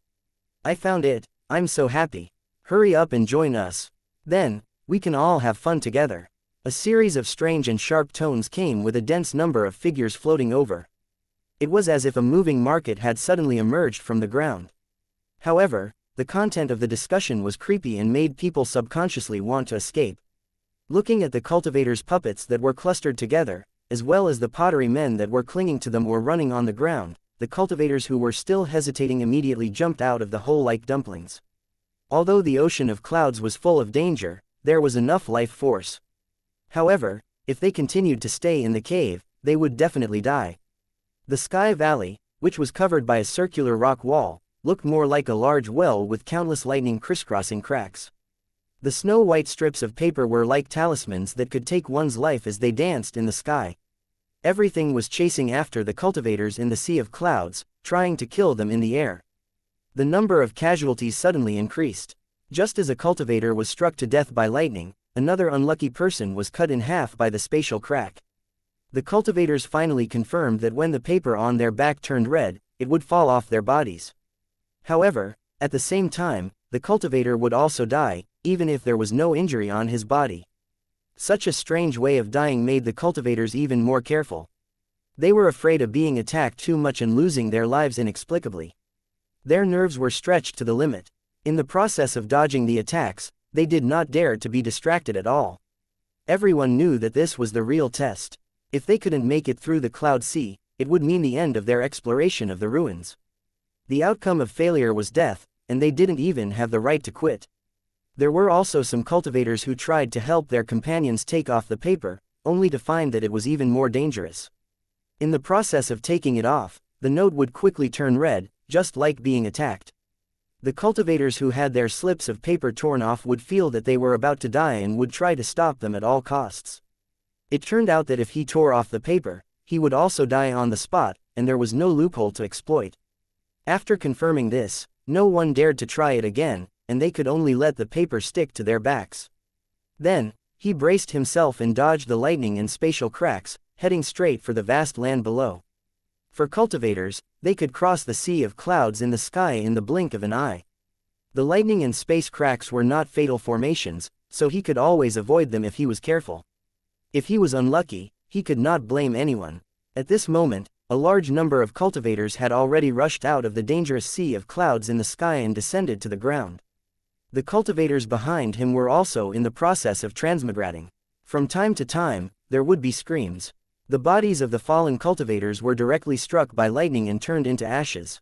I found it, I'm so happy. Hurry up and join us. Then, we can all have fun together. A series of strange and sharp tones came with a dense number of figures floating over. It was as if a moving market had suddenly emerged from the ground. However, the content of the discussion was creepy and made people subconsciously want to escape. Looking at the cultivators' puppets that were clustered together, as well as the pottery men that were clinging to them or running on the ground, the cultivators who were still hesitating immediately jumped out of the hole like dumplings. Although the ocean of clouds was full of danger, there was enough life force. However, if they continued to stay in the cave, they would definitely die. The Sky Valley, which was covered by a circular rock wall, looked more like a large well with countless lightning crisscrossing cracks. The snow-white strips of paper were like talismans that could take one's life as they danced in the sky. Everything was chasing after the cultivators in the sea of clouds, trying to kill them in the air. The number of casualties suddenly increased. Just as a cultivator was struck to death by lightning, another unlucky person was cut in half by the spatial crack. The cultivators finally confirmed that when the paper on their back turned red, it would fall off their bodies. However, at the same time, the cultivator would also die, even if there was no injury on his body. Such a strange way of dying made the cultivators even more careful. They were afraid of being attacked too much and losing their lives inexplicably. Their nerves were stretched to the limit. In the process of dodging the attacks, they did not dare to be distracted at all. Everyone knew that this was the real test. If they couldn't make it through the cloud sea, it would mean the end of their exploration of the ruins. The outcome of failure was death, and they didn't even have the right to quit. There were also some cultivators who tried to help their companions take off the paper, only to find that it was even more dangerous. In the process of taking it off, the note would quickly turn red, just like being attacked. The cultivators who had their slips of paper torn off would feel that they were about to die and would try to stop them at all costs. It turned out that if he tore off the paper, he would also die on the spot, and there was no loophole to exploit. After confirming this, No one dared to try it again, and they could only let the paper stick to their backs. Then, he braced himself and dodged the lightning and spatial cracks, heading straight for the vast land below. For cultivators, they could cross the sea of clouds in the sky in the blink of an eye. The lightning and space cracks were not fatal formations, so he could always avoid them if he was careful. If he was unlucky, he could not blame anyone. At this moment, a large number of cultivators had already rushed out of the dangerous sea of clouds in the sky and descended to the ground. The cultivators behind him were also in the process of transmigrating. From time to time, there would be screams. The bodies of the fallen cultivators were directly struck by lightning and turned into ashes.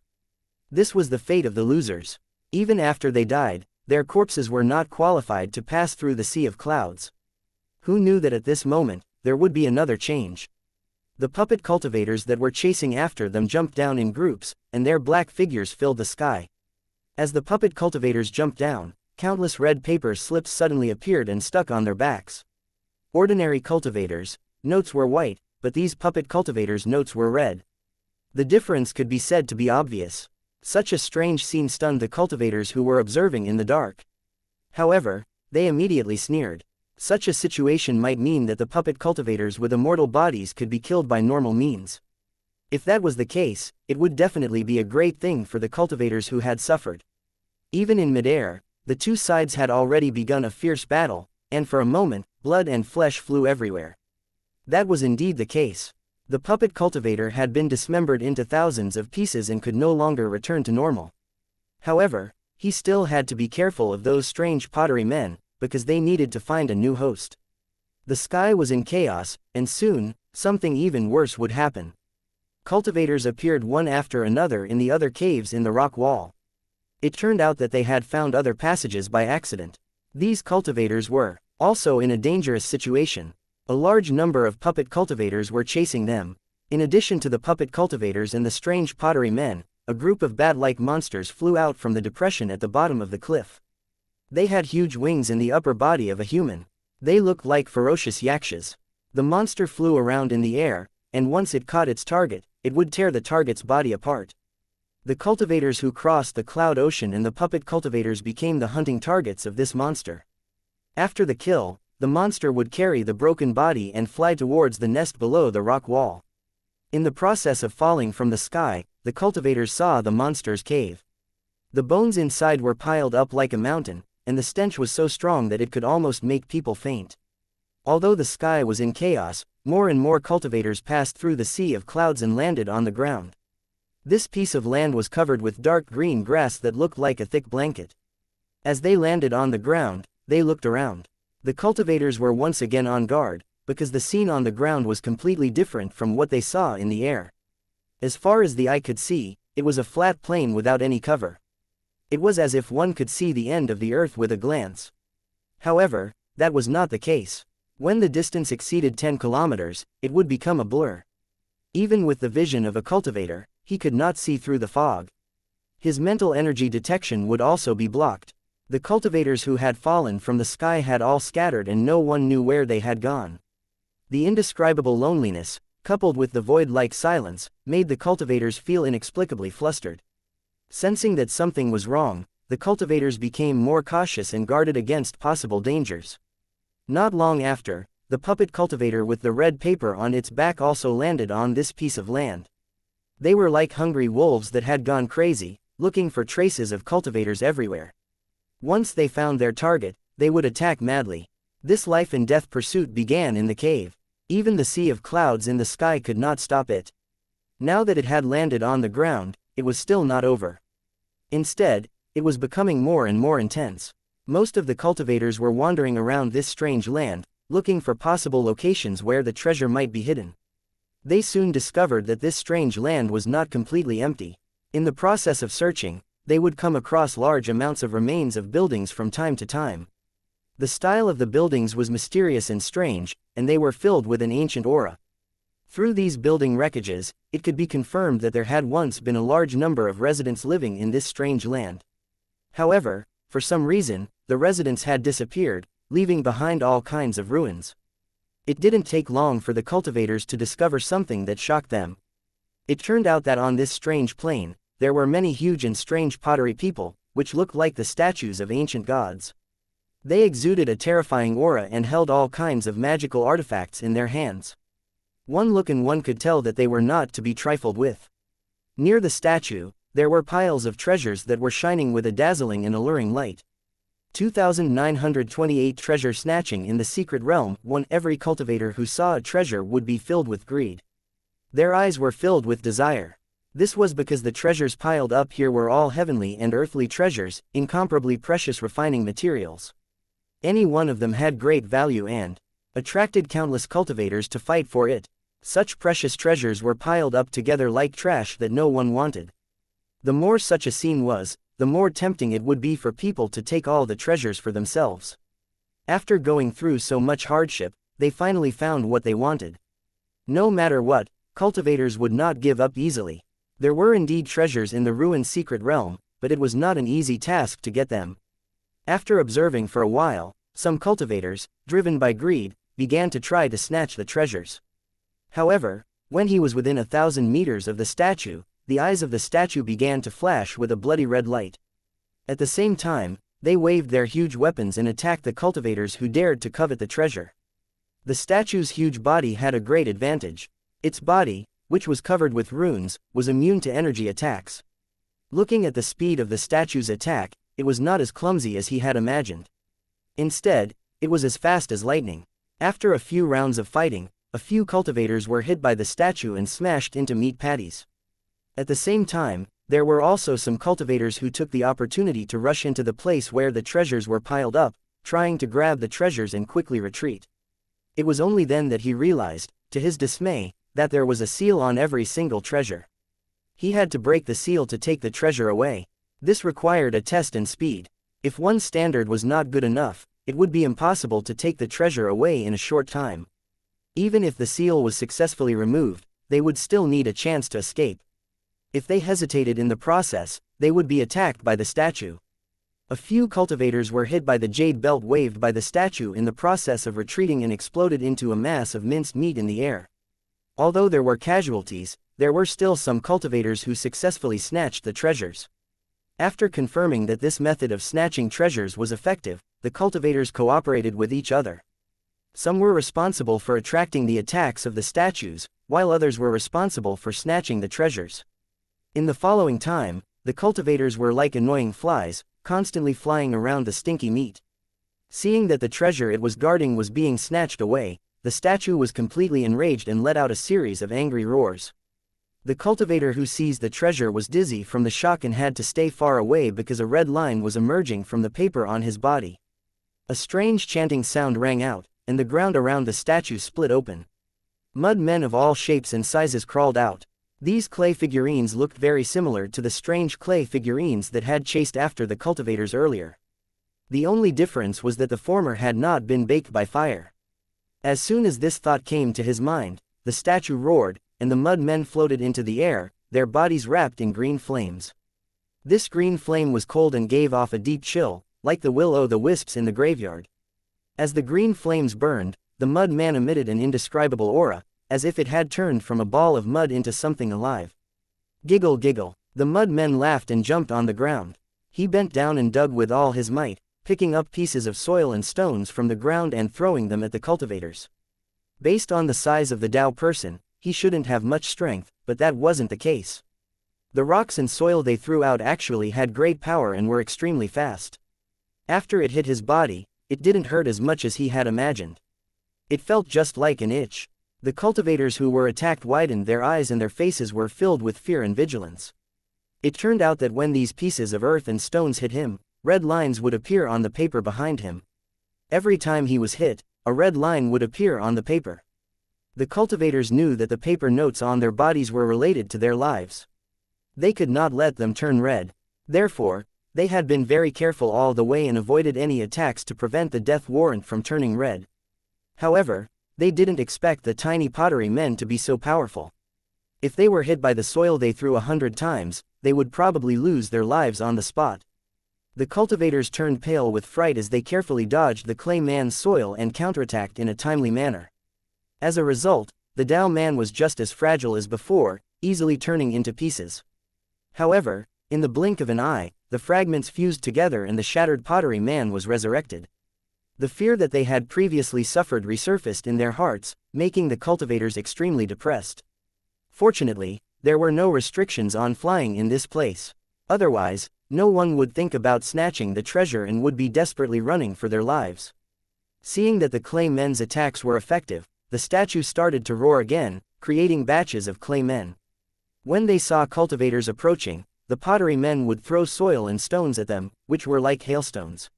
This was the fate of the losers. Even after they died, their corpses were not qualified to pass through the sea of clouds. Who knew that at this moment, there would be another change? The puppet cultivators that were chasing after them jumped down in groups, and their black figures filled the sky. As the puppet cultivators jumped down, countless red paper slips suddenly appeared and stuck on their backs. Ordinary cultivators' notes were white, but these puppet cultivators' notes were red. The difference could be said to be obvious. Such a strange scene stunned the cultivators who were observing in the dark. However, they immediately sneered. Such a situation might mean that the puppet cultivators with immortal bodies could be killed by normal means. If that was the case, it would definitely be a great thing for the cultivators who had suffered. Even in midair, the two sides had already begun a fierce battle, and for a moment, blood and flesh flew everywhere. That was indeed the case. The puppet cultivator had been dismembered into thousands of pieces and could no longer return to normal. However, he still had to be careful of those strange pottery men, because they needed to find a new host. The sky was in chaos, and soon, something even worse would happen. Cultivators appeared one after another in the other caves in the rock wall. It turned out that they had found other passages by accident. These cultivators were also in a dangerous situation. A large number of puppet cultivators were chasing them. In addition to the puppet cultivators and the strange pottery men, a group of bat-like monsters flew out from the depression at the bottom of the cliff. They had huge wings and the upper body of a human. They looked like ferocious xianxias. The monster flew around in the air, and once it caught its target, it would tear the target's body apart. The cultivators who crossed the cloud ocean and the puppet cultivators became the hunting targets of this monster. After the kill, the monster would carry the broken body and fly towards the nest below the rock wall. In the process of falling from the sky, the cultivators saw the monster's cave. The bones inside were piled up like a mountain, and the stench was so strong that it could almost make people faint. Although the sky was in chaos, more and more cultivators passed through the sea of clouds and landed on the ground. This piece of land was covered with dark green grass that looked like a thick blanket. As they landed on the ground, they looked around. The cultivators were once again on guard, because the scene on the ground was completely different from what they saw in the air. As far as the eye could see, it was a flat plain without any cover. It was as if one could see the end of the earth with a glance. However, that was not the case. When the distance exceeded 10 kilometers, it would become a blur. Even with the vision of a cultivator, he could not see through the fog. His mental energy detection would also be blocked. The cultivators who had fallen from the sky had all scattered and no one knew where they had gone. The indescribable loneliness, coupled with the void-like silence, made the cultivators feel inexplicably flustered. Sensing that something was wrong, the cultivators became more cautious and guarded against possible dangers. Not long after, the puppet cultivator with the red paper on its back also landed on this piece of land. They were like hungry wolves that had gone crazy, looking for traces of cultivators everywhere. Once they found their target, they would attack madly. This life and death pursuit began in the cave. Even the sea of clouds in the sky could not stop it. Now that it had landed on the ground, it was still not over. Instead, it was becoming more and more intense. Most of the cultivators were wandering around this strange land, looking for possible locations where the treasure might be hidden. They soon discovered that this strange land was not completely empty. In the process of searching, they would come across large amounts of remains of buildings from time to time. The style of the buildings was mysterious and strange, and they were filled with an ancient aura. Through these building wreckages, it could be confirmed that there had once been a large number of residents living in this strange land. However, for some reason, the residents had disappeared, leaving behind all kinds of ruins. It didn't take long for the cultivators to discover something that shocked them. It turned out that on this strange plain, there were many huge and strange pottery people, which looked like the statues of ancient gods. They exuded a terrifying aura and held all kinds of magical artifacts in their hands. One look and one could tell that they were not to be trifled with. Near the statue, there were piles of treasures that were shining with a dazzling and alluring light. 2,928 treasure snatching in the secret realm. Every cultivator who saw a treasure would be filled with greed. Their eyes were filled with desire. This was because the treasures piled up here were all heavenly and earthly treasures, incomparably precious refining materials. Any one of them had great value and attracted countless cultivators to fight for it. Such precious treasures were piled up together like trash that no one wanted. The more such a scene was, the more tempting it would be for people to take all the treasures for themselves. After going through so much hardship, they finally found what they wanted. No matter what, cultivators would not give up easily. There were indeed treasures in the ruined secret realm, but it was not an easy task to get them. After observing for a while, some cultivators, driven by greed, began to try to snatch the treasures. However, when he was within 1,000 meters of the statue, the eyes of the statue began to flash with a bloody red light. At the same time, they waved their huge weapons and attacked the cultivators who dared to covet the treasure. The statue's huge body had a great advantage. Its body, which was covered with runes, was immune to energy attacks. Looking at the speed of the statue's attack, it was not as clumsy as he had imagined. Instead, it was as fast as lightning. After a few rounds of fighting, a few cultivators were hit by the statue and smashed into meat patties. At the same time, there were also some cultivators who took the opportunity to rush into the place where the treasures were piled up, trying to grab the treasures and quickly retreat. It was only then that he realized, to his dismay, that there was a seal on every single treasure. He had to break the seal to take the treasure away. This required a test in speed. If one standard was not good enough, it would be impossible to take the treasure away in a short time. Even if the seal was successfully removed, they would still need a chance to escape. If they hesitated in the process, they would be attacked by the statue. A few cultivators were hit by the jade belt waved by the statue in the process of retreating and exploded into a mass of minced meat in the air. Although there were casualties, there were still some cultivators who successfully snatched the treasures. After confirming that this method of snatching treasures was effective, the cultivators cooperated with each other. Some were responsible for attracting the attacks of the statues, while others were responsible for snatching the treasures. In the following time, the cultivators were like annoying flies, constantly flying around the stinky meat. Seeing that the treasure it was guarding was being snatched away, the statue was completely enraged and let out a series of angry roars. The cultivator who seized the treasure was dizzy from the shock and had to stay far away because a red line was emerging from the paper on his body. A strange chanting sound rang out, and the ground around the statue split open. Mud men of all shapes and sizes crawled out. These clay figurines looked very similar to the strange clay figurines that had chased after the cultivators earlier. The only difference was that the former had not been baked by fire. As soon as this thought came to his mind, the statue roared, and the mud men floated into the air, their bodies wrapped in green flames. This green flame was cold and gave off a deep chill, like the will-o'-the-wisps in the graveyard. As the green flames burned, the mud man emitted an indescribable aura, as if it had turned from a ball of mud into something alive. Giggle giggle, the mud men laughed and jumped on the ground. He bent down and dug with all his might, picking up pieces of soil and stones from the ground and throwing them at the cultivators. Based on the size of the Tao person, he shouldn't have much strength, but that wasn't the case. The rocks and soil they threw out actually had great power and were extremely fast. After it hit his body, it didn't hurt as much as he had imagined. It felt just like an itch. The cultivators who were attacked widened their eyes and their faces were filled with fear and vigilance. It turned out that when these pieces of earth and stones hit him, red lines would appear on the paper behind him. Every time he was hit, a red line would appear on the paper. The cultivators knew that the paper notes on their bodies were related to their lives. They could not let them turn red. Therefore, they had been very careful all the way and avoided any attacks to prevent the death warrant from turning red. However, they didn't expect the tiny pottery men to be so powerful. If they were hit by the soil they threw 100 times, they would probably lose their lives on the spot. The cultivators turned pale with fright as they carefully dodged the clay man's soil and counterattacked in a timely manner. As a result, the Tao man was just as fragile as before, easily turning into pieces. However, in the blink of an eye, the fragments fused together and the shattered pottery man was resurrected. The fear that they had previously suffered resurfaced in their hearts, making the cultivators extremely depressed. Fortunately, there were no restrictions on flying in this place. Otherwise, no one would think about snatching the treasure and would be desperately running for their lives. Seeing that the clay men's attacks were effective, the statue started to roar again, creating batches of clay men. When they saw cultivators approaching, the pottery men would throw soil and stones at them, which were like hailstones.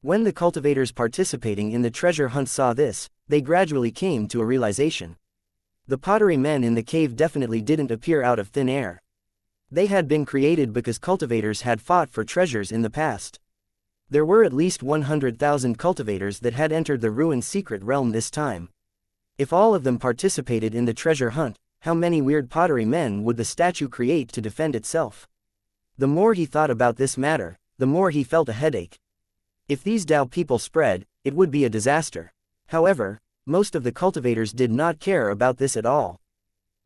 When the cultivators participating in the treasure hunt saw this, they gradually came to a realization. The pottery men in the cave definitely didn't appear out of thin air. They had been created because cultivators had fought for treasures in the past. There were at least 100,000 cultivators that had entered the ruined secret realm this time. If all of them participated in the treasure hunt, how many weird pottery men would the statue create to defend itself? The more he thought about this matter, the more he felt a headache. If these Dao people spread, it would be a disaster. However, most of the cultivators did not care about this at all.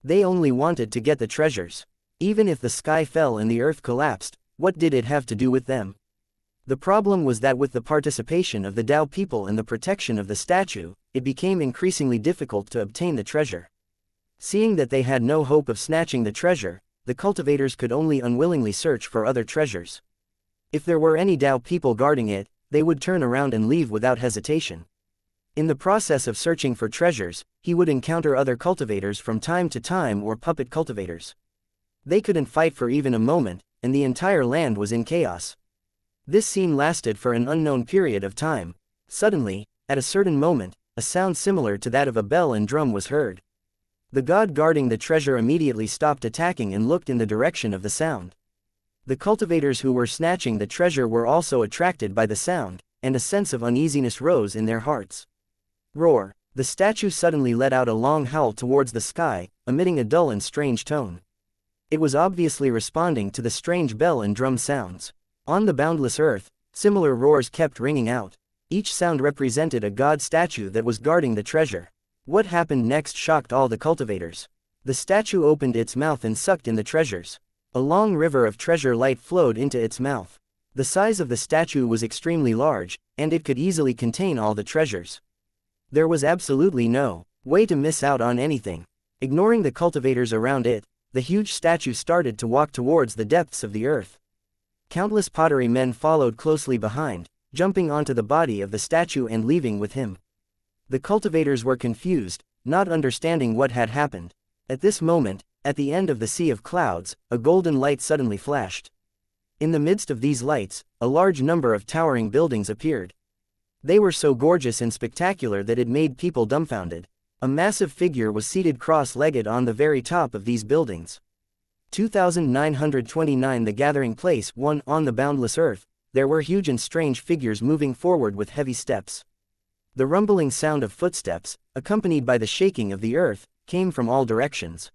They only wanted to get the treasures. Even if the sky fell and the earth collapsed, what did it have to do with them? The problem was that with the participation of the Dao people and the protection of the statue, it became increasingly difficult to obtain the treasure. Seeing that they had no hope of snatching the treasure, the cultivators could only unwillingly search for other treasures. If there were any Dao people guarding it, they would turn around and leave without hesitation. In the process of searching for treasures, he would encounter other cultivators from time to time or puppet cultivators. They couldn't fight for even a moment, and the entire land was in chaos. This scene lasted for an unknown period of time. Suddenly, at a certain moment, a sound similar to that of a bell and drum was heard. The god guarding the treasure immediately stopped attacking and looked in the direction of the sound. The cultivators who were snatching the treasure were also attracted by the sound, and a sense of uneasiness rose in their hearts. Roar! The statue suddenly let out a long howl towards the sky, emitting a dull and strange tone. It was obviously responding to the strange bell and drum sounds. On the boundless earth, similar roars kept ringing out. Each sound represented a god statue that was guarding the treasure. What happened next shocked all the cultivators. The statue opened its mouth and sucked in the treasures. A long river of treasure light flowed into its mouth. The size of the statue was extremely large, and it could easily contain all the treasures. There was absolutely no way to miss out on anything. Ignoring the cultivators around it, the huge statue started to walk towards the depths of the earth. Countless pottery men followed closely behind, jumping onto the body of the statue and leaving with him. The cultivators were confused, not understanding what had happened. At this moment, at the end of the sea of clouds, a golden light suddenly flashed. In the midst of these lights, a large number of towering buildings appeared. They were so gorgeous and spectacular that it made people dumbfounded. A massive figure was seated cross-legged on the very top of these buildings. 2929 The gathering place. 1 On the boundless earth, there were huge and strange figures moving forward with heavy steps. The rumbling sound of footsteps, accompanied by the shaking of the earth, came from all directions.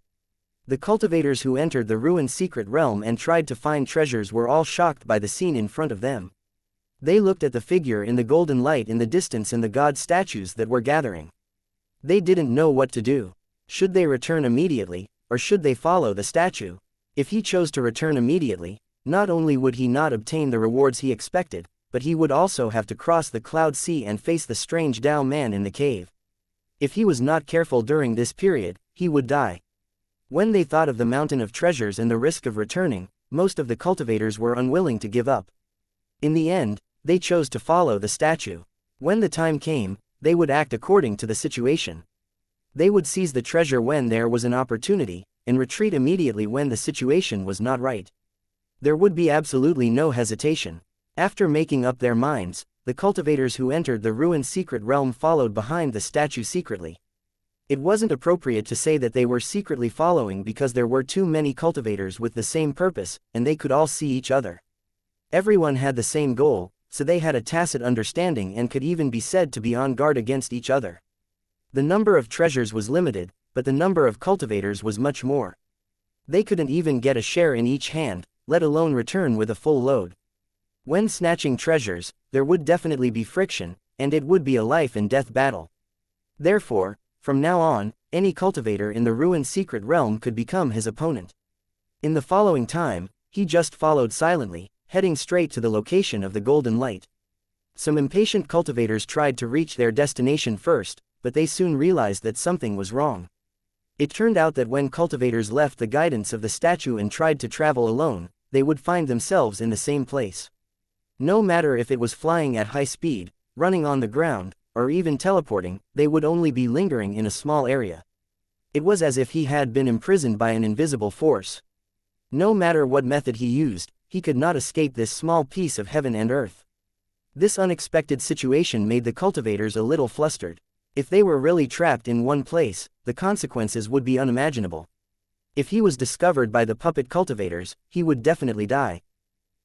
The cultivators who entered the ruined secret realm and tried to find treasures were all shocked by the scene in front of them. They looked at the figure in the golden light in the distance and the god statues that were gathering. They didn't know what to do. Should they return immediately, or should they follow the statue? If he chose to return immediately, not only would he not obtain the rewards he expected, but he would also have to cross the cloud sea and face the strange Dao man in the cave. If he was not careful during this period, he would die. When they thought of the mountain of treasures and the risk of returning, most of the cultivators were unwilling to give up. In the end, they chose to follow the statue. When the time came, they would act according to the situation. They would seize the treasure when there was an opportunity, and retreat immediately when the situation was not right. There would be absolutely no hesitation. After making up their minds, the cultivators who entered the ruined secret realm followed behind the statue secretly. It wasn't appropriate to say that they were secretly following because there were too many cultivators with the same purpose, and they could all see each other. Everyone had the same goal, so they had a tacit understanding and could even be said to be on guard against each other. The number of treasures was limited, but the number of cultivators was much more. They couldn't even get a share in each hand, let alone return with a full load. When snatching treasures, there would definitely be friction, and it would be a life and death battle. Therefore, from now on, any cultivator in the ruined secret realm could become his opponent. In the following time, He just followed silently, heading straight to the location of the golden light. Some impatient cultivators tried to reach their destination first, but they soon realized that something was wrong. It turned out that when cultivators left the guidance of the statue and tried to travel alone, they would find themselves in the same place. No matter if it was flying at high speed, running on the ground, or even teleporting, they would only be lingering in a small area. It was as if he had been imprisoned by an invisible force. No matter what method he used, he could not escape this small piece of heaven and earth. This unexpected situation made the cultivators a little flustered. If they were really trapped in one place, the consequences would be unimaginable. If he was discovered by the puppet cultivators, he would definitely die.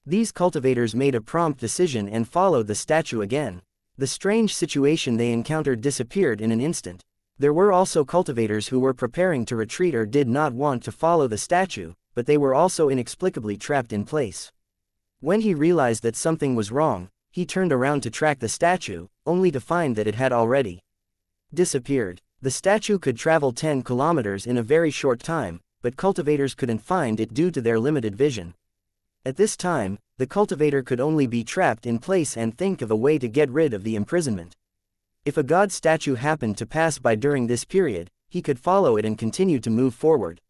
These cultivators made a prompt decision and followed the statue again. The strange situation they encountered disappeared in an instant. There were also cultivators who were preparing to retreat or did not want to follow the statue, but they were also inexplicably trapped in place. When he realized that something was wrong, he turned around to track the statue, only to find that it had already disappeared. The statue could travel 10 kilometers in a very short time, but cultivators couldn't find it due to their limited vision. At this time, the cultivator could only be trapped in place and think of a way to get rid of the imprisonment. If a god statue happened to pass by during this period, he could follow it and continue to move forward.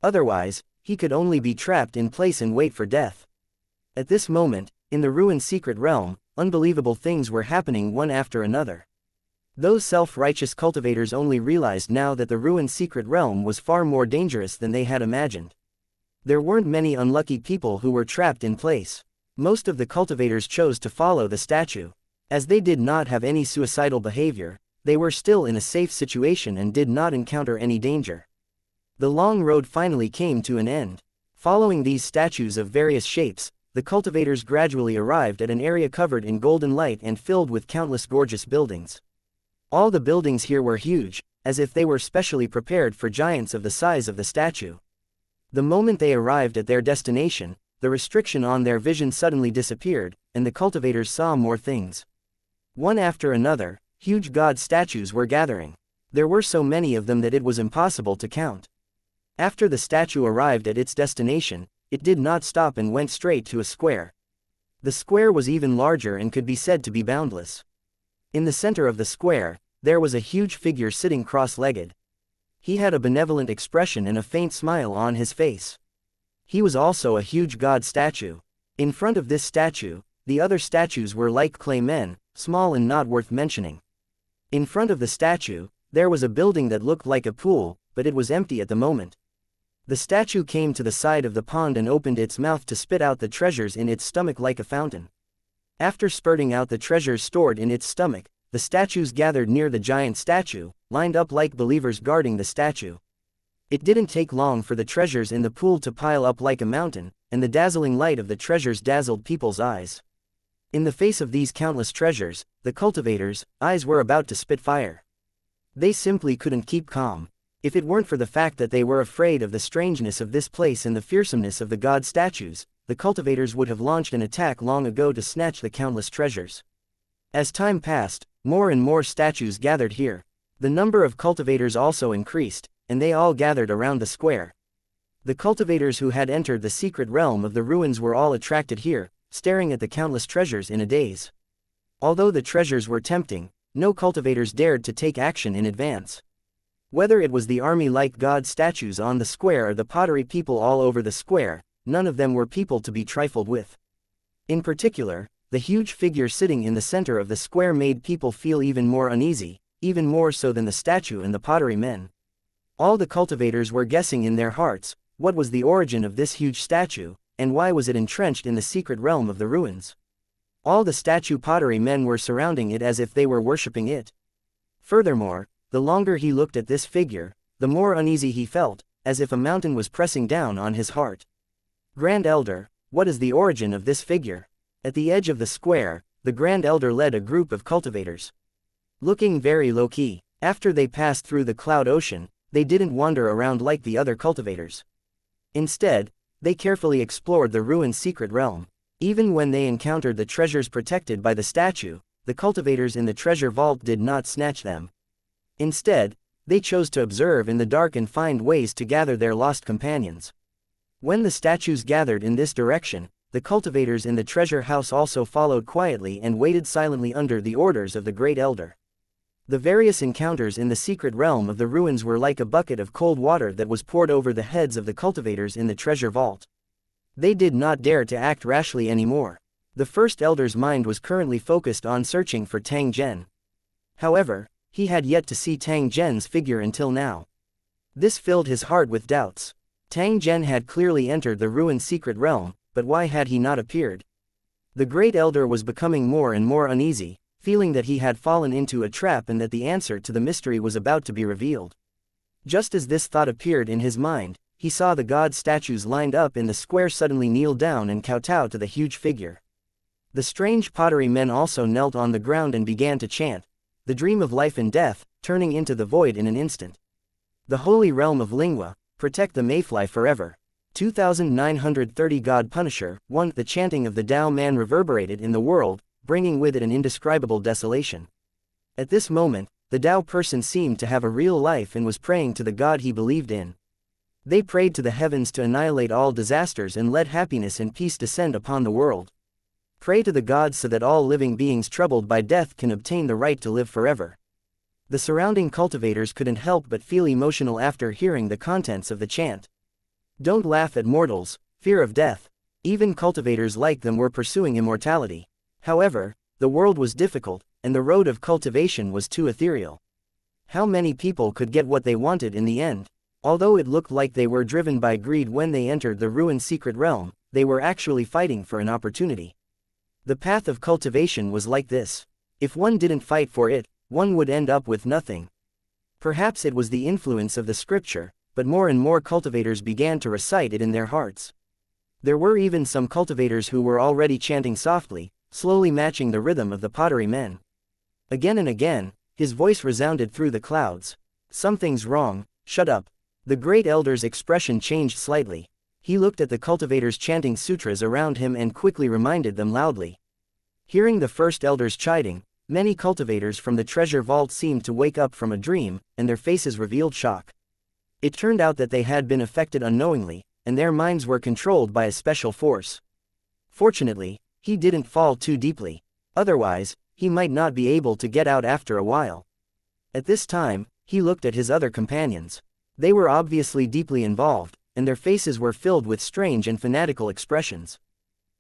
Otherwise, he could only be trapped in place and wait for death. At this moment, in the ruined secret realm, unbelievable things were happening one after another. Those self-righteous cultivators only realized now that the ruined secret realm was far more dangerous than they had imagined. There weren't many unlucky people who were trapped in place. Most of the cultivators chose to follow the statue. As they did not have any suicidal behavior, they were still in a safe situation and did not encounter any danger. The long road finally came to an end. Following these statues of various shapes, the cultivators gradually arrived at an area covered in golden light and filled with countless gorgeous buildings. All the buildings here were huge, as if they were specially prepared for giants of the size of the statue. The moment they arrived at their destination, the restriction on their vision suddenly disappeared, and the cultivators saw more things. One after another, huge god statues were gathering. There were so many of them that it was impossible to count. After the statue arrived at its destination, it did not stop and went straight to a square. The square was even larger and could be said to be boundless. In the center of the square, there was a huge figure sitting cross-legged. He had a benevolent expression and a faint smile on his face. He was also a huge god statue. In front of this statue, the other statues were like clay men, small and not worth mentioning. In front of the statue, there was a building that looked like a pool, but it was empty at the moment. The statue came to the side of the pond and opened its mouth to spit out the treasures in its stomach like a fountain. After spurting out the treasures stored in its stomach, the statues gathered near the giant statue, lined up like believers guarding the statue. It didn't take long for the treasures in the pool to pile up like a mountain, and the dazzling light of the treasures dazzled people's eyes. In the face of these countless treasures, the cultivators' eyes were about to spit fire. They simply couldn't keep calm. If it weren't for the fact that they were afraid of the strangeness of this place and the fearsomeness of the god statues, the cultivators would have launched an attack long ago to snatch the countless treasures. As time passed, more and more statues gathered here. The number of cultivators also increased, and they all gathered around the square. The cultivators who had entered the secret realm of the ruins were all attracted here, staring at the countless treasures in a daze. Although the treasures were tempting, no cultivators dared to take action in advance. Whether it was the army-like god statues on the square or the pottery people all over the square, none of them were people to be trifled with. In particular, the huge figure sitting in the center of the square made people feel even more uneasy, even more so than the statue and the pottery men. All the cultivators were guessing in their hearts, what was the origin of this huge statue, and why was it entrenched in the secret realm of the ruins? All the statue pottery men were surrounding it as if they were worshipping it. Furthermore, the longer he looked at this figure, the more uneasy he felt, as if a mountain was pressing down on his heart. Grand Elder, what is the origin of this figure? At the edge of the square, the Grand Elder led a group of cultivators. Looking very low-key, after they passed through the cloud ocean, they didn't wander around like the other cultivators. Instead, they carefully explored the ruined secret realm. Even when they encountered the treasures protected by the statue, the cultivators in the treasure vault did not snatch them. Instead, they chose to observe in the dark and find ways to gather their lost companions. When the statues gathered in this direction, the cultivators in the treasure house also followed quietly and waited silently under the orders of the Great Elder. The various encounters in the secret realm of the ruins were like a bucket of cold water that was poured over the heads of the cultivators in the treasure vault. They did not dare to act rashly anymore. The first elder's mind was currently focused on searching for Tang Zhen. However, he had yet to see Tang Zhen's figure until now. This filled his heart with doubts. Tang Zhen had clearly entered the ruined secret realm, but why had he not appeared? The Great Elder was becoming more and more uneasy, feeling that he had fallen into a trap and that the answer to the mystery was about to be revealed. Just as this thought appeared in his mind, he saw the god statues lined up in the square suddenly kneel down and kowtow to the huge figure. The strange pottery men also knelt on the ground and began to chant, the dream of life and death, turning into the void in an instant. The holy realm of Lingua, protect the mayfly forever. 2930 God Punisher. 1. The chanting of the Tao man reverberated in the world, bringing with it an indescribable desolation. At this moment, the Tao person seemed to have a real life and was praying to the God he believed in. They prayed to the heavens to annihilate all disasters and let happiness and peace descend upon the world. Pray to the gods so that all living beings troubled by death can obtain the right to live forever. The surrounding cultivators couldn't help but feel emotional after hearing the contents of the chant. Don't laugh at mortals, fear of death. Even cultivators like them were pursuing immortality. However, the world was difficult, and the road of cultivation was too ethereal. How many people could get what they wanted in the end? Although it looked like they were driven by greed when they entered the ruined secret realm, they were actually fighting for an opportunity. The path of cultivation was like this. If one didn't fight for it, one would end up with nothing. Perhaps it was the influence of the scripture, but more and more cultivators began to recite it in their hearts. There were even some cultivators who were already chanting softly, slowly matching the rhythm of the pottery men. Again and again, his voice resounded through the clouds. Something's wrong, shut up. The Great Elder's expression changed slightly. He looked at the cultivators chanting sutras around him and quickly reminded them loudly. Hearing the first elder's chiding, many cultivators from the treasure vault seemed to wake up from a dream, and their faces revealed shock. It turned out that they had been affected unknowingly, and their minds were controlled by a special force. Fortunately, he didn't fall too deeply. Otherwise, he might not be able to get out after a while. At this time, he looked at his other companions. They were obviously deeply involved, and their faces were filled with strange and fanatical expressions.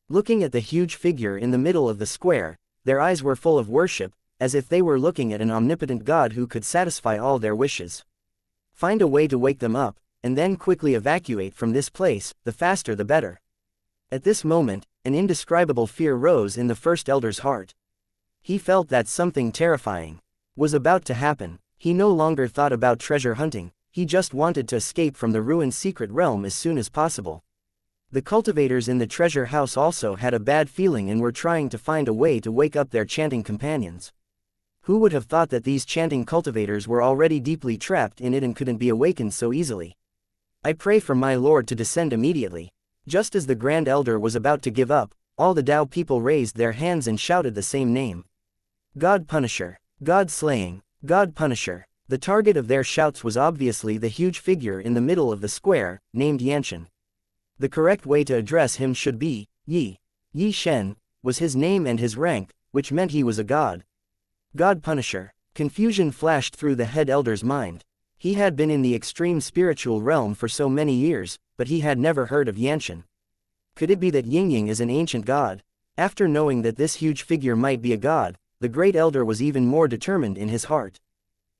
Looking at the huge figure in the middle of the square, their eyes were full of worship, as if they were looking at an omnipotent God who could satisfy all their wishes. Find a way to wake them up, and then quickly evacuate from this place, the faster the better. At this moment, an indescribable fear rose in the first elder's heart. He felt that something terrifying was about to happen. He no longer thought about treasure hunting, he just wanted to escape from the ruined secret realm as soon as possible. The cultivators in the treasure house also had a bad feeling and were trying to find a way to wake up their chanting companions. Who would have thought that these chanting cultivators were already deeply trapped in it and couldn't be awakened so easily? I pray for my Lord to descend immediately. Just as the Grand Elder was about to give up, all the Tao people raised their hands and shouted the same name. God Punisher, God Slaying, God Punisher. The target of their shouts was obviously the huge figure in the middle of the square, named Xianxia. The correct way to address him should be, Yi. Yi Shen was his name and his rank, which meant he was a god. God Punisher. Confusion flashed through the head elder's mind. He had been in the extreme spiritual realm for so many years, but he had never heard of Xianxia. Could it be that Yingying is an ancient god? After knowing that this huge figure might be a god, the Great Elder was even more determined in his heart.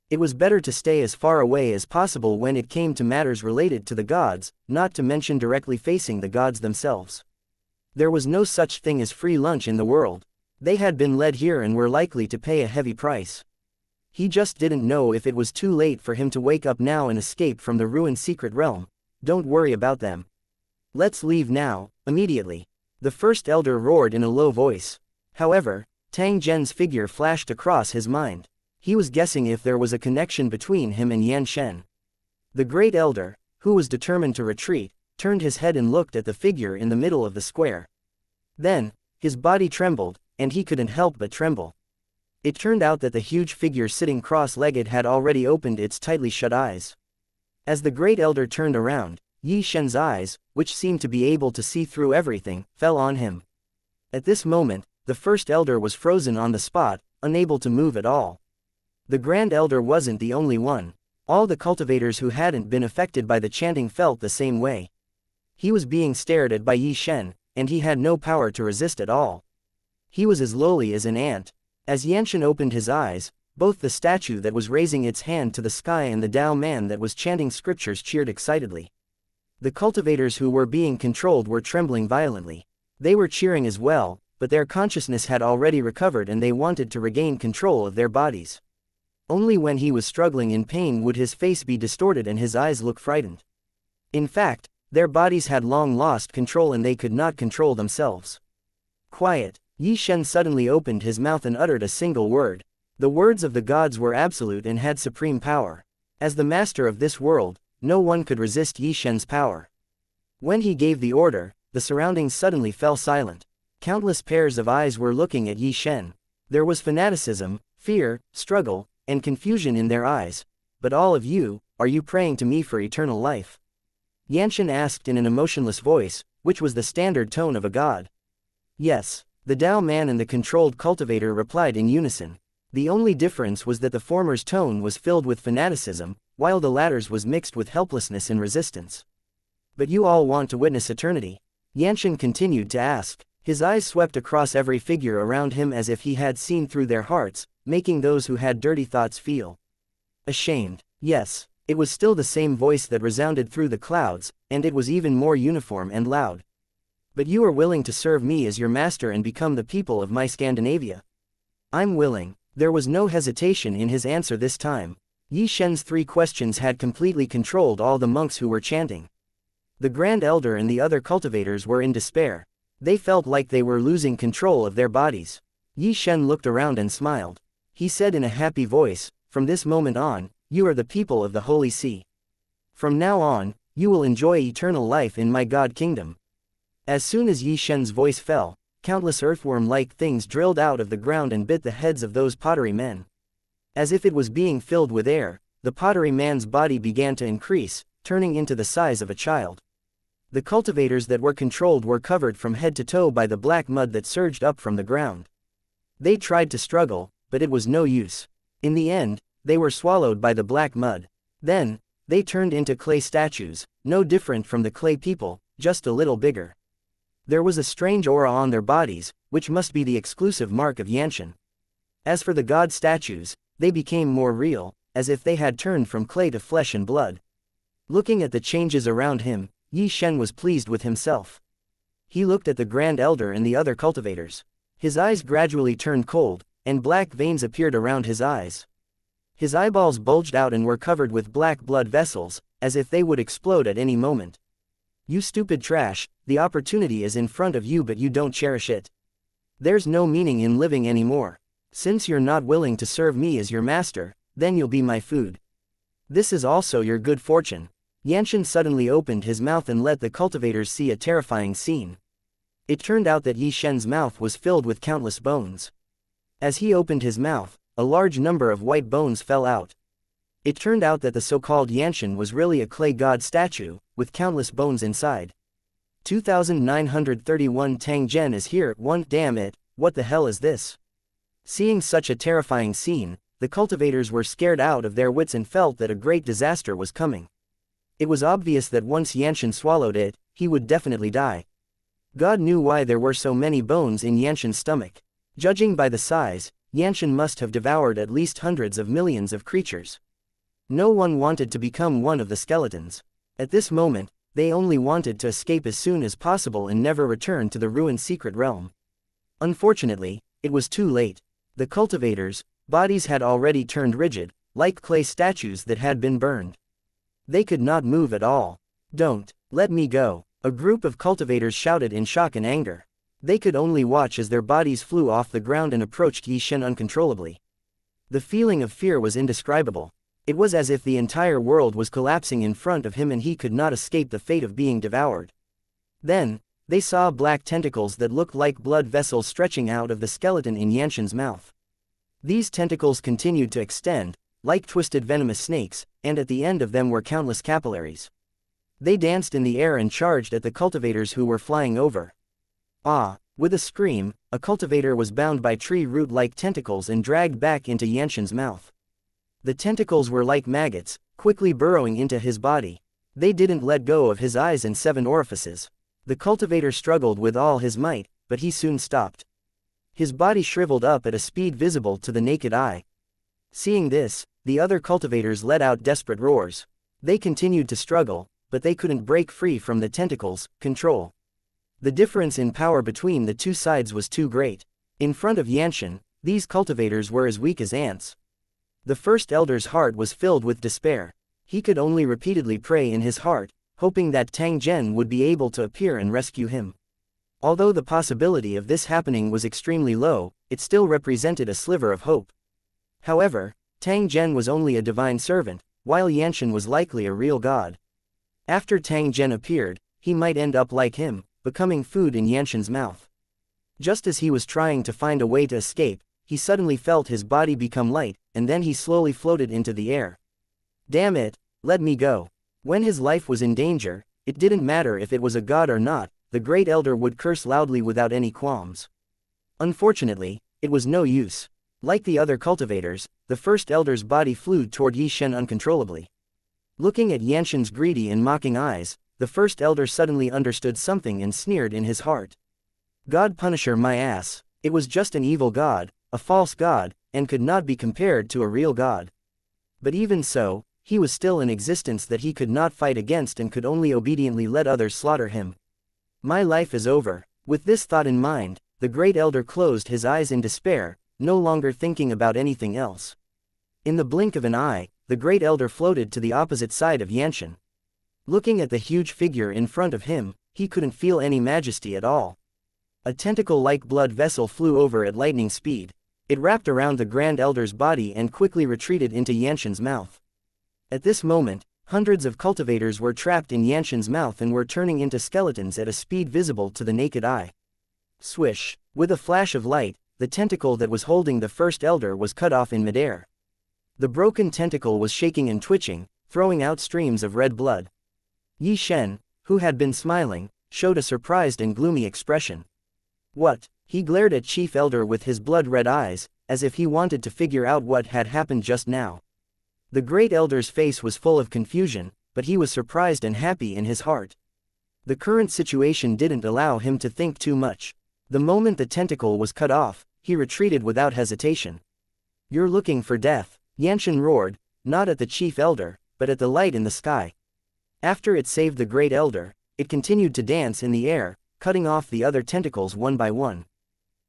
It was better to stay as far away as possible when it came to matters related to the gods, not to mention directly facing the gods themselves. There was no such thing as free lunch in the world. They had been led here and were likely to pay a heavy price. He just didn't know if it was too late for him to wake up now and escape from the ruined secret realm. Don't worry about them. Let's leave now, immediately. The first elder roared in a low voice. However, Tang Zhen's figure flashed across his mind. He was guessing if there was a connection between him and Xianxia. The Great Elder, who was determined to retreat, turned his head and looked at the figure in the middle of the square. Then, his body trembled, and he couldn't help but tremble. It turned out that the huge figure sitting cross-legged had already opened its tightly shut eyes. As the Great Elder turned around, Yi Shen's eyes, which seemed to be able to see through everything, fell on him. At this moment, the first elder was frozen on the spot, unable to move at all. The Grand Elder wasn't the only one. All the cultivators who hadn't been affected by the chanting felt the same way. He was being stared at by Yi Shen, and he had no power to resist at all. He was as lowly as an ant. As Yanshan opened his eyes, both the statue that was raising its hand to the sky and the Tao man that was chanting scriptures cheered excitedly. The cultivators who were being controlled were trembling violently. They were cheering as well, but their consciousness had already recovered and they wanted to regain control of their bodies. Only when he was struggling in pain would his face be distorted and his eyes look frightened. In fact, their bodies had long lost control and they could not control themselves. Quiet. Yi Shen suddenly opened his mouth and uttered a single word. The words of the gods were absolute and had supreme power. As the master of this world, no one could resist Yi Shen's power. When he gave the order, the surroundings suddenly fell silent. Countless pairs of eyes were looking at Yi Shen. There was fanaticism, fear, struggle, and confusion in their eyes. But all of you, are you praying to me for eternal life? Yanshan asked in an emotionless voice, which was the standard tone of a god. Yes. The Tao man and the controlled cultivator replied in unison. The only difference was that the former's tone was filled with fanaticism, while the latter's was mixed with helplessness and resistance. But you all want to witness eternity? Yanshan continued to ask. His eyes swept across every figure around him as if he had seen through their hearts, making those who had dirty thoughts feel ashamed. Yes, it was still the same voice that resounded through the clouds, and it was even more uniform and loud. But you are willing to serve me as your master and become the people of my Scandinavia? I'm willing. There was no hesitation in his answer this time. Yi Shen's 3 questions had completely controlled all the monks who were chanting. The Grand Elder and the other cultivators were in despair. They felt like they were losing control of their bodies. Yi Shen looked around and smiled. He said in a happy voice, "From this moment on, you are the people of the Holy Sea. From now on, you will enjoy eternal life in my God kingdom." As soon as Yi Shen's voice fell, countless earthworm-like things drilled out of the ground and bit the heads of those pottery men. As if it was being filled with air, the pottery man's body began to increase, turning into the size of a child. The cultivators that were controlled were covered from head to toe by the black mud that surged up from the ground. They tried to struggle, but it was no use. In the end, they were swallowed by the black mud. Then, they turned into clay statues, no different from the clay people, just a little bigger. There was a strange aura on their bodies, which must be the exclusive mark of Yanshan. As for the god statues, they became more real, as if they had turned from clay to flesh and blood. Looking at the changes around him, Yi Shen was pleased with himself. He looked at the Grand Elder and the other cultivators. His eyes gradually turned cold, and black veins appeared around his eyes. His eyeballs bulged out and were covered with black blood vessels, as if they would explode at any moment. You stupid trash, the opportunity is in front of you but you don't cherish it. There's no meaning in living anymore. Since you're not willing to serve me as your master, then you'll be my food. This is also your good fortune. Yanshan suddenly opened his mouth and let the cultivators see a terrifying scene. It turned out that Yi Shen's mouth was filled with countless bones. As he opened his mouth, a large number of white bones fell out. It turned out that the so-called Yanshan was really a clay god statue, with countless bones inside. 2931 Tang Zhen is here. Damn it, what the hell is this? Seeing such a terrifying scene, the cultivators were scared out of their wits and felt that a great disaster was coming. It was obvious that once Yanshan swallowed it, he would definitely die. God knew why there were so many bones in Yanshan's stomach. Judging by the size, Yanshan must have devoured at least hundreds of millions of creatures. No one wanted to become one of the skeletons. At this moment, they only wanted to escape as soon as possible and never return to the ruined secret realm. Unfortunately, it was too late. The cultivators' bodies had already turned rigid, like clay statues that had been burned. They could not move at all. "Don't let me go," a group of cultivators shouted in shock and anger. They could only watch as their bodies flew off the ground and approached Yi Shen uncontrollably. The feeling of fear was indescribable. It was as if the entire world was collapsing in front of him and he could not escape the fate of being devoured. Then, they saw black tentacles that looked like blood vessels stretching out of the skeleton in Yanshan's mouth. These tentacles continued to extend, like twisted venomous snakes, and at the end of them were countless capillaries. They danced in the air and charged at the cultivators who were flying over. Ah! With a scream, a cultivator was bound by tree root-like tentacles and dragged back into Yanxin's mouth. The tentacles were like maggots, quickly burrowing into his body. They didn't let go of his eyes and 7 orifices. The cultivator struggled with all his might, but he soon stopped. His body shriveled up at a speed visible to the naked eye. Seeing this, the other cultivators let out desperate roars. They continued to struggle, but they couldn't break free from the tentacles' control. The difference in power between the two sides was too great. In front of Yanxin, these cultivators were as weak as ants. The first elder's heart was filled with despair. He could only repeatedly pray in his heart, hoping that Tang Zhen would be able to appear and rescue him. Although the possibility of this happening was extremely low, it still represented a sliver of hope. However, Tang Zhen was only a divine servant, while Yanxin was likely a real god. After Tang Zhen appeared, he might end up like him, becoming food in Yanxin's mouth. Just as he was trying to find a way to escape, he suddenly felt his body become light, and then he slowly floated into the air. Damn it, let me go. When his life was in danger, it didn't matter if it was a god or not, the great elder would curse loudly without any qualms. Unfortunately, it was no use. Like the other cultivators, the first elder's body flew toward Yi Shen uncontrollably. Looking at Yanxin's greedy and mocking eyes, the first elder suddenly understood something and sneered in his heart. God Punisher my ass, it was just an evil god, a false god, and could not be compared to a real god. But even so, he was still in existence that he could not fight against and could only obediently let others slaughter him. My life is over. With this thought in mind, the great elder closed his eyes in despair, no longer thinking about anything else. In the blink of an eye, the great elder floated to the opposite side of Yanxin. Looking at the huge figure in front of him, he couldn't feel any majesty at all. A tentacle-like blood vessel flew over at lightning speed. It wrapped around the Grand Elder's body and quickly retreated into Yanxin's mouth. At this moment, hundreds of cultivators were trapped in Yanxin's mouth and were turning into skeletons at a speed visible to the naked eye. Swish! With a flash of light, the tentacle that was holding the first elder was cut off in midair. The broken tentacle was shaking and twitching, throwing out streams of red blood. Yi Shen, who had been smiling, showed a surprised and gloomy expression. What? He glared at Chief Elder with his blood-red eyes, as if he wanted to figure out what had happened just now. The Great Elder's face was full of confusion, but he was surprised and happy in his heart. The current situation didn't allow him to think too much. The moment the tentacle was cut off, he retreated without hesitation. You're looking for death, Yanxin roared, not at the Chief Elder, but at the light in the sky. After it saved the Great Elder, it continued to dance in the air, cutting off the other tentacles one by one.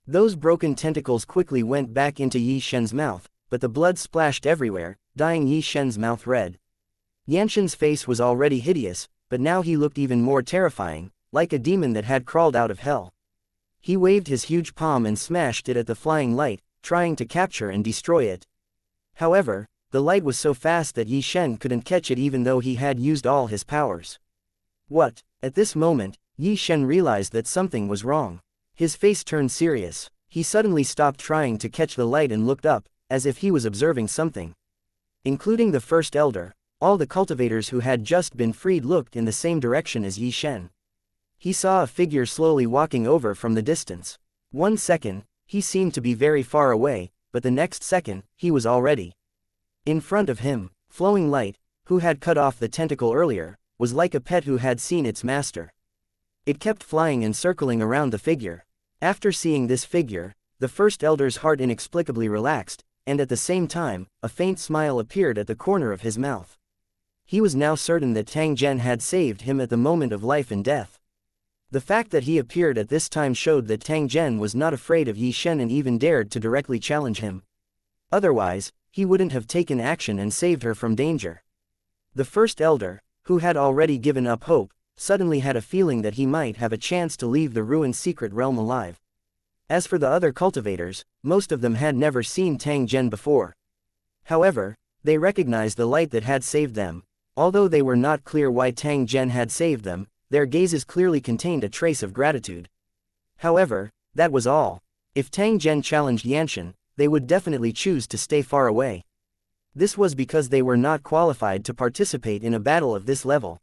Those broken tentacles quickly went back into Yi Shen's mouth, but the blood splashed everywhere, dyeing Yi Shen's mouth red. Yanxin's face was already hideous, but now he looked even more terrifying, like a demon that had crawled out of hell. He waved his huge palm and smashed it at the flying light, trying to capture and destroy it. However, the light was so fast that Yi Shen couldn't catch it even though he had used all his powers. What? At this moment, Yi Shen realized that something was wrong. His face turned serious. He suddenly stopped trying to catch the light and looked up, as if he was observing something. Including the first elder, all the cultivators who had just been freed looked in the same direction as Yi Shen. He saw a figure slowly walking over from the distance. 1 second, he seemed to be very far away, but the next second, he was already in front of him. Flowing light, who had cut off the tentacle earlier, was like a pet who had seen its master. It kept flying and circling around the figure. After seeing this figure, the first elder's heart inexplicably relaxed, and at the same time, a faint smile appeared at the corner of his mouth. He was now certain that Tang Zhen had saved him at the moment of life and death. The fact that he appeared at this time showed that Tang Zhen was not afraid of Yi Shen and even dared to directly challenge him. Otherwise, he wouldn't have taken action and saved her from danger. The first elder, who had already given up hope, suddenly had a feeling that he might have a chance to leave the ruined secret realm alive. As for the other cultivators, most of them had never seen Tang Zhen before. However, they recognized the light that had saved them. Although they were not clear why Tang Zhen had saved them, their gazes clearly contained a trace of gratitude. However, that was all. If Tang Zhen challenged Yanxin, they would definitely choose to stay far away. This was because they were not qualified to participate in a battle of this level.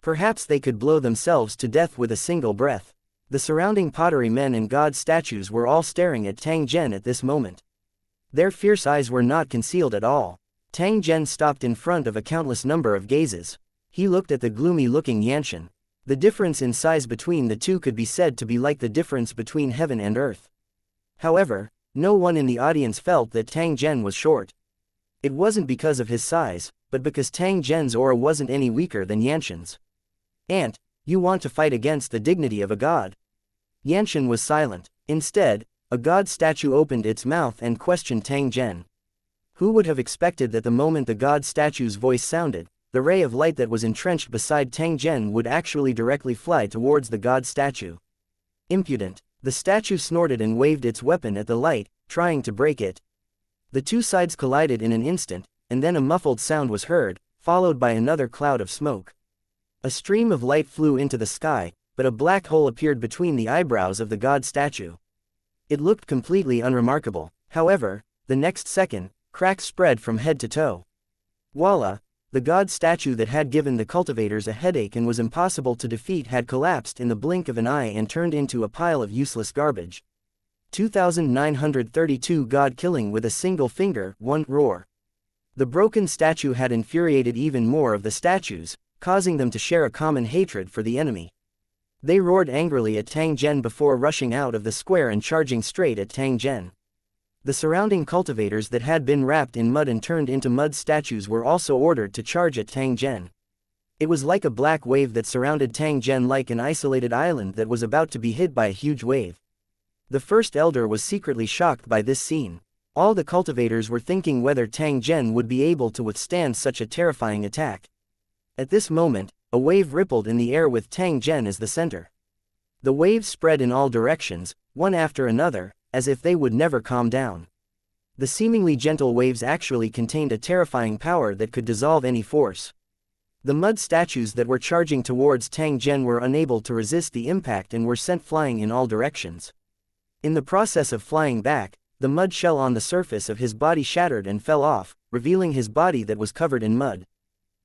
Perhaps they could blow themselves to death with a single breath. The surrounding pottery men and god statues were all staring at Tang Zhen at this moment. Their fierce eyes were not concealed at all. Tang Zhen stopped in front of a countless number of gazes. He looked at the gloomy-looking Xianxia. The difference in size between the two could be said to be like the difference between heaven and earth. However, no one in the audience felt that Tang Zhen was short. It wasn't because of his size, but because Tang Zhen's aura wasn't any weaker than Yanxian's. "Ant, you want to fight against the dignity of a god?" Yanxian was silent. Instead, a god statue opened its mouth and questioned Tang Zhen. Who would have expected that the moment the god statue's voice sounded, the ray of light that was entrenched beside Tang Zhen would actually directly fly towards the god statue? Impudent. The statue snorted and waved its weapon at the light, trying to break it. The two sides collided in an instant, and then a muffled sound was heard, followed by another cloud of smoke. A stream of light flew into the sky, but a black hole appeared between the eyebrows of the god statue. It looked completely unremarkable. However, the next second, cracks spread from head to toe. Voila! The god statue that had given the cultivators a headache and was impossible to defeat had collapsed in the blink of an eye and turned into a pile of useless garbage. 2932 God killing with a single finger, one roar. The broken statue had infuriated even more of the statues, causing them to share a common hatred for the enemy. They roared angrily at Tang Zhen before rushing out of the square and charging straight at Tang Zhen. The surrounding cultivators that had been wrapped in mud and turned into mud statues were also ordered to charge at Tang Zhen. It was like a black wave that surrounded Tang Zhen like an isolated island that was about to be hit by a huge wave. The first elder was secretly shocked by this scene. All the cultivators were thinking whether Tang Zhen would be able to withstand such a terrifying attack. At this moment, a wave rippled in the air with Tang Zhen as the center. The waves spread in all directions, one after another, as if they would never calm down. The seemingly gentle waves actually contained a terrifying power that could dissolve any force. The mud statues that were charging towards Tang Zhen were unable to resist the impact and were sent flying in all directions. In the process of flying back, the mud shell on the surface of his body shattered and fell off, revealing his body that was covered in mud.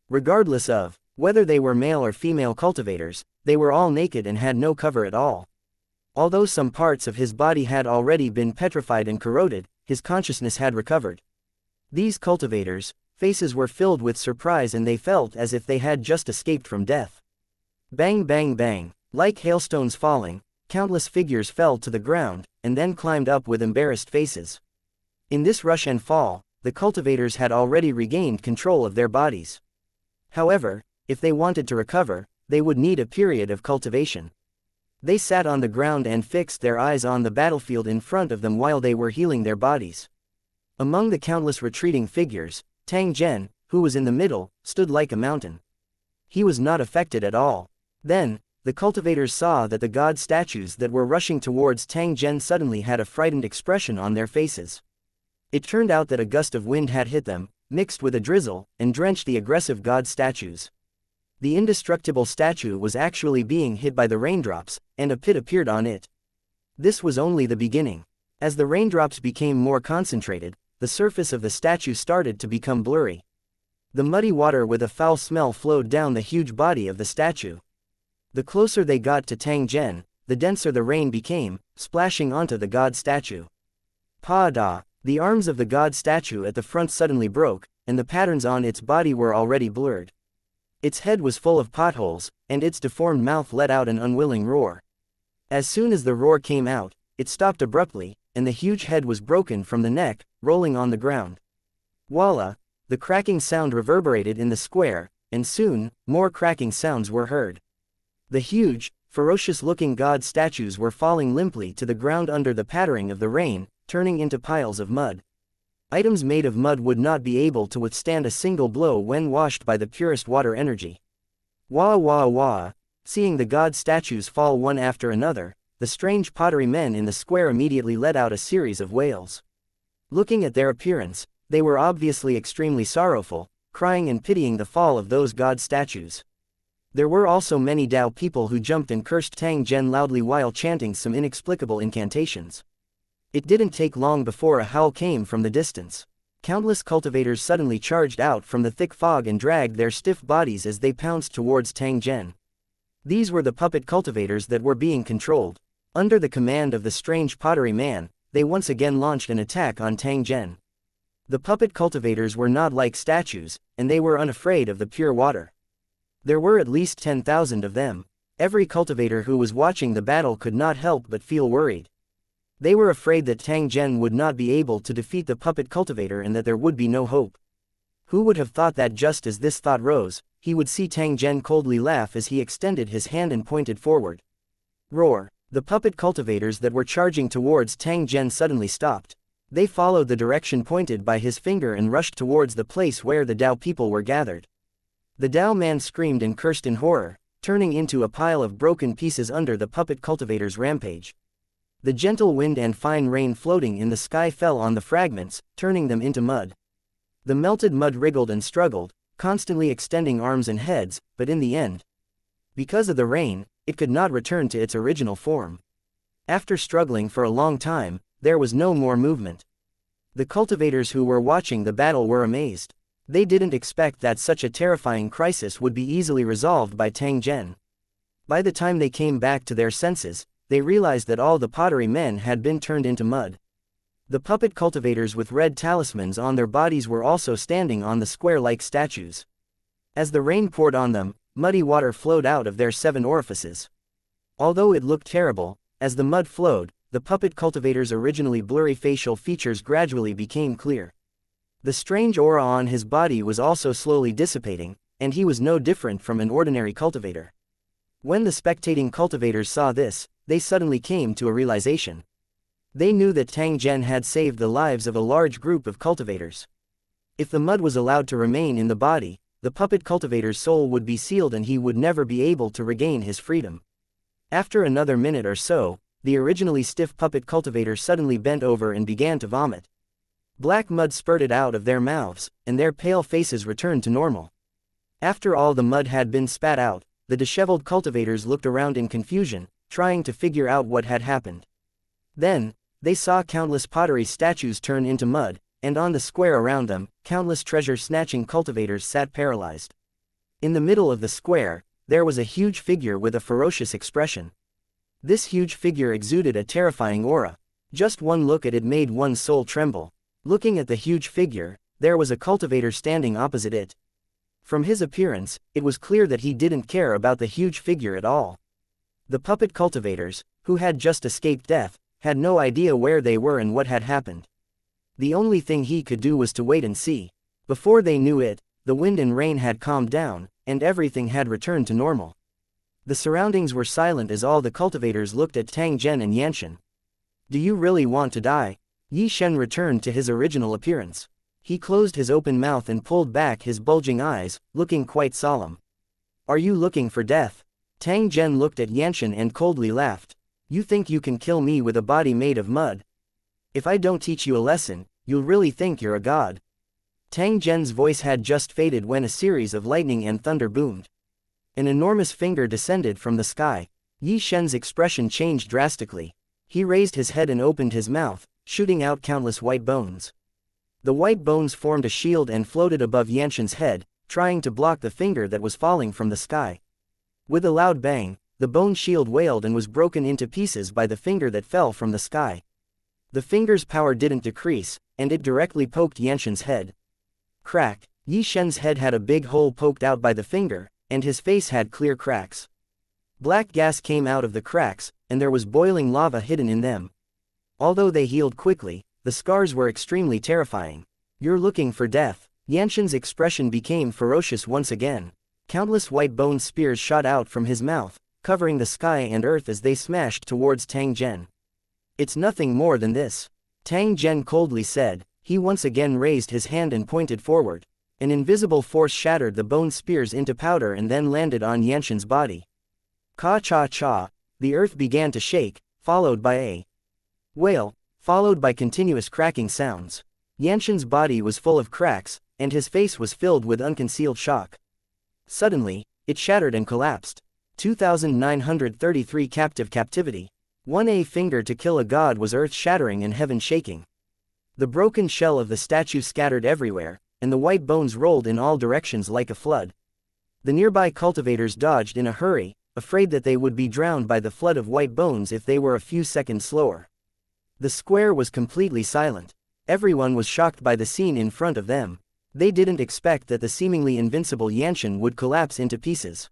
Regardless of whether they were male or female cultivators, they were all naked and had no cover at all. Although some parts of his body had already been petrified and corroded, his consciousness had recovered. These cultivators' faces were filled with surprise and they felt as if they had just escaped from death. Bang bang bang, like hailstones falling, countless figures fell to the ground, and then climbed up with embarrassed faces. In this rush and fall, the cultivators had already regained control of their bodies. However, if they wanted to recover, they would need a period of cultivation. They sat on the ground and fixed their eyes on the battlefield in front of them while they were healing their bodies. Among the countless retreating figures, Tang Zhen, who was in the middle, stood like a mountain. He was not affected at all. Then, the cultivators saw that the god statues that were rushing towards Tang Zhen suddenly had a frightened expression on their faces. It turned out that a gust of wind had hit them, mixed with a drizzle, and drenched the aggressive god statues. The indestructible statue was actually being hit by the raindrops, and a pit appeared on it. This was only the beginning. As the raindrops became more concentrated, the surface of the statue started to become blurry. The muddy water with a foul smell flowed down the huge body of the statue. The closer they got to Tang Zhen, the denser the rain became, splashing onto the god statue. Pa-da! The arms of the god statue at the front suddenly broke, and the patterns on its body were already blurred. Its head was full of potholes, and its deformed mouth let out an unwilling roar. As soon as the roar came out, it stopped abruptly, and the huge head was broken from the neck, rolling on the ground. Voila! The cracking sound reverberated in the square, and soon, more cracking sounds were heard. The huge, ferocious-looking god statues were falling limply to the ground under the pattering of the rain, turning into piles of mud. Items made of mud would not be able to withstand a single blow when washed by the purest water energy. Wah wah wah! Seeing the god statues fall one after another, the strange pottery men in the square immediately let out a series of wails. Looking at their appearance, they were obviously extremely sorrowful, crying and pitying the fall of those god statues. There were also many Dao people who jumped and cursed Tang Zhen loudly while chanting some inexplicable incantations. It didn't take long before a howl came from the distance. Countless cultivators suddenly charged out from the thick fog and dragged their stiff bodies as they pounced towards Tang Zhen. These were the puppet cultivators that were being controlled. Under the command of the strange pottery man, they once again launched an attack on Tang Zhen. The puppet cultivators were not like statues, and they were unafraid of the pure water. There were at least 10,000 of them. Every cultivator who was watching the battle could not help but feel worried. They were afraid that Tang Zhen would not be able to defeat the puppet cultivator and that there would be no hope. Who would have thought that just as this thought rose, he would see Tang Zhen coldly laugh as he extended his hand and pointed forward. Roar! The puppet cultivators that were charging towards Tang Zhen suddenly stopped. They followed the direction pointed by his finger and rushed towards the place where the Dao people were gathered. The Dao man screamed and cursed in horror, turning into a pile of broken pieces under the puppet cultivator's rampage. The gentle wind and fine rain floating in the sky fell on the fragments, turning them into mud. The melted mud wriggled and struggled, constantly extending arms and heads, but in the end, because of the rain, it could not return to its original form. After struggling for a long time, there was no more movement. The cultivators who were watching the battle were amazed. They didn't expect that such a terrifying crisis would be easily resolved by Tang Zhen. By the time they came back to their senses, they realized that all the pottery men had been turned into mud. The puppet cultivators with red talismans on their bodies were also standing on the square-like statues. As the rain poured on them, muddy water flowed out of their 7 orifices. Although it looked terrible, as the mud flowed, the puppet cultivator's originally blurry facial features gradually became clear. The strange aura on his body was also slowly dissipating, and he was no different from an ordinary cultivator. When the spectating cultivators saw this, they suddenly came to a realization. They knew that Tang Zhen had saved the lives of a large group of cultivators. If the mud was allowed to remain in the body, the puppet cultivator's soul would be sealed and he would never be able to regain his freedom. After another minute or so, the originally stiff puppet cultivator suddenly bent over and began to vomit. Black mud spurted out of their mouths, and their pale faces returned to normal. After all the mud had been spat out, the disheveled cultivators looked around in confusion, trying to figure out what had happened. Then, they saw countless pottery statues turn into mud, and on the square around them, countless treasure-snatching cultivators sat paralyzed. In the middle of the square, there was a huge figure with a ferocious expression. This huge figure exuded a terrifying aura. Just one look at it made one's soul tremble. Looking at the huge figure, there was a cultivator standing opposite it. From his appearance, it was clear that he didn't care about the huge figure at all. The puppet cultivators, who had just escaped death, had no idea where they were and what had happened. The only thing he could do was to wait and see. Before they knew it, the wind and rain had calmed down, and everything had returned to normal. The surroundings were silent as all the cultivators looked at Tang Zhen and Yanshan. "Do you really want to die?" Yi Shen returned to his original appearance. He closed his open mouth and pulled back his bulging eyes, looking quite solemn. "Are you looking for death?" Tang Zhen looked at Yanshan and coldly laughed. "You think you can kill me with a body made of mud? If I don't teach you a lesson, you'll really think you're a god." Tang Zhen's voice had just faded when a series of lightning and thunder boomed. An enormous finger descended from the sky. Yi Shen's expression changed drastically. He raised his head and opened his mouth, shooting out countless white bones. The white bones formed a shield and floated above Yanshan's head, trying to block the finger that was falling from the sky. With a loud bang, the bone shield wailed and was broken into pieces by the finger that fell from the sky. The finger's power didn't decrease, and it directly poked Yanshan's head. Crack! Yi Shen's head had a big hole poked out by the finger, and his face had clear cracks. Black gas came out of the cracks, and there was boiling lava hidden in them. Although they healed quickly, the scars were extremely terrifying. "You're looking for death." Yanshan's expression became ferocious once again. Countless white bone spears shot out from his mouth, covering the sky and earth as they smashed towards Tang Zhen. "It's nothing more than this," Tang Zhen coldly said. He once again raised his hand and pointed forward. An invisible force shattered the bone spears into powder and then landed on Yanshan's body. Ka-cha-cha, the earth began to shake, followed by a wail, followed by continuous cracking sounds. Yanshan's body was full of cracks, and his face was filled with unconcealed shock. Suddenly, it shattered and collapsed. 2933 Captivity. 1 A finger to kill a god was earth-shattering and heaven-shaking. The broken shell of the statue scattered everywhere, and the white bones rolled in all directions like a flood. The nearby cultivators dodged in a hurry, afraid that they would be drowned by the flood of white bones if they were a few seconds slower. The square was completely silent. Everyone was shocked by the scene in front of them. They didn't expect that the seemingly invincible Xianxia would collapse into pieces.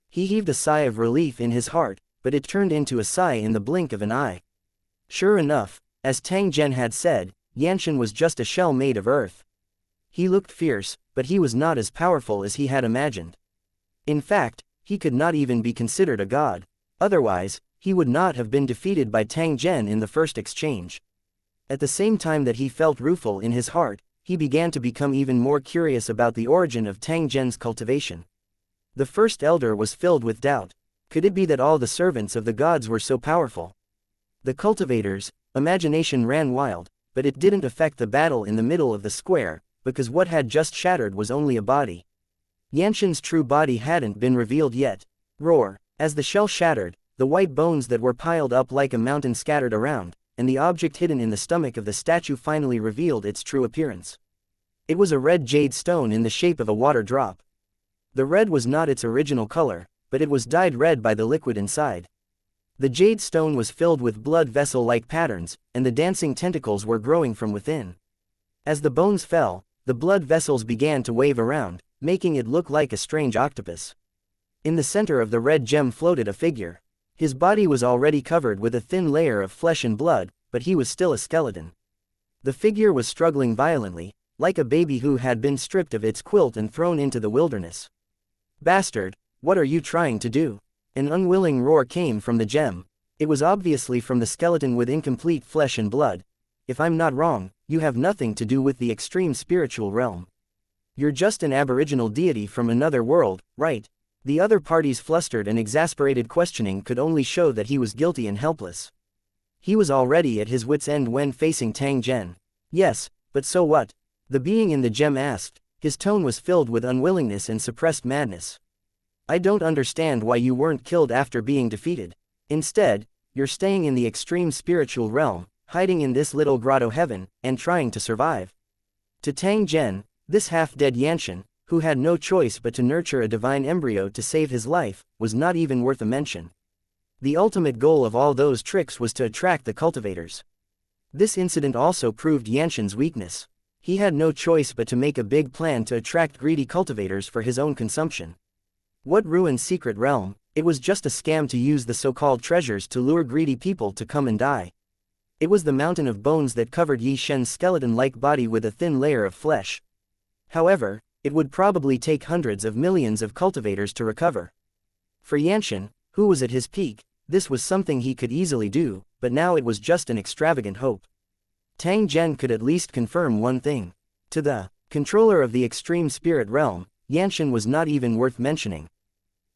He heaved a sigh of relief in his heart, but it turned into a sigh in the blink of an eye. Sure enough, as Tang Zhen had said, Xianxia was just a shell made of earth. He looked fierce, but he was not as powerful as he had imagined. In fact, he could not even be considered a god. Otherwise, he would not have been defeated by Tang Zhen in the first exchange. At the same time that he felt rueful in his heart, he began to become even more curious about the origin of Tang Zhen's cultivation. The first elder was filled with doubt. Could it be that all the servants of the gods were so powerful? The cultivators' imagination ran wild, but it didn't affect the battle in the middle of the square, because what had just shattered was only a body. Xianxia's true body hadn't been revealed yet. Roar! As the shell shattered, the white bones that were piled up like a mountain scattered around, and the object hidden in the stomach of the statue finally revealed its true appearance. It was a red jade stone in the shape of a water drop. The red was not its original color, but it was dyed red by the liquid inside. The jade stone was filled with blood vessel-like patterns, and the dancing tentacles were growing from within. As the bones fell, the blood vessels began to wave around, making it look like a strange octopus. In the center of the red gem floated a figure. His body was already covered with a thin layer of flesh and blood, but he was still a skeleton. The figure was struggling violently, like a baby who had been stripped of its quilt and thrown into the wilderness. "Bastard, what are you trying to do?" An unwilling roar came from the gem. It was obviously from the skeleton with incomplete flesh and blood. "If I'm not wrong, you have nothing to do with the extreme spiritual realm. You're just an aboriginal deity from another world, right?" The other party's flustered and exasperated questioning could only show that he was guilty and helpless. He was already at his wits' end when facing Tang Zhen. "Yes, but so what?" the being in the gem asked. His tone was filled with unwillingness and suppressed madness. "I don't understand why you weren't killed after being defeated. Instead, you're staying in the extreme spiritual realm, hiding in this little grotto heaven, and trying to survive." To Tang Zhen, this half-dead Xianxia, who had no choice but to nurture a divine embryo to save his life, was not even worth a mention. The ultimate goal of all those tricks was to attract the cultivators. This incident also proved Xianxia's weakness. He had no choice but to make a big plan to attract greedy cultivators for his own consumption. What ruined secret realm? It was just a scam to use the so-called treasures to lure greedy people to come and die. It was the mountain of bones that covered Yi Shen's skeleton-like body with a thin layer of flesh. However, it would probably take hundreds of millions of cultivators to recover. For Xianxia, who was at his peak, this was something he could easily do, but now it was just an extravagant hope. Tang Zhen could at least confirm one thing. To the controller of the extreme spirit realm, Xianxia was not even worth mentioning.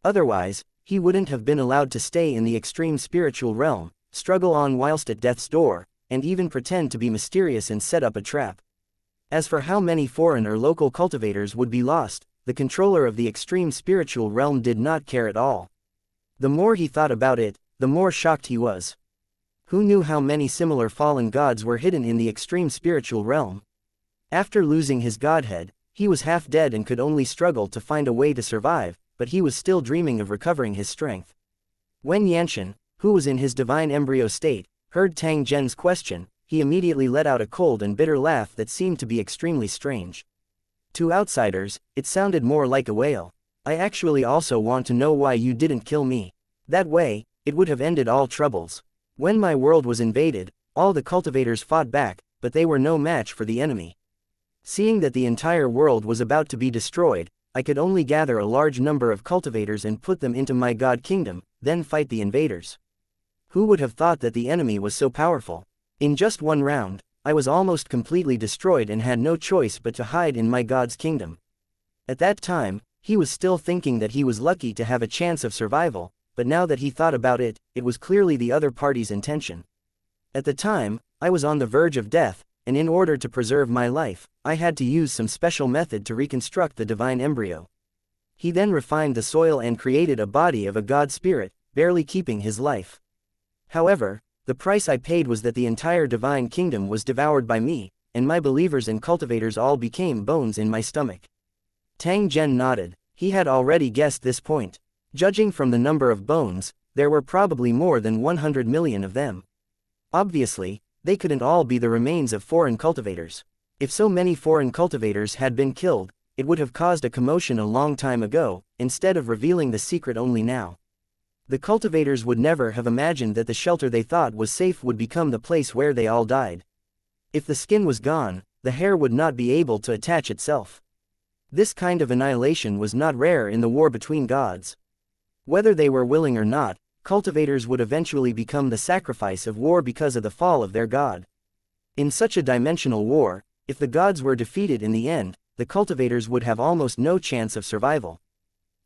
Otherwise, he wouldn't have been allowed to stay in the extreme spiritual realm, struggle on whilst at death's door, and even pretend to be mysterious and set up a trap. As for how many foreign or local cultivators would be lost, the controller of the extreme spiritual realm did not care at all. The more he thought about it, the more shocked he was. Who knew how many similar fallen gods were hidden in the extreme spiritual realm? After losing his godhead, he was half dead and could only struggle to find a way to survive, but he was still dreaming of recovering his strength. When Xianxia, who was in his divine embryo state, heard Tang Zhen's question, he immediately let out a cold and bitter laugh that seemed to be extremely strange. To outsiders, it sounded more like a wail. "I actually also want to know why you didn't kill me. That way, it would have ended all troubles. When my world was invaded, all the cultivators fought back, but they were no match for the enemy. Seeing that the entire world was about to be destroyed, I could only gather a large number of cultivators and put them into my god kingdom, then fight the invaders. Who would have thought that the enemy was so powerful? In just one round, I was almost completely destroyed and had no choice but to hide in my god's kingdom." At that time, he was still thinking that he was lucky to have a chance of survival, but now that he thought about it, it was clearly the other party's intention. "At the time, I was on the verge of death, and in order to preserve my life, I had to use some special method to reconstruct the divine embryo. He then refined the soil and created a body of a god spirit, barely keeping his life. However, the price I paid was that the entire divine kingdom was devoured by me, and my believers and cultivators all became bones in my stomach. Tang Zhen nodded. He had already guessed this point. Judging from the number of bones, there were probably more than 100 million of them. Obviously, they couldn't all be the remains of foreign cultivators. If so many foreign cultivators had been killed, it would have caused a commotion a long time ago, instead of revealing the secret only now. The cultivators would never have imagined that the shelter they thought was safe would become the place where they all died. If the skin was gone, the hair would not be able to attach itself. This kind of annihilation was not rare in the war between gods. Whether they were willing or not, cultivators would eventually become the sacrifice of war because of the fall of their god. In such a dimensional war, if the gods were defeated in the end, the cultivators would have almost no chance of survival.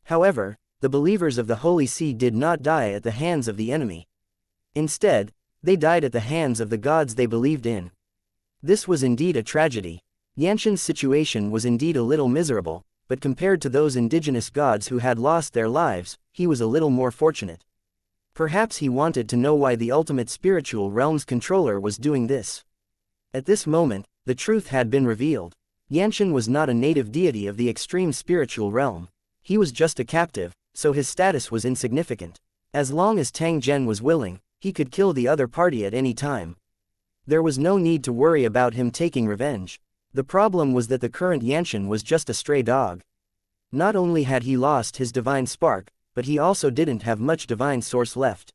However, the believers of the Holy See did not die at the hands of the enemy. Instead, they died at the hands of the gods they believed in. This was indeed a tragedy. Yanxian's situation was indeed a little miserable, but compared to those indigenous gods who had lost their lives, he was a little more fortunate. Perhaps he wanted to know why the ultimate spiritual realm's controller was doing this. At this moment, the truth had been revealed. Yanxian was not a native deity of the extreme spiritual realm. He was just a captive, so his status was insignificant. As long as Tang Zhen was willing, he could kill the other party at any time. There was no need to worry about him taking revenge. The problem was that the current Yanxian was just a stray dog. Not only had he lost his divine spark, but he also didn't have much divine source left.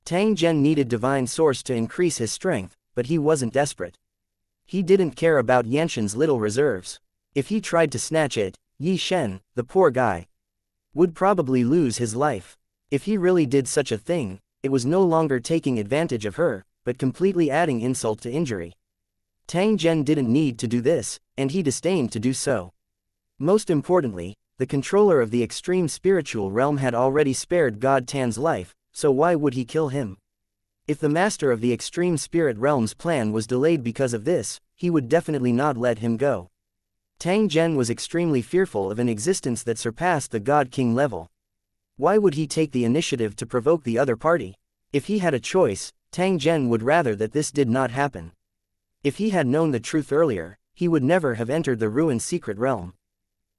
Tang Zhen needed divine source to increase his strength, but he wasn't desperate. He didn't care about Yanxian's little reserves. If he tried to snatch it, Yi Shen, the poor guy, would probably lose his life. If he really did such a thing, it was no longer taking advantage of her, but completely adding insult to injury. Tang Zhen didn't need to do this, and he disdained to do so. Most importantly, the controller of the extreme spiritual realm had already spared God Tan's life, so why would he kill him? If the master of the extreme spirit realm's plan was delayed because of this, he would definitely not let him go. Tang Zhen was extremely fearful of an existence that surpassed the God King level. Why would he take the initiative to provoke the other party? If he had a choice, Tang Zhen would rather that this did not happen. If he had known the truth earlier, he would never have entered the ruined secret realm.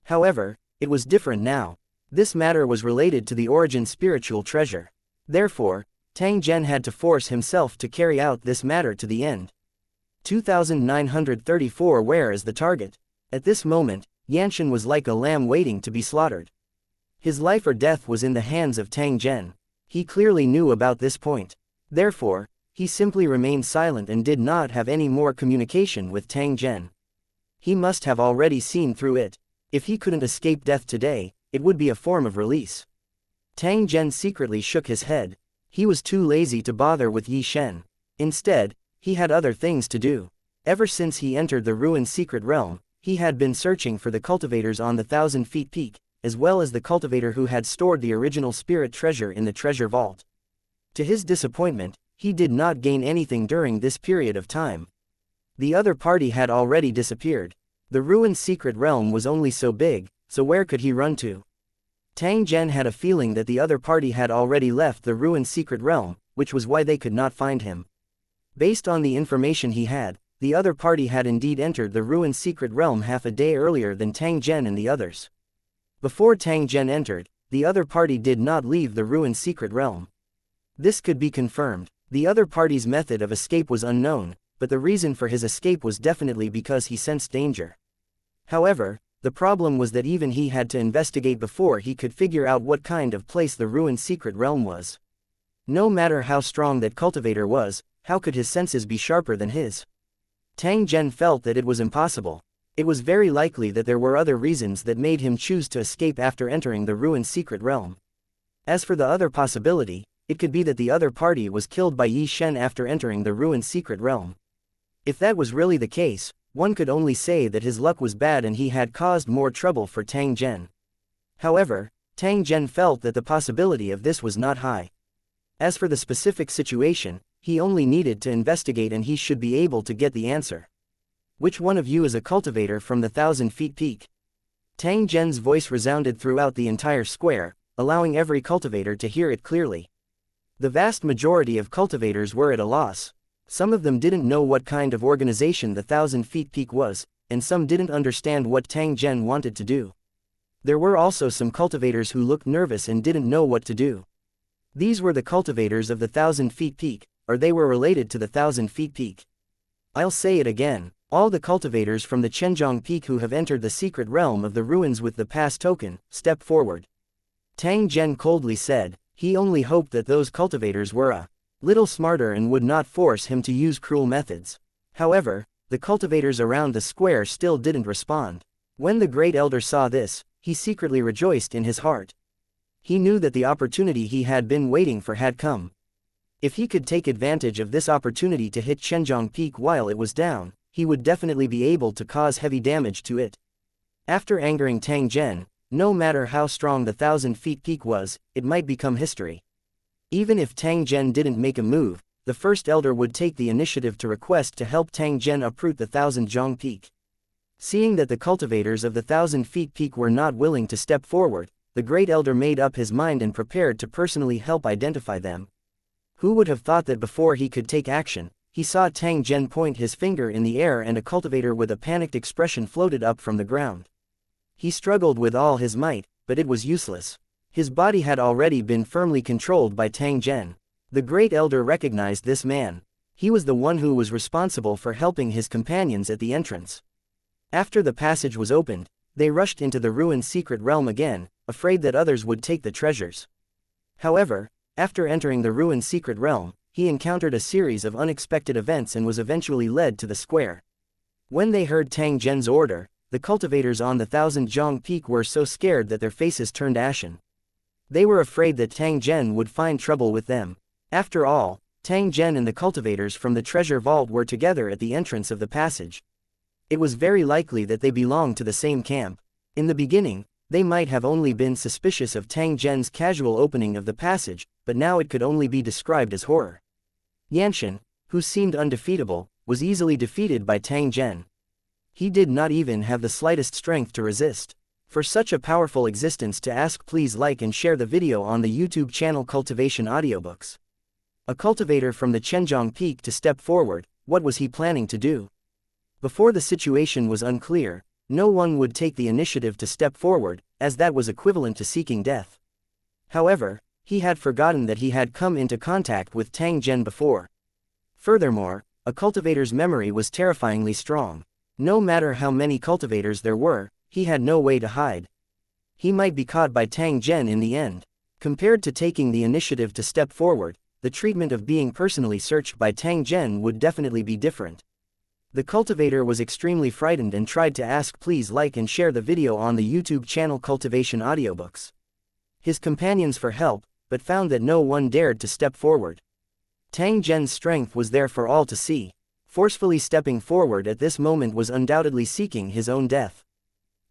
However, it was different now. This matter was related to the origin spiritual treasure. Therefore, Tang Zhen had to force himself to carry out this matter to the end. 2934. Where is the target? At this moment, Yanxian was like a lamb waiting to be slaughtered. His life or death was in the hands of Tang Zhen. He clearly knew about this point. Therefore, he simply remained silent and did not have any more communication with Tang Zhen. He must have already seen through it. If he couldn't escape death today, it would be a form of release. Tang Zhen secretly shook his head. He was too lazy to bother with Yi Shen. Instead, he had other things to do. Ever since he entered the ruined secret realm, he had been searching for the cultivators on the 1,000 Feet Peak, as well as the cultivator who had stored the original spirit treasure in the treasure vault. To his disappointment, he did not gain anything during this period of time. The other party had already disappeared. The ruined secret realm was only so big, so where could he run to? Tang Zhen had a feeling that the other party had already left the ruined secret realm, which was why they could not find him. Based on the information he had, the other party had indeed entered the ruined secret realm half a day earlier than Tang Zhen and the others. Before Tang Zhen entered, the other party did not leave the ruined secret realm. This could be confirmed. The other party's method of escape was unknown, but the reason for his escape was definitely because he sensed danger. However, the problem was that even he had to investigate before he could figure out what kind of place the ruined secret realm was. No matter how strong that cultivator was, how could his senses be sharper than his? Tang Zhen felt that it was impossible. It was very likely that there were other reasons that made him choose to escape after entering the ruined secret realm. As for the other possibility, it could be that the other party was killed by Yi Shen after entering the ruined secret realm. If that was really the case, one could only say that his luck was bad and he had caused more trouble for Tang Zhen. However, Tang Zhen felt that the possibility of this was not high. As for the specific situation, he only needed to investigate and he should be able to get the answer. Which one of you is a cultivator from the 1,000 Feet Peak? Tang Zhen's voice resounded throughout the entire square, allowing every cultivator to hear it clearly. The vast majority of cultivators were at a loss. Some of them didn't know what kind of organization the 1,000 Feet Peak was, and some didn't understand what Tang Zhen wanted to do. There were also some cultivators who looked nervous and didn't know what to do. These were the cultivators of the 1,000 Feet Peak, or they were related to the 1,000 Feet Peak. I'll say it again, all the cultivators from the Chenjiang Peak who have entered the secret realm of the ruins with the pass token, step forward. Tang Zhen coldly said. He only hoped that those cultivators were a little smarter and would not force him to use cruel methods. However, the cultivators around the square still didn't respond. When the Great Elder saw this, he secretly rejoiced in his heart. He knew that the opportunity he had been waiting for had come. If he could take advantage of this opportunity to hit Chenjiang Peak while it was down, he would definitely be able to cause heavy damage to it. After angering Tang Zhen, no matter how strong the 1,000 Feet Peak was, it might become history. Even if Tang Zhen didn't make a move, the first elder would take the initiative to request to help Tang Zhen uproot the 1,000 Peak. Seeing that the cultivators of the 1,000 Feet Peak were not willing to step forward, the great elder made up his mind and prepared to personally help identify them. Who would have thought that before he could take action, he saw Tang Zhen point his finger in the air and a cultivator with a panicked expression floated up from the ground. He struggled with all his might, but it was useless. His body had already been firmly controlled by Tang Zhen. The great elder recognized this man. He was the one who was responsible for helping his companions at the entrance. After the passage was opened, they rushed into the ruined secret realm again, afraid that others would take the treasures. However, after entering the ruined secret realm, he encountered a series of unexpected events and was eventually led to the square. When they heard Tang Zhen's order, the cultivators on the 1,000 Peak were so scared that their faces turned ashen. They were afraid that Tang Zhen would find trouble with them. After all, Tang Zhen and the cultivators from the treasure vault were together at the entrance of the passage. It was very likely that they belonged to the same camp. In the beginning, they might have only been suspicious of Tang Zhen's casual opening of the passage, but now it could only be described as horror. Xianxia, who seemed undefeatable, was easily defeated by Tang Zhen. He did not even have the slightest strength to resist. For such a powerful existence to ask, please like and share the video on the YouTube channel Cultivation Audiobooks. A cultivator from the Chenjiang Peak to step forward, what was he planning to do? Before the situation was unclear, no one would take the initiative to step forward, as that was equivalent to seeking death. However, he had forgotten that he had come into contact with Tang Zhen before. Furthermore, a cultivator's memory was terrifyingly strong. No matter how many cultivators there were, he had no way to hide. He might be caught by Tang Zhen in the end. Compared to taking the initiative to step forward, the treatment of being personally searched by Tang Zhen would definitely be different. The cultivator was extremely frightened and tried to ask, please like and share the video on the YouTube channel Cultivation Audiobooks. His companions for help, but found that no one dared to step forward. Tang Zhen's strength was there for all to see. Forcefully stepping forward at this moment was undoubtedly seeking his own death.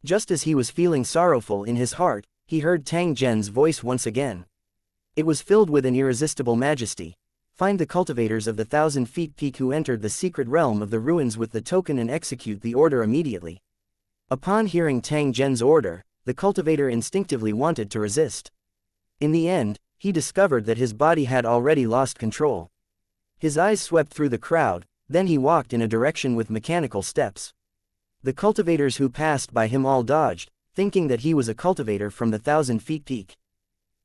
Just as he was feeling sorrowful in his heart, he heard Tang Zhen's voice once again. It was filled with an irresistible majesty. Find the cultivators of the 1,000 Peak who entered the secret realm of the ruins with the token and execute the order immediately. Upon hearing Tang Zhen's order, the cultivator instinctively wanted to resist. In the end, he discovered that his body had already lost control. His eyes swept through the crowd, then he walked in a direction with mechanical steps. The cultivators who passed by him all dodged, thinking that he was a cultivator from the 1,000 Peak.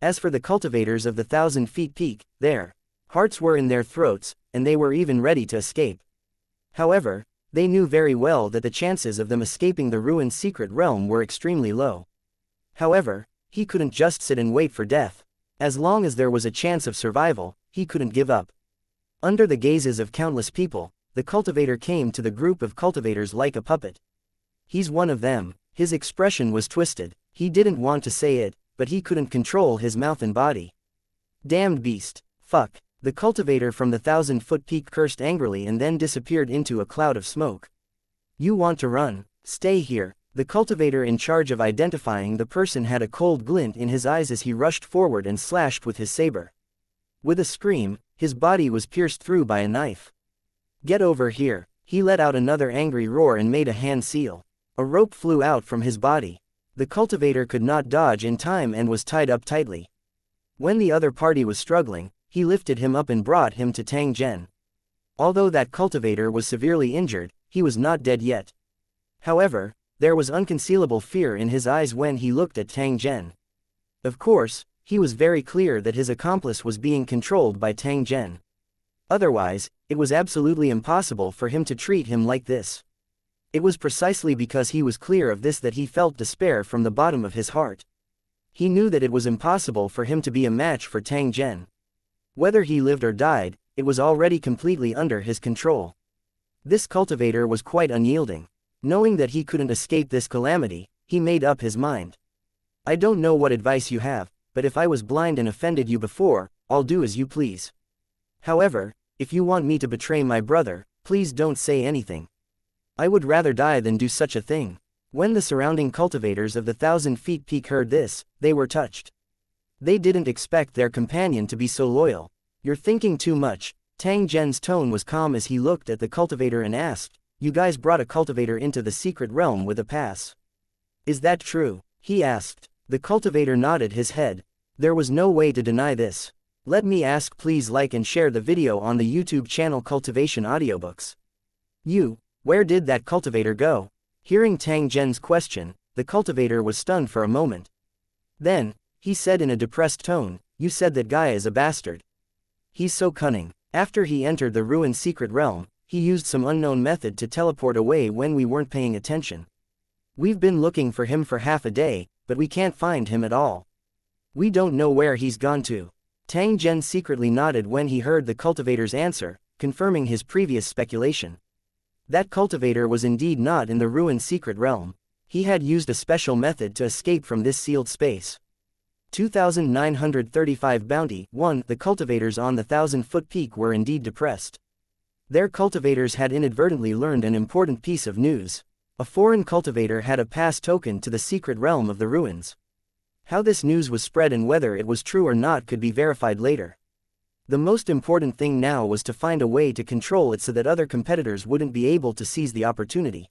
As for the cultivators of the 1,000 Peak, their hearts were in their throats, and they were even ready to escape. However, they knew very well that the chances of them escaping the ruined secret realm were extremely low. However, he couldn't just sit and wait for death. As long as there was a chance of survival, he couldn't give up. Under the gazes of countless people, the cultivator came to the group of cultivators like a puppet. He's one of them. His expression was twisted. He didn't want to say it, but he couldn't control his mouth and body. Damned beast. Fuck. The cultivator from the 1,000 Peak cursed angrily and then disappeared into a cloud of smoke. You want to run? Stay here. The cultivator in charge of identifying the person had a cold glint in his eyes as he rushed forward and slashed with his saber. With a scream, his body was pierced through by a knife. Get over here. He let out another angry roar and made a hand seal. A rope flew out from his body. The cultivator could not dodge in time and was tied up tightly. When the other party was struggling, he lifted him up and brought him to Tang Zhen. Although that cultivator was severely injured, he was not dead yet. However, there was unconcealable fear in his eyes when he looked at Tang Zhen. Of course, he was very clear that his accomplice was being controlled by Tang Zhen. Otherwise, it was absolutely impossible for him to treat him like this. It was precisely because he was clear of this that he felt despair from the bottom of his heart. He knew that it was impossible for him to be a match for Tang Zhen. Whether he lived or died, it was already completely under his control. This cultivator was quite unyielding. Knowing that he couldn't escape this calamity, he made up his mind. I don't know what advice you have, but if I was blind and offended you before, I'll do as you please. However, if you want me to betray my brother, please don't say anything. I would rather die than do such a thing. When the surrounding cultivators of the 1,000-feet peak heard this, they were touched. They didn't expect their companion to be so loyal. You're thinking too much. Tang Zhen's tone was calm as he looked at the cultivator and asked, you guys brought a cultivator into the secret realm with a pass. Is that true? He asked. The cultivator nodded his head. There was no way to deny this. Let me ask, please like and share the video on the YouTube channel Cultivation Audiobooks. Where did that cultivator go? Hearing Tang Zhen's question, the cultivator was stunned for a moment. Then, he said in a depressed tone, you said that guy is a bastard. He's so cunning. After he entered the ruined secret realm, he used some unknown method to teleport away when we weren't paying attention. We've been looking for him for half a day, but we can't find him at all. We don't know where he's gone to. Tang Zhen secretly nodded when he heard the cultivator's answer, confirming his previous speculation. That cultivator was indeed not in the ruined secret realm. He had used a special method to escape from this sealed space. 2935 Bounty 1. The cultivators on the 1,000-foot peak were indeed depressed. Their cultivators had inadvertently learned an important piece of news. A foreign cultivator had a pass token to the secret realm of the ruins. How this news was spread and whether it was true or not could be verified later. The most important thing now was to find a way to control it so that other competitors wouldn't be able to seize the opportunity.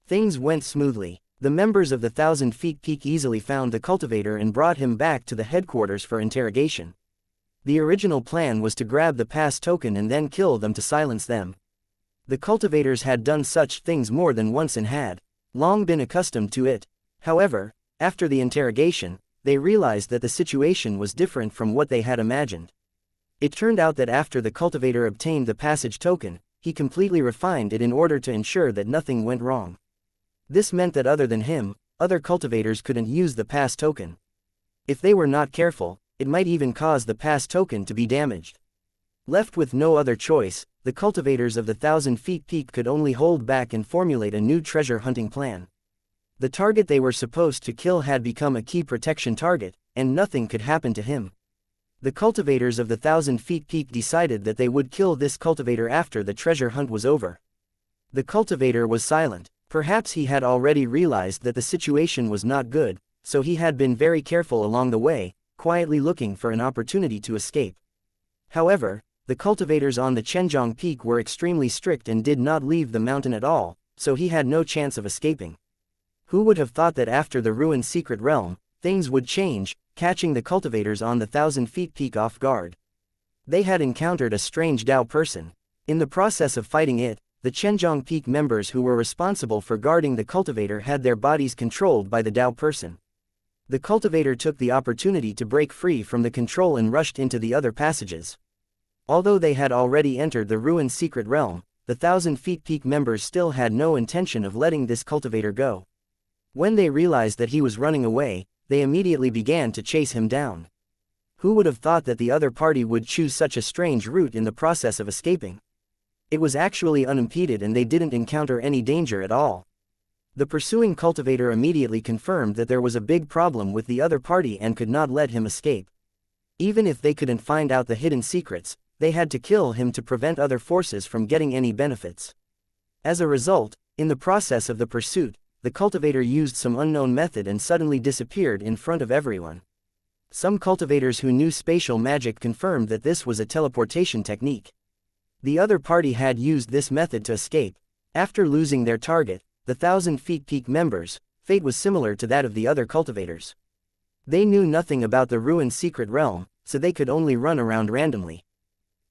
Things went smoothly. The members of the 1,000-feet peak easily found the cultivator and brought him back to the headquarters for interrogation. The original plan was to grab the pass token and then kill them to silence them. The cultivators had done such things more than once and had long been accustomed to it. However, after the interrogation, they realized that the situation was different from what they had imagined. It turned out that after the cultivator obtained the passage token, he completely refined it in order to ensure that nothing went wrong. This meant that other than him, other cultivators couldn't use the pass token. If they were not careful, it might even cause the pass token to be damaged. Left with no other choice, the cultivators of the 1,000-feet peak could only hold back and formulate a new treasure hunting plan. The target they were supposed to kill had become a key protection target, and nothing could happen to him. The cultivators of the 1,000-feet peak decided that they would kill this cultivator after the treasure hunt was over. The cultivator was silent. Perhaps he had already realized that the situation was not good, so he had been very careful along the way, quietly looking for an opportunity to escape. However, the cultivators on the Chenjiang peak were extremely strict and did not leave the mountain at all, so he had no chance of escaping. Who would have thought that after the ruined secret realm, things would change, catching the cultivators on the 1,000-feet peak off guard. They had encountered a strange Dao person. In the process of fighting it, the Chenjiang peak members who were responsible for guarding the cultivator had their bodies controlled by the Dao person. The cultivator took the opportunity to break free from the control and rushed into the other passages. Although they had already entered the ruined secret realm, the 1,000-feet peak members still had no intention of letting this cultivator go. When they realized that he was running away, they immediately began to chase him down. Who would have thought that the other party would choose such a strange route in the process of escaping? It was actually unimpeded and they didn't encounter any danger at all. The pursuing cultivator immediately confirmed that there was a big problem with the other party and could not let him escape. Even if they couldn't find out the hidden secrets, they had to kill him to prevent other forces from getting any benefits. As a result, in the process of the pursuit, the cultivator used some unknown method and suddenly disappeared in front of everyone. Some cultivators who knew spatial magic confirmed that this was a teleportation technique. The other party had used this method to escape. After losing their target, the 1,000-feet peak members' fate was similar to that of the other cultivators. They knew nothing about the ruined secret realm, so they could only run around randomly.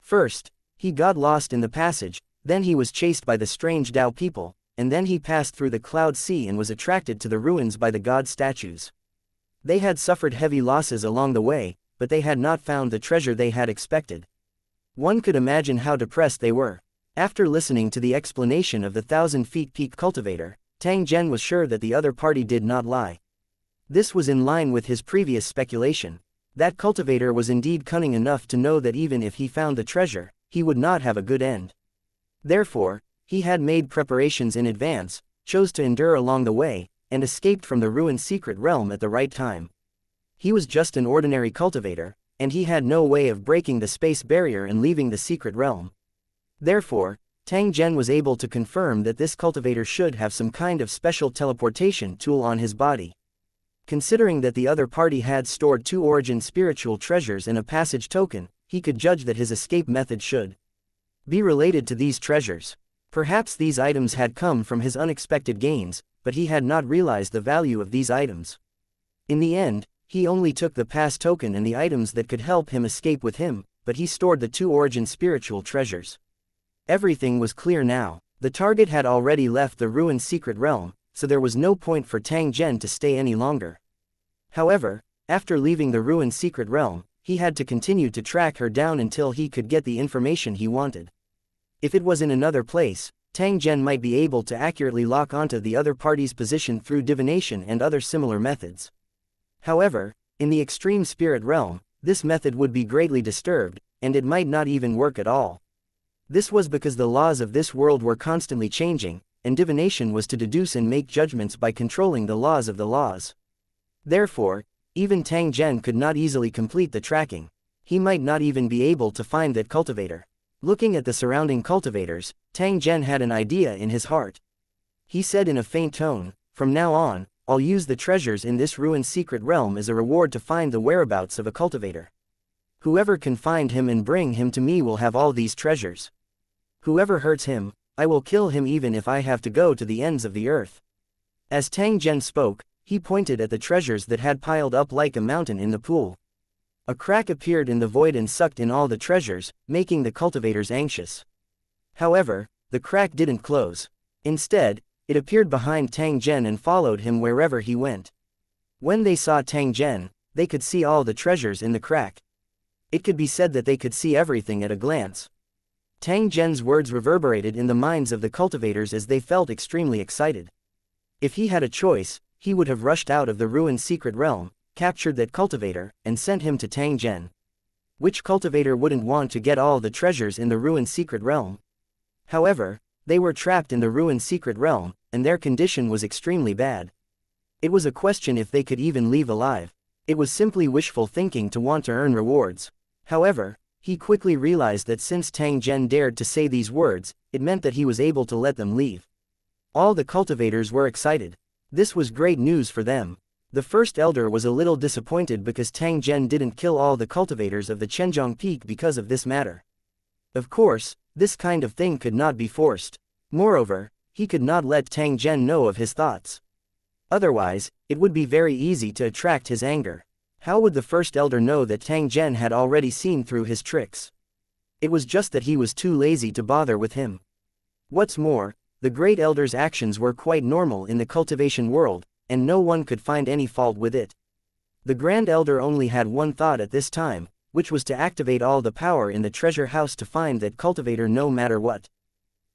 First, He got lost in the passage, then he was chased by the strange Dao people, and then he passed through the cloud sea and was attracted to the ruins by the god statues. They had suffered heavy losses along the way, but they had not found the treasure they had expected. One could imagine how depressed they were. After listening to the explanation of the 1,000-feet peak cultivator, Tang Zhen was sure that the other party did not lie. This was in line with his previous speculation. That cultivator was indeed cunning enough to know that even if he found the treasure, he would not have a good end. Therefore, he had made preparations in advance, chose to endure along the way, and escaped from the ruined secret realm at the right time. He was just an ordinary cultivator, and he had no way of breaking the space barrier and leaving the secret realm. Therefore, Tang Zhen was able to confirm that this cultivator should have some kind of special teleportation tool on his body. Considering that the other party had stored 2 origin spiritual treasures and a passage token, he could judge that his escape method should be related to these treasures. Perhaps these items had come from his unexpected gains, but he had not realized the value of these items. In the end, he only took the pass token and the items that could help him escape with him, but he stored the 2 origin spiritual treasures. Everything was clear now. The target had already left the ruined secret realm, so there was no point for Tang Zhen to stay any longer. However, after leaving the ruined secret realm, he had to continue to track her down until he could get the information he wanted. If it was in another place, Tang Zhen might be able to accurately lock onto the other party's position through divination and other similar methods. However, in the extreme spirit realm, this method would be greatly disturbed, and it might not even work at all. This was because the laws of this world were constantly changing, and divination was to deduce and make judgments by controlling the laws of the laws. Therefore, even Tang Zhen could not easily complete the tracking. He might not even be able to find that cultivator. Looking at the surrounding cultivators, Tang Zhen had an idea in his heart. He said in a faint tone, "From now on, I'll use the treasures in this ruined secret realm as a reward to find the whereabouts of a cultivator. Whoever can find him and bring him to me will have all these treasures. Whoever hurts him, I will kill him even if I have to go to the ends of the earth." As Tang Zhen spoke, he pointed at the treasures that had piled up like a mountain in the pool. A crack appeared in the void and sucked in all the treasures, making the cultivators anxious. However, the crack didn't close. Instead, it appeared behind Tang Zhen and followed him wherever he went. When they saw Tang Zhen, they could see all the treasures in the crack. It could be said that they could see everything at a glance. Tang Zhen's words reverberated in the minds of the cultivators as they felt extremely excited. If he had a choice, he would have rushed out of the ruined secret realm, captured that cultivator, and sent him to Tang Zhen. Which cultivator wouldn't want to get all the treasures in the ruined secret realm? However, they were trapped in the ruined secret realm, and their condition was extremely bad. It was a question if they could even leave alive. It was simply wishful thinking to want to earn rewards. However, he quickly realized that since Tang Zhen dared to say these words, it meant that he was able to let them leave. All the cultivators were excited. This was great news for them. The first elder was a little disappointed because Tang Zhen didn't kill all the cultivators of the Chenjiang Peak because of this matter. Of course, this kind of thing could not be forced. Moreover, he could not let Tang Zhen know of his thoughts. Otherwise, it would be very easy to attract his anger. How would the first elder know that Tang Zhen had already seen through his tricks? It was just that he was too lazy to bother with him. What's more, the great elder's actions were quite normal in the cultivation world, and no one could find any fault with it. The Grand Elder only had one thought at this time, which was to activate all the power in the treasure house to find that cultivator no matter what.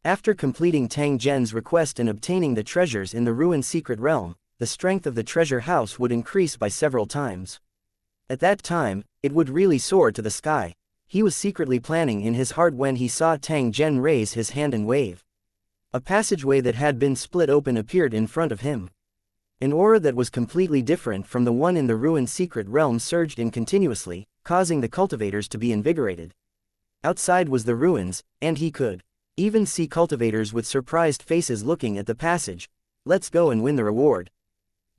After completing Tang Zhen's request and obtaining the treasures in the ruined secret realm, the strength of the treasure house would increase by several times. At that time, it would really soar to the sky. He was secretly planning in his heart when he saw Tang Zhen raise his hand and wave. A passageway that had been split open appeared in front of him. An aura that was completely different from the one in the ruined secret realm surged in continuously, causing the cultivators to be invigorated. Outside was the ruins, and he could even see cultivators with surprised faces looking at the passage. "Let's go and win the reward.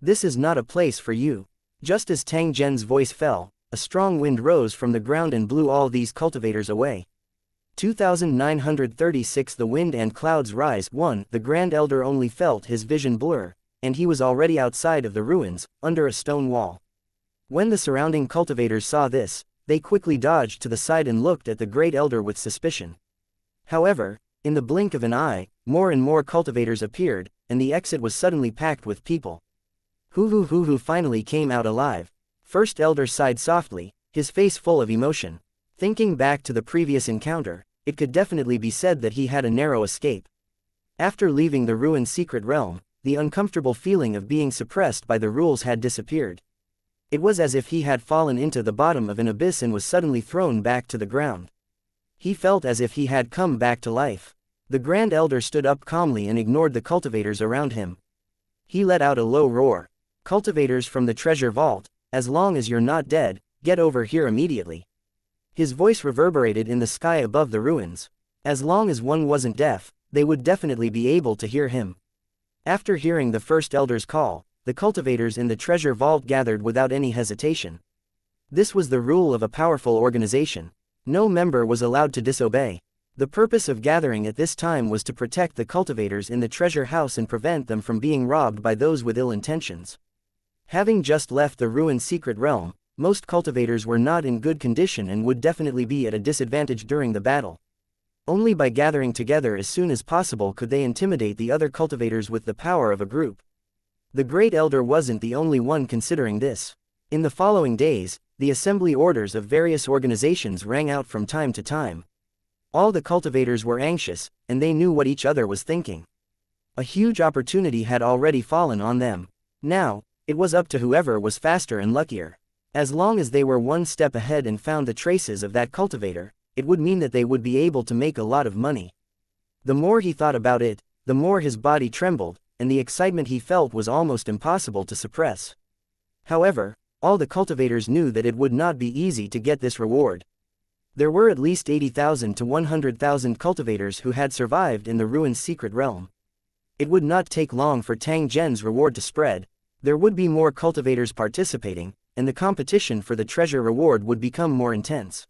This is not a place for you." Just as Tang Zhen's voice fell, a strong wind rose from the ground and blew all these cultivators away. 2936 The wind and clouds rise. 1. The Grand Elder only felt his vision blur, and he was already outside of the ruins, under a stone wall. When the surrounding cultivators saw this, they quickly dodged to the side and looked at the Great Elder with suspicion. However, in the blink of an eye, more and more cultivators appeared, and the exit was suddenly packed with people. Who finally came out alive. First Elder sighed softly, his face full of emotion. Thinking back to the previous encounter, it could definitely be said that he had a narrow escape. After leaving the ruined secret realm, the uncomfortable feeling of being suppressed by the rules had disappeared. It was as if he had fallen into the bottom of an abyss and was suddenly thrown back to the ground. He felt as if he had come back to life. The Grand Elder stood up calmly and ignored the cultivators around him. He let out a low roar. Cultivators from the treasure vault, as long as you're not dead, get over here immediately. His voice reverberated in the sky above the ruins. As long as one wasn't deaf, they would definitely be able to hear him. After hearing the First Elder's call, the cultivators in the treasure vault gathered without any hesitation. This was the rule of a powerful organization. No member was allowed to disobey. The purpose of gathering at this time was to protect the cultivators in the treasure house and prevent them from being robbed by those with ill intentions. Having just left the ruined secret realm, most cultivators were not in good condition and would definitely be at a disadvantage during the battle. Only by gathering together as soon as possible could they intimidate the other cultivators with the power of a group. The Great Elder wasn't the only one considering this. In the following days, the assembly orders of various organizations rang out from time to time. All the cultivators were anxious, and they knew what each other was thinking. A huge opportunity had already fallen on them. Now, it was up to whoever was faster and luckier. As long as they were one step ahead and found the traces of that cultivator, it would mean that they would be able to make a lot of money. The more he thought about it, the more his body trembled, and the excitement he felt was almost impossible to suppress. However, all the cultivators knew that it would not be easy to get this reward. There were at least 80,000 to 100,000 cultivators who had survived in the ruined secret realm. It would not take long for Tang Zhen's reward to spread. There would be more cultivators participating, and the competition for the treasure reward would become more intense.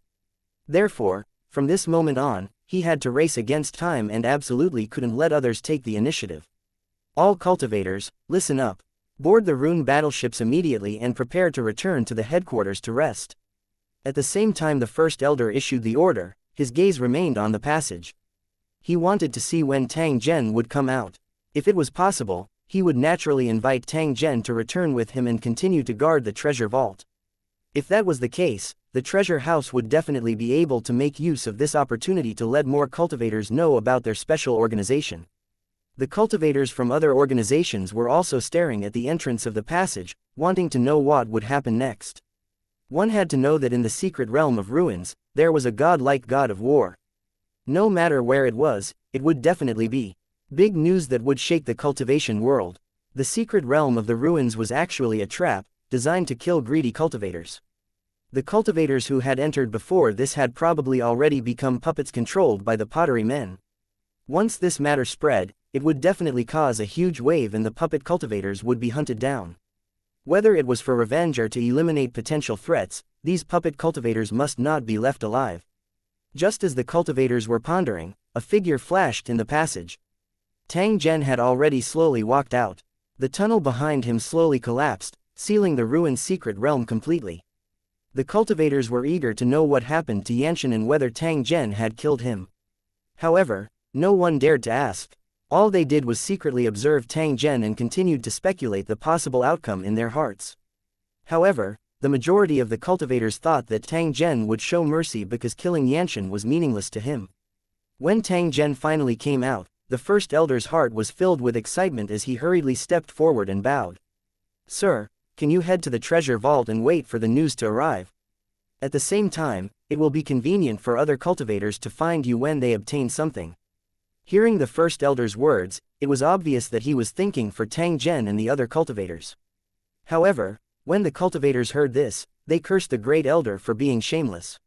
Therefore, from this moment on, he had to race against time and absolutely couldn't let others take the initiative. All cultivators, listen up. Board the rune battleships immediately and prepare to return to the headquarters to rest. At the same time the First Elder issued the order, his gaze remained on the passage. He wanted to see when Tang Zhen would come out. If it was possible, he would naturally invite Tang Zhen to return with him and continue to guard the treasure vault. If that was the case, the treasure house would definitely be able to make use of this opportunity to let more cultivators know about their special organization. The cultivators from other organizations were also staring at the entrance of the passage, wanting to know what would happen next. One had to know that in the secret realm of ruins, there was a godlike god of war. No matter where it was, it would definitely be big news that would shake the cultivation world. The secret realm of the ruins was actually a trap, designed to kill greedy cultivators. The cultivators who had entered before this had probably already become puppets controlled by the pottery men. Once this matter spread, it would definitely cause a huge wave and the puppet cultivators would be hunted down. Whether it was for revenge or to eliminate potential threats, these puppet cultivators must not be left alive. Just as the cultivators were pondering, a figure flashed in the passage. Tang Zhen had already slowly walked out. The tunnel behind him slowly collapsed, sealing the ruined secret realm completely. The cultivators were eager to know what happened to Xianxia and whether Tang Zhen had killed him. However, no one dared to ask. All they did was secretly observe Tang Zhen and continued to speculate the possible outcome in their hearts. However, the majority of the cultivators thought that Tang Zhen would show mercy because killing Xianxia was meaningless to him. When Tang Zhen finally came out, the First Elder's heart was filled with excitement as he hurriedly stepped forward and bowed. "Sir, can you head to the treasure vault and wait for the news to arrive? At the same time, it will be convenient for other cultivators to find you when they obtain something." Hearing the First Elder's words, it was obvious that he was thinking for Tang Zhen and the other cultivators. However, when the cultivators heard this, they cursed the Great Elder for being shameless.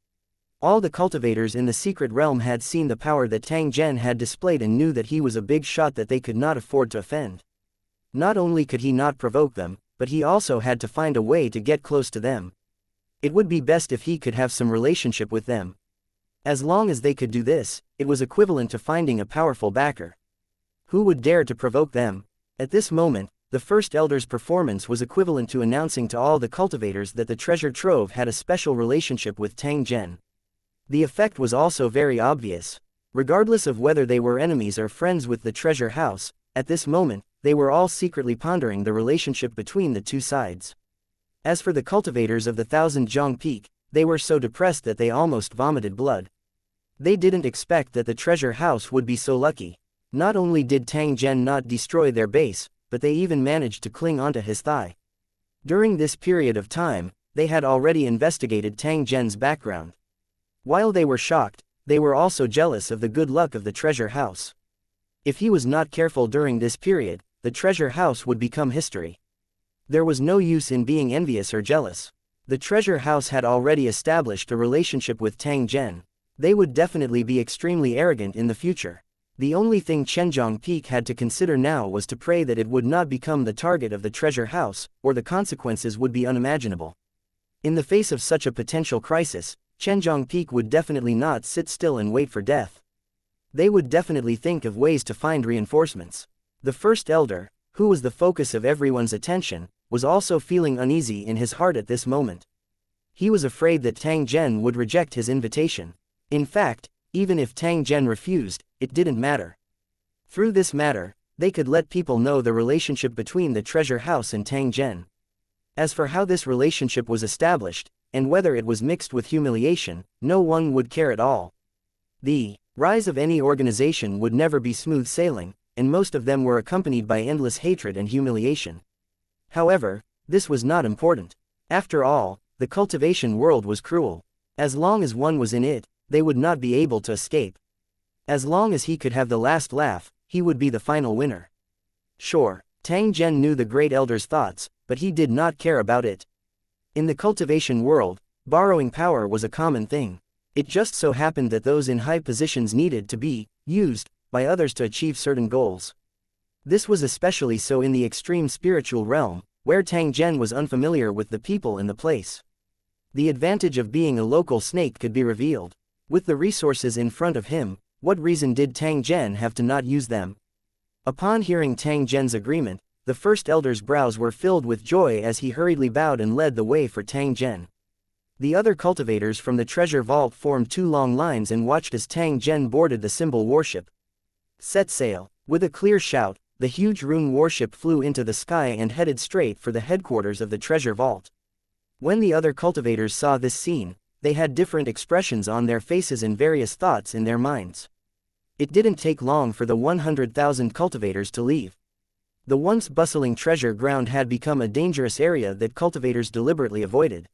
All the cultivators in the secret realm had seen the power that Tang Zhen had displayed and knew that he was a big shot that they could not afford to offend. Not only could he not provoke them, but he also had to find a way to get close to them. It would be best if he could have some relationship with them. As long as they could do this, it was equivalent to finding a powerful backer. Who would dare to provoke them? At this moment, the First Elder's performance was equivalent to announcing to all the cultivators that the treasure trove had a special relationship with Tang Zhen. The effect was also very obvious. Regardless of whether they were enemies or friends with the treasure house, at this moment, they were all secretly pondering the relationship between the two sides. As for the cultivators of the Thousand Zhang Peak, they were so depressed that they almost vomited blood. They didn't expect that the treasure house would be so lucky. Not only did Tang Zhen not destroy their base, but they even managed to cling onto his thigh. During this period of time, they had already investigated Tang Zhen's background. While they were shocked, they were also jealous of the good luck of the treasure house. If he was not careful during this period, the treasure house would become history. There was no use in being envious or jealous. The treasure house had already established a relationship with Tang Zhen. They would definitely be extremely arrogant in the future. The only thing Zhenjiang Peak had to consider now was to pray that it would not become the target of the treasure house, or the consequences would be unimaginable. In the face of such a potential crisis, Zhenjiang Peak would definitely not sit still and wait for death. They would definitely think of ways to find reinforcements. The first elder, who was the focus of everyone's attention, was also feeling uneasy in his heart at this moment. He was afraid that Tang Zhen would reject his invitation. In fact, even if Tang Zhen refused, it didn't matter. Through this matter, they could let people know the relationship between the treasure house and Tang Zhen. As for how this relationship was established, and whether it was mixed with humiliation, no one would care at all. The rise of any organization would never be smooth sailing, and most of them were accompanied by endless hatred and humiliation. However, this was not important. After all, the cultivation world was cruel. As long as one was in it, they would not be able to escape. As long as he could have the last laugh, he would be the final winner. Sure, Tang Zhen knew the great elder's thoughts, but he did not care about it. In the cultivation world, borrowing power was a common thing. It just so happened that those in high positions needed to be used by others to achieve certain goals. This was especially so in the extreme spiritual realm, where Tang Zhen was unfamiliar with the people in the place. The advantage of being a local snake could be revealed. With the resources in front of him, what reason did Tang Zhen have to not use them? Upon hearing Tang Zhen's agreement, the first elder's brows were filled with joy as he hurriedly bowed and led the way for Tang Zhen. The other cultivators from the treasure vault formed two long lines and watched as Tang Zhen boarded the symbol warship. Set sail. With a clear shout, the huge rune warship flew into the sky and headed straight for the headquarters of the treasure vault. When the other cultivators saw this scene, they had different expressions on their faces and various thoughts in their minds. It didn't take long for the 100,000 cultivators to leave. The once bustling treasure ground had become a dangerous area that cultivators deliberately avoided.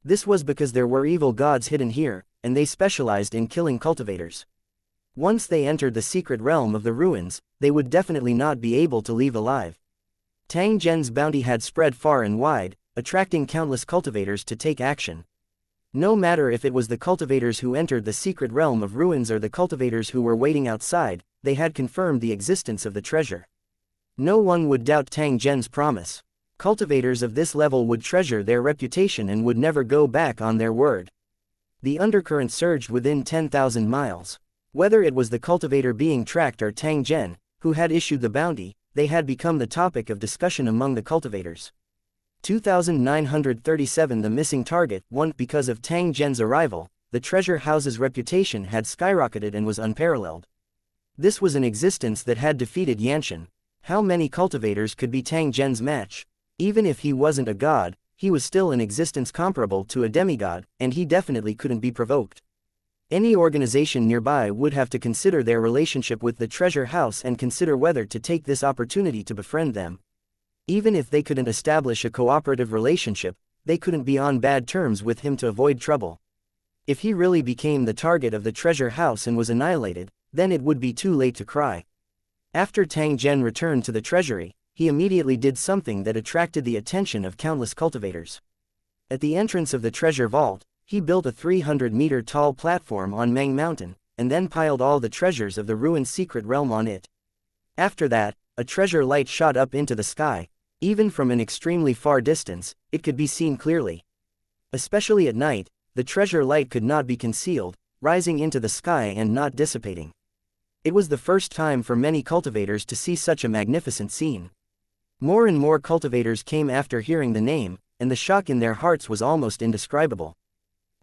This was because there were evil gods hidden here, and they specialized in killing cultivators. Once they entered the secret realm of the ruins, they would definitely not be able to leave alive. Tang Zhen's bounty had spread far and wide, attracting countless cultivators to take action. No matter if it was the cultivators who entered the secret realm of ruins or the cultivators who were waiting outside, they had confirmed the existence of the treasure. No one would doubt Tang Zhen's promise. Cultivators of this level would treasure their reputation and would never go back on their word. The undercurrent surged within 10,000 miles. Whether it was the cultivator being tracked or Tang Zhen, who had issued the bounty, they had become the topic of discussion among the cultivators. 2937 The missing target. Because of Tang Zhen's arrival, the treasure house's reputation had skyrocketed and was unparalleled. This was an existence that had defeated Yanshan. How many cultivators could be Tang Zhen's match? Even if he wasn't a god, he was still an existence comparable to a demigod, and he definitely couldn't be provoked. Any organization nearby would have to consider their relationship with the treasure house and consider whether to take this opportunity to befriend them. Even if they couldn't establish a cooperative relationship, they couldn't be on bad terms with him to avoid trouble. If he really became the target of the treasure house and was annihilated, then it would be too late to cry. After Tang Zhen returned to the treasury, he immediately did something that attracted the attention of countless cultivators. At the entrance of the treasure vault, he built a 300-meter-tall platform on Meng Mountain, and then piled all the treasures of the ruined secret realm on it. After that, a treasure light shot up into the sky. Even from an extremely far distance, it could be seen clearly. Especially at night, the treasure light could not be concealed, rising into the sky and not dissipating. It was the first time for many cultivators to see such a magnificent scene. More and more cultivators came after hearing the name, and the shock in their hearts was almost indescribable.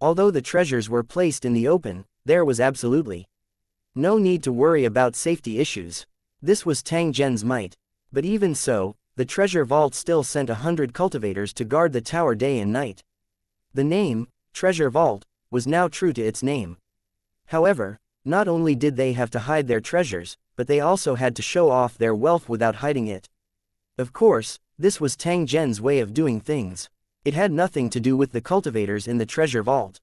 Although the treasures were placed in the open, there was absolutely No need to worry about safety issues. This was Tang Zhen's might. But even so, the treasure vault still sent 100 cultivators to guard the tower day and night. The name, Treasure Vault, was now true to its name. However, not only did they have to hide their treasures, but they also had to show off their wealth without hiding it. Of course, this was Tang Zhen's way of doing things. It had nothing to do with the cultivators in the treasure vault.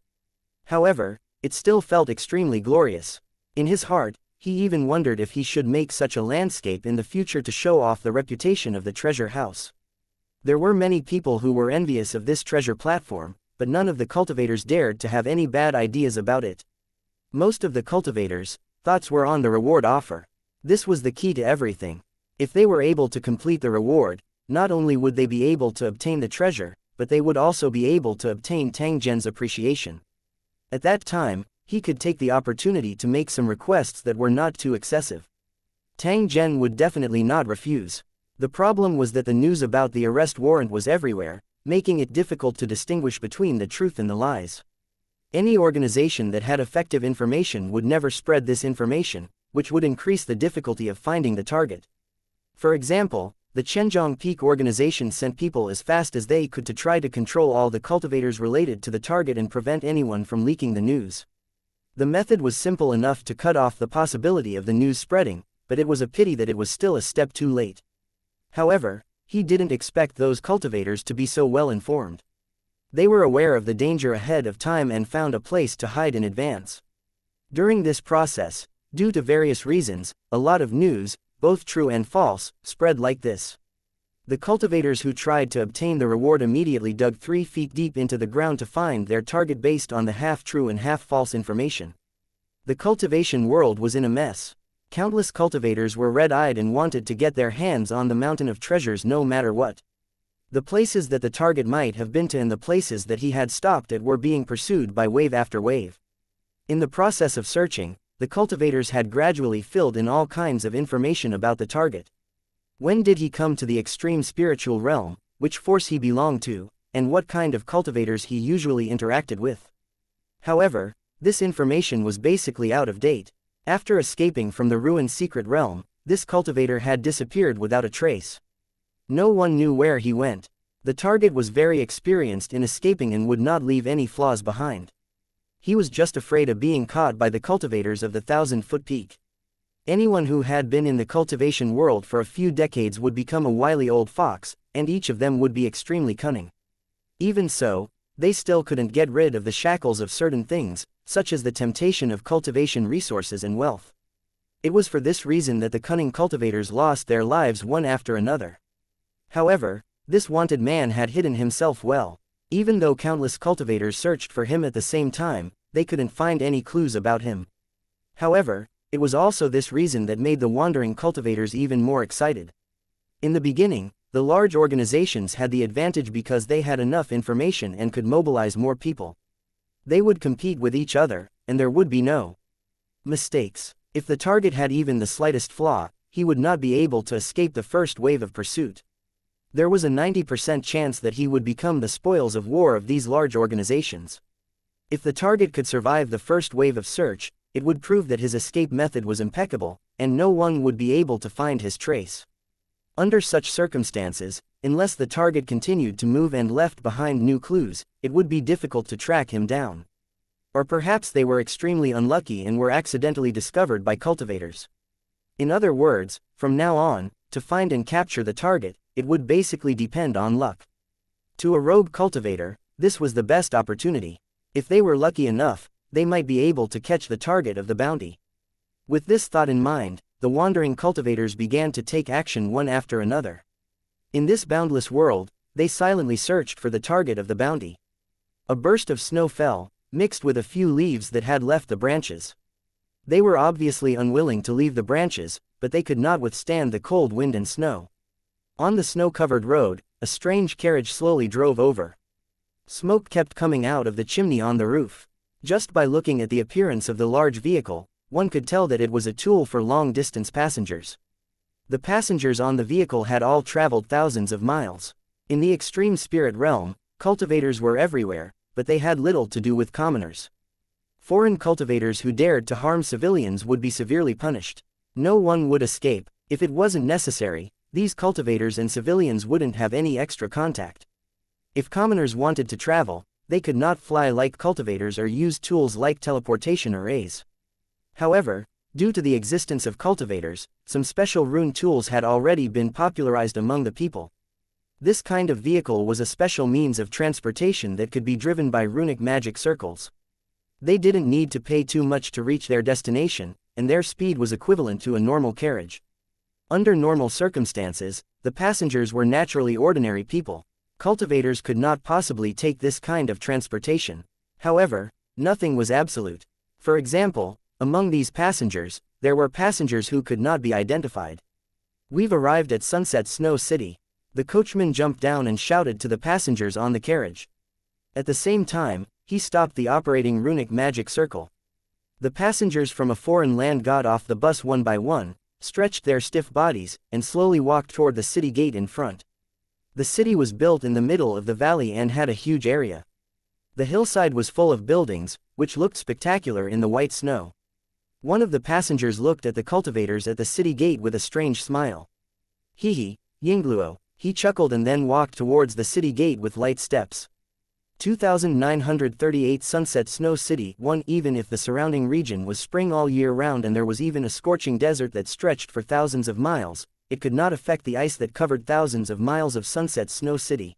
However, it still felt extremely glorious. In his heart, he even wondered if he should make such a landscape in the future to show off the reputation of the treasure house. There were many people who were envious of this treasure platform, but none of the cultivators dared to have any bad ideas about it. Most of the cultivators' thoughts were on the reward offer. This was the key to everything. If they were able to complete the reward, not only would they be able to obtain the treasure, but they would also be able to obtain Tang Zhen's appreciation. At that time, he could take the opportunity to make some requests that were not too excessive. Tang Zhen would definitely not refuse. The problem was that the news about the arrest warrant was everywhere, making it difficult to distinguish between the truth and the lies. Any organization that had effective information would never spread this information, which would increase the difficulty of finding the target. For example, the Zhenjiang Peak organization sent people as fast as they could to try to control all the cultivators related to the target and prevent anyone from leaking the news. The method was simple enough to cut off the possibility of the news spreading, but it was a pity that it was still a step too late. However, he didn't expect those cultivators to be so well informed. They were aware of the danger ahead of time and found a place to hide in advance. During this process, due to various reasons, a lot of news, both true and false, spread like this. The cultivators who tried to obtain the reward immediately dug 3 feet deep into the ground to find their target based on the half-true and half-false information. The cultivation world was in a mess. Countless cultivators were red-eyed and wanted to get their hands on the mountain of treasures no matter what. The places that the target might have been to and the places that he had stopped at were being pursued by wave after wave. In the process of searching, the cultivators had gradually filled in all kinds of information about the target. When did he come to the extreme spiritual realm, which force he belonged to, and what kind of cultivators he usually interacted with. However, this information was basically out of date. After escaping from the ruined secret realm, this cultivator had disappeared without a trace. No one knew where he went. The target was very experienced in escaping and would not leave any flaws behind. He was just afraid of being caught by the cultivators of the 1,000-foot peak. Anyone who had been in the cultivation world for a few decades would become a wily old fox, and each of them would be extremely cunning. Even so, they still couldn't get rid of the shackles of certain things, such as the temptation of cultivation resources and wealth. It was for this reason that the cunning cultivators lost their lives one after another. However, this wanted man had hidden himself well. Even though countless cultivators searched for him at the same time, they couldn't find any clues about him. However, it was also this reason that made the wandering cultivators even more excited. In the beginning, the large organizations had the advantage because they had enough information and could mobilize more people. They would compete with each other, and there would be no mistakes. If the target had even the slightest flaw, he would not be able to escape the first wave of pursuit. There was a 90% chance that he would become the spoils of war of these large organizations. If the target could survive the first wave of search, it would prove that his escape method was impeccable, and no one would be able to find his trace. Under such circumstances, unless the target continued to move and left behind new clues, it would be difficult to track him down. Or perhaps they were extremely unlucky and were accidentally discovered by cultivators. In other words, from now on, to find and capture the target, it would basically depend on luck. To a rogue cultivator, this was the best opportunity. If they were lucky enough, they might be able to catch the target of the bounty. With this thought in mind, the wandering cultivators began to take action one after another. In this boundless world, they silently searched for the target of the bounty. A burst of snow fell, mixed with a few leaves that had left the branches. They were obviously unwilling to leave the branches, but they could not withstand the cold wind and snow. On the snow-covered road, a strange carriage slowly drove over. Smoke kept coming out of the chimney on the roof. Just by looking at the appearance of the large vehicle, one could tell that it was a tool for long-distance passengers. The passengers on the vehicle had all traveled thousands of miles. In the extreme spirit realm, cultivators were everywhere, but they had little to do with commoners. Foreign cultivators who dared to harm civilians would be severely punished. No one would escape. If it wasn't necessary, these cultivators and civilians wouldn't have any extra contact. If commoners wanted to travel, they could not fly like cultivators or use tools like teleportation or rays. However, due to the existence of cultivators, some special rune tools had already been popularized among the people. This kind of vehicle was a special means of transportation that could be driven by runic magic circles. They didn't need to pay too much to reach their destination, and their speed was equivalent to a normal carriage. Under normal circumstances, the passengers were naturally ordinary people. Cultivators could not possibly take this kind of transportation. However, nothing was absolute. For example, among these passengers, there were passengers who could not be identified. "We've arrived at Sunset Snow City." The coachman jumped down and shouted to the passengers on the carriage. At the same time, he stopped the operating runic magic circle. The passengers from a foreign land got off the bus one by one, stretched their stiff bodies, and slowly walked toward the city gate in front. The city was built in the middle of the valley and had a huge area. The hillside was full of buildings, which looked spectacular in the white snow. One of the passengers looked at the cultivators at the city gate with a strange smile. "Hee Yingluo," he chuckled and then walked towards the city gate with light steps. 2938 Sunset Snow City 1. Even if the surrounding region was spring all year round and there was even a scorching desert that stretched for thousands of miles, it could not affect the ice that covered thousands of miles of Sunset Snow City.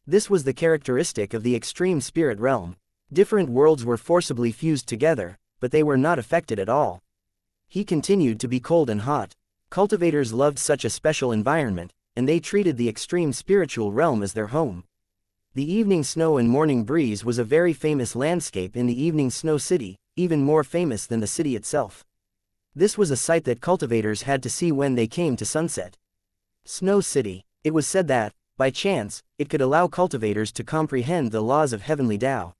This was the characteristic of the extreme spirit realm. Different worlds were forcibly fused together, but they were not affected at all. He continued to be cold and hot. Cultivators loved such a special environment, and they treated the extreme spiritual realm as their home. The evening snow and morning breeze was a very famous landscape in the evening snow city, even more famous than the city itself. This was a sight that cultivators had to see when they came to Sunset Snow City. It was said that, by chance, it could allow cultivators to comprehend the laws of heavenly Tao.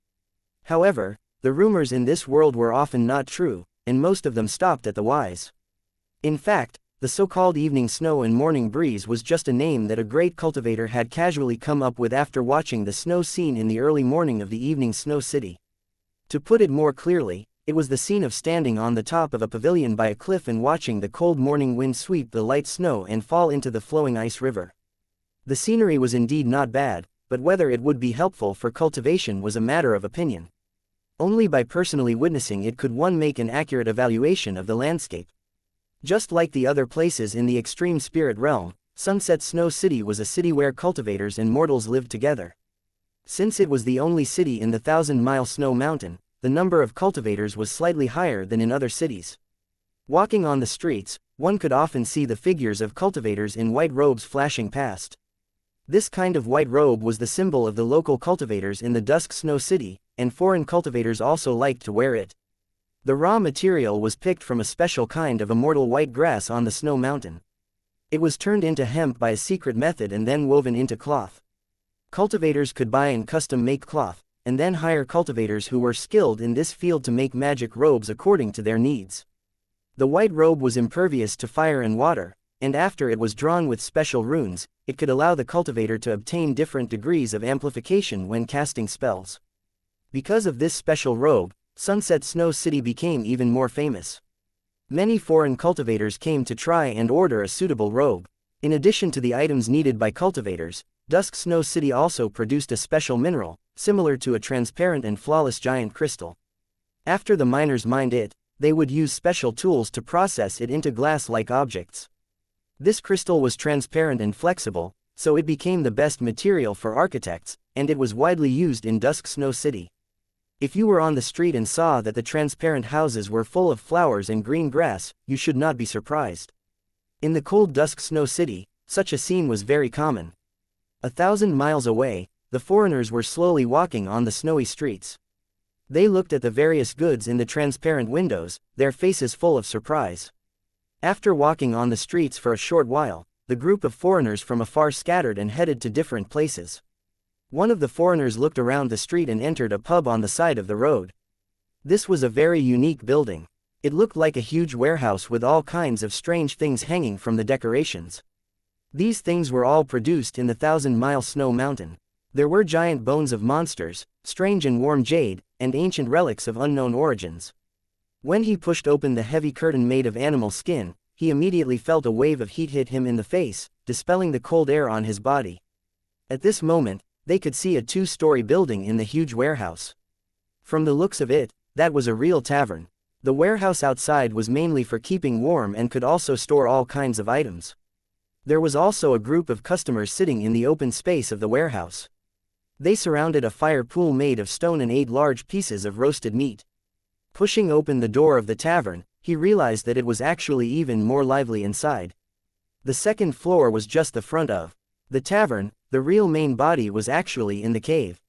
However, the rumors in this world were often not true, and most of them stopped at the wise. In fact, the so-called evening snow and morning breeze was just a name that a great cultivator had casually come up with after watching the snow scene in the early morning of the evening snow city. To put it more clearly, it was the scene of standing on the top of a pavilion by a cliff and watching the cold morning wind sweep the light snow and fall into the flowing ice river. The scenery was indeed not bad, but whether it would be helpful for cultivation was a matter of opinion. Only by personally witnessing it could one make an accurate evaluation of the landscape. Just like the other places in the extreme spirit realm, Sunset Snow City was a city where cultivators and mortals lived together. Since it was the only city in the 1,000-mile snow mountain, the number of cultivators was slightly higher than in other cities. Walking on the streets, one could often see the figures of cultivators in white robes flashing past. This kind of white robe was the symbol of the local cultivators in the Dusk Snow City, and foreign cultivators also liked to wear it. The raw material was picked from a special kind of immortal white grass on the snow mountain. It was turned into hemp by a secret method and then woven into cloth. Cultivators could buy and custom-make cloth, and then hire cultivators who were skilled in this field to make magic robes according to their needs. The white robe was impervious to fire and water, and after it was drawn with special runes, it could allow the cultivator to obtain different degrees of amplification when casting spells. Because of this special robe, Sunset Snow City became even more famous. Many foreign cultivators came to try and order a suitable robe. In addition to the items needed by cultivators, Dusk Snow City also produced a special mineral, similar to a transparent and flawless giant crystal. After the miners mined it, they would use special tools to process it into glass-like objects. This crystal was transparent and flexible, so it became the best material for architects, and it was widely used in Dusk Snow City. If you were on the street and saw that the transparent houses were full of flowers and green grass, you should not be surprised. In the cold Dusk Snow City, such a scene was very common. 1,000 miles away, the foreigners were slowly walking on the snowy streets. They looked at the various goods in the transparent windows, their faces full of surprise. After walking on the streets for a short while, the group of foreigners from afar scattered and headed to different places. One of the foreigners looked around the street and entered a pub on the side of the road. This was a very unique building. It looked like a huge warehouse with all kinds of strange things hanging from the decorations. These things were all produced in the 1,000-mile snow mountain. There were giant bones of monsters, strange and warm jade, and ancient relics of unknown origins. When he pushed open the heavy curtain made of animal skin, he immediately felt a wave of heat hit him in the face, dispelling the cold air on his body. At this moment, they could see a 2-story building in the huge warehouse. From the looks of it, that was a real tavern. The warehouse outside was mainly for keeping warm and could also store all kinds of items. There was also a group of customers sitting in the open space of the warehouse. They surrounded a fire pool made of stone and ate large pieces of roasted meat. Pushing open the door of the tavern, he realized that it was actually even more lively inside. The second floor was just the front of the tavern. The real main body was actually in the cave.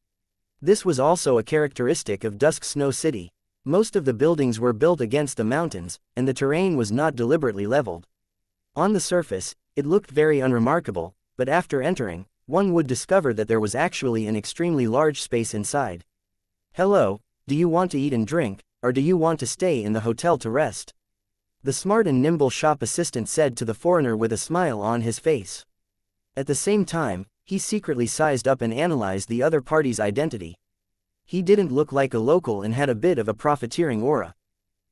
This was also a characteristic of Dusk Snow City. Most of the buildings were built against the mountains, and the terrain was not deliberately leveled. On the surface, it looked very unremarkable, but after entering, one would discover that there was actually an extremely large space inside. "Hello, do you want to eat and drink, or do you want to stay in the hotel to rest?" The smart and nimble shop assistant said to the foreigner with a smile on his face. At the same time, he secretly sized up and analyzed the other party's identity. He didn't look like a local and had a bit of a profiteering aura.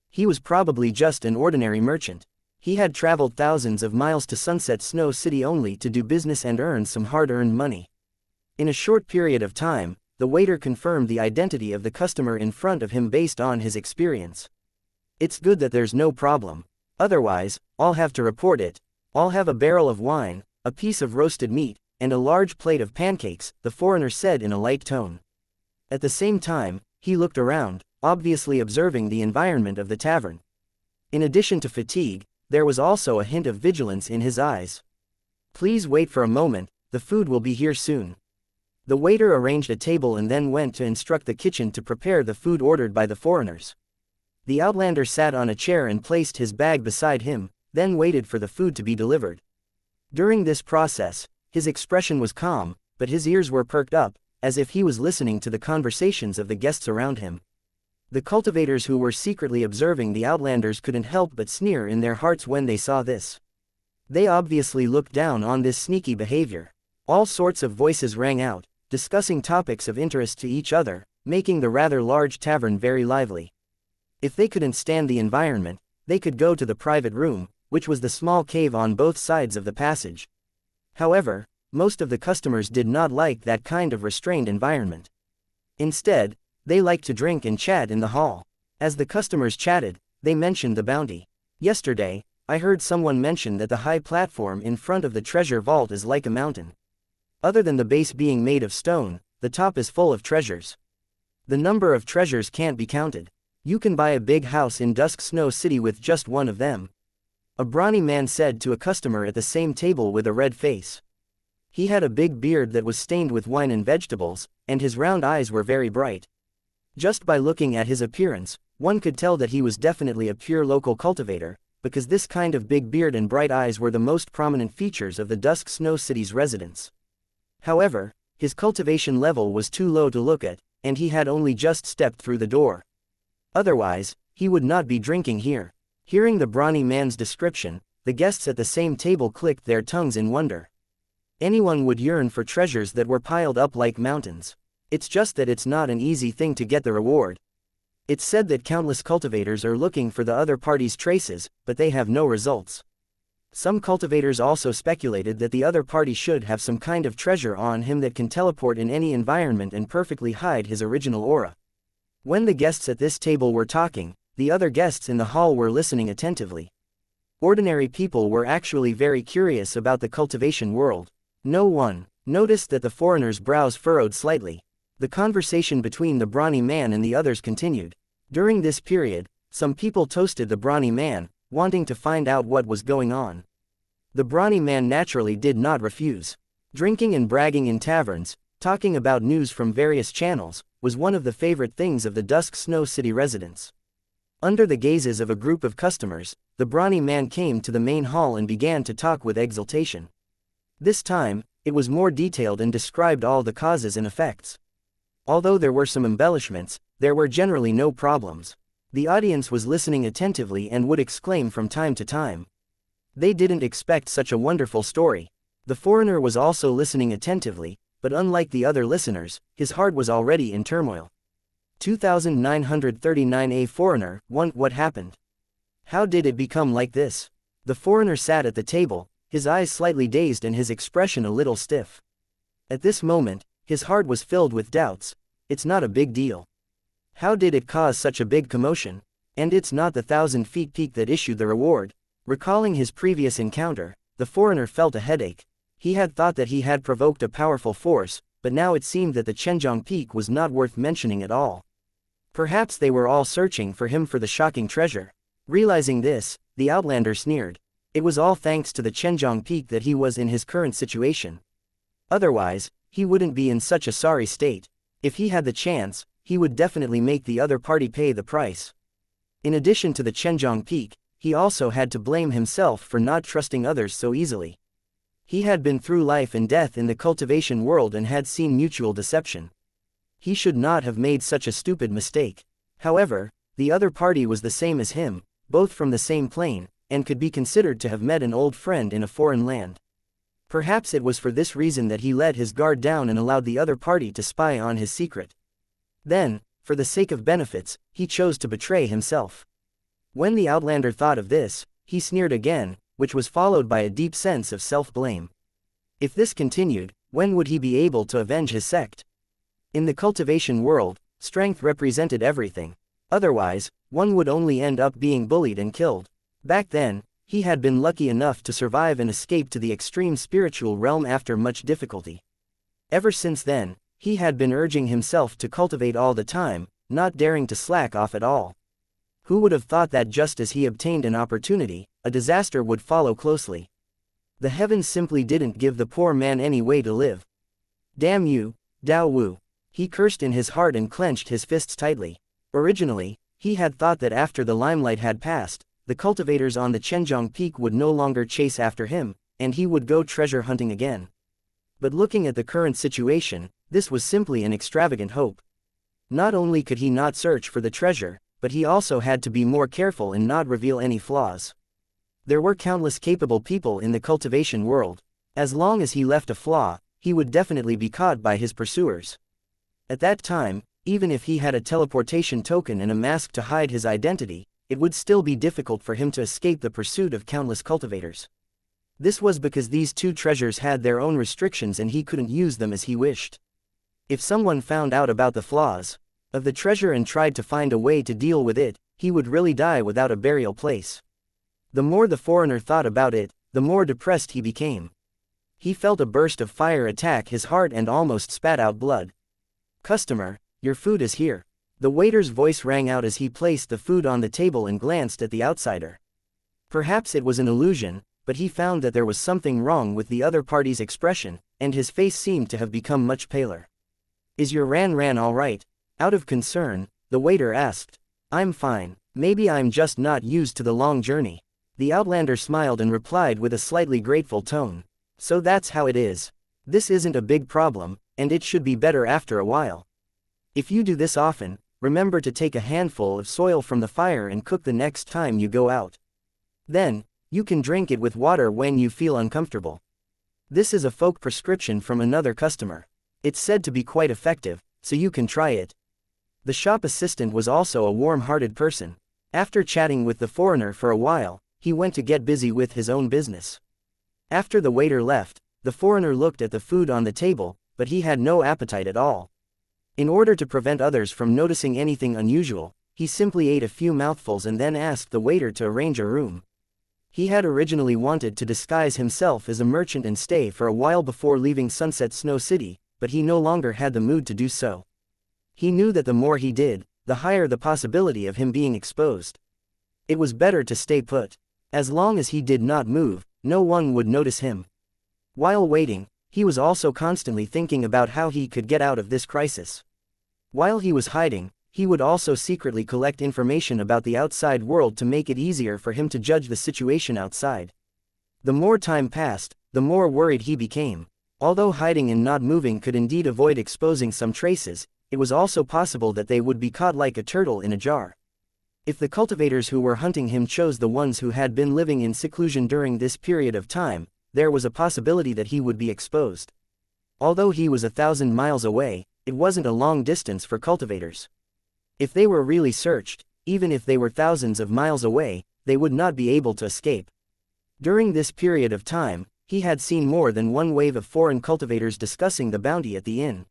He was probably just an ordinary merchant. He had traveled thousands of miles to Sunset Snow City only to do business and earn some hard-earned money. In a short period of time, the waiter confirmed the identity of the customer in front of him based on his experience. "It's good that there's no problem. Otherwise, I'll have to report it. I'll have a barrel of wine, a piece of roasted meat, and a large plate of pancakes," the foreigner said in a light tone. At the same time, he looked around, obviously observing the environment of the tavern. In addition to fatigue, there was also a hint of vigilance in his eyes. "Please wait for a moment, the food will be here soon." The waiter arranged a table and then went to instruct the kitchen to prepare the food ordered by the foreigners. The outlander sat on a chair and placed his bag beside him, then waited for the food to be delivered. During this process, his expression was calm, but his ears were perked up, as if he was listening to the conversations of the guests around him. The cultivators who were secretly observing the outlanders couldn't help but sneer in their hearts when they saw this. They obviously looked down on this sneaky behavior. All sorts of voices rang out, discussing topics of interest to each other, making the rather large tavern very lively. If they couldn't stand the environment, they could go to the private room, which was the small cave on both sides of the passage. However, most of the customers did not like that kind of restrained environment. Instead, they liked to drink and chat in the hall. As the customers chatted, they mentioned the bounty. "Yesterday, I heard someone mention that the high platform in front of the treasure vault is like a mountain. Other than the base being made of stone, the top is full of treasures. The number of treasures can't be counted. You can buy a big house in Dusk Snow City with just one of them," a brawny man said to a customer at the same table with a red face. He had a big beard that was stained with wine and vegetables, and his round eyes were very bright. Just by looking at his appearance, one could tell that he was definitely a pure local cultivator, because this kind of big beard and bright eyes were the most prominent features of the Dusk Snow City's residents. However, his cultivation level was too low to look at, and he had only just stepped through the door. Otherwise, he would not be drinking here. Hearing the brawny man's description, the guests at the same table clicked their tongues in wonder. Anyone would yearn for treasures that were piled up like mountains. It's just that it's not an easy thing to get the reward. It's said that countless cultivators are looking for the other party's traces, but they have no results. Some cultivators also speculated that the other party should have some kind of treasure on him that can teleport in any environment and perfectly hide his original aura. When the guests at this table were talking, the other guests in the hall were listening attentively. Ordinary people were actually very curious about the cultivation world. No one noticed that the foreigner's brows furrowed slightly. The conversation between the brawny man and the others continued. During this period, some people toasted the brawny man, wanting to find out what was going on. The brawny man naturally did not refuse. Drinking and bragging in taverns, talking about news from various channels, was one of the favorite things of the Dusk Snow City residents. Under the gazes of a group of customers, the brawny man came to the main hall and began to talk with exultation. This time, it was more detailed and described all the causes and effects. Although there were some embellishments, there were generally no problems. The audience was listening attentively and would exclaim from time to time. They didn't expect such a wonderful story. The foreigner was also listening attentively, but unlike the other listeners, his heart was already in turmoil. 2939. A foreigner. 1. What happened? How did it become like this? The foreigner sat at the table, his eyes slightly dazed and his expression a little stiff. At this moment, his heart was filled with doubts. It's not a big deal. How did it cause such a big commotion? And it's not the 1,000-feet peak that issued the reward. Recalling his previous encounter, the foreigner felt a headache. He had thought that he had provoked a powerful force, but now it seemed that the Chenjiang peak was not worth mentioning at all. Perhaps they were all searching for him for the shocking treasure. Realizing this, the outlander sneered. It was all thanks to the Chenjiang peak that he was in his current situation. Otherwise, he wouldn't be in such a sorry state. If he had the chance, he would definitely make the other party pay the price. In addition to the Chenjiang peak, he also had to blame himself for not trusting others so easily. He had been through life and death in the cultivation world and had seen mutual deception. He should not have made such a stupid mistake. However, the other party was the same as him, both from the same plane, and could be considered to have met an old friend in a foreign land. Perhaps it was for this reason that he let his guard down and allowed the other party to spy on his secret. Then, for the sake of benefits, he chose to betray himself. When the outlander thought of this, he sneered again, which was followed by a deep sense of self-blame. If this continued, when would he be able to avenge his sect? In the cultivation world, strength represented everything. Otherwise, one would only end up being bullied and killed. Back then, he had been lucky enough to survive and escape to the extreme spiritual realm after much difficulty. Ever since then, he had been urging himself to cultivate all the time, not daring to slack off at all. Who would have thought that just as he obtained an opportunity, a disaster would follow closely? The heavens simply didn't give the poor man any way to live. Damn you, Dao Wu! He cursed in his heart and clenched his fists tightly. Originally, he had thought that after the limelight had passed, the cultivators on the Chenjiang peak would no longer chase after him, and he would go treasure hunting again. But looking at the current situation, this was simply an extravagant hope. Not only could he not search for the treasure, but he also had to be more careful and not reveal any flaws. There were countless capable people in the cultivation world. As long as he left a flaw, he would definitely be caught by his pursuers. At that time, even if he had a teleportation token and a mask to hide his identity, it would still be difficult for him to escape the pursuit of countless cultivators. This was because these two treasures had their own restrictions and he couldn't use them as he wished. If someone found out about the flaws of the treasure and tried to find a way to deal with it, he would really die without a burial place. The more the foreigner thought about it, the more depressed he became. He felt a burst of fire attack his heart and almost spat out blood. "Customer, your food is here." The waiter's voice rang out as he placed the food on the table and glanced at the outsider. Perhaps it was an illusion, but he found that there was something wrong with the other party's expression, and his face seemed to have become much paler. "Is your Ran all right?" Out of concern, the waiter asked. "I'm fine, maybe I'm just not used to the long journey." The outlander smiled and replied with a slightly grateful tone. "So that's how it is. This isn't a big problem, and it should be better after a while. If you do this often, remember to take a handful of soil from the fire and cook the next time you go out. Then, you can drink it with water when you feel uncomfortable. This is a folk prescription from another customer. It's said to be quite effective, so you can try it." The shop assistant was also a warm-hearted person. After chatting with the foreigner for a while, he went to get busy with his own business. After the waiter left, the foreigner looked at the food on the table, but he had no appetite at all. In order to prevent others from noticing anything unusual, he simply ate a few mouthfuls and then asked the waiter to arrange a room. He had originally wanted to disguise himself as a merchant and stay for a while before leaving Sunset Snow City, but he no longer had the mood to do so. He knew that the more he did, the higher the possibility of him being exposed. It was better to stay put. As long as he did not move, no one would notice him. While waiting, he was also constantly thinking about how he could get out of this crisis. While he was hiding, he would also secretly collect information about the outside world to make it easier for him to judge the situation outside. The more time passed, the more worried he became. Although hiding and not moving could indeed avoid exposing some traces, it was also possible that they would be caught like a turtle in a jar. If the cultivators who were hunting him chose the ones who had been living in seclusion during this period of time, there was a possibility that he would be exposed. Although he was 1,000 miles away, it wasn't a long distance for cultivators. If they were really searched, even if they were thousands of miles away, they would not be able to escape. During this period of time, he had seen more than one wave of foreign cultivators discussing the bounty at the inn.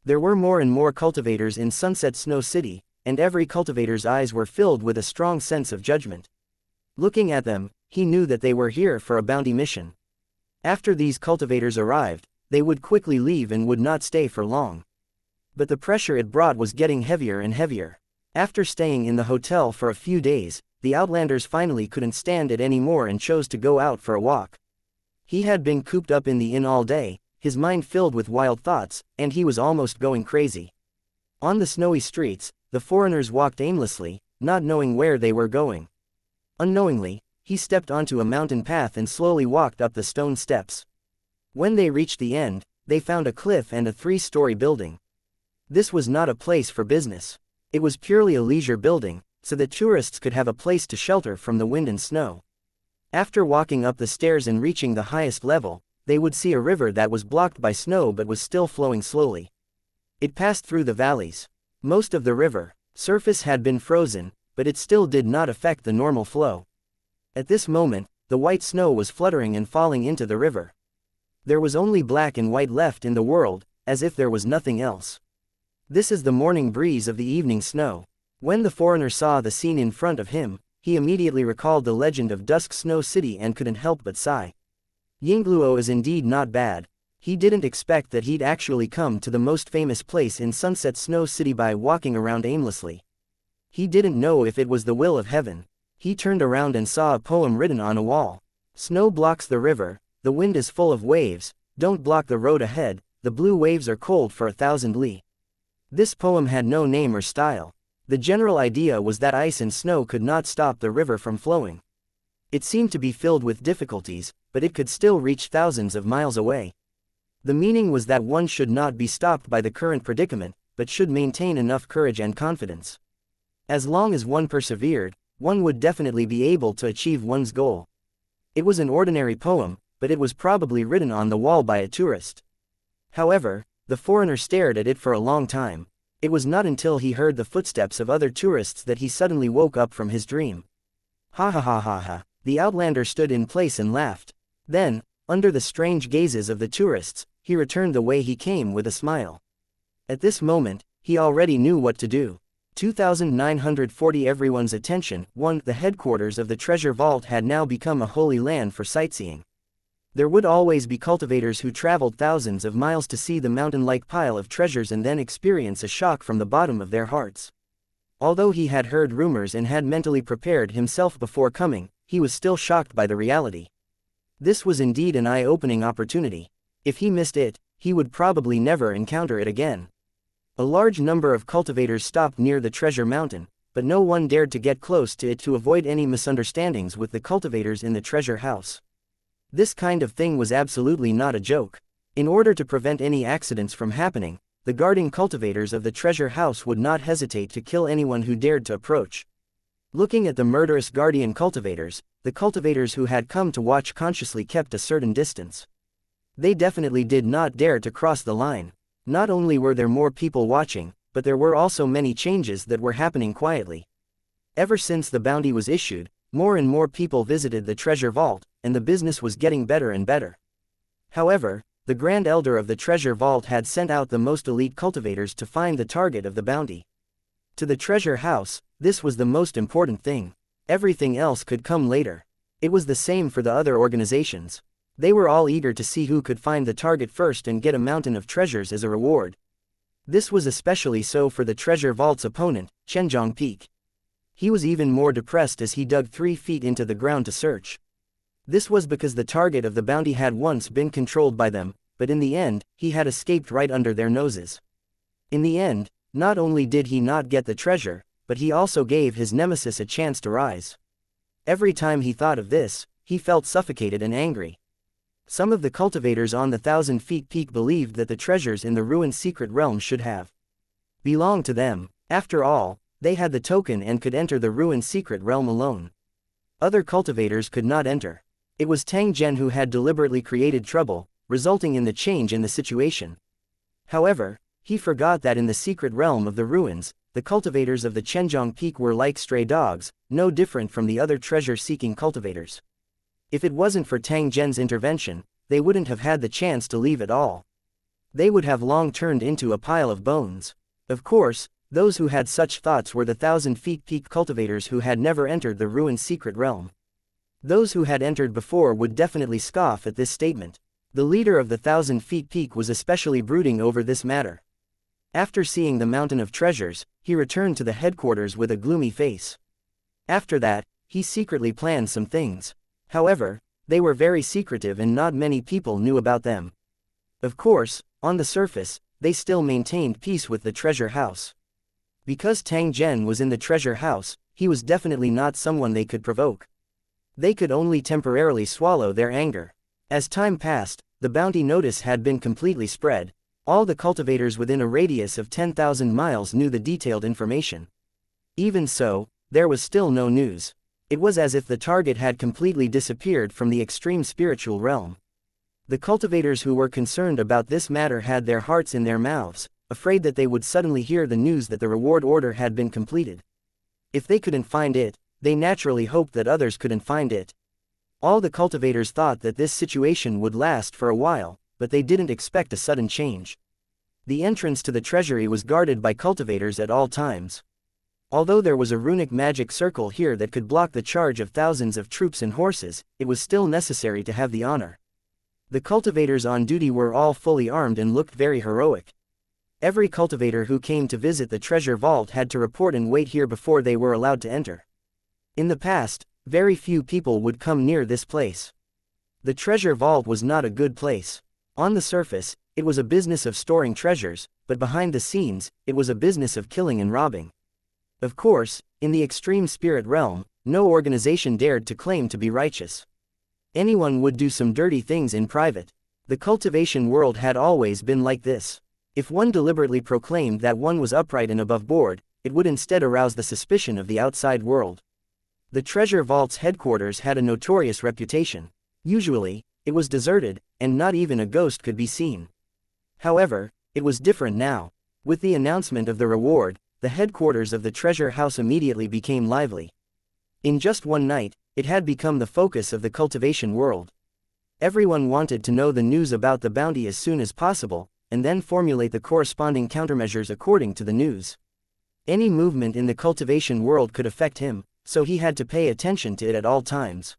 There were more and more cultivators in Sunset Snow City, and every cultivator's eyes were filled with a strong sense of judgment. Looking at them, he knew that they were here for a bounty mission. After these cultivators arrived, they would quickly leave and would not stay for long. But the pressure it brought was getting heavier and heavier. After staying in the hotel for a few days, the Outlanders finally couldn't stand it anymore and chose to go out for a walk. He had been cooped up in the inn all day, his mind filled with wild thoughts, and he was almost going crazy. On the snowy streets, the foreigners walked aimlessly, not knowing where they were going. Unknowingly, he stepped onto a mountain path and slowly walked up the stone steps. When they reached the end, they found a cliff and a 3-story building. This was not a place for business. It was purely a leisure building, so that tourists could have a place to shelter from the wind and snow. After walking up the stairs and reaching the highest level, they would see a river that was blocked by snow but was still flowing slowly. It passed through the valleys. Most of the river surface had been frozen, but it still did not affect the normal flow. At this moment, the white snow was fluttering and falling into the river. There was only black and white left in the world, as if there was nothing else. This is the morning breeze of the evening snow. When the foreigner saw the scene in front of him, he immediately recalled the legend of Dusk Snow City and couldn't help but sigh. Yingluo is indeed not bad. He didn't expect that he'd actually come to the most famous place in Sunset Snow City by walking around aimlessly. He didn't know if it was the will of heaven. He turned around and saw a poem written on a wall. Snow blocks the river, the wind is full of waves, don't block the road ahead, the blue waves are cold for 1,000 li. This poem had no name or style. The general idea was that ice and snow could not stop the river from flowing. It seemed to be filled with difficulties, but it could still reach thousands of miles away. The meaning was that one should not be stopped by the current predicament, but should maintain enough courage and confidence. As long as one persevered, one would definitely be able to achieve one's goal. It was an ordinary poem, but it was probably written on the wall by a tourist. However, the foreigner stared at it for a long time. It was not until he heard the footsteps of other tourists that he suddenly woke up from his dream. Ha ha ha ha ha. The Outlander stood in place and laughed. Then, under the strange gazes of the tourists, he returned the way he came with a smile. At this moment, he already knew what to do. 2940 Everyone's attention. 1. The headquarters of the treasure vault had now become a holy land for sightseeing. There would always be cultivators who traveled thousands of miles to see the mountain-like pile of treasures and then experience a shock from the bottom of their hearts. Although he had heard rumors and had mentally prepared himself before coming, he was still shocked by the reality. This was indeed an eye-opening opportunity. If he missed it, he would probably never encounter it again. A large number of cultivators stopped near the treasure mountain, but no one dared to get close to it to avoid any misunderstandings with the cultivators in the treasure house. This kind of thing was absolutely not a joke. In order to prevent any accidents from happening, the guarding cultivators of the treasure house would not hesitate to kill anyone who dared to approach. Looking at the murderous guardian cultivators, the cultivators who had come to watch consciously kept a certain distance. They definitely did not dare to cross the line. Not only were there more people watching, but there were also many changes that were happening quietly. Ever since the bounty was issued, more and more people visited the treasure vault, and the business was getting better and better. However, the Grand Elder of the treasure vault had sent out the most elite cultivators to find the target of the bounty. To the treasure house, this was the most important thing. Everything else could come later. It was the same for the other organizations. They were all eager to see who could find the target first and get a mountain of treasures as a reward. This was especially so for the treasure vault's opponent, Chenjiang Peak. He was even more depressed as he dug 3 feet into the ground to search. This was because the target of the bounty had once been controlled by them, but in the end, he had escaped right under their noses. In the end, not only did he not get the treasure, but he also gave his nemesis a chance to rise. Every time he thought of this, he felt suffocated and angry. Some of the cultivators on the 1,000 feet peak believed that the treasures in the ruined secret realm should have belonged to them. After all, they had the token and could enter the ruined secret realm alone. Other cultivators could not enter. It was Tang Zhen who had deliberately created trouble, resulting in the change in the situation. However, he forgot that in the secret realm of the ruins, the cultivators of the Chenjiang Peak were like stray dogs, no different from the other treasure-seeking cultivators. If it wasn't for Tang Zhen's intervention, they wouldn't have had the chance to leave at all. They would have long turned into a pile of bones. Of course, those who had such thoughts were the 1,000-feet peak cultivators who had never entered the ruined secret realm. Those who had entered before would definitely scoff at this statement. The leader of the 1,000-feet peak was especially brooding over this matter. After seeing the mountain of treasures, he returned to the headquarters with a gloomy face. After that, he secretly planned some things. However, they were very secretive and not many people knew about them. Of course, on the surface, they still maintained peace with the treasure house. Because Tang Zhen was in the treasure house, he was definitely not someone they could provoke. They could only temporarily swallow their anger. As time passed, the bounty notice had been completely spread. All the cultivators within a radius of 10,000 miles knew the detailed information. Even so, there was still no news. It was as if the target had completely disappeared from the extreme spiritual realm. The cultivators who were concerned about this matter had their hearts in their mouths, afraid that they would suddenly hear the news that the reward order had been completed. If they couldn't find it, they naturally hoped that others couldn't find it. All the cultivators thought that this situation would last for a while, but they didn't expect a sudden change. The entrance to the treasury was guarded by cultivators at all times. Although there was a runic magic circle here that could block the charge of thousands of troops and horses, it was still necessary to have the honor. The cultivators on duty were all fully armed and looked very heroic. Every cultivator who came to visit the treasure vault had to report and wait here before they were allowed to enter. In the past, very few people would come near this place. The treasure vault was not a good place. On the surface, it was a business of storing treasures, but behind the scenes, it was a business of killing and robbing. Of course, in the extreme spirit realm, no organization dared to claim to be righteous. Anyone would do some dirty things in private. The cultivation world had always been like this. If one deliberately proclaimed that one was upright and above board, it would instead arouse the suspicion of the outside world. The treasure vault's headquarters had a notorious reputation. Usually, it was deserted, and not even a ghost could be seen. However, it was different now. With the announcement of the reward, the headquarters of the treasure house immediately became lively. In just one night, it had become the focus of the cultivation world. Everyone wanted to know the news about the bounty as soon as possible, and then formulate the corresponding countermeasures according to the news. Any movement in the cultivation world could affect him, so he had to pay attention to it at all times.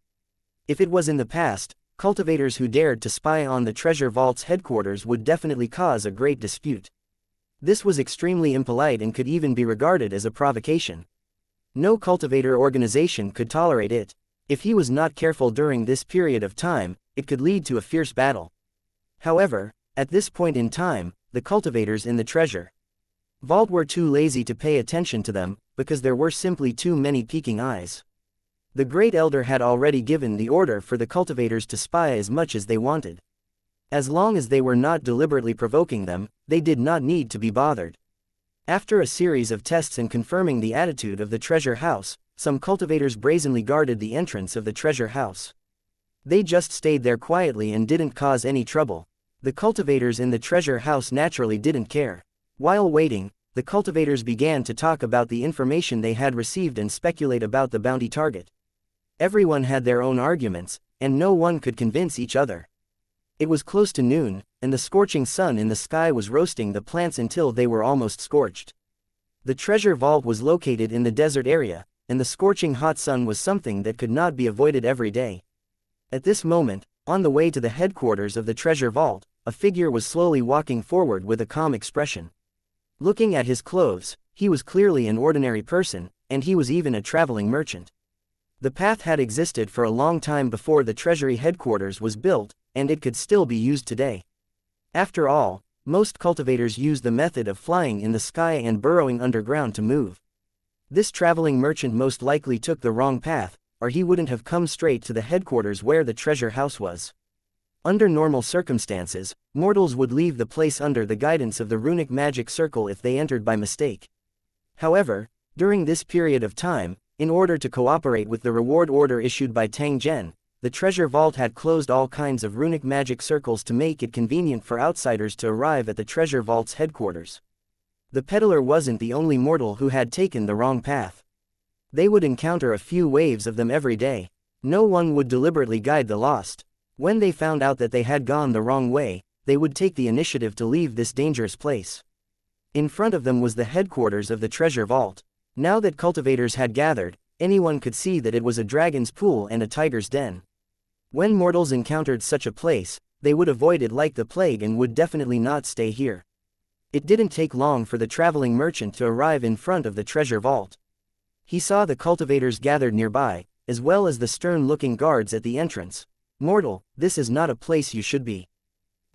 If it was in the past, cultivators who dared to spy on the treasure vault's headquarters would definitely cause a great dispute. This was extremely impolite and could even be regarded as a provocation. No cultivator organization could tolerate it. If he was not careful during this period of time, it could lead to a fierce battle. However, at this point in time, the cultivators in the treasure vault were too lazy to pay attention to them, because there were simply too many peeking eyes. The Great Elder had already given the order for the cultivators to spy as much as they wanted. As long as they were not deliberately provoking them, they did not need to be bothered. After a series of tests and confirming the attitude of the treasure house, some cultivators brazenly guarded the entrance of the treasure house. They just stayed there quietly and didn't cause any trouble. The cultivators in the treasure house naturally didn't care. While waiting, the cultivators began to talk about the information they had received and speculate about the bounty target. Everyone had their own arguments, and no one could convince each other. It was close to noon, and the scorching sun in the sky was roasting the plants until they were almost scorched. The treasure vault was located in the desert area, and the scorching hot sun was something that could not be avoided every day. At this moment, on the way to the headquarters of the treasure vault, a figure was slowly walking forward with a calm expression. Looking at his clothes, he was clearly an ordinary person, and he was even a traveling merchant. The path had existed for a long time before the treasury headquarters was built, and it could still be used today. After all, most cultivators use the method of flying in the sky and burrowing underground to move. This traveling merchant most likely took the wrong path, or he wouldn't have come straight to the headquarters where the treasure house was. Under normal circumstances, mortals would leave the place under the guidance of the runic magic circle if they entered by mistake. However, during this period of time, in order to cooperate with the reward order issued by Tang Zhen, the treasure vault had closed all kinds of runic magic circles to make it convenient for outsiders to arrive at the treasure vault's headquarters. The peddler wasn't the only mortal who had taken the wrong path. They would encounter a few waves of them every day. No one would deliberately guide the lost. When they found out that they had gone the wrong way, they would take the initiative to leave this dangerous place. In front of them was the headquarters of the treasure vault. Now that cultivators had gathered, anyone could see that it was a dragon's pool and a tiger's den. When mortals encountered such a place, they would avoid it like the plague and would definitely not stay here. It didn't take long for the traveling merchant to arrive in front of the treasure vault. He saw the cultivators gathered nearby, as well as the stern-looking guards at the entrance. "Mortal, this is not a place you should be.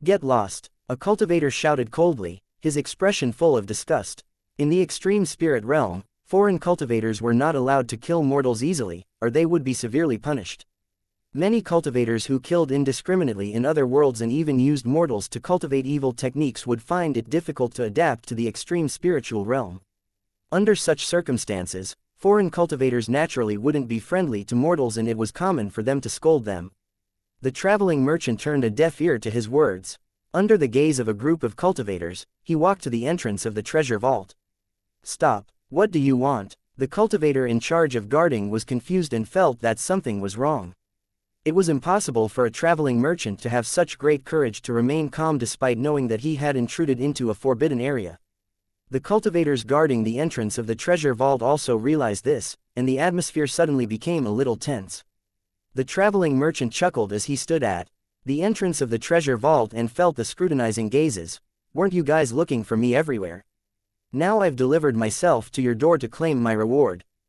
Get lost," a cultivator shouted coldly, his expression full of disgust. In the extreme spirit realm, foreign cultivators were not allowed to kill mortals easily, or they would be severely punished. Many cultivators who killed indiscriminately in other worlds and even used mortals to cultivate evil techniques would find it difficult to adapt to the extreme spiritual realm. Under such circumstances, foreign cultivators naturally wouldn't be friendly to mortals, and it was common for them to scold them. The traveling merchant turned a deaf ear to his words. Under the gaze of a group of cultivators, he walked to the entrance of the treasure vault. "Stop, what do you want?" The cultivator in charge of guarding was confused and felt that something was wrong. It was impossible for a traveling merchant to have such great courage to remain calm despite knowing that he had intruded into a forbidden area. The cultivators guarding the entrance of the treasure vault also realized this, and the atmosphere suddenly became a little tense. The traveling merchant chuckled as he stood at the entrance of the treasure vault and felt the scrutinizing gazes. "Weren't you guys looking for me everywhere? Now I've delivered myself to your door to claim my reward."